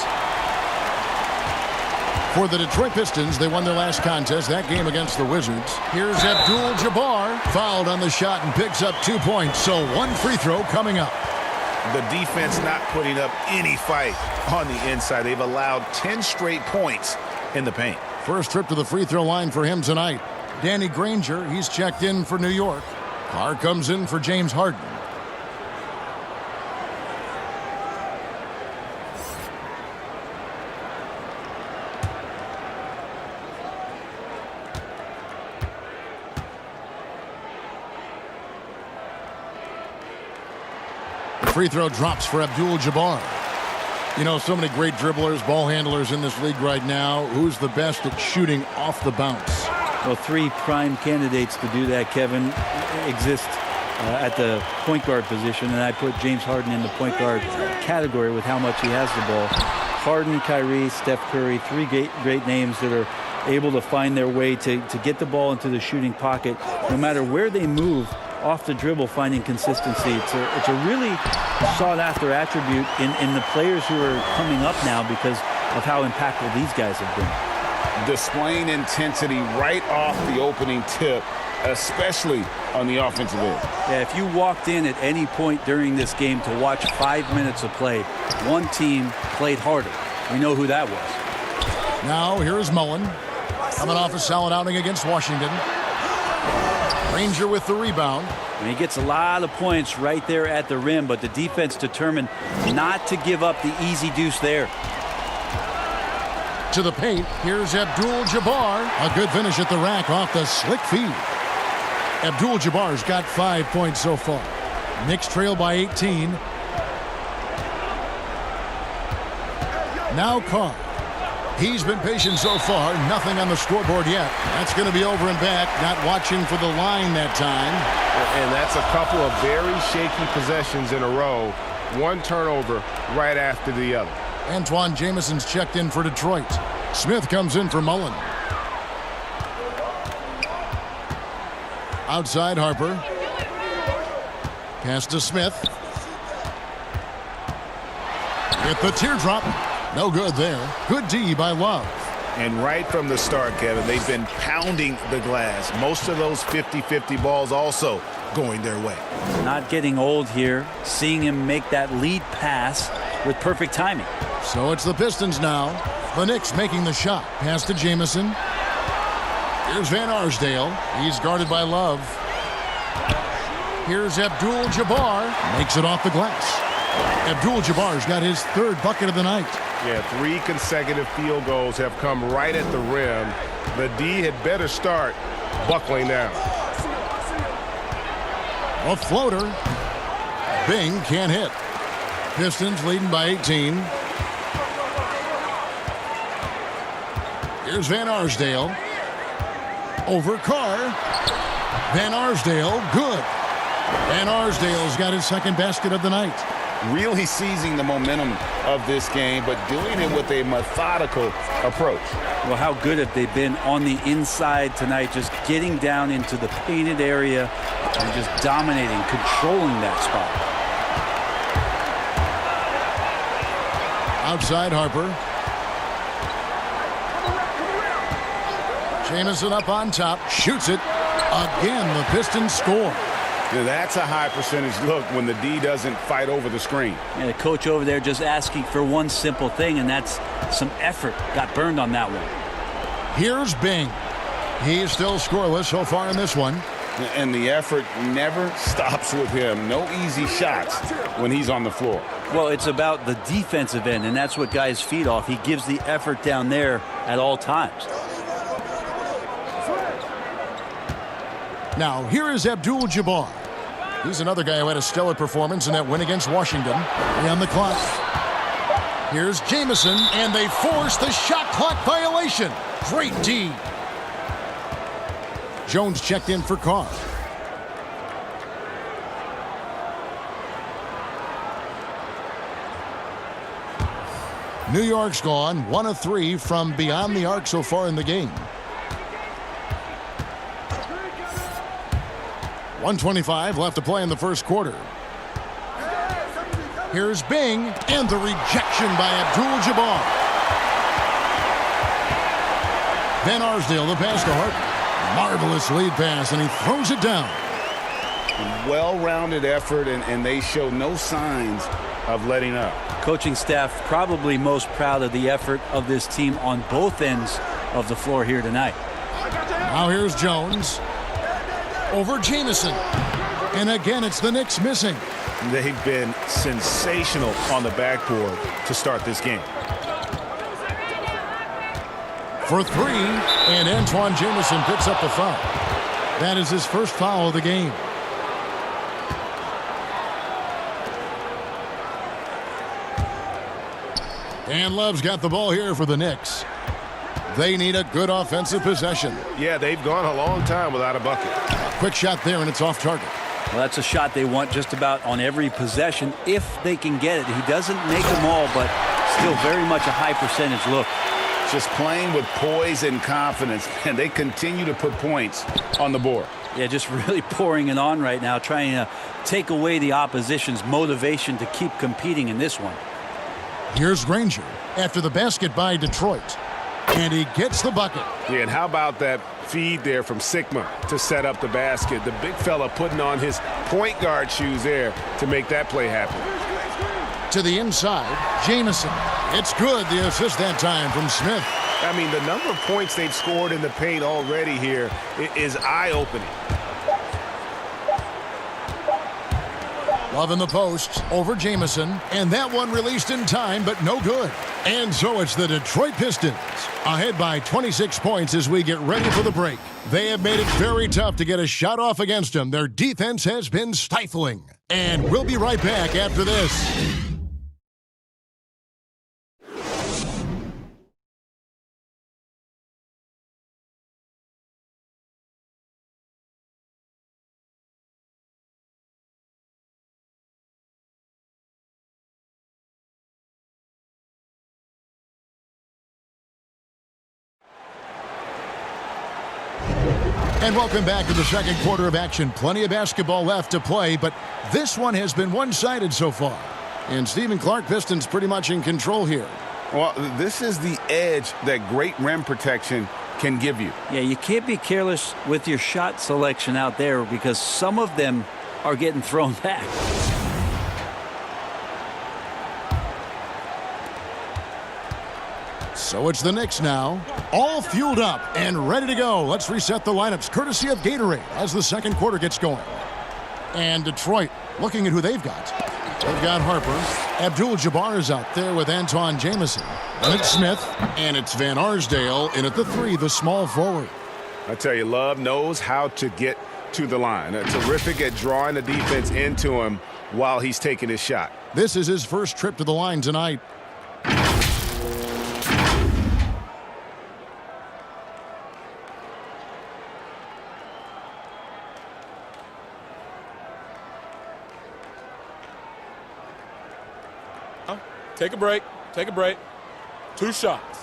For the Detroit Pistons, they won their last contest, that game against the Wizards. Here's Abdul-Jabbar, fouled on the shot and picks up 2 points, so 1 free throw coming up. The defense not putting up any fight on the inside. They've allowed 10 straight points in the paint. First trip to the free throw line for him tonight. Danny Granger, he's checked in for New York. Carr comes in for James Harden. Free throw drops for Abdul-Jabbar. You know, so many great dribblers, ball handlers in this league right now. Who's the best at shooting off the bounce? Well, 3 prime candidates to do that, Kevin, exist at the point guard position, and I put James Harden in the point guard category with how much he has the ball. Harden, Kyrie, Steph Curry, 3 great names that are able to find their way to get the ball into the shooting pocket, no matter where they move. Off the dribble, finding consistency. It's a really sought-after attribute in the players who are coming up now because of how impactful these guys have been. Displaying intensity right off the opening tip, especially on the offensive end. Yeah, if you walked in at any point during this game to watch 5 minutes of play, one team played harder. We know who that was. Now here's Mullen, coming off a solid outing against Washington. Granger with the rebound. And he gets a lot of points right there at the rim, but the defense determined not to give up the easy deuce there. To the paint, here's Abdul-Jabbar. A good finish at the rack off the slick feed. Abdul-Jabbar's got 5 points so far. Knicks trail by 18. Now Carr. He's been patient so far. Nothing on the scoreboard yet. That's going to be over and back. Not watching for the line that time. And that's a couple of very shaky possessions in a row. One turnover right after the other. Antoine Jameson's checked in for Detroit. Smith comes in for Mullen. Outside Harper. Pass to Smith. Hit the teardrop. No good there. Good D by Love. And right from the start, Kevin, they've been pounding the glass. Most of those 50-50 balls also going their way. Not getting old here. Seeing him make that lead pass with perfect timing. So it's the Pistons now. The Knicks making the shot. Pass to Jamison. Here's Van Arsdale. He's guarded by Love. Here's Abdul-Jabbar. Makes it off the glass. Abdul-Jabbar's got his third bucket of the night. Yeah, 3 consecutive field goals have come right at the rim. The D had better start buckling down. A floater. Bing can't hit. Pistons leading by 18. Here's Van Arsdale. Over Carr. Van Arsdale, good. Van Arsdale's got his second basket of the night. Really seizing the momentum of this game, but doing it with a methodical approach. Well, how good have they been on the inside tonight, just getting down into the painted area and just dominating, controlling that spot. Outside Harper. Jamison up on top, shoots it. Again, the Pistons score. Yeah, that's a high percentage look when the D doesn't fight over the screen. And the coach over there just asking for one simple thing, and that's some effort. Got burned on that one. Here's Bing. He's still scoreless so far in this one. And the effort never stops with him. No easy shots when he's on the floor. Well, it's about the defensive end, and that's what guys feed off. He gives the effort down there at all times. Now, here is Abdul-Jabbar. He's another guy who had a stellar performance in that win against Washington. On the clock. Here's Jamison, and they force the shot clock violation. Great D. Jones checked in for Carr. New York's gone 1 of 3 from beyond the arc so far in the game. 1:25 left to play in the first quarter. Here's Bing, and the rejection by Abdul-Jabbar. Van Arsdale, the pass to Hart. Marvelous lead pass, and he throws it down. Well-rounded effort, and they show no signs of letting up. Coaching staff probably most proud of the effort of this team on both ends of the floor here tonight. Now here's Jones. Over Jamison. And again, it's the Knicks missing. They've been sensational on the backboard to start this game. For 3, and Antoine Jamison picks up the foul. That is his first foul of the game. Dan Love's got the ball here for the Knicks. They need a good offensive possession. Yeah, they've gone a long time without a bucket. Quick shot there, and it's off target. Well, that's a shot they want just about on every possession if they can get it. He doesn't make them all, but still very much a high percentage look. Just playing with poise and confidence, and they continue to put points on the board. Yeah, just really pouring it on right now, trying to take away the opposition's motivation to keep competing in this one. Here's Granger after the basket by Detroit. And he gets the bucket. Yeah, and how about that feed there from Sigma to set up the basket? The big fella putting on his point guard shoes there to make that play happen. To the inside, Jamison. It's good, the assist that time from Smith. I mean, the number of points they've scored in the paint already here is eye-opening. Love in the post over Jamison, and that one released in time, but no good. And so it's the Detroit Pistons ahead by 26 points as we get ready for the break. They have made it very tough to get a shot off against them. Their defense has been stifling. And we'll be right back after this. And welcome back to the second quarter of action. Plenty of basketball left to play, but this one has been one-sided so far. And Stephen Clark, Pistons pretty much in control here. Well, this is the edge that great rim protection can give you. Yeah, you can't be careless with your shot selection out there because some of them are getting thrown back. So it's the Knicks now, all fueled up and ready to go. Let's reset the lineups, courtesy of Gatorade, as the second quarter gets going. And Detroit, looking at who they've got. They've got Harper. Abdul-Jabbar is out there with Antawn Jamison. Then it's Smith, and it's Van Arsdale in at the 3, the small forward. I tell you, Love knows how to get to the line. Terrific at drawing the defense into him while he's taking his shot. This is his first trip to the line tonight. Take a break. Take a break. 2 shots.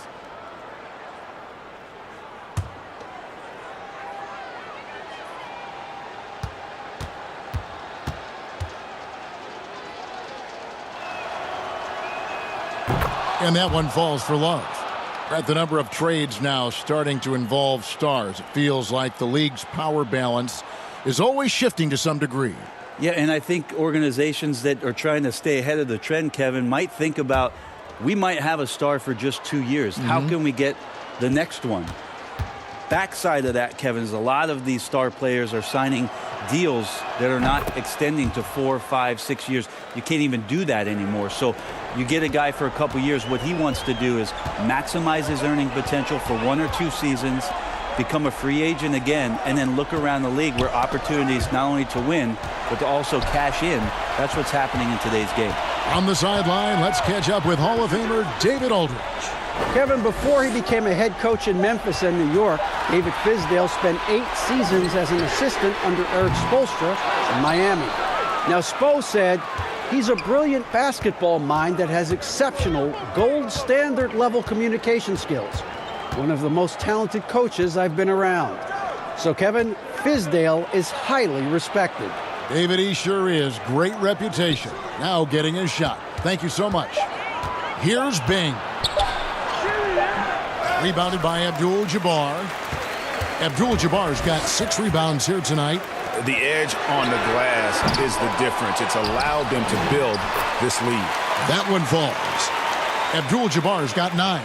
And that one falls for Love. At the number of trades now starting to involve stars, it feels like the league's power balance is always shifting to some degree. Yeah, and I think organizations that are trying to stay ahead of the trend, Kevin, might think about, we might have a star for just 2 years. How can we get the next one? Backside of that, Kevin, is a lot of these star players are signing deals that are not extending to 4, 5, 6 years. You can't even do that anymore. So you get a guy for a couple years. What he wants to do is maximize his earning potential for 1 or 2 seasons, become a free agent again, and then look around the league where opportunities not only to win, but to also cash in. That's what's happening in today's game. On the sideline, let's catch up with Hall of Famer David Aldridge. Kevin, before he became a head coach in Memphis and New York, David Fizdale spent 8 seasons as an assistant under Eric Spoelstra in Miami. Now, Spo said he's a brilliant basketball mind that has exceptional gold standard level communication skills. One of the most talented coaches I've been around. So, Kevin, Fizdale is highly respected. David, he sure is. Great reputation. Now getting his shot. Thank you so much. Here's Bing. Rebounded by Abdul-Jabbar. Abdul-Jabbar's got 6 rebounds here tonight. The edge on the glass is the difference. It's allowed them to build this lead. That one falls. Abdul-Jabbar's got 9.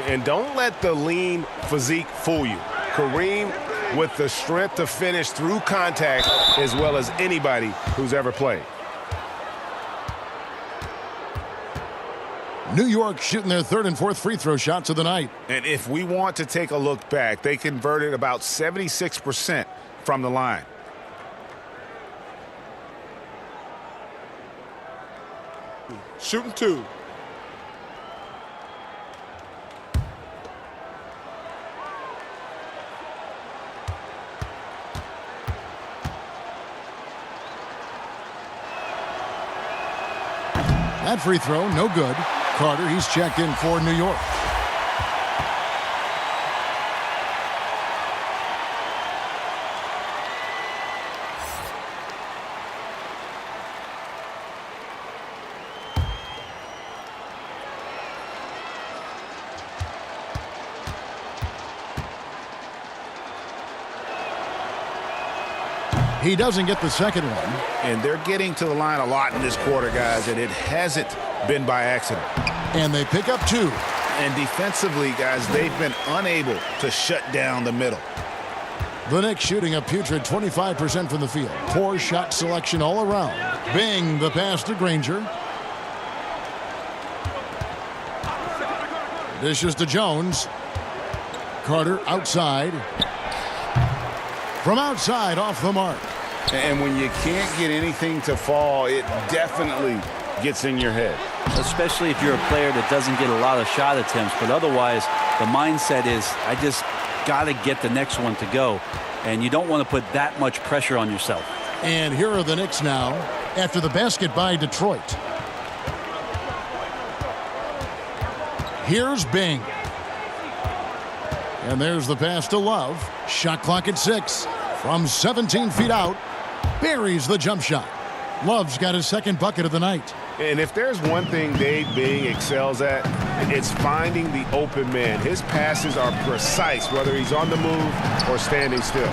And don't let the lean physique fool you. Kareem with the strength to finish through contact as well as anybody who's ever played. New York shooting their 3rd and 4th free throw shots of the night. And if we want to take a look back, they converted about 76% from the line. Shooting 2. That free throw, no good. Carter, he's checked in for New York. He doesn't get the second one. And they're getting to the line a lot in this quarter, guys, and it hasn't been by accident. And they pick up 2. And defensively, guys, they've been unable to shut down the middle. The Knicks shooting a putrid 25% from the field. Poor shot selection all around. Bing, the pass to Granger. Dishes to Jones. Carter outside. From outside, off the mark. And when you can't get anything to fall, it definitely gets in your head. Especially if you're a player that doesn't get a lot of shot attempts. But otherwise, the mindset is, I just got to get the next one to go. And you don't want to put that much pressure on yourself. And here are the Knicks now after the basket by Detroit. Here's Bing. And there's the pass to Love. Shot clock at 6. From 17 feet out, buries the jump shot. Love's got his second bucket of the night. And if there's one thing Dave Bing excels at, it's finding the open man. His passes are precise, whether he's on the move or standing still.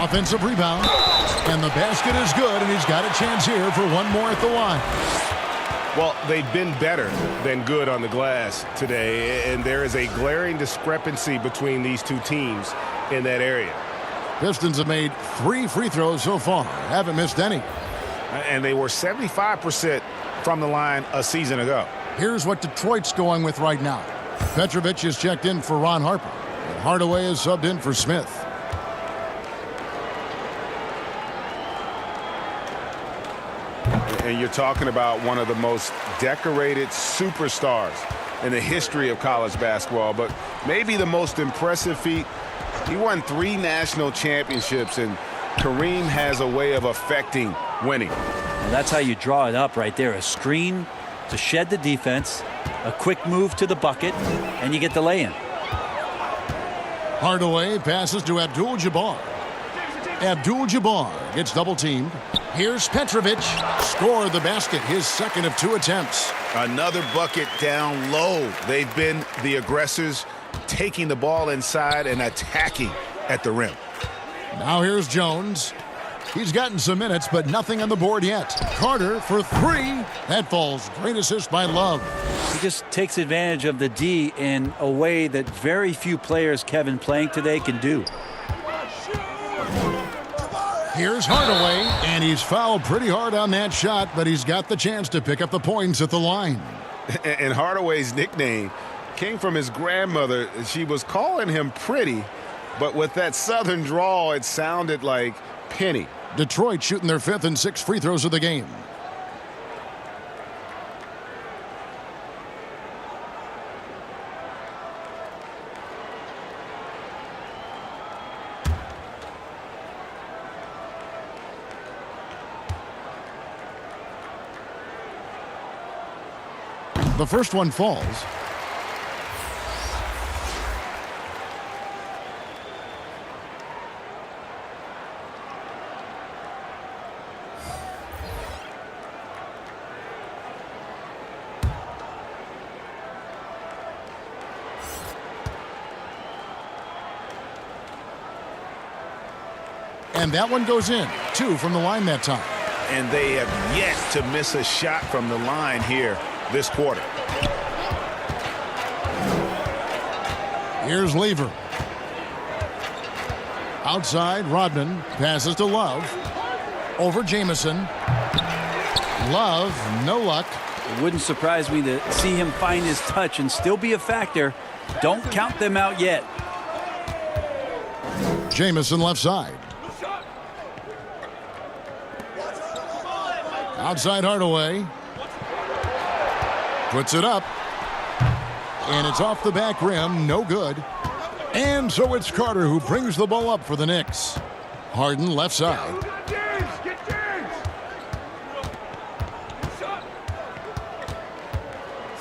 Offensive rebound. And the basket is good, and he's got a chance here for one more at the line. Well, they've been better than good on the glass today, and there is a glaring discrepancy between these two teams in that area. Pistons have made 3 free throws so far. Haven't missed any. And they were 75% from the line a season ago. Here's what Detroit's going with right now. Petrovic is checked in for Ron Harper, and Hardaway is subbed in for Smith. And you're talking about one of the most decorated superstars in the history of college basketball, but maybe the most impressive feat. He won 3 national championships, and Kareem has a way of affecting winning. Well, that's how you draw it up right there. A screen to shed the defense, a quick move to the bucket, and you get the lay-in. Hardaway passes to Abdul-Jabbar. Abdul-Jabbar gets double-teamed. Here's Petrovic. Scored the basket, his second of 2 attempts. Another bucket down low. They've been the aggressors, taking the ball inside and attacking at the rim. Now here's Jones. He's gotten some minutes, but nothing on the board yet. Carter for 3. That falls. Great assist by Love. He just takes advantage of the D in a way that very few players, Kevin, playing today can do. Here's Hardaway, and he's fouled pretty hard on that shot, but he's got the chance to pick up the points at the line. And Hardaway's nickname came from his grandmother. She was calling him Pretty, but with that southern drawl, it sounded like Penny. Detroit shooting their 5th and 6th free throws of the game. The first one falls. And that one goes in. 2 from the line that time. And they have yet to miss a shot from the line here this quarter. Here's Lever. Outside, Rodman passes to Love. Over Jamison. Love, no luck. It wouldn't surprise me to see him find his touch and still be a factor. Don't count them out yet. Jamison left side. Outside Hardaway. Puts it up. And it's off the back rim. No good. And so it's Carter who brings the ball up for the Knicks. Harden left side.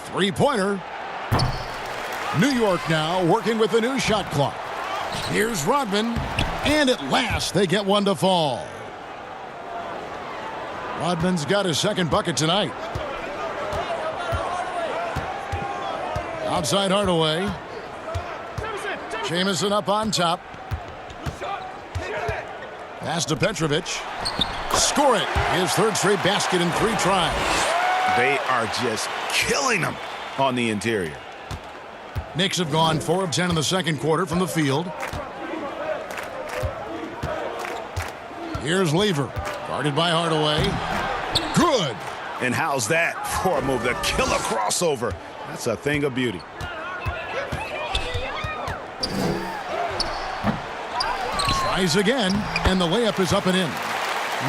Three-pointer. New York now working with the new shot clock. Here's Rodman. And at last they get one to fall. Rodman's got his second bucket tonight. Outside Hardaway. Jamison up on top. Pass to Petrovic. Score it. His 3rd straight basket in 3 tries. They are just killing them on the interior. Knicks have gone 4 of 10 in the second quarter from the field. Here's Lever. Guarded by Hardaway. Good. And how's that for a move? The killer crossover. That's a thing of beauty. Tries again, and the layup is up and in.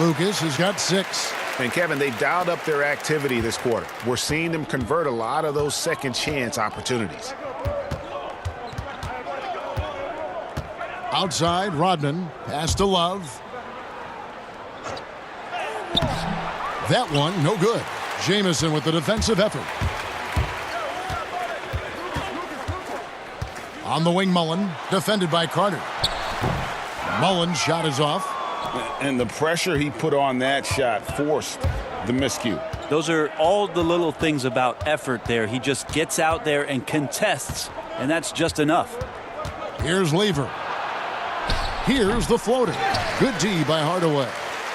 Lucas has got 6. And Kevin, they've dialed up their activity this quarter. We're seeing them convert a lot of those second chance opportunities. Outside, Rodman. Pass to Love. That one, no good. Jamison with the defensive effort. On the wing, Mullen, defended by Carter. Mullen's shot is off. And the pressure he put on that shot forced the miscue. Those are all the little things about effort there. He just gets out there and contests, and that's just enough. Here's Lever. Here's the floater. Good D by Hardaway.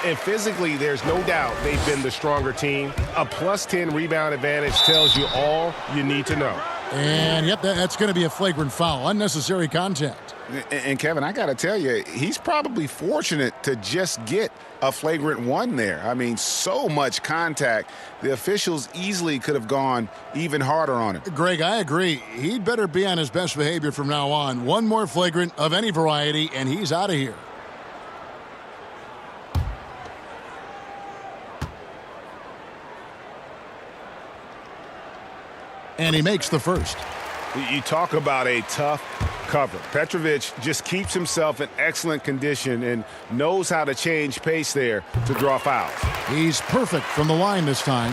And physically, there's no doubt they've been the stronger team. A +10 rebound advantage tells you all you need to know. And, yep, that's going to be a flagrant foul. Unnecessary contact. And Kevin, I got to tell you, he's probably fortunate to just get a flagrant one there. I mean, so much contact. The officials easily could have gone even harder on him. Greg, I agree. He'd better be on his best behavior from now on. One more flagrant of any variety, and he's out of here. And he makes the first. You talk about a tough cover. Petrovic just keeps himself in excellent condition and knows how to change pace there to draw fouls. He's perfect from the line this time.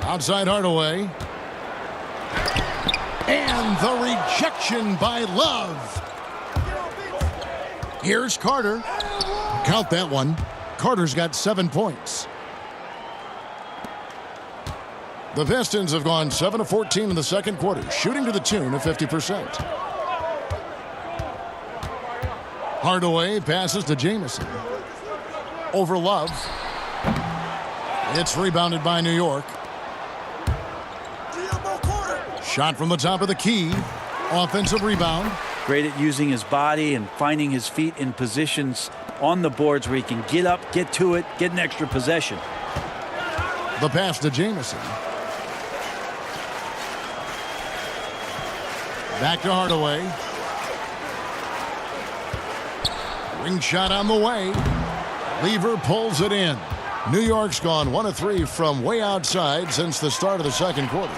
Outside Hardaway. And the rejection by Love. Here's Carter. Count that one. Carter's got 7 points. The Pistons have gone 7 of 14 in the second quarter, shooting to the tune of 50%. Hardaway passes to Jamison. Over Love. It's rebounded by New York. Shot from the top of the key. Offensive rebound. Great at using his body and finding his feet in positions on the boards where he can get up, get to it, get an extra possession. The pass to Jamison. Back to Hardaway. Ring shot on the way. Lever pulls it in. New York's gone 1 of 3 from way outside since the start of the second quarter.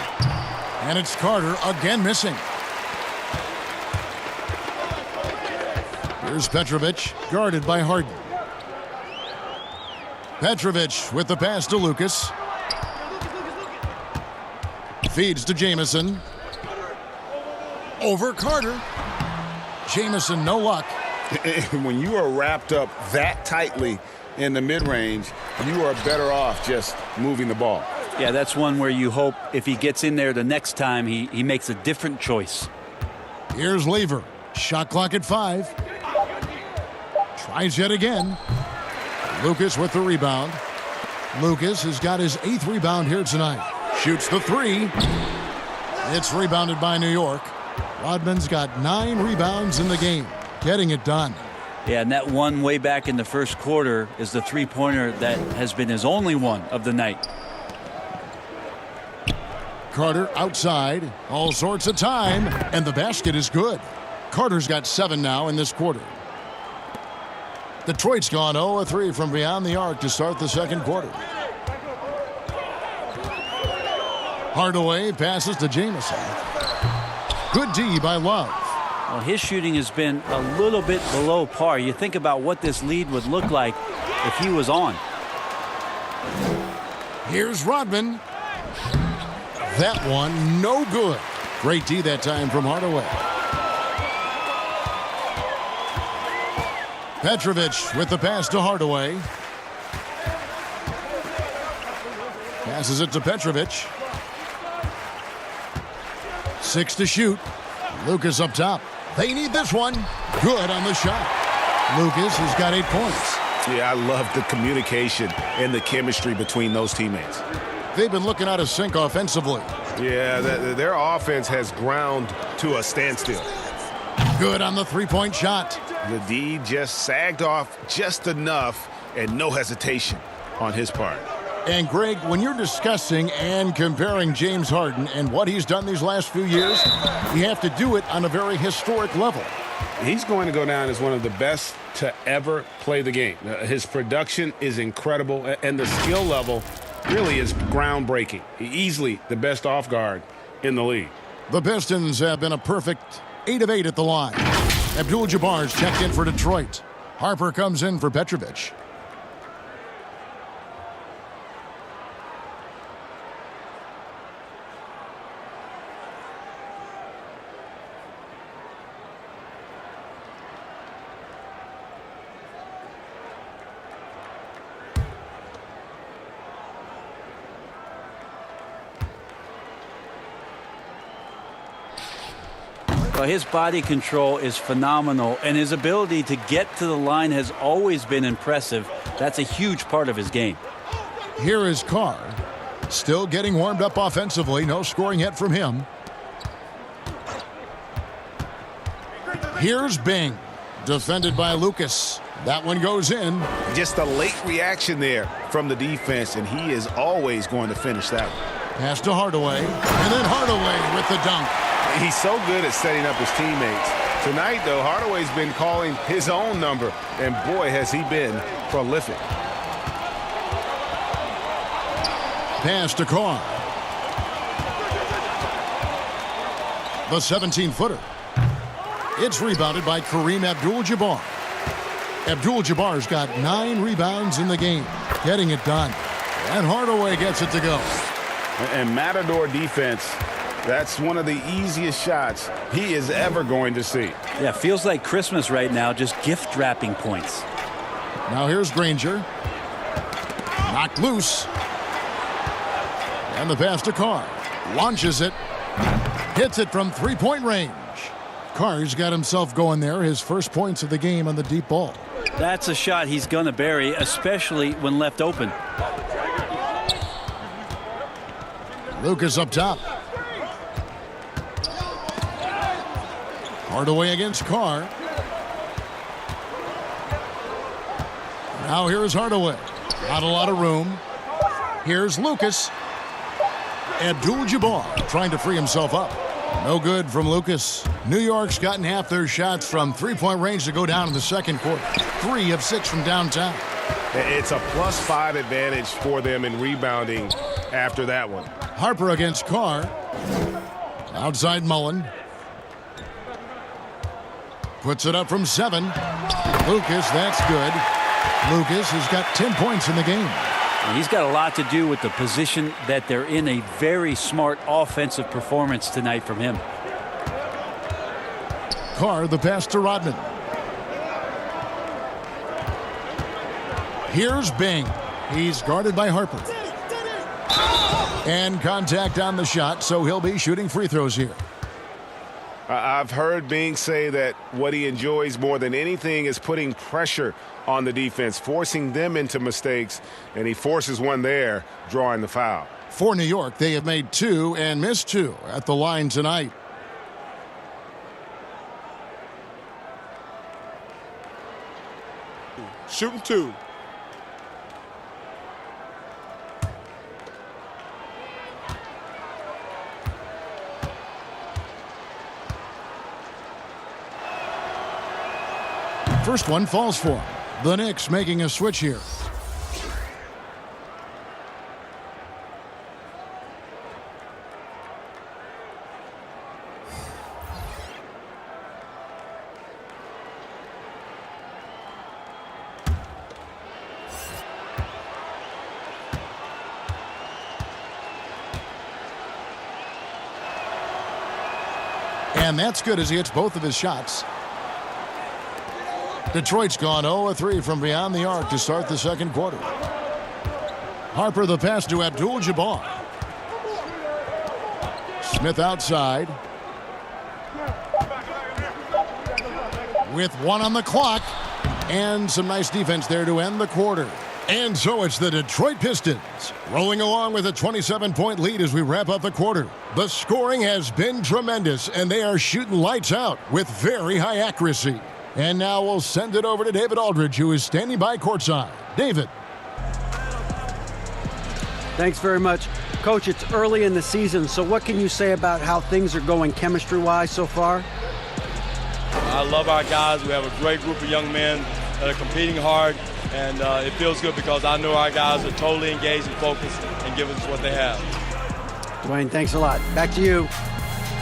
And it's Carter again missing. Here's Petrovic, guarded by Harden. Petrovic with the pass to Lucas. Feeds to Jamison. Over Carter. Jamison, no luck. When you are wrapped up that tightly in the mid-range, you are better off just moving the ball. Yeah, that's one where you hope if he gets in there the next time, he makes a different choice. Here's Lever. Shot clock at 5. Tries yet again. Lucas with the rebound. Lucas has got his 8th rebound here tonight. Shoots the 3. It's rebounded by New York. Rodman's got 9 rebounds in the game. Getting it done. Yeah, and that one way back in the first quarter is the three-pointer that has been his only one of the night. Carter outside. All sorts of time. And the basket is good. Carter's got 7 now in this quarter. Detroit's gone 0 of 3 from beyond the arc to start the second quarter. Hardaway passes to Jamison. Good D by Love. Well, his shooting has been a little bit below par. You think about what this lead would look like if he was on. Here's Rodman. That one, no good. Great D that time from Hardaway. Petrovic with the pass to Hardaway. Passes it to Petrovic. 6 to shoot. Lucas up top. They need this one. Good on the shot. Lucas has got 8 points. Yeah, I love the communication and the chemistry between those teammates. They've been looking out of sync offensively. Yeah, their offense has ground to a standstill. Good on the three-point shot. The D just sagged off just enough and no hesitation on his part. And Greg, when you're discussing and comparing James Harden and what he's done these last few years, you have to do it on a very historic level. He's going to go down as one of the best to ever play the game. His production is incredible, and the skill level really is groundbreaking. Easily the best off guard in the league. The Pistons have been a perfect 8 of 8 at the line. Abdul-Jabbar's checked in for Detroit. Harper comes in for Petrovic. Well, his body control is phenomenal, and his ability to get to the line has always been impressive. That's a huge part of his game. Here is Carr. Still getting warmed up offensively. No scoring yet from him. Here's Bing. Defended by Lucas. That one goes in. Just a late reaction there from the defense, and he is always going to finish that one. Pass to Hardaway, and then Hardaway with the dunk. He's so good at setting up his teammates. Tonight, though, Hardaway's been calling his own number, and boy, has he been prolific. Pass to Carr. The 17-footer. It's rebounded by Kareem Abdul-Jabbar. Abdul-Jabbar's got 9 rebounds in the game, getting it done. And Hardaway gets it to go. And Matador defense, that's one of the easiest shots he is ever going to see. Yeah, feels like Christmas right now, just gift wrapping points. Now here's Granger. Knocked loose. And the pass to Carr. Launches it. Hits it from three-point range. Carr's got himself going there. His first points of the game on the deep ball. That's a shot he's going to bury, especially when left open. Lucas up top. Hardaway against Carr. Now here's Hardaway. Not a lot of room. Here's Lucas. Abdul-Jabbar trying to free himself up. No good from Lucas. New York's gotten half their shots from three-point range to go down in the second quarter. 3 of 6 from downtown. It's a +5 advantage for them in rebounding after that one. Harper against Carr. Outside Mullen. Puts it up from 7. Lucas, that's good. Lucas has got 10 points in the game. And he's got a lot to do with the position that they're in. A very smart offensive performance tonight from him. Carr, the pass to Rodman. Here's Bing. He's guarded by Harper. And contact on the shot, so he'll be shooting free throws here. I've heard Bing say that what he enjoys more than anything is putting pressure on the defense, forcing them into mistakes, and he forces one there, drawing the foul. For New York, they have made 2 and missed 2 at the line tonight. Shooting 2. First one falls for him. The Knicks making a switch here. And that's good as he hits both of his shots. Detroit's gone 0-3 from beyond the arc to start the second quarter. Harper the pass to Abdul-Jabbar. Smith outside. With 1 on the clock. And some nice defense there to end the quarter. And so it's the Detroit Pistons rolling along with a 27-point lead as we wrap up the quarter. The scoring has been tremendous, and they are shooting lights out with very high accuracy. And now we'll send it over to David Aldridge, who is standing by courtside. David. Thanks very much. Coach, it's early in the season, so what can you say about how things are going chemistry-wise so far? I love our guys. We have a great group of young men that are competing hard, and it feels good because I know our guys are totally engaged and focused and giving us what they have. Dwayne, thanks a lot. Back to you.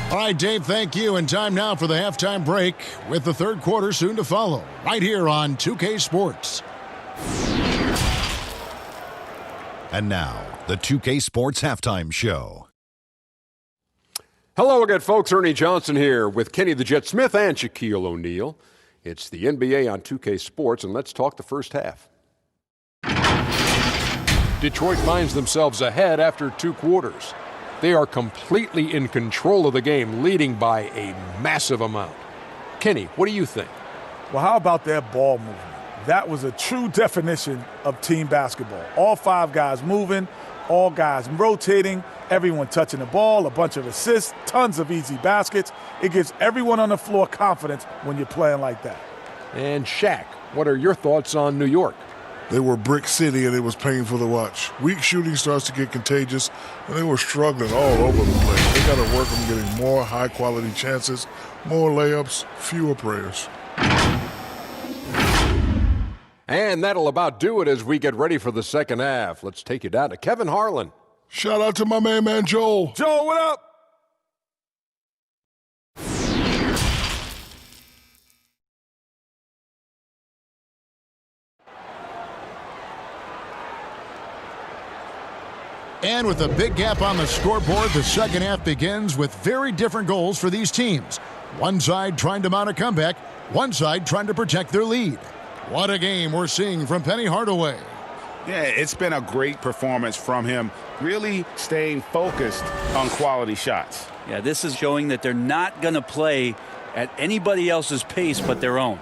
All right, Dave, thank you. And time now for the halftime break with the third quarter soon to follow right here on 2K Sports. And now, the 2K Sports Halftime Show. Hello again, folks. Ernie Johnson here with Kenny the Jet Smith and Shaquille O'Neal. It's the NBA on 2K Sports, and let's talk the first half. Detroit finds themselves ahead after 2 quarters. They are completely in control of the game, leading by a massive amount. Kenny, what do you think? Well, how about that ball movement? That was a true definition of team basketball. All 5 guys moving, all guys rotating, everyone touching the ball, a bunch of assists, tons of easy baskets. It gives everyone on the floor confidence when you're playing like that. And Shaq, what are your thoughts on New York? They were brick city, and it was painful to watch. Weak shooting starts to get contagious, and they were struggling all over the place. They got to work on getting more high-quality chances, more layups, fewer prayers. And that'll about do it as we get ready for the second half. Let's take you down to Kevin Harlan. Shout out to my man Joel. Joel, what up? And with a big gap on the scoreboard, the second half begins with very different goals for these teams. One side trying to mount a comeback, one side trying to protect their lead. What a game we're seeing from Penny Hardaway. Yeah, it's been a great performance from him, really staying focused on quality shots. Yeah, this is showing that they're not going to play at anybody else's pace but their own.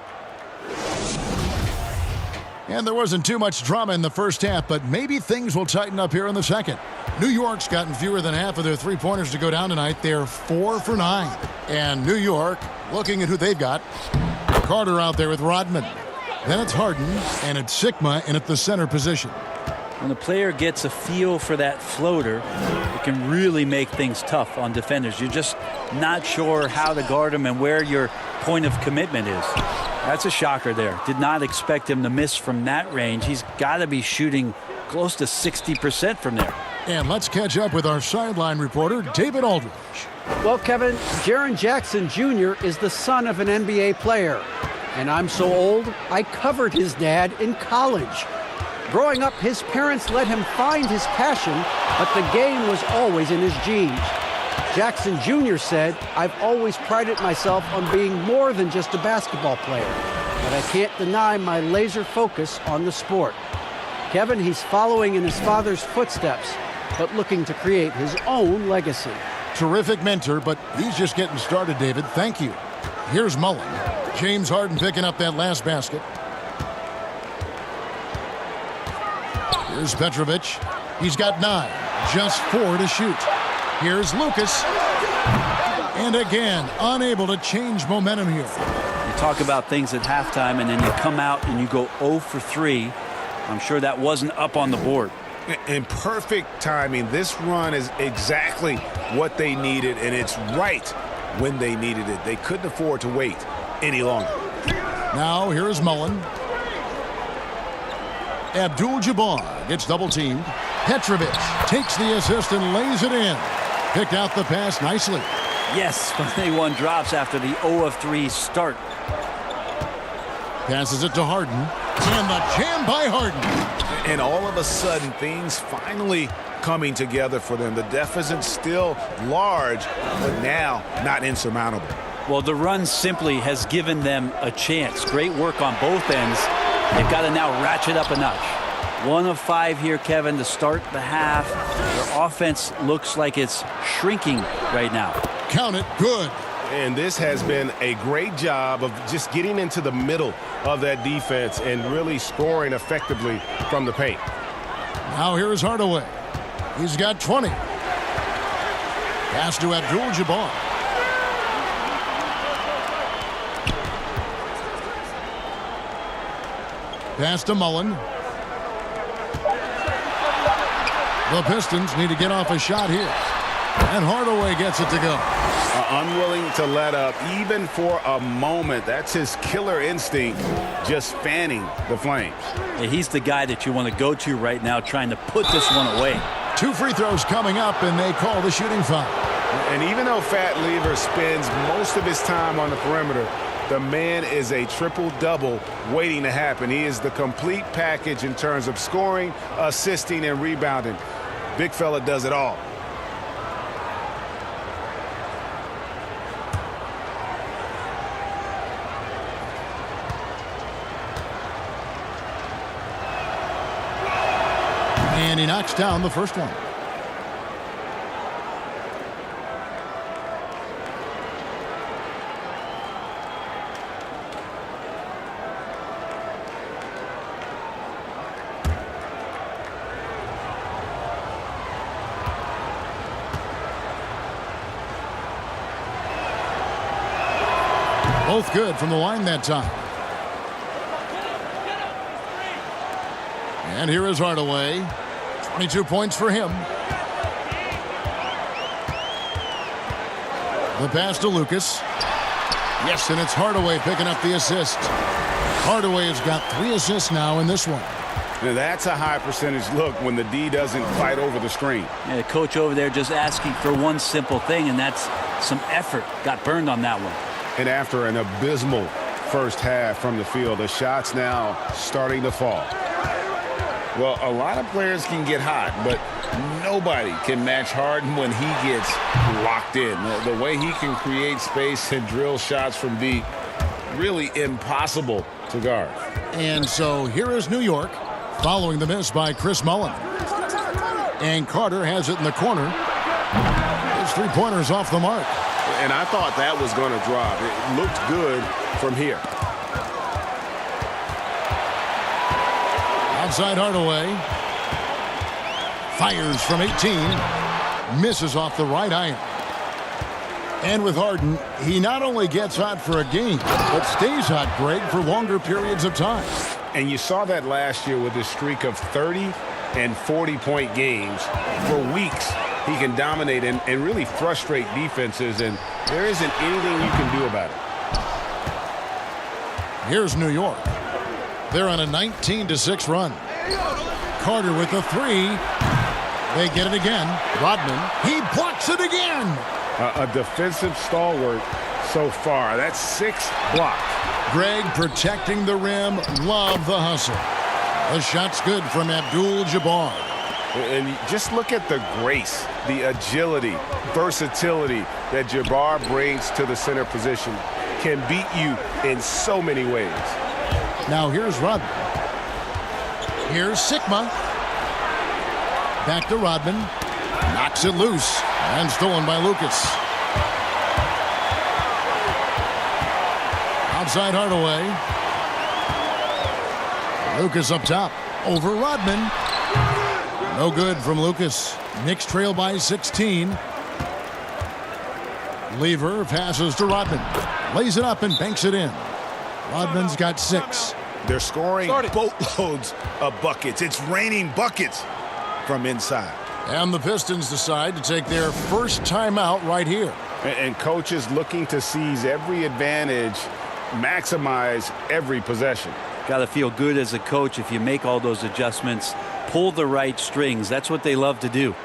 And there wasn't too much drama in the first half, but maybe things will tighten up here in the second. New York's gotten fewer than half of their three-pointers to go down tonight. They're 4 for 9. And New York, looking at who they've got, Carter out there with Rodman. Then it's Harden, and it's Sigma in at the center position. When a player gets a feel for that floater, it can really make things tough on defenders. You're just not sure how to guard him and where your point of commitment is. That's a shocker there. Did not expect him to miss from that range. He's got to be shooting close to 60% from there. And let's catch up with our sideline reporter, David Aldridge. Well, Kevin, Jaren Jackson Jr. is the son of an NBA player. And I'm so old, I covered his dad in college. Growing up, his parents let him find his passion, but the game was always in his genes. Jackson Jr. said, "I've always prided myself on being more than just a basketball player, but I can't deny my laser focus on the sport." Kevin, he's following in his father's footsteps, but looking to create his own legacy. Terrific mentor, but he's just getting started, David. Thank you. Here's Mullen. James Harden picking up that last basket. Here's Petrovic. He's got 9, just 4 to shoot. Here's Lucas. And again, unable to change momentum here. You talk about things at halftime, and then you come out and you go 0 for 3. I'm sure that wasn't up on the board. In perfect timing, this run is exactly what they needed, and it's right when they needed it. They couldn't afford to wait any longer. Now here's Mullen. Abdul-Jabbar gets double-teamed. Petrovic takes the assist and lays it in. Picked out the pass nicely. Yes, finally one drops after the 0 of 3 start. Passes it to Harden. And the jam by Harden. And all of a sudden, things finally coming together for them. The deficit's still large, but now not insurmountable. Well, the run simply has given them a chance. Great work on both ends. They've got to now ratchet up a notch. 1 of 5 here, Kevin, to start the half. Their offense looks like it's shrinking right now. Count it, good. And this has been a great job of just getting into the middle of that defense and really scoring effectively from the paint. Now here is Hardaway. He's got 20. Pass to Abdul-Jabbar. Pass to Mullen. The Pistons need to get off a shot here. And Hardaway gets it to go. Unwilling to let up even for a moment. That's his killer instinct, just fanning the flames. Yeah, he's the guy that you want to go to right now, trying to put this one away. 2 free throws coming up, and they call the shooting foul. And even though Fat Lever spends most of his time on the perimeter, the man is a triple-double waiting to happen. He is the complete package in terms of scoring, assisting, and rebounding. Big fella does it all. And he knocks down the first one. Both good from the line that time. And here is Hardaway. 22 points for him. The pass to Lucas. Yes, and it's Hardaway picking up the assist. Hardaway has got 3 assists now in this one. Now that's a high percentage look when the D doesn't fight over the screen. Yeah, the coach over there just asking for one simple thing, and that's some effort. Got burned on that one. And after an abysmal first half from the field, the shots now starting to fall. Well, a lot of players can get hot, but nobody can match Harden when he gets locked in. The way he can create space and drill shots from deep, really impossible to guard. And so here is New York, following the miss by Chris Mullin. And Carter has it in the corner. His 3-pointer's off the mark. And I thought that was going to drop. It looked good from here. Outside Hardaway. Fires from 18. Misses off the right iron. And with Harden, he not only gets hot for a game, but stays hot, Greg, for longer periods of time. And you saw that last year with his streak of 30 and 40-point games. For weeks, he can dominate and really frustrate defenses, and there isn't anything you can do about it. Here's New York. They're on a 19-6 run. Carter with the 3. They get it again. Rodman, he blocks it again. A defensive stalwart so far. That's 6 blocks. Greg protecting the rim. Love the hustle. The shot's good from Abdul-Jabbar. And just look at the grace, the agility, versatility that Jabbar brings to the center position. Can beat you in so many ways. Now here's Rodman. Here's Sikma. Back to Rodman. Knocks it loose. And stolen by Lucas. Outside Hardaway. Lucas up top. Over Rodman. No good from Lucas. Knicks trail by 16. Lever passes to Rodman. Lays it up and banks it in. Rodman's got 6. They're scoring boatloads of buckets. It's raining buckets from inside. And the Pistons decide to take their first timeout right here. And coaches looking to seize every advantage, maximize every possession. Got to feel good as a coach if you make all those adjustments, pull the right strings. That's what they love to do.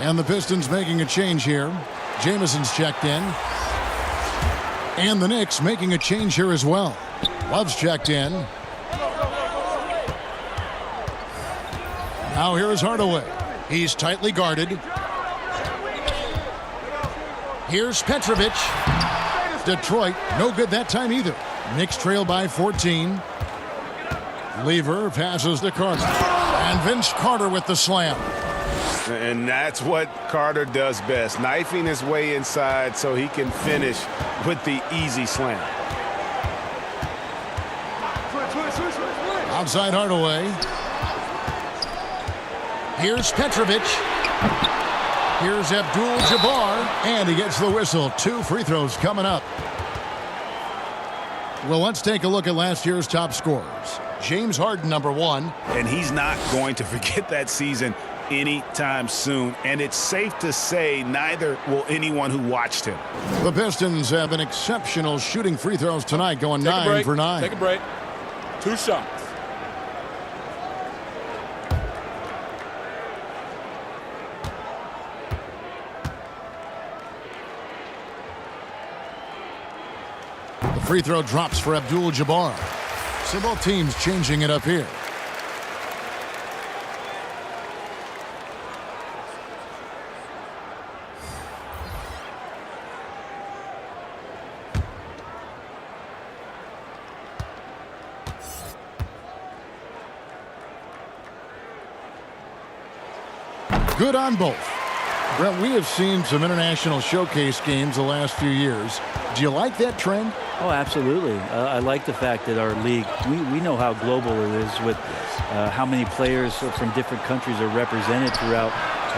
And the Pistons making a change here. Jameson's checked in. And the Knicks making a change here as well. Love's checked in. Now here is Hardaway. He's tightly guarded. Here's Petrovic. Detroit, no good that time either. Knicks trail by 14. Lever passes to Carter. And Vince Carter with the slam. And that's what Carter does best, knifing his way inside so he can finish with the easy slam. Outside Hardaway. Here's Petrovic. Here's Abdul-Jabbar, and he gets the whistle. 2 free throws coming up. Well, let's take a look at last year's top scorers. James Harden, number 1. And he's not going to forget that season anytime soon. And it's safe to say neither will anyone who watched him. The Pistons have been exceptional shooting free throws tonight, going 9 for 9. Take a break. 2 shots. The free throw drops for Abdul-Jabbar. So both teams changing it up here. Good on both. Brent, we have seen some international showcase games the last few years. Do you like that trend? Oh, absolutely. I like the fact that our league, we know how global it is with how many players from different countries are represented throughout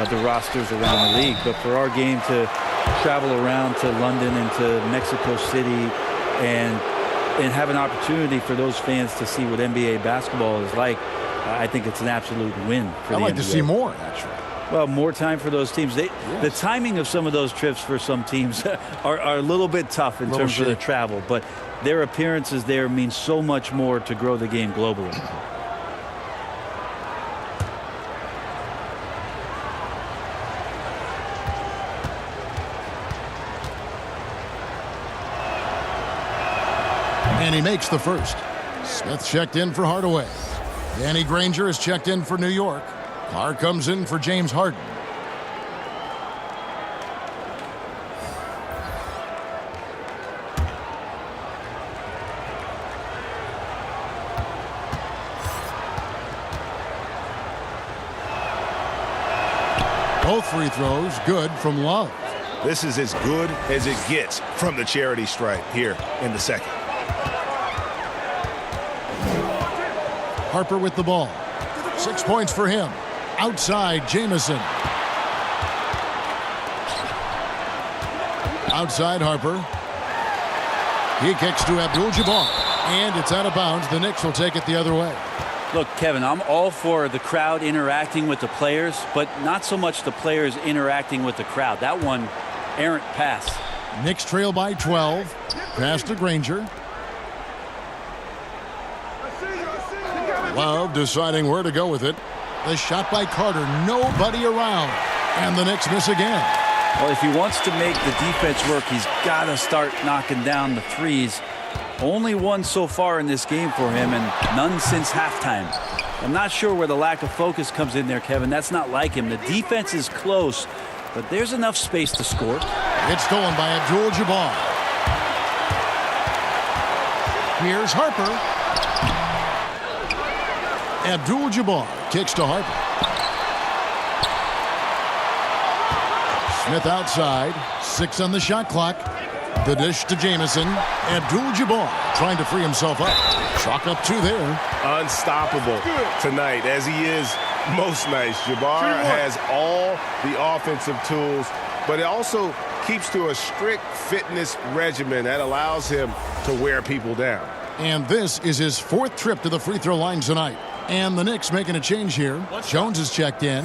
the rosters around the league. But for our game to travel around to London and to Mexico City and have an opportunity for those fans to see what NBA basketball is like, I think it's an absolute win for the NBA. I'd like to see more, actually. Well, more time for those teams. The timing of some of those trips for some teams are a little bit tough in terms of the travel, but their appearances there mean so much more to grow the game globally. And he makes the first. Smith checked in for Hardaway. Danny Granger is checked in for New York. Carr comes in for James Harden. Both free throws good from Love. This is as good as it gets from the charity stripe here in the second. Harper with the ball. 6 points for him. Outside, Jamison. Outside, Harper. He kicks to Abdul-Jabbar, and it's out of bounds. The Knicks will take it the other way. Look, Kevin, I'm all for the crowd interacting with the players, but not so much the players interacting with the crowd. That one, errant pass. Knicks trail by 12. Pass to Granger. Love deciding where to go with it. The shot by Carter, nobody around, and the Knicks miss again. Well, if he wants to make the defense work, he's got to start knocking down the threes. Only one so far in this game for him, and none since halftime. I'm not sure where the lack of focus comes in there, Kevin. That's not like him. The defense is close, but there's enough space to score. It's stolen by Abdul-Jabbar. Here's Harper. Abdul-Jabbar kicks to Harper. Smith outside. 6 on the shot clock. The dish to Jamison. Abdul-Jabbar trying to free himself up. Chalk up 2 there. Unstoppable tonight, as he is most nights. Jabbar has all the offensive tools, but it also keeps to a strict fitness regimen that allows him to wear people down. And this is his 4th trip to the free throw line tonight. And the Knicks making a change here. Jones is checked in.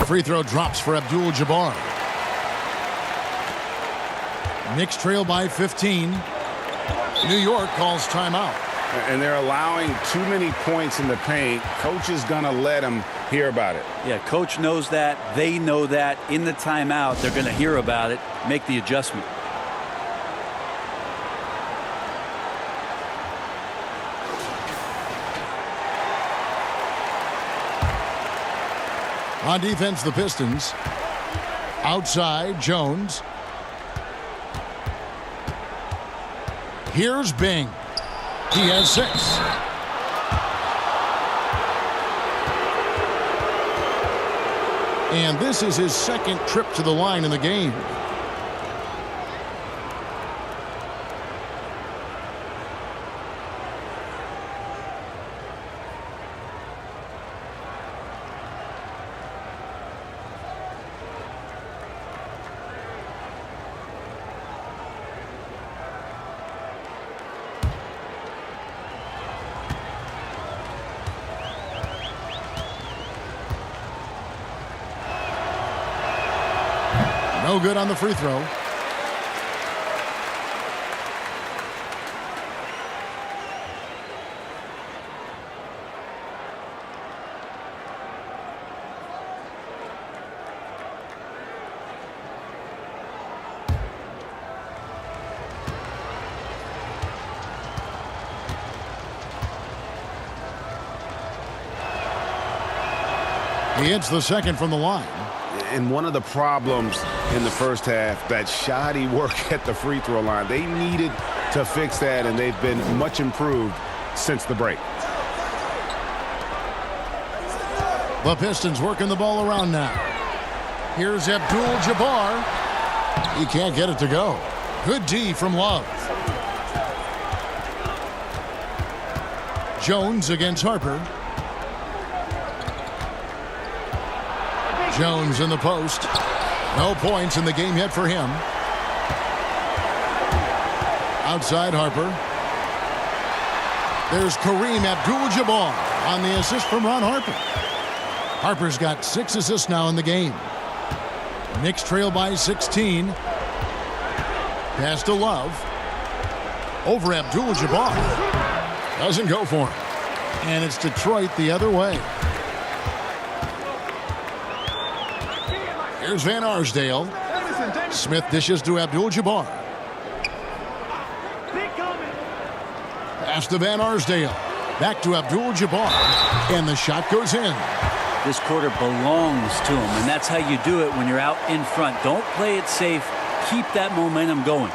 Free throw drops for Abdul-Jabbar. Knicks trail by 15. New York calls timeout. And they're allowing too many points in the paint. Coach is going to let them hear about it. Yeah, coach knows that. They know that. In the timeout, they're going to hear about it, make the adjustment. On defense, the Pistons. Outside, Jones. Here's Bing. He has 6. And this is his second trip to the line in the game. No good on the free throw. He hits the second from the line. And one of the problems in the first half, that shoddy work at the free throw line. They needed to fix that, and they've been much improved since the break. The Pistons working the ball around now. Here's Abdul-Jabbar. He can't get it to go. Good D from Love. Jones against Harper. Jones in the post. No points in the game yet for him. Outside Harper. There's Kareem Abdul-Jabbar on the assist from Ron Harper. Harper's got 6 assists now in the game. Knicks trail by 16. Pass to Love. Over Abdul-Jabbar. Doesn't go for him. And it's Detroit the other way. Here's Van Arsdale. Smith dishes to Abdul-Jabbar. Pass to Van Arsdale. Back to Abdul-Jabbar. And the shot goes in. This quarter belongs to him, and that's how you do it when you're out in front. Don't play it safe. Keep that momentum going.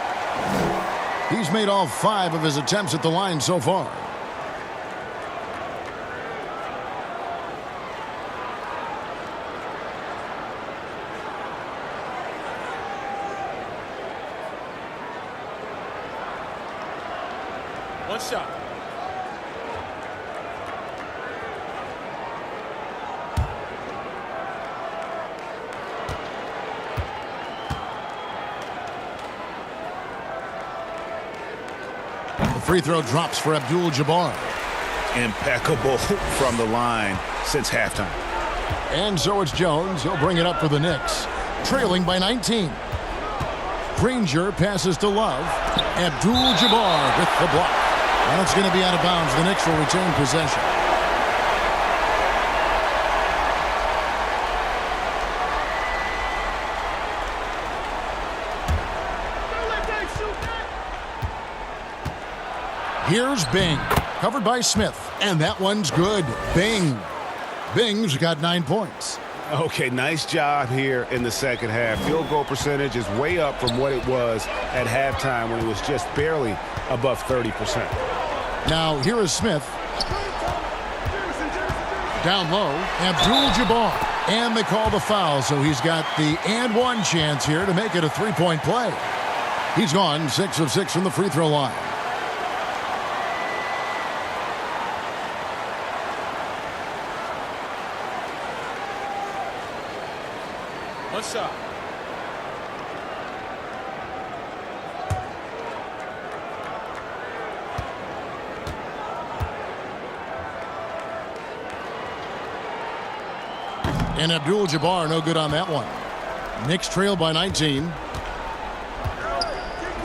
He's made all 5 of his attempts at the line so far. One shot. The free throw drops for Abdul-Jabbar. Impeccable from the line since halftime. And so it's Jones. He'll bring it up for the Knicks. Trailing by 19. Granger passes to Love. Abdul-Jabbar with the block. And it's going to be out of bounds. The Knicks will retain possession. Here's Bing. Covered by Smith. And that one's good. Bing. Bing's got 9 points. Okay, nice job here in the second half. Field goal percentage is way up from what it was at halftime when it was just barely above 30%. Now here is Smith. Down low, Abdul-Jabbar. And they call the foul, so he's got the and one chance here to make it a 3-point play. He's gone 6 of 6 from the free throw line. One shot. And Abdul-Jabbar no good on that one. Knicks trail by 19.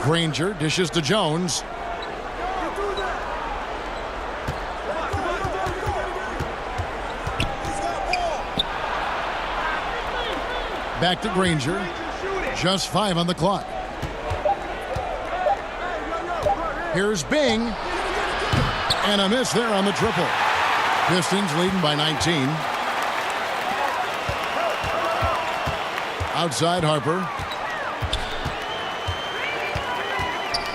Granger dishes to Jones. Back to Granger. Just 5 on the clock. Here's Bing. And a miss there on the triple. Pistons leading by 19. Outside Harper.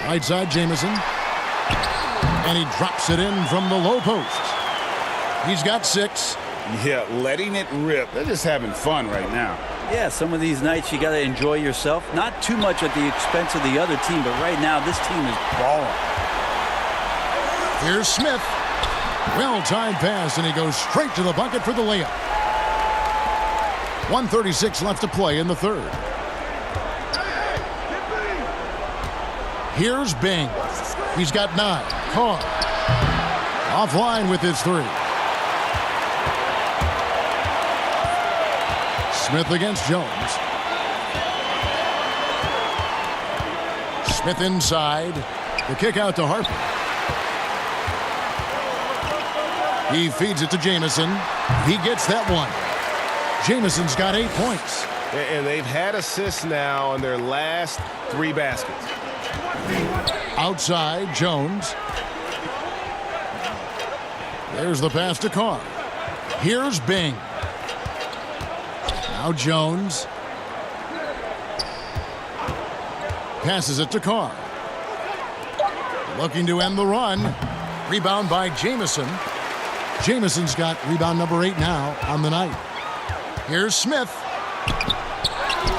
Right side Jamison. And he drops it in from the low post. He's got 6. Yeah, letting it rip. They're just having fun right now. Yeah, some of these nights you got to enjoy yourself. Not too much at the expense of the other team, but right now this team is balling. Here's Smith. Well-timed pass, and he goes straight to the bucket for the layup. 1:36 left to play in the third. Here's Bing. He's got 9. Carr. Offline with his 3. Smith against Jones. Smith inside. The kick out to Harper. He feeds it to Jamison. He gets that one. Jamison's got 8 points. And they've had assists now on their last 3 baskets. Outside, Jones. There's the pass to Carr. Here's Bing. Now Jones. Passes it to Carr. Looking to end the run. Rebound by Jamison. Jamison's got rebound number 8 now on the night. Here's Smith.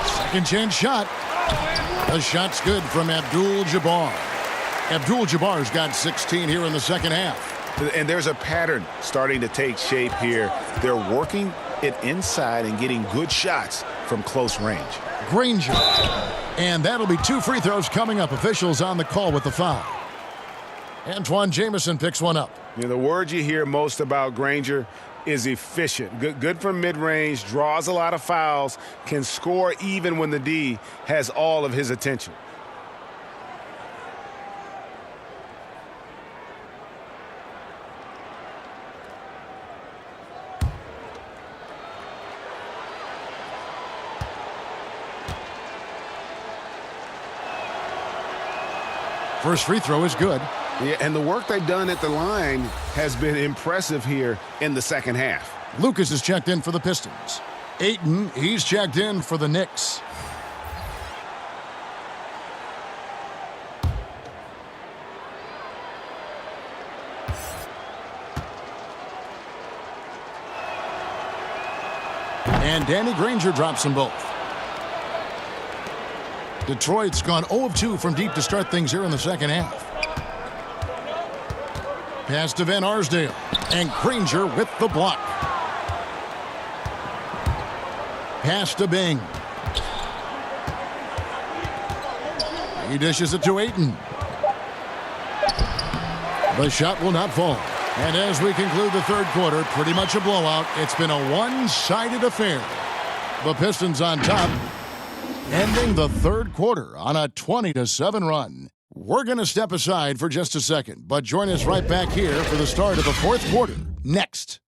Second chance shot. The shot's good from Abdul-Jabbar. Abdul-Jabbar's got 16 here in the second half. And there's a pattern starting to take shape here. They're working it inside and getting good shots from close range. Granger. And that'll be 2 free throws coming up. Officials on the call with the foul. Antoine Jamison picks one up. You know, the word you hear most about Granger is efficient. Good from mid-range, draws a lot of fouls, can score even when the D has all of his attention. First free throw is good. Yeah, and the work they've done at the line has been impressive here in the second half. Lucas is checked in for the Pistons. Ayton, he's checked in for the Knicks. And Danny Granger drops them both. Detroit's gone 0 of 2 from deep to start things here in the second half. Pass to Van Arsdale. And Granger with the block. Pass to Bing. He dishes it to Ayton. The shot will not fall. And as we conclude the third quarter, pretty much a blowout. It's been a one-sided affair. The Pistons on top, ending the third quarter on a 20-7 run. We're going to step aside for just a second, but join us right back here for the start of the fourth quarter next.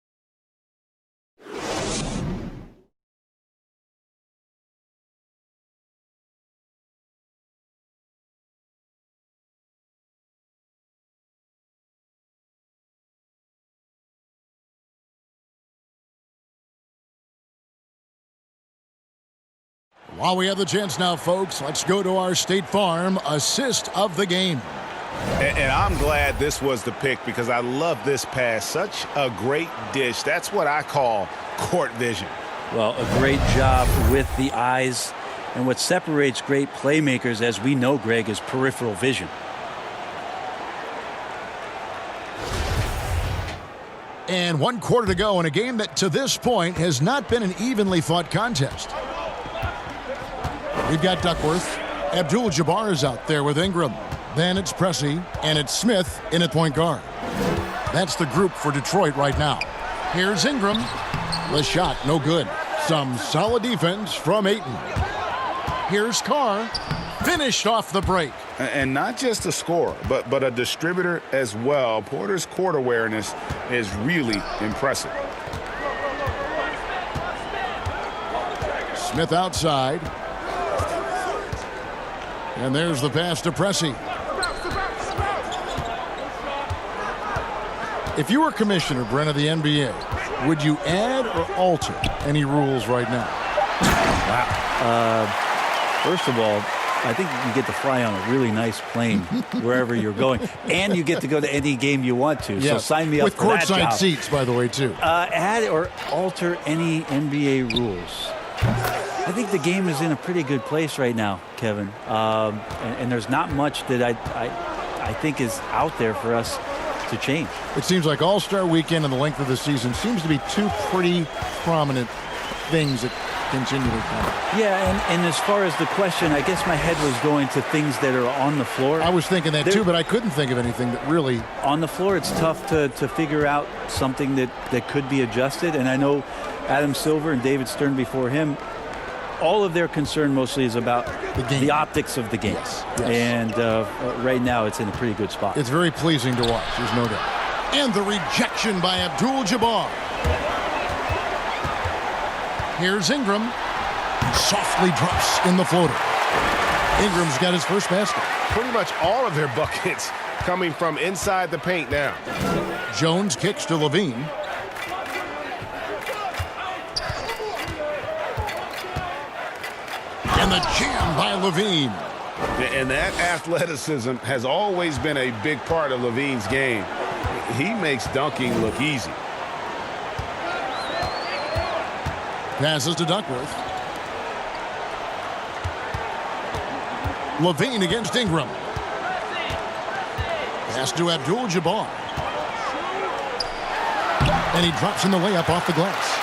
While we have the chance now, folks, let's go to our State Farm assist of the game. And I'm glad this was the pick because I love this pass. Such a great dish. That's what I call court vision. Well, a great job with the eyes. And what separates great playmakers, as we know, Greg, is peripheral vision. And 1 quarter to go in a game that to this point has not been an evenly fought contest. We've got Duckworth. Abdul-Jabbar is out there with Ingram. Then it's Pressey, and it's Smith in at point guard. That's the group for Detroit right now. Here's Ingram. The shot, no good. Some solid defense from Ayton. Here's Carr. Finished off the break. And not just a scorer, but a distributor as well. Porter's court awareness is really impressive. Smith outside. And there's the pass to Pressey. If you were commissioner, Brent, of the NBA, would you add or alter any rules right now? Wow. First of all, I think you get to fly on a really nice plane wherever you're going, and you get to go to any game you want to. Yes. So sign me up with for that job. With courtside seats, by the way, too. Add or alter any NBA rules. I think the game is in a pretty good place right now, Kevin. And there's not much that I think is out there for us to change. It seems like All-Star Weekend and the length of the season seems to be two pretty prominent things that continue to come. Yeah, and as far as the question, I guess my head was going to things that are on the floor. I was thinking that too, but I couldn't think of anything that really... On the floor, it's tough to figure out something that could be adjusted. And I know Adam Silver and David Stern before him, all of their concern mostly is about the optics of the game. Yes. And right now, it's in a pretty good spot. It's very pleasing to watch, there's no doubt. And the rejection by Abdul-Jabbar. Here's Ingram. He softly drops in the floater. Ingram's got his first basket. Pretty much all of their buckets coming from inside the paint now. Jones kicks to Levine. And the jam by Levine. And that athleticism has always been a big part of Levine's game. He makes dunking look easy. Passes to Duckworth. Levine against Ingram. Pass to Abdul-Jabbar. And he drops in the layup off the glass.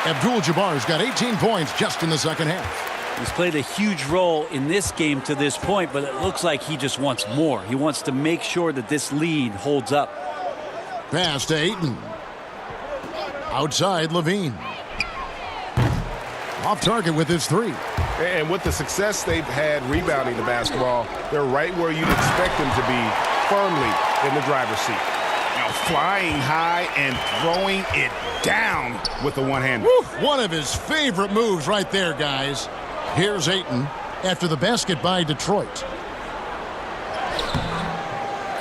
Abdul-Jabbar's got 18 points just in the second half. He's played a huge role in this game to this point, but it looks like he just wants more. He wants to make sure that this lead holds up. Pass to Ayton. Outside, Levine. Off target with his three. And with the success they've had rebounding the basketball, they're right where you'd expect them to be, firmly in the driver's seat. Now flying high and throwing it down with the one-hander. One of his favorite moves right there, guys. Here's Ayton after the basket by Detroit.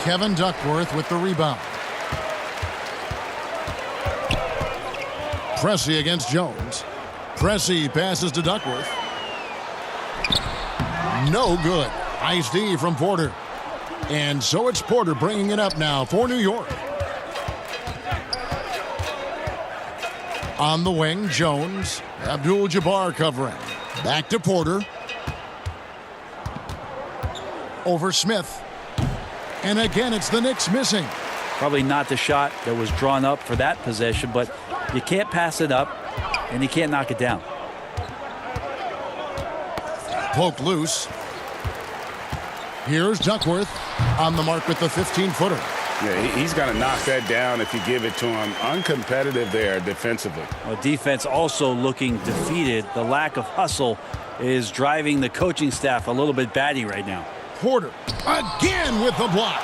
Kevin Duckworth with the rebound. Pressey against Jones. Pressey passes to Duckworth. No good. Nice D from Porter. And so it's Porter bringing it up now for New York. On the wing, Jones. Abdul-Jabbar covering. Back to Porter. Over Smith. And again, it's the Knicks missing. Probably not the shot that was drawn up for that possession, but you can't pass it up, and you can't knock it down. Poked loose. Here's Duckworth on the mark with the 15-footer. Yeah, he's going to knock that down if you give it to him. Uncompetitive there defensively. Well, defense also looking defeated. The lack of hustle is driving the coaching staff a little bit batty right now. Porter again with the block.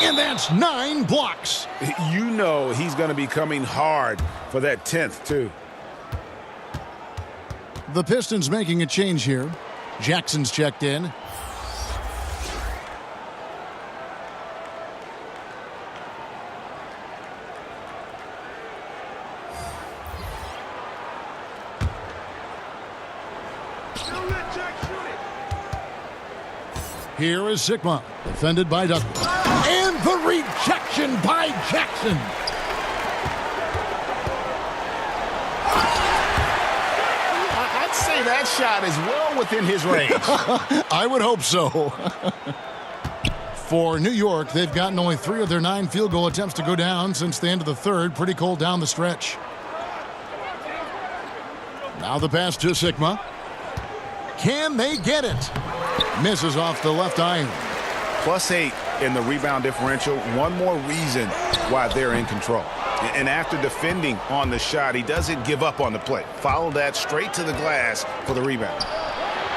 And that's 9 blocks. You know he's going to be coming hard for that 10th, too. The Pistons making a change here. Jackson's checked in. Here is Sigma, defended by Duckworth. And the rejection by Jackson. I'd say that shot is well within his range. I would hope so. For New York, they've gotten only 3 of their 9 field goal attempts to go down since the end of the third. Pretty cold down the stretch. Now the pass to Sigma. Can they get it? Misses off the left iron. +8 in the rebound differential. One more reason why they're in control. And after defending on the shot, he doesn't give up on the play. Follow that straight to the glass for the rebound.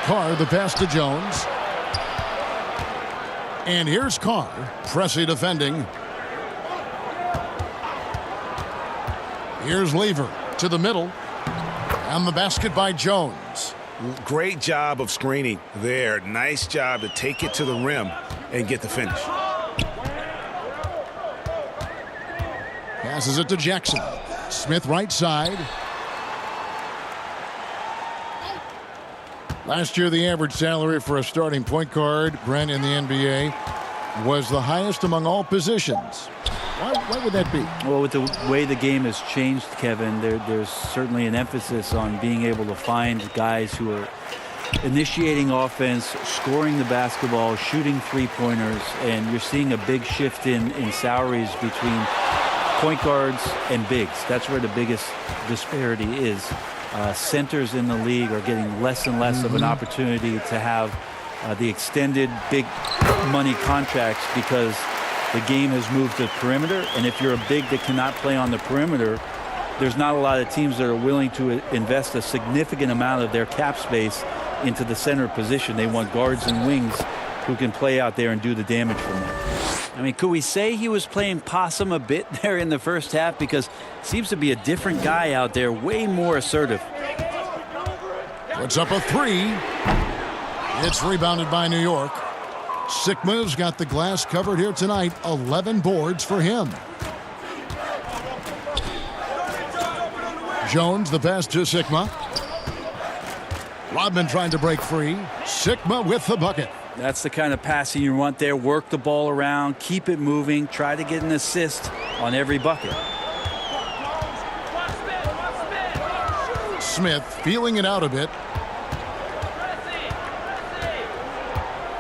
Carr, the pass to Jones. And here's Carr. Pressey defending. Here's Lever to the middle. And the basket by Jones. Great job of screening there. Nice job to take it to the rim and get the finish. Passes it to Jackson. Smith right side. Last year, the average salary for a starting point guard, Brent, in the NBA, was the highest among all positions. Why would that be? Well, with the way the game has changed, Kevin, there's certainly an emphasis on being able to find guys who are initiating offense, scoring the basketball, shooting three-pointers, and you're seeing a big shift in salaries between point guards and bigs. That's where the biggest disparity is. Centers in the league are getting less and less of an opportunity to have the extended big money contracts because the game has moved to perimeter, and if you're a big that cannot play on the perimeter, there's not a lot of teams that are willing to invest a significant amount of their cap space into the center position. They want guards and wings who can play out there and do the damage from them. I mean, could we say he was playing possum a bit there in the first half? Because it seems to be a different guy out there, way more assertive. Puts up a three. It's rebounded by New York. Sikma's got the glass covered here tonight. 11 boards for him. Jones, the pass to Sikma. Rodman trying to break free. Sikma with the bucket. That's the kind of passing you want there. Work the ball around, keep it moving, try to get an assist on every bucket. Smith feeling it out a bit.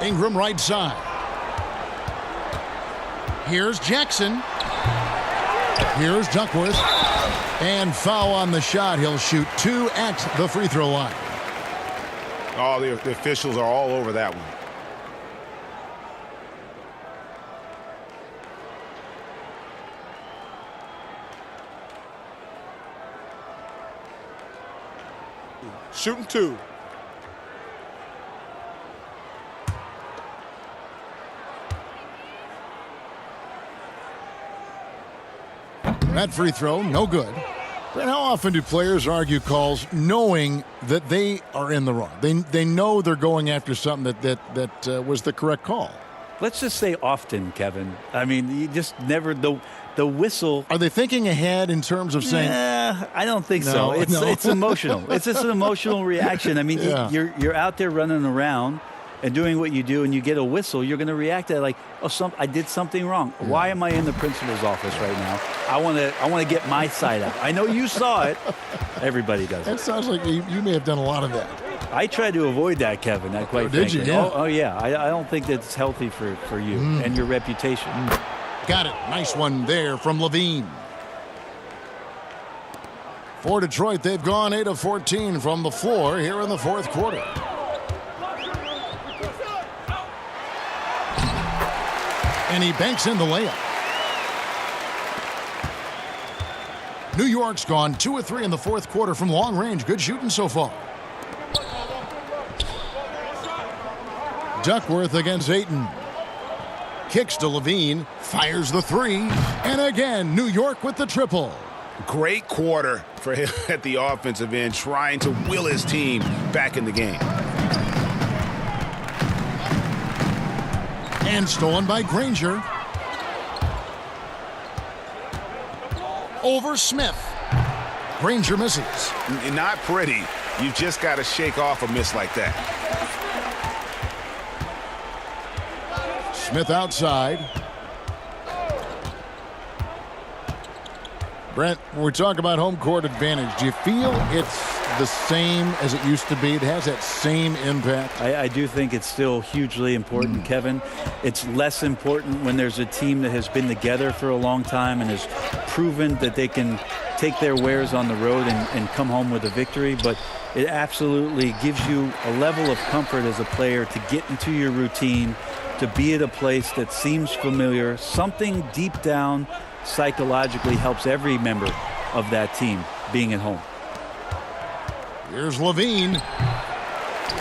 Ingram right side. Here's Jackson. Here's Duckworth. And foul on the shot. He'll shoot 2 at the free throw line. Oh, the officials are all over that one. Shooting 2. That free throw, no good. But how often do players argue calls knowing that they are in the wrong? They know they're going after something that was the correct call. Let's just say often, Kevin. I mean, you just never the whistle. Are they thinking ahead in terms of saying? I don't think so. It's emotional. It's just an emotional reaction. I mean, you're out there running around and doing what you do, and you get a whistle, you're going to react to that like, oh, I did something wrong. Yeah. Why am I in the principal's office right now? I want to get my side out. I know you saw it. Everybody does it. That sounds like you may have done a lot of that. I try to avoid that, Kevin. Did you? Yeah. Oh, yeah. I don't think that's healthy for you and your reputation. Got it. Nice one there from Levine. For Detroit, they've gone 8 of 14 from the floor here in the fourth quarter. And he banks in the layup. New York's gone 2 of 3 in the fourth quarter from long range. Good shooting so far. Duckworth against Ayton. Kicks to Levine. Fires the 3. And again, New York with the triple. Great quarter for him at the offensive end, trying to will his team back in the game. And stolen by Granger. Over Smith. Granger misses. Not pretty. You've just got to shake off a miss like that. Smith outside. Brent, when we talk about home court advantage, do you feel it's the same as it used to be? It has that same impact? I do think it's still hugely important, Kevin. It's less important when there's a team that has been together for a long time and has proven that they can take their wares on the road and come home with a victory. But it absolutely gives you a level of comfort as a player to get into your routine, to be at a place that seems familiar. Something deep down psychologically helps every member of that team being at home. Here's Levine.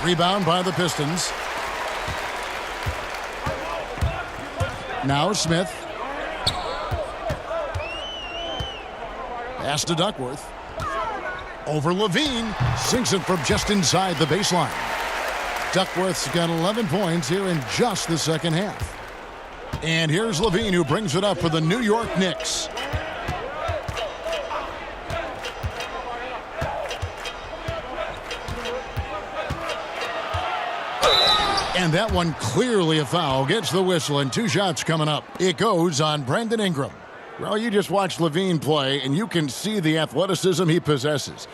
Rebound by the Pistons. Now Smith. Pass to Duckworth. Over Levine. Sinks it from just inside the baseline. Duckworth's got 11 points here in just the second half. And here's Levine, who brings it up for the New York Knicks. And that one clearly a foul. Gets the whistle, and 2 shots coming up. It goes on Brandon Ingram. Well, you just watch LaVine play, and you can see the athleticism he possesses.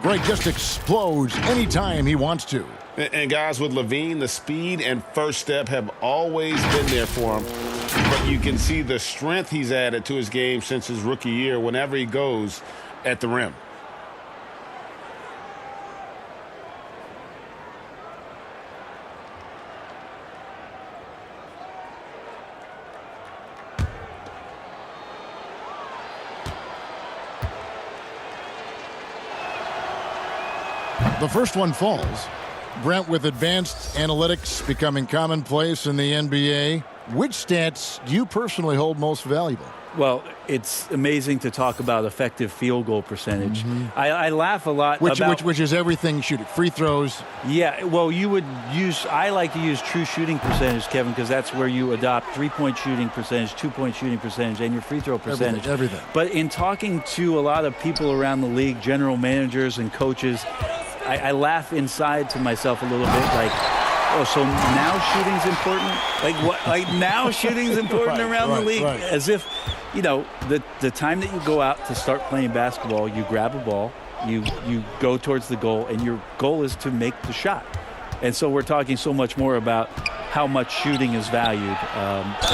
Greg just explodes anytime he wants to. And guys, with LaVine, the speed and first step have always been there for him. But you can see the strength he's added to his game since his rookie year whenever he goes at the rim. The first one falls. Brent, with advanced analytics becoming commonplace in the NBA, which stats do you personally hold most valuable? Well, it's amazing to talk about effective field goal percentage. I laugh a lot about... Which is everything shooting. Free throws. Yeah, well, I like to use true shooting percentage, Kevin, because that's where you adopt 3-point shooting percentage, 2-point shooting percentage, and your free throw percentage. Everything. But in talking to a lot of people around the league, general managers and coaches, I laugh inside to myself a little bit like, oh, so now shooting's important? Like what? Like now shooting's important around the league? Right. As if, you know, the time that you go out to start playing basketball, you grab a ball, you go towards the goal, and your goal is to make the shot. And so we're talking so much more about how much shooting is valued.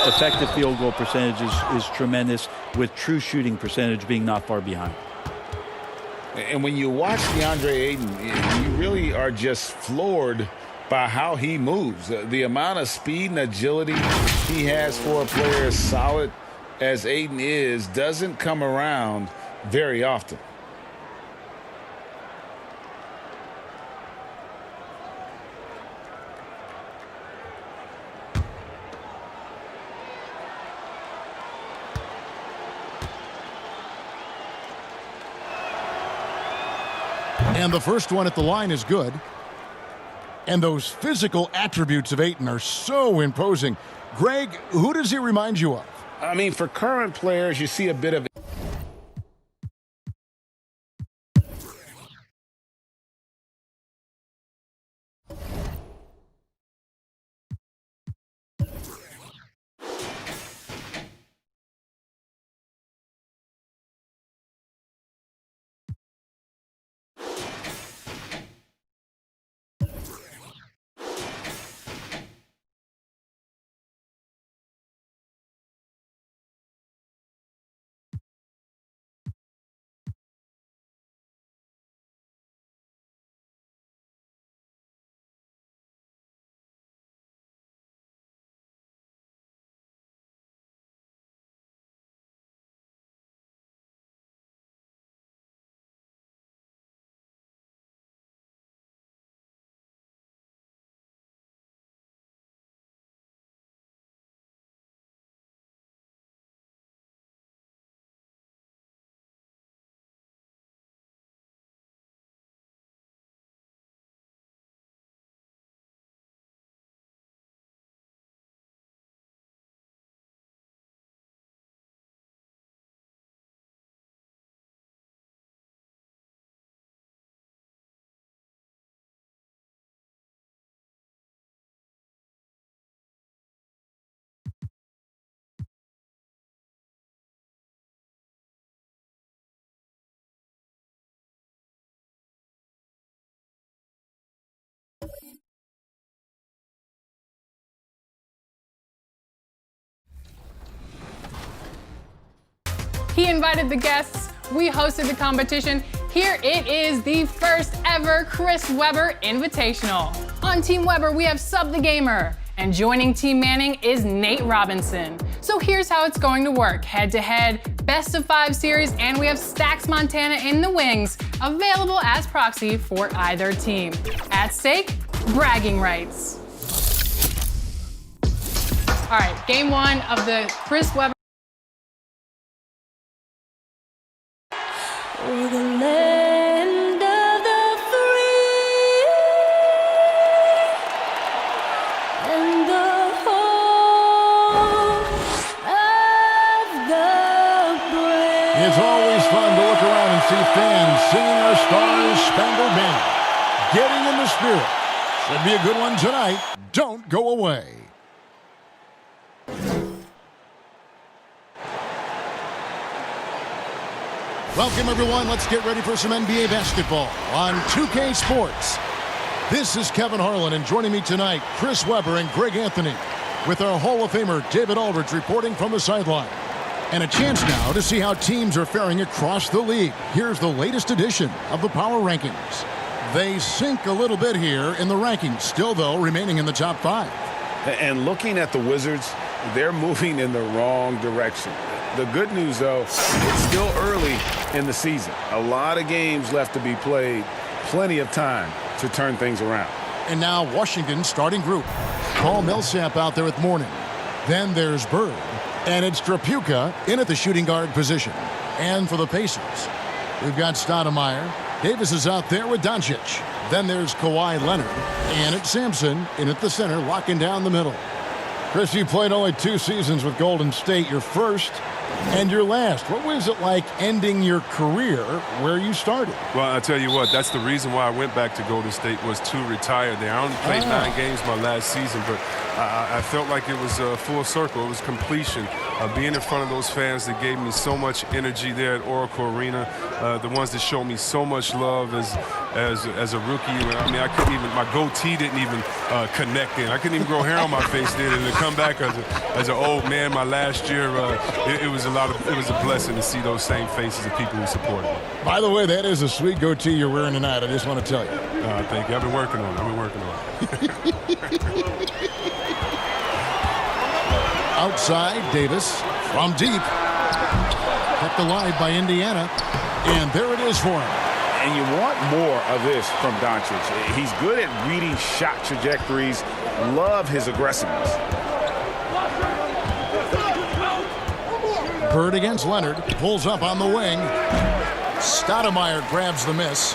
Effective field goal percentage is tremendous, with true shooting percentage being not far behind. And when you watch DeAndre Ayton, you really are just floored by how he moves. The amount of speed and agility he has for a player as solid as Ayton is doesn't come around very often. And the first one at the line is good. And those physical attributes of Ayton are so imposing. Greg, who does he remind you of? I mean, for current players, you see a bit of... He invited the guests. We hosted the competition. Here it is, the first ever Chris Webber Invitational. On Team Webber, we have Sub the Gamer. And joining Team Manning is Nate Robinson. So here's how it's going to work. Head-to-head, best-of-5 series, and we have Stacks Montana in the wings, available as proxy for either team. At stake, bragging rights. All right, game one of the Chris Webber. We're the land of the free and the home of the brave. It's always fun to look around and see fans singing our Stars Spangled Banner, getting in the spirit, Should be a good one tonight. Don't go away. Welcome, everyone. Let's get ready for some NBA basketball on 2K Sports. This is Kevin Harlan, and joining me tonight, Chris Webber and Greg Anthony, with our Hall of Famer David Aldridge reporting from the sideline. And a chance now to see how teams are faring across the league. Here's the latest edition of the Power Rankings. They sink a little bit here in the rankings, still, though, remaining in the top 5. And looking at the Wizards, they're moving in the wrong direction. The good news, though, it's still early in the season. A lot of games left to be played, plenty of time to turn things around. And now Washington's starting group. Paul Millsap out there with Mourning. Then there's Bird. And it's Trapuka in at the shooting guard position. And for the Pacers, we've got Stoudemire. Davis is out there with Doncic. Then there's Kawhi Leonard. And it's Sampson in at the center, locking down the middle. Chris, you played only 2 seasons with Golden State, your first and your last. What was it like ending your career where you started? Well, I'll tell you what, that's the reason why I went back to Golden State, was to retire there. I only played 9 games my last season, but I felt like it was a full circle. It was completion. Being in front of those fans that gave me so much energy there at Oracle Arena, the ones that showed me so much love as a rookie. I mean, I couldn't even, my goatee didn't even connect in. I couldn't even grow hair on my face then, and to come back as an old man my last year, it was a blessing to see those same faces of people who supported me. By the way, that is a sweet goatee you're wearing tonight. I just want to tell you. Thank you. I've been working on it. Outside, Davis from deep. Kept alive by Indiana. And there it is for him. And you want more of this from Doncic. He's good at reading shot trajectories. Love his aggressiveness. Bird against Leonard. Pulls up on the wing. Stoudemire grabs the miss.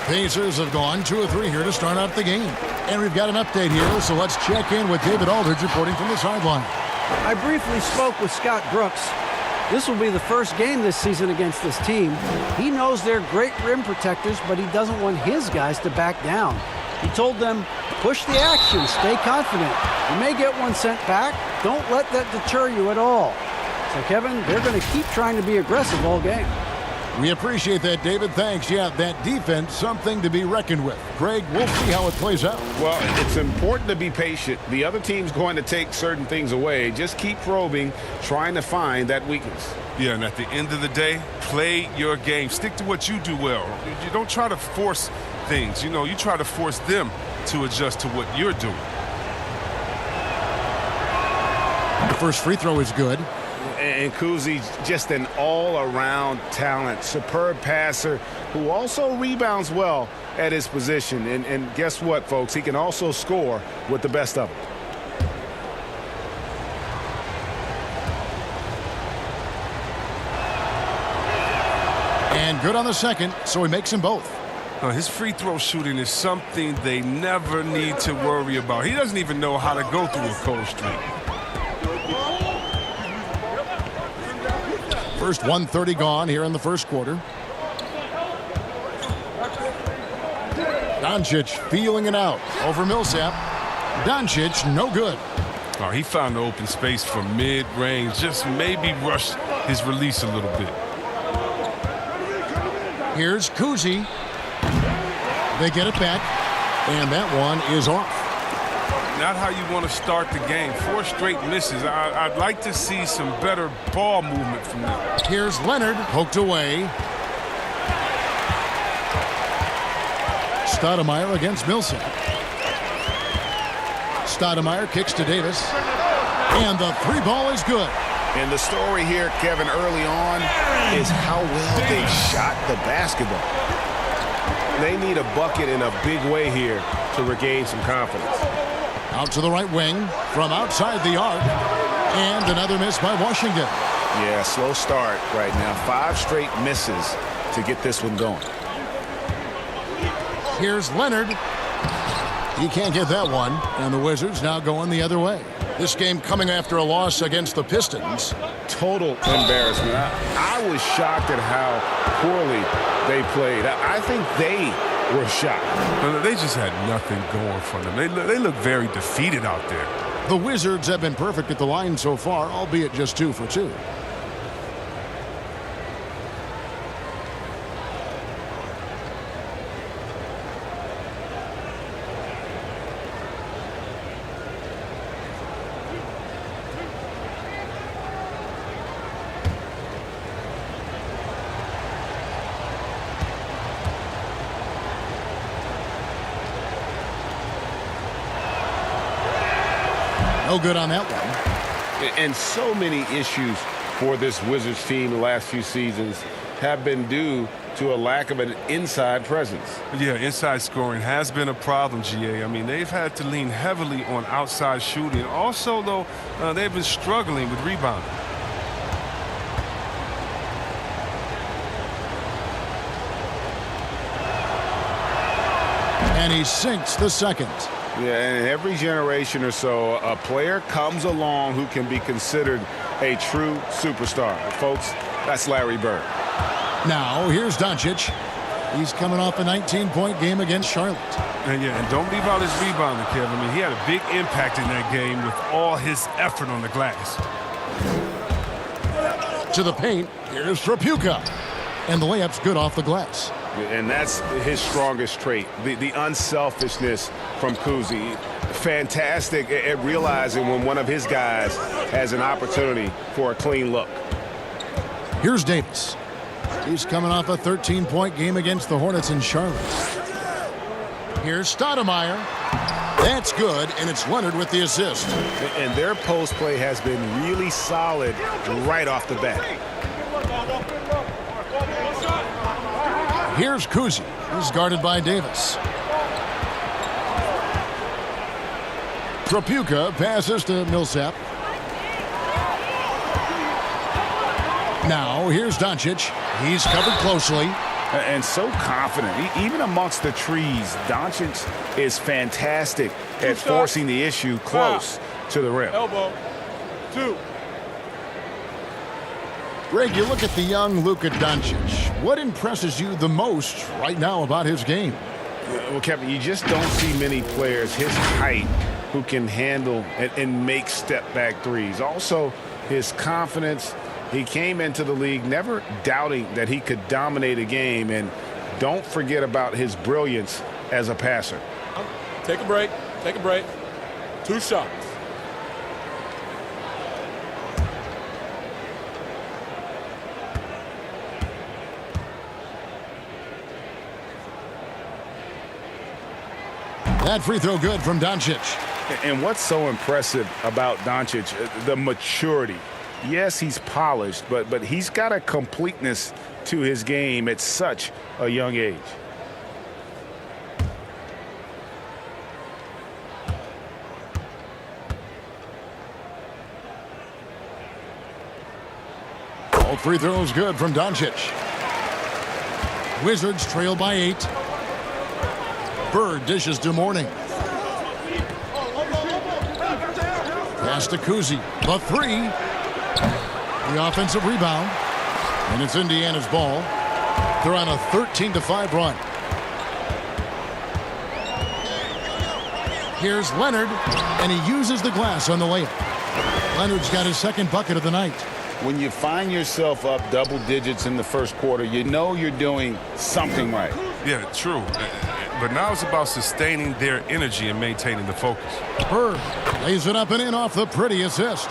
Pacers have gone 2 of 3 here to start out the game. And we've got an update here, so let's check in with David Aldridge reporting from the sideline. I briefly spoke with Scott Brooks. This will be the first game this season against this team. He knows they're great rim protectors, but he doesn't want his guys to back down. He told them, push the action, stay confident. You may get one sent back. Don't let that deter you at all. So, Kevin, they're going to keep trying to be aggressive all game. We appreciate that, David. Thanks. Yeah, that defense, something to be reckoned with. Greg, we'll see how it plays out. Well, it's important to be patient. The other team's going to take certain things away. Just keep probing, trying to find that weakness. Yeah, and at the end of the day, play your game. Stick to what you do well. You don't try to force things. You know, you try to force them to adjust to what you're doing. The first free throw is good. And Kuzi's just an all-around talent, superb passer who also rebounds well at his position. And guess what, folks? He can also score with the best of them. And good on the second, so he makes them both. His free throw shooting is something they never need to worry about. He doesn't even know how to go through a cold streak. First 1:30 gone here in the first quarter. Doncic feeling it out over Millsap. Doncic, no good. Oh, he found the open space from mid-range. Just maybe rushed his release a little bit. Here's Kuzi. They get it back, and that one is off. Not how you want to start the game. 4 straight misses. I'd like to see some better ball movement from them. Here's Leonard, poked away. Stoudemire against Millsap. Stoudemire kicks to Davis. And the 3 ball is good. And the story here, Kevin, early on is how well they shot the basketball. They need a bucket in a big way here to regain some confidence. Out to the right wing from outside the arc. And another miss by Washington. Yeah, slow start right now. 5 straight misses to get this one going. Here's Leonard. He can't get that one. And the Wizards now going the other way. This game coming after a loss against the Pistons. Total embarrassment. I was shocked at how poorly they played. I think they were shot. They just had nothing going for them. They look very defeated out there. The Wizards have been perfect at the line so far, albeit just 2 for 2. No good on that one. And so many issues for this Wizards team the last few seasons have been due to a lack of an inside presence. Yeah, inside scoring has been a problem, GA. I mean, they've had to lean heavily on outside shooting. Also, though, they've been struggling with rebounding. And he sinks the second. Yeah, and every generation or so, a player comes along who can be considered a true superstar. Folks, that's Larry Bird. Now, here's Doncic. He's coming off a 19-point game against Charlotte. And don't leave out his rebounding, Kevin. I mean, he had a big impact in that game with all his effort on the glass. To the paint, here's Tripucka. And the layup's good off the glass. And that's his strongest trait, the unselfishness from Kuzi. Fantastic at realizing when one of his guys has an opportunity for a clean look. Here's Davis. He's coming off a 13-point game against the Hornets in Charlotte. Here's Stoudemire. That's good, and it's Leonard with the assist. And their post play has been really solid right off the bat. Here's Kuzi. He's guarded by Davis. Tripucka passes to Millsap. Now here's Doncic. He's covered closely. And so confident. Even amongst the trees, Doncic is fantastic at forcing the issue close to the rim. Elbow. 2. Greg, you look at the young Luka Doncic. What impresses you the most right now about his game? Well, Kevin, you just don't see many players his height who can handle and make step-back threes. Also, his confidence. He came into the league never doubting that he could dominate a game. And don't forget about his brilliance as a passer. Take a break. Take a break. 2 shots. That free throw good from Doncic. And what's so impressive about Doncic, the maturity. Yes, he's polished, but he's got a completeness to his game at such a young age. All free throws good from Doncic. Wizards trail by 8. Bird dishes to Mourning. Pass to Kuzi. The 3. The offensive rebound. And it's Indiana's ball. They're on a 13-5 run. Here's Leonard, and he uses the glass on the layup. Leonard's got his second bucket of the night. When you find yourself up double digits in the first quarter, you know you're doing something right. Yeah, true. But now it's about sustaining their energy and maintaining the focus. Bird lays it up and in off the pretty assist.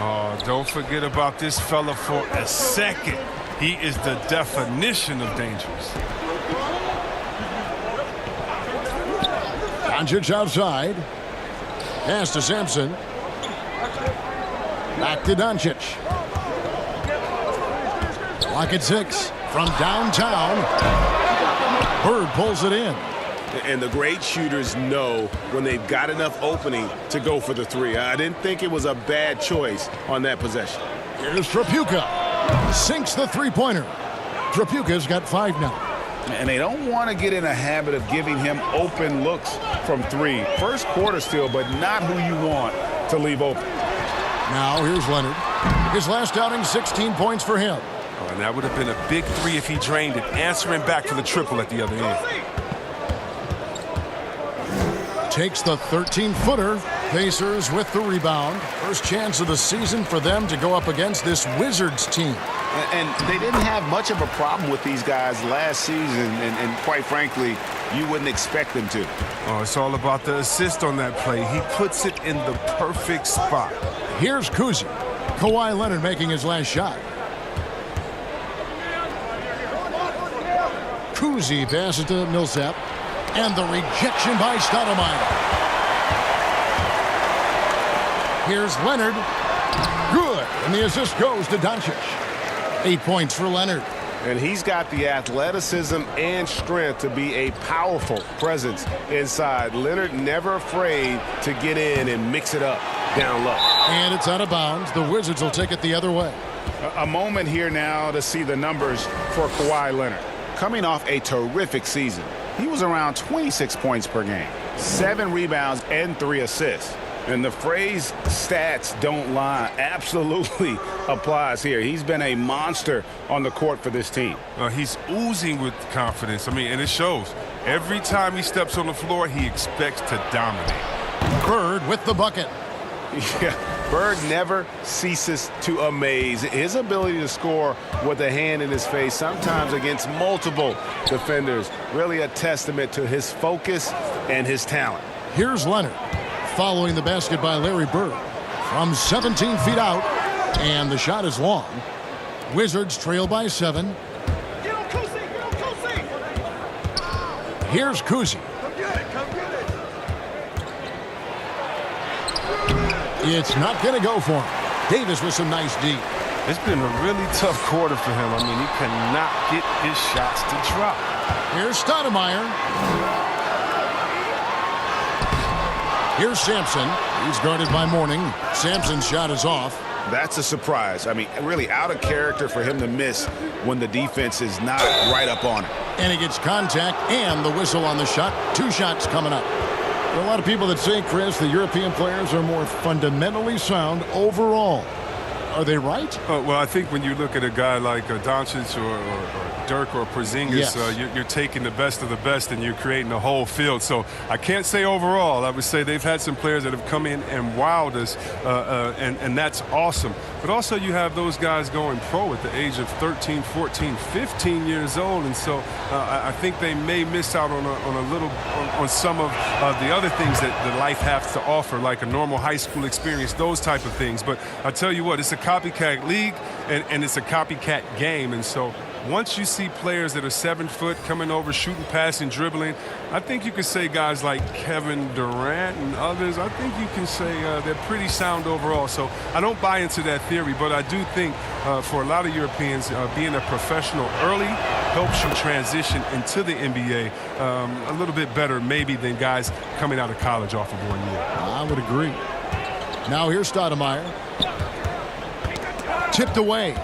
Oh, don't forget about this fella for a second. He is the definition of dangerous. Doncic outside. Pass to Sampson. Back to Doncic. Clock at 6 from downtown. Bird pulls it in. And the great shooters know when they've got enough opening to go for the 3. I didn't think it was a bad choice on that possession. Here's Tripucka. Sinks the three-pointer. Tripucka's got 5 now. And they don't want to get in a habit of giving him open looks from 3. First quarter still, but not who you want to leave open. Now here's Leonard. His last outing, 16 points for him. Oh, and that would have been a big 3 if he drained it, answering back for the triple at the other end. takes the 13-footer. Pacers with the rebound. First chance of the season for them to go up against this Wizards team. And they didn't have much of a problem with these guys last season, and quite frankly, you wouldn't expect them to. Oh, it's all about the assist on that play. He puts it in the perfect spot. Here's Kuzi. Kawhi Leonard making his last shot. Kuzi passes to Millsap. And the rejection by Stoudemire. Here's Leonard. Good. And the assist goes to Doncic. 8 points for Leonard. And he's got the athleticism and strength to be a powerful presence inside. Leonard never afraid to get in and mix it up down low. And it's out of bounds. The Wizards will take it the other way. A moment here now to see the numbers for Kawhi Leonard. Coming off a terrific season, he was around 26 points per game, 7 rebounds, and 3 assists. And the phrase stats don't lie absolutely applies here. He's been a monster on the court for this team. He's oozing with confidence. I mean, and it shows. Every time he steps on the floor, he expects to dominate. Bird with the bucket. Yeah, Bird never ceases to amaze. His ability to score with a hand in his face, sometimes against multiple defenders, really a testament to his focus and his talent. Here's Leonard. Following the basket by Larry Bird from 17 feet out, and the shot is long. Wizards trail by 7. Here's Kuzi. It's not going to go for him. Davis with some nice D. It's been a really tough quarter for him. I mean, he cannot get his shots to drop. Here's Stoudemire. Here's Sampson. He's guarded by Mourning. Sampson's shot is off. That's a surprise. I mean, really out of character for him to miss when the defense is not right up on it. And he gets contact and the whistle on the shot. 2 shots coming up. There are a lot of people that say, Chris, the European players are more fundamentally sound overall. Are they right? Well, I think when you look at a guy like Doncic or Dirk or Porzingis, yes. You're taking the best of the best and you're creating a whole field. So I can't say overall. I would say they've had some players that have come in and wowed us, and that's awesome. But also you have those guys going pro at the age of 13, 14, 15 years old, and so I think they may miss out on some of the other things that life has to offer, like a normal high school experience, those type of things. But I tell you what, it's a copycat league and it's a copycat game, and so once you see players that are 7 foot coming over, shooting, passing, dribbling, I think you could say guys like Kevin Durant and others, I think you can say they're pretty sound overall. So I don't buy into that theory, but I do think for a lot of Europeans, being a professional early helps you transition into the NBA a little bit better maybe than guys coming out of college off of 1 year. I would agree. Now here's Stoudemire. Tipped away.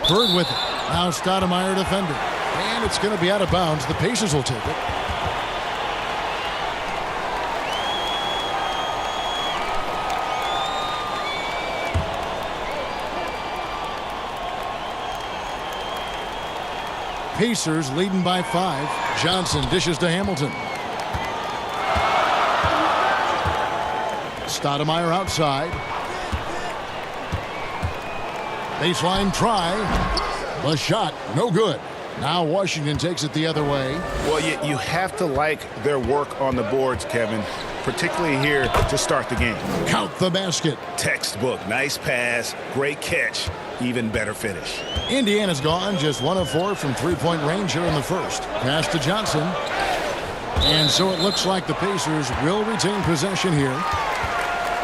Bird with it. Now Stoudemire defender. And it's going to be out of bounds. The Pacers will take it. Pacers leading by 5. Johnson dishes to Hamilton. Stoudemire outside. Baseline try. The shot, no good. Now Washington takes it the other way. Well, you have to like their work on the boards, Kevin, particularly here to start the game. Count the basket. Textbook. Nice pass. Great catch. Even better finish. Indiana's gone just 1 of 4 from three-point range here in the first. Pass to Johnson. And so it looks like the Pacers will retain possession here.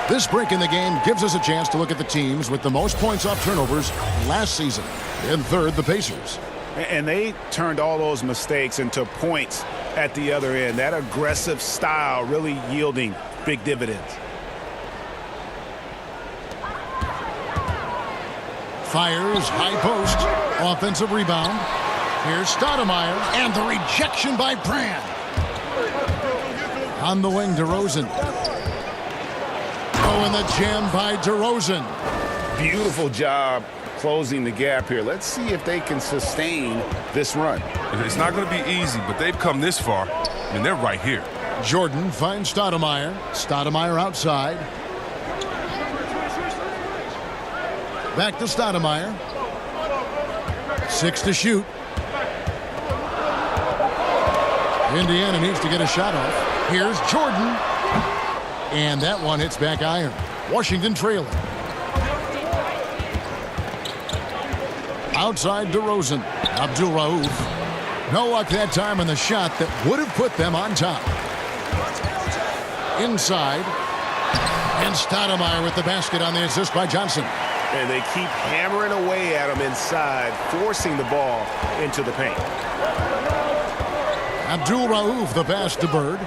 This break in the game gives us a chance to look at the teams with the most points off turnovers last season. In third, the Pacers. And they turned all those mistakes into points at the other end. That aggressive style really yielding big dividends. Fires, high post, offensive rebound. Here's Stoudemire, and the rejection by Brand. On the wing, DeRozan. Oh, and the jam by DeRozan. Beautiful job closing the gap here. Let's see if they can sustain this run. It's not going to be easy, but they've come this far, and they're right here. Jordan finds Stoudemire. Stoudemire outside. Back to Stoudemire. 6 to shoot. Indiana needs to get a shot off. Here's Jordan. And that one hits back iron. Washington trailing. Outside DeRozan. Abdul Rauf. No luck that time on the shot that would have put them on top. Inside. And Stoudemire with the basket on the assist by Johnson. And they keep hammering away at him inside, forcing the ball into the paint. Abdul Rauf, the pass to Bird.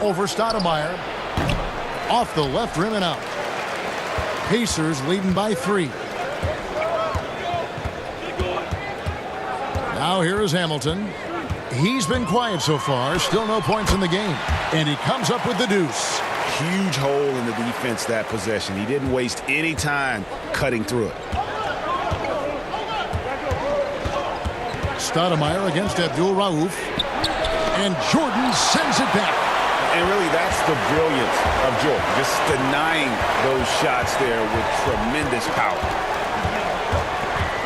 Over Stoudemire. Off the left rim and out. Pacers leading by 3. Now here is Hamilton. He's been quiet so far. Still no points in the game. And he comes up with the deuce. Huge hole in the defense that possession. He didn't waste any time cutting through it. Stoudemire against Abdul Rauf. And Jordan sends it back. And really, that's the brilliance of Jordan. Just denying those shots there with tremendous power.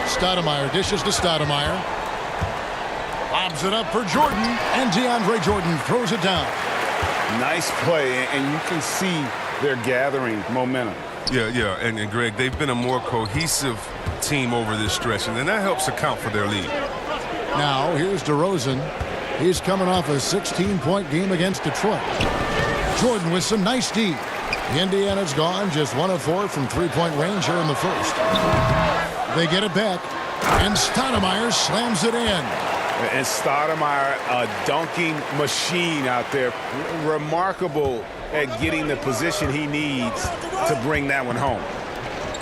Stoudemire dishes to Stoudemire. Lobs it up for Jordan. And DeAndre Jordan throws it down. Nice play, and you can see they're gathering momentum. Yeah, and Greg, they've been a more cohesive team over this stretch, and then that helps account for their lead. Now, here's DeRozan. He's coming off a 16-point game against Detroit. Jordan with some nice D. Indiana's gone just 1 of 4 from three-point range here in the first. They get it back, and Stoudemire slams it in. And Stoudemire, a dunking machine out there. Remarkable at getting the position he needs to bring that one home.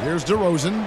Here's DeRozan.